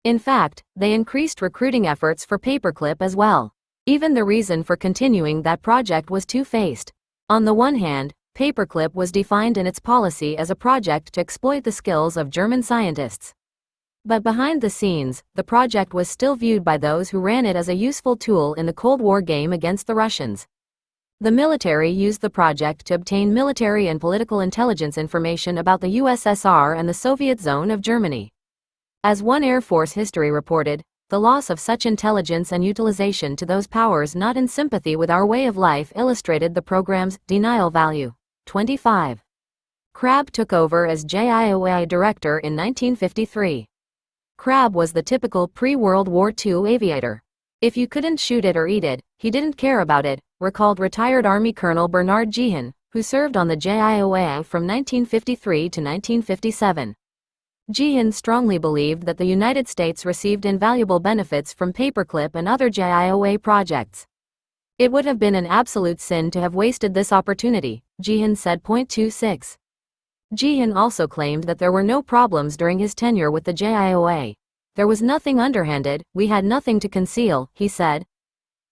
In fact, they increased recruiting efforts for Paperclip as well. Even the reason for continuing that project was two-faced. On the one hand, Paperclip was defined in its policy as a project to exploit the skills of German scientists. But behind the scenes, the project was still viewed by those who ran it as a useful tool in the Cold War game against the Russians. The military used the project to obtain military and political intelligence information about the USSR and the Soviet zone of Germany. As one Air Force history reported, the loss of such intelligence and utilization to those powers not in sympathy with our way of life illustrated the program's denial value. 25. Crabb took over as JIOA director in 1953. Crabb was the typical pre-World War II aviator. If you couldn't shoot it or eat it, he didn't care about it, recalled retired Army Colonel Bernard Jehan, who served on the JIOA from 1953 to 1957. Jehan strongly believed that the United States received invaluable benefits from Paperclip and other JIOA projects. It would have been an absolute sin to have wasted this opportunity, Jehan said. 26. Jehan also claimed that there were no problems during his tenure with the JIOA. There was nothing underhanded, we had nothing to conceal, he said.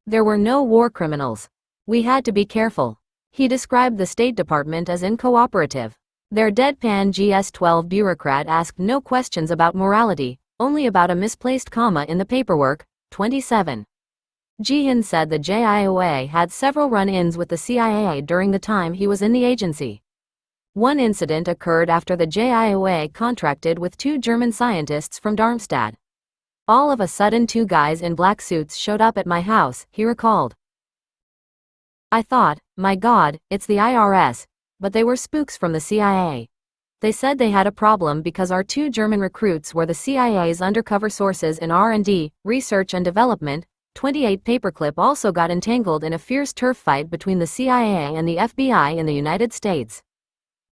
There were no war criminals. We had to be careful. He described the State Department as uncooperative. Their deadpan GS-12 bureaucrat asked no questions about morality, only about a misplaced comma in the paperwork. 27. Jehan said the JIOA had several run-ins with the CIA during the time he was in the agency. One incident occurred after the JIOA contracted with 2 German scientists from Darmstadt. All of a sudden 2 guys in black suits showed up at my house, he recalled. I thought, my God, it's the IRS, but they were spooks from the CIA. They said they had a problem because our 2 German recruits were the CIA's undercover sources in R&D, research and development. 28 Paperclip also got entangled in a fierce turf fight between the CIA and the FBI in the United States.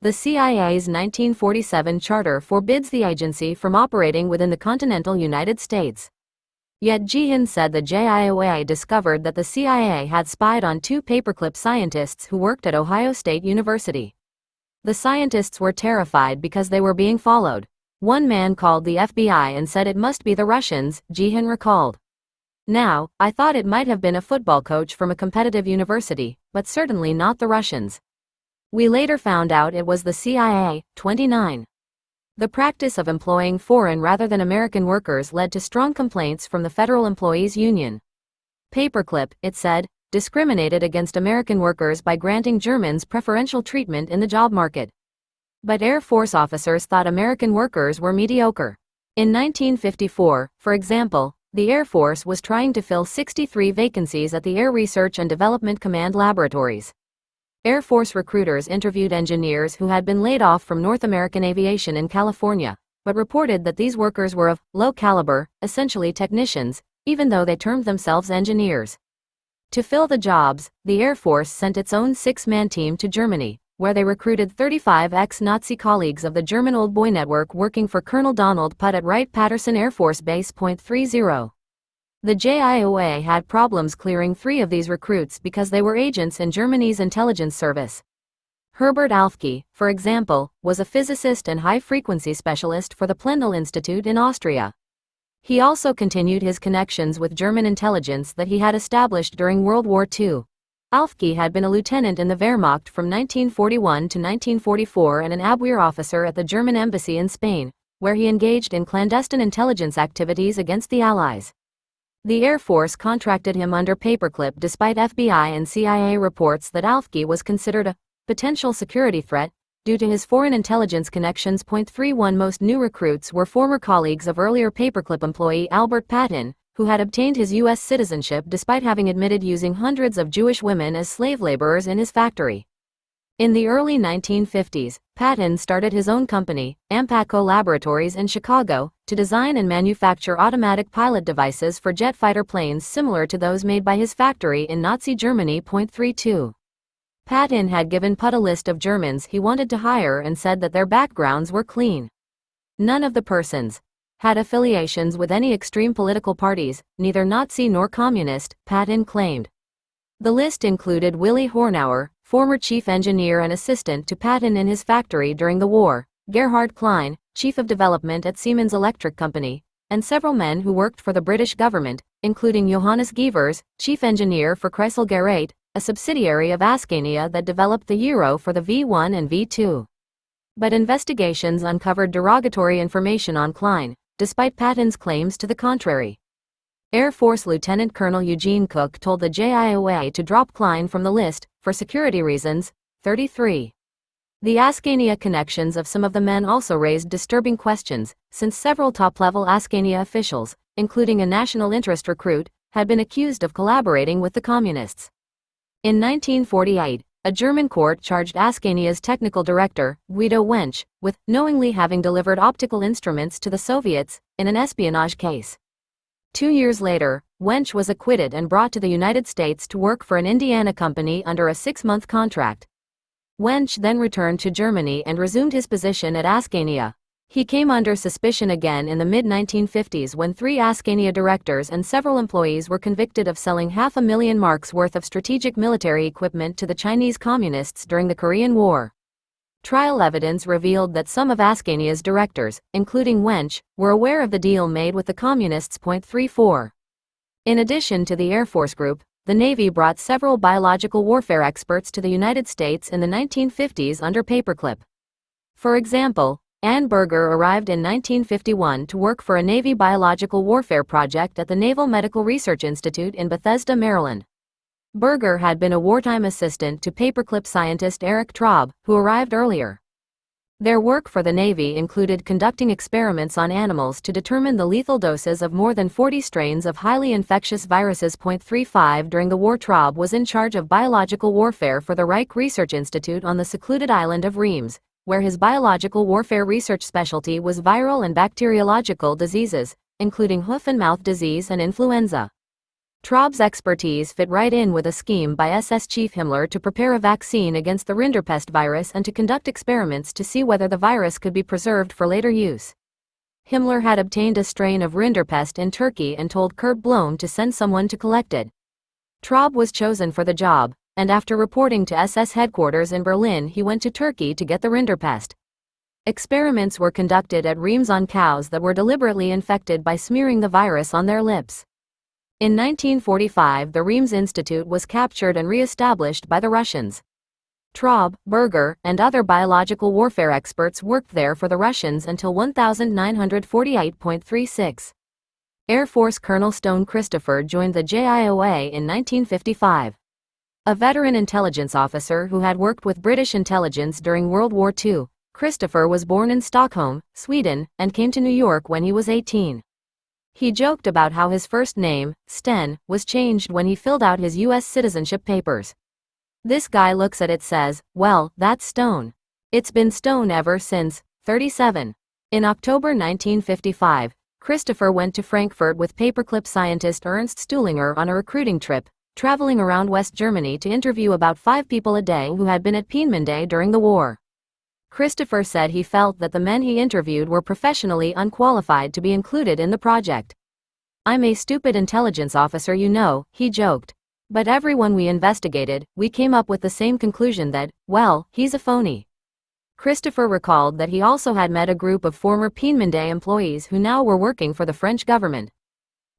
The CIA's 1947 charter forbids the agency from operating within the continental United States. Yet Jehan said the JIOA discovered that the CIA had spied on 2 Paperclip scientists who worked at Ohio State University. The scientists were terrified because they were being followed. One man called the FBI and said it must be the Russians, Jehan recalled. Now, I thought it might have been a football coach from a competitive university, but certainly not the Russians. We later found out it was the CIA. 29. The practice of employing foreign rather than American workers led to strong complaints from the Federal Employees Union. Paperclip, it said, discriminated against American workers by granting Germans preferential treatment in the job market. But Air Force officers thought American workers were mediocre. In 1954, for example, the Air Force was trying to fill 63 vacancies at the Air Research and Development Command laboratories. Air Force recruiters interviewed engineers who had been laid off from North American Aviation in California, but reported that these workers were of low caliber, essentially technicians, even though they termed themselves engineers. To fill the jobs, the Air Force sent its own 6-man team to Germany, where they recruited 35 ex-Nazi colleagues of the German Old Boy Network working for Colonel Donald Putt at Wright-Patterson Air Force Base. 30. The JIOA had problems clearing 3 of these recruits because they were agents in Germany's intelligence service. Herbert Alfke, for example, was a physicist and high-frequency specialist for the Plendel Institute in Austria. He also continued his connections with German intelligence that he had established during World War II. Alfke had been a lieutenant in the Wehrmacht from 1941 to 1944 and an Abwehr officer at the German embassy in Spain, where he engaged in clandestine intelligence activities against the Allies. The Air Force contracted him under Paperclip despite FBI and CIA reports that Alfke was considered a potential security threat due to his foreign intelligence connections. 31 Most new recruits were former colleagues of earlier Paperclip employee Albert Patton, who had obtained his U.S. citizenship despite having admitted using hundreds of Jewish women as slave laborers in his factory. In the early 1950s, Patton started his own company, Ampatco Laboratories in Chicago, to design and manufacture automatic pilot devices for jet fighter planes similar to those made by his factory in Nazi Germany. 32. Patton had given Putt a list of Germans he wanted to hire and said that their backgrounds were clean. None of the persons had affiliations with any extreme political parties, neither Nazi nor communist, Patton claimed. The list included Willy Hornauer, former chief engineer and assistant to Patton in his factory during the war, Gerhard Klein, chief of development at Siemens Electric Company, and several men who worked for the British government, including Johannes Gievers, chief engineer for Chrysler Gerät, a subsidiary of Askania that developed the Euro for the V1 and V2. But investigations uncovered derogatory information on Klein, despite Patton's claims to the contrary. Air Force Lieutenant Colonel Eugene Cook told the JIOA to drop Klein from the list, for security reasons. 33. The Askania connections of some of the men also raised disturbing questions, since several top-level Askania officials, including a national interest recruit, had been accused of collaborating with the communists. In 1948, a German court charged Askania's technical director, Guido Wensch, with knowingly having delivered optical instruments to the Soviets, in an espionage case. 2 years later, Wensch was acquitted and brought to the United States to work for an Indiana company under a 6-month contract. Wensch then returned to Germany and resumed his position at Askania. He came under suspicion again in the mid-1950s when 3 Askania directors and several employees were convicted of selling $500,000 worth of strategic military equipment to the Chinese communists during the Korean War. Trial evidence revealed that some of Askania's directors, including Wensch, were aware of the deal made with the communists. 34. In addition to the Air Force Group, the Navy brought several biological warfare experts to the United States in the 1950s under Paperclip. For example, Ann Berger arrived in 1951 to work for a Navy biological warfare project at the Naval Medical Research Institute in Bethesda, Maryland. Berger had been a wartime assistant to Paperclip scientist Eric Traub, who arrived earlier. Their work for the Navy included conducting experiments on animals to determine the lethal doses of more than 40 strains of highly infectious viruses. 35 During the war, Traub was in charge of biological warfare for the Reich Research Institute on the secluded island of Reims, where his biological warfare research specialty was viral and bacteriological diseases, including hoof and mouth disease and influenza. Traub's expertise fit right in with a scheme by SS Chief Himmler to prepare a vaccine against the Rinderpest virus and to conduct experiments to see whether the virus could be preserved for later use. Himmler had obtained a strain of Rinderpest in Turkey and told Kurt Blome to send someone to collect it. Traub was chosen for the job, and after reporting to SS headquarters in Berlin, he went to Turkey to get the Rinderpest. Experiments were conducted at Reims on cows that were deliberately infected by smearing the virus on their lips. In 1945, the Reims Institute was captured and re-established by the Russians. Traub, Berger, and other biological warfare experts worked there for the Russians until 1948.36. Air Force Colonel Stone Christopher joined the JIOA in 1955. A veteran intelligence officer who had worked with British intelligence during World War II, Christopher was born in Stockholm, Sweden, and came to New York when he was 18. He joked about how his first name, Sten, was changed when he filled out his U.S. citizenship papers. "This guy looks at it says, well, that's Stone. It's been Stone ever since." 37. In October 1955, Christopher went to Frankfurt with Paperclip scientist Ernst Stuhlinger on a recruiting trip, traveling around West Germany to interview about 5 people a day who had been at Peenemünde during the war. Christopher said he felt that the men he interviewed were professionally unqualified to be included in the project. "I'm a stupid intelligence officer, you know," he joked. "But everyone we investigated, we came up with the same conclusion that, well, he's a phony." Christopher recalled that he also had met a group of former Peenemünde employees who now were working for the French government.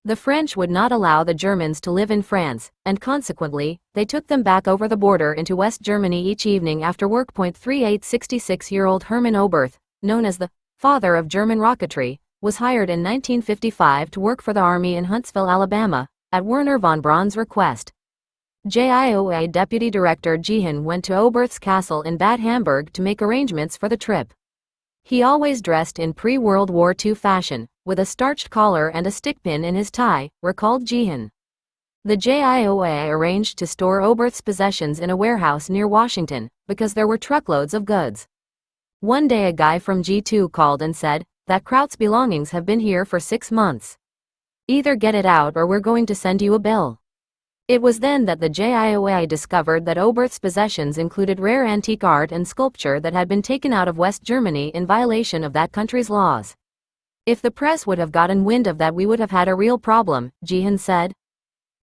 The French would not allow the Germans to live in France, and consequently, they took them back over the border into West Germany each evening after work. 38 66-year-old Hermann Oberth, known as the father of German rocketry, was hired in 1955 to work for the Army in Huntsville, Alabama, at Werner von Braun's request. JIOA Deputy Director Jehan went to Oberth's castle in Bad Hamburg to make arrangements for the trip. He always dressed in pre-World War II fashion, with a starched collar and a stickpin in his tie, recalled Jehan. The JIOA arranged to store Oberth's possessions in a warehouse near Washington, because there were truckloads of goods. One day a guy from G2 called and said, "That Kraut's belongings have been here for 6 months. Either get it out or we're going to send you a bill." It was then that the JIOA discovered that Oberth's possessions included rare antique art and sculpture that had been taken out of West Germany in violation of that country's laws. "If the press would have gotten wind of that, we would have had a real problem," Jehan said.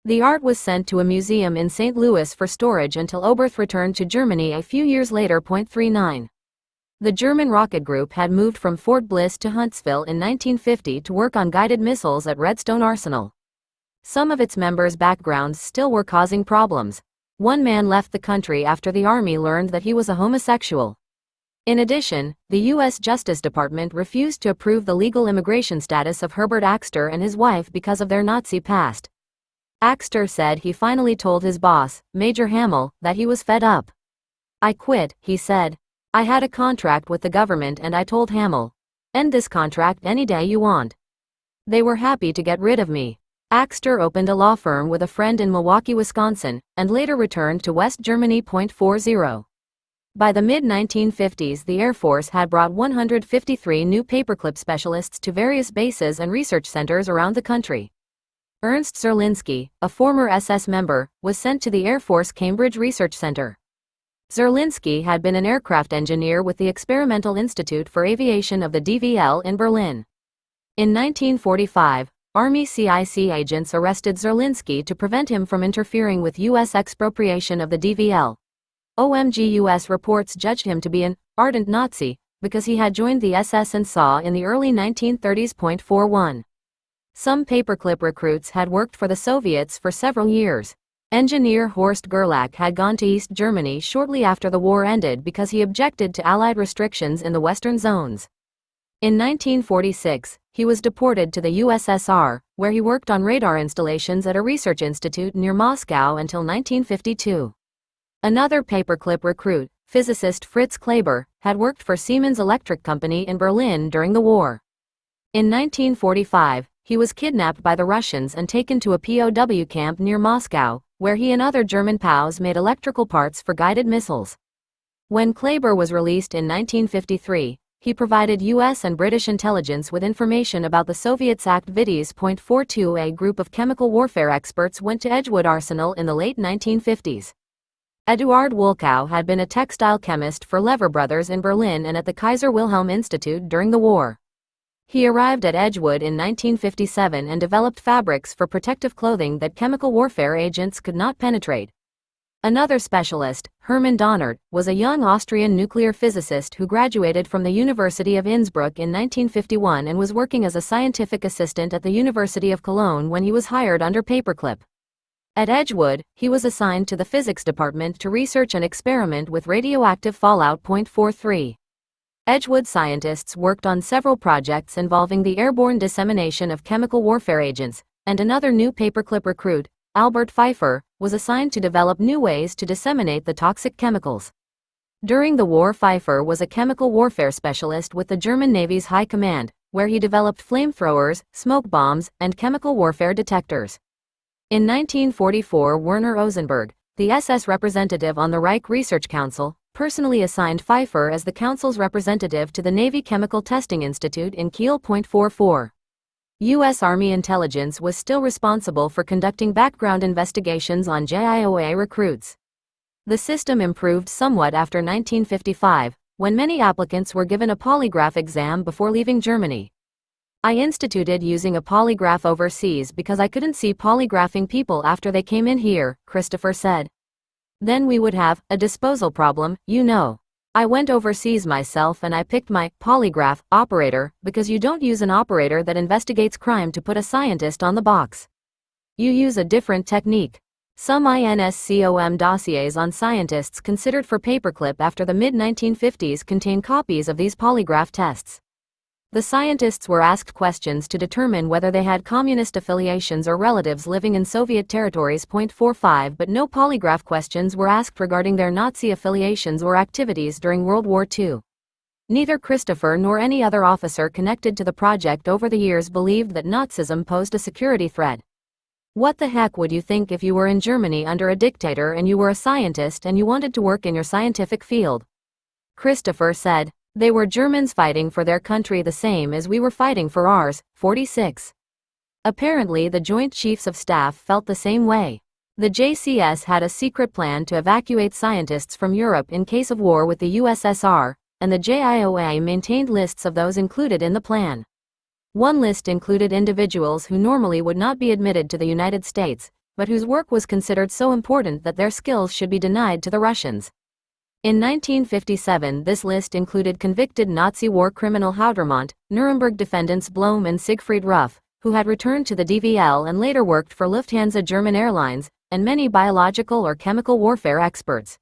The art was sent to a museum in St. Louis for storage until Oberth returned to Germany a few years later. 39. The German rocket group had moved from Fort Bliss to Huntsville in 1950 to work on guided missiles at Redstone Arsenal. Some of its members' backgrounds still were causing problems. One man left the country after the Army learned that he was a homosexual. In addition, the U.S. Justice Department refused to approve the legal immigration status of Herbert Axter and his wife because of their Nazi past. Axter said he finally told his boss, Major Hamill, that he was fed up. "I quit," he said. "I had a contract with the government and I told Hamill, end this contract any day you want. They were happy to get rid of me." Axter opened a law firm with a friend in Milwaukee, Wisconsin, and later returned to West Germany. 40. By the mid-1950s, the Air Force had brought 153 new paperclip specialists to various bases and research centers around the country. Ernst Zerlinski, a former SS member, was sent to the Air Force Cambridge Research Center. Zerlinski had been an aircraft engineer with the Experimental Institute for Aviation of the DVL in Berlin. In 1945, Army CIC agents arrested Zerlinski to prevent him from interfering with U.S. expropriation of the DVL. OMG U.S. reports judged him to be an ardent Nazi because he had joined the SS and SAW in the early 1930s. 41. Some paperclip recruits had worked for the Soviets for several years. Engineer Horst Gerlach had gone to East Germany shortly after the war ended because he objected to Allied restrictions in the Western zones. In 1946, he was deported to the USSR, where he worked on radar installations at a research institute near Moscow until 1952. Another paperclip recruit, physicist Fritz Kleber, had worked for Siemens Electric Company in Berlin during the war. In 1945, he was kidnapped by the Russians and taken to a POW camp near Moscow, where he and other German POWs made electrical parts for guided missiles. When Kleber was released in 1953, he provided U.S. and British intelligence with information about the Soviets' activities. 42. A group of chemical warfare experts went to Edgewood Arsenal in the late 1950s. Eduard Wolkow had been a textile chemist for Lever Brothers in Berlin and at the Kaiser Wilhelm Institute during the war. He arrived at Edgewood in 1957 and developed fabrics for protective clothing that chemical warfare agents could not penetrate. Another specialist, Hermann Donert, was a young Austrian nuclear physicist who graduated from the University of Innsbruck in 1951 and was working as a scientific assistant at the University of Cologne when he was hired under Paperclip. At Edgewood, he was assigned to the physics department to research and experiment with radioactive fallout. 43. Edgewood scientists worked on several projects involving the airborne dissemination of chemical warfare agents, and another new paperclip recruit, Albert Pfeiffer, was assigned to develop new ways to disseminate the toxic chemicals. During the war, Pfeiffer was a chemical warfare specialist with the German Navy's High Command, where he developed flamethrowers, smoke bombs, and chemical warfare detectors. In 1944, Werner Osenberg, the SS representative on the Reich Research Council, personally assigned Pfeiffer as the council's representative to the Navy Chemical Testing Institute in Kiel. 44. U.S. Army intelligence was still responsible for conducting background investigations on JIOA recruits. The system improved somewhat after 1955, when many applicants were given a polygraph exam before leaving Germany. I instituted using a polygraph overseas because I couldn't see polygraphing people after they came in here, Christopher said. Then we would have a disposal problem, you know. I went overseas myself and I picked my polygraph operator because you don't use an operator that investigates crime to put a scientist on the box. You use a different technique. Some INSCOM dossiers on scientists considered for Paperclip after the mid-1950s contain copies of these polygraph tests. The scientists were asked questions to determine whether they had communist affiliations or relatives living in Soviet territories. 45 But no polygraph questions were asked regarding their Nazi affiliations or activities during World War II. Neither Christopher nor any other officer connected to the project over the years believed that Nazism posed a security threat. What the heck would you think if you were in Germany under a dictator and you were a scientist and you wanted to work in your scientific field? Christopher said. They were Germans fighting for their country the same as we were fighting for ours. 46. Apparently the Joint Chiefs of Staff felt the same way. The JCS had a secret plan to evacuate scientists from Europe in case of war with the USSR, and the JIOA maintained lists of those included in the plan. One list included individuals who normally would not be admitted to the United States, but whose work was considered so important that their skills should be denied to the Russians. In 1957, this list included convicted Nazi war criminal Hautermont, Nuremberg defendants Blom and Siegfried Ruff, who had returned to the DVL and later worked for Lufthansa German Airlines, and many biological or chemical warfare experts.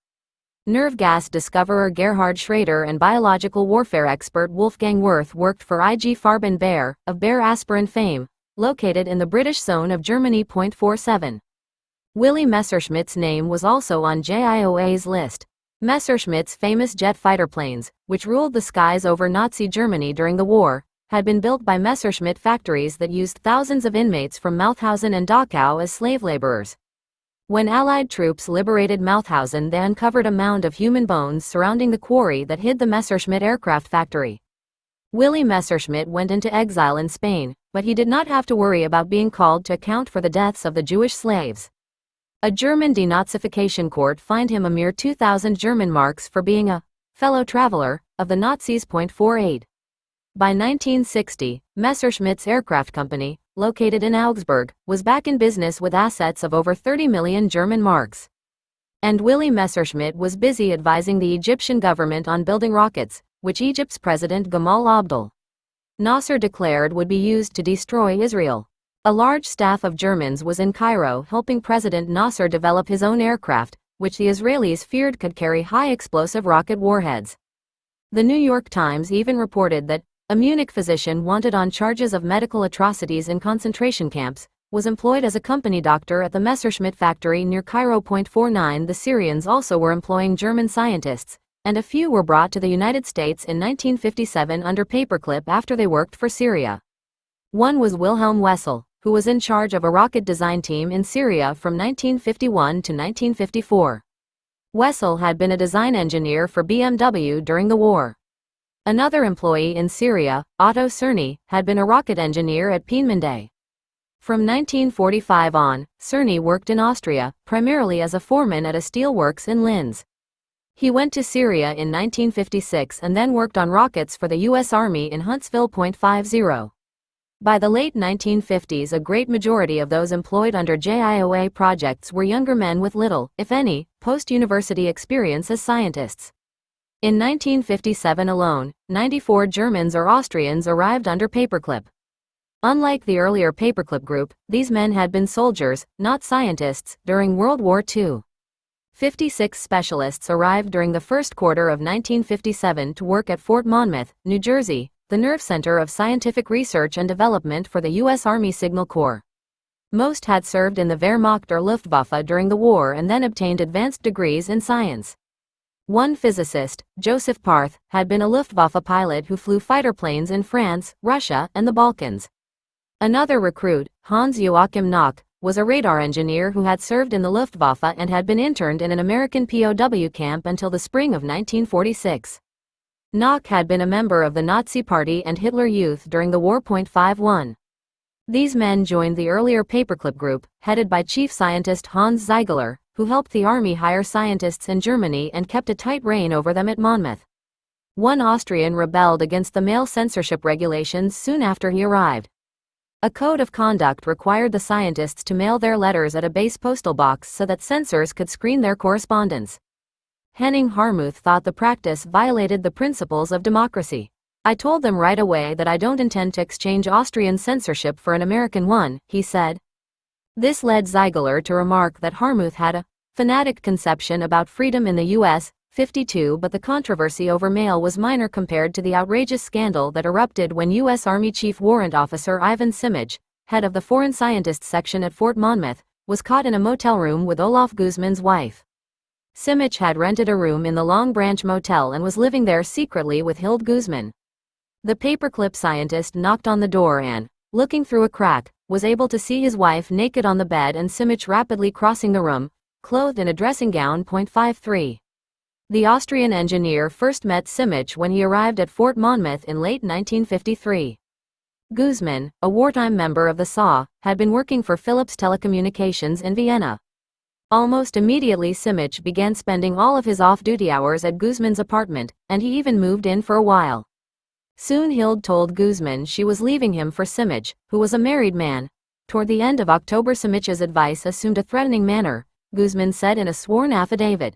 Nerve gas discoverer Gerhard Schrader and biological warfare expert Wolfgang Wirth worked for IG Farben Bayer, of Bayer aspirin fame, located in the British zone of Germany. 47. Willy Messerschmitt's name was also on JIOA's list. Messerschmitt's famous jet fighter planes, which ruled the skies over Nazi Germany during the war, had been built by Messerschmitt factories that used thousands of inmates from Mauthausen and Dachau as slave laborers. When Allied troops liberated Mauthausen, they uncovered a mound of human bones surrounding the quarry that hid the Messerschmitt aircraft factory. Willy Messerschmitt went into exile in Spain, but he did not have to worry about being called to account for the deaths of the Jewish slaves. A German denazification court fined him a mere 2,000 German marks for being a fellow traveler of the Nazis. 48. By 1960, Messerschmitt's aircraft company, located in Augsburg, was back in business with assets of over 30 million German marks. And Willy Messerschmitt was busy advising the Egyptian government on building rockets, which Egypt's President Gamal Abdel Nasser declared would be used to destroy Israel. A large staff of Germans was in Cairo helping President Nasser develop his own aircraft, which the Israelis feared could carry high-explosive rocket warheads. The New York Times even reported that a Munich physician wanted on charges of medical atrocities in concentration camps was employed as a company doctor at the Messerschmitt factory near Cairo. 49. The Syrians also were employing German scientists, and a few were brought to the United States in 1957 under Paperclip after they worked for Syria. One was Wilhelm Wessel, who was in charge of a rocket design team in Syria from 1951 to 1954. Wessel had been a design engineer for BMW during the war. Another employee in Syria, Otto Cerny, had been a rocket engineer at Peenemünde. From 1945 on, Cerny worked in Austria, primarily as a foreman at a steelworks in Linz. He went to Syria in 1956 and then worked on rockets for the U.S. Army in Huntsville. 50. By the late 1950s, a great majority of those employed under JIOA projects were younger men with little, if any, post-university experience as scientists. In 1957 alone, 94 Germans or Austrians arrived under Paperclip. Unlike the earlier Paperclip group, these men had been soldiers, not scientists, during World War II. 56 specialists arrived during the first quarter of 1957 to work at Fort Monmouth, New Jersey, the nerve center of scientific research and development for the U.S. Army Signal Corps. Most had served in the Wehrmacht or Luftwaffe during the war and then obtained advanced degrees in science. One physicist, Joseph Parth, had been a Luftwaffe pilot who flew fighter planes in France, Russia, and the Balkans. Another recruit, Hans Joachim Nock, was a radar engineer who had served in the Luftwaffe and had been interned in an American POW camp until the spring of 1946. Nock had been a member of the Nazi Party and Hitler Youth during the war. 51. These men joined the earlier Paperclip group, headed by chief scientist Hans Ziegler, who helped the army hire scientists in Germany and kept a tight rein over them at Monmouth. One Austrian rebelled against the mail censorship regulations soon after he arrived. A code of conduct required the scientists to mail their letters at a base postal box so that censors could screen their correspondence. Henning Harmuth thought the practice violated the principles of democracy. "I told them right away that I don't intend to exchange Austrian censorship for an American one," he said. This led Ziegler to remark that Harmuth had a fanatic conception about freedom in the U.S. 52, but the controversy over mail was minor compared to the outrageous scandal that erupted when U.S. Army Chief Warrant Officer Ivan Simic, head of the Foreign Scientists section at Fort Monmouth, was caught in a motel room with Olaf Guzman's wife. Simic had rented a room in the Long Branch Motel and was living there secretly with Hild Guzman. The Paperclip scientist knocked on the door and, looking through a crack, was able to see his wife naked on the bed and Simic rapidly crossing the room, clothed in a dressing gown. 53. The Austrian engineer first met Simic when he arrived at Fort Monmouth in late 1953. Guzman, a wartime member of the SA, had been working for Philips Telecommunications in Vienna. Almost immediately Simic began spending all of his off-duty hours at Guzman's apartment, and he even moved in for a while. Soon Hild told Guzman she was leaving him for Simic, who was a married man. Toward the end of October, Simic's advice assumed a threatening manner, Guzman said in a sworn affidavit.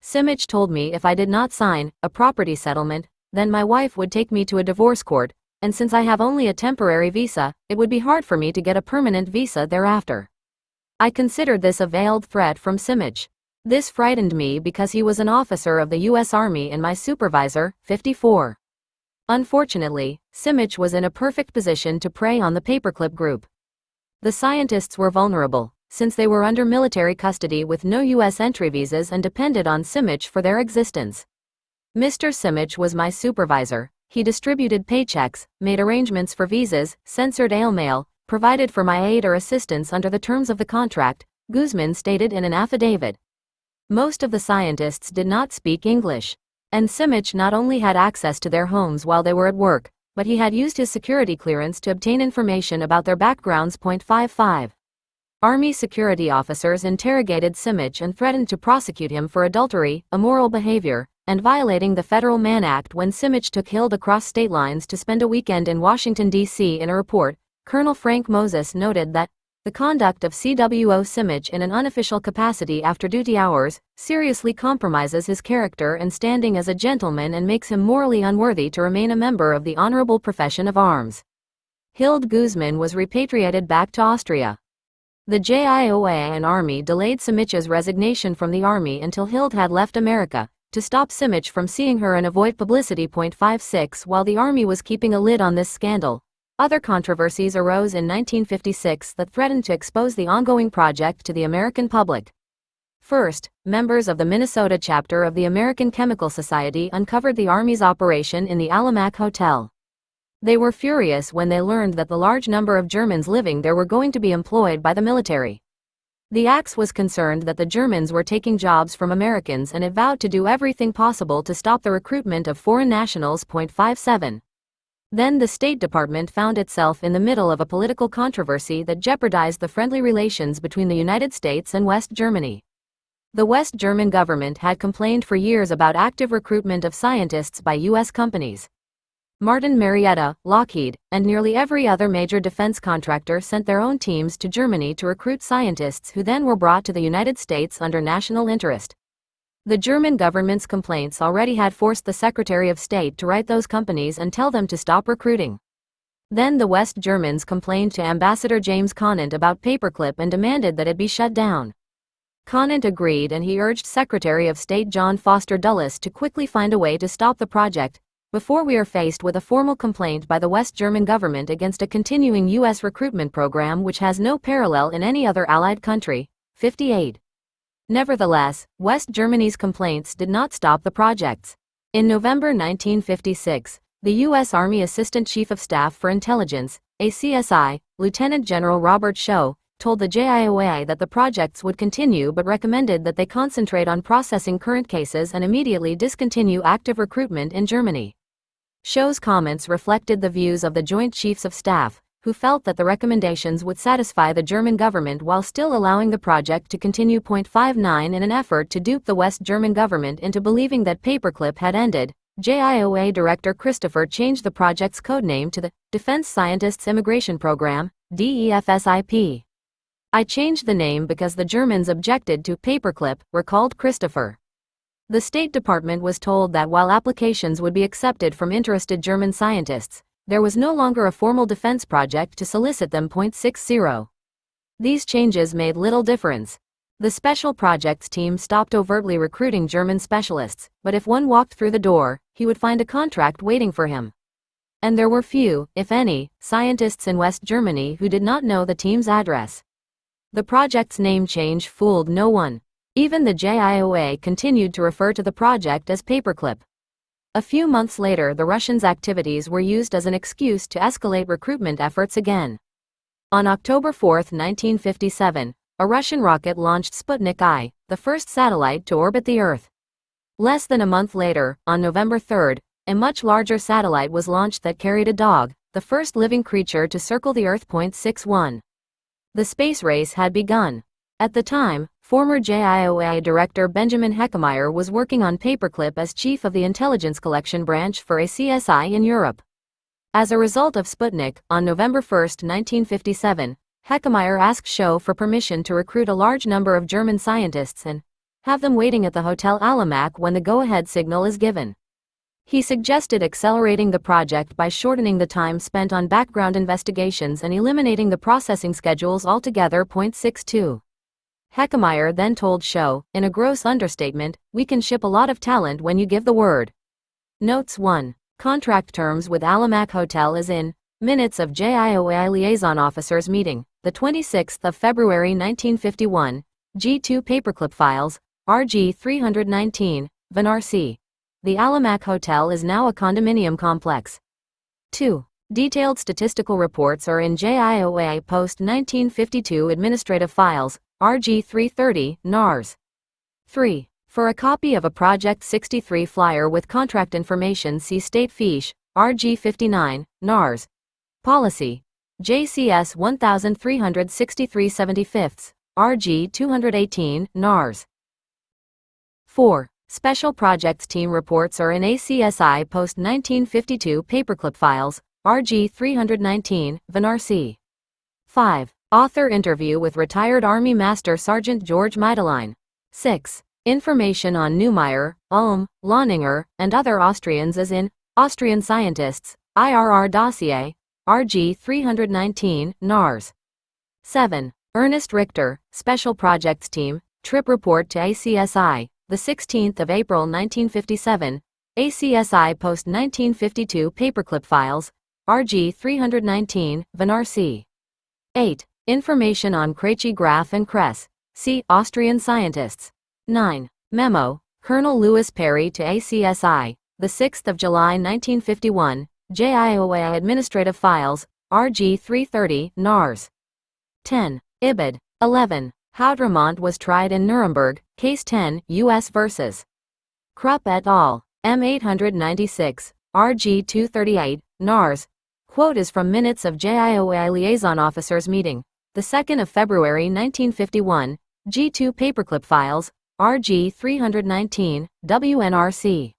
Simic told me if I did not sign a property settlement, then my wife would take me to a divorce court, and since I have only a temporary visa, it would be hard for me to get a permanent visa thereafter. I considered this a veiled threat from Simic. This frightened me because he was an officer of the U.S. Army and my supervisor. 54. Unfortunately, Simic was in a perfect position to prey on the Paperclip group. The scientists were vulnerable, since they were under military custody with no U.S. entry visas and depended on Simic for their existence. Mr. Simic was my supervisor. He distributed paychecks, made arrangements for visas, censored ailmail, provided for my aid or assistance under the terms of the contract, Guzman stated in an affidavit. Most of the scientists did not speak English, and Simic not only had access to their homes while they were at work, but he had used his security clearance to obtain information about their backgrounds. 55. Army security officers interrogated Simic and threatened to prosecute him for adultery, immoral behavior, and violating the Federal Mann Act when Simic took Hild across state lines to spend a weekend in Washington, D.C. In a report, Colonel Frank Moses noted that the conduct of CWO Simic in an unofficial capacity after duty hours seriously compromises his character and standing as a gentleman and makes him morally unworthy to remain a member of the honorable profession of arms. Hild Guzman was repatriated back to Austria. The JIOA and Army delayed Simic's resignation from the Army until Hild had left America, to stop Simic from seeing her and avoid publicity. 56. While the Army was keeping a lid on this scandal, other controversies arose in 1956 that threatened to expose the ongoing project to the American public. First, members of the Minnesota chapter of the American Chemical Society uncovered the Army's operation in the Alamac Hotel. They were furious when they learned that the large number of Germans living there were going to be employed by the military. The Axe was concerned that the Germans were taking jobs from Americans and it vowed to do everything possible to stop the recruitment of foreign nationals. 57. Then the State Department found itself in the middle of a political controversy that jeopardized the friendly relations between the United States and West Germany. The West German government had complained for years about active recruitment of scientists by U.S. companies. Martin Marietta, Lockheed, and nearly every other major defense contractor sent their own teams to Germany to recruit scientists who then were brought to the United States under national interest. The German government's complaints already had forced the Secretary of State to write those companies and tell them to stop recruiting. Then the West Germans complained to Ambassador James Conant about Paperclip and demanded that it be shut down. Conant agreed, and he urged Secretary of State John Foster Dulles to quickly find a way to stop the project before we are faced with a formal complaint by the West German government against a continuing U.S. recruitment program which has no parallel in any other Allied country. 58. Nevertheless, West Germany's complaints did not stop the projects. In November 1956, the U.S. Army Assistant Chief of Staff for Intelligence, ACSI, Lieutenant General Robert Scho, told the JIOA that the projects would continue but recommended that they concentrate on processing current cases and immediately discontinue active recruitment in Germany. Scho's comments reflected the views of the Joint Chiefs of Staff, who felt that the recommendations would satisfy the German government while still allowing the project to continue. 59 In an effort to dupe the West German government into believing that Paperclip had ended, JIOA Director Christopher changed the project's codename to the Defense Scientists Immigration Program, DEFSIP. "I changed the name because the Germans objected to Paperclip," recalled Christopher. The State Department was told that while applications would be accepted from interested German scientists, there was no longer a formal defense project to solicit them. 60. These changes made little difference. The Special Projects team stopped overtly recruiting German specialists, but if one walked through the door, he would find a contract waiting for him. And there were few, if any, scientists in West Germany who did not know the team's address. The project's name change fooled no one. Even the JIOA continued to refer to the project as Paperclip. A few months later, the Russians' activities were used as an excuse to escalate recruitment efforts again. On October 4, 1957, a Russian rocket launched Sputnik I, the first satellite to orbit the Earth. Less than a month later, on November 3, a much larger satellite was launched that carried a dog, the first living creature to circle the Earth. 61. The space race had begun. At the time, former JIOA Director Benjamin Heckmeyer was working on Paperclip as chief of the intelligence collection branch for ACSI in Europe. As a result of Sputnik, on November 1, 1957, Heckmeyer asked Scho for permission to recruit a large number of German scientists and have them waiting at the Hotel Alamac when the go-ahead signal is given. He suggested accelerating the project by shortening the time spent on background investigations and eliminating the processing schedules altogether. 62. Heckmeyer then told Scho, in a gross understatement, "We can ship a lot of talent when you give the word." Notes 1. Contract terms with Alamac Hotel as in Minutes of JIOA Liaison Officers Meeting, the 26th of February 1951, G2 Paperclip Files, RG 319, Van C. The Alamac Hotel is now a condominium complex. 2. Detailed statistical reports are in JIOA post-1952 Administrative Files, RG 330, NARS. 3. For a copy of a Project 63 flyer with contract information, see State Fiche, RG 59, NARS. Policy. JCS 1363 75, RG 218, NARS. 4. Special Projects Team reports are in ACSI post-1952 Paperclip Files, RG 319, Van C. 5. Author interview with retired Army Master Sergeant George Meideline. 6. Information on Neumayer, Ulm, Lohninger, and other Austrians as in Austrian Scientists, IRR Dossier, RG 319, NARS. 7. Ernest Richter, Special Projects Team, Trip Report to ACSI, the 16th of April 1957, ACSI post-1952 Paperclip Files, RG 319, Van C. 8. Information on Krejci Graf and Kress, see Austrian Scientists. 9. Memo, Colonel Louis Perry to ACSI, the 6th of July 1951, JIOA Administrative Files, RG 330, NARS. 10. Ibid. 11. Haudremont was tried in Nuremberg, Case 10, U.S. vs. Krupp et al., M 896, RG 238, NARS. Quote is from Minutes of JIOA Liaison Officers Meeting, the 2nd of February 1951, G2 Paperclip Files, RG 319, WNRC.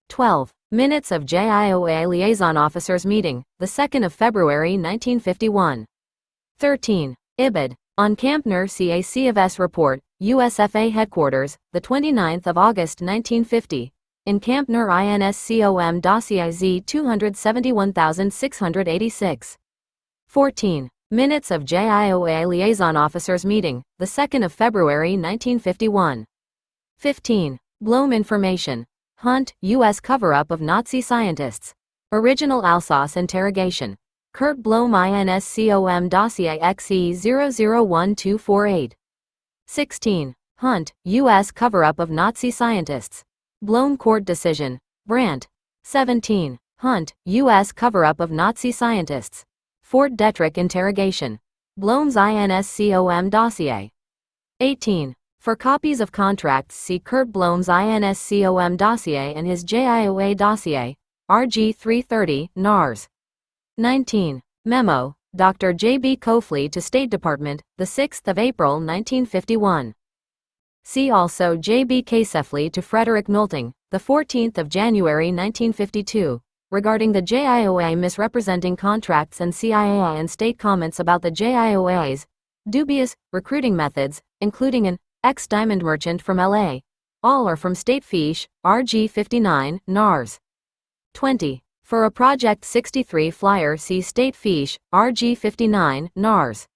12. Minutes of JIOA Liaison Officers Meeting, the 2nd of February 1951. 13. Ibid. On Campner CAC of S Report, USFA Headquarters, the 29th of August 1950. Encampner INSCOM dossier Z 271686. 14. Minutes of JIOA Liaison Officers Meeting, the 2nd of February 1951. 15. Blome Information. Hunt, U.S. Cover-up of Nazi Scientists. Original Alsace Interrogation. Kurt Blome INSCOM dossier XE 001248. 16. Hunt, U.S. Cover-up of Nazi Scientists. Blome Court Decision. Brandt. 17. Hunt, U.S. Cover-up of Nazi Scientists. Fort Detrick Interrogation. Blome's INSCOM dossier. 18. For copies of contracts, see Kurt Blome's INSCOM dossier and his JIOA dossier, RG 330, NARS. 19. Memo, Dr. J.B. Coffley to State Department, the 6th of April 1951. See also J.B. Casefley to Frederick Nolting, the 14th of January 1952, regarding the JIOA misrepresenting contracts and CIA and state comments about the JIOA's dubious recruiting methods, including an ex-diamond merchant from L.A. All are from State Fiche, RG 59, NARS. 20. For a Project 63 flyer, see State Fiche, RG 59, NARS.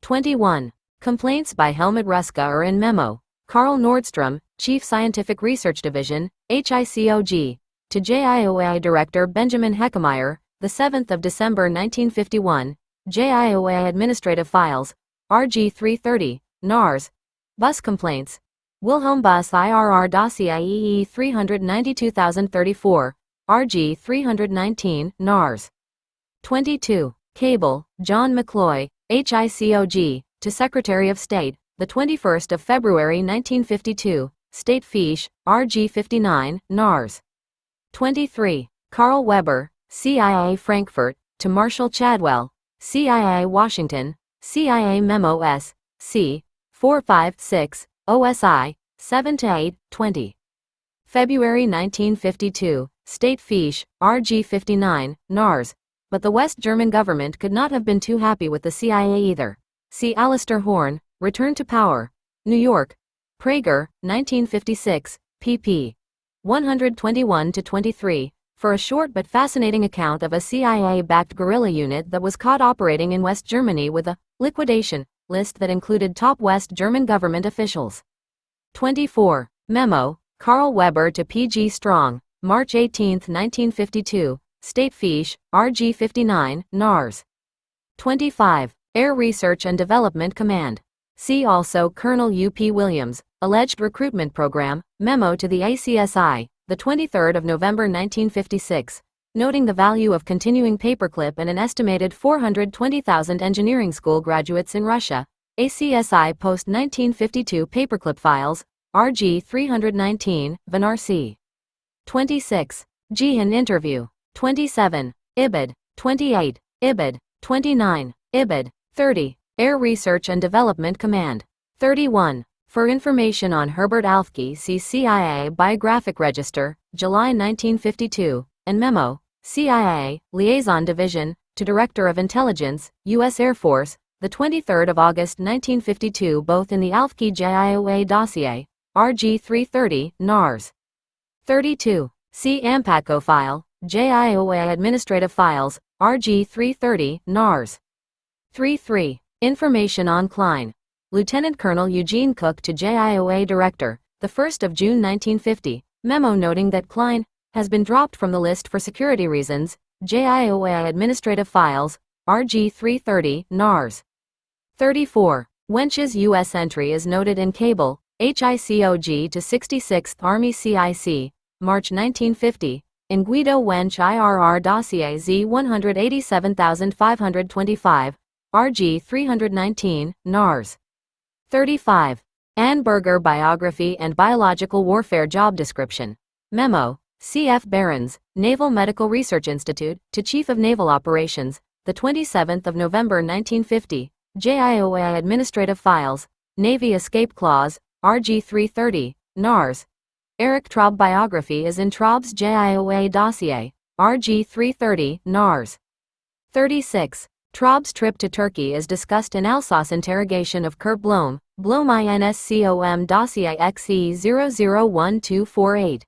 21. Complaints by Helmut Ruska are in Memo, Carl Nordstrom, Chief Scientific Research Division, HICOG, to JIOA Director Benjamin Heckemeyer, the 7th of December 1951, JIOA Administrative Files, RG 330, NARS. Bus Complaints. Wilhelm Bus IRR Dossier EE 392034, RG 319, NARS. 22. Cable, John McCloy, HICOG, to Secretary of State, the 21st of February 1952, State Fiche, RG 59, NARS. 23. Carl Weber, CIA Frankfurt, to Marshall Chadwell, CIA Washington, CIA Memo S. C. 456, OSI, 7-8, 20. February 1952, State Fiche, RG 59, NARS, but the West German government could not have been too happy with the CIA either. See Alistair Horn, Return to Power. New York. Prager, 1956, pp. 121-23, for a short but fascinating account of a CIA-backed guerrilla unit that was caught operating in West Germany with a liquidation list that included top West German government officials. 24. Memo, Carl Weber to P.G. Strong, March 18, 1952, State Fiche, RG 59, NARS. 25. Air Research and Development Command. See also Colonel U.P. Williams, Alleged Recruitment Program, Memo to the ACSI, the 23rd of November 1956, noting the value of continuing Paperclip and an estimated 420,000 engineering school graduates in Russia. ACSI post-1952 Paperclip files, RG 319, Vinar C. 26. Jehan Interview. 27. IBID. 28. IBID. 29. IBID. 30. Air Research and Development Command. 31. For information on Herbert Alfke, see CIA Biographic Register, July 1952, and Memo, CIA, Liaison Division, to Director of Intelligence, U.S. Air Force, the 23rd of August 1952, both in the Alfke JIOA dossier, RG 330, NARS. 32. See AMPATCO file, JIOA Administrative Files, RG 330, NARS. 33. Information on Klein. Lieutenant Colonel Eugene Cook to JIOA Director, the 1st of June 1950, memo noting that Klein has been dropped from the list for security reasons, JIOA Administrative Files, RG 330, NARS. 34. Wench's U.S. entry is noted in Cable, HICOG to 66th Army CIC, March 1950, in Guido Wench IRR Dossier Z 187525, RG 319, NARS. 35. Anne Berger Biography and Biological Warfare Job Description. Memo, C.F. Behrens, Naval Medical Research Institute, to Chief of Naval Operations, the 27th of November 1950, JIOA Administrative Files, Navy Escape Clause, RG 330, NARS. Eric Traub biography is in Traub's JIOA dossier, RG 330, NARS. 36. Traub's trip to Turkey is discussed in Alsace interrogation of Kurt Blome, Blome INSCOM dossier XE 001248.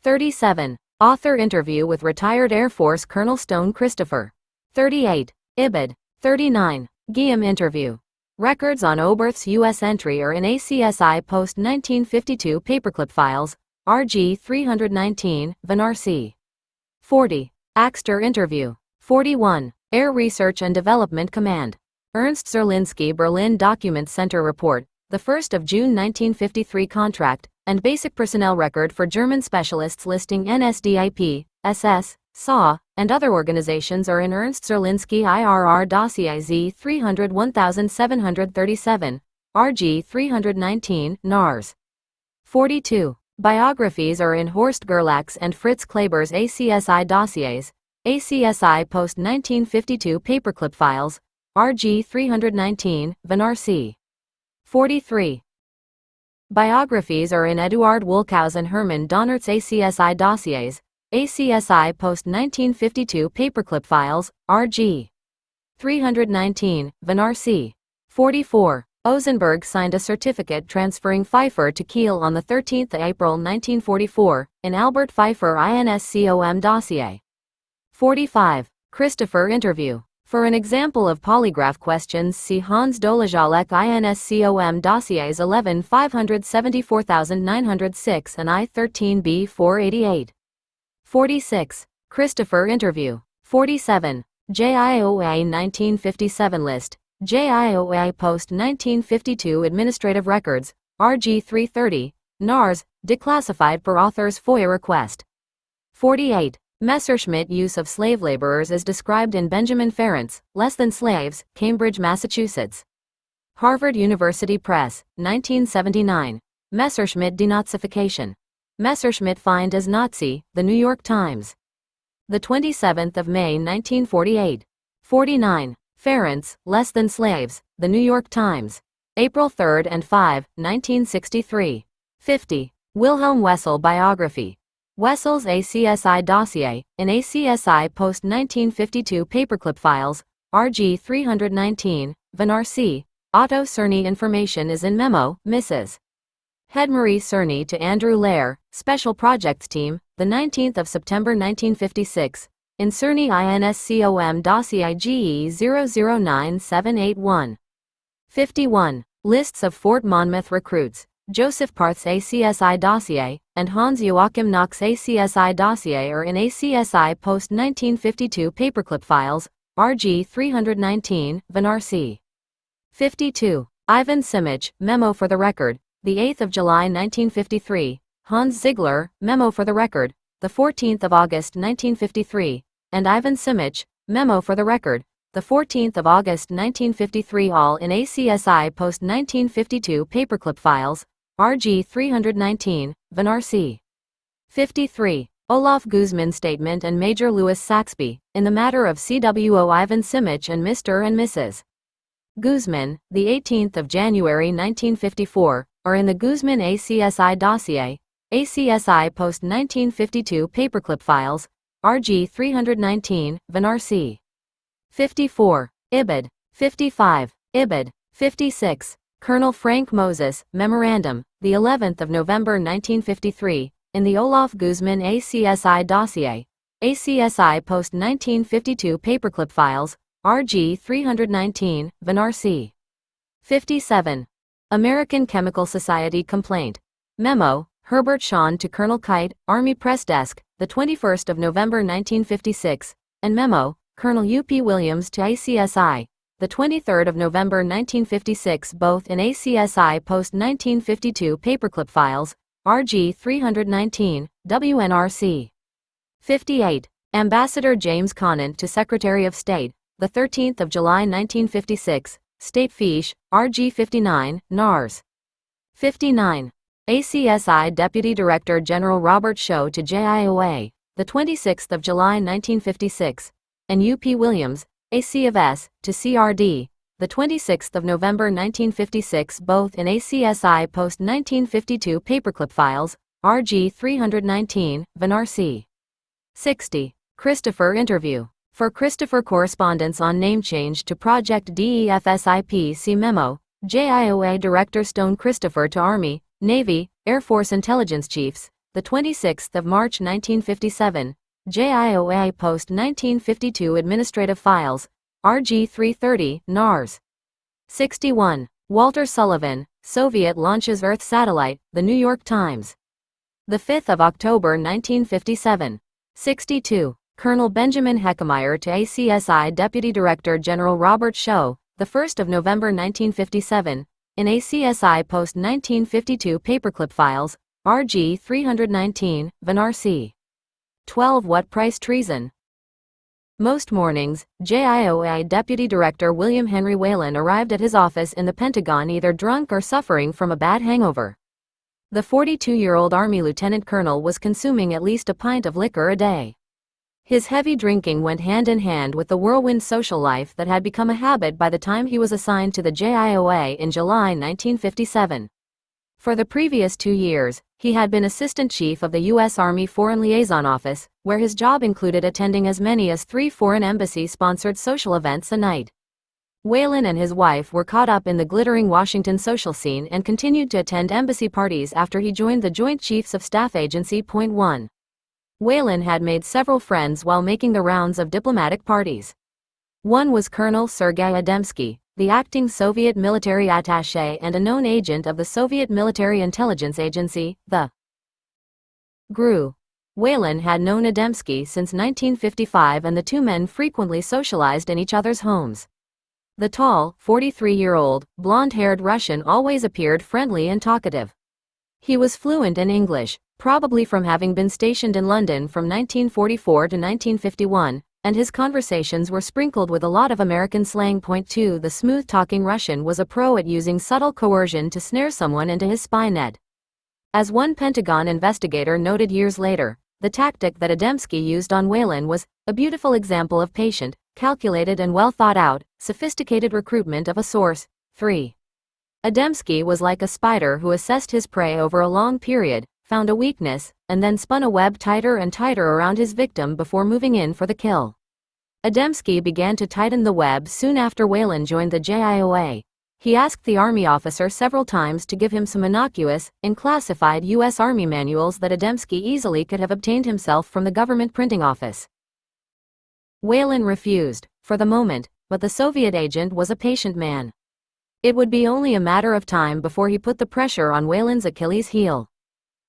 37. Author interview with retired Air Force Colonel Stone Christopher. 38. Ibid. 39. Guillaume interview. Records on Oberth's U.S. entry are in ACSI post-1952 paperclip files, RG 319, Vanarc. 40. Axter interview. 41. Air Research and Development Command. Ernst Zerlinski Berlin Document Center Report, the 1st of June 1953 contract, and basic personnel record for German specialists listing NSDAP, SS, SAW, and other organizations are in Ernst Zerlinski IRR dossier Z 301,737, RG 319, NARS. 42. Biographies are in Horst Gerlach's and Fritz Kleber's ACSI dossiers, ACSI post-1952 paperclip files, RG 319, Vanarc. 43. Biographies are in Eduard Wolkow's and Hermann Donnert's ACSI dossiers, ACSI post-1952 paperclip files, RG 319, Vanarc. 44. Ozenberg signed a certificate transferring Pfeiffer to Kiel on 13 April 1944, in Albert Pfeiffer INSCOM dossier. 45. Christopher interview. For an example of polygraph questions, see Hans Dolajalek INSCOM dossiers 11 574906 and I13B 488. 46. Christopher interview. 47. JIOA 1957 list, JIOA post-1952 administrative records, RG 330, NARS, declassified per author's FOIA request. 48. Messerschmitt use of slave laborers is described in Benjamin Ferrant's Less Than Slaves, Cambridge, Massachusetts. Harvard University Press, 1979. Messerschmitt denazification. Messerschmitt fined as Nazi, The New York Times. The 27th of May 1948. 49. Ferrant's Less Than Slaves, The New York Times. April 3 and 5, 1963. 50. Wilhelm Wessel biography. Wessel's ACSI dossier, in ACSI post-1952 paperclip files, RG 319, Vanarc. Otto Cerny information is in memo, Mrs. Hedmarie Cerny to Andrew Lair, Special Projects Team, the 19th of September 1956, in Cerny INSCOM dossier GE 009781. 51. Lists of Fort Monmouth recruits. Joseph Parth's ACSI dossier, and Hans Joachim Knock's ACSI dossier are in ACSI post-1952 paperclip files, RG 319, Vanarc. 52. Ivan Simic, memo for the record, the 8th of July 1953, Hans Ziegler, memo for the record, the 14th of August 1953, and Ivan Simic, memo for the record, the 14th of August 1953, all in ACSI post-1952 paperclip files, RG 319, Vanarc. 53. Olaf Guzman statement and Major Louis Saxby, in the matter of CWO Ivan Simic and Mr. and Mrs. Guzman, the 18th of January 1954, are in the Guzman ACSI dossier, ACSI post-1952 paperclip files, RG 319, Vanarc. 54. Ibid. 55. Ibid. 56. Colonel Frank Moses, memorandum, the 11th of November 1953, in the Olaf Guzman ACSI dossier, ACSI post-1952 paperclip files, RG 319, Vanarc. 57. American Chemical Society complaint. Memo, Herbert Shawn to Colonel Kite, Army Press Desk, the 21st of November 1956, and memo, Colonel U.P. Williams to ACSI, the 23rd of November 1956, both in ACSI post-1952 paperclip files, RG 319, WNRC. 58. Ambassador James Conant to Secretary of State, the 13th of July 1956, State Fiche, RG 59, NARS. 59. ACSI Deputy Director General Robert Shaw to JIOA, the 26th of July 1956, and U.P. Williams, AC of S, to CRD, the 26th of November 1956, both in ACSI post-1952 paperclip files, RG 319, Vanarc. 60. Christopher interview. For Christopher correspondence on name change to Project DEFSIP, see memo, JIOA Director Stone Christopher to Army, Navy, Air Force Intelligence Chiefs, the 26th of March 1957, JIOA Post 1952 Administrative Files, RG 330, NARS. 61. Walter Sullivan, Soviet launches Earth satellite, The New York Times. The 5th of October 1957. 62. Colonel Benjamin Heckmeyer to ACSI Deputy Director General Robert Shaw, the 1st of November 1957, in ACSI Post 1952 Paperclip Files, RG 319, Vinar C. 12. What price treason? Most mornings, JIOA Deputy Director William Henry Whalen arrived at his office in the Pentagon either drunk or suffering from a bad hangover. The 42-year-old Army Lieutenant Colonel was consuming at least a pint of liquor a day. His heavy drinking went hand in hand with the whirlwind social life that had become a habit by the time he was assigned to the JIOA in July 1957. For the previous 2 years, he had been Assistant Chief of the U.S. Army Foreign Liaison Office, where his job included attending as many as 3 foreign embassy-sponsored social events a night. Whalen and his wife were caught up in the glittering Washington social scene and continued to attend embassy parties after he joined the Joint Chiefs of Staff Agency. 1. Whalen had made several friends while making the rounds of diplomatic parties. One was Colonel Sergei Adamski, the acting Soviet military attaché and a known agent of the Soviet Military Intelligence Agency, the GRU. Whalen had known Adamski since 1955 and the two men frequently socialized in each other's homes. The tall, 43-year-old, blonde-haired Russian always appeared friendly and talkative. He was fluent in English, probably from having been stationed in London from 1944 to 1951, and his conversations were sprinkled with a lot of American slang. 2. The smooth-talking Russian was a pro at using subtle coercion to snare someone into his spy net. As one Pentagon investigator noted years later, the tactic that Adamski used on Whalen was a beautiful example of patient, calculated and well thought out, sophisticated recruitment of a source. 3. Adamski was like a spider who assessed his prey over a long period, found a weakness, and then spun a web tighter and tighter around his victim before moving in for the kill. Adamski began to tighten the web soon after Whalen joined the JIOA. He asked the Army officer several times to give him some innocuous, unclassified U.S. Army manuals that Adamski easily could have obtained himself from the government printing office. Whalen refused, for the moment, but the Soviet agent was a patient man. It would be only a matter of time before he put the pressure on Whalen's Achilles heel.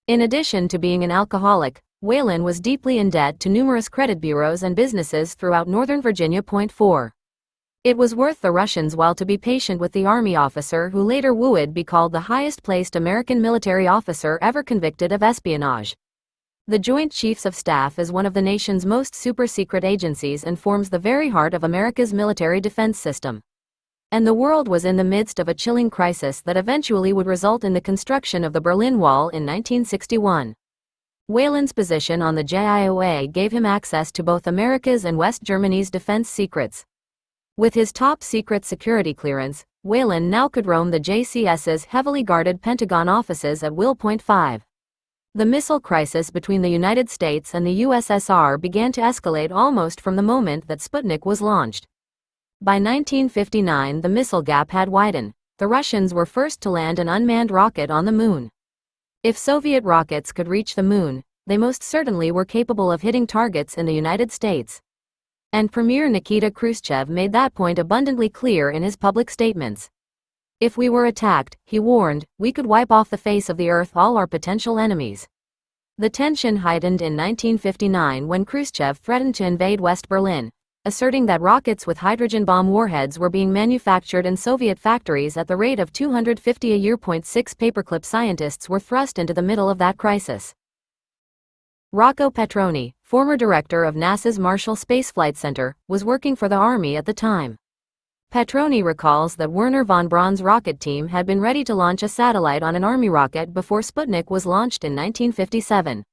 In addition to being an alcoholic, Whalen was deeply in debt to numerous credit bureaus and businesses throughout Northern Virginia. 4. It was worth the Russians' while to be patient with the Army officer who later would be called the highest-placed American military officer ever convicted of espionage. The Joint Chiefs of Staff is one of the nation's most super-secret agencies and forms the very heart of America's military defense system. And the world was in the midst of a chilling crisis that eventually would result in the construction of the Berlin Wall in 1961. Whalen's position on the JIOA gave him access to both America's and West Germany's defense secrets. With his top-secret security clearance, Whalen now could roam the JCS's heavily guarded Pentagon offices at will. 5. The missile crisis between the United States and the USSR began to escalate almost from the moment that Sputnik was launched. By 1959, the missile gap had widened. The Russians were first to land an unmanned rocket on the moon. If Soviet rockets could reach the moon, they most certainly were capable of hitting targets in the United States. And Premier Nikita Khrushchev made that point abundantly clear in his public statements. If we were attacked, he warned, we could wipe off the face of the earth all our potential enemies. The tension heightened in 1959 when Khrushchev threatened to invade West Berlin, asserting that rockets with hydrogen bomb warheads were being manufactured in Soviet factories at the rate of 250 a year. 6 Paperclip scientists were thrust into the middle of that crisis. Rocco Petroni, former director of NASA's Marshall Space Flight Center, was working for the Army at the time. Petroni recalls that Wernher von Braun's rocket team had been ready to launch a satellite on an Army rocket before Sputnik was launched in 1957.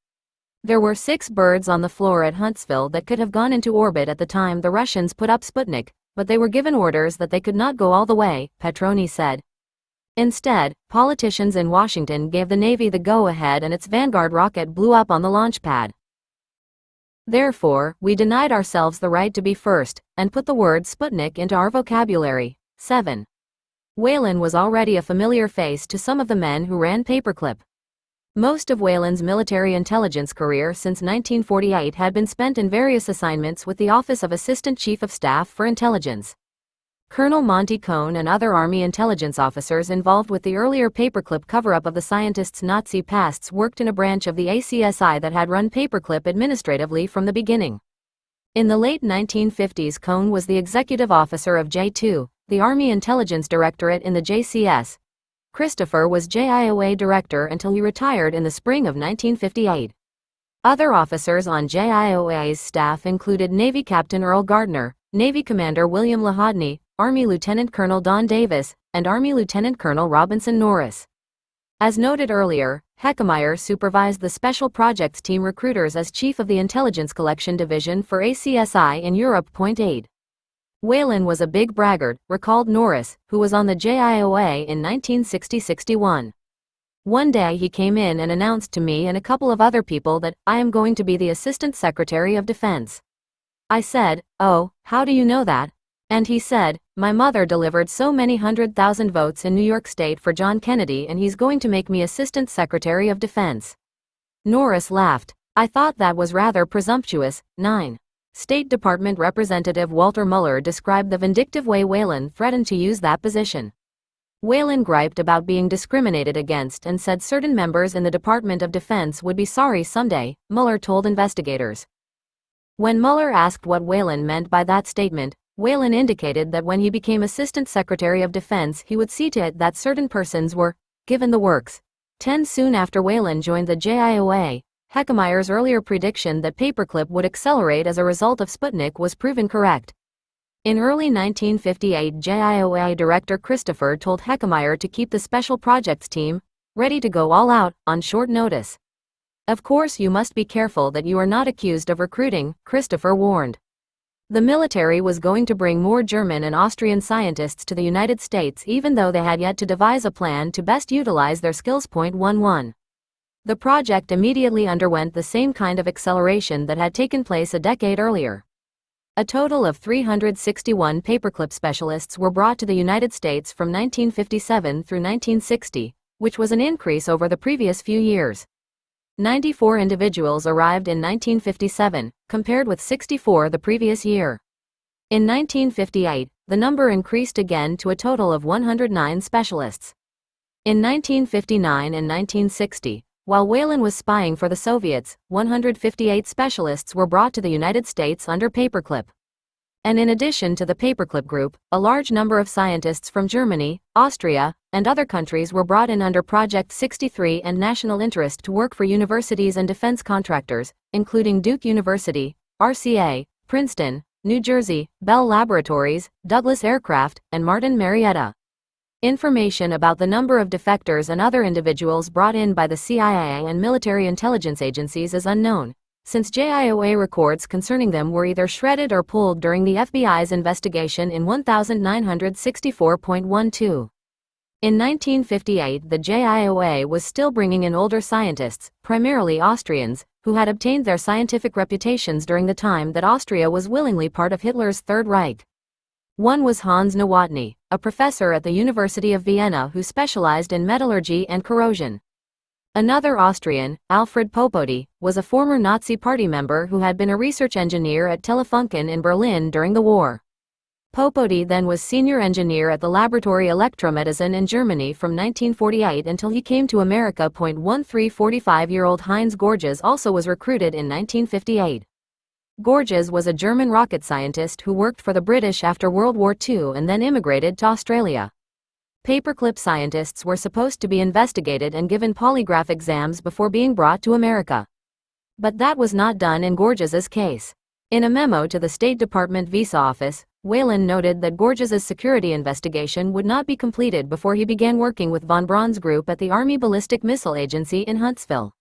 There were 6 birds on the floor at Huntsville that could have gone into orbit at the time the Russians put up Sputnik, but they were given orders that they could not go all the way, Petroni said. Instead, politicians in Washington gave the Navy the go-ahead and its Vanguard rocket blew up on the launch pad. Therefore, we denied ourselves the right to be first, and put the word Sputnik into our vocabulary. 7. Whalen was already a familiar face to some of the men who ran Paperclip. Most of Whelan's military intelligence career since 1948 had been spent in various assignments with the Office of Assistant Chief of Staff for Intelligence. Colonel Monty Cohn and other Army intelligence officers involved with the earlier Paperclip cover-up of the scientist's Nazi pasts worked in a branch of the ACSI that had run Paperclip administratively from the beginning. In the late 1950s, Cohn was the executive officer of J2, the Army Intelligence Directorate in the JCS. Christopher was JIOA director until he retired in the spring of 1958. Other officers on JIOA's staff included Navy Captain Earl Gardner, Navy Commander William Lahodney, Army Lieutenant Colonel Don Davis, and Army Lieutenant Colonel Robinson Norris. As noted earlier, Heckmeyer supervised the Special Projects Team recruiters as chief of the Intelligence Collection Division for ACSI in Europe. 8. Whelan was a big braggart, recalled Norris, who was on the JIOA in 1960-61. One day he came in and announced to me and a couple of other people that I am going to be the Assistant Secretary of Defense. I said, "Oh, how do you know that?" And he said, "My mother delivered so many 100,000 votes in New York State for John Kennedy and he's going to make me Assistant Secretary of Defense." Norris laughed. I thought that was rather presumptuous. 9. State Department Representative Walter Muller described the vindictive way Whelan threatened to use that position. Whelan griped about being discriminated against and said certain members in the Department of Defense would be sorry someday, Muller told investigators. When Muller asked what Whelan meant by that statement, Whelan indicated that when he became Assistant Secretary of Defense he would see to it that certain persons were given the works. 10. Soon after Whelan joined the JIOA, Heckmeyer's earlier prediction that Paperclip would accelerate as a result of Sputnik was proven correct. In early 1958, JIOA Director Christopher told Heckmeyer to keep the Special Projects Team ready to go all out on short notice. "Of course you must be careful that you are not accused of recruiting," Christopher warned. The military was going to bring more German and Austrian scientists to the United States even though they had yet to devise a plan to best utilize their skills. 11. The project immediately underwent the same kind of acceleration that had taken place a decade earlier. A total of 361 paperclip specialists were brought to the United States from 1957 through 1960, which was an increase over the previous few years. 94 individuals arrived in 1957, compared with 64 the previous year. In 1958, the number increased again to a total of 109 specialists. In 1959 and 1960, while Whelan was spying for the Soviets, 158 specialists were brought to the United States under Paperclip. And in addition to the Paperclip group, a large number of scientists from Germany, Austria, and other countries were brought in under Project 63 and National Interest to work for universities and defense contractors, including Duke University, RCA, Princeton, New Jersey, Bell Laboratories, Douglas Aircraft, and Martin Marietta. Information about the number of defectors and other individuals brought in by the CIA and military intelligence agencies is unknown, since JIOA records concerning them were either shredded or pulled during the FBI's investigation in 1964.12. In 1958, the JIOA was still bringing in older scientists, primarily Austrians, who had obtained their scientific reputations during the time that Austria was willingly part of Hitler's Third Reich. One was Hans Nowotny, a professor at the University of Vienna who specialized in metallurgy and corrosion. Another Austrian, Alfred Popodi, was a former Nazi Party member who had been a research engineer at Telefunken in Berlin during the war. Popodi then was senior engineer at the Laboratory Elektromedizin in Germany from 1948 until he came to America. 45-year-old Heinz Gorges also was recruited in 1958. Gorges was a German rocket scientist who worked for the British after World War II and then immigrated to Australia. Paperclip scientists were supposed to be investigated and given polygraph exams before being brought to America. But that was not done in Gorges's case. In a memo to the State Department Visa Office, Whelan noted that Gorges's security investigation would not be completed before he began working with von Braun's group at the Army Ballistic Missile Agency in Huntsville.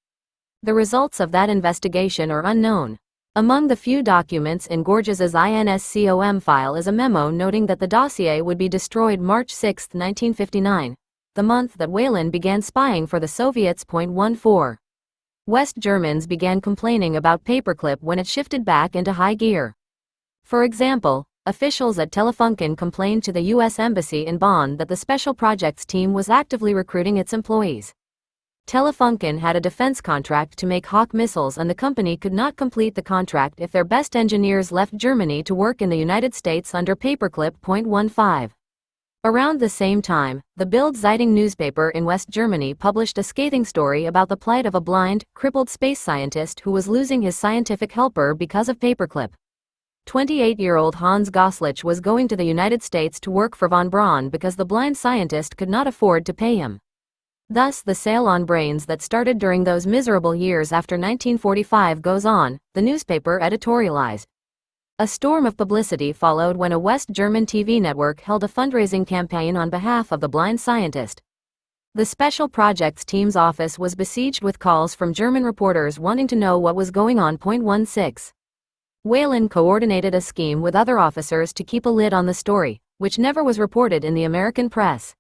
The results of that investigation are unknown. Among the few documents in Gorges's INSCOM file is a memo noting that the dossier would be destroyed March 6, 1959, the month that Whelan began spying for the Soviets. 14. West Germans began complaining about Paperclip when it shifted back into high gear. For example, officials at Telefunken complained to the U.S. Embassy in Bonn that the Special Projects Team was actively recruiting its employees. Telefunken had a defense contract to make Hawk missiles, and the company could not complete the contract if their best engineers left Germany to work in the United States under Paperclip. 15. Around the same time, the Bild Zeitung newspaper in West Germany published a scathing story about the plight of a blind, crippled space scientist who was losing his scientific helper because of Paperclip. 28-year-old Hans Goslich was going to the United States to work for von Braun because the blind scientist could not afford to pay him. Thus the sale on brains that started during those miserable years after 1945 goes on, the newspaper editorialized. A storm of publicity followed when a West German TV network held a fundraising campaign on behalf of the blind scientist. The Special Projects Team's office was besieged with calls from German reporters wanting to know what was going on. 16. Weyland coordinated a scheme with other officers to keep a lid on the story, which never was reported in the American press.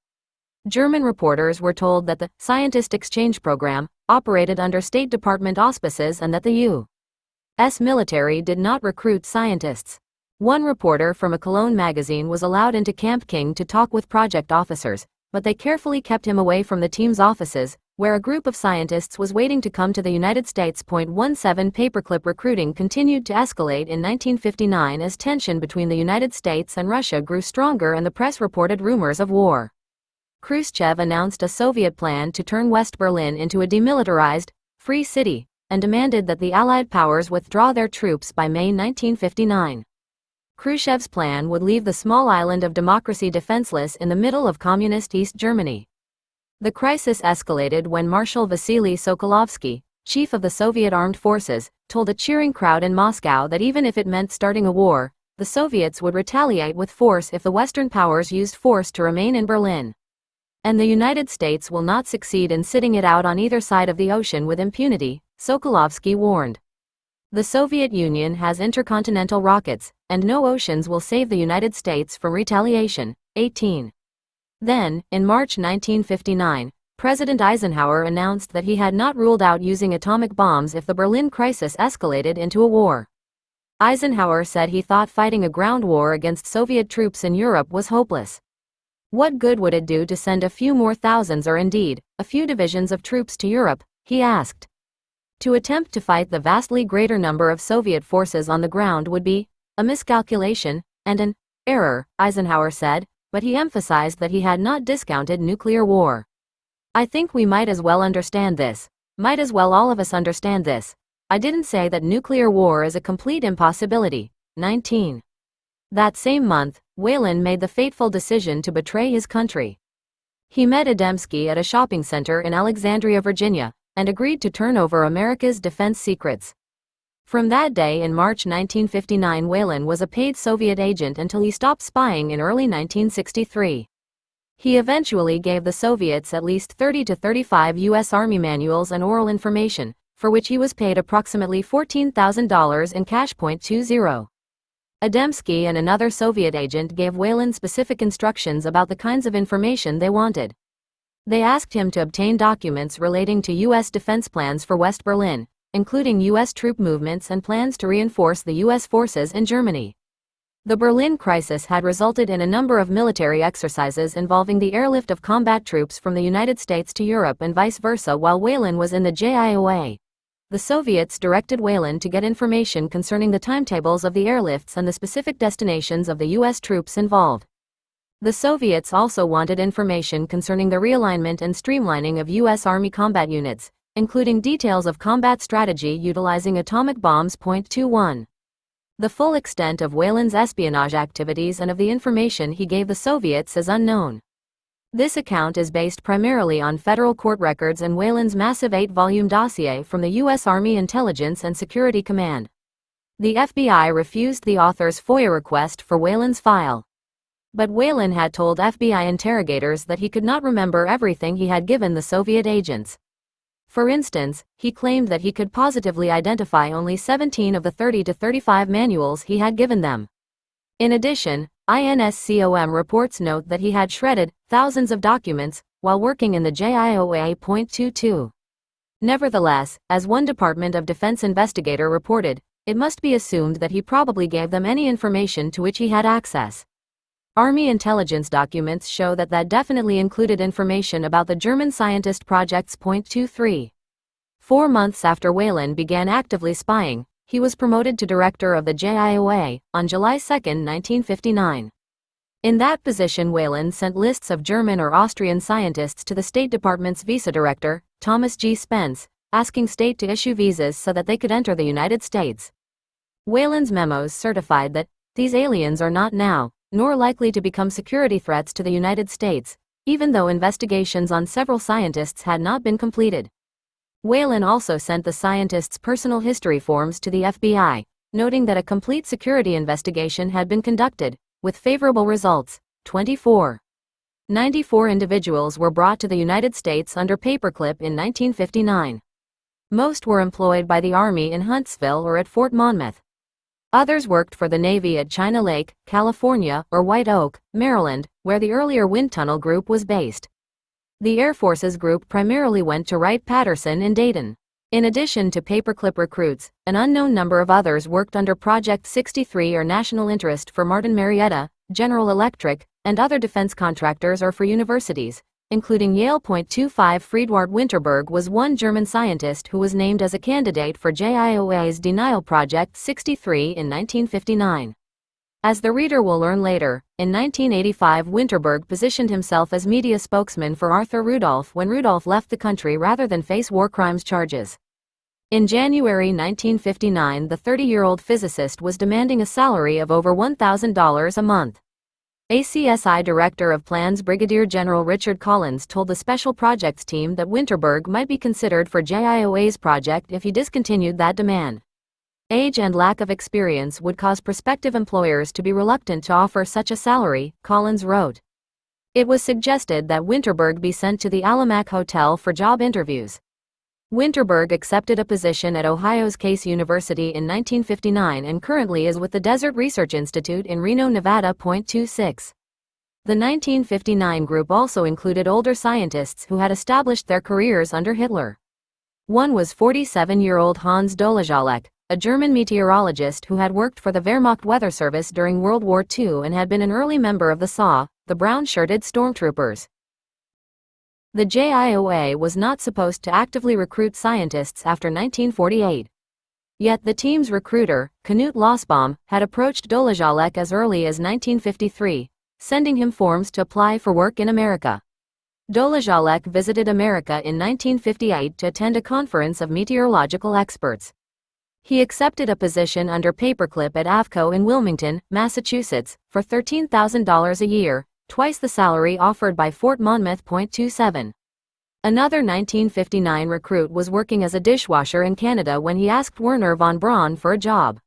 German reporters were told that the Scientist Exchange Program operated under State Department auspices and that the U.S. military did not recruit scientists. One reporter from a Cologne magazine was allowed into Camp King to talk with project officers, but they carefully kept him away from the team's offices, where a group of scientists was waiting to come to the United States. 17 Paperclip recruiting continued to escalate in 1959 as tension between the United States and Russia grew stronger and the press reported rumors of war. Khrushchev announced a Soviet plan to turn West Berlin into a demilitarized, free city, and demanded that the Allied powers withdraw their troops by May 1959. Khrushchev's plan would leave the small island of democracy defenseless in the middle of communist East Germany. The crisis escalated when Marshal Vasily Sokolovsky, chief of the Soviet armed forces, told a cheering crowd in Moscow that even if it meant starting a war, the Soviets would retaliate with force if the Western powers used force to remain in Berlin. And the United States will not succeed in sitting it out on either side of the ocean with impunity, Sokolovsky warned. The Soviet Union has intercontinental rockets, and no oceans will save the United States from retaliation. 18. Then, in March 1959, President Eisenhower announced that he had not ruled out using atomic bombs if the Berlin crisis escalated into a war. Eisenhower said he thought fighting a ground war against Soviet troops in Europe was hopeless. What good would it do to send a few more thousands or indeed, a few divisions of troops to Europe, he asked. To attempt to fight the vastly greater number of Soviet forces on the ground would be a miscalculation and an error, Eisenhower said, but he emphasized that he had not discounted nuclear war. I think we might as well understand this. Might as well all of us understand this. I didn't say that nuclear war is a complete impossibility. 19. That same month, Weyland made the fateful decision to betray his country. He met Adamski at a shopping center in Alexandria, Virginia, and agreed to turn over America's defense secrets. From that day in March 1959, Weyland was a paid Soviet agent until he stopped spying in early 1963. He eventually gave the Soviets at least 30 to 35 U.S. Army manuals and oral information, for which he was paid approximately $14,000 in cash. 20. Adamski and another Soviet agent gave Weyland specific instructions about the kinds of information they wanted. They asked him to obtain documents relating to U.S. defense plans for West Berlin, including U.S. troop movements and plans to reinforce the U.S. forces in Germany. The Berlin crisis had resulted in a number of military exercises involving the airlift of combat troops from the United States to Europe and vice versa while Weyland was in the JIOA. The Soviets directed Weyland to get information concerning the timetables of the airlifts and the specific destinations of the U.S. troops involved. The Soviets also wanted information concerning the realignment and streamlining of U.S. Army combat units, including details of combat strategy utilizing atomic bombs. 21. The full extent of Weyland's espionage activities and of the information he gave the Soviets is unknown. This account is based primarily on federal court records and Weyland's massive 8-volume dossier from the U.S. Army Intelligence and Security Command. The FBI refused the author's FOIA request for Weyland's file. But Weyland had told FBI interrogators that he could not remember everything he had given the Soviet agents. For instance, he claimed that he could positively identify only 17 of the 30 to 35 manuals he had given them. In addition, INSCOM reports note that he had shredded thousands of documents while working in the JIOA. 22. Nevertheless, as one Department of Defense investigator reported, it must be assumed that he probably gave them any information to which he had access. Army intelligence documents show that definitely included information about the German scientist projects. 23. 4 months after Weyland began actively spying, he was promoted to director of the JIOA on July 2, 1959. In that position, Weyland sent lists of German or Austrian scientists to the State Department's visa director, Thomas G. Spence, asking state to issue visas so that they could enter the United States. Weyland's memos certified that these aliens are not now, nor likely to become security threats to the United States, even though investigations on several scientists had not been completed. Weyland also sent the scientists' personal history forms to the FBI, noting that a complete security investigation had been conducted, with favorable results. 24. 94 individuals were brought to the United States under Paperclip in 1959. Most were employed by the Army in Huntsville or at Fort Monmouth. Others worked for the Navy at China Lake, California, or White Oak, Maryland, where the earlier Wind Tunnel Group was based. The Air Force's group primarily went to Wright-Patterson in Dayton. In addition to Paperclip recruits, an unknown number of others worked under Project 63 or National Interest for Martin Marietta, General Electric, and other defense contractors or for universities, including Yale. 25 Friedwart Winterberg was one German scientist who was named as a candidate for JIOA's Denial Project 63 in 1959. As the reader will learn later, in 1985 Winterberg positioned himself as media spokesman for Arthur Rudolph when Rudolph left the country rather than face war crimes charges. In January 1959, the 30-year-old physicist was demanding a salary of over $1,000 a month. ACSI Director of Plans Brigadier General Richard Collins told the Special Projects team that Winterberg might be considered for JIOA's project if he discontinued that demand. Age and lack of experience would cause prospective employers to be reluctant to offer such a salary, Collins wrote. It was suggested that Winterberg be sent to the Alamac Hotel for job interviews. Winterberg accepted a position at Ohio's Case University in 1959 and currently is with the Desert Research Institute in Reno, Nevada. 26. The 1959 group also included older scientists who had established their careers under Hitler. One was 47-year-old Hans Dolijalek, a German meteorologist who had worked for the Wehrmacht Weather Service during World War II and had been an early member of the SA, the brown-shirted stormtroopers. The JIOA was not supposed to actively recruit scientists after 1948. Yet the team's recruiter, Knut Lossbaum, had approached Dolijalek as early as 1953, sending him forms to apply for work in America. Dolijalek visited America in 1958 to attend a conference of meteorological experts. He accepted a position under Paperclip at Avco in Wilmington, Massachusetts, for $13,000 a year, twice the salary offered by Fort Monmouth. 27. Another 1959 recruit was working as a dishwasher in Canada when he asked Werner von Braun for a job.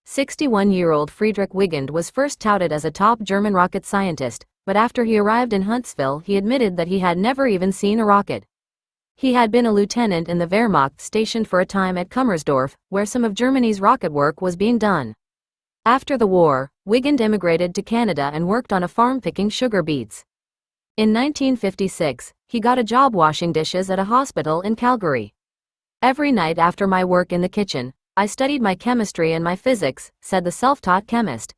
61-year-old Friedrich Wigand was first touted as a top German rocket scientist, but after he arrived in Huntsville he admitted that he had never even seen a rocket. He had been a lieutenant in the Wehrmacht stationed for a time at Kummersdorf, where some of Germany's rocket work was being done. After the war, Wigand immigrated to Canada and worked on a farm picking sugar beets. In 1956, he got a job washing dishes at a hospital in Calgary. Every night after my work in the kitchen, I studied my chemistry and my physics, said the self-taught chemist.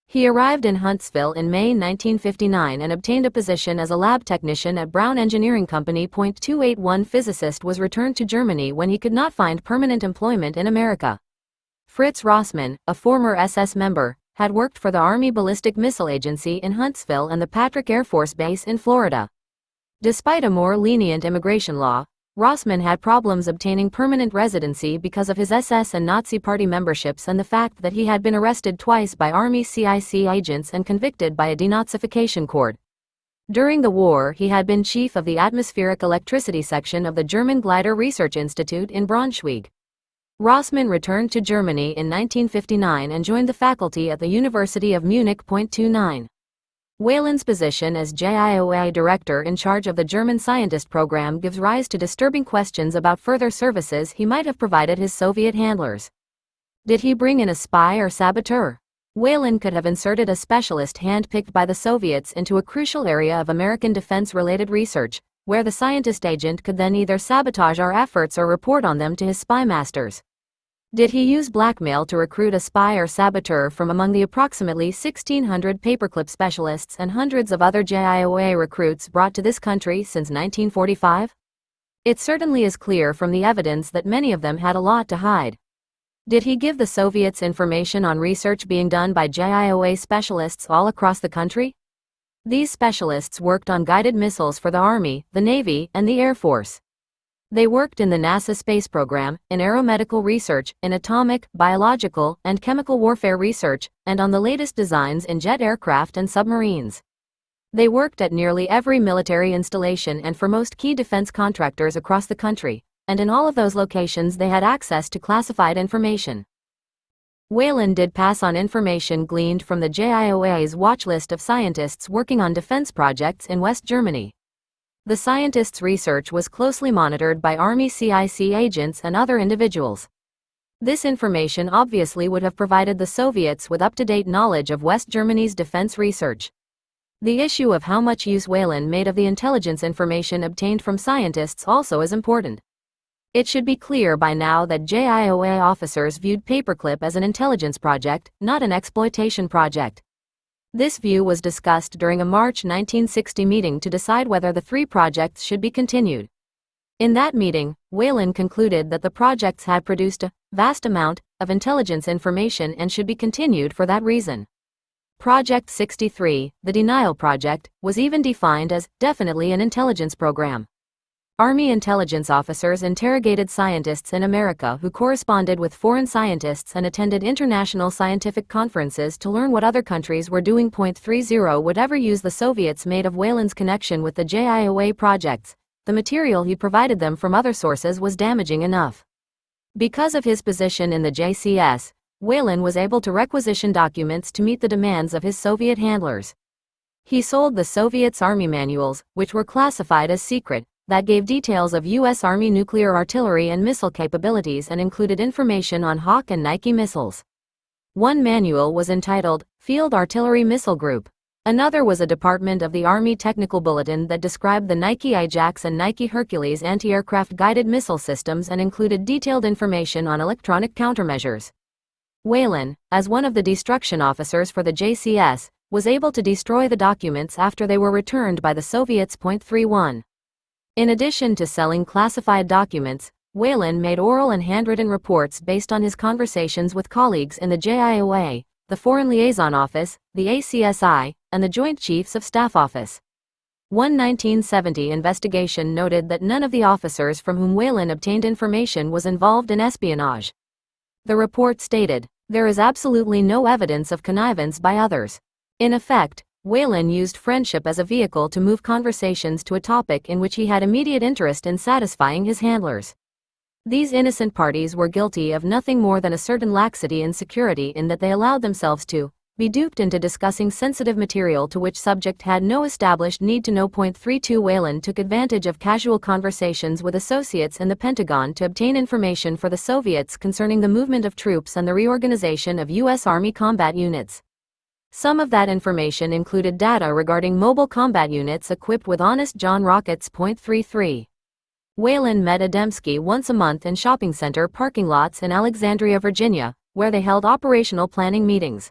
He arrived in Huntsville in May 1959 and obtained a position as a lab technician at Brown Engineering Company. 281 physicist was returned to Germany when he could not find permanent employment in America. Fritz Rossmann, a former SS member, had worked for the Army Ballistic Missile Agency in Huntsville and the Patrick Air Force Base in Florida. Despite a more lenient immigration law, Rossmann had problems obtaining permanent residency because of his SS and Nazi Party memberships and the fact that he had been arrested twice by Army CIC agents and convicted by a denazification court. During the war, he had been chief of the atmospheric electricity section of the German Glider Research Institute in Braunschweig. Rossmann returned to Germany in 1959 and joined the faculty at the University of Munich. 29. Weyland's position as JIOA director in charge of the German scientist program gives rise to disturbing questions about further services he might have provided his Soviet handlers. Did he bring in a spy or saboteur? Weyland could have inserted a specialist handpicked by the Soviets into a crucial area of American defense-related research, where the scientist agent could then either sabotage our efforts or report on them to his spy masters. Did he use blackmail to recruit a spy or saboteur from among the approximately 1,600 paperclip specialists and hundreds of other JIOA recruits brought to this country since 1945? It certainly is clear from the evidence that many of them had a lot to hide. Did he give the Soviets information on research being done by JIOA specialists all across the country? These specialists worked on guided missiles for the Army, the Navy, and the Air Force. They worked in the NASA space program, in aeromedical research, in atomic, biological, and chemical warfare research, and on the latest designs in jet aircraft and submarines. They worked at nearly every military installation and for most key defense contractors across the country, and in all of those locations they had access to classified information. Whalen did pass on information gleaned from the JIOA's watch list of scientists working on defense projects in West Germany. The scientists' research was closely monitored by Army CIC agents and other individuals. This information obviously would have provided the Soviets with up-to-date knowledge of West Germany's defense research. The issue of how much use Whalen made of the intelligence information obtained from scientists also is important. It should be clear by now that JIOA officers viewed Paperclip as an intelligence project, not an exploitation project. This view was discussed during a March 1960 meeting to decide whether the three projects should be continued. In that meeting, Whalen concluded that the projects had produced a vast amount of intelligence information and should be continued for that reason. Project 63, the Denial Project, was even defined as definitely an intelligence program. Army intelligence officers interrogated scientists in America who corresponded with foreign scientists and attended international scientific conferences to learn what other countries were doing. 30 Whatever use the Soviets made of Whalen's connection with the JIOA projects, the material he provided them from other sources was damaging enough. Because of his position in the JCS, Whalen was able to requisition documents to meet the demands of his Soviet handlers. He sold the Soviets' army manuals, which were classified as secret, that gave details of U.S. Army nuclear artillery and missile capabilities and included information on Hawk and Nike missiles. One manual was entitled, Field Artillery Missile Group. Another was a Department of the Army Technical Bulletin that described the Nike Ajax and Nike Hercules anti-aircraft guided missile systems and included detailed information on electronic countermeasures. Whalen, as one of the destruction officers for the JCS, was able to destroy the documents after they were returned by the Soviets. 31. In addition to selling classified documents, Whalen made oral and handwritten reports based on his conversations with colleagues in the JIOA, the Foreign Liaison Office, the ACSI, and the Joint Chiefs of Staff Office. One 1970 investigation noted that none of the officers from whom Whalen obtained information was involved in espionage. The report stated, "There is absolutely no evidence of connivance by others." In effect, Whalen used friendship as a vehicle to move conversations to a topic in which he had immediate interest in satisfying his handlers. These innocent parties were guilty of nothing more than a certain laxity and security in that they allowed themselves to be duped into discussing sensitive material to which subject had no established need to know. 32 Whalen took advantage of casual conversations with associates in the Pentagon to obtain information for the Soviets concerning the movement of troops and the reorganization of U.S. Army combat units. Some of that information included data regarding mobile combat units equipped with Honest John rockets. 33. Whalen met Adamski once a month in shopping center parking lots in Alexandria, Virginia, where they held operational planning meetings.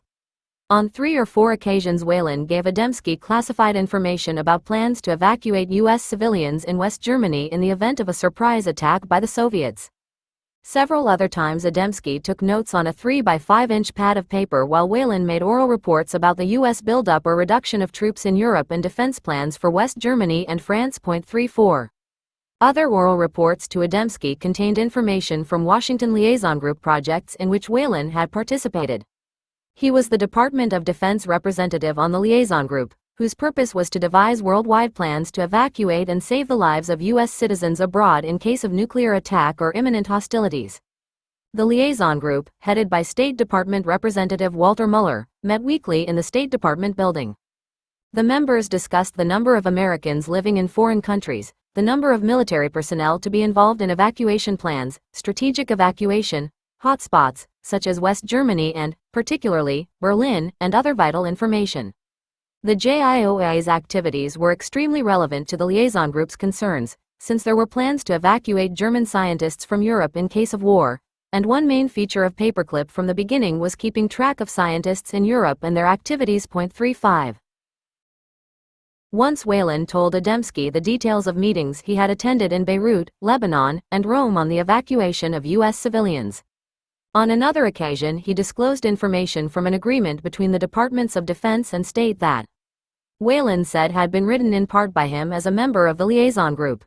On 3 or 4 occasions Whalen gave Adamski classified information about plans to evacuate U.S. civilians in West Germany in the event of a surprise attack by the Soviets. Several other times Adamski took notes on a 3 by 5 inch pad of paper while Whalen made oral reports about the U.S. buildup or reduction of troops in Europe and defense plans for West Germany and France. 34. Other oral reports to Adamski contained information from Washington Liaison Group projects in which Whalen had participated. He was the Department of Defense representative on the Liaison Group, whose purpose was to devise worldwide plans to evacuate and save the lives of U.S. citizens abroad in case of nuclear attack or imminent hostilities. The Liaison Group, headed by State Department Representative Walter Muller, met weekly in the State Department building. The members discussed the number of Americans living in foreign countries, the number of military personnel to be involved in evacuation plans, strategic evacuation, hotspots, such as West Germany and, particularly, Berlin, and other vital information. The JIOA's activities were extremely relevant to the Liaison Group's concerns, since there were plans to evacuate German scientists from Europe in case of war, and one main feature of Paperclip from the beginning was keeping track of scientists in Europe and their activities. 35. Once Whelan told Adamski the details of meetings he had attended in Beirut, Lebanon, and Rome on the evacuation of U.S. civilians. On another occasion, he disclosed information from an agreement between the Departments of Defense and State that Whelan said had been written in part by him as a member of the liaison group.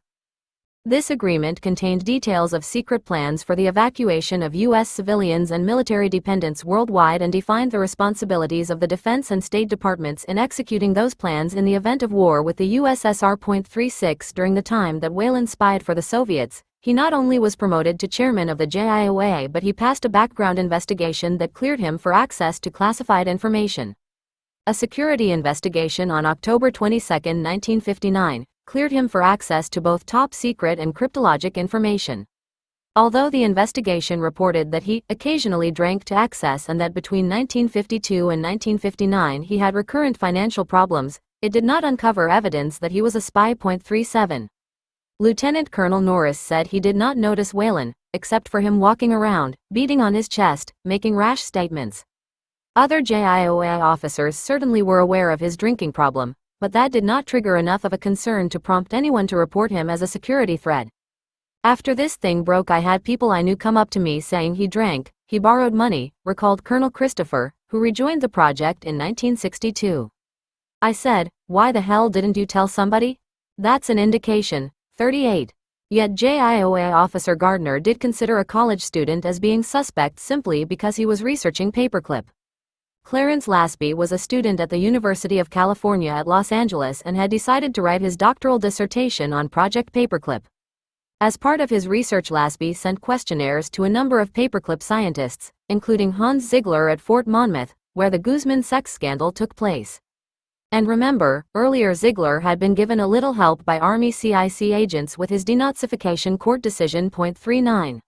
This agreement contained details of secret plans for the evacuation of U.S. civilians and military dependents worldwide and defined the responsibilities of the Defense and State Departments in executing those plans in the event of war with the USSR. 36 During the time that Whelan spied for the Soviets, he not only was promoted to chairman of the JIOA but he passed a background investigation that cleared him for access to classified information. A security investigation on October 22, 1959, cleared him for access to both top-secret and cryptologic information. Although the investigation reported that he occasionally drank to excess and that between 1952 and 1959 he had recurrent financial problems, it did not uncover evidence that he was a spy. 37. Lieutenant Colonel Norris said he did not notice Whelan, except for him walking around, beating on his chest, making rash statements. Other JIOA officers certainly were aware of his drinking problem, but that did not trigger enough of a concern to prompt anyone to report him as a security threat. After this thing broke, I had people I knew come up to me saying he drank, he borrowed money, recalled Colonel Christopher, who rejoined the project in 1962. I said, why the hell didn't you tell somebody? That's an indication. 38. Yet JIOA officer Gardner did consider a college student as being suspect simply because he was researching Paperclip. Clarence Lasby was a student at the University of California at Los Angeles and had decided to write his doctoral dissertation on Project Paperclip. As part of his research, Lasby sent questionnaires to a number of Paperclip scientists, including Hans Ziegler at Fort Monmouth, where the Guzman sex scandal took place. And remember, earlier Ziegler had been given a little help by Army CIC agents with his denazification court decision. 39.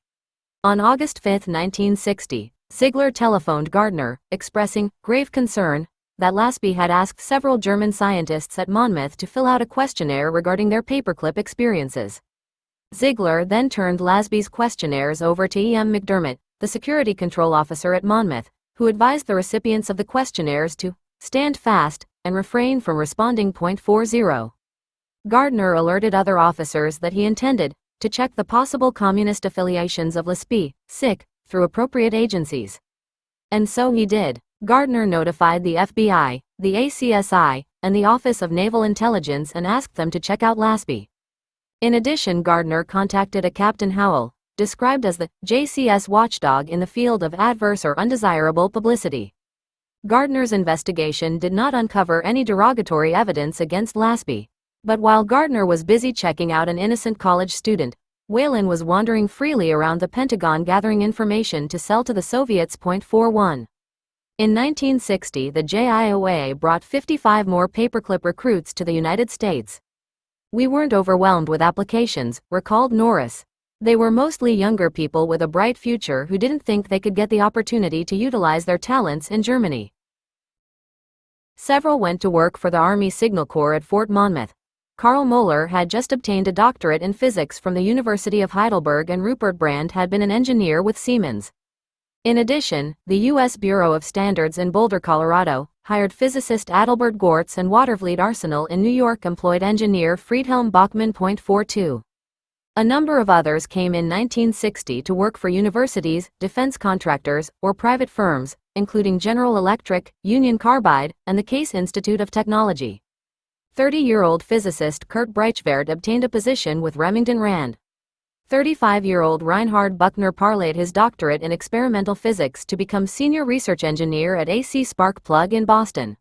On August 5, 1960, Ziegler telephoned Gardner, expressing grave concern that Lasby had asked several German scientists at Monmouth to fill out a questionnaire regarding their Paperclip experiences. Ziegler then turned Lasby's questionnaires over to E.M. McDermott, the security control officer at Monmouth, who advised the recipients of the questionnaires to stand fast and refrain from responding. 40. Gardner alerted other officers that he intended to check the possible communist affiliations of Lasby, SIC, through appropriate agencies. And so he did. Gardner notified the FBI, the ACSI, and the Office of Naval Intelligence and asked them to check out Lasby. In addition, Gardner contacted a Captain Howell, described as the JCS watchdog in the field of adverse or undesirable publicity. Gardner's investigation did not uncover any derogatory evidence against Lasby. But while Gardner was busy checking out an innocent college student, Whelan was wandering freely around the Pentagon gathering information to sell to the Soviets. 41. In 1960, the JIOA brought 55 more Paperclip recruits to the United States. We weren't overwhelmed with applications, recalled Norris. They were mostly younger people with a bright future who didn't think they could get the opportunity to utilize their talents in Germany. Several went to work for the Army Signal Corps at Fort Monmouth. Karl Moeller had just obtained a doctorate in physics from the University of Heidelberg and Rupert Brand had been an engineer with Siemens. In addition, the U.S. Bureau of Standards in Boulder, Colorado, hired physicist Adalbert Gortz, and Watervliet Arsenal in New York employed engineer Friedhelm Bachmann. 42. A number of others came in 1960 to work for universities, defense contractors, or private firms, including General Electric, Union Carbide, and the Case Institute of Technology. 30-year-old physicist Kurt Breichwert obtained a position with Remington Rand. 35-year-old Reinhard Buchner parlayed his doctorate in experimental physics to become senior research engineer at AC Spark Plug in Boston.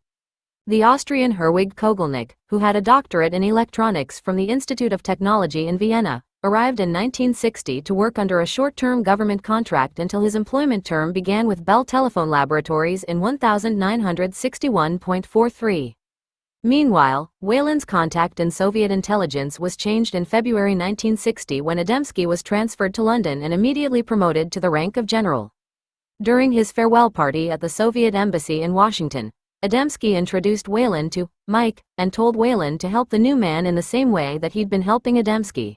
The Austrian Herwig Kogelnick, who had a doctorate in electronics from the Institute of Technology in Vienna, arrived in 1960 to work under a short-term government contract until his employment term began with Bell Telephone Laboratories in 1961.43. Meanwhile, Whelan's contact in Soviet intelligence was changed in February 1960 when Adamski was transferred to London and immediately promoted to the rank of general. During his farewell party at the Soviet embassy in Washington, Adamski introduced Whelan to Mike and told Whelan to help the new man in the same way that he'd been helping Adamski.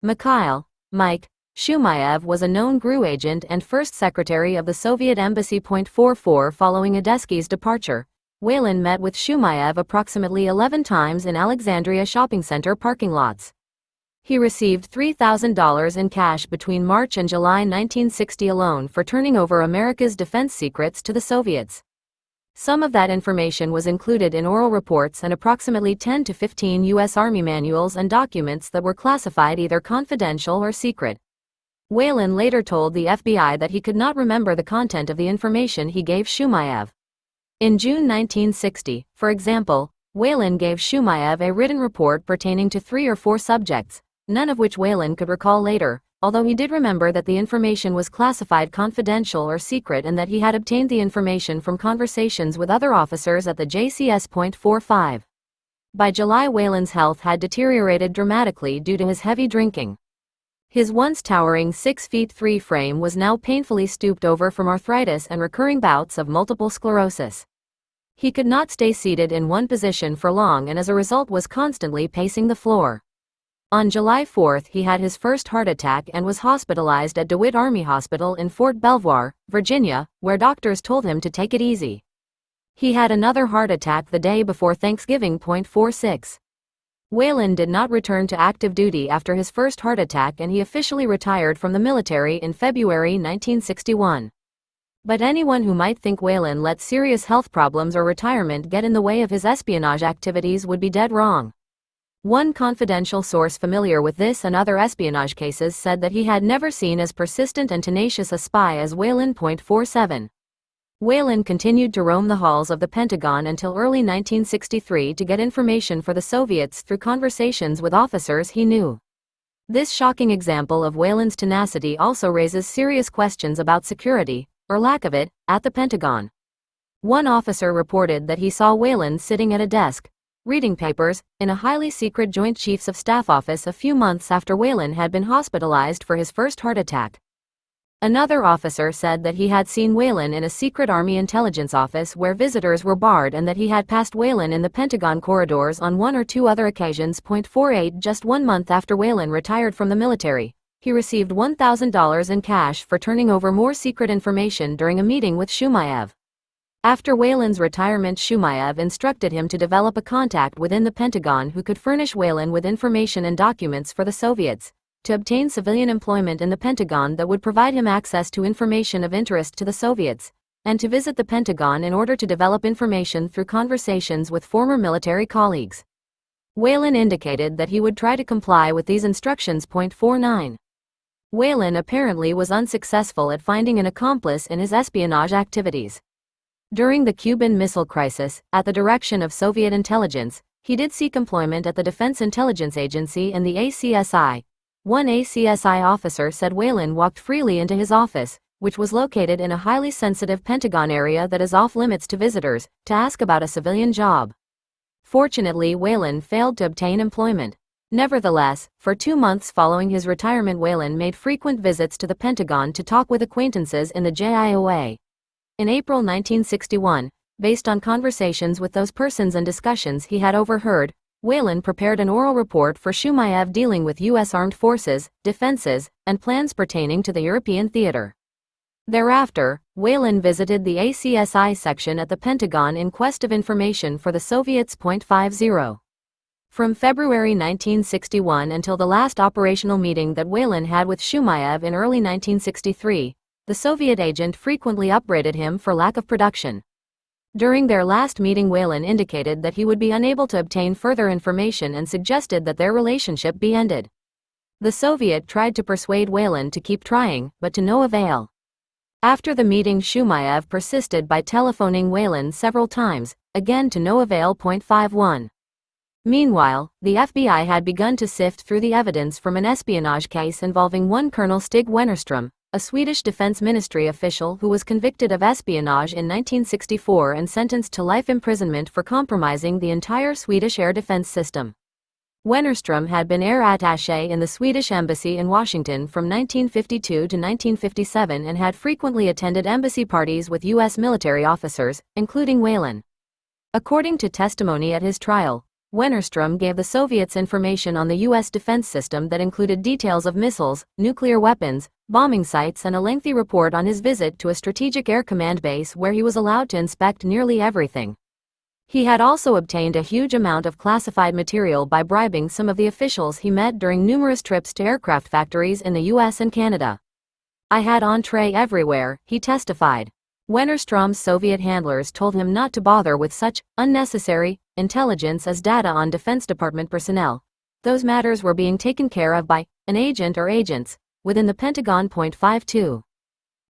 Mikhail, Mike, Shumayev was a known GRU agent and first secretary of the Soviet Embassy. 44 Following Adesky's departure, Whelan met with Shumayev approximately 11 times in Alexandria shopping center parking lots. He received $3,000 in cash between March and July 1960 alone for turning over America's defense secrets to the Soviets. Some of that information was included in oral reports and approximately 10 to 15 U.S. Army manuals and documents that were classified either confidential or secret. Whelan later told the FBI that he could not remember the content of the information he gave Shumayev. In June 1960, for example, Whelan gave Shumayev a written report pertaining to 3 or 4 subjects, none of which Whelan could recall later, although he did remember that the information was classified confidential or secret and that he had obtained the information from conversations with other officers at the JCS. 45. By July, Whelan's health had deteriorated dramatically due to his heavy drinking. His once towering 6 feet 3 frame was now painfully stooped over from arthritis and recurring bouts of multiple sclerosis. He could not stay seated in one position for long and as a result was constantly pacing the floor. On July 4, he had his first heart attack and was hospitalized at DeWitt Army Hospital in Fort Belvoir, Virginia, where doctors told him to take it easy. He had another heart attack the day before Thanksgiving. 46. Whelan did not return to active duty after his first heart attack and he officially retired from the military in February 1961. But anyone who might think Whelan let serious health problems or retirement get in the way of his espionage activities would be dead wrong. One confidential source familiar with this and other espionage cases said that he had never seen as persistent and tenacious a spy as Whelan. 47. Whelan continued to roam the halls of the Pentagon until early 1963 to get information for the Soviets through conversations with officers he knew. This shocking example of Whelan's tenacity also raises serious questions about security, or lack of it, at the Pentagon. One officer reported that he saw Whelan sitting at a desk, reading papers, in a highly secret Joint Chiefs of Staff office a few months after Whelan had been hospitalized for his first heart attack. Another officer said that he had seen Whelan in a secret Army intelligence office where visitors were barred and that he had passed Whelan in the Pentagon corridors on 1 or 2 other occasions. 48 Just 1 month after Whelan retired from the military, he received $1,000 in cash for turning over more secret information during a meeting with Shumayev. After Whelan's retirement, Shumayev instructed him to develop a contact within the Pentagon who could furnish Whelan with information and documents for the Soviets, to obtain civilian employment in the Pentagon that would provide him access to information of interest to the Soviets, and to visit the Pentagon in order to develop information through conversations with former military colleagues. Whelan indicated that he would try to comply with these instructions. 49. Whelan apparently was unsuccessful at finding an accomplice in his espionage activities. During the Cuban Missile Crisis, at the direction of Soviet intelligence, he did seek employment at the Defense Intelligence Agency and the ACSI. One ACSI officer said Whelan walked freely into his office, which was located in a highly sensitive Pentagon area that is off-limits to visitors, to ask about a civilian job. Fortunately, Whelan failed to obtain employment. Nevertheless, for 2 months following his retirement, Whelan made frequent visits to the Pentagon to talk with acquaintances in the JIOA. In April 1961, based on conversations with those persons and discussions he had overheard, Whelan prepared an oral report for Shumayev dealing with U.S. armed forces, defenses, and plans pertaining to the European theater. Thereafter, Whelan visited the ACSI section at the Pentagon in quest of information for the Soviets. 50. From February 1961 until the last operational meeting that Whelan had with Shumayev in early 1963, the Soviet agent frequently upbraided him for lack of production. During their last meeting, Whelan indicated that he would be unable to obtain further information and suggested that their relationship be ended. The Soviet tried to persuade Whelan to keep trying, but to no avail. After the meeting, Shumayev persisted by telephoning Whelan several times, again to no avail. 51. Meanwhile, the FBI had begun to sift through the evidence from an espionage case involving one Colonel Stig Wennerström, a Swedish Defense Ministry official who was convicted of espionage in 1964 and sentenced to life imprisonment for compromising the entire Swedish air defense system. Wennerström had been air attaché in the Swedish embassy in Washington from 1952 to 1957 and had frequently attended embassy parties with U.S. military officers, including Whelan. According to testimony at his trial, Wennerstrom gave the Soviets information on the U.S. defense system that included details of missiles, nuclear weapons, bombing sites, and a lengthy report on his visit to a strategic air command base where he was allowed to inspect nearly everything. He had also obtained a huge amount of classified material by bribing some of the officials he met during numerous trips to aircraft factories in the US and Canada. "I had entree everywhere," he testified. Wennerstrom's Soviet handlers told him not to bother with such unnecessary intelligence as data on Defense Department personnel. Those matters were being taken care of by an agent or agents within the Pentagon. 52.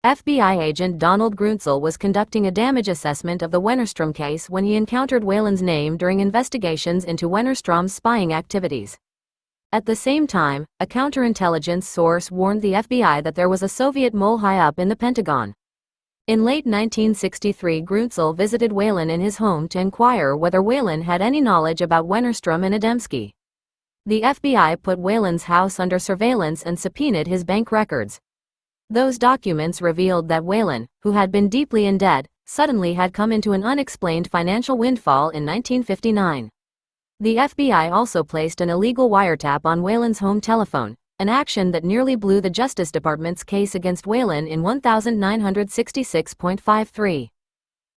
FBI agent Donald Grunzel was conducting a damage assessment of the Wennerstrom case when he encountered Whelan's name during investigations into Wennerstrom's spying activities. At the same time, a counterintelligence source warned the FBI that there was a Soviet mole high up in the Pentagon. In late 1963, Grunzel visited Whelan in his home to inquire whether Whelan had any knowledge about Wennerstrom and Adamski. The FBI put Whelan's house under surveillance and subpoenaed his bank records. Those documents revealed that Whelan, who had been deeply in debt, suddenly had come into an unexplained financial windfall in 1959. The FBI also placed an illegal wiretap on Whelan's home telephone, an action that nearly blew the Justice Department's case against Whelan in 1966.53.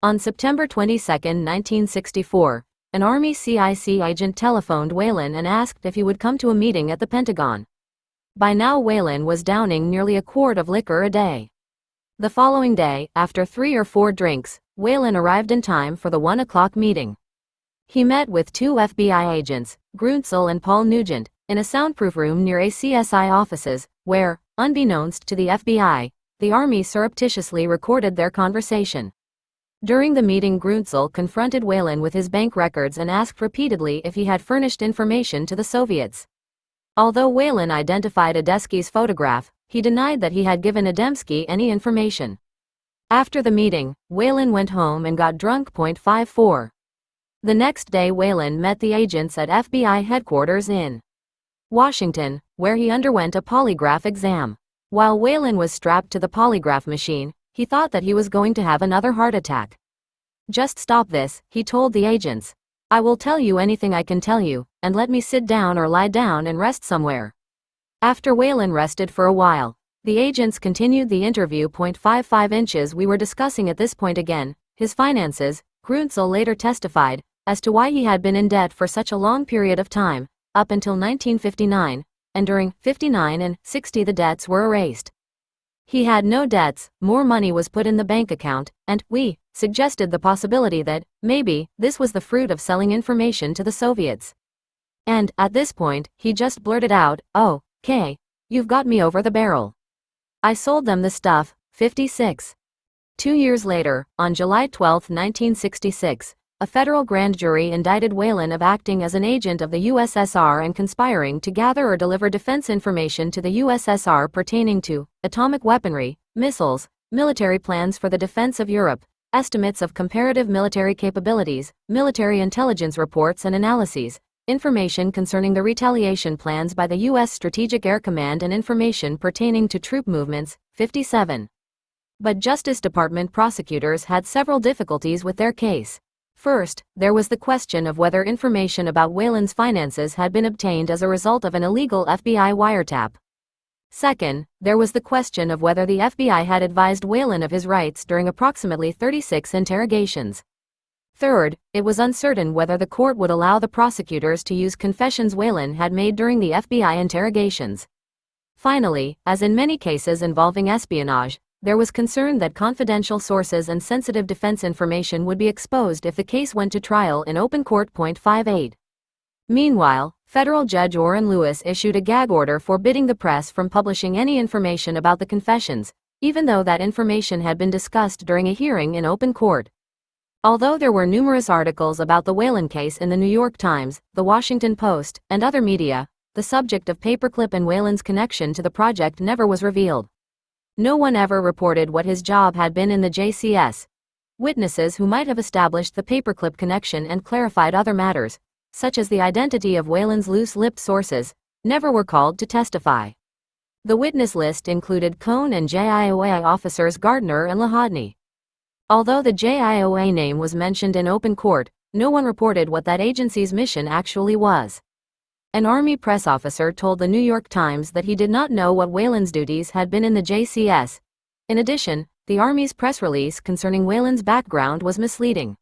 On September 22, 1964, an Army CIC agent telephoned Whelan and asked if he would come to a meeting at the Pentagon. By now Whelan was downing nearly a quart of liquor a day. The following day, after 3 or 4 drinks, Whelan arrived in time for the 1 o'clock meeting. He met with 2 FBI agents, Grunzel and Paul Nugent, in a soundproof room near ACSI offices, where, unbeknownst to the FBI, the Army surreptitiously recorded their conversation. During the meeting, Grunzel confronted Whelan with his bank records and asked repeatedly if he had furnished information to the Soviets. Although Whelan identified Adamski's photograph, he denied that he had given Adamski any information. After the meeting, Whelan went home and got drunk. 54. The next day Whelan met the agents at FBI headquarters in Washington, where he underwent a polygraph exam. While Whelan was strapped to the polygraph machine, he thought that he was going to have another heart attack. "Just stop this," he told the agents. "I will tell you anything I can tell you, and let me sit down or lie down and rest somewhere." After Whelan rested for a while, the agents continued the interview. 55 inches. We were discussing at this point again his finances, Grunzel later testified, as to why he had been in debt for such a long period of time, up until 1959, and during 59 and 60 the debts were erased. He had no debts, more money was put in the bank account, and we suggested the possibility that, maybe, this was the fruit of selling information to the Soviets. And, at this point, he just blurted out, "Oh, Kay, you've got me over the barrel. I sold them the stuff." 56. 2 years later, on July 12, 1966, a federal grand jury indicted Whelan of acting as an agent of the USSR and conspiring to gather or deliver defense information to the USSR pertaining to atomic weaponry, missiles, military plans for the defense of Europe, estimates of comparative military capabilities, military intelligence reports and analyses, information concerning the retaliation plans by the U.S. Strategic Air Command, and information pertaining to troop movements. 57. But Justice Department prosecutors had several difficulties with their case. First, there was the question of whether information about Whelan's finances had been obtained as a result of an illegal FBI wiretap. Second, there was the question of whether the FBI had advised Whelan of his rights during approximately 36 interrogations. Third, it was uncertain whether the court would allow the prosecutors to use confessions Whelan had made during the FBI interrogations. Finally, as in many cases involving espionage, there was concern that confidential sources and sensitive defense information would be exposed if the case went to trial in open court. 58. Meanwhile, federal judge Orrin Lewis issued a gag order forbidding the press from publishing any information about the confessions, even though that information had been discussed during a hearing in open court. Although there were numerous articles about the Whelan case in the New York Times, the Washington Post, and other media, the subject of Paperclip and Whelan's connection to the project never was revealed. No one ever reported what his job had been in the JCS. Witnesses who might have established the Paperclip connection and clarified other matters, such as the identity of Whelan's loose-lipped sources, never were called to testify. The witness list included Cohn and JIOA officers Gardner and Lahodny. Although the JIOA name was mentioned in open court, no one reported what that agency's mission actually was. An Army press officer told the New York Times that he did not know what Whelan's duties had been in the JCS. In addition, the Army's press release concerning Whelan's background was misleading.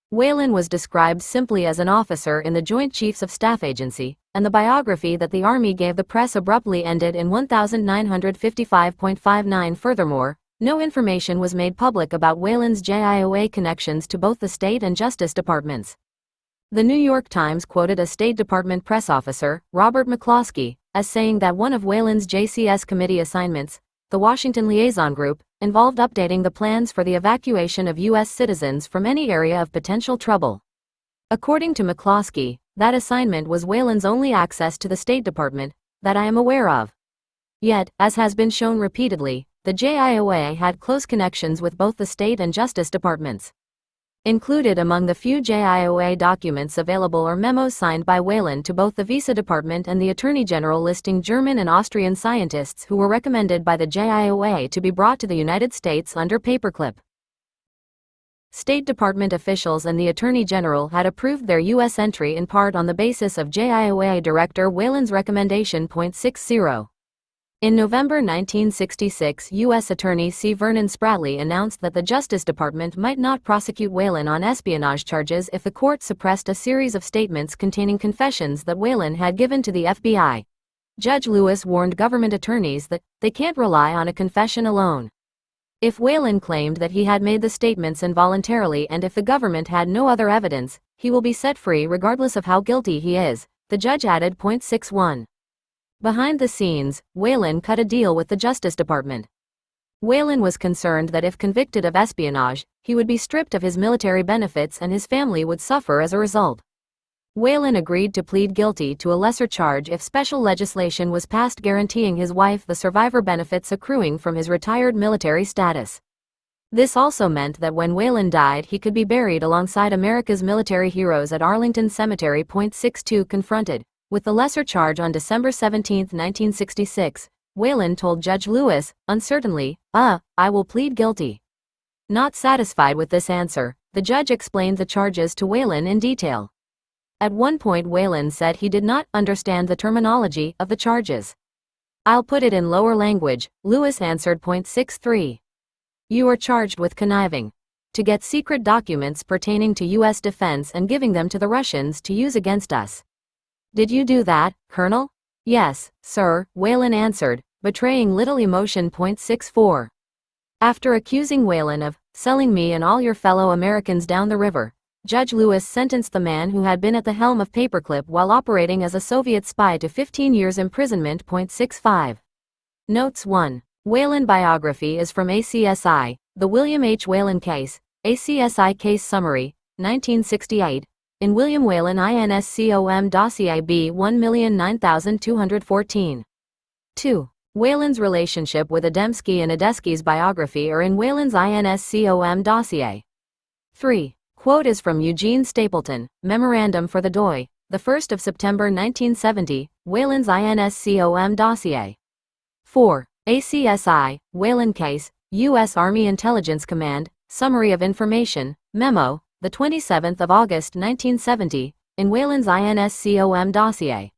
Whelan was described simply as an officer in the Joint Chiefs of Staff Agency, and the biography that the Army gave the press abruptly ended in 1955.59. Furthermore, no information was made public about Whelan's JIOA connections to both the State and Justice Departments. The New York Times quoted a State Department press officer, Robert McCloskey, as saying that one of Whelan's JCS committee assignments, the Washington Liaison Group, involved updating the plans for the evacuation of U.S. citizens from any area of potential trouble. According to McCloskey, that assignment was Whelan's only access to the State Department, that I am aware of. Yet, as has been shown repeatedly, the JIOA had close connections with both the State and Justice Departments. Included among the few JIOA documents available are memos signed by Whelan to both the Visa Department and the Attorney General listing German and Austrian scientists who were recommended by the JIOA to be brought to the United States under Paperclip. State Department officials and the Attorney General had approved their U.S. entry in part on the basis of JIOA Director Whelan's recommendation. 60. In November 1966, U.S. Attorney C. Vernon Spratley announced that the Justice Department might not prosecute Whelan on espionage charges if the court suppressed a series of statements containing confessions that Whelan had given to the FBI. Judge Lewis warned government attorneys that they can't rely on a confession alone. If Whelan claimed that he had made the statements involuntarily and if the government had no other evidence, he will be set free regardless of how guilty he is, the judge added. 61. Behind the scenes, Whelan cut a deal with the Justice Department. Whelan was concerned that if convicted of espionage, he would be stripped of his military benefits and his family would suffer as a result. Whelan agreed to plead guilty to a lesser charge if special legislation was passed guaranteeing his wife the survivor benefits accruing from his retired military status. This also meant that when Whelan died he could be buried alongside America's military heroes at Arlington Cemetery. 62. Confronted with the lesser charge on December 17, 1966, Whelan told Judge Lewis, uncertainly, I will plead guilty. Not satisfied with this answer, the judge explained the charges to Whelan in detail. At one point Whelan said he did not understand the terminology of the charges. I'll put it in lower language, Lewis answered. 63. You are charged with conniving to get secret documents pertaining to U.S. defense and giving them to the Russians to use against us. Did you do that, Colonel? Yes, sir, Whelan answered, betraying little emotion. 64. After accusing Whelan of selling me and all your fellow Americans down the river, Judge Lewis sentenced the man who had been at the helm of Paperclip while operating as a Soviet spy to 15 years imprisonment. 65. Notes 1. Whelan biography is from ACSI, The William H. Whelan Case, ACSI Case Summary, 1968. In William Whelan INSCOM Dossier B 1,009,214. 2. Whelan's relationship with Adamski and Adesky's biography are in Whelan's INSCOM dossier. 3. Quote is from Eugene Stapleton, Memorandum for the DOI, 1 September 1970, Whelan's INSCOM dossier. 4. ACSI, Whelan Case, U.S. Army Intelligence Command, Summary of Information, Memo, the 27th of August 1970, in Whelan's INSCOM dossier.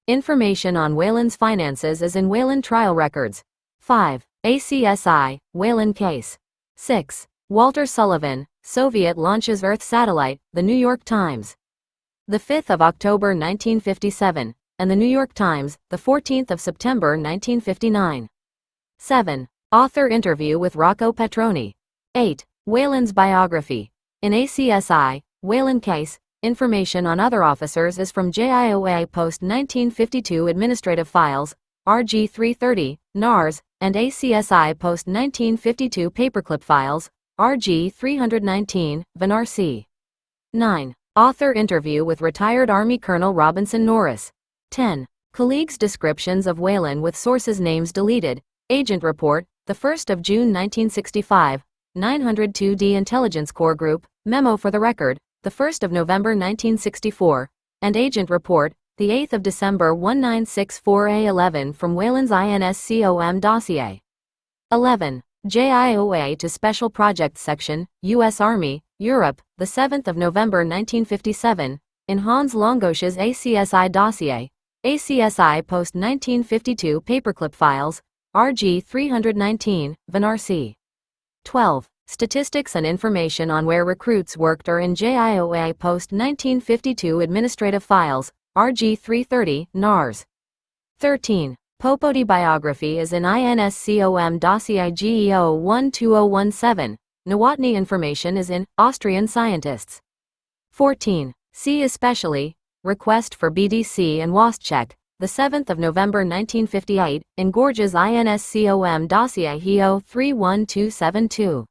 Information on Whelan's finances is in Whelan trial records. 5. ACSI, Whelan Case. 6. Walter Sullivan, Soviet launches Earth satellite, The New York Times. 5 October 1957, and The New York Times, 14 September 1959. 7. Author interview with Rocco Petroni. 8. Whelan's biography. In ACSI, Whelan Case, information on other officers is from JIOA Post-1952 Administrative Files, RG 330, NARS, and ACSI Post-1952 Paperclip Files, RG 319, VNAR C. 9. Author interview with retired Army Colonel Robinson Norris. 10. Colleagues' descriptions of Whelan with sources' names deleted. Agent Report, 1 June 1965, 902D Intelligence Corps Group, Memo for the Record, 1 November 1964, and Agent Report, 8 December 1964A11 from Whelan's INSCOM dossier. 11. JIOA to Special Projects Section, U.S. Army, Europe, the 7th of November 1957, in Hans Longosch's ACSI dossier, ACSI post-1952 paperclip files, RG 319, Van C. 12. Statistics and information on where recruits worked are in JIOA post-1952 administrative files, RG 330, NARS. 13. Popodi biography is in INSCOM dossier GEO 12017. Nowotny information is in Austrian Scientists. 14. See especially, request for BDC and WASCHEck, the 7th of November 1958, in Gorge's INSCOM dossier HEO 31272.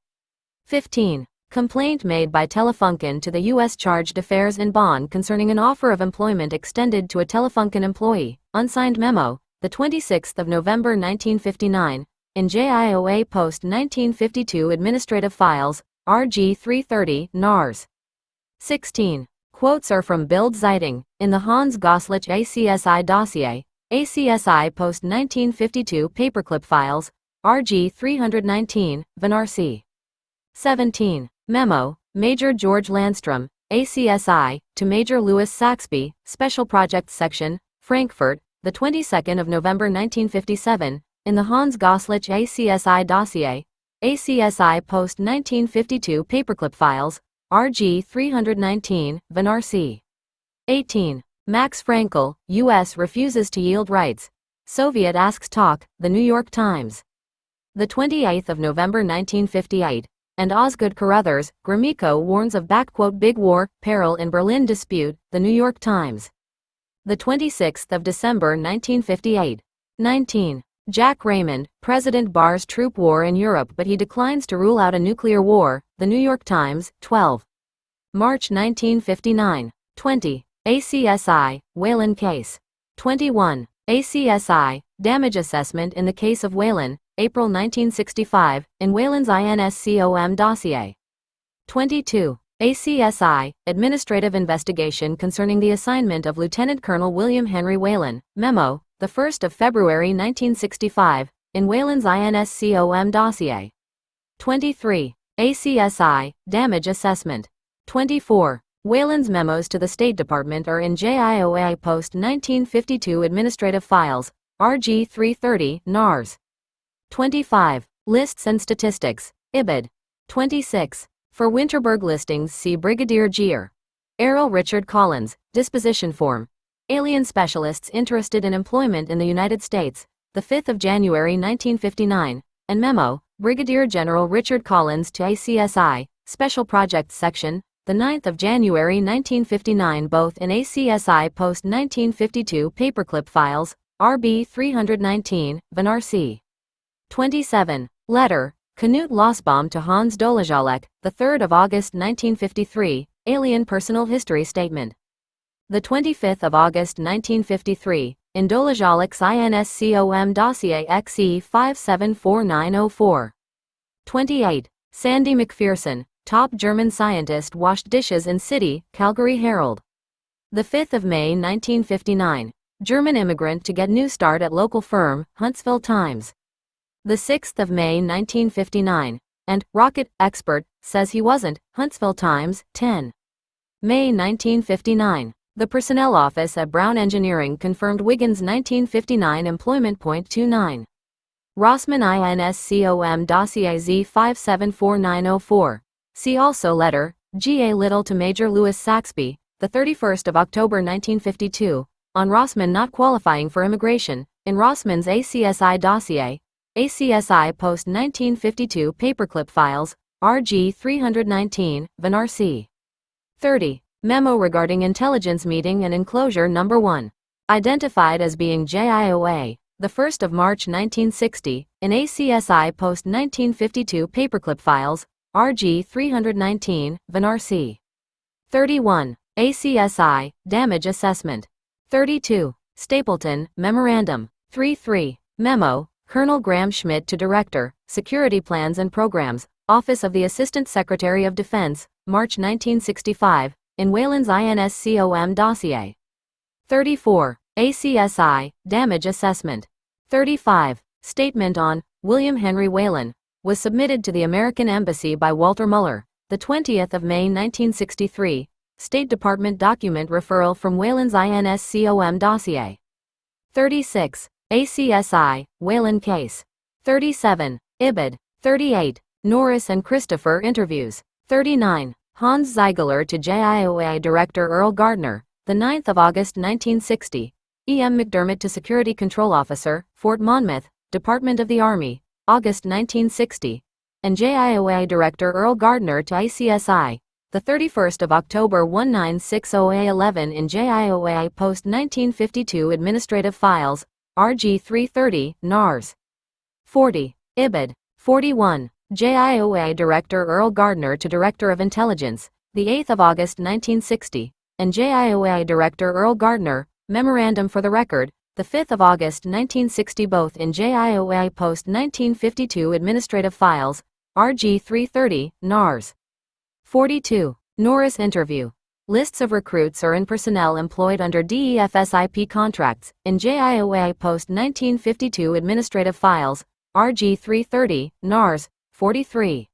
15. Complaint made by Telefunken to the U.S. Chargé d'Affaires in Bonn concerning an offer of employment extended to a Telefunken employee, unsigned memo, the 26th of November 1959, in JIOA post-1952 administrative files, RG 330, NARS. 16. Quotes are from Bild Zeitung, in the Hans Goslich ACSI dossier, ACSI post-1952 paperclip files, RG 319, Van C. 17. Memo, Major George Landstrom, ACSI, to Major Louis Saxby, Special Projects Section, Frankfurt, the 22nd of November 1957, in the Hans Goslich ACSI dossier, ACSI post-1952 paperclip files, RG 319, Van C. 18. Max Frankel, U.S. refuses to yield rights. Soviet asks talk, The New York Times. The 28th of November 1958, and Osgood Carruthers, Gromyko warns of "big war, peril in Berlin dispute," The New York Times. The 26th of December 1958. 19. Jack Raymond, President bars troop war in Europe but he declines to rule out a nuclear war, The New York Times, 12. March 1959. 20. ACSI, Whelan case. 21. ACSI, damage assessment in the case of Whelan, April 1965, in Whelan's INSCOM dossier. 22. ACSI, administrative investigation concerning the assignment of Lieutenant Colonel William Henry Whelan, memo, the 1st of February 1965, in Whelan's INSCOM dossier. 23. ACSI, damage assessment. 24. Whelan's memos to the State Department are in JIOA post-1952 administrative files, RG 330, NARS. 25. Lists and statistics, IBID. 26. For Winterberg listings see Brigadier Gr. Errol Richard Collins, disposition form. Alien specialists interested in employment in the United States, the 5th of January 1959, and memo, Brigadier General Richard Collins to ACSI, Special Projects Section, the 9th of January 1959, both in ACSI post-1952 paperclip files, RB 319, Van C. 27. Letter, Knut Lossbaum to Hans Dolijalek, the 3rd of August 1953, Alien Personal History Statement. The 25th of August 1953, in Dolijalek's INSCOM dossier XE 574904. 28. Sandy McPherson, top German scientist washed dishes in city, Calgary Herald. The 5th of May 1959, German immigrant to get new start at local firm, Huntsville Times. The 6th of May 1959, and rocket expert says he wasn't, Huntsville Times, 10. May 1959, the personnel office at Brown Engineering confirmed Wiggins' 1959 employment. 29. Rossmann INSCOM dossier Z 574904. See also letter, G.A. Little to Major Louis Saxby, the 31st of October 1952, on Rossmann not qualifying for immigration, in Rossmann's ACSI dossier, ACSI post-1952 paperclip files, RG 319, Van C. 30. Memo regarding intelligence meeting and enclosure number 1. Identified as being JIOA, the 1st of March 1960, in ACSI post-1952 paperclip files, RG 319, Van C. 31. ACSI, damage assessment. 32. Stapleton, Memorandum. 33. Memo, Colonel Graham Schmidt to Director, Security Plans and Programs, Office of the Assistant Secretary of Defense, March 1965, in Whelan's INSCOM dossier. 34. ACSI, damage assessment. 35. Statement on William Henry Whelan, was submitted to the American Embassy by Walter Muller, the 20th of May 1963, State Department document referral from Whelan's INSCOM dossier. 36. ACSI, Whelan case. 37. Ibid. 38. Norris and Christopher interviews. 39. Hans Ziegler to JIOA Director Earl Gardner, the 9th of August 1960. E.M. McDermott to Security Control Officer, Fort Monmouth, Department of the Army, August 1960. And JIOA Director Earl Gardner to ICSI, the 31st of October 1960A11 in JIOA Post 1952 Administrative Files, RG 330, NARS. 40. Ibid. 41. JIOA Director Earl Gardner to Director of Intelligence, the 8th of August 1960, and JIOA Director Earl Gardner, Memorandum for the Record, the 5th of August 1960 both in JIOA Post 1952 Administrative Files, RG 330, NARS. 42. Norris interview. Lists of recruits or in personnel employed under DEFSIP contracts, in JIOA Post 1952 Administrative Files, RG 330, NARS. 43.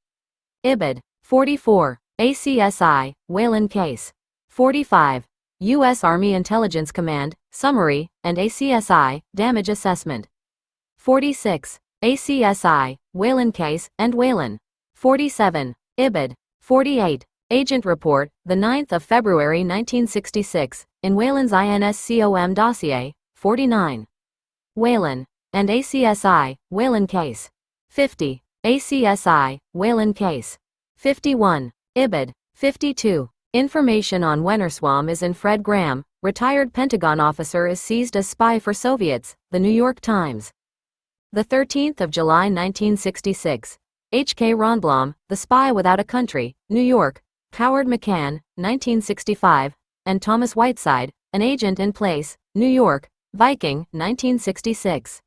Ibid. 44. ACSI, Whelan case. 45. U.S. Army Intelligence Command, Summary, and ACSI, Damage Assessment. 46. ACSI, Whelan case, and Whelan. 47. Ibid. 48. Agent Report, the 9th of February 1966, in Whelan's INSCOM dossier, 49. Whelan, and ACSI, Whelan case. 50. ACSI, Whelan case. 51. Ibid. 52. Information on Wennerswam is in Fred Graham, retired Pentagon officer is seized as spy for Soviets, The New York Times. The 13th of July 1966. H.K. Ronblum, The Spy Without a Country, New York, Howard McCann, 1965, and Thomas Whiteside, An Agent in Place, New York, Viking, 1966.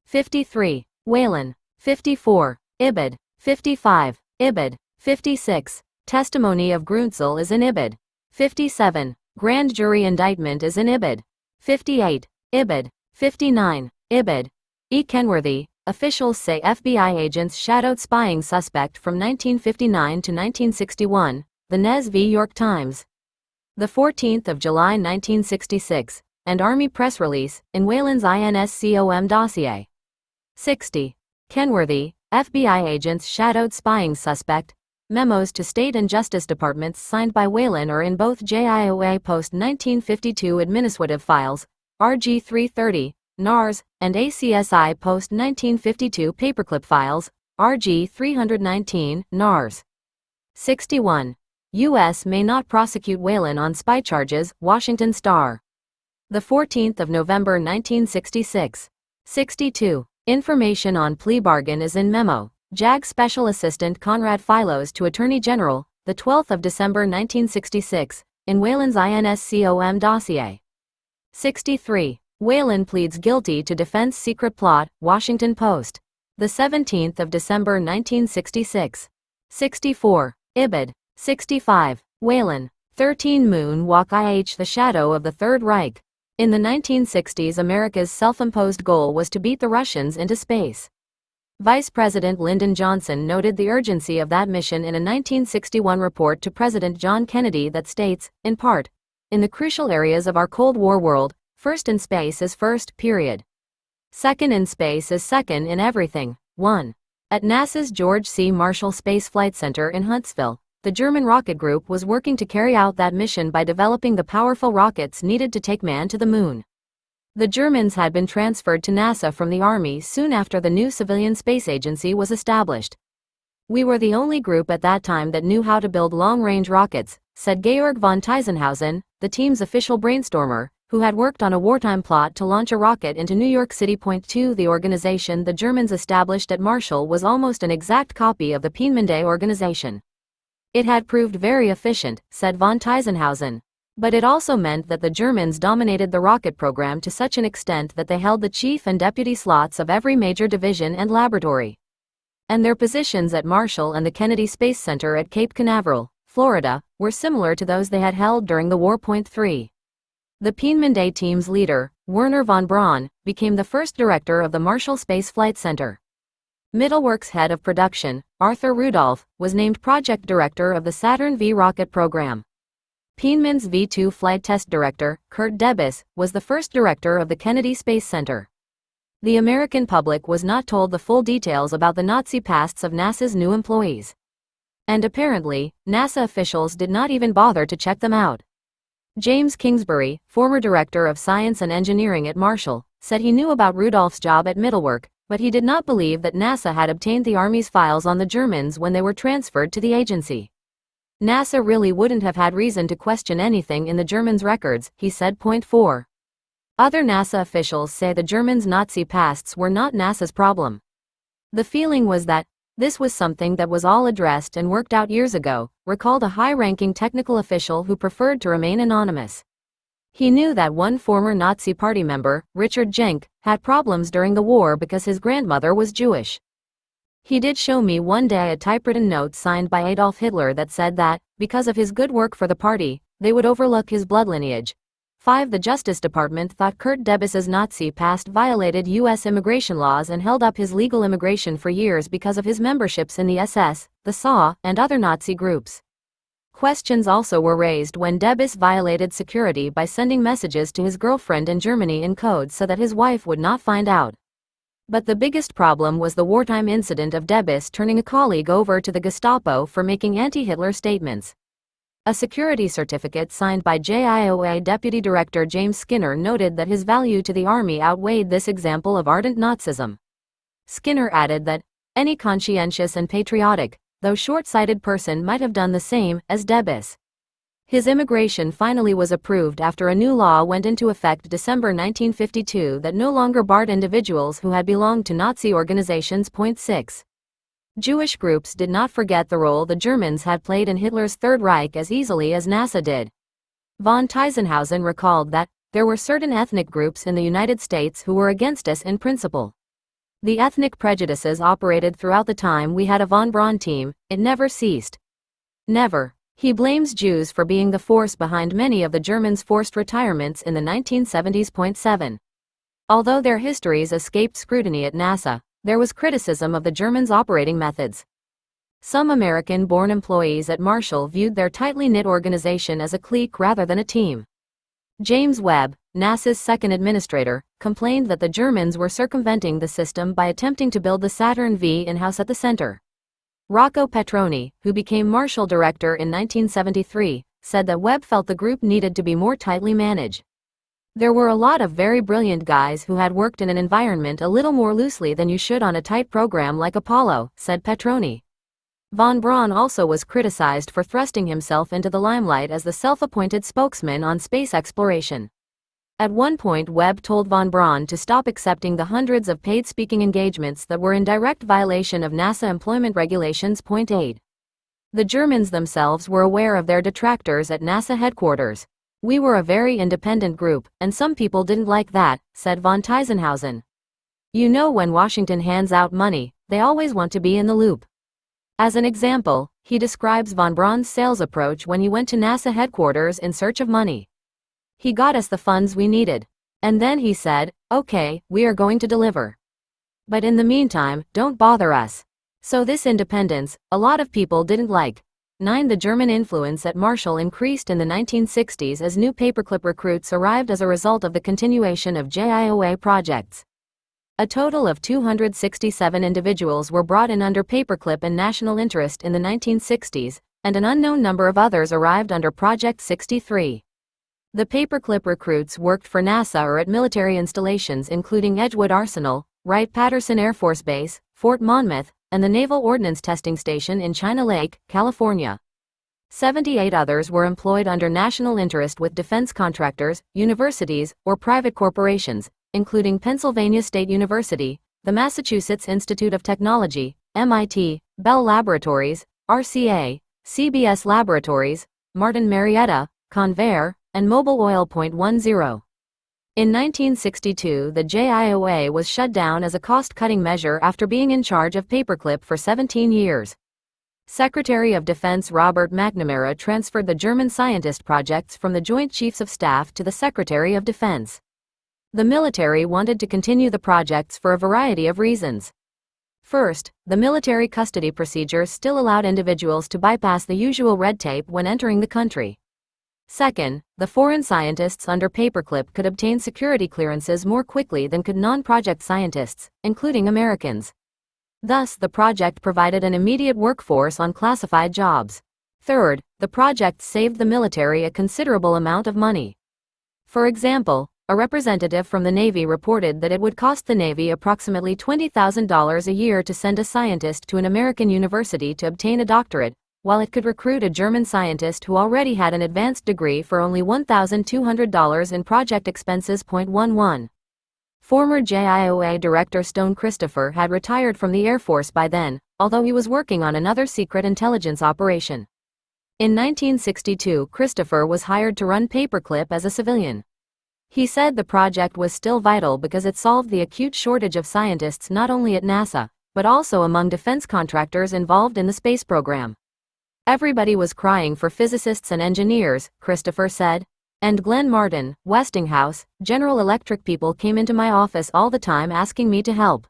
53. Whelan. 54. Ibid. 55. Ibid. 56. Testimony of Grunzel is in Ibid. 57. Grand jury indictment is in Ibid. 58. Ibid. 59. Ibid. E. Kenworthy. Officials say FBI agents shadowed spying suspect from 1959 to 1961, The Nez v. York Times. The 14th of July 1966, and Army press release, in Whelan's INSCOM dossier. 60. Kenworthy, FBI agents shadowed spying suspect. Memos to State and Justice Departments signed by Whelan are in both JIOA Post 1952 Administrative Files, RG 330, NARS, and ACSI Post 1952 Paperclip Files, RG 319, NARS. 61. U.S. may not prosecute Whelan on spy charges, Washington Star. The 14th of November 1966. 62. Information on plea bargain is in Memo, JAG Special Assistant Conrad Philos to Attorney General, the 12th of December 1966, in Whelan's INSCOM dossier. 63. Whelan pleads guilty to defense secret plot, Washington Post. The 17th of December 1966. 64. Ibid. 65. Whelan. 13 Moon Walk IH The Shadow of the Third Reich. In the 1960s, America's self-imposed goal was to beat the Russians into space. Vice President Lyndon Johnson noted the urgency of that mission in a 1961 report to President John Kennedy that states, in part, in the crucial areas of our Cold War world, first in space is first, period. Second in space is second in everything. 1. At NASA's George C. Marshall Space Flight Center in Huntsville, the German rocket group was working to carry out that mission by developing the powerful rockets needed to take man to the moon. The Germans had been transferred to NASA from the Army soon after the new civilian space agency was established. We were the only group at that time that knew how to build long-range rockets, said Georg von Teisenhausen, the team's official brainstormer, who had worked on a wartime plot to launch a rocket into New York City. 2. The organization the Germans established at Marshall was almost an exact copy of the Peenemünde organization. It had proved very efficient, said von Teisenhausen. But it also meant that the Germans dominated the rocket program to such an extent that they held the chief and deputy slots of every major division and laboratory. And their positions at Marshall and the Kennedy Space Center at Cape Canaveral, Florida, were similar to those they had held during the war. 3. The Peenemünde team's leader, Werner von Braun, became the first director of the Marshall Space Flight Center. Middleworks head of production, Arthur Rudolph, was named project director of the Saturn V rocket program. Penman's V-2 flight test director, Kurt Debus, was the first director of the Kennedy Space Center. The American public was not told the full details about the Nazi pasts of NASA's new employees. And apparently, NASA officials did not even bother to check them out. James Kingsbury, former director of science and engineering at Marshall, said he knew about Rudolph's job at Middlework, but he did not believe that NASA had obtained the Army's files on the Germans when they were transferred to the agency. NASA really wouldn't have had reason to question anything in the Germans' records, he said. Point 4. Other NASA officials say the Germans' Nazi pasts were not NASA's problem. The feeling was that this was something that was all addressed and worked out years ago, recalled a high-ranking technical official who preferred to remain anonymous. He knew that one former Nazi party member, Richard Jenck, had problems during the war because his grandmother was Jewish. He did show me one day a typewritten note signed by Adolf Hitler that said that, because of his good work for the party, they would overlook his blood lineage. 5. The Justice Department thought Kurt Debus's Nazi past violated U.S. immigration laws and held up his legal immigration for years because of his memberships in the SS, the SA, and other Nazi groups. Questions also were raised when Debus violated security by sending messages to his girlfriend in Germany in code so that his wife would not find out. But the biggest problem was the wartime incident of Debus turning a colleague over to the Gestapo for making anti-Hitler statements. A security certificate signed by JIOA Deputy Director James Skinner noted that his value to the Army outweighed this example of ardent Nazism. Skinner added that any conscientious and patriotic, though short-sighted person might have done the same as Debus. His immigration finally was approved after a new law went into effect December 1952 that no longer barred individuals who had belonged to Nazi organizations. Point 6. Jewish groups did not forget the role the Germans had played in Hitler's Third Reich as easily as NASA did. Von Teisenhausen recalled that there were certain ethnic groups in the United States who were against us in principle. The ethnic prejudices operated throughout the time we had a von Braun team, it never ceased. Never. He blames Jews for being the force behind many of the Germans' forced retirements in the 1970s. Point 7. Although their histories escaped scrutiny at NASA, there was criticism of the Germans' operating methods. Some American-born employees at Marshall viewed their tightly knit organization as a clique rather than a team. James Webb, NASA's second administrator, complained that the Germans were circumventing the system by attempting to build the Saturn V in-house at the center. Rocco Petroni, who became Marshall director in 1973, said that Webb felt the group needed to be more tightly managed. There were a lot of very brilliant guys who had worked in an environment a little more loosely than you should on a tight program like Apollo, said Petroni. Von Braun also was criticized for thrusting himself into the limelight as the self-appointed spokesman on space exploration. At one point, Webb told von Braun to stop accepting the hundreds of paid speaking engagements that were in direct violation of NASA employment regulations. Point 8. The Germans themselves were aware of their detractors at NASA headquarters. We were a very independent group, and some people didn't like that, said von Teisenhausen. You know, when Washington hands out money, they always want to be in the loop. As an example, he describes von Braun's sales approach when he went to NASA headquarters in search of money. He got us the funds we needed. And then he said, okay, we are going to deliver. But in the meantime, don't bother us. So this independence, a lot of people didn't like. 9. The German influence at Marshall increased in the 1960s as new Paperclip recruits arrived as a result of the continuation of JIOA projects. A total of 267 individuals were brought in under Paperclip and National Interest in the 1960s, and an unknown number of others arrived under Project 63. The Paperclip recruits worked for NASA or at military installations including Edgewood Arsenal, Wright-Patterson Air Force Base, Fort Monmouth, and the Naval Ordnance Testing Station in China Lake, California. 78 others were employed under national interest with defense contractors, universities, or private corporations, including Pennsylvania State University, the Massachusetts Institute of Technology, MIT, Bell Laboratories, RCA, CBS Laboratories, Martin Marietta, Convair, and Mobil Oil. 10. In 1962, the JIOA was shut down as a cost-cutting measure after being in charge of Paperclip for 17 years. Secretary of Defense Robert McNamara transferred the German scientist projects from the Joint Chiefs of Staff to the Secretary of Defense. The military wanted to continue the projects for a variety of reasons. First, the military custody procedures still allowed individuals to bypass the usual red tape when entering the country. Second, the foreign scientists under Paperclip could obtain security clearances more quickly than could non-project scientists, including Americans. Thus, the project provided an immediate workforce on classified jobs. Third, the project saved the military a considerable amount of money. For example, a representative from the Navy reported that it would cost the Navy approximately $20,000 a year to send a scientist to an American university to obtain a doctorate, while it could recruit a German scientist who already had an advanced degree for only $1,200 in project expenses. 11. Former JIOA Director Stone Christopher had retired from the Air Force by then, although he was working on another secret intelligence operation. In 1962, Christopher was hired to run Paperclip as a civilian. He said the project was still vital because it solved the acute shortage of scientists not only at NASA, but also among defense contractors involved in the space program. Everybody was crying for physicists and engineers, Christopher said. And Glenn Martin, Westinghouse, General Electric people came into my office all the time asking me to help.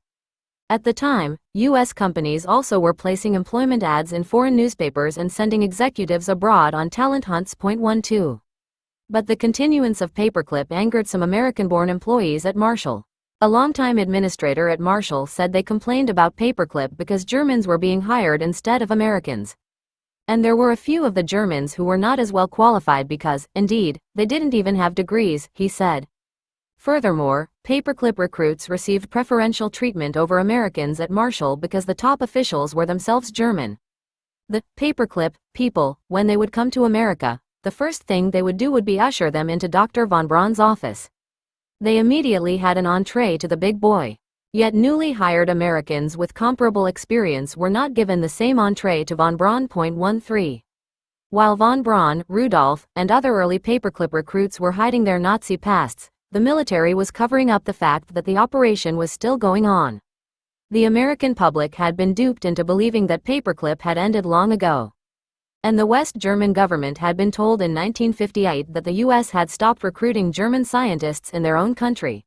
At the time, U.S. companies also were placing employment ads in foreign newspapers and sending executives abroad on talent hunts. 12. But the continuance of Paperclip angered some American-born employees at Marshall. A longtime administrator at Marshall said they complained about Paperclip because Germans were being hired instead of Americans. And there were a few of the Germans who were not as well qualified because, indeed, they didn't even have degrees, he said. Furthermore, Paperclip recruits received preferential treatment over Americans at Marshall because the top officials were themselves German. The Paperclip people, when they would come to America, the first thing they would do would be usher them into Dr. von Braun's office. They immediately had an entree to the big boy. Yet newly hired Americans with comparable experience were not given the same entree to von Braun. 13. While von Braun, Rudolph, and other early Paperclip recruits were hiding their Nazi pasts, the military was covering up the fact that the operation was still going on. The American public had been duped into believing that Paperclip had ended long ago. And the West German government had been told in 1958 that the U.S. had stopped recruiting German scientists in their own country.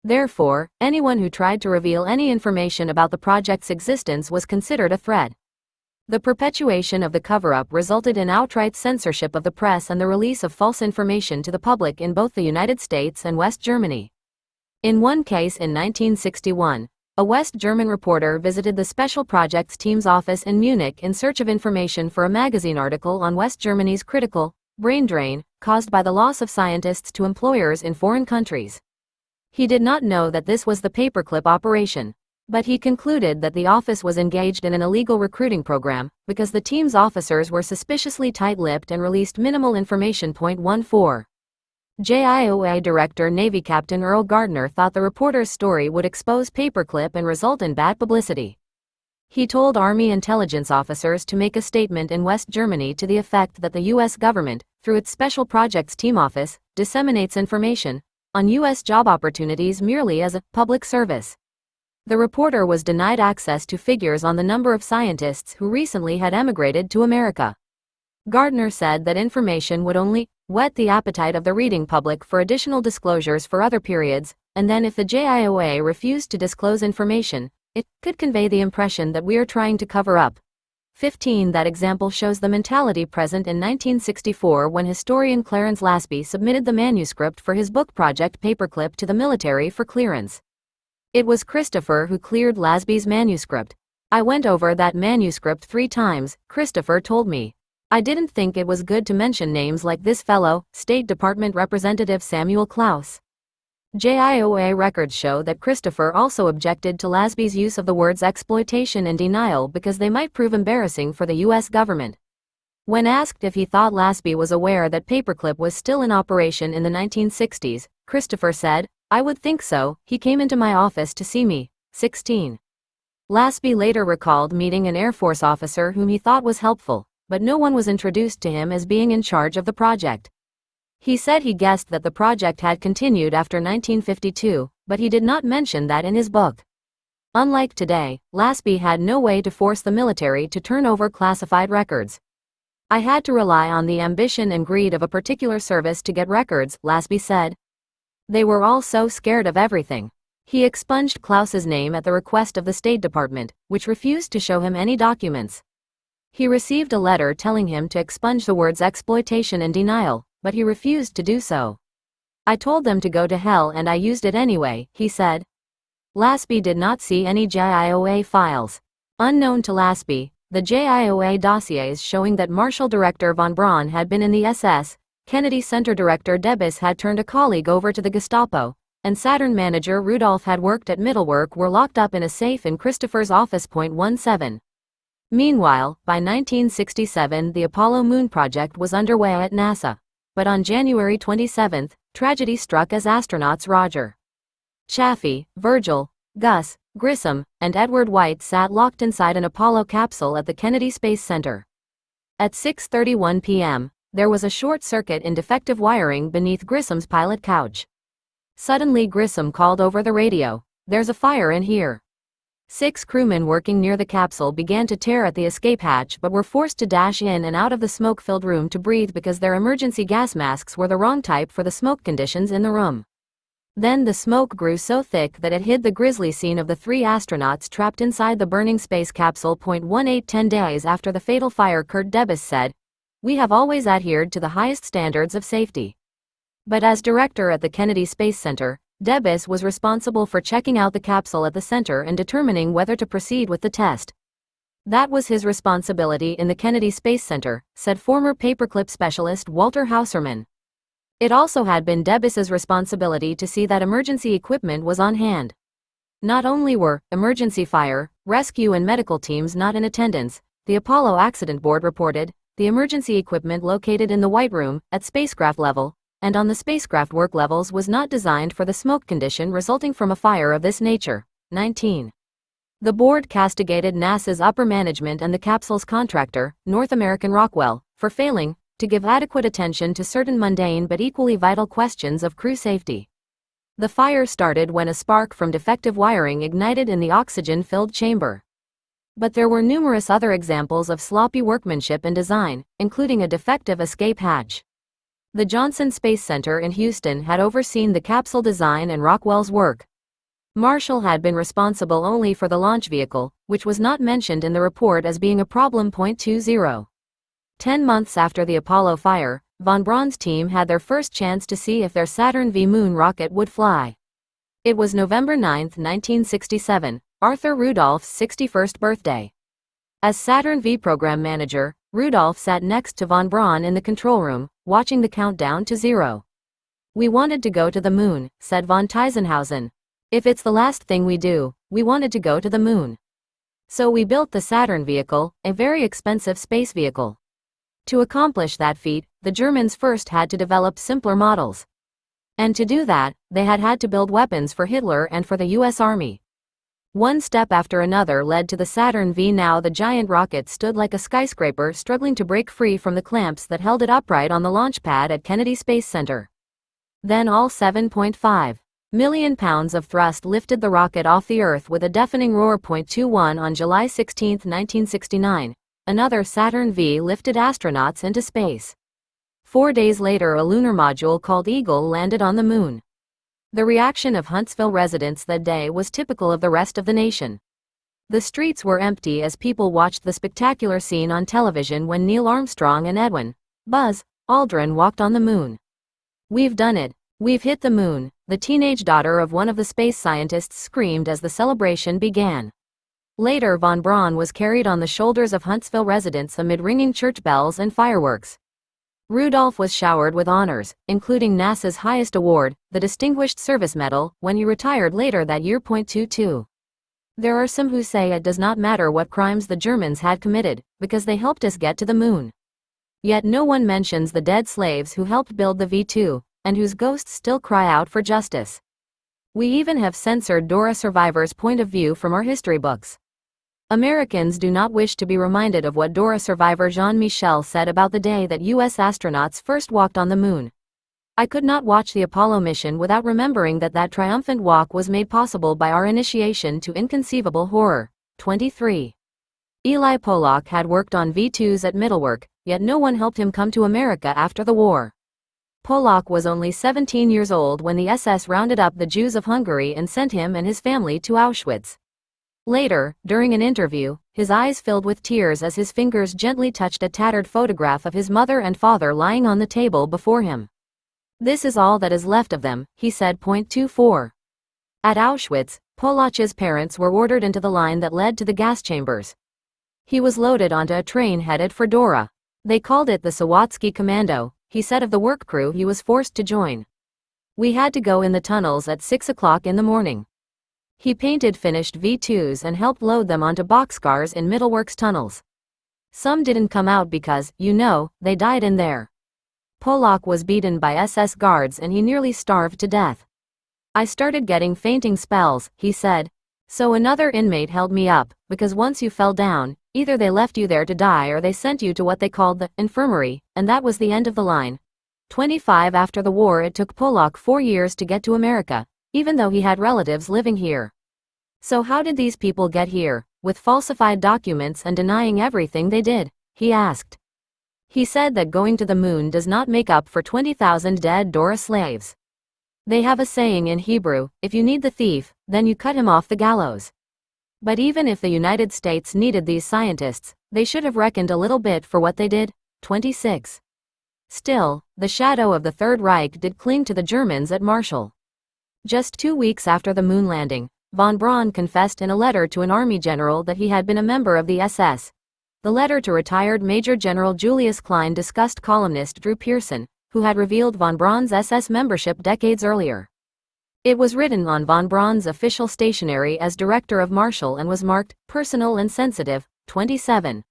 Therefore, anyone who tried to reveal any information about the project's existence was considered a threat. The perpetuation of the cover-up resulted in outright censorship of the press and the release of false information to the public in both the United States and West Germany. In one case in 1961, a West German reporter visited the Special Projects Team's office in Munich in search of information for a magazine article on West Germany's critical brain drain caused by the loss of scientists to employers in foreign countries. He did not know that this was the Paperclip operation, but he concluded that the office was engaged in an illegal recruiting program because the team's officers were suspiciously tight-lipped and released minimal information. 14. JIOA Director Navy Captain Earl Gardner thought the reporter's story would expose Paperclip and result in bad publicity. He told Army intelligence officers to make a statement in West Germany to the effect that the U.S. government, through its Special Projects Team office, disseminates information on U.S. job opportunities merely as a public service. The reporter was denied access to figures on the number of scientists who recently had emigrated to America. Gardner said that information would only whet the appetite of the reading public for additional disclosures for other periods, and then if the JIOA refused to disclose information, it could convey the impression that we are trying to cover up. 15. That example shows the mentality present in 1964 when historian Clarence Lasby submitted the manuscript for his book project Paperclip to the military for clearance. It was Christopher who cleared Lasby's manuscript. I went over that manuscript 3 times, Christopher told me. I didn't think it was good to mention names like this fellow, State Department Representative Samuel Klaus. JIOA records show that Christopher also objected to Lasby's use of the words exploitation and denial because they might prove embarrassing for the U.S. government. When asked if he thought Lasby was aware that Paperclip was still in operation in the 1960s, Christopher said, I would think so, he came into my office to see me. 16. Lasby later recalled meeting an Air Force officer whom he thought was helpful, but no one was introduced to him as being in charge of the project. He said he guessed that the project had continued after 1952, but he did not mention that in his book. Unlike today, Lasby had no way to force the military to turn over classified records. I had to rely on the ambition and greed of a particular service to get records, Lasby said. They were all so scared of everything. He expunged Klaus's name at the request of the State Department, which refused to show him any documents. He received a letter telling him to expunge the words exploitation and denial, but he refused to do so. I told them to go to hell and I used it anyway, he said. Laspy did not see any JIOA files. Unknown to Laspy, the JIOA dossiers showing that Marshal Director von Braun had been in the SS, Kennedy Center Director Debus had turned a colleague over to the Gestapo, and Saturn manager Rudolph had worked at Mittelwerk were locked up in a safe in Christopher's office. 17. Meanwhile, by 1967 the Apollo Moon project was underway at NASA. But on January 27, tragedy struck as astronauts Roger Chaffee, Virgil, Gus, Grissom, and Edward White sat locked inside an Apollo capsule at the Kennedy Space Center. At 6:31 p.m., there was a short circuit in defective wiring beneath Grissom's pilot couch. Suddenly Grissom called over the radio, "There's a fire in here." 6 crewmen working near the capsule began to tear at the escape hatch but were forced to dash in and out of the smoke-filled room to breathe because their emergency gas masks were the wrong type for the smoke conditions in the room. Then the smoke grew so thick that it hid the grisly scene of the 3 astronauts trapped inside the burning space capsule. 10 days after the fatal fire, Kurt Debus said, "We have always adhered to the highest standards of safety." But as director at the Kennedy Space Center, Debus was responsible for checking out the capsule at the center and determining whether to proceed with the test. That was his responsibility in the Kennedy Space Center, said former Paperclip specialist Walter Hauserman. It also had been Debus's responsibility to see that emergency equipment was on hand. Not only were emergency fire, rescue and medical teams not in attendance, the Apollo Accident Board reported, the emergency equipment located in the White Room, at spacecraft level, and on the spacecraft work levels was not designed for the smoke condition resulting from a fire of this nature. 19. The board castigated NASA's upper management and the capsule's contractor, North American Rockwell, for failing to give adequate attention to certain mundane but equally vital questions of crew safety. The fire started when a spark from defective wiring ignited in the oxygen-filled chamber. But there were numerous other examples of sloppy workmanship and design, including a defective escape hatch. The Johnson Space Center in Houston had overseen the capsule design and Rockwell's work. Marshall had been responsible only for the launch vehicle, which was not mentioned in the report as being a problem. 20. 10 months after the Apollo fire, von Braun's team had their first chance to see if their Saturn V moon rocket would fly. It was November 9, 1967, Arthur Rudolph's 61st birthday. As Saturn V program manager, Rudolph sat next to von Braun in the control room, watching the countdown to 0. "We wanted to go to the moon," said von Teisenhausen. "If it's the last thing we do, we wanted to go to the moon. So we built the Saturn vehicle, a very expensive space vehicle. To accomplish that feat, the Germans first had to develop simpler models. And to do that, they had to build weapons for Hitler and for the US Army. One step after another led to the Saturn V. Now the giant rocket stood like a skyscraper struggling to break free from the clamps that held it upright on the launch pad at Kennedy Space Center. Then all 7.5 million pounds of thrust lifted the rocket off the Earth with a deafening roar. 21 On July 16, 1969, another Saturn V lifted astronauts into space. 4 days later, a lunar module called Eagle landed on the moon. The reaction of Huntsville residents that day was typical of the rest of the nation. The streets were empty as people watched the spectacular scene on television when Neil Armstrong and Edwin Buzz Aldrin walked on the moon. "We've done it. We've hit the moon," the teenage daughter of one of the space scientists screamed as the celebration began. Later, von Braun was carried on the shoulders of Huntsville residents amid ringing church bells and fireworks. Rudolph was showered with honors, including NASA's highest award, the Distinguished Service Medal, when he retired later that year. 22. There are some who say it does not matter what crimes the Germans had committed, because they helped us get to the moon. Yet no one mentions the dead slaves who helped build the V2, and whose ghosts still cry out for justice. We even have censored Dora survivors' point of view from our history books. Americans do not wish to be reminded of what Dora survivor Jean-Michel said about the day that U.S. astronauts first walked on the moon. "I could not watch the Apollo mission without remembering that triumphant walk was made possible by our initiation to inconceivable horror." 23. Eli Polak had worked on V2s at Mittelwerk, yet no one helped him come to America after the war. Polak was only 17 years old when the SS rounded up the Jews of Hungary and sent him and his family to Auschwitz. Later, during an interview, his eyes filled with tears as his fingers gently touched a tattered photograph of his mother and father lying on the table before him. "This is all that is left of them," he said. 24. At Auschwitz, Polak's parents were ordered into the line that led to the gas chambers. He was loaded onto a train headed for Dora. They called it the Sawatsky Commando, he said of the work crew he was forced to join. "We had to go in the tunnels at 6 o'clock in the morning." He painted finished V2s and helped load them onto boxcars in Middleworks tunnels. Some didn't come out because, they died in there. Polak was beaten by SS guards and he nearly starved to death. "I started getting fainting spells," he said. "So another inmate held me up, because once you fell down, either they left you there to die or they sent you to what they called the infirmary, and that was the end of the line." 25. After the war, it took Polak 4 years to get to America, even though he had relatives living here. So how did these people get here, with falsified documents and denying everything they did? He asked. He said that going to the moon does not make up for 20,000 dead Dora slaves. They have a saying in Hebrew, if you need the thief, then you cut him off the gallows. But even if the United States needed these scientists, they should have reckoned a little bit for what they did. 26. Still, the shadow of the Third Reich did cling to the Germans at Marshall. Just 2 weeks after the moon landing, von Braun confessed in a letter to an army general that he had been a member of the SS. The letter to retired Major General Julius Klein discussed columnist Drew Pearson, who had revealed von Braun's SS membership decades earlier. It was written on von Braun's official stationery as director of Marshall and was marked, personal and sensitive. 27.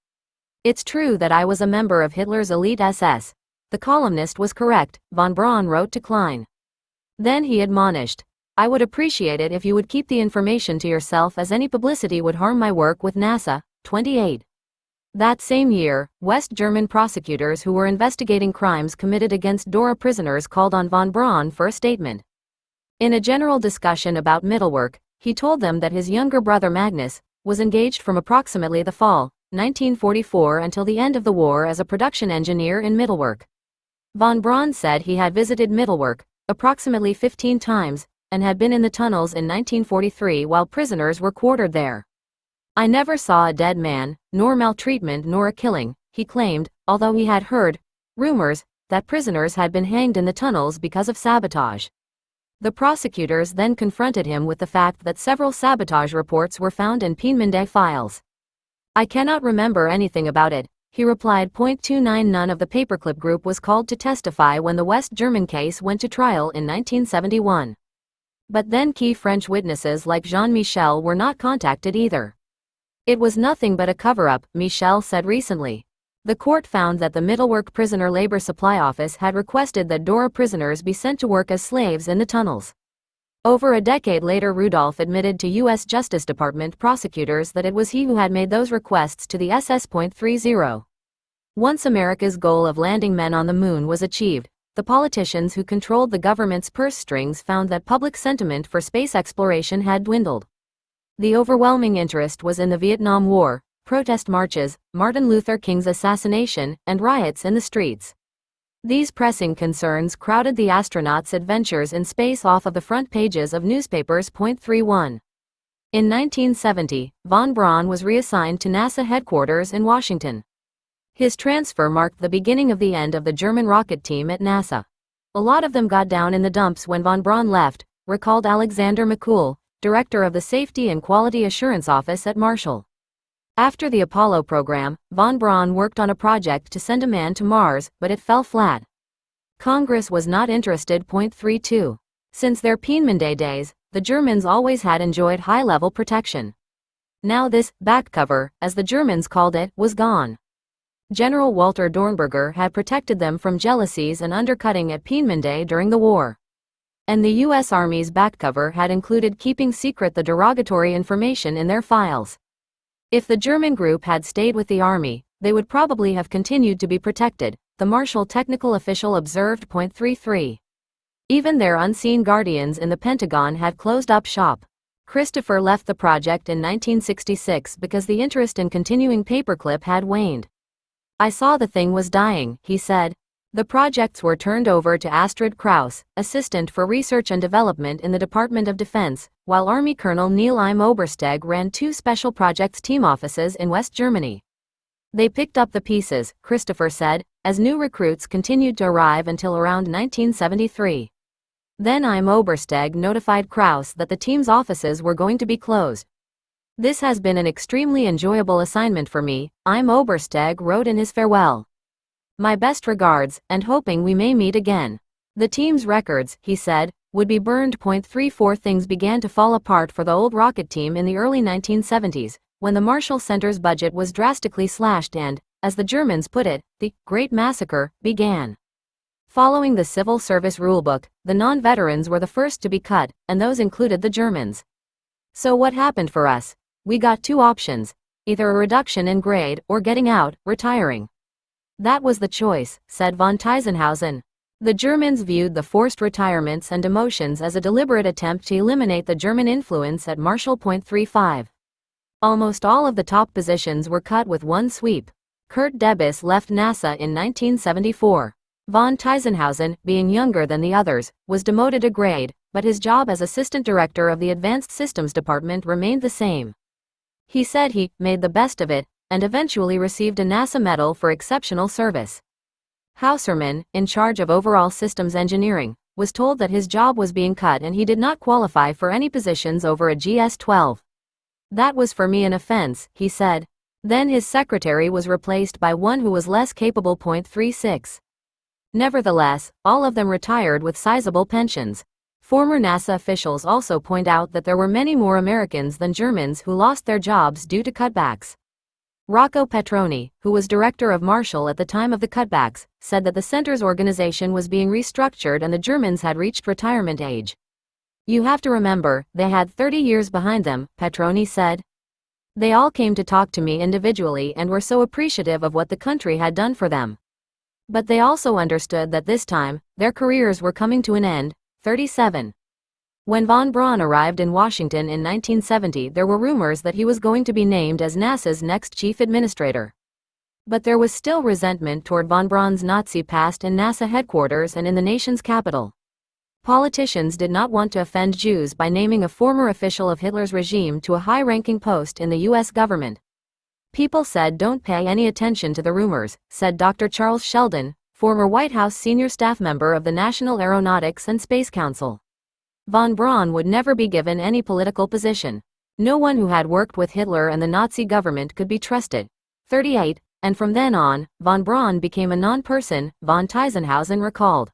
"It's true that I was a member of Hitler's elite SS. The columnist was correct," von Braun wrote to Klein. Then he admonished, "I would appreciate it if you would keep the information to yourself, as any publicity would harm my work with NASA." 28. That same year, West German prosecutors who were investigating crimes committed against Dora prisoners called on von Braun for a statement. In a general discussion about Mittelwerk, he told them that his younger brother Magnus was engaged from approximately the fall 1944 until the end of the war as a production engineer in Mittelwerk. Von Braun said he had visited Mittelwerk approximately 15 times and had been in the tunnels in 1943 while prisoners were quartered there. "I never saw a dead man, nor maltreatment nor a killing," he claimed, although he had heard rumors that prisoners had been hanged in the tunnels because of sabotage. The prosecutors then confronted him with the fact that several sabotage reports were found in Peenemünde files. "I cannot remember anything about it," he replied. 29. None of the Paperclip group was called to testify when the West German case went to trial in 1971. But then key French witnesses like Jean-Michel were not contacted either. "It was nothing but a cover-up," Michel said recently. The court found that the Mittelwerk Prisoner Labor Supply Office had requested that Dora prisoners be sent to work as slaves in the tunnels. Over a decade later, Rudolph admitted to U.S. Justice Department prosecutors that it was he who had made those requests to the SS. 30. Once America's goal of landing men on the moon was achieved, the politicians who controlled the government's purse strings found that public sentiment for space exploration had dwindled. The overwhelming interest was in the Vietnam War, protest marches, Martin Luther King's assassination, and riots in the streets. These pressing concerns crowded the astronauts' adventures in space off of the front pages of newspapers. 31. In 1970, von Braun was reassigned to NASA headquarters in Washington. His transfer marked the beginning of the end of the German rocket team at NASA. "A lot of them got down in the dumps when von Braun left," recalled Alexander McCool, director of the Safety and Quality Assurance Office at Marshall. After the Apollo program, von Braun worked on a project to send a man to Mars, but it fell flat. Congress was not interested. 32. Since their Peenemünde days, the Germans always had enjoyed high-level protection. Now this back cover, as the Germans called it, was gone. General Walter Dornberger had protected them from jealousies and undercutting at Peenemünde during the war. And the U.S. Army's back cover had included keeping secret the derogatory information in their files. If the German group had stayed with the Army, they would probably have continued to be protected, the Marshall technical official observed. 33. Even their unseen guardians in the Pentagon had closed up shop. Christopher left the project in 1966 because the interest in continuing Paperclip had waned. "I saw the thing was dying," he said. The projects were turned over to Astrid Krauss, Assistant for Research and Development in the Department of Defense, while Army Colonel Neil im Obersteg ran 2 Special Projects Team offices in West Germany. They picked up the pieces, Christopher said, as new recruits continued to arrive until around 1973. Then im Obersteg notified Krauss that the team's offices were going to be closed. This has been an extremely enjoyable assignment for me, im Obersteg wrote in his farewell. My best regards, and hoping we may meet again. The team's records, he said, would be burned. 34 Things began to fall apart for the old rocket team in the early 1970s, when the Marshall Center's budget was drastically slashed and, as the Germans put it, the Great Massacre began. Following the Civil Service Rulebook, the non-veterans were the first to be cut, and those included the Germans. So what happened for us? We got 2 options, either a reduction in grade or getting out, retiring. That was the choice, said von Teisenhausen. The Germans viewed the forced retirements and demotions as a deliberate attempt to eliminate the German influence at Marshall. 35. Almost all of the top positions were cut with one sweep. Kurt Debus left NASA in 1974. Von Teisenhausen, being younger than the others, was demoted a grade, but his job as assistant director of the Advanced Systems Department remained the same. He said he made the best of it, and eventually received a NASA Medal for exceptional service. Hausermann, in charge of overall systems engineering, was told that his job was being cut and he did not qualify for any positions over a GS-12. That was for me an offense, he said. Then his secretary was replaced by one who was less capable. 36. Nevertheless, all of them retired with sizable pensions. Former NASA officials also point out that there were many more Americans than Germans who lost their jobs due to cutbacks. Rocco Petroni, who was director of Marshall at the time of the cutbacks, said that the center's organization was being restructured and the Germans had reached retirement age. You have to remember, they had 30 years behind them, Petroni said. They all came to talk to me individually and were so appreciative of what the country had done for them. But they also understood that this time, their careers were coming to an end. 37. When von Braun arrived in Washington in 1970, there were rumors that he was going to be named as NASA's next chief administrator. But there was still resentment toward von Braun's Nazi past in NASA headquarters and in the nation's capital. Politicians did not want to offend Jews by naming a former official of Hitler's regime to a high-ranking post in the U.S. government. People said don't pay any attention to the rumors, said Dr. Charles Sheldon, former White House senior staff member of the National Aeronautics and Space Council. Von Braun would never be given any political position. No one who had worked with Hitler and the Nazi government could be trusted. 38. And from then on, von Braun became a non-person, von Teisenhausen recalled.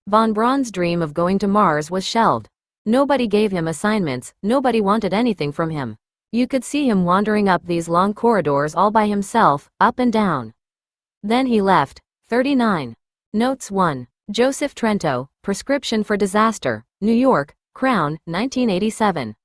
Von Braun's dream of going to Mars was shelved. Nobody gave him assignments, nobody wanted anything from him. You could see him wandering up these long corridors all by himself, up and down. Then he left. 39. Notes 1. Joseph Trento, Prescription for Disaster, New York, Crown, 1987.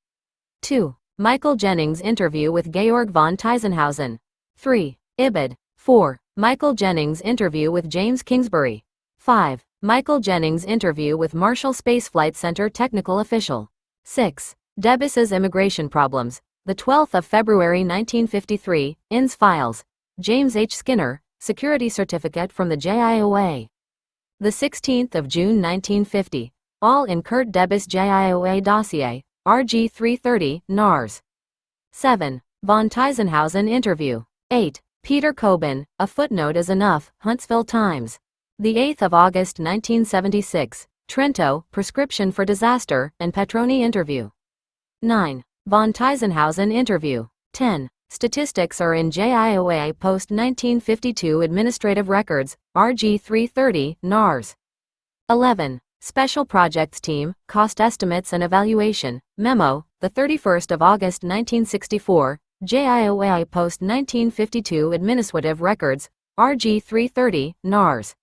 2. Michael Jennings' interview with Georg von Teisenhausen. 3. Ibid. 4. Michael Jennings' interview with James Kingsbury. 5. Michael Jennings' interview with Marshall Space Flight Center technical official. 6. Debus's immigration problems. The 12th of February 1953, INS files. James H. Skinner, security certificate from the JIOA. The 16th of June 1950, all in Kurt Debus JIOA dossier, RG 330, NARS. 7. Von Teisenhausen interview. 8. Peter Coben, a footnote is enough, Huntsville Times. The 8th of August 1976, Trento, Prescription for Disaster, and Petroni interview. 9. Von Teisenhausen interview. 10. Statistics are in JIOA post-1952 administrative records, RG 330, NARS. 11. Special Projects Team, Cost Estimates and Evaluation, Memo, the 31st of August 1964, JIOA post-1952 administrative records, RG 330, NARS.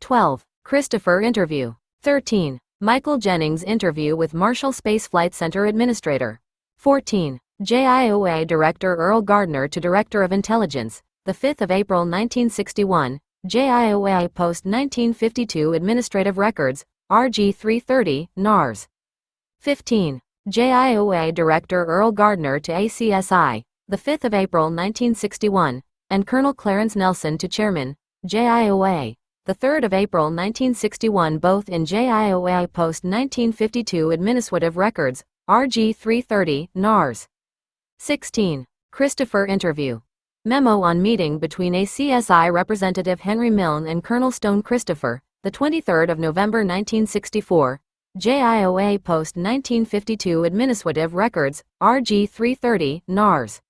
12. Christopher interview. 13. Michael Jennings interview with Marshall Space Flight Center Administrator. 14. JIOA Director Earl Gardner to Director of Intelligence, the 5th of April 1961, JIOA post-1952 administrative records, RG 330, NARS. 15. JIOA Director Earl Gardner to ACSI, the 5th of April 1961, and Colonel Clarence Nelson to Chairman, JIOA, the 3rd of April 1961, both in JIOA Post 1952 Administrative Records, RG 330, NARS. 16. Christopher interview. Memo on meeting between ACSI Representative Henry Milne and Colonel Stone Christopher, the 23rd of November 1964, JIOA Post 1952 Administrative Records, RG 330, NARS.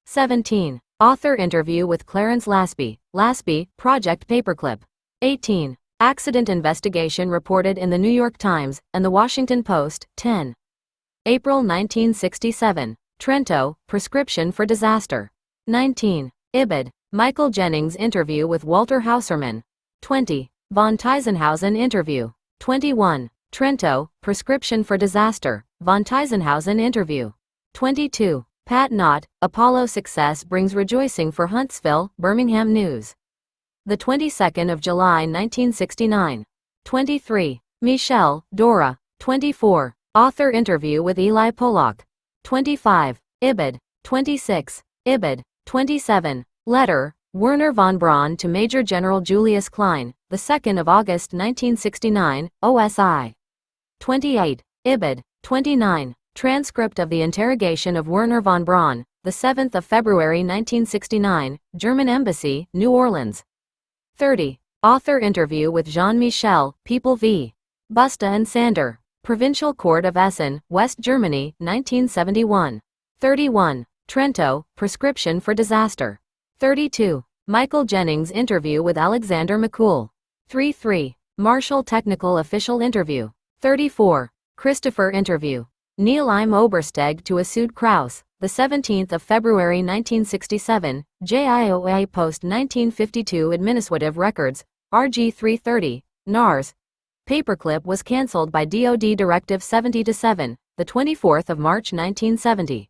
17. Author interview with Clarence Lasby, Project Paperclip. 18. Accident investigation reported in the New York Times and the Washington Post, 10. April 1967. Trento, Prescription for Disaster. 19. Ibid. Michael Jennings interview with Walter Hauserman. 20. Von Teisenhausen interview. 21. Trento, Prescription for Disaster, von Teisenhausen interview. 22. Pat Knott, Apollo success brings rejoicing for Huntsville, Birmingham News. The 22nd of July 1969. 23. Michelle, Dora. 24. Author interview with Eli Pollock. 25. Ibid. 26. Ibid. 27. Letter, Werner von Braun to Major General Julius Klein, the 2nd of August 1969, OSI. 28. Ibid. 29. Transcript of the interrogation of Werner von Braun, the 7th of February 1969, German Embassy, New Orleans. 30. Author interview with Jean-Michel, People v. Busta and Sander, Provincial Court of Essen, West Germany, 1971. 31. Trento, Prescription for Disaster. 32. Michael Jennings interview with Alexander McCool. 33. Marshall Technical Official interview. 34. Christopher interview. Neil im Obersteg to Asud Kraus, the 17th of February 1967, JIOA Post 1952 Administrative Records, RG 330, NARS. Paperclip was cancelled by DoD Directive 70-7, the 24th of March 1970.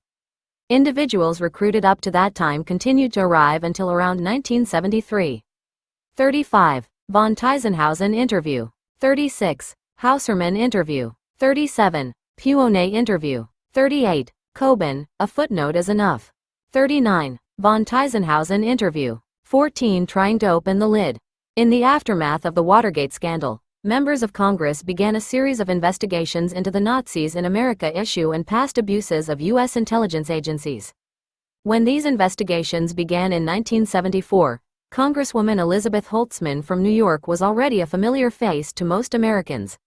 Individuals recruited up to that time continued to arrive until around 1973. 35. Von Teisenhausen interview. 36. Hauserman interview. 37. Puone interview. 38. Coben, a footnote is enough. 39. Von Teisenhausen interview. 14. Trying to open the lid. In the aftermath of the Watergate scandal, members of Congress began a series of investigations into the Nazis in America issue and past abuses of U.S. intelligence agencies. When these investigations began in 1974, Congresswoman Elizabeth Holtzman from New York was already a familiar face to most Americans.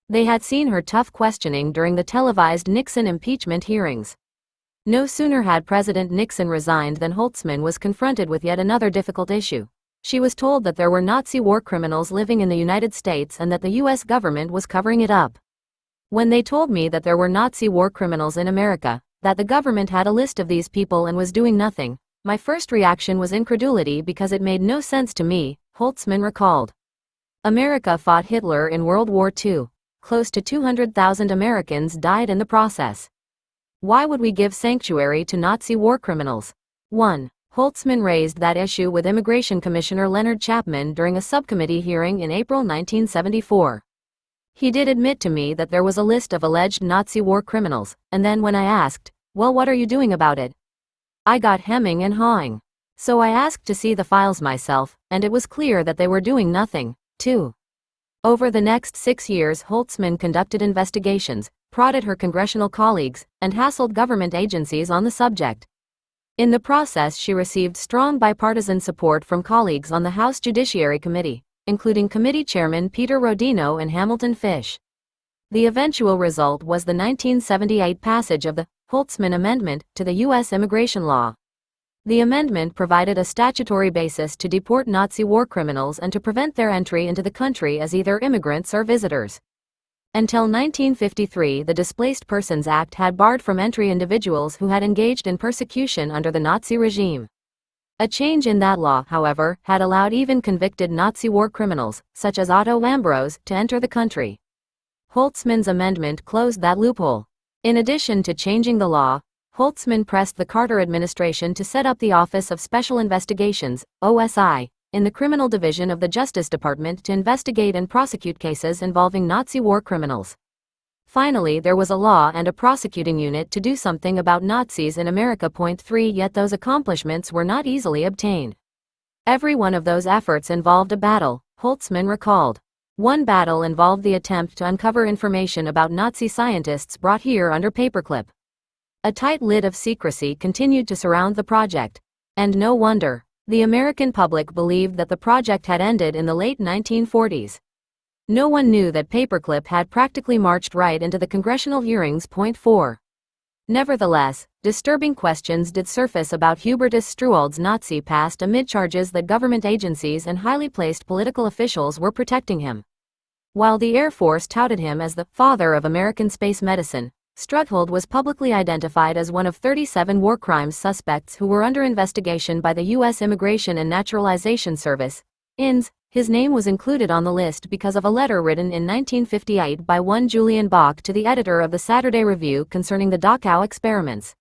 They had seen her tough questioning during the televised Nixon impeachment hearings. No sooner had President Nixon resigned than Holtzman was confronted with yet another difficult issue. She was told that there were Nazi war criminals living in the United States and that the U.S. government was covering it up. When they told me that there were Nazi war criminals in America, that the government had a list of these people and was doing nothing, my first reaction was incredulity because it made no sense to me, Holtzman recalled. America fought Hitler in World War II. Close to 200,000 Americans died in the process. Why would we give sanctuary to Nazi war criminals? 1. Holtzman raised that issue with Immigration Commissioner Leonard Chapman during a subcommittee hearing in April 1974. He did admit to me that there was a list of alleged Nazi war criminals, and then when I asked, "Well, what are you doing about it?" I got hemming and hawing. So I asked to see the files myself, and it was clear that they were doing nothing. 2. Over the next 6 years, Holtzman conducted investigations, prodded her congressional colleagues, and hassled government agencies on the subject. In the process, she received strong bipartisan support from colleagues on the House Judiciary Committee, including Committee Chairman Peter Rodino and Hamilton Fish. The eventual result was the 1978 passage of the Holtzman Amendment to the U.S. immigration law. The amendment provided a statutory basis to deport Nazi war criminals and to prevent their entry into the country as either immigrants or visitors. Until 1953, the Displaced Persons Act had barred from entry individuals who had engaged in persecution under the Nazi regime. A change in that law, however, had allowed even convicted Nazi war criminals, such as Otto Lambros, to enter the country. Holtzman's amendment closed that loophole. In addition to changing the law, Holtzman pressed the Carter administration to set up the Office of Special Investigations, OSI, in the Criminal Division of the Justice Department to investigate and prosecute cases involving Nazi war criminals. Finally, there was a law and a prosecuting unit to do something about Nazis in America. 3. Yet those accomplishments were not easily obtained. Every one of those efforts involved a battle, Holtzman recalled. One battle involved the attempt to uncover information about Nazi scientists brought here under Paperclip. A tight lid of secrecy continued to surround the project. And no wonder. The American public believed that the project had ended in the late 1940s. No one knew that Paperclip had practically marched right into the congressional hearings. Point 4. Nevertheless, disturbing questions did surface about Hubertus Struwald's Nazi past amid charges that government agencies and highly placed political officials were protecting him. While the Air Force touted him as the father of American space medicine, Struwald was publicly identified as one of 37 war crimes suspects who were under investigation by the U.S. Immigration and Naturalization Service, INS. His name was included on the list because of a letter written in 1958 by one Julian Bach to the editor of the Saturday Review concerning the Dachau experiments.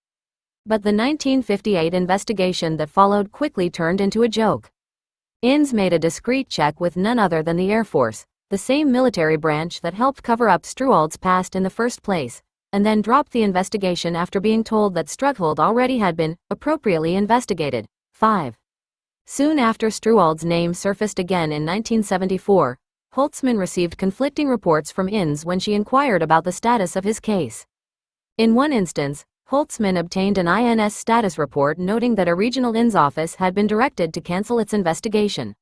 But the 1958 investigation that followed quickly turned into a joke. INS made a discreet check with none other than the Air Force, the same military branch that helped cover up Struwald's past in the first place, and then dropped the investigation after being told that Struwald already had been appropriately investigated. 5. Soon after Struwald's name surfaced again in 1974, Holtzman received conflicting reports from INS when she inquired about the status of his case. In one instance, Holtzman obtained an INS status report noting that a regional INS office had been directed to cancel its investigation.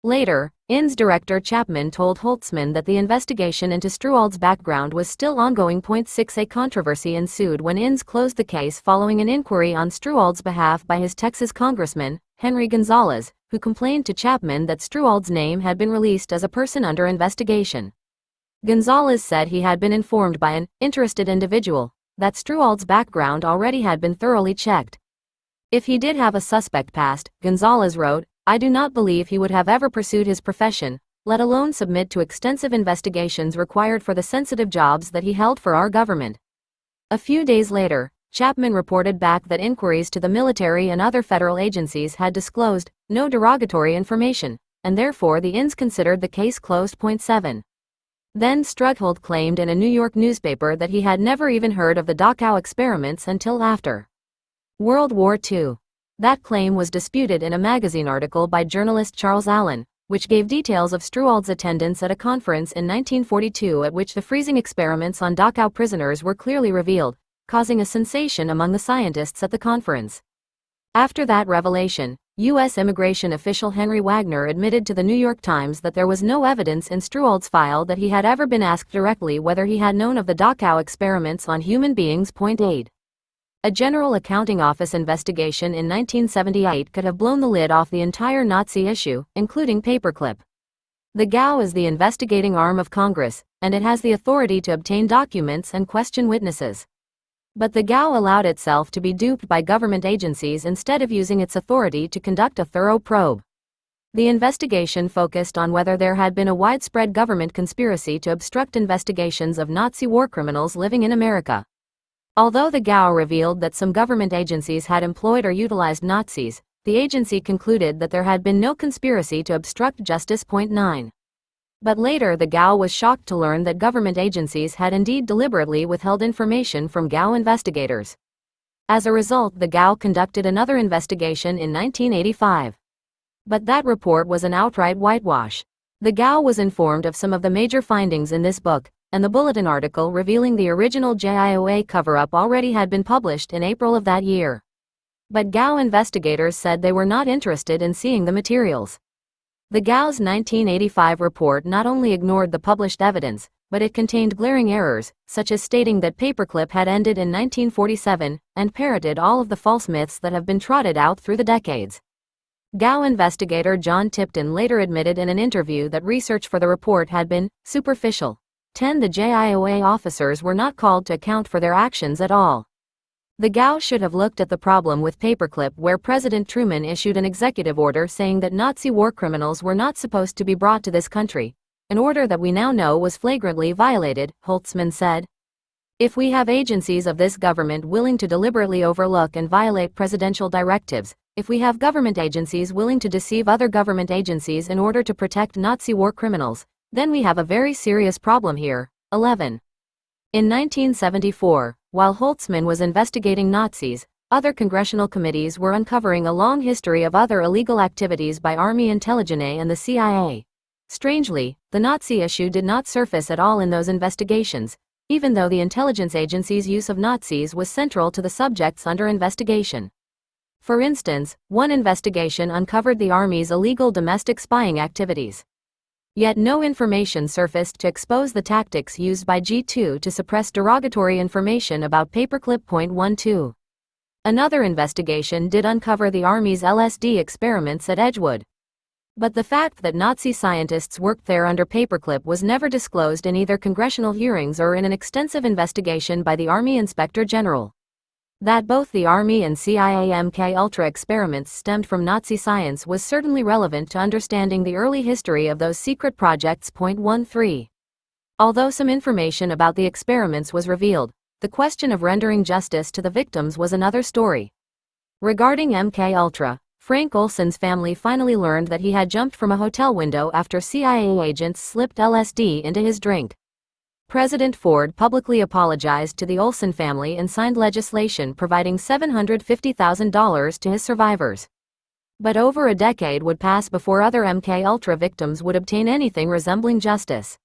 Later, INS Director Chapman told Holtzman that the investigation into Struwald's background was still ongoing. 6. A controversy ensued when INS closed the case following an inquiry on Struwald's behalf by his Texas congressman, Henry Gonzalez, who complained to Chapman that Struwald's name had been released as a person under investigation. Gonzalez said he had been informed by an interested individual that Struwald's background already had been thoroughly checked. If he did have a suspect past, Gonzalez wrote, I do not believe he would have ever pursued his profession, let alone submit to extensive investigations required for the sensitive jobs that he held for our government. A few days later, Chapman reported back that inquiries to the military and other federal agencies had disclosed no derogatory information, and therefore the INS considered the case closed. 7. Then Struwald claimed in a New York newspaper that he had never even heard of the Dachau experiments until after World War II. That claim was disputed in a magazine article by journalist Charles Allen, which gave details of Struwald's attendance at a conference in 1942 at which the freezing experiments on Dachau prisoners were clearly revealed, causing a sensation among the scientists at the conference. After that revelation, U.S. immigration official Henry Wagner admitted to the New York Times that there was no evidence in Struwald's file that he had ever been asked directly whether he had known of the Dachau experiments on human beings. 8. A General Accounting Office investigation in 1978 could have blown the lid off the entire Nazi issue, including Paperclip. The GAO is the investigating arm of Congress, and it has the authority to obtain documents and question witnesses. But the GAO allowed itself to be duped by government agencies instead of using its authority to conduct a thorough probe. The investigation focused on whether there had been a widespread government conspiracy to obstruct investigations of Nazi war criminals living in America. Although the GAO revealed that some government agencies had employed or utilized Nazis, the agency concluded that there had been no conspiracy to obstruct justice. 9. But later the GAO was shocked to learn that government agencies had indeed deliberately withheld information from GAO investigators. As a result, the GAO conducted another investigation in 1985. But that report was an outright whitewash. The GAO was informed of some of the major findings in this book, and the Bulletin article revealing the original JIOA cover-up already had been published in April of that year. But GAO investigators said they were not interested in seeing the materials. The GAO's 1985 report not only ignored the published evidence, but it contained glaring errors, such as stating that Paperclip had ended in 1947, and parroted all of the false myths that have been trotted out through the decades. GAO investigator John Tipton later admitted in an interview that research for the report had been superficial. 10. The JIOA officers were not called to account for their actions at all. The GAO should have looked at the problem with Paperclip, where President Truman issued an executive order saying that Nazi war criminals were not supposed to be brought to this country, an order that we now know was flagrantly violated, Holtzman said. If we have agencies of this government willing to deliberately overlook and violate presidential directives, if we have government agencies willing to deceive other government agencies in order to protect Nazi war criminals, then we have a very serious problem here. 11. In 1974, while Holtzman was investigating Nazis, other congressional committees were uncovering a long history of other illegal activities by Army intelligence and the CIA. Strangely, the Nazi issue did not surface at all in those investigations, even though the intelligence agency's use of Nazis was central to the subjects under investigation. For instance, one investigation uncovered the Army's illegal domestic spying activities. Yet no information surfaced to expose the tactics used by G2 to suppress derogatory information about Paperclip. 12. Another investigation did uncover the Army's LSD experiments at Edgewood. But the fact that Nazi scientists worked there under Paperclip was never disclosed in either congressional hearings or in an extensive investigation by the Army Inspector General. That both the Army and CIA MKUltra experiments stemmed from Nazi science was certainly relevant to understanding the early history of those secret projects. 13. Although some information about the experiments was revealed, the question of rendering justice to the victims was another story. Regarding MKUltra, Frank Olson's family finally learned that he had jumped from a hotel window after CIA agents slipped LSD into his drink. President Ford publicly apologized to the Olson family and signed legislation providing $750,000 to his survivors. But over a decade would pass before other MKUltra victims would obtain anything resembling justice.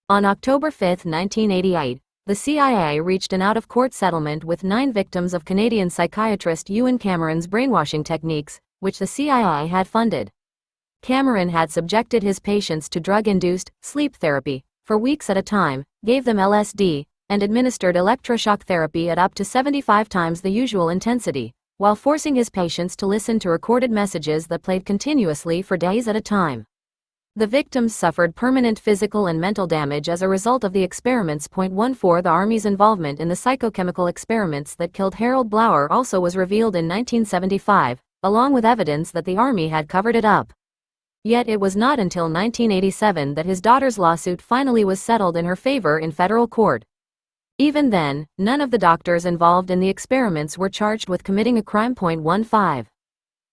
On October 5, 1988, the CIA reached an out-of-court settlement with 9 victims of Canadian psychiatrist Ewan Cameron's brainwashing techniques, which the CIA had funded. Cameron had subjected his patients to drug-induced sleep therapy for weeks at a time, gave them LSD, and administered electroshock therapy at up to 75 times the usual intensity, while forcing his patients to listen to recorded messages that played continuously for days at a time. The victims suffered permanent physical and mental damage as a result of the experiments. 14. The Army's involvement in the psychochemical experiments that killed Harold Blauer also was revealed in 1975, along with evidence that the Army had covered it up. Yet it was not until 1987 that his daughter's lawsuit finally was settled in her favor in federal court. Even then, none of the doctors involved in the experiments were charged with committing a crime. 15.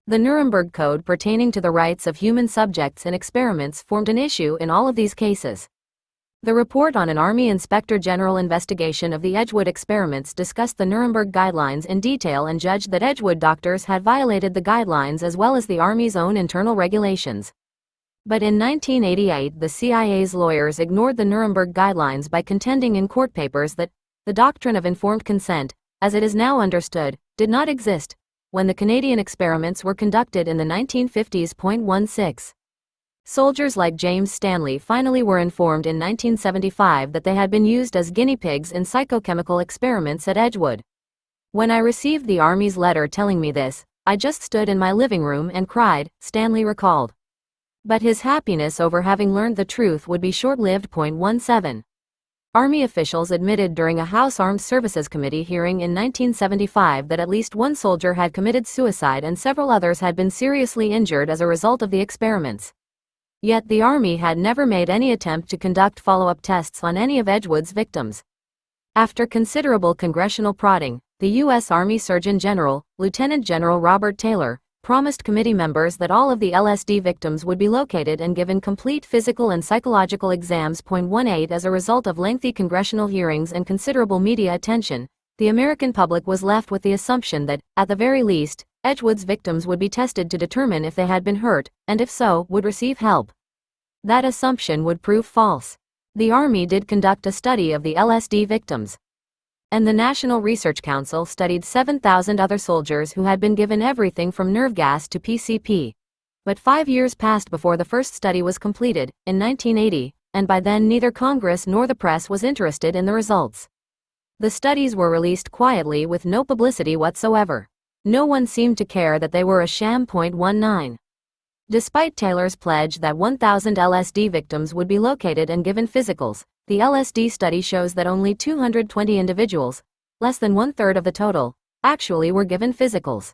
The Nuremberg Code pertaining to the rights of human subjects in experiments formed an issue in all of these cases. The report on an Army Inspector General investigation of the Edgewood experiments discussed the Nuremberg guidelines in detail and judged that Edgewood doctors had violated the guidelines as well as the Army's own internal regulations. But in 1988, the CIA's lawyers ignored the Nuremberg guidelines by contending in court papers that the doctrine of informed consent, as it is now understood, did not exist when the Canadian experiments were conducted in the 1950s. 16. Soldiers like James Stanley finally were informed in 1975 that they had been used as guinea pigs in psychochemical experiments at Edgewood. When I received the Army's letter telling me this, I just stood in my living room and cried, Stanley recalled. But his happiness over having learned the truth would be short-lived. 17. Army officials admitted during a House Armed Services Committee hearing in 1975 that at least one soldier had committed suicide and several others had been seriously injured as a result of the experiments. Yet the Army had never made any attempt to conduct follow-up tests on any of Edgewood's victims. After considerable congressional prodding, the U.S. Army Surgeon General, Lieutenant General Robert Taylor, promised committee members that all of the LSD victims would be located and given complete physical and psychological exams. 18. As a result of lengthy congressional hearings and considerable media attention, the American public was left with the assumption that, at the very least, Edgewood's victims would be tested to determine if they had been hurt, and if so, would receive help. That assumption would prove false. The Army did conduct a study of the LSD victims. And the National Research Council studied 7,000 other soldiers who had been given everything from nerve gas to PCP. But 5 years passed before the first study was completed, in 1980, and by then neither Congress nor the press was interested in the results. The studies were released quietly with no publicity whatsoever. No one seemed to care that they were a sham. 19. Despite Taylor's pledge that 1,000 LSD victims would be located and given physicals, the LSD study shows that only 220 individuals, less than one-third of the total, actually were given physicals.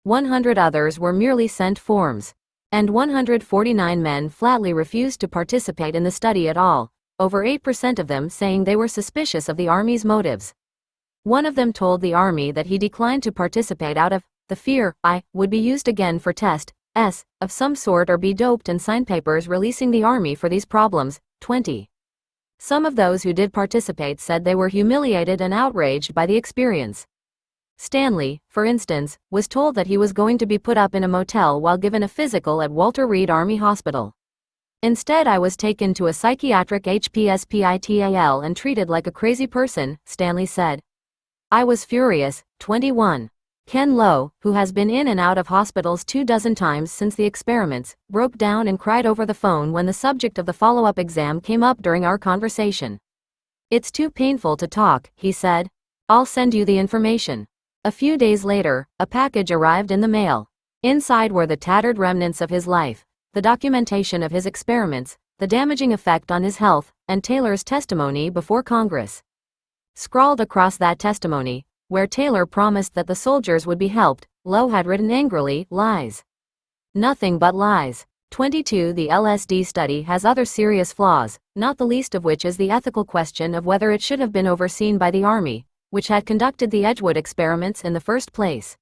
100 others were merely sent forms. And 149 men flatly refused to participate in the study at all, over 8% of them saying they were suspicious of the Army's motives. One of them told the Army that he declined to participate out of the fear I would be used again for tests of some sort or be doped and sign papers releasing the Army for these problems. 20. Some of those who did participate said they were humiliated and outraged by the experience. Stanley, for instance, was told that he was going to be put up in a motel while given a physical at Walter Reed Army Hospital. Instead, I was taken to a psychiatric hospital and treated like a crazy person, Stanley said. I was furious. 21. Ken Lowe, who has been in and out of hospitals 24 times since the experiments, broke down and cried over the phone when the subject of the follow-up exam came up during our conversation. It's too painful to talk, he said. I'll send you the information. A few days later, a package arrived in the mail. Inside were the tattered remnants of his life, the documentation of his experiments, the damaging effect on his health, and Taylor's testimony before Congress. Scrawled across that testimony, where Taylor promised that the soldiers would be helped, Lowe had written angrily, lies. Nothing but lies. 22. The LSD study has other serious flaws, not the least of which is the ethical question of whether it should have been overseen by the Army, which had conducted the Edgewood experiments in the first place.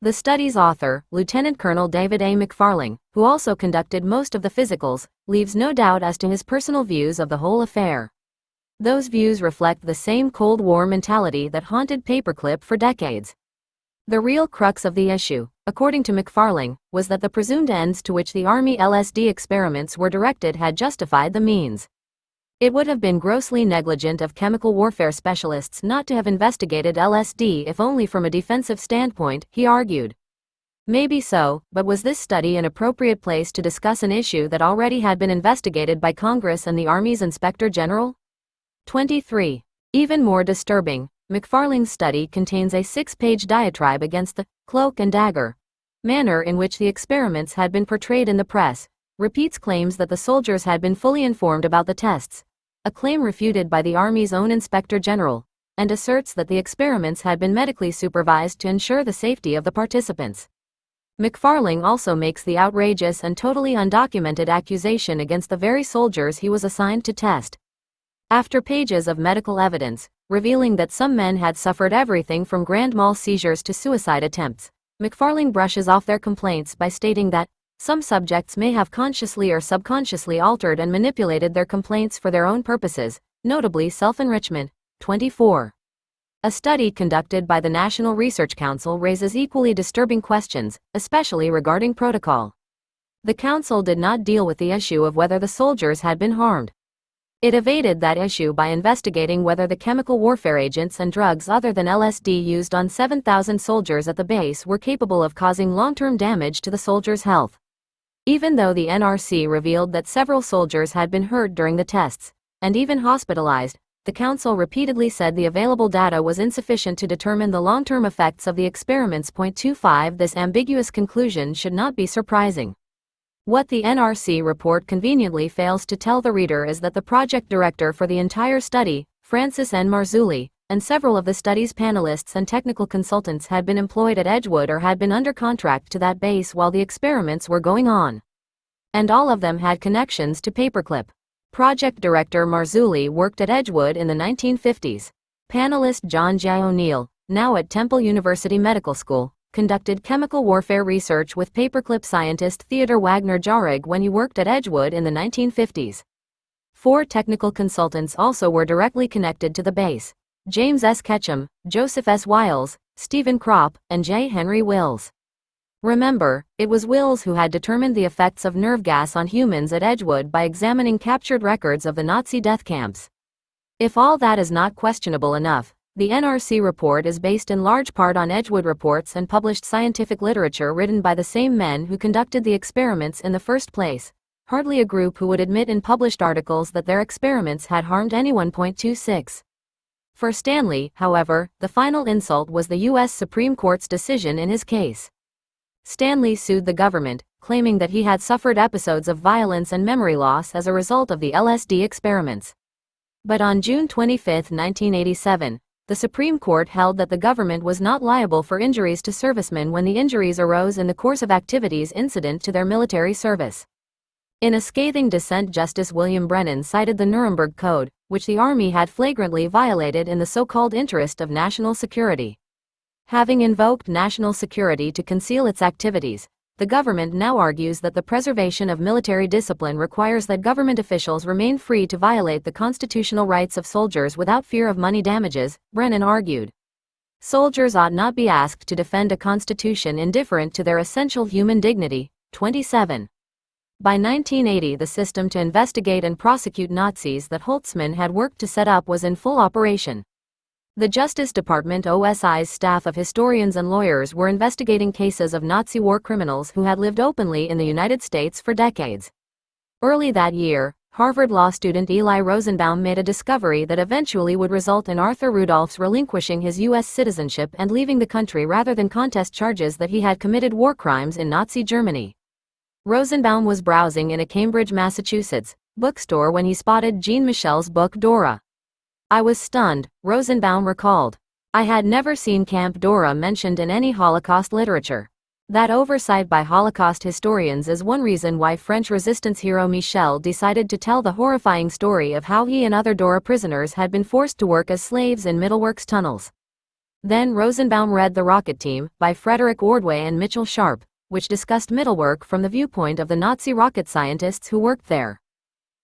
The study's author, Lieutenant Colonel David A. McFarling, who also conducted most of the physicals, leaves no doubt as to his personal views of the whole affair. Those views reflect the same Cold War mentality that haunted Paperclip for decades. The real crux of the issue, according to McFarling, was that the presumed ends to which the Army LSD experiments were directed had justified the means. It would have been grossly negligent of chemical warfare specialists not to have investigated LSD if only from a defensive standpoint, he argued. Maybe so, but was this study an appropriate place to discuss an issue that already had been investigated by Congress and the Army's Inspector General? 23. Even more disturbing, McFarling's study contains a 6-page diatribe against the cloak and dagger manner in which the experiments had been portrayed in the press, repeats claims that the soldiers had been fully informed about the tests, a claim refuted by the Army's own Inspector General, and asserts that the experiments had been medically supervised to ensure the safety of the participants. McFarling also makes the outrageous and totally undocumented accusation against the very soldiers he was assigned to test. After pages of medical evidence, revealing that some men had suffered everything from grand mal seizures to suicide attempts, McFarling brushes off their complaints by stating that some subjects may have consciously or subconsciously altered and manipulated their complaints for their own purposes, notably self-enrichment. 24. A study conducted by the National Research Council raises equally disturbing questions, especially regarding protocol. The council did not deal with the issue of whether the soldiers had been harmed. It evaded that issue by investigating whether the chemical warfare agents and drugs other than LSD used on 7,000 soldiers at the base were capable of causing long-term damage to the soldiers' health. Even though the NRC revealed that several soldiers had been hurt during the tests, and even hospitalized, the council repeatedly said the available data was insufficient to determine the long-term effects of the experiments. 25. This ambiguous conclusion should not be surprising. What the NRC report conveniently fails to tell the reader is that the project director for the entire study, Francis N. Marzulli, and several of the study's panelists and technical consultants had been employed at Edgewood or had been under contract to that base while the experiments were going on. And all of them had connections to Paperclip. Project Director Marzulli worked at Edgewood in the 1950s. Panelist John J. O'Neill, now at Temple University Medical School, conducted chemical warfare research with Paperclip scientist Theodor Wagner Jauregg when he worked at Edgewood in the 1950s. 4 technical consultants also were directly connected to the base: James S. Ketchum, Joseph S. Wiles, Stephen Kropp, and J. Henry Wills. Remember, it was Wills who had determined the effects of nerve gas on humans at Edgewood by examining captured records of the Nazi death camps. If all that is not questionable enough, the NRC report is based in large part on Edgewood reports and published scientific literature written by the same men who conducted the experiments in the first place, hardly a group who would admit in published articles that their experiments had harmed anyone. 26. For Stanley, however, the final insult was the U.S. Supreme Court's decision in his case. Stanley sued the government, claiming that he had suffered episodes of violence and memory loss as a result of the LSD experiments. But on June 25, 1987, the Supreme Court held that the government was not liable for injuries to servicemen when the injuries arose in the course of activities incident to their military service. In a scathing dissent, Justice William Brennan cited the Nuremberg Code, which the Army had flagrantly violated in the so-called interest of national security. Having invoked national security to conceal its activities, the government now argues that the preservation of military discipline requires that government officials remain free to violate the constitutional rights of soldiers without fear of money damages, Brennan argued. Soldiers ought not be asked to defend a constitution indifferent to their essential human dignity. 27. By 1980, the system to investigate and prosecute Nazis that Holtzman had worked to set up was in full operation. The Justice Department OSI's staff of historians and lawyers were investigating cases of Nazi war criminals who had lived openly in the United States for decades. Early that year, Harvard law student Eli Rosenbaum made a discovery that eventually would result in Arthur Rudolph's relinquishing his U.S. citizenship and leaving the country rather than contest charges that he had committed war crimes in Nazi Germany. Rosenbaum was browsing in a Cambridge, Massachusetts, bookstore when he spotted Jean Michel's book Dora. "I was stunned," Rosenbaum recalled. "I had never seen Camp Dora mentioned in any Holocaust literature. That oversight by Holocaust historians is one reason why French resistance hero Michel decided to tell the horrifying story of how he and other Dora prisoners had been forced to work as slaves in Middleworks tunnels." Then Rosenbaum read The Rocket Team by Frederick Ordway and Mitchell Sharp, which discussed Middlework from the viewpoint of the Nazi rocket scientists who worked there.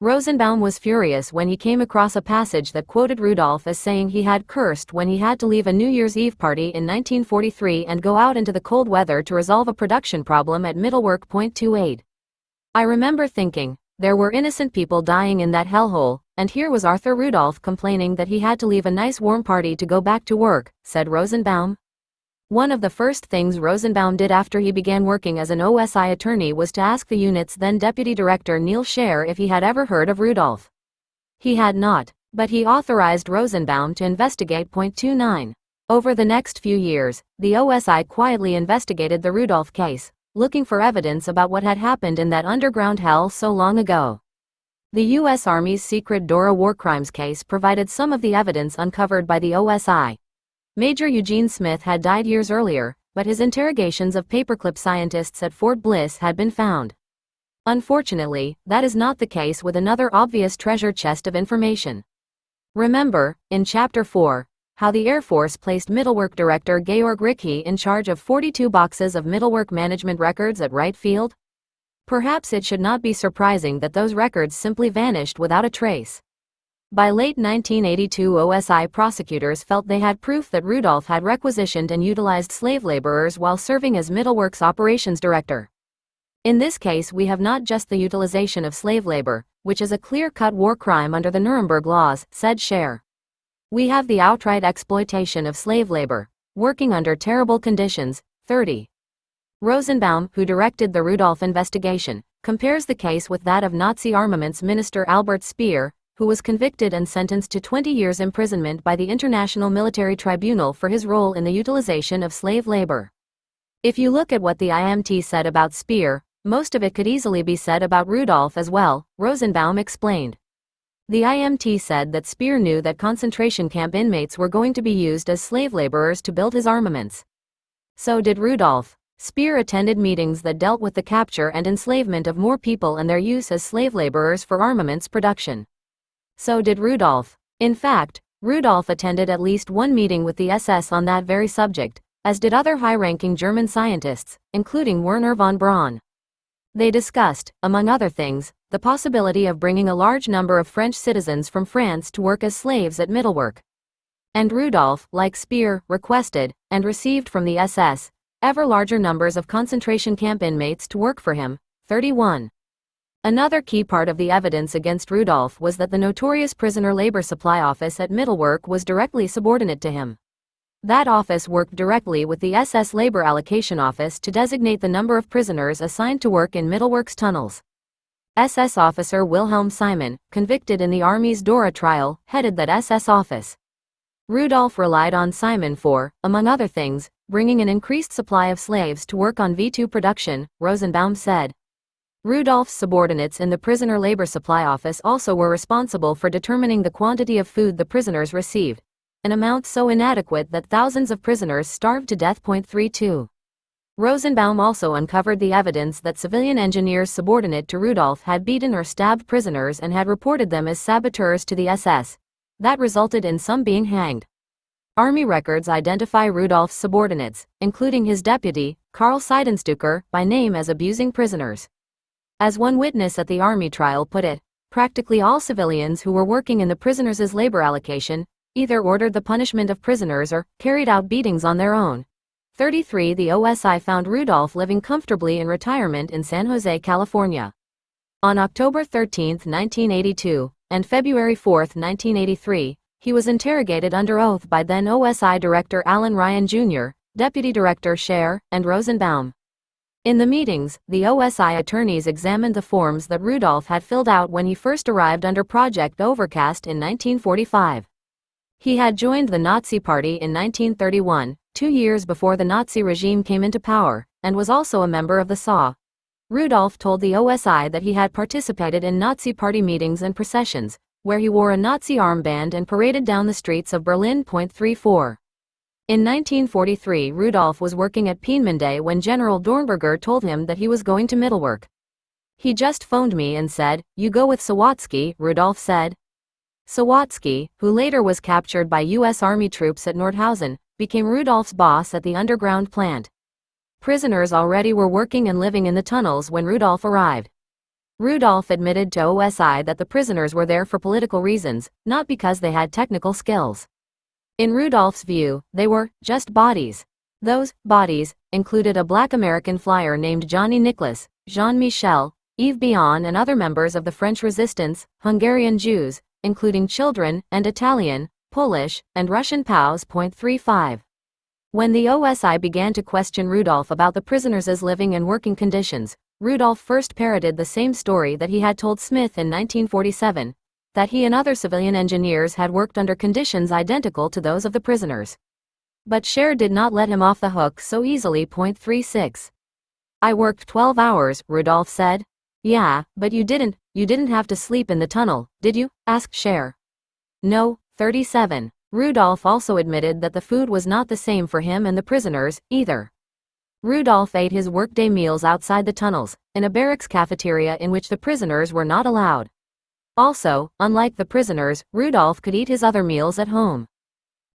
Rosenbaum was furious when he came across a passage that quoted Rudolph as saying he had cursed when he had to leave a New Year's Eve party in 1943 and go out into the cold weather to resolve a production problem at Middlework. 28. "I remember thinking, there were innocent people dying in that hellhole, and here was Arthur Rudolph complaining that he had to leave a nice warm party to go back to work," said Rosenbaum. One of the first things Rosenbaum did after he began working as an OSI attorney was to ask the unit's then deputy director Neil Scher if he had ever heard of Rudolph. He had not, but he authorized Rosenbaum to investigate. 29. Over the next few years, the OSI quietly investigated the Rudolph case, looking for evidence about what had happened in that underground hell so long ago. The U.S. Army's secret Dora war crimes case provided some of the evidence uncovered by the OSI. Major Eugene Smith had died years earlier, but his interrogations of Paperclip scientists at Fort Bliss had been found. Unfortunately, that is not the case with another obvious treasure chest of information. Remember, in Chapter 4, how the Air Force placed Middlework Director Georg Ricke in charge of 42 boxes of Middlework management records at Wright Field? Perhaps it should not be surprising that those records simply vanished without a trace. By late 1982, OSI prosecutors felt they had proof that Rudolph had requisitioned and utilized slave laborers while serving as Middleworks operations director. "In this case, we have not just the utilization of slave labor, which is a clear-cut war crime under the Nuremberg laws," said Scher. "We have the outright exploitation of slave labor, working under terrible conditions." 30. Rosenbaum, who directed the Rudolph investigation, compares the case with that of Nazi armaments minister Albert Speer, who was convicted and sentenced to 20 years imprisonment by the International Military Tribunal for his role in the utilization of slave labor. If you look at what the IMT said about Speer, most of it could easily be said about Rudolph as well, Rosenbaum explained. The IMT said that Speer knew that concentration camp inmates were going to be used as slave laborers to build his armaments. So did Rudolph. Speer attended meetings that dealt with the capture and enslavement of more people and their use as slave laborers for armaments production. So did Rudolph. In fact, Rudolph attended at least one meeting with the SS on that very subject, as did other high-ranking German scientists, including Werner von Braun. They discussed, among other things, the possibility of bringing a large number of French citizens from France to work as slaves at Middlework. And Rudolph, like Speer, requested, and received from the SS, ever larger numbers of concentration camp inmates to work for him. 31. Another key part of the evidence against Rudolph was that the notorious prisoner labor supply office at Middlework was directly subordinate to him. That office worked directly with the SS Labor Allocation Office to designate the number of prisoners assigned to work in Middleworks tunnels. SS officer Wilhelm Simon, convicted in the Army's Dora trial, headed that SS office. Rudolph relied on Simon for, among other things, bringing an increased supply of slaves to work on V2 production, Rosenbaum said. Rudolph's subordinates in the prisoner labor supply office also were responsible for determining the quantity of food the prisoners received, an amount so inadequate that thousands of prisoners starved to death. 32. Rosenbaum also uncovered the evidence that civilian engineers subordinate to Rudolph had beaten or stabbed prisoners and had reported them as saboteurs to the SS. That resulted in some being hanged. Army records identify Rudolph's subordinates, including his deputy, Karl Seidenstucker, by name as abusing prisoners. As one witness at the Army trial put it, practically all civilians who were working in the prisoners' labor allocation either ordered the punishment of prisoners or carried out beatings on their own. 33. The OSI found Rudolph living comfortably in retirement in San Jose, California. On October 13, 1982, and February 4, 1983, he was interrogated under oath by then OSI Director Alan Ryan Jr., Deputy Director Scher, and Rosenbaum. In the meetings, the OSI attorneys examined the forms that Rudolph had filled out when he first arrived under Project Overcast in 1945. He had joined the Nazi Party in 1931, 2 years before the Nazi regime came into power, and was also a member of the SA. Rudolph told the OSI that he had participated in Nazi Party meetings and processions, where he wore a Nazi armband and paraded down the streets of Berlin. 34. In 1943, Rudolph was working at Peenemünde when General Dornberger told him that he was going to Mittelwerk. He just phoned me and said, "You go with Sawatzky," Rudolph said. Sawatzky, who later was captured by U.S. Army troops at Nordhausen, became Rudolph's boss at the underground plant. Prisoners already were working and living in the tunnels when Rudolph arrived. Rudolph admitted to OSI that the prisoners were there for political reasons, not because they had technical skills. In Rudolph's view, they were just bodies. Those bodies included a black American flyer named Johnny Nicholas, Jean-Michel, Yves Bion, and other members of the French resistance, Hungarian Jews, including children, and Italian, Polish, and Russian POWs. 35. When the OSI began to question Rudolph about the prisoners' living and working conditions, Rudolph first parroted the same story that he had told Smith in 1947, that he and other civilian engineers had worked under conditions identical to those of the prisoners. But Scher did not let him off the hook so easily. 36. "I worked 12 hours, Rudolph said. "Yeah, but you didn't have to sleep in the tunnel, did you?" asked Scher. "No." 37. Rudolph also admitted that the food was not the same for him and the prisoners, either. Rudolph ate his workday meals outside the tunnels, in a barracks cafeteria in which the prisoners were not allowed. Also, unlike the prisoners, Rudolph could eat his other meals at home.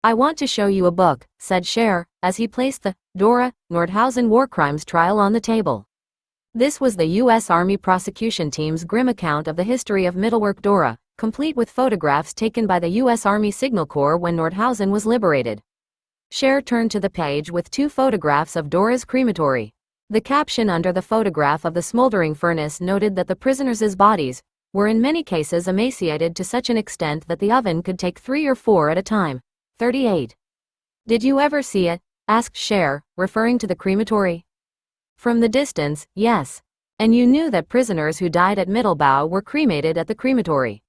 "I want to show you a book," said Scher, as he placed the Dora, Nordhausen War Crimes trial on the table. This was the U.S. Army prosecution team's grim account of the history of Mittelwerk Dora, complete with photographs taken by the U.S. Army Signal Corps when Nordhausen was liberated. Scher turned to the page with 2 photographs of Dora's crematory. The caption under the photograph of the smoldering furnace noted that the prisoners' bodies were in many cases emaciated to such an extent that the oven could take 3 or 4 at a time. 38. "Did you ever see it?" asked Scher, referring to the crematory. "From the distance, yes. And you knew that prisoners who died at Mittelbau were cremated at the crematory.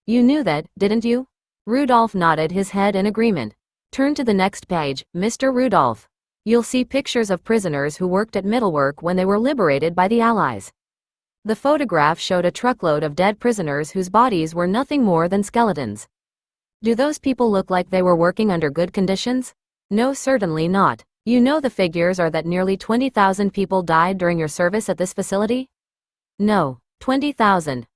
You knew that, didn't you?" Rudolph nodded his head in agreement. "Turn to the next page, Mr. Rudolph. You'll see pictures of prisoners who worked at Mittelwerk when they were liberated by the Allies." The photograph showed a truckload of dead prisoners whose bodies were nothing more than skeletons. Do those people look like they were working under good conditions? No, certainly not. You know the figures are that nearly 20,000 people died during your service at this facility? No. 20,000.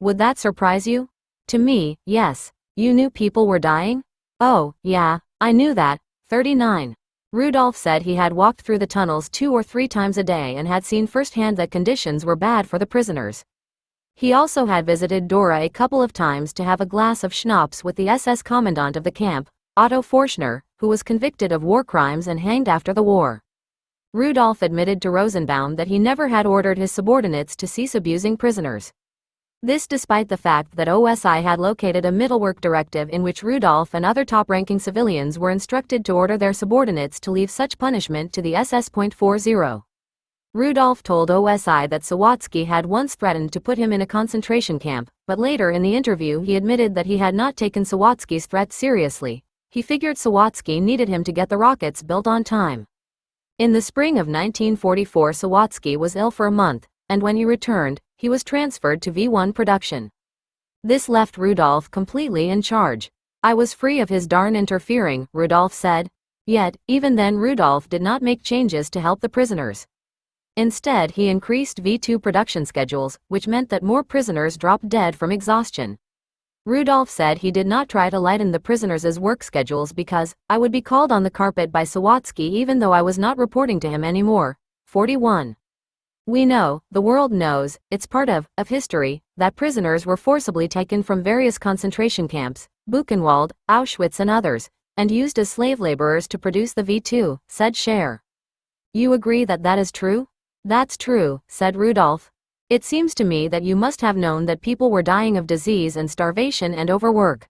Would that surprise you? To me, yes. You knew people were dying? Oh, yeah, I knew that. 39. Rudolph said he had walked through the tunnels 2 or 3 times a day and had seen firsthand that conditions were bad for the prisoners. He also had visited Dora a couple of times to have a glass of schnapps with the SS commandant of the camp, Otto Forschner, who was convicted of war crimes and hanged after the war. Rudolph admitted to Rosenbaum that he never had ordered his subordinates to cease abusing prisoners. This despite the fact that OSI had located a Mittelwerk directive in which Rudolph and other top-ranking civilians were instructed to order their subordinates to leave such punishment to the SS. 40. Rudolph told OSI that Sawatzky had once threatened to put him in a concentration camp, but later in the interview he admitted that he had not taken Sawatzky's threat seriously. He figured Sawatzky needed him to get the rockets built on time. In the spring of 1944, Sawatzky was ill for a month, and when he returned, he was transferred to V1 production. This left Rudolph completely in charge. "I was free of his darn interfering," Rudolph said. Yet, even then Rudolph did not make changes to help the prisoners. Instead, he increased V2 production schedules, which meant that more prisoners dropped dead from exhaustion. Rudolph said he did not try to lighten the prisoners' work schedules because, "I would be called on the carpet by Sawatzky even though I was not reporting to him anymore." 41. We know, the world knows, it's part of history, that prisoners were forcibly taken from various concentration camps, Buchenwald, Auschwitz and others, and used as slave laborers to produce the V2, said Scher. "You agree that that is true?" "That's true," said Rudolph. It seems to me that you must have known that people were dying of disease and starvation and overwork.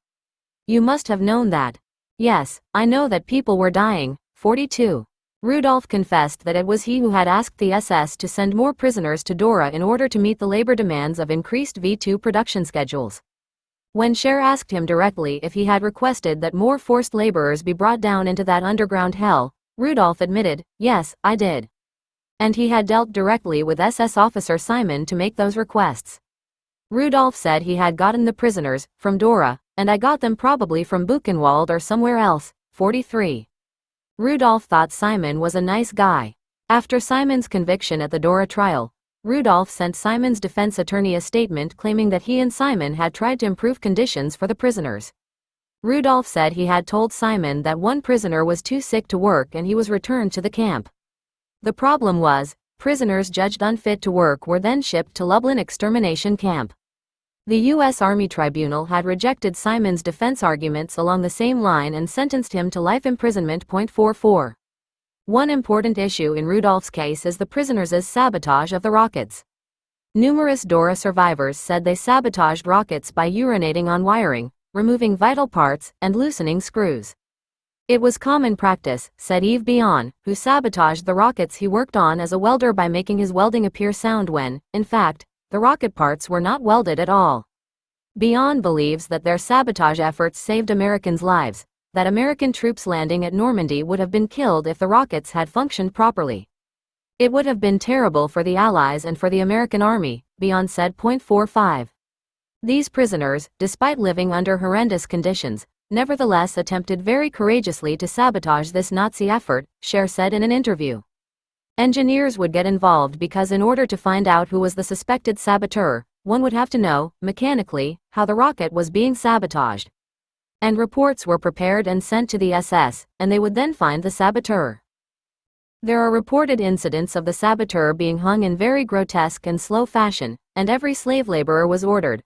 You must have known that. Yes, I know that people were dying. 42. Rudolf confessed that it was he who had asked the SS to send more prisoners to Dora in order to meet the labor demands of increased V2 production schedules. When Scher asked him directly if he had requested that more forced laborers be brought down into that underground hell, Rudolf admitted, yes, I did. And he had dealt directly with SS officer Simon to make those requests. Rudolf said he had gotten the prisoners from Dora, and I got them probably from Buchenwald or somewhere else. 43. Rudolf thought Simon was a nice guy. After Simon's conviction at the Dora trial, Rudolf sent Simon's defense attorney a statement claiming that he and Simon had tried to improve conditions for the prisoners. Rudolf said he had told Simon that one prisoner was too sick to work and he was returned to the camp. The problem was, prisoners judged unfit to work were then shipped to Lublin extermination camp. The U.S. Army Tribunal had rejected Simon's defense arguments along the same line and sentenced him to life imprisonment. 44. One important issue in Rudolf's case is the prisoners' sabotage of the rockets. Numerous Dora survivors said they sabotaged rockets by urinating on wiring, removing vital parts, and loosening screws. It was common practice, said Yves Bion, who sabotaged the rockets he worked on as a welder by making his welding appear sound when, in fact, the rocket parts were not welded at all. Bion believes that their sabotage efforts saved Americans' lives, that American troops landing at Normandy would have been killed if the rockets had functioned properly. It would have been terrible for the Allies and for the American Army, Bion said. 45. These prisoners, despite living under horrendous conditions, nevertheless attempted very courageously to sabotage this Nazi effort, Scher said in an interview. Engineers would get involved because in order to find out who was the suspected saboteur, one would have to know, mechanically, how the rocket was being sabotaged. And reports were prepared and sent to the SS, and they would then find the saboteur. There are reported incidents of the saboteur being hung in very grotesque and slow fashion, and every slave laborer was ordered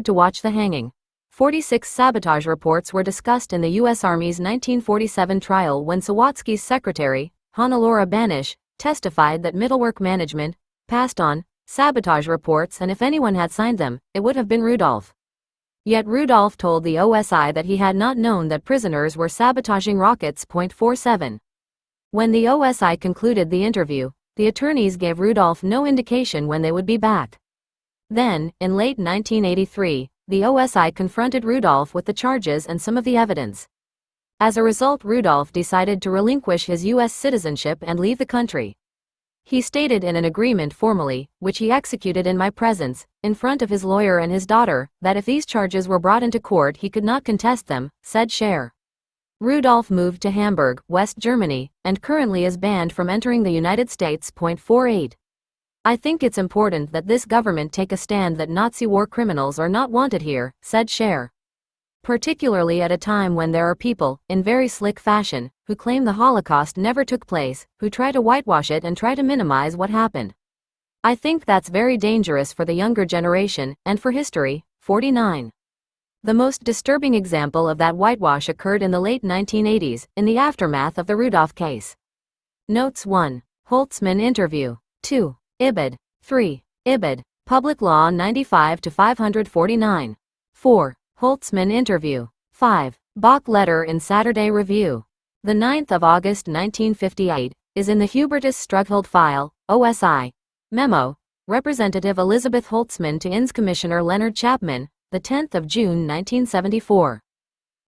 to watch the hanging. 46 sabotage reports were discussed in the U.S. Army's 1947 trial when Sawatsky's secretary, Hannelore Banish, testified that middlework management passed on sabotage reports, and if anyone had signed them, it would have been Rudolf. Yet Rudolf told the OSI that he had not known that prisoners were sabotaging rockets. 47. When the OSI concluded the interview, the attorneys gave Rudolf no indication when they would be back. Then, in late 1983, the OSI confronted Rudolf with the charges and some of the evidence. As a result, Rudolf decided to relinquish his U.S. citizenship and leave the country. He stated in an agreement formally, which he executed in my presence, in front of his lawyer and his daughter, that if these charges were brought into court he could not contest them, said Scher. Rudolf moved to Hamburg, West Germany, and currently is banned from entering the United States. 48. I think it's important that this government take a stand that Nazi war criminals are not wanted here, said Scher. Particularly at a time when there are people, in very slick fashion, who claim the Holocaust never took place, who try to whitewash it and try to minimize what happened. I think that's very dangerous for the younger generation, and for history. 49. The most disturbing example of that whitewash occurred in the late 1980s, in the aftermath of the Rudolf case. Notes 1. Holtzman interview. 2. Ibid. 3. Ibid. Public Law 95-549. 4. Holtzman interview. 5. Bach letter in Saturday Review. The 9th of August 1958, is in the Hubertus Strughold file, OSI. Memo. Representative Elizabeth Holtzman to INS Commissioner Leonard Chapman, the 10th of June 1974.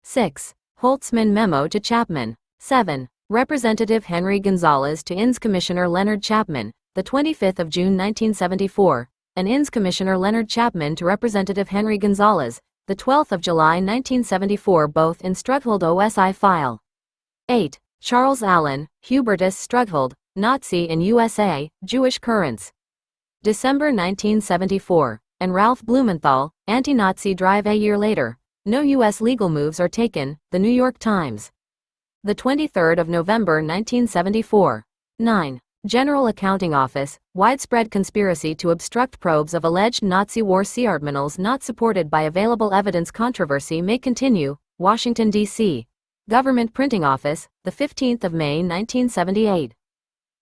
6. Holtzman memo to Chapman. 7. Representative Henry Gonzalez to INS Commissioner Leonard Chapman, the 25th of June 1974, and INS Commissioner Leonard Chapman to Representative Henry Gonzalez, the 12th of July 1974, both in Strughold OSI file. 8. Charles Allen, Hubertus Strughold, Nazi in USA, Jewish Currents. December 1974, and Ralph Blumenthal, Anti-Nazi Drive. A year later, no U.S. legal moves are taken, The New York Times. The 23rd of November 1974. 9. General Accounting Office, widespread conspiracy to obstruct probes of alleged Nazi war criminals not supported by available evidence. Controversy may continue, Washington, D.C. Government Printing Office, the 15th of May 1978.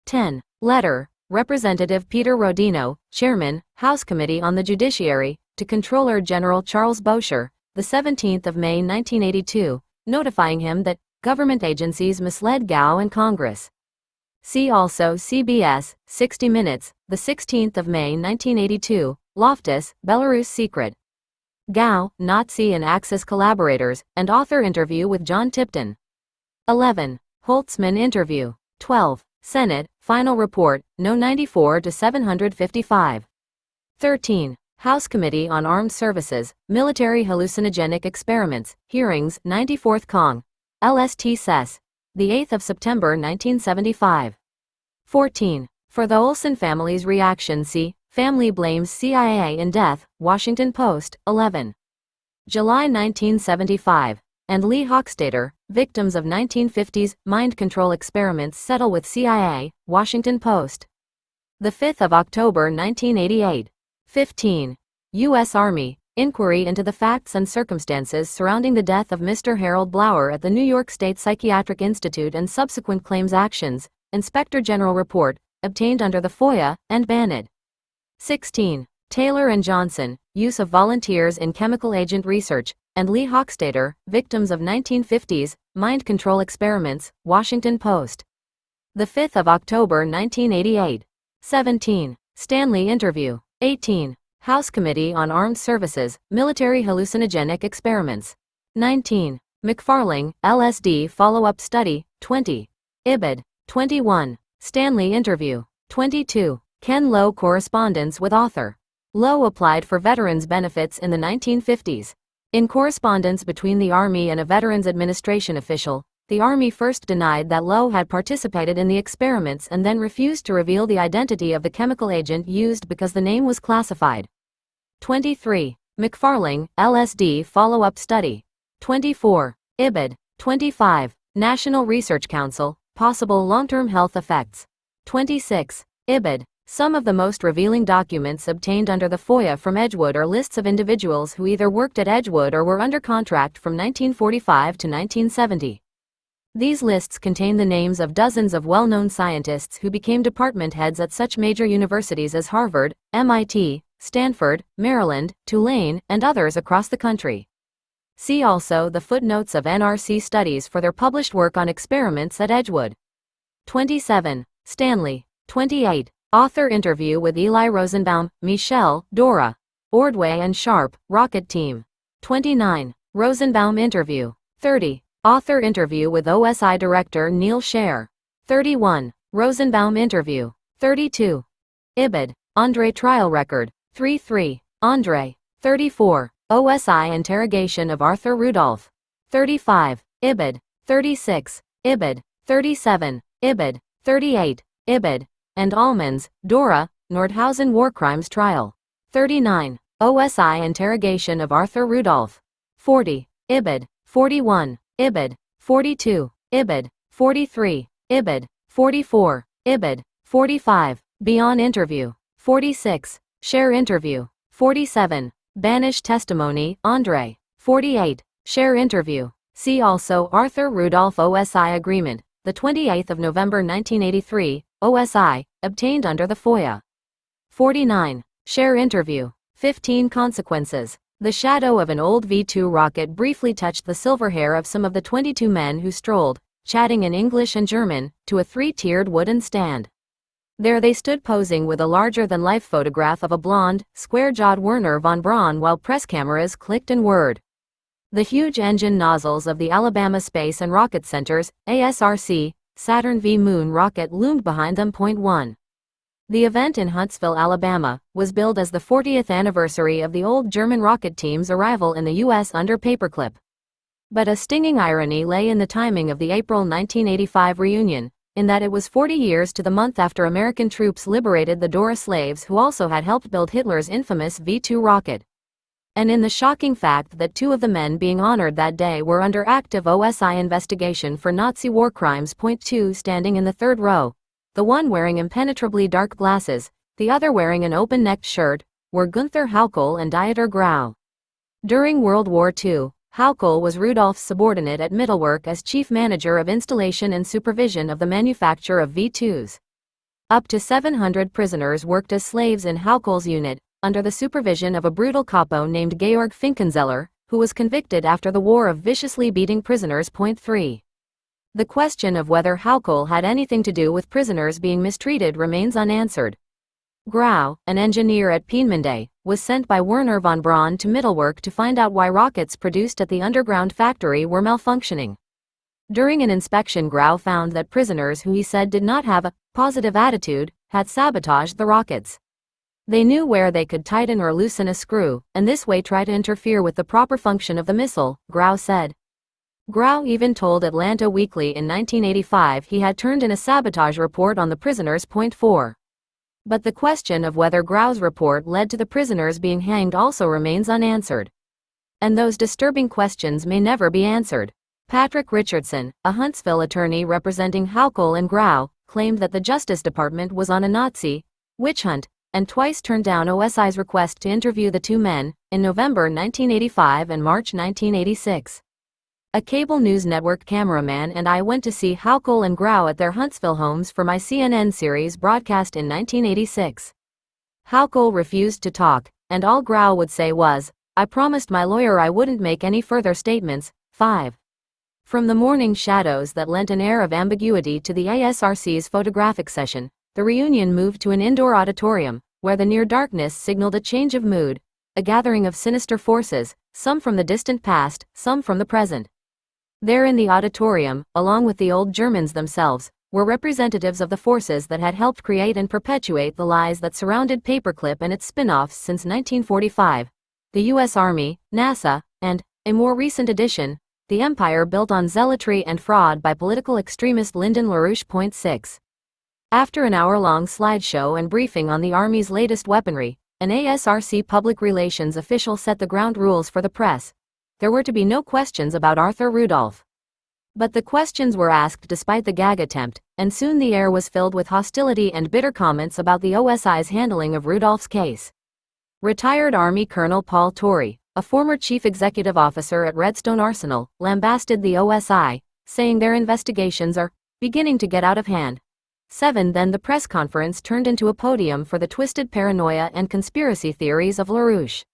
10. Letter, Representative Peter Rodino, Chairman, House Committee on the Judiciary, to Comptroller General Charles Bowsher, the 17th of May 1982, notifying him that government agencies misled Gao and Congress. See also CBS, 60 Minutes, the 16th of May 1982, Loftus, Belarus Secret. Gao, Nazi and Axis collaborators, and author interview with John Tipton. 11. Holtzman interview. 12. Senate, final report, No. 94 to 755. 13. House Committee on Armed Services, Military Hallucinogenic Experiments, Hearings, 94th Cong. LST Sess. The 8th of September 1975. 14. For the Olson family's reaction, see, Family blames CIA in death, Washington Post, 11. July 1975. And Lee Hochstader, victims of 1950s mind control experiments settle with CIA, Washington Post. The 5th of October 1988. 15. U.S. Army, inquiry into the facts and circumstances surrounding the death of Mr. Harold Blauer at the New York State Psychiatric Institute and subsequent claims actions, Inspector General Report, obtained under the FOIA, and banned. 16. Taylor and Johnson, use of volunteers in chemical agent research, and Lee Hochstader, victims of 1950s mind control experiments, Washington Post. The 5th of October 1988. 17. Stanley interview. 18. House Committee on Armed Services, Military Hallucinogenic Experiments. 19. McFarling, LSD follow-up study, 20. Ibid. 21. Stanley interview. 22. Ken Lowe correspondence with author. Lowe applied for veterans benefits in the 1950s. In correspondence between the Army and a Veterans Administration official, the Army first denied that Lowe had participated in the experiments and then refused to reveal the identity of the chemical agent used because the name was classified. 23. McFarling, LSD follow-up study. 24. Ibid. 25. National Research Council, possible long-term health effects. 26. Ibid. Some of the most revealing documents obtained under the FOIA from Edgewood are lists of individuals who either worked at Edgewood or were under contract from 1945 to 1970. These lists contain the names of dozens of well-known scientists who became department heads at such major universities as Harvard, MIT, Stanford, Maryland, Tulane, and others across the country. See also the footnotes of NRC studies for their published work on experiments at Edgewood. 27. Stanley. 28. Author interview with Eli Rosenbaum, Michelle, Dora, Ordway and Sharp, Rocket Team. 29. Rosenbaum interview. 30. Author interview with OSI Director Neil Scher. 31. Rosenbaum interview. 32. Ibid. Andre trial record. 33. Andre. 34. OSI interrogation of Arthur Rudolph. 35. Ibid. 36. Ibid. 37. Ibid. 38. Ibid. And Almonds, Dora, Nordhausen War Crimes Trial. 39. OSI interrogation of Arthur Rudolph. 40. Ibid. 41. Ibid. 42. Ibid. 43. Ibid. 44. Ibid. 45. Beyond interview. 46. Scher interview. 47. Banish testimony, Andre. 48. Scher interview. See also Arthur Rudolph OSI agreement, the 28th of November 1983, OSI, obtained under the FOIA. 49. Scher interview. 15 consequences. The shadow of an old V-2 rocket briefly touched the silver hair of some of the 22 men who strolled, chatting in English and German, to a three-tiered wooden stand. There they stood posing with a larger-than-life photograph of a blonde, square-jawed Werner von Braun while press cameras clicked and whirred. The huge engine nozzles of the Alabama Space and Rocket Center's ASRC Saturn V Moon rocket loomed behind them. 1. The event in Huntsville, Alabama, was billed as the 40th anniversary of the old German rocket team's arrival in the U.S. under Paperclip. But a stinging irony lay in the timing of the April 1985 reunion, in that it was 40 years to the month after American troops liberated the Dora slaves who also had helped build Hitler's infamous V-2 rocket. And in the shocking fact that 2 of the men being honored that day were under active OSI investigation for Nazi war crimes. 2 Standing in the third row, the one wearing impenetrably dark glasses, the other wearing an open-necked shirt, were Gunther Haukel and Dieter Grau. During World War II, Haukel was Rudolph's subordinate at Mittelwerk as chief manager of installation and supervision of the manufacture of V-2s. Up to 700 prisoners worked as slaves in Haukel's unit, under the supervision of a brutal capo named Georg Finkenzeller, who was convicted after the war of viciously beating prisoners. 3. The question of whether Haukel had anything to do with prisoners being mistreated remains unanswered. Grau, an engineer at Peenemünde, was sent by Werner von Braun to Mittelwerk to find out why rockets produced at the underground factory were malfunctioning. During an inspection, Grau found that prisoners who he said did not have a positive attitude had sabotaged the rockets. They knew where they could tighten or loosen a screw, and this way try to interfere with the proper function of the missile, Grau said. Grau even told Atlanta Weekly in 1985 he had turned in a sabotage report on the prisoners. 4. But the question of whether Grau's report led to the prisoners being hanged also remains unanswered. And those disturbing questions may never be answered. Patrick Richardson, a Huntsville attorney representing Haukel and Grau, claimed that the Justice Department was on a Nazi witch hunt, and twice turned down OSI's request to interview the two men, in November 1985 and March 1986. A cable news network cameraman and I went to see Haukel and Grau at their Huntsville homes for my CNN series broadcast in 1986. Haukel refused to talk, and all Grau would say was, "I promised my lawyer I wouldn't make any further statements." 5. From the morning shadows that lent an air of ambiguity to the ASRC's photographic session, the reunion moved to an indoor auditorium, where the near darkness signaled a change of mood, a gathering of sinister forces, some from the distant past, some from the present. There in the auditorium, along with the old Germans themselves, were representatives of the forces that had helped create and perpetuate the lies that surrounded Paperclip and its spin-offs since 1945, the U.S. Army, NASA, and, a more recent addition, the empire built on zealotry and fraud by political extremist Lyndon LaRouche. 6. After an hour-long slideshow and briefing on the Army's latest weaponry, an ASRC public relations official set the ground rules for the press. There were to be no questions about Arthur Rudolph. But the questions were asked despite the gag attempt, and soon the air was filled with hostility and bitter comments about the OSI's handling of Rudolph's case. Retired Army Colonel Paul Torrey, a former chief executive officer at Redstone Arsenal, lambasted the OSI, saying their investigations are beginning to get out of hand. 7. Then the press conference turned into a podium for the twisted paranoia and conspiracy theories of LaRouche.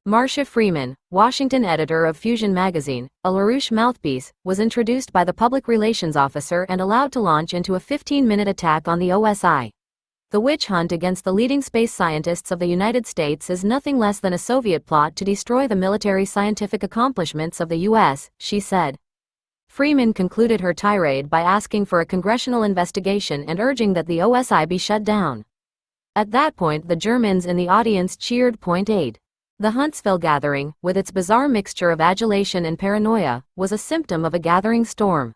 Marcia Freeman, Washington editor of Fusion magazine, a LaRouche mouthpiece, was introduced by the public relations officer and allowed to launch into a 15-minute attack on the OSI. The witch hunt against the leading space scientists of the United States is nothing less than a Soviet plot to destroy the military scientific accomplishments of the U.S., she said. Freeman concluded her tirade by asking for a congressional investigation and urging that the OSI be shut down. At that point, the Germans in the audience cheered. 8. The Huntsville gathering, with its bizarre mixture of adulation and paranoia, was a symptom of a gathering storm.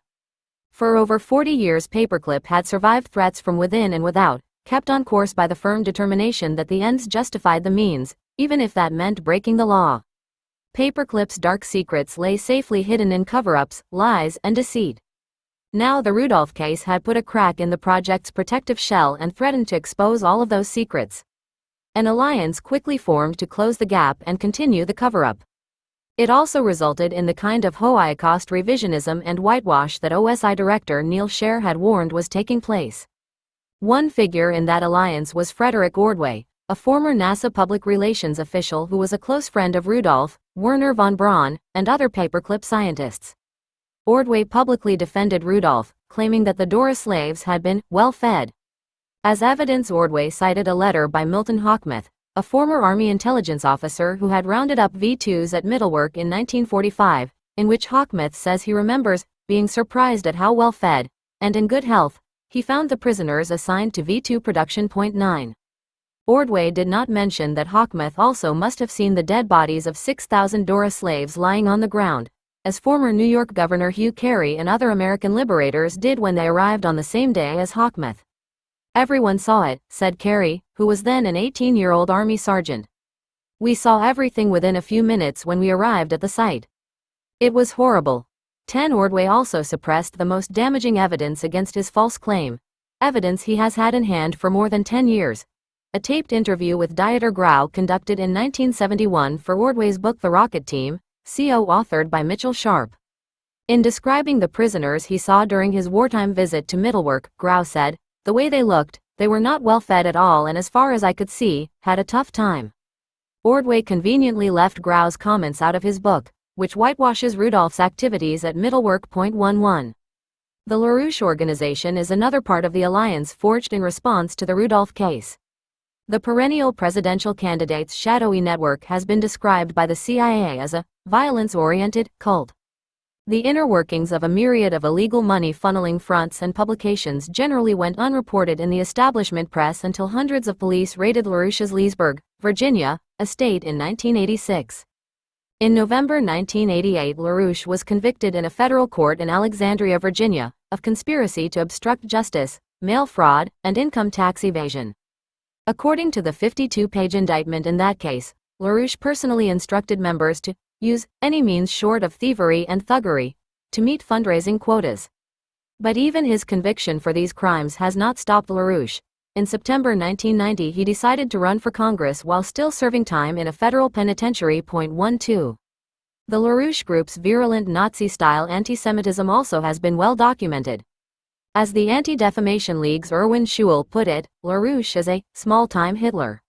For over 40 years, Paperclip had survived threats from within and without, kept on course by the firm determination that the ends justified the means, even if that meant breaking the law. Paperclip's dark secrets lay safely hidden in cover-ups, lies, and deceit. Now the Rudolph case had put a crack in the project's protective shell and threatened to expose all of those secrets. An alliance quickly formed to close the gap and continue the cover-up. It also resulted in the kind of Holocaust revisionism and whitewash that OSI director Neil Scher had warned was taking place. One figure in that alliance was Frederick Ordway, a former NASA public relations official who was a close friend of Rudolph, Werner von Braun, and other Paperclip scientists. Ordway publicly defended Rudolph, claiming that the Dora slaves had been well-fed. As evidence, Ordway cited a letter by Milton Hochmuth, a former Army intelligence officer who had rounded up V2s at Mittelwerk in 1945, in which Hochmuth says he remembers being surprised at how well-fed, and in good health, he found the prisoners assigned to V2 production. 9. Ordway did not mention that Hochmuth also must have seen the dead bodies of 6,000 Dora slaves lying on the ground, as former New York Governor Hugh Carey and other American liberators did when they arrived on the same day as Hochmuth. Everyone saw it, said Carey, who was then an 18-year-old Army sergeant. We saw everything within a few minutes when we arrived at the site. It was horrible. 10. Ordway also suppressed the most damaging evidence against his false claim, evidence he has had in hand for more than 10 years. A taped interview with Dieter Grau conducted in 1971 for Ordway's book The Rocket Team, CO authored by Mitchell Sharp. In describing the prisoners he saw during his wartime visit to Mittelwerk, Grau said, "The way they looked, they were not well fed at all and, as far as I could see, had a tough time. Ordway conveniently left Grau's comments out of his book, which whitewashes Rudolph's activities at Middlework.11. The LaRouche organization is another part of the alliance forged in response to the Rudolph case. The perennial presidential candidate's shadowy network has been described by the CIA as a violence-oriented cult. The inner workings of a myriad of illegal money funneling fronts and publications generally went unreported in the establishment press until hundreds of police raided LaRouche's Leesburg, Virginia, estate in 1986. In November 1988, LaRouche was convicted in a federal court in Alexandria, Virginia, of conspiracy to obstruct justice, mail fraud, and income tax evasion. According to the 52-page indictment in that case, LaRouche personally instructed members to use any means short of thievery and thuggery to meet fundraising quotas. But even his conviction for these crimes has not stopped LaRouche. In September 1990, he decided to run for Congress while still serving time in a federal penitentiary. 12. The LaRouche group's virulent Nazi-style anti-Semitism also has been well documented. As the Anti-Defamation League's Erwin Schuell put it, LaRouche is a small-time Hitler.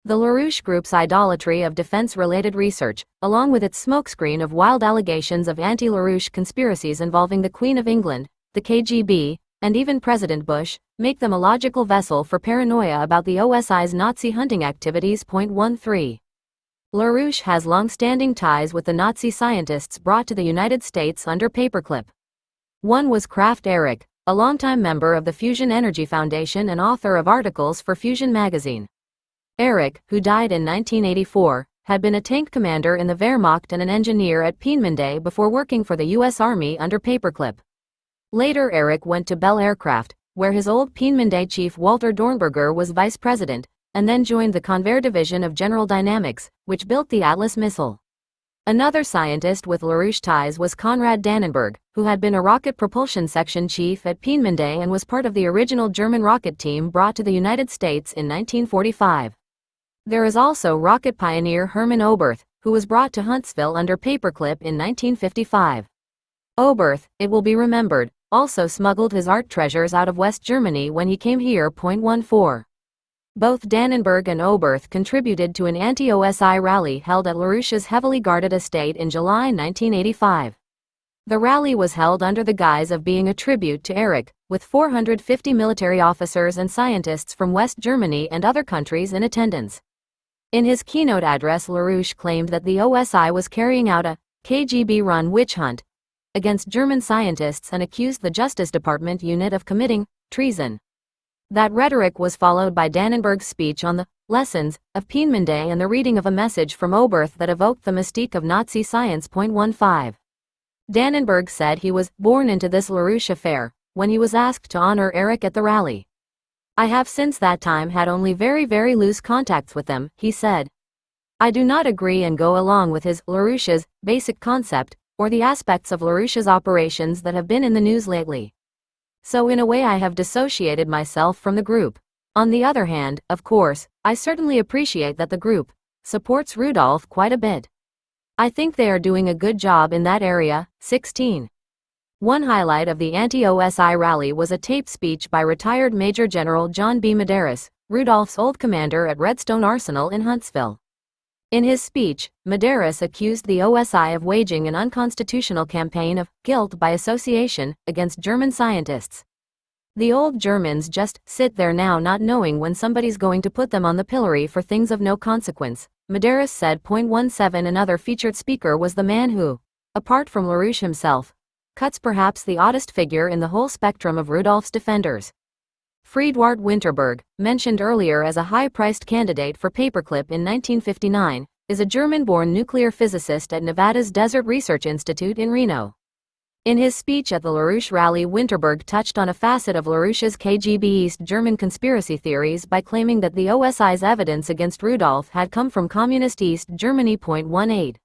The LaRouche group's idolatry of defense-related research, along with its smokescreen of wild allegations of anti-LaRouche conspiracies involving the Queen of England, the KGB, and even President Bush, make them a logical vessel for paranoia about the OSI's Nazi hunting activities. 13. LaRouche has long-standing ties with the Nazi scientists brought to the United States under Paperclip. One was Kraft Erich, a longtime member of the Fusion Energy Foundation and author of articles for Fusion magazine. Erich, who died in 1984, had been a tank commander in the Wehrmacht and an engineer at Peenemünde before working for the U.S. Army under Paperclip. Later Erich went to Bell Aircraft, where his old Peenemünde chief Walter Dornberger was vice president, and then joined the Convair division of General Dynamics, which built the Atlas missile. Another scientist with LaRouche ties was Konrad Dannenberg, who had been a rocket propulsion section chief at Peenemünde and was part of the original German rocket team brought to the United States in 1945. There is also rocket pioneer Hermann Oberth, who was brought to Huntsville under Paperclip in 1955. Oberth, it will be remembered, also smuggled his art treasures out of West Germany when he came here. 14. Both Dannenberg and Oberth contributed to an anti-OSI rally held at LaRouche's heavily guarded estate in July 1985. The rally was held under the guise of being a tribute to Erich, with 450 military officers and scientists from West Germany and other countries in attendance. In his keynote address, LaRouche claimed that the OSI was carrying out a KGB-run witch hunt against German scientists and accused the Justice Department unit of committing treason. That rhetoric was followed by Dannenberg's speech on the lessons of Peenemünde and the reading of a message from Oberth that evoked the mystique of Nazi science. 15. Dannenberg said he was born into this LaRouche affair when he was asked to honor Erich at the rally. I have since that time had only very, very loose contacts with them, he said. I do not agree and go along with his LaRouche's basic concept, or the aspects of LaRouche's operations that have been in the news lately. So in a way I have dissociated myself from the group. On the other hand, of course, I certainly appreciate that the group supports Rudolph quite a bit. I think they are doing a good job in that area. 16. One highlight of the anti-OSI rally was a taped speech by retired Major General John B. Medeiros, Rudolph's old commander at Redstone Arsenal in Huntsville. In his speech, Medeiros accused the OSI of waging an unconstitutional campaign of guilt by association against German scientists. The old Germans just sit there now not knowing when somebody's going to put them on the pillory for things of no consequence, Medeiros said. 17. Another featured speaker was the man who, apart from LaRouche himself, cuts perhaps the oddest figure in the whole spectrum of Rudolph's defenders. Friedwart Winterberg, mentioned earlier as a high-priced candidate for Paperclip in 1959, is a German-born nuclear physicist at Nevada's Desert Research Institute in Reno. In his speech at the LaRouche rally, Winterberg touched on a facet of LaRouche's KGB East German conspiracy theories by claiming that the OSI's evidence against Rudolph had come from Communist East Germany. 18.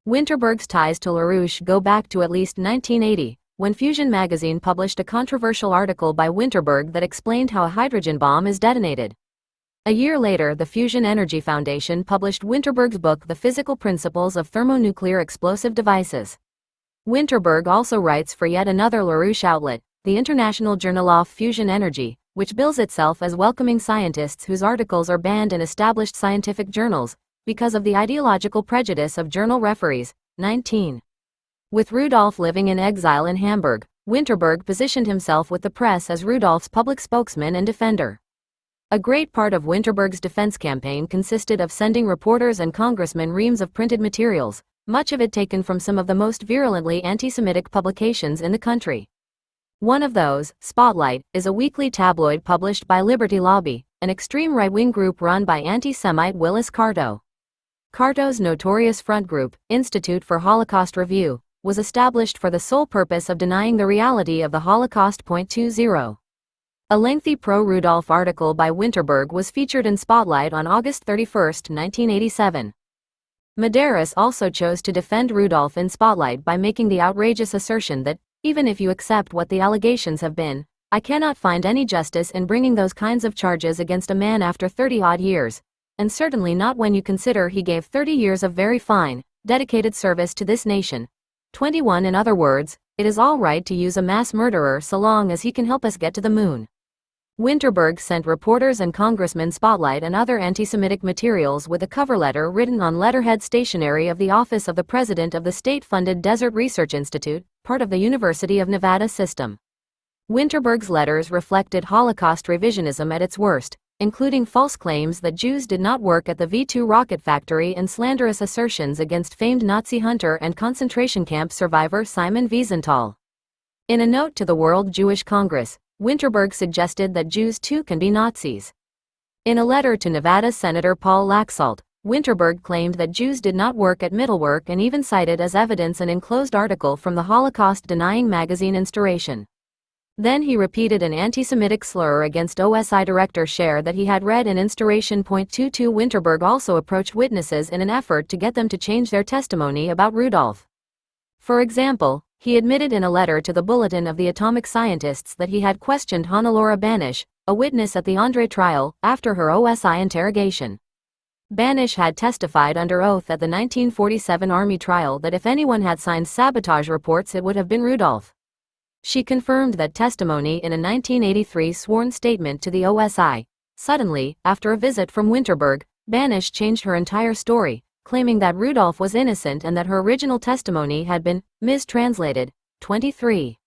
Winterberg's ties to LaRouche go back to at least 1980, when Fusion magazine published a controversial article by Winterberg that explained how a hydrogen bomb is detonated. A year later, the Fusion Energy Foundation published Winterberg's book The Physical Principles of Thermonuclear Explosive Devices. Winterberg also writes for yet another LaRouche outlet, the international journal of Fusion Energy, which bills itself as welcoming scientists whose articles are banned in established scientific journals because of the ideological prejudice of journal referees. 19. With Rudolf living in exile in Hamburg, Winterberg positioned himself with the press as Rudolf's public spokesman and defender. A great part of Winterberg's defense campaign consisted of sending reporters and congressmen reams of printed materials, much of it taken from some of the most virulently anti-Semitic publications in the country. One of those, Spotlight, is a weekly tabloid published by Liberty Lobby, an extreme right-wing group run by anti-Semite Willis Carto. Carto's notorious front group, Institute for Holocaust Review, was established for the sole purpose of denying the reality of the Holocaust. 20. A lengthy pro-Rudolf article by Winterberg was featured in Spotlight on August 31, 1987. Medeiros also chose to defend Rudolf in Spotlight by making the outrageous assertion that, even if you accept what the allegations have been, I cannot find any justice in bringing those kinds of charges against a man after 30-odd years, and certainly not when you consider he gave 30 years of very fine, dedicated service to this nation. 21. In other words, it is all right to use a mass murderer so long as he can help us get to the moon. Winterberg sent reporters and congressmen Spotlight and other anti-Semitic materials with a cover letter written on letterhead stationery of the office of the president of the state-funded Desert Research Institute, part of the University of Nevada system. Winterberg's letters reflected Holocaust revisionism at its worst, including false claims that Jews did not work at the V2 rocket factory and slanderous assertions against famed Nazi hunter and concentration camp survivor Simon Wiesenthal. In a note to the World Jewish Congress, Winterberg suggested that Jews too can be Nazis. In a letter to Nevada Senator Paul Laxalt, Winterberg claimed that Jews did not work at Mittelwerk and even cited as evidence an enclosed article from the Holocaust-denying magazine Instauration. Then he repeated an anti-Semitic slur against OSI director Scher that he had read in Instauration. 22. Winterberg also approached witnesses in an effort to get them to change their testimony about Rudolf. For example, he admitted in a letter to the Bulletin of the Atomic Scientists that he had questioned Hannelore Banish, a witness at the Andre trial, after her OSI interrogation. Banish had testified under oath at the 1947 Army trial that if anyone had signed sabotage reports it would have been Rudolf. She confirmed that testimony in a 1983 sworn statement to the OSI. Suddenly, after a visit from Winterberg, Banish changed her entire story, claiming that Rudolf was innocent and that her original testimony had been mistranslated. 23.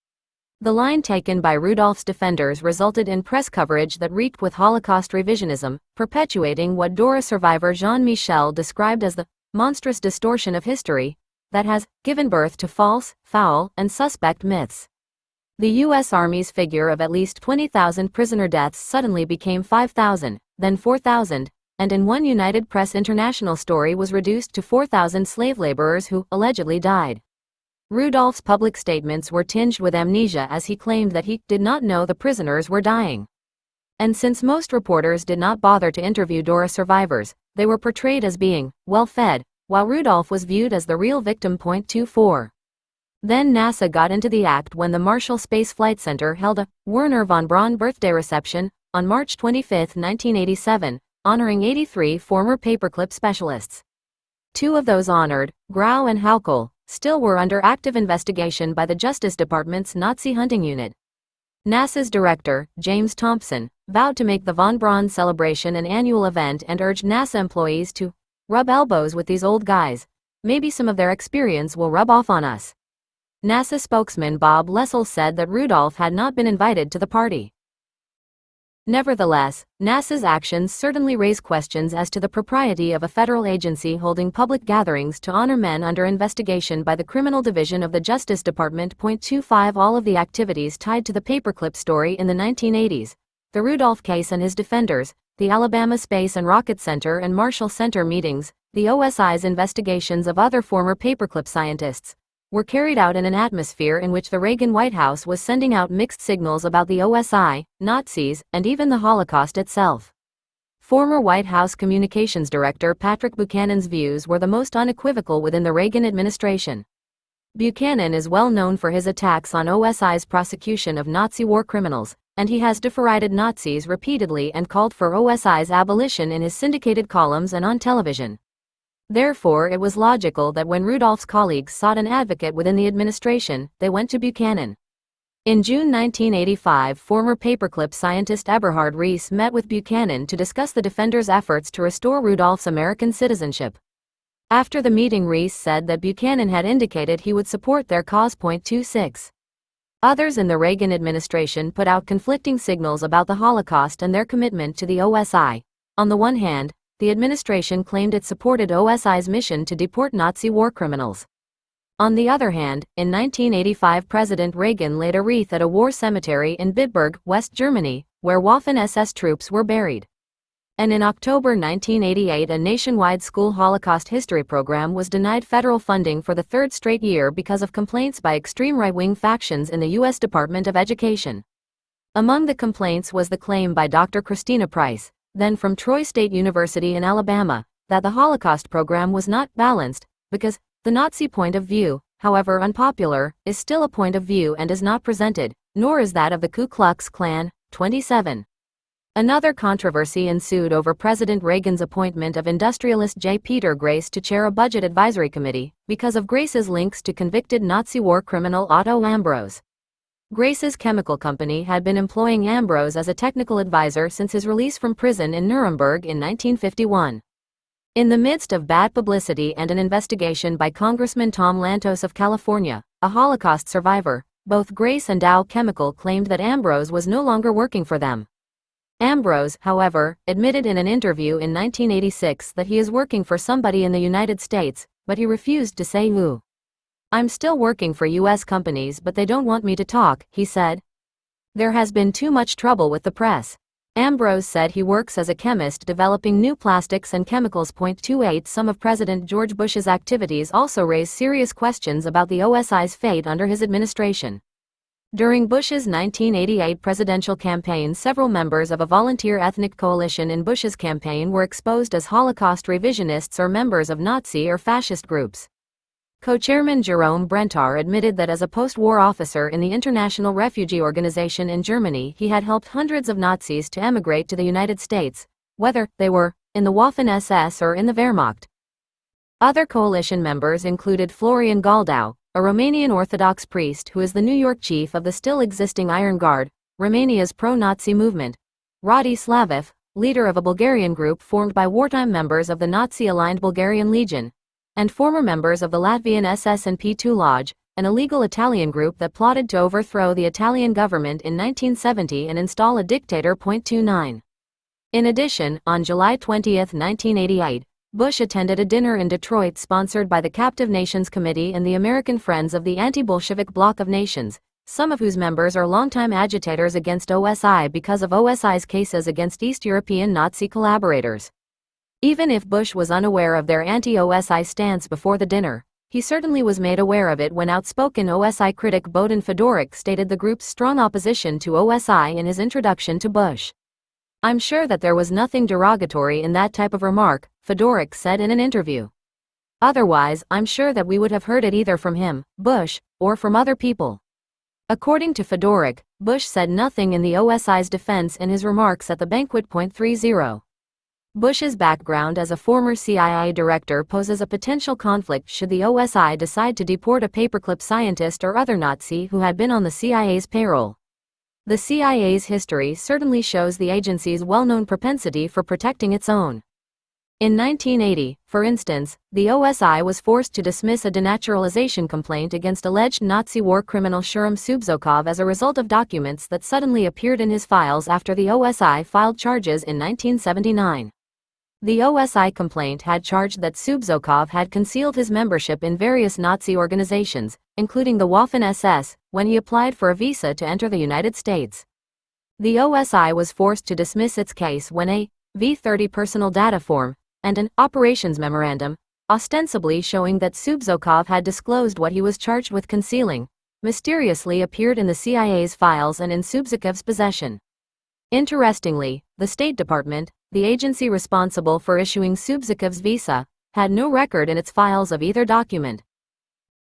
The line taken by Rudolf's defenders resulted in press coverage that reeked with Holocaust revisionism, perpetuating what Dora survivor Jean-Michel described as the monstrous distortion of history that has given birth to false, foul, and suspect myths. The U.S. Army's figure of at least 20,000 prisoner deaths suddenly became 5,000, then 4,000, and in one United Press International story was reduced to 4,000 slave laborers who allegedly died. Rudolf's public statements were tinged with amnesia as he claimed that he did not know the prisoners were dying. And since most reporters did not bother to interview Dora survivors, they were portrayed as being well-fed, while Rudolf was viewed as the real victim. 24. Then NASA got into the act when the Marshall Space Flight Center held a Wernher von Braun birthday reception on March 25, 1987, honoring 83 former paperclip specialists. Two of those honored, Grau and Haukel, still were under active investigation by the Justice Department's Nazi hunting unit. NASA's director, James Thompson, vowed to make the von Braun celebration an annual event and urged NASA employees to rub elbows with these old guys. Maybe some of their experience will rub off on us. NASA spokesman Bob Lessell said that Rudolf had not been invited to the party. Nevertheless, NASA's actions certainly raise questions as to the propriety of a federal agency holding public gatherings to honor men under investigation by the Criminal Division of the Justice Department. 25 All of the activities tied to the paperclip story in the 1980s, the Rudolf case and his defenders, the Alabama Space and Rocket Center and Marshall Center meetings, the OSI's investigations of other former paperclip scientists, were carried out in an atmosphere in which the Reagan White House was sending out mixed signals about the OSI, Nazis, and even the Holocaust itself. Former White House Communications Director Patrick Buchanan's views were the most unequivocal within the Reagan administration. Buchanan is well known for his attacks on OSI's prosecution of Nazi war criminals, and he has derided Nazis repeatedly and called for OSI's abolition in his syndicated columns and on television. Therefore, it was logical that when Rudolf's colleagues sought an advocate within the administration, they went to Buchanan. In June 1985, former Paperclip scientist Eberhard Rees met with Buchanan to discuss the defender's efforts to restore Rudolph's American citizenship. After the meeting, Rees said that Buchanan had indicated he would support their cause. 26. Others in the Reagan administration put out conflicting signals about the Holocaust and their commitment to the OSI. On the one hand, the administration claimed it supported OSI's mission to deport Nazi war criminals. On the other hand, in 1985 President Reagan laid a wreath at a war cemetery in Bitburg, West Germany, where Waffen-SS troops were buried. And in October 1988 a nationwide school Holocaust history program was denied federal funding for the third straight year because of complaints by extreme right-wing factions in the U.S. Department of Education. Among the complaints was the claim by Dr. Christina Price, then from Troy State University in Alabama, that the Holocaust program was not balanced, because the Nazi point of view, however unpopular, is still a point of view and is not presented, nor is that of the Ku Klux Klan. 27. Another controversy ensued over President Reagan's appointment of industrialist J. Peter Grace to chair a budget advisory committee, because of Grace's links to convicted Nazi war criminal Otto Ambros. Grace's chemical company had been employing Ambros as a technical advisor since his release from prison in Nuremberg in 1951. In the midst of bad publicity and an investigation by Congressman Tom Lantos of California, a Holocaust survivor, both Grace and Dow Chemical claimed that Ambros was no longer working for them. Ambros, however, admitted in an interview in 1986 that he is working for somebody in the United States, but he refused to say who. "I'm still working for U.S. companies, but they don't want me to talk," he said. "There has been too much trouble with the press." Ambros said he works as a chemist developing new plastics and chemicals. 28 Some of President George Bush's activities also raise serious questions about the OSI's fate under his administration. During Bush's 1988 presidential campaign, several members of a volunteer ethnic coalition in Bush's campaign were exposed as Holocaust revisionists or members of Nazi or fascist groups. Co-chairman Jerome Brentar admitted that as a post-war officer in the International Refugee Organization in Germany, he had helped hundreds of Nazis to emigrate to the United States, whether they were in the Waffen-SS or in the Wehrmacht. Other coalition members included Florian Goldau, a Romanian Orthodox priest who is the New York chief of the still existing Iron Guard, Romania's pro-Nazi movement; Radi Slaviv, leader of a Bulgarian group formed by wartime members of the Nazi-aligned Bulgarian Legion, and former members of the Latvian SS and P2 Lodge, an illegal Italian group that plotted to overthrow the Italian government in 1970 and install a dictator. 29. In addition, on July 20, 1988, Bush attended a dinner in Detroit sponsored by the Captive Nations Committee and the American Friends of the Anti-Bolshevik Bloc of Nations, some of whose members are longtime agitators against OSI because of OSI's cases against East European Nazi collaborators. Even if Bush was unaware of their anti-OSI stance before the dinner, he certainly was made aware of it when outspoken OSI critic Bohdan Fedorik stated the group's strong opposition to OSI in his introduction to Bush. "I'm sure that there was nothing derogatory in that type of remark," Fedorik said in an interview. "Otherwise, I'm sure that we would have heard it either from him, Bush, or from other people." According to Fedorik, Bush said nothing in the OSI's defense in his remarks at the banquet. 30. Bush's background as a former CIA director poses a potential conflict should the OSI decide to deport a Paperclip scientist or other Nazi who had been on the CIA's payroll. The CIA's history certainly shows the agency's well-known propensity for protecting its own. In 1980, for instance, the OSI was forced to dismiss a denaturalization complaint against alleged Nazi war criminal Shuram Subzokov as a result of documents that suddenly appeared in his files after the OSI filed charges in 1979. The OSI complaint had charged that Subzokov had concealed his membership in various Nazi organizations, including the Waffen-SS, when he applied for a visa to enter the United States. The OSI was forced to dismiss its case when a V-30 personal data form and an operations memorandum, ostensibly showing that Subzokov had disclosed what he was charged with concealing, mysteriously appeared in the CIA's files and in Subzokov's possession. Interestingly, the State Department, the agency responsible for issuing Subzokov's visa, had no record in its files of either document.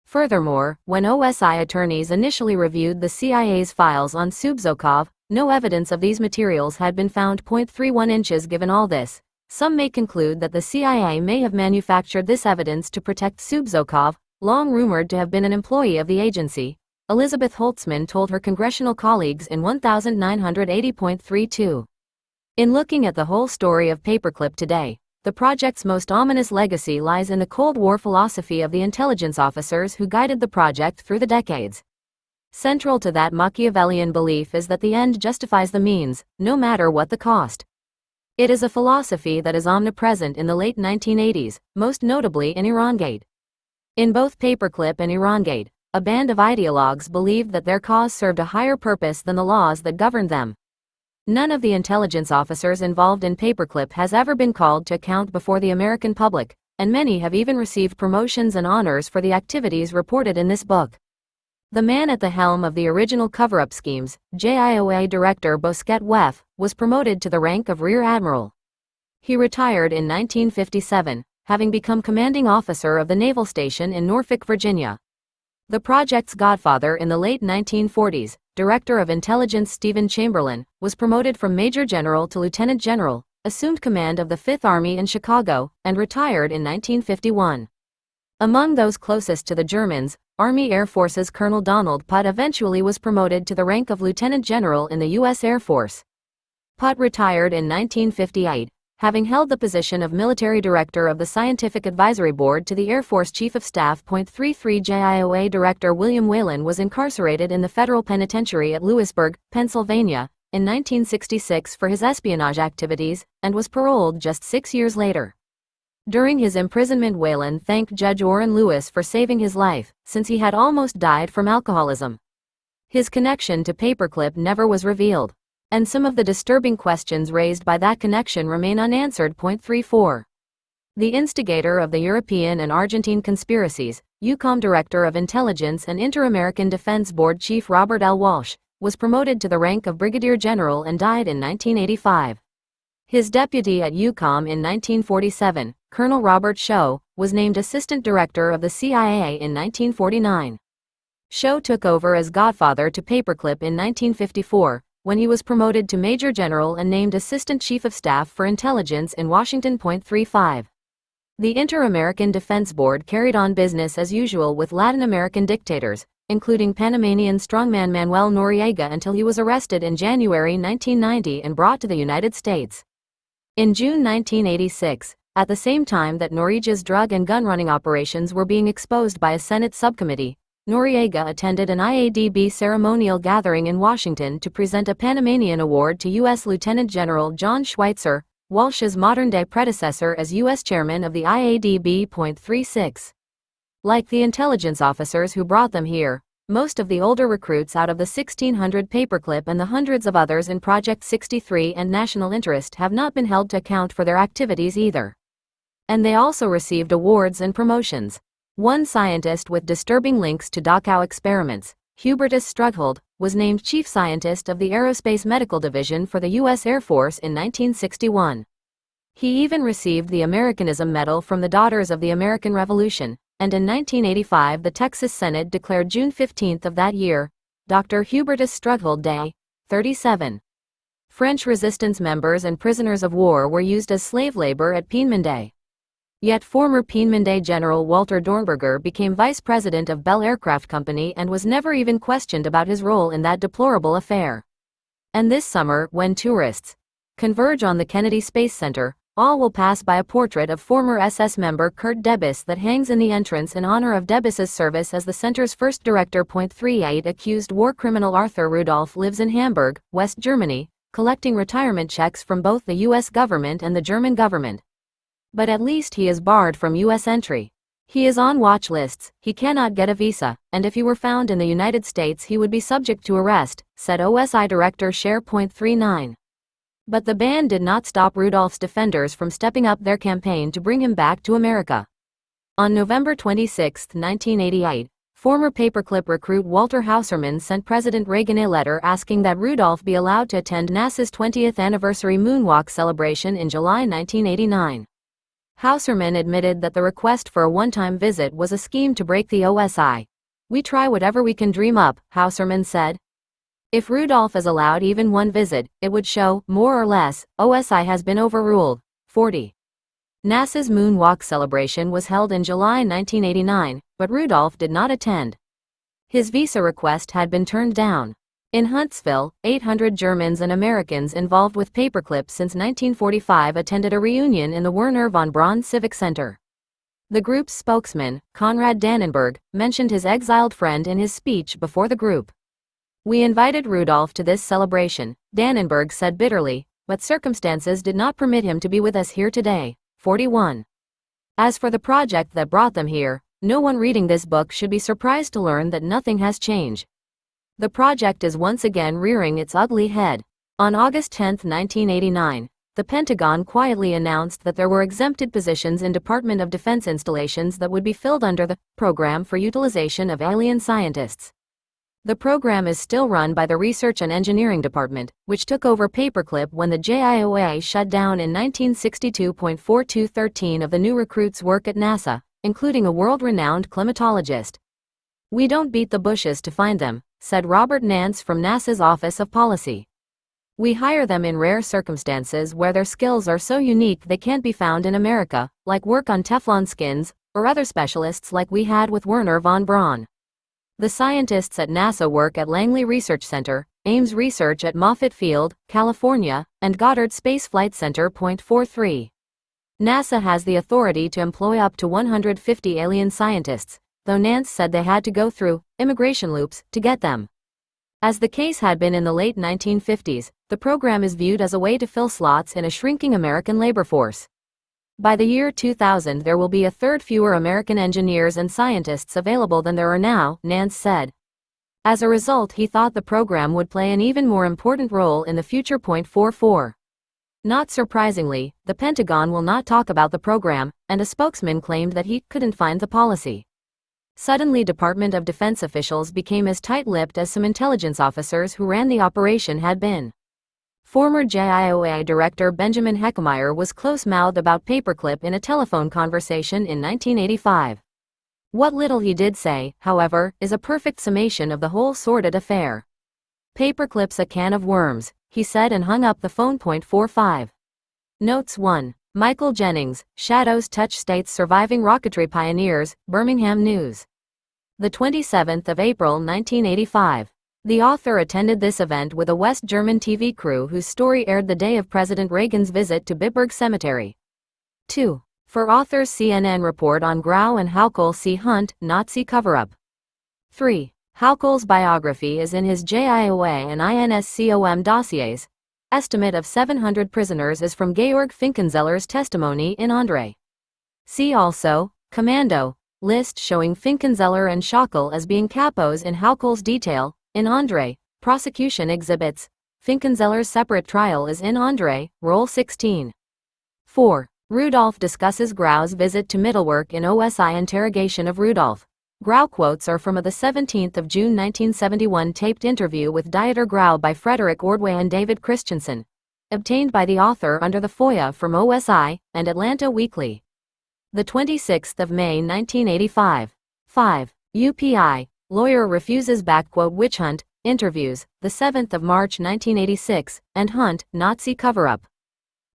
Furthermore, when OSI attorneys initially reviewed the CIA's files on Subzokov, no evidence of these materials had been found. 31 inches. Given all this, some may conclude that the CIA may have manufactured this evidence to protect Subzokov, long rumored to have been an employee of the agency, Elizabeth Holtzman told her congressional colleagues in 1980.32. In looking at the whole story of Paperclip today, the project's most ominous legacy lies in the Cold War philosophy of the intelligence officers who guided the project through the decades. Central to that Machiavellian belief is that the end justifies the means, no matter what the cost. It is a philosophy that is omnipresent in the late 1980s, most notably in Irangate. In both Paperclip and Irangate, a band of ideologues believed that their cause served a higher purpose than the laws that governed them. None of the intelligence officers involved in Paperclip has ever been called to account before the American public, and many have even received promotions and honors for the activities reported in this book. The man at the helm of the original cover-up schemes, JIOA Director Bosquet Weff, was promoted to the rank of Rear Admiral. He retired in 1957, having become commanding officer of the naval station in Norfolk, Virginia. The project's godfather in the late 1940s, Director of Intelligence Stephen Chamberlain, was promoted from Major General to Lieutenant General, assumed command of the Fifth Army in Chicago, and retired in 1951. Among those closest to the Germans, Army Air Force's Colonel Donald Putt eventually was promoted to the rank of Lieutenant General in the U.S. Air Force. Putt retired in 1958, having held the position of Military Director of the Scientific Advisory Board to the Air Force Chief of Staff. 33 JIOA Director William Whalen was incarcerated in the federal penitentiary at Lewisburg, Pennsylvania, in 1966 for his espionage activities, and was paroled just 6 years later. During his imprisonment, Whalen thanked Judge Orrin Lewis for saving his life, since he had almost died from alcoholism. His connection to Paperclip never was revealed, and some of the disturbing questions raised by that connection remain unanswered. 34. The instigator of the European and Argentine conspiracies, EUCOM Director of Intelligence and Inter-American Defense Board Chief Robert L. Walsh, was promoted to the rank of Brigadier General and died in 1985. His deputy at EUCOM in 1947, Colonel Robert Shaw, was named Assistant Director of the CIA in 1949. Shaw took over as godfather to Paperclip in 1954, when he was promoted to Major General and named Assistant Chief of Staff for Intelligence in Washington. 35. The Inter-American Defense Board carried on business as usual with Latin American dictators, including Panamanian strongman Manuel Noriega, until he was arrested in January 1990 and brought to the United States. In June 1986, at the same time that Noriega's drug and gun running operations were being exposed by a Senate subcommittee, Noriega attended an IADB ceremonial gathering in Washington to present a Panamanian award to U.S. Lieutenant General John Schweitzer, Walsh's modern-day predecessor as U.S. Chairman of the IADB. 36. Like the intelligence officers who brought them here, most of the older recruits out of the 1,600 Paperclip and the hundreds of others in Project 63 and National Interest have not been held to account for their activities either. And they also received awards and promotions. One scientist with disturbing links to Dachau experiments, Hubertus Strughold, was named Chief Scientist of the Aerospace Medical Division for the U.S. Air Force in 1961. He even received the Americanism Medal from the Daughters of the American Revolution, and in 1985 the Texas Senate declared June 15 of that year, Dr. Hubertus Strughold Day. 37. French resistance members and prisoners of war were used as slave labor at Peenemünde. Yet former Peenemünde General Walter Dornberger became vice president of Bell Aircraft Company and was never even questioned about his role in that deplorable affair. And this summer, when tourists converge on the Kennedy Space Center, all will pass by a portrait of former SS member Kurt Debus that hangs in the entrance in honor of Debus's service as the center's first director. 38 Accused war criminal Arthur Rudolph lives in Hamburg, West Germany, collecting retirement checks from both the U.S. government and the German government. But at least he is barred from U.S. entry. He is on watch lists, he cannot get a visa, and if he were found in the United States he would be subject to arrest, said OSI Director Share. 39. But the ban did not stop Rudolph's defenders from stepping up their campaign to bring him back to America. On November 26, 1988, former Paperclip recruit Walter Hauserman sent President Reagan a letter asking that Rudolph be allowed to attend NASA's 20th anniversary moonwalk celebration in July 1989. Hauserman admitted that the request for a one-time visit was a scheme to break the OSI. "We try whatever we can dream up," Hauserman said. If Rudolph is allowed even one visit, it would show, more or less, OSI has been overruled. 40. NASA's moonwalk celebration was held in July 1989, but Rudolph did not attend. His visa request had been turned down. In Huntsville, 800 Germans and Americans involved with Paperclip since 1945 attended a reunion in the Werner von Braun Civic Center. The group's spokesman, Konrad Dannenberg, mentioned his exiled friend in his speech before the group. "We invited Rudolf to this celebration," Dannenberg said bitterly, "but circumstances did not permit him to be with us here today." 41. As for the project that brought them here, no one reading this book should be surprised to learn that nothing has changed. The project is once again rearing its ugly head. On August 10, 1989, the Pentagon quietly announced that there were exempted positions in Department of Defense installations that would be filled under the Program for Utilization of Alien Scientists. The program is still run by the Research and Engineering Department, which took over Paperclip when the JIOA shut down in 1962.4213 of the new recruits work at NASA, including a world-renowned climatologist. "We don't beat the bushes to find them," said Robert Nance from NASA's Office of Policy. "We hire them in rare circumstances where their skills are so unique they can't be found in America, like work on Teflon skins, or other specialists like we had with Werner von Braun." The scientists at NASA work at Langley Research Center, Ames Research at Moffett Field, California, and Goddard Space Flight Center. 43. NASA has the authority to employ up to 150 alien scientists, though Nance said they had to go through immigration loops to get them. As the case had been in the late 1950s, the program is viewed as a way to fill slots in a shrinking American labor force. By the year 2000 there will be a third fewer American engineers and scientists available than there are now, Nance said. As a result, he thought the program would play an even more important role in the future. 44. Not surprisingly, the Pentagon will not talk about the program, and a spokesman claimed that he couldn't find the policy. Suddenly, Department of Defense officials became as tight-lipped as some intelligence officers who ran the operation had been. Former JIOA Director Benjamin Heckmeyer was close-mouthed about Paperclip in a telephone conversation in 1985. What little he did say, however, is a perfect summation of the whole sordid affair. "Paperclip's a can of worms," he said and hung up the phone. 45. Notes 1. Michael Jennings, Shadows Touch State's Surviving Rocketry Pioneers, Birmingham News. The 27th of April 1985. The author attended this event with a West German TV crew whose story aired the day of President Reagan's visit to Bitburg Cemetery. 2. For authors CNN report on Grau and Haukel see Hunt, Nazi cover-up. 3. Haukel's biography is in his JIOA and INSCOM dossiers. Estimate of 700 prisoners is from Georg Finkenzeller's testimony in Andre. See also, Commando, list showing Finkenzeller and Schaukel as being capos in Haukel's detail, in Andre, prosecution exhibits. Finkenzeller's separate trial is in Andre, Roll 16. 4. Rudolf discusses Grau's visit to Mittelwerk in OSI interrogation of Rudolf. Grau quotes are from a 17 June 1971 taped interview with Dieter Grau by Frederick Ordway and David Christensen, obtained by the author under the FOIA from OSI and Atlanta Weekly. The 26th of May 1985. 5. UPI, lawyer refuses witch hunt, interviews, the 7th of March 1986, and Hunt, Nazi cover-up.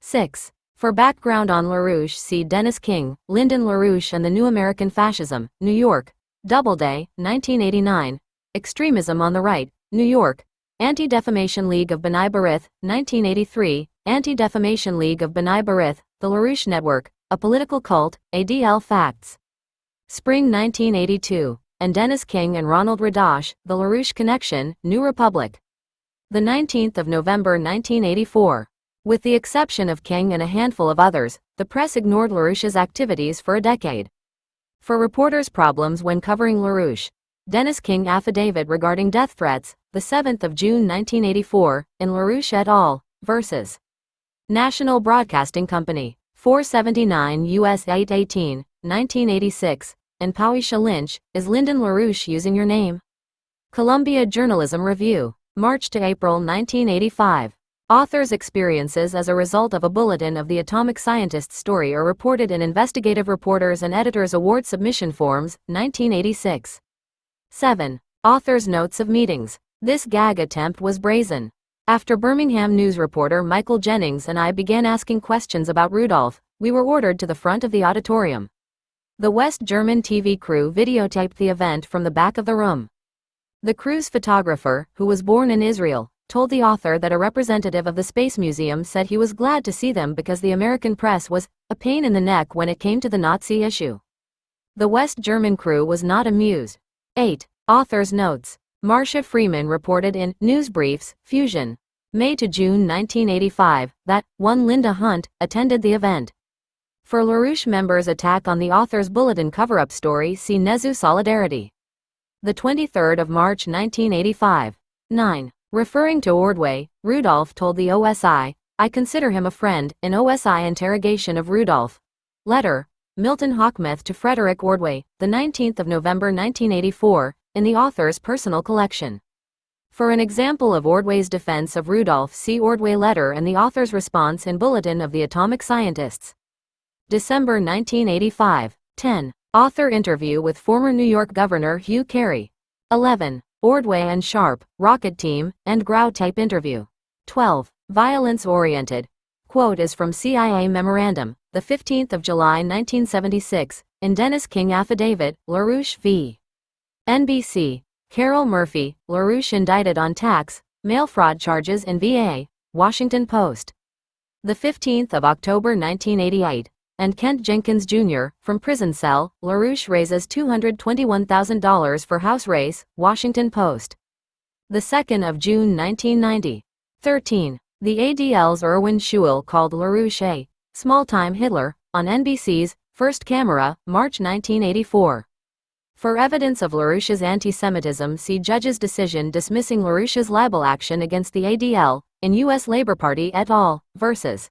6. For background on LaRouche see Dennis King, Lyndon LaRouche and the New American Fascism, New York. Doubleday, 1989. Extremism on the Right, New York. Anti-Defamation League of B'nai B'rith, 1983. Anti-Defamation League of B'nai B'rith, The LaRouche Network, A Political Cult, ADL Facts. Spring 1982. And Dennis King and Ronald Radash, The LaRouche Connection, New Republic. The 19th of November 1984. With the exception of King and a handful of others, the press ignored LaRouche's activities for a decade. For reporters' problems when covering LaRouche. Dennis King affidavit regarding death threats, the 7th of June 1984, in LaRouche et al. Versus National Broadcasting Company, 479 U.S. 818, 1986, and Pauisha Lynch, is Lyndon LaRouche using your name? Columbia Journalism Review, March to April 1985. Author's experiences as a result of a bulletin of the atomic scientist story are reported in Investigative Reporters and Editors Award Submission Forms, 1986. 7. Author's notes of meetings. This gag attempt was brazen. After Birmingham News reporter Michael Jennings and I began asking questions about Rudolf, we were ordered to the front of the auditorium. The West German TV crew videotaped the event from the back of the room. The cruise photographer, who was born in Israel, told the author that a representative of the Space Museum said he was glad to see them because the American press was a pain in the neck when it came to the Nazi issue. The West German crew was not amused. 8. Author's notes. Marcia Freeman reported in News Briefs, Fusion, May to June 1985, that one Linda Hunt attended the event. For LaRouche members' attack on the author's bulletin cover-up story, see Nezu Solidarity. The 23rd of March 1985. 9. Referring to Ordway, Rudolph told the OSI, "I consider him a friend." In OSI interrogation of Rudolph. Letter, Milton Hockmouth to Frederick Ordway, the 19th of November 1984, in the author's personal collection. For an example of Ordway's defense of Rudolph, see Ordway letter and the author's response in Bulletin of the Atomic Scientists. December 1985. 10. Author interview with former New York Governor Hugh Carey. 11. Ordway and Sharp, Rocket Team, and Grau tape interview. 12. Violence-oriented. Quote is from CIA Memorandum, the 15th of July 1976, in Dennis King Affidavit, LaRouche v. NBC. Carol Murphy, LaRouche indicted on tax, mail fraud charges in VA, Washington Post. The 15th of October 1988. And Kent Jenkins Jr., from prison cell, LaRouche raises $221,000 for house race, Washington Post. The 2nd of June 1990. 13. The ADL's Erwin Schuell called LaRouche a small-time Hitler, on NBC's First Camera, March 1984. For evidence of LaRouche's anti-Semitism, see Judge's decision dismissing LaRouche's libel action against the ADL, in U.S. Labor Party et al. Versus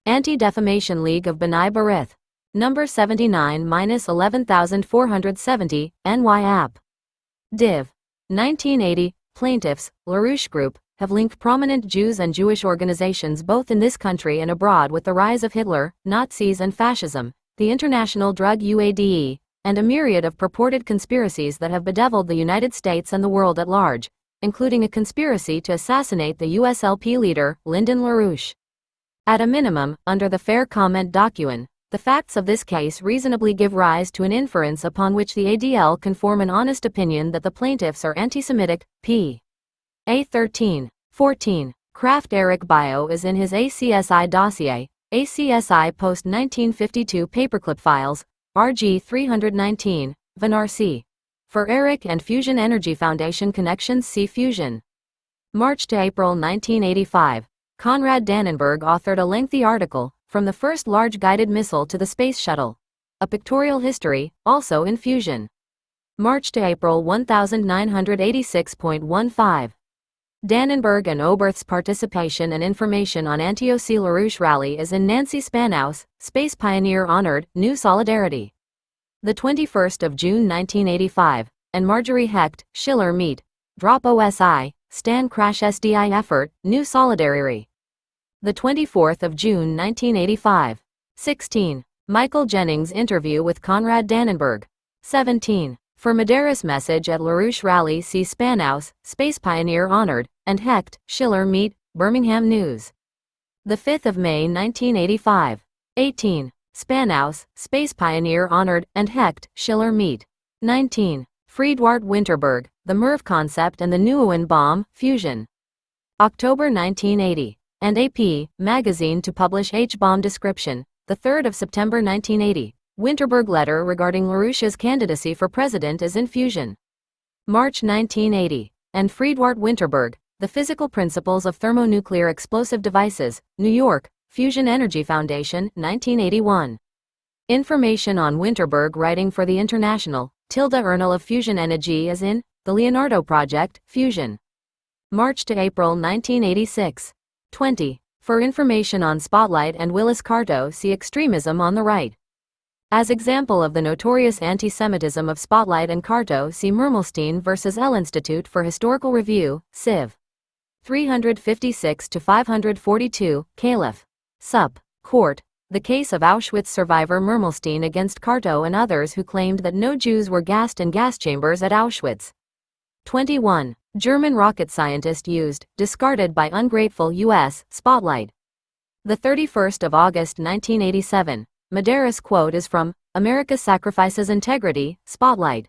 Anti-Defamation League of B'nai B'rith. Number 79-11470, NY App. Div. 1980, Plaintiffs, LaRouche Group, have linked prominent Jews and Jewish organizations both in this country and abroad with the rise of Hitler, Nazis and fascism, the international drug UADE, and a myriad of purported conspiracies that have bedeviled the United States and the world at large, including a conspiracy to assassinate the USLP leader, Lyndon LaRouche. At a minimum, under the Fair Comment Doctrine, the facts of this case reasonably give rise to an inference upon which the ADL can form an honest opinion that the plaintiffs are anti-Semitic. P. A. 13. 14. Kraft Eric Bio is in his ACSI dossier, ACSI post-1952 Paperclip files, RG 319, Van C. For Eric and Fusion Energy Foundation connections, see Fusion. March to April 1985. Konrad Dannenberg authored a lengthy article, From the First Large Guided Missile to the Space Shuttle. A Pictorial History, also in Fusion. March to April 1986.15. Dannenberg and Oberth's participation and information on Antioch LaRouche rally is in Nancy Spanhaus, Space Pioneer Honored, New Solidarity. The 21st of June 1985, and Marjorie Hecht, Schiller Meet, Drop OSI, Stan Crash SDI Effort, New Solidarity. The 24th of June 1985. 16. Michael Jennings interview with Konrad Dannenberg. 17. For Medeiros message at LaRouche rally, see Spanhaus, Space Pioneer Honored, and Hecht, Schiller Meet, Birmingham News. The 5th of May 1985. 18. Spanhaus, Space Pioneer Honored, and Hecht, Schiller Meet. 19. Friedwart Winterberg, The MERV Concept and the Neuon Bomb, Fusion. October 1980. And AP, Magazine to publish H-bomb description, the 3rd of September 1980. Winterberg letter regarding LaRouche's candidacy for president is in Fusion. March 1980. And Friedwart Winterberg, The Physical Principles of Thermonuclear Explosive Devices, New York, Fusion Energy Foundation, 1981. Information on Winterberg writing for the International, Journal of Fusion Energy is in The Leonardo Project, Fusion. March to April 1986. 20. For information on Spotlight and Willis Carto, see Extremism on the Right. As example of the notorious anti-Semitism of Spotlight and Carto, see Mermelstein vs. L Institute for Historical Review, Civ. 356-542, Caliph. Sup. Court. The case of Auschwitz survivor Mermelstein against Carto and others who claimed that no Jews were gassed in gas chambers at Auschwitz. 21. German rocket scientist used, discarded by ungrateful U.S., Spotlight. The 31st of August 1987. Medeiros quote is from America Sacrifices Integrity, Spotlight.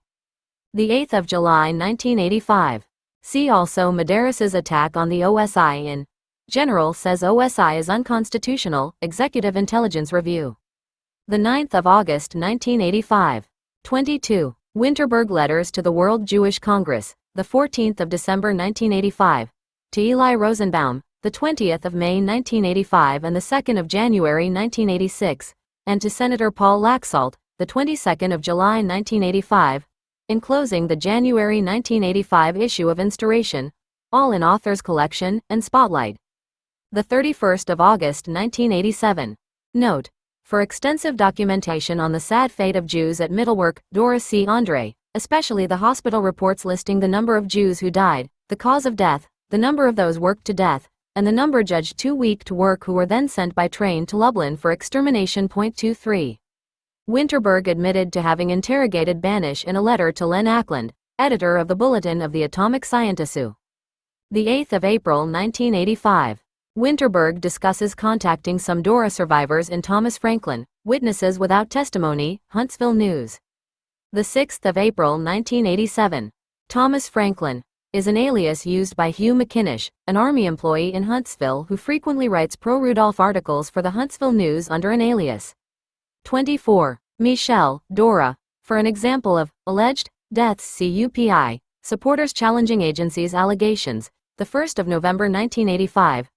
The 8th of July 1985. See also Medeiros' attack on the OSI in General says OSI is unconstitutional, Executive Intelligence Review. The 9th of August 1985. 22. Winterberg Letters to the World Jewish Congress, the 14th of December 1985. To Eli Rosenbaum, the 20th of May 1985 and the 2nd of January 1986, and to Senator Paul Laxalt, the 22nd of July 1985, enclosing the January 1985 issue of Instauration, all in Author's Collection and Spotlight. The 31st of August 1987. Note: for extensive documentation on the sad fate of Jews at Middlework, Doris C. Andre, especially the hospital reports listing the number of Jews who died, the cause of death, the number of those worked to death, and the number judged too weak to work who were then sent by train to Lublin for extermination. 23. Winterberg admitted to having interrogated Banish in a letter to Len Ackland, editor of the Bulletin of the Atomic Scientists. The 8th of April 1985. Winterberg discusses contacting some Dora survivors in Thomas Franklin, Witnesses Without Testimony, Huntsville News. The 6th of April 1987. Thomas Franklin is an alias used by Hugh McInnish, an Army employee in Huntsville who frequently writes pro-Rudolph articles for the Huntsville News under an alias. 24. Michelle, Dora, for an example of alleged deaths CUPI, supporters challenging agency's allegations, the 1st of November 1985.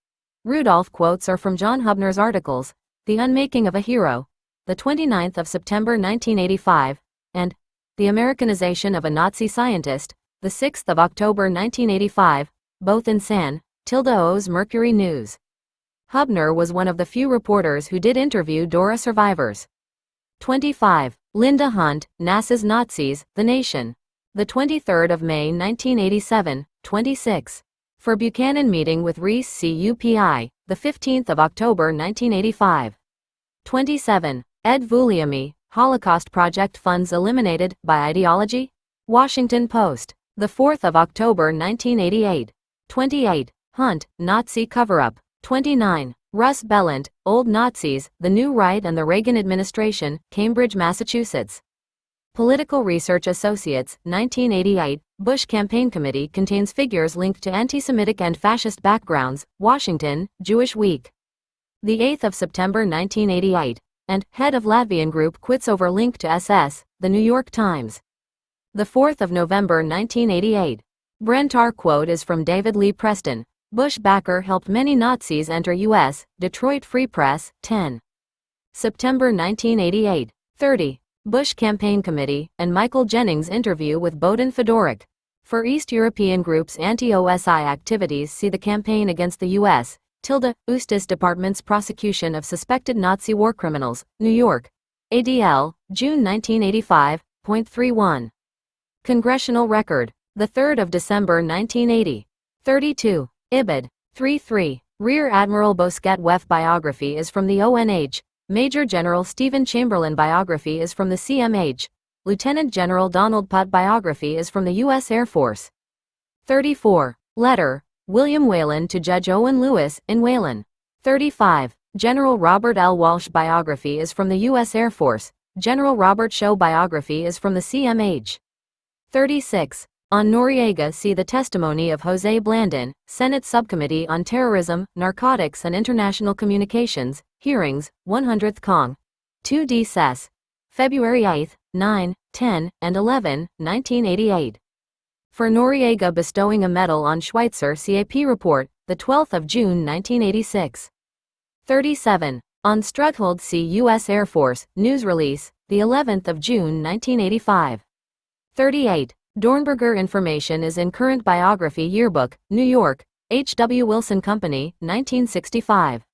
Rudolph quotes are from John Hubner's articles, The Unmaking of a Hero, the 29th of September 1985, and The Americanization of a Nazi Scientist, the 6th of October 1985, both in San O's Mercury News. Hubner was one of the few reporters who did interview Dora survivors. 25. Linda Hunt, NASA's Nazis, The Nation. The 23rd of May 1987, 26. For Buchanan meeting with Reese CUPI, the 15th of October 1985. 27. Ed Vulliamy, Holocaust Project funds eliminated by ideology? Washington Post, the 4th of October 1988. 28. Hunt, Nazi cover-up. 29. Russ Bellant, Old Nazis, The New Right and the Reagan Administration, Cambridge, Massachusetts. Political Research Associates, 1988, Bush Campaign Committee contains figures linked to anti-Semitic and fascist backgrounds, Washington, Jewish Week. The 8th of September 1988, and Head of Latvian Group quits over link to SS, The New York Times. The 4th of November 1988. Brentar quote is from David Lee Preston, Bush backer helped many Nazis enter U.S., Detroit Free Press, 10. September 1988. 30. Bush Campaign Committee, and Michael Jennings interview with Bohdan Fedorik. For East European groups' anti-OSI activities see the Campaign Against the U.S., Justice Department's prosecution of suspected Nazi war criminals, New York. ADL, June 1985.31. Congressional Record, the 3rd of December 1980. 32. Ibid. 33. Rear Admiral Bosquet Weff biography is from the ONH. Major General Stephen Chamberlain biography is from the CMH. Lieutenant General Donald Putt biography is from the U.S. Air Force. 34. Letter, William Whalen to Judge Owen Lewis, in Whalen. 35. General Robert L. Walsh biography is from the U.S. Air Force. General Robert Shaw biography is from the CMH. 36. On Noriega see the testimony of Jose Blandon, Senate Subcommittee on Terrorism, Narcotics and International Communications, Hearings, 100th Cong. 2D Sess. February 8, 9, 10, and 11, 1988. For Noriega bestowing a medal on Schweitzer CAP report, the 12th of June 1986. 37. On Struthold see U.S. Air Force, news release, the 11th of June 1985. 38. Dornberger information is in Current Biography Yearbook, New York, H. W. Wilson Company, 1965.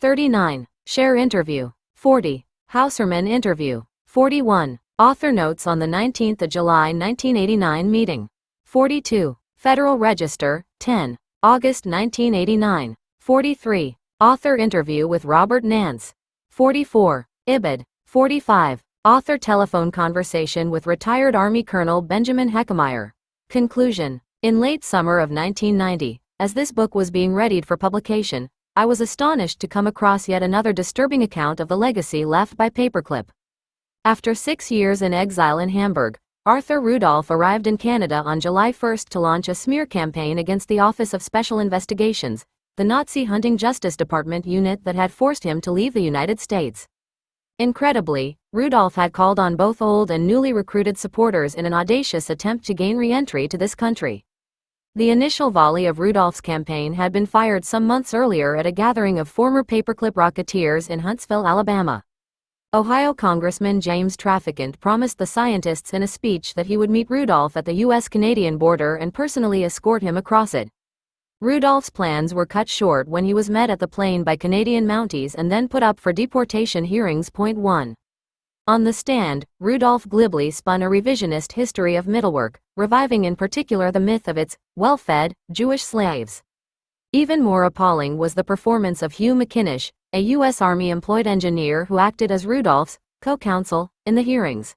39. Share interview. 40. Hauserman interview. 41. Author notes on the 19th of July 1989 meeting. 42. Federal Register, 10. August 1989. 43. Author interview with Robert Nance. 44. Ibid. 45. Author telephone conversation with retired Army Colonel Benjamin Heckmeyer. Conclusion. In late summer of 1990, as this book was being readied for publication, I was astonished to come across yet another disturbing account of the legacy left by Paperclip. After 6 years in exile in Hamburg, Arthur Rudolph arrived in Canada on July 1 to launch a smear campaign against the Office of Special Investigations, the Nazi-hunting Justice Department unit that had forced him to leave the United States. Incredibly, Rudolph had called on both old and newly recruited supporters in an audacious attempt to gain re-entry to this country. The initial volley of Rudolph's campaign had been fired some months earlier at a gathering of former Paperclip Rocketeers in Huntsville, Alabama. Ohio Congressman James Traficant promised the scientists in a speech that he would meet Rudolph at the U.S.-Canadian border and personally escort him across it. Rudolph's plans were cut short when he was met at the plane by Canadian Mounties and then put up for deportation hearings. 1. On the stand, Rudolph glibly spun a revisionist history of Middlework, reviving in particular the myth of its well-fed Jewish slaves. Even more appalling was the performance of Hugh McInnish, a U.S. Army-employed engineer who acted as Rudolph's co-counsel in the hearings.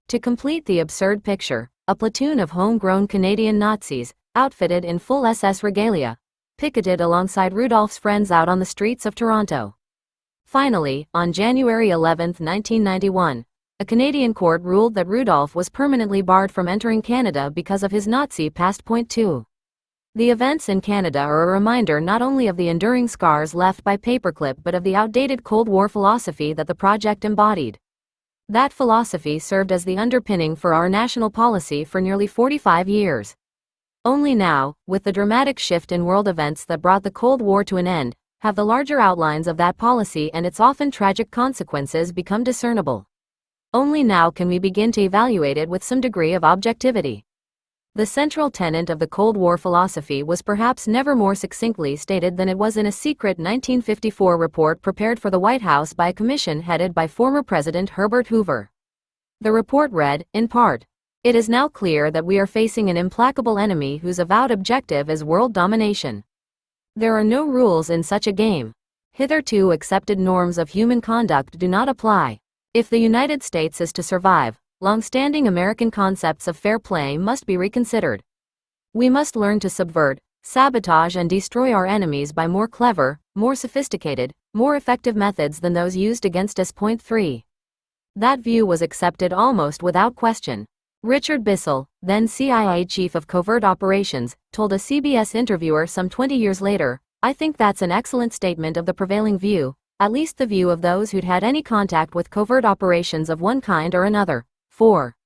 To complete the absurd picture, a platoon of homegrown Canadian Nazis, outfitted in full SS regalia, picketed alongside Rudolph's friends out on the streets of Toronto. Finally, on January 11, 1991, a Canadian court ruled that Rudolph was permanently barred from entering Canada because of his Nazi past. 2. The events in Canada are a reminder not only of the enduring scars left by Paperclip but of the outdated Cold War philosophy that the project embodied. That philosophy served as the underpinning for our national policy for nearly 45 years. Only now, with the dramatic shift in world events that brought the Cold War to an end, have the larger outlines of that policy and its often tragic consequences become discernible. Only now can we begin to evaluate it with some degree of objectivity. The central tenet of the Cold War philosophy was perhaps never more succinctly stated than it was in a secret 1954 report prepared for the White House by a commission headed by former President Herbert Hoover. The report read, in part, "It is now clear that we are facing an implacable enemy whose avowed objective is world domination. There are no rules in such a game. Hitherto accepted norms of human conduct do not apply. If the United States is to survive, long-standing American concepts of fair play must be reconsidered. We must learn to subvert, sabotage and destroy our enemies by more clever, more sophisticated, more effective methods than those used against us." 3. That view was accepted almost without question. Richard Bissell, then CIA chief of covert operations, told a CBS interviewer some 20 years later, "I think that's an excellent statement of the prevailing view, at least the view of those who'd had any contact with covert operations of one kind or another." 4.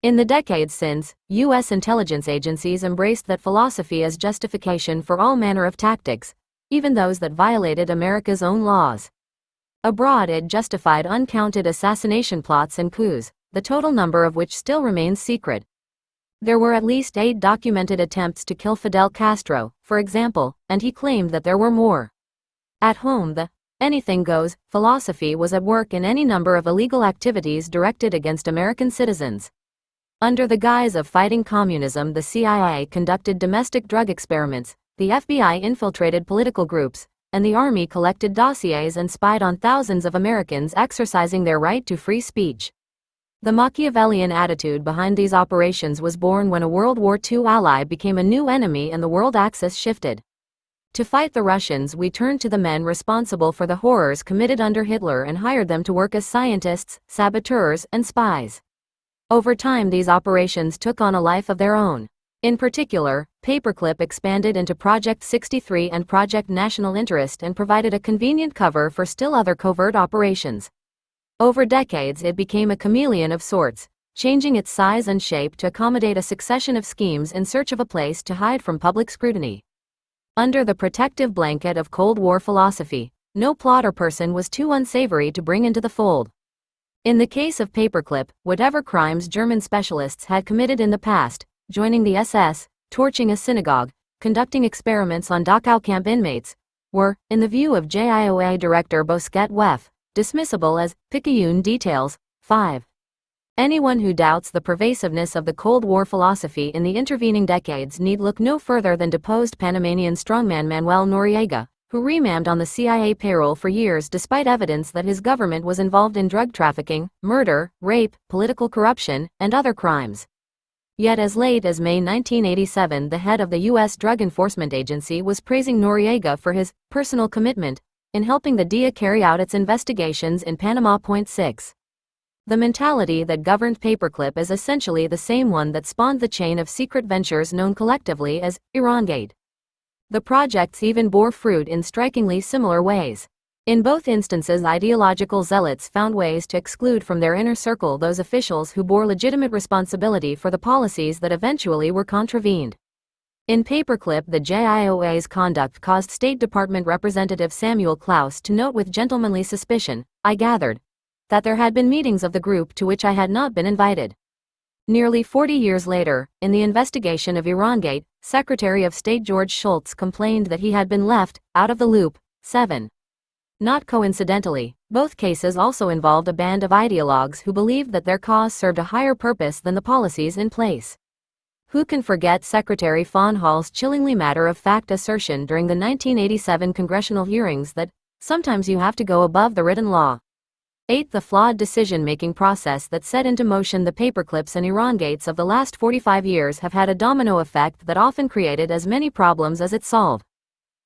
In the decades since, U.S. intelligence agencies embraced that philosophy as justification for all manner of tactics, even those that violated America's own laws. Abroad it justified uncounted assassination plots and coups, the total number of which still remains secret. There were at least 8 documented attempts to kill Fidel Castro, for example, and he claimed that there were more. At home, the anything goes philosophy was at work in any number of illegal activities directed against American citizens. Under the guise of fighting communism, the CIA conducted domestic drug experiments, the FBI infiltrated political groups, and the Army collected dossiers and spied on thousands of Americans exercising their right to free speech. The Machiavellian attitude behind these operations was born when a World War II ally became a new enemy and the world axis shifted. To fight the Russians, we turned to the men responsible for the horrors committed under Hitler and hired them to work as scientists, saboteurs, and spies. Over time, these operations took on a life of their own. In particular, Paperclip expanded into Project 63 and Project National Interest and provided a convenient cover for still other covert operations. Over decades, it became a chameleon of sorts, changing its size and shape to accommodate a succession of schemes in search of a place to hide from public scrutiny. Under the protective blanket of Cold War philosophy, no plot or person was too unsavory to bring into the fold. In the case of Paperclip, whatever crimes German specialists had committed in the past, joining the SS, torching a synagogue, conducting experiments on Dachau camp inmates, were, in the view of JIOA Director Bosquet Weff, dismissible as picayune details. 5. Anyone who doubts the pervasiveness of the Cold War philosophy in the intervening decades need look no further than deposed Panamanian strongman Manuel Noriega, who remained on the CIA payroll for years despite evidence that his government was involved in drug trafficking, murder, rape, political corruption, and other crimes. Yet as late as May 1987, the head of the U.S. Drug Enforcement Agency was praising Noriega for his personal commitment in helping the DEA carry out its investigations in Panama. 6. The mentality that governed Paperclip is essentially the same one that spawned the chain of secret ventures known collectively as Irangate. The projects even bore fruit in strikingly similar ways. In both instances, ideological zealots found ways to exclude from their inner circle those officials who bore legitimate responsibility for the policies that eventually were contravened. In Paperclip, the JIOA's conduct caused State Department Representative Samuel Klaus to note with gentlemanly suspicion, I gathered, that there had been meetings of the group to which I had not been invited. Nearly 40 years later, in the investigation of Irangate, Secretary of State George Shultz complained that he had been left out of the loop. 7. Not coincidentally, both cases also involved a band of ideologues who believed that their cause served a higher purpose than the policies in place. Who can forget Secretary Fawn Hall's chillingly matter-of-fact assertion during the 1987 congressional hearings that, sometimes you have to go above the written law. 8. The flawed decision-making process that set into motion the Paperclips and Irangates of the last 45 years have had a domino effect that often created as many problems as it solved.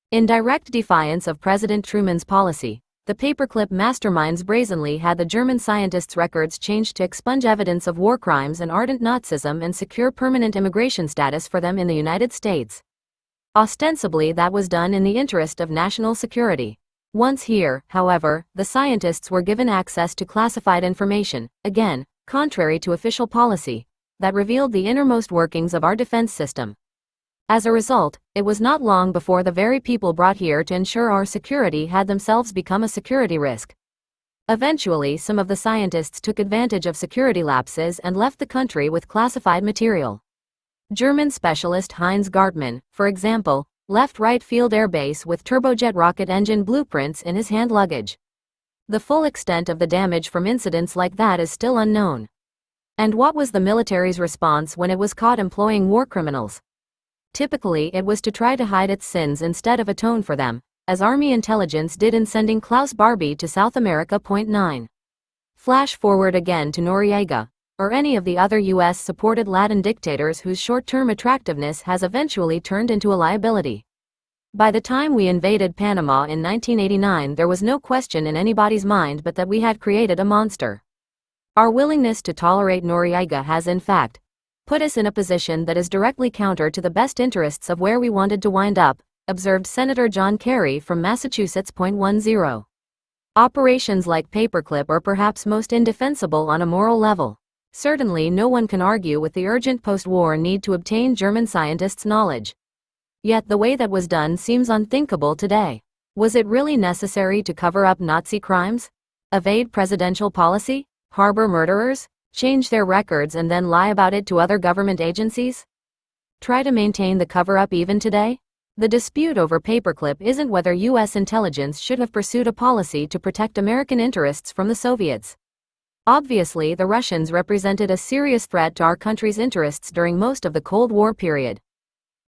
In direct defiance of President Truman's policy, the Paperclip masterminds brazenly had the German scientists' records changed to expunge evidence of war crimes and ardent Nazism and secure permanent immigration status for them in the United States. Ostensibly, that was done in the interest of national security. Once here, however, the scientists were given access to classified information, again, contrary to official policy, that revealed the innermost workings of our defense system. As a result, it was not long before the very people brought here to ensure our security had themselves become a security risk. Eventually, some of the scientists took advantage of security lapses and left the country with classified material. German specialist Heinz Gartmann, for example, left Wright Field Air Base with turbojet rocket engine blueprints in his hand luggage. The full extent of the damage from incidents like that is still unknown. And what was the military's response when it was caught employing war criminals? Typically, it was to try to hide its sins instead of atone for them, as Army intelligence did in sending Klaus Barbie to South America. 9. Flash forward again to Noriega, or any of the other US-supported Latin dictators whose short-term attractiveness has eventually turned into a liability. By the time we invaded Panama in 1989, there was no question in anybody's mind but that we had created a monster. Our willingness to tolerate Noriega has, in fact, put us in a position that is directly counter to the best interests of where we wanted to wind up, observed Senator John Kerry from Massachusetts. 10. Operations like Paperclip are perhaps most indefensible on a moral level. Certainly no one can argue with the urgent post-war need to obtain German scientists' knowledge. Yet the way that was done seems unthinkable today. Was it really necessary to cover up Nazi crimes? Evade presidential policy? Harbor murderers? Change their records and then lie about it to other government agencies? Try to maintain the cover-up even today? The dispute over Paperclip isn't whether U.S. intelligence should have pursued a policy to protect American interests from the Soviets. Obviously, the Russians represented a serious threat to our country's interests during most of the Cold War period.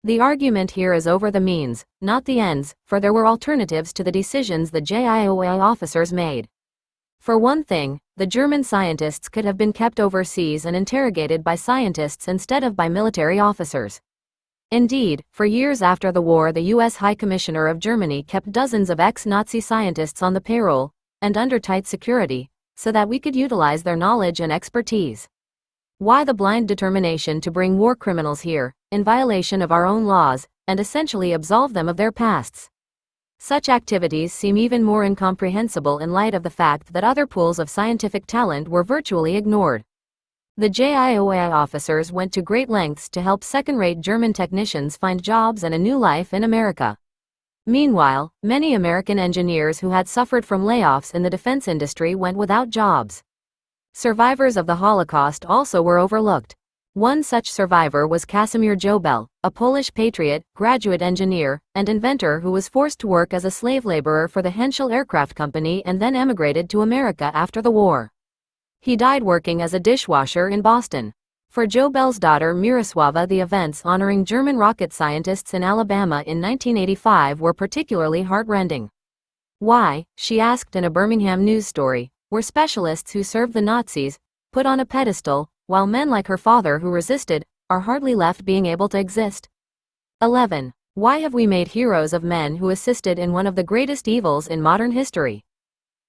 The argument here is over the means, not the ends, for there were alternatives to the decisions the JIOA officers made. For one thing, the German scientists could have been kept overseas and interrogated by scientists instead of by military officers. Indeed, for years after the war, the U.S. High Commissioner of Germany kept dozens of ex-Nazi scientists on the payroll, and under tight security, so that we could utilize their knowledge and expertise. Why the blind determination to bring war criminals here, in violation of our own laws, and essentially absolve them of their pasts? Such activities seem even more incomprehensible in light of the fact that other pools of scientific talent were virtually ignored. The JIOA officers went to great lengths to help second-rate German technicians find jobs and a new life in America. Meanwhile, many American engineers who had suffered from layoffs in the defense industry went without jobs. Survivors of the Holocaust also were overlooked. One such survivor was Casimir Jobel, a Polish patriot, graduate engineer, and inventor who was forced to work as a slave laborer for the Henschel Aircraft Company and then emigrated to America after the war. He died working as a dishwasher in Boston. For Jobel's daughter Miroslava, the events honoring German rocket scientists in Alabama in 1985 were particularly heartrending. Why, she asked in a Birmingham news story, were specialists who served the Nazis put on a pedestal, while men like her father who resisted are hardly left being able to exist? 11. Why have we made heroes of men who assisted in one of the greatest evils in modern history?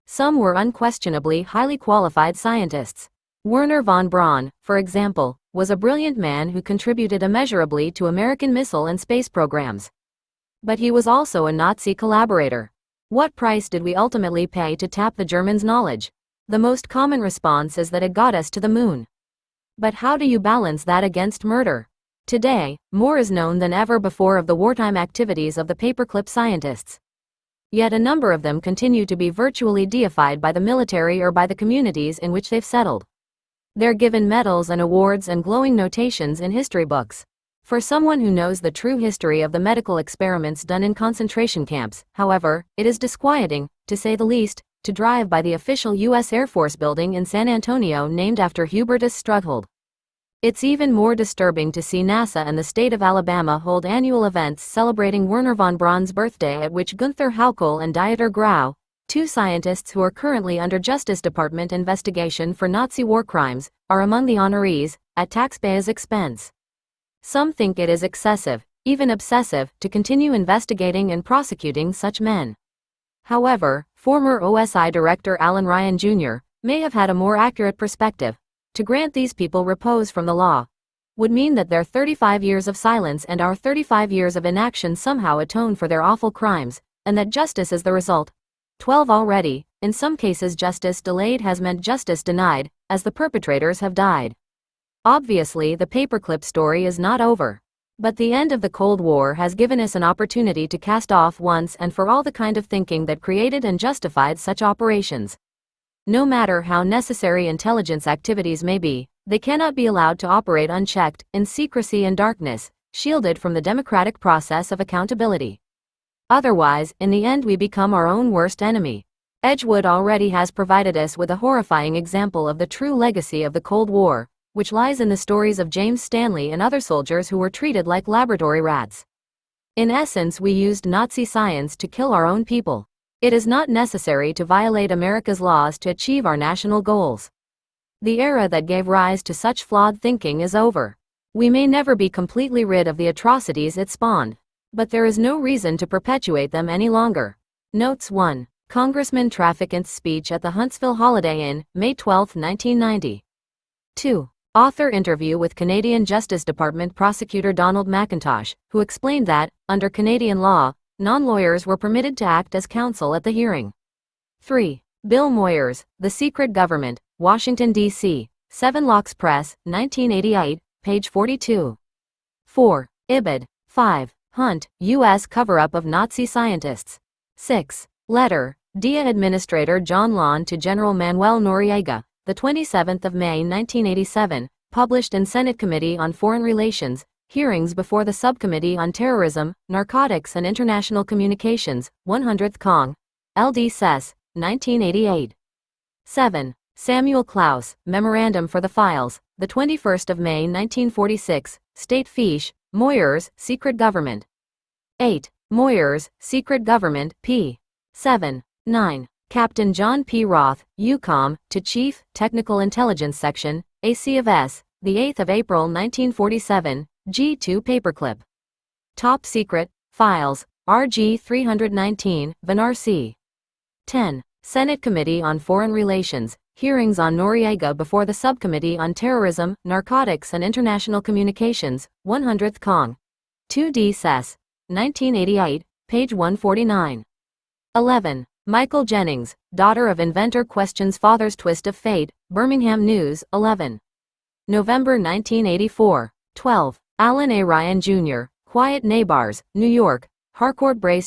Some were unquestionably highly qualified scientists. Wernher von Braun, for example, was a brilliant man who contributed immeasurably to American missile and space programs. But he was also a Nazi collaborator. What price did we ultimately pay to tap the Germans' knowledge? The most common response is that it got us to the moon. But how do you balance that against murder? Today, more is known than ever before of the wartime activities of the Paperclip scientists. Yet a number of them continue to be virtually deified by the military or by the communities in which they've settled. They're given medals and awards and glowing notations in history books. For someone who knows the true history of the medical experiments done in concentration camps, however, it is disquieting, to say the least, to drive by the official U.S. Air Force building in San Antonio named after Hubertus Strughold. It's even more disturbing to see NASA and the state of Alabama hold annual events celebrating Wernher von Braun's birthday, at which Gunther Haukel and Dieter Grau, two scientists who are currently under Justice Department investigation for Nazi war crimes, are among the honorees, at taxpayers' expense. Some think it is excessive, even obsessive, to continue investigating and prosecuting such men. However, former OSI Director Alan Ryan Jr. may have had a more accurate perspective. To grant these people repose from the law would mean that their 35 years of silence and our 35 years of inaction somehow atone for their awful crimes, and that justice is the result. 12 already, in some cases justice delayed has meant justice denied, as the perpetrators have died. Obviously, the Paperclip story is not over. But the end of the Cold War has given us an opportunity to cast off once and for all the kind of thinking that created and justified such operations. No matter how necessary intelligence activities may be, they cannot be allowed to operate unchecked, in secrecy and darkness, shielded from the democratic process of accountability. Otherwise, in the end we become our own worst enemy. Edgewood already has provided us with a horrifying example of the true legacy of the Cold War, which lies in the stories of James Stanley and other soldiers who were treated like laboratory rats. In essence, we used Nazi science to kill our own people. It is not necessary to violate America's laws to achieve our national goals. The era that gave rise to such flawed thinking is over. We may never be completely rid of the atrocities it spawned, but there is no reason to perpetuate them any longer. Notes 1. Congressman Traficant's speech at the Huntsville Holiday Inn, May 12, 1990. 2. Author interview with Canadian Justice Department Prosecutor Donald McIntosh, who explained that, under Canadian law, non-lawyers were permitted to act as counsel at the hearing. 3. Bill Moyers, The Secret Government, Washington, D.C., 7 Locks Press, 1988, page 42. 4. Ibid. 5. Hunt, U.S. Cover-up of Nazi Scientists. 6. Letter, DIA Administrator John Lawn to General Manuel Noriega, the 27th of May 1987, published in Senate Committee on Foreign Relations, Hearings before the Subcommittee on Terrorism, Narcotics and International Communications, 100th Cong. LD Sess, 1988. 7. Samuel Klaus, Memorandum for the Files, the 21st of May 1946, State Fiche, Moyers, Secret Government. 8. Moyers, Secret Government, p. 7. 9. Captain John P. Roth, UCOM, to Chief, Technical Intelligence Section, AC of S, the 8th of April 1947, G2 Paperclip. Top Secret, Files, RG 319, Vinar C. 10. Senate Committee on Foreign Relations, Hearings on Noriega before the Subcommittee on Terrorism, Narcotics and International Communications, 100th Cong. 2D Sess, 1988, page 149. 11. Michael Jennings, Daughter of Inventor Questions Father's Twist of Fate, Birmingham News, 11. November 1984. 12. Alan A. Ryan Jr., Quiet Neighbors, New York, Harcourt Brace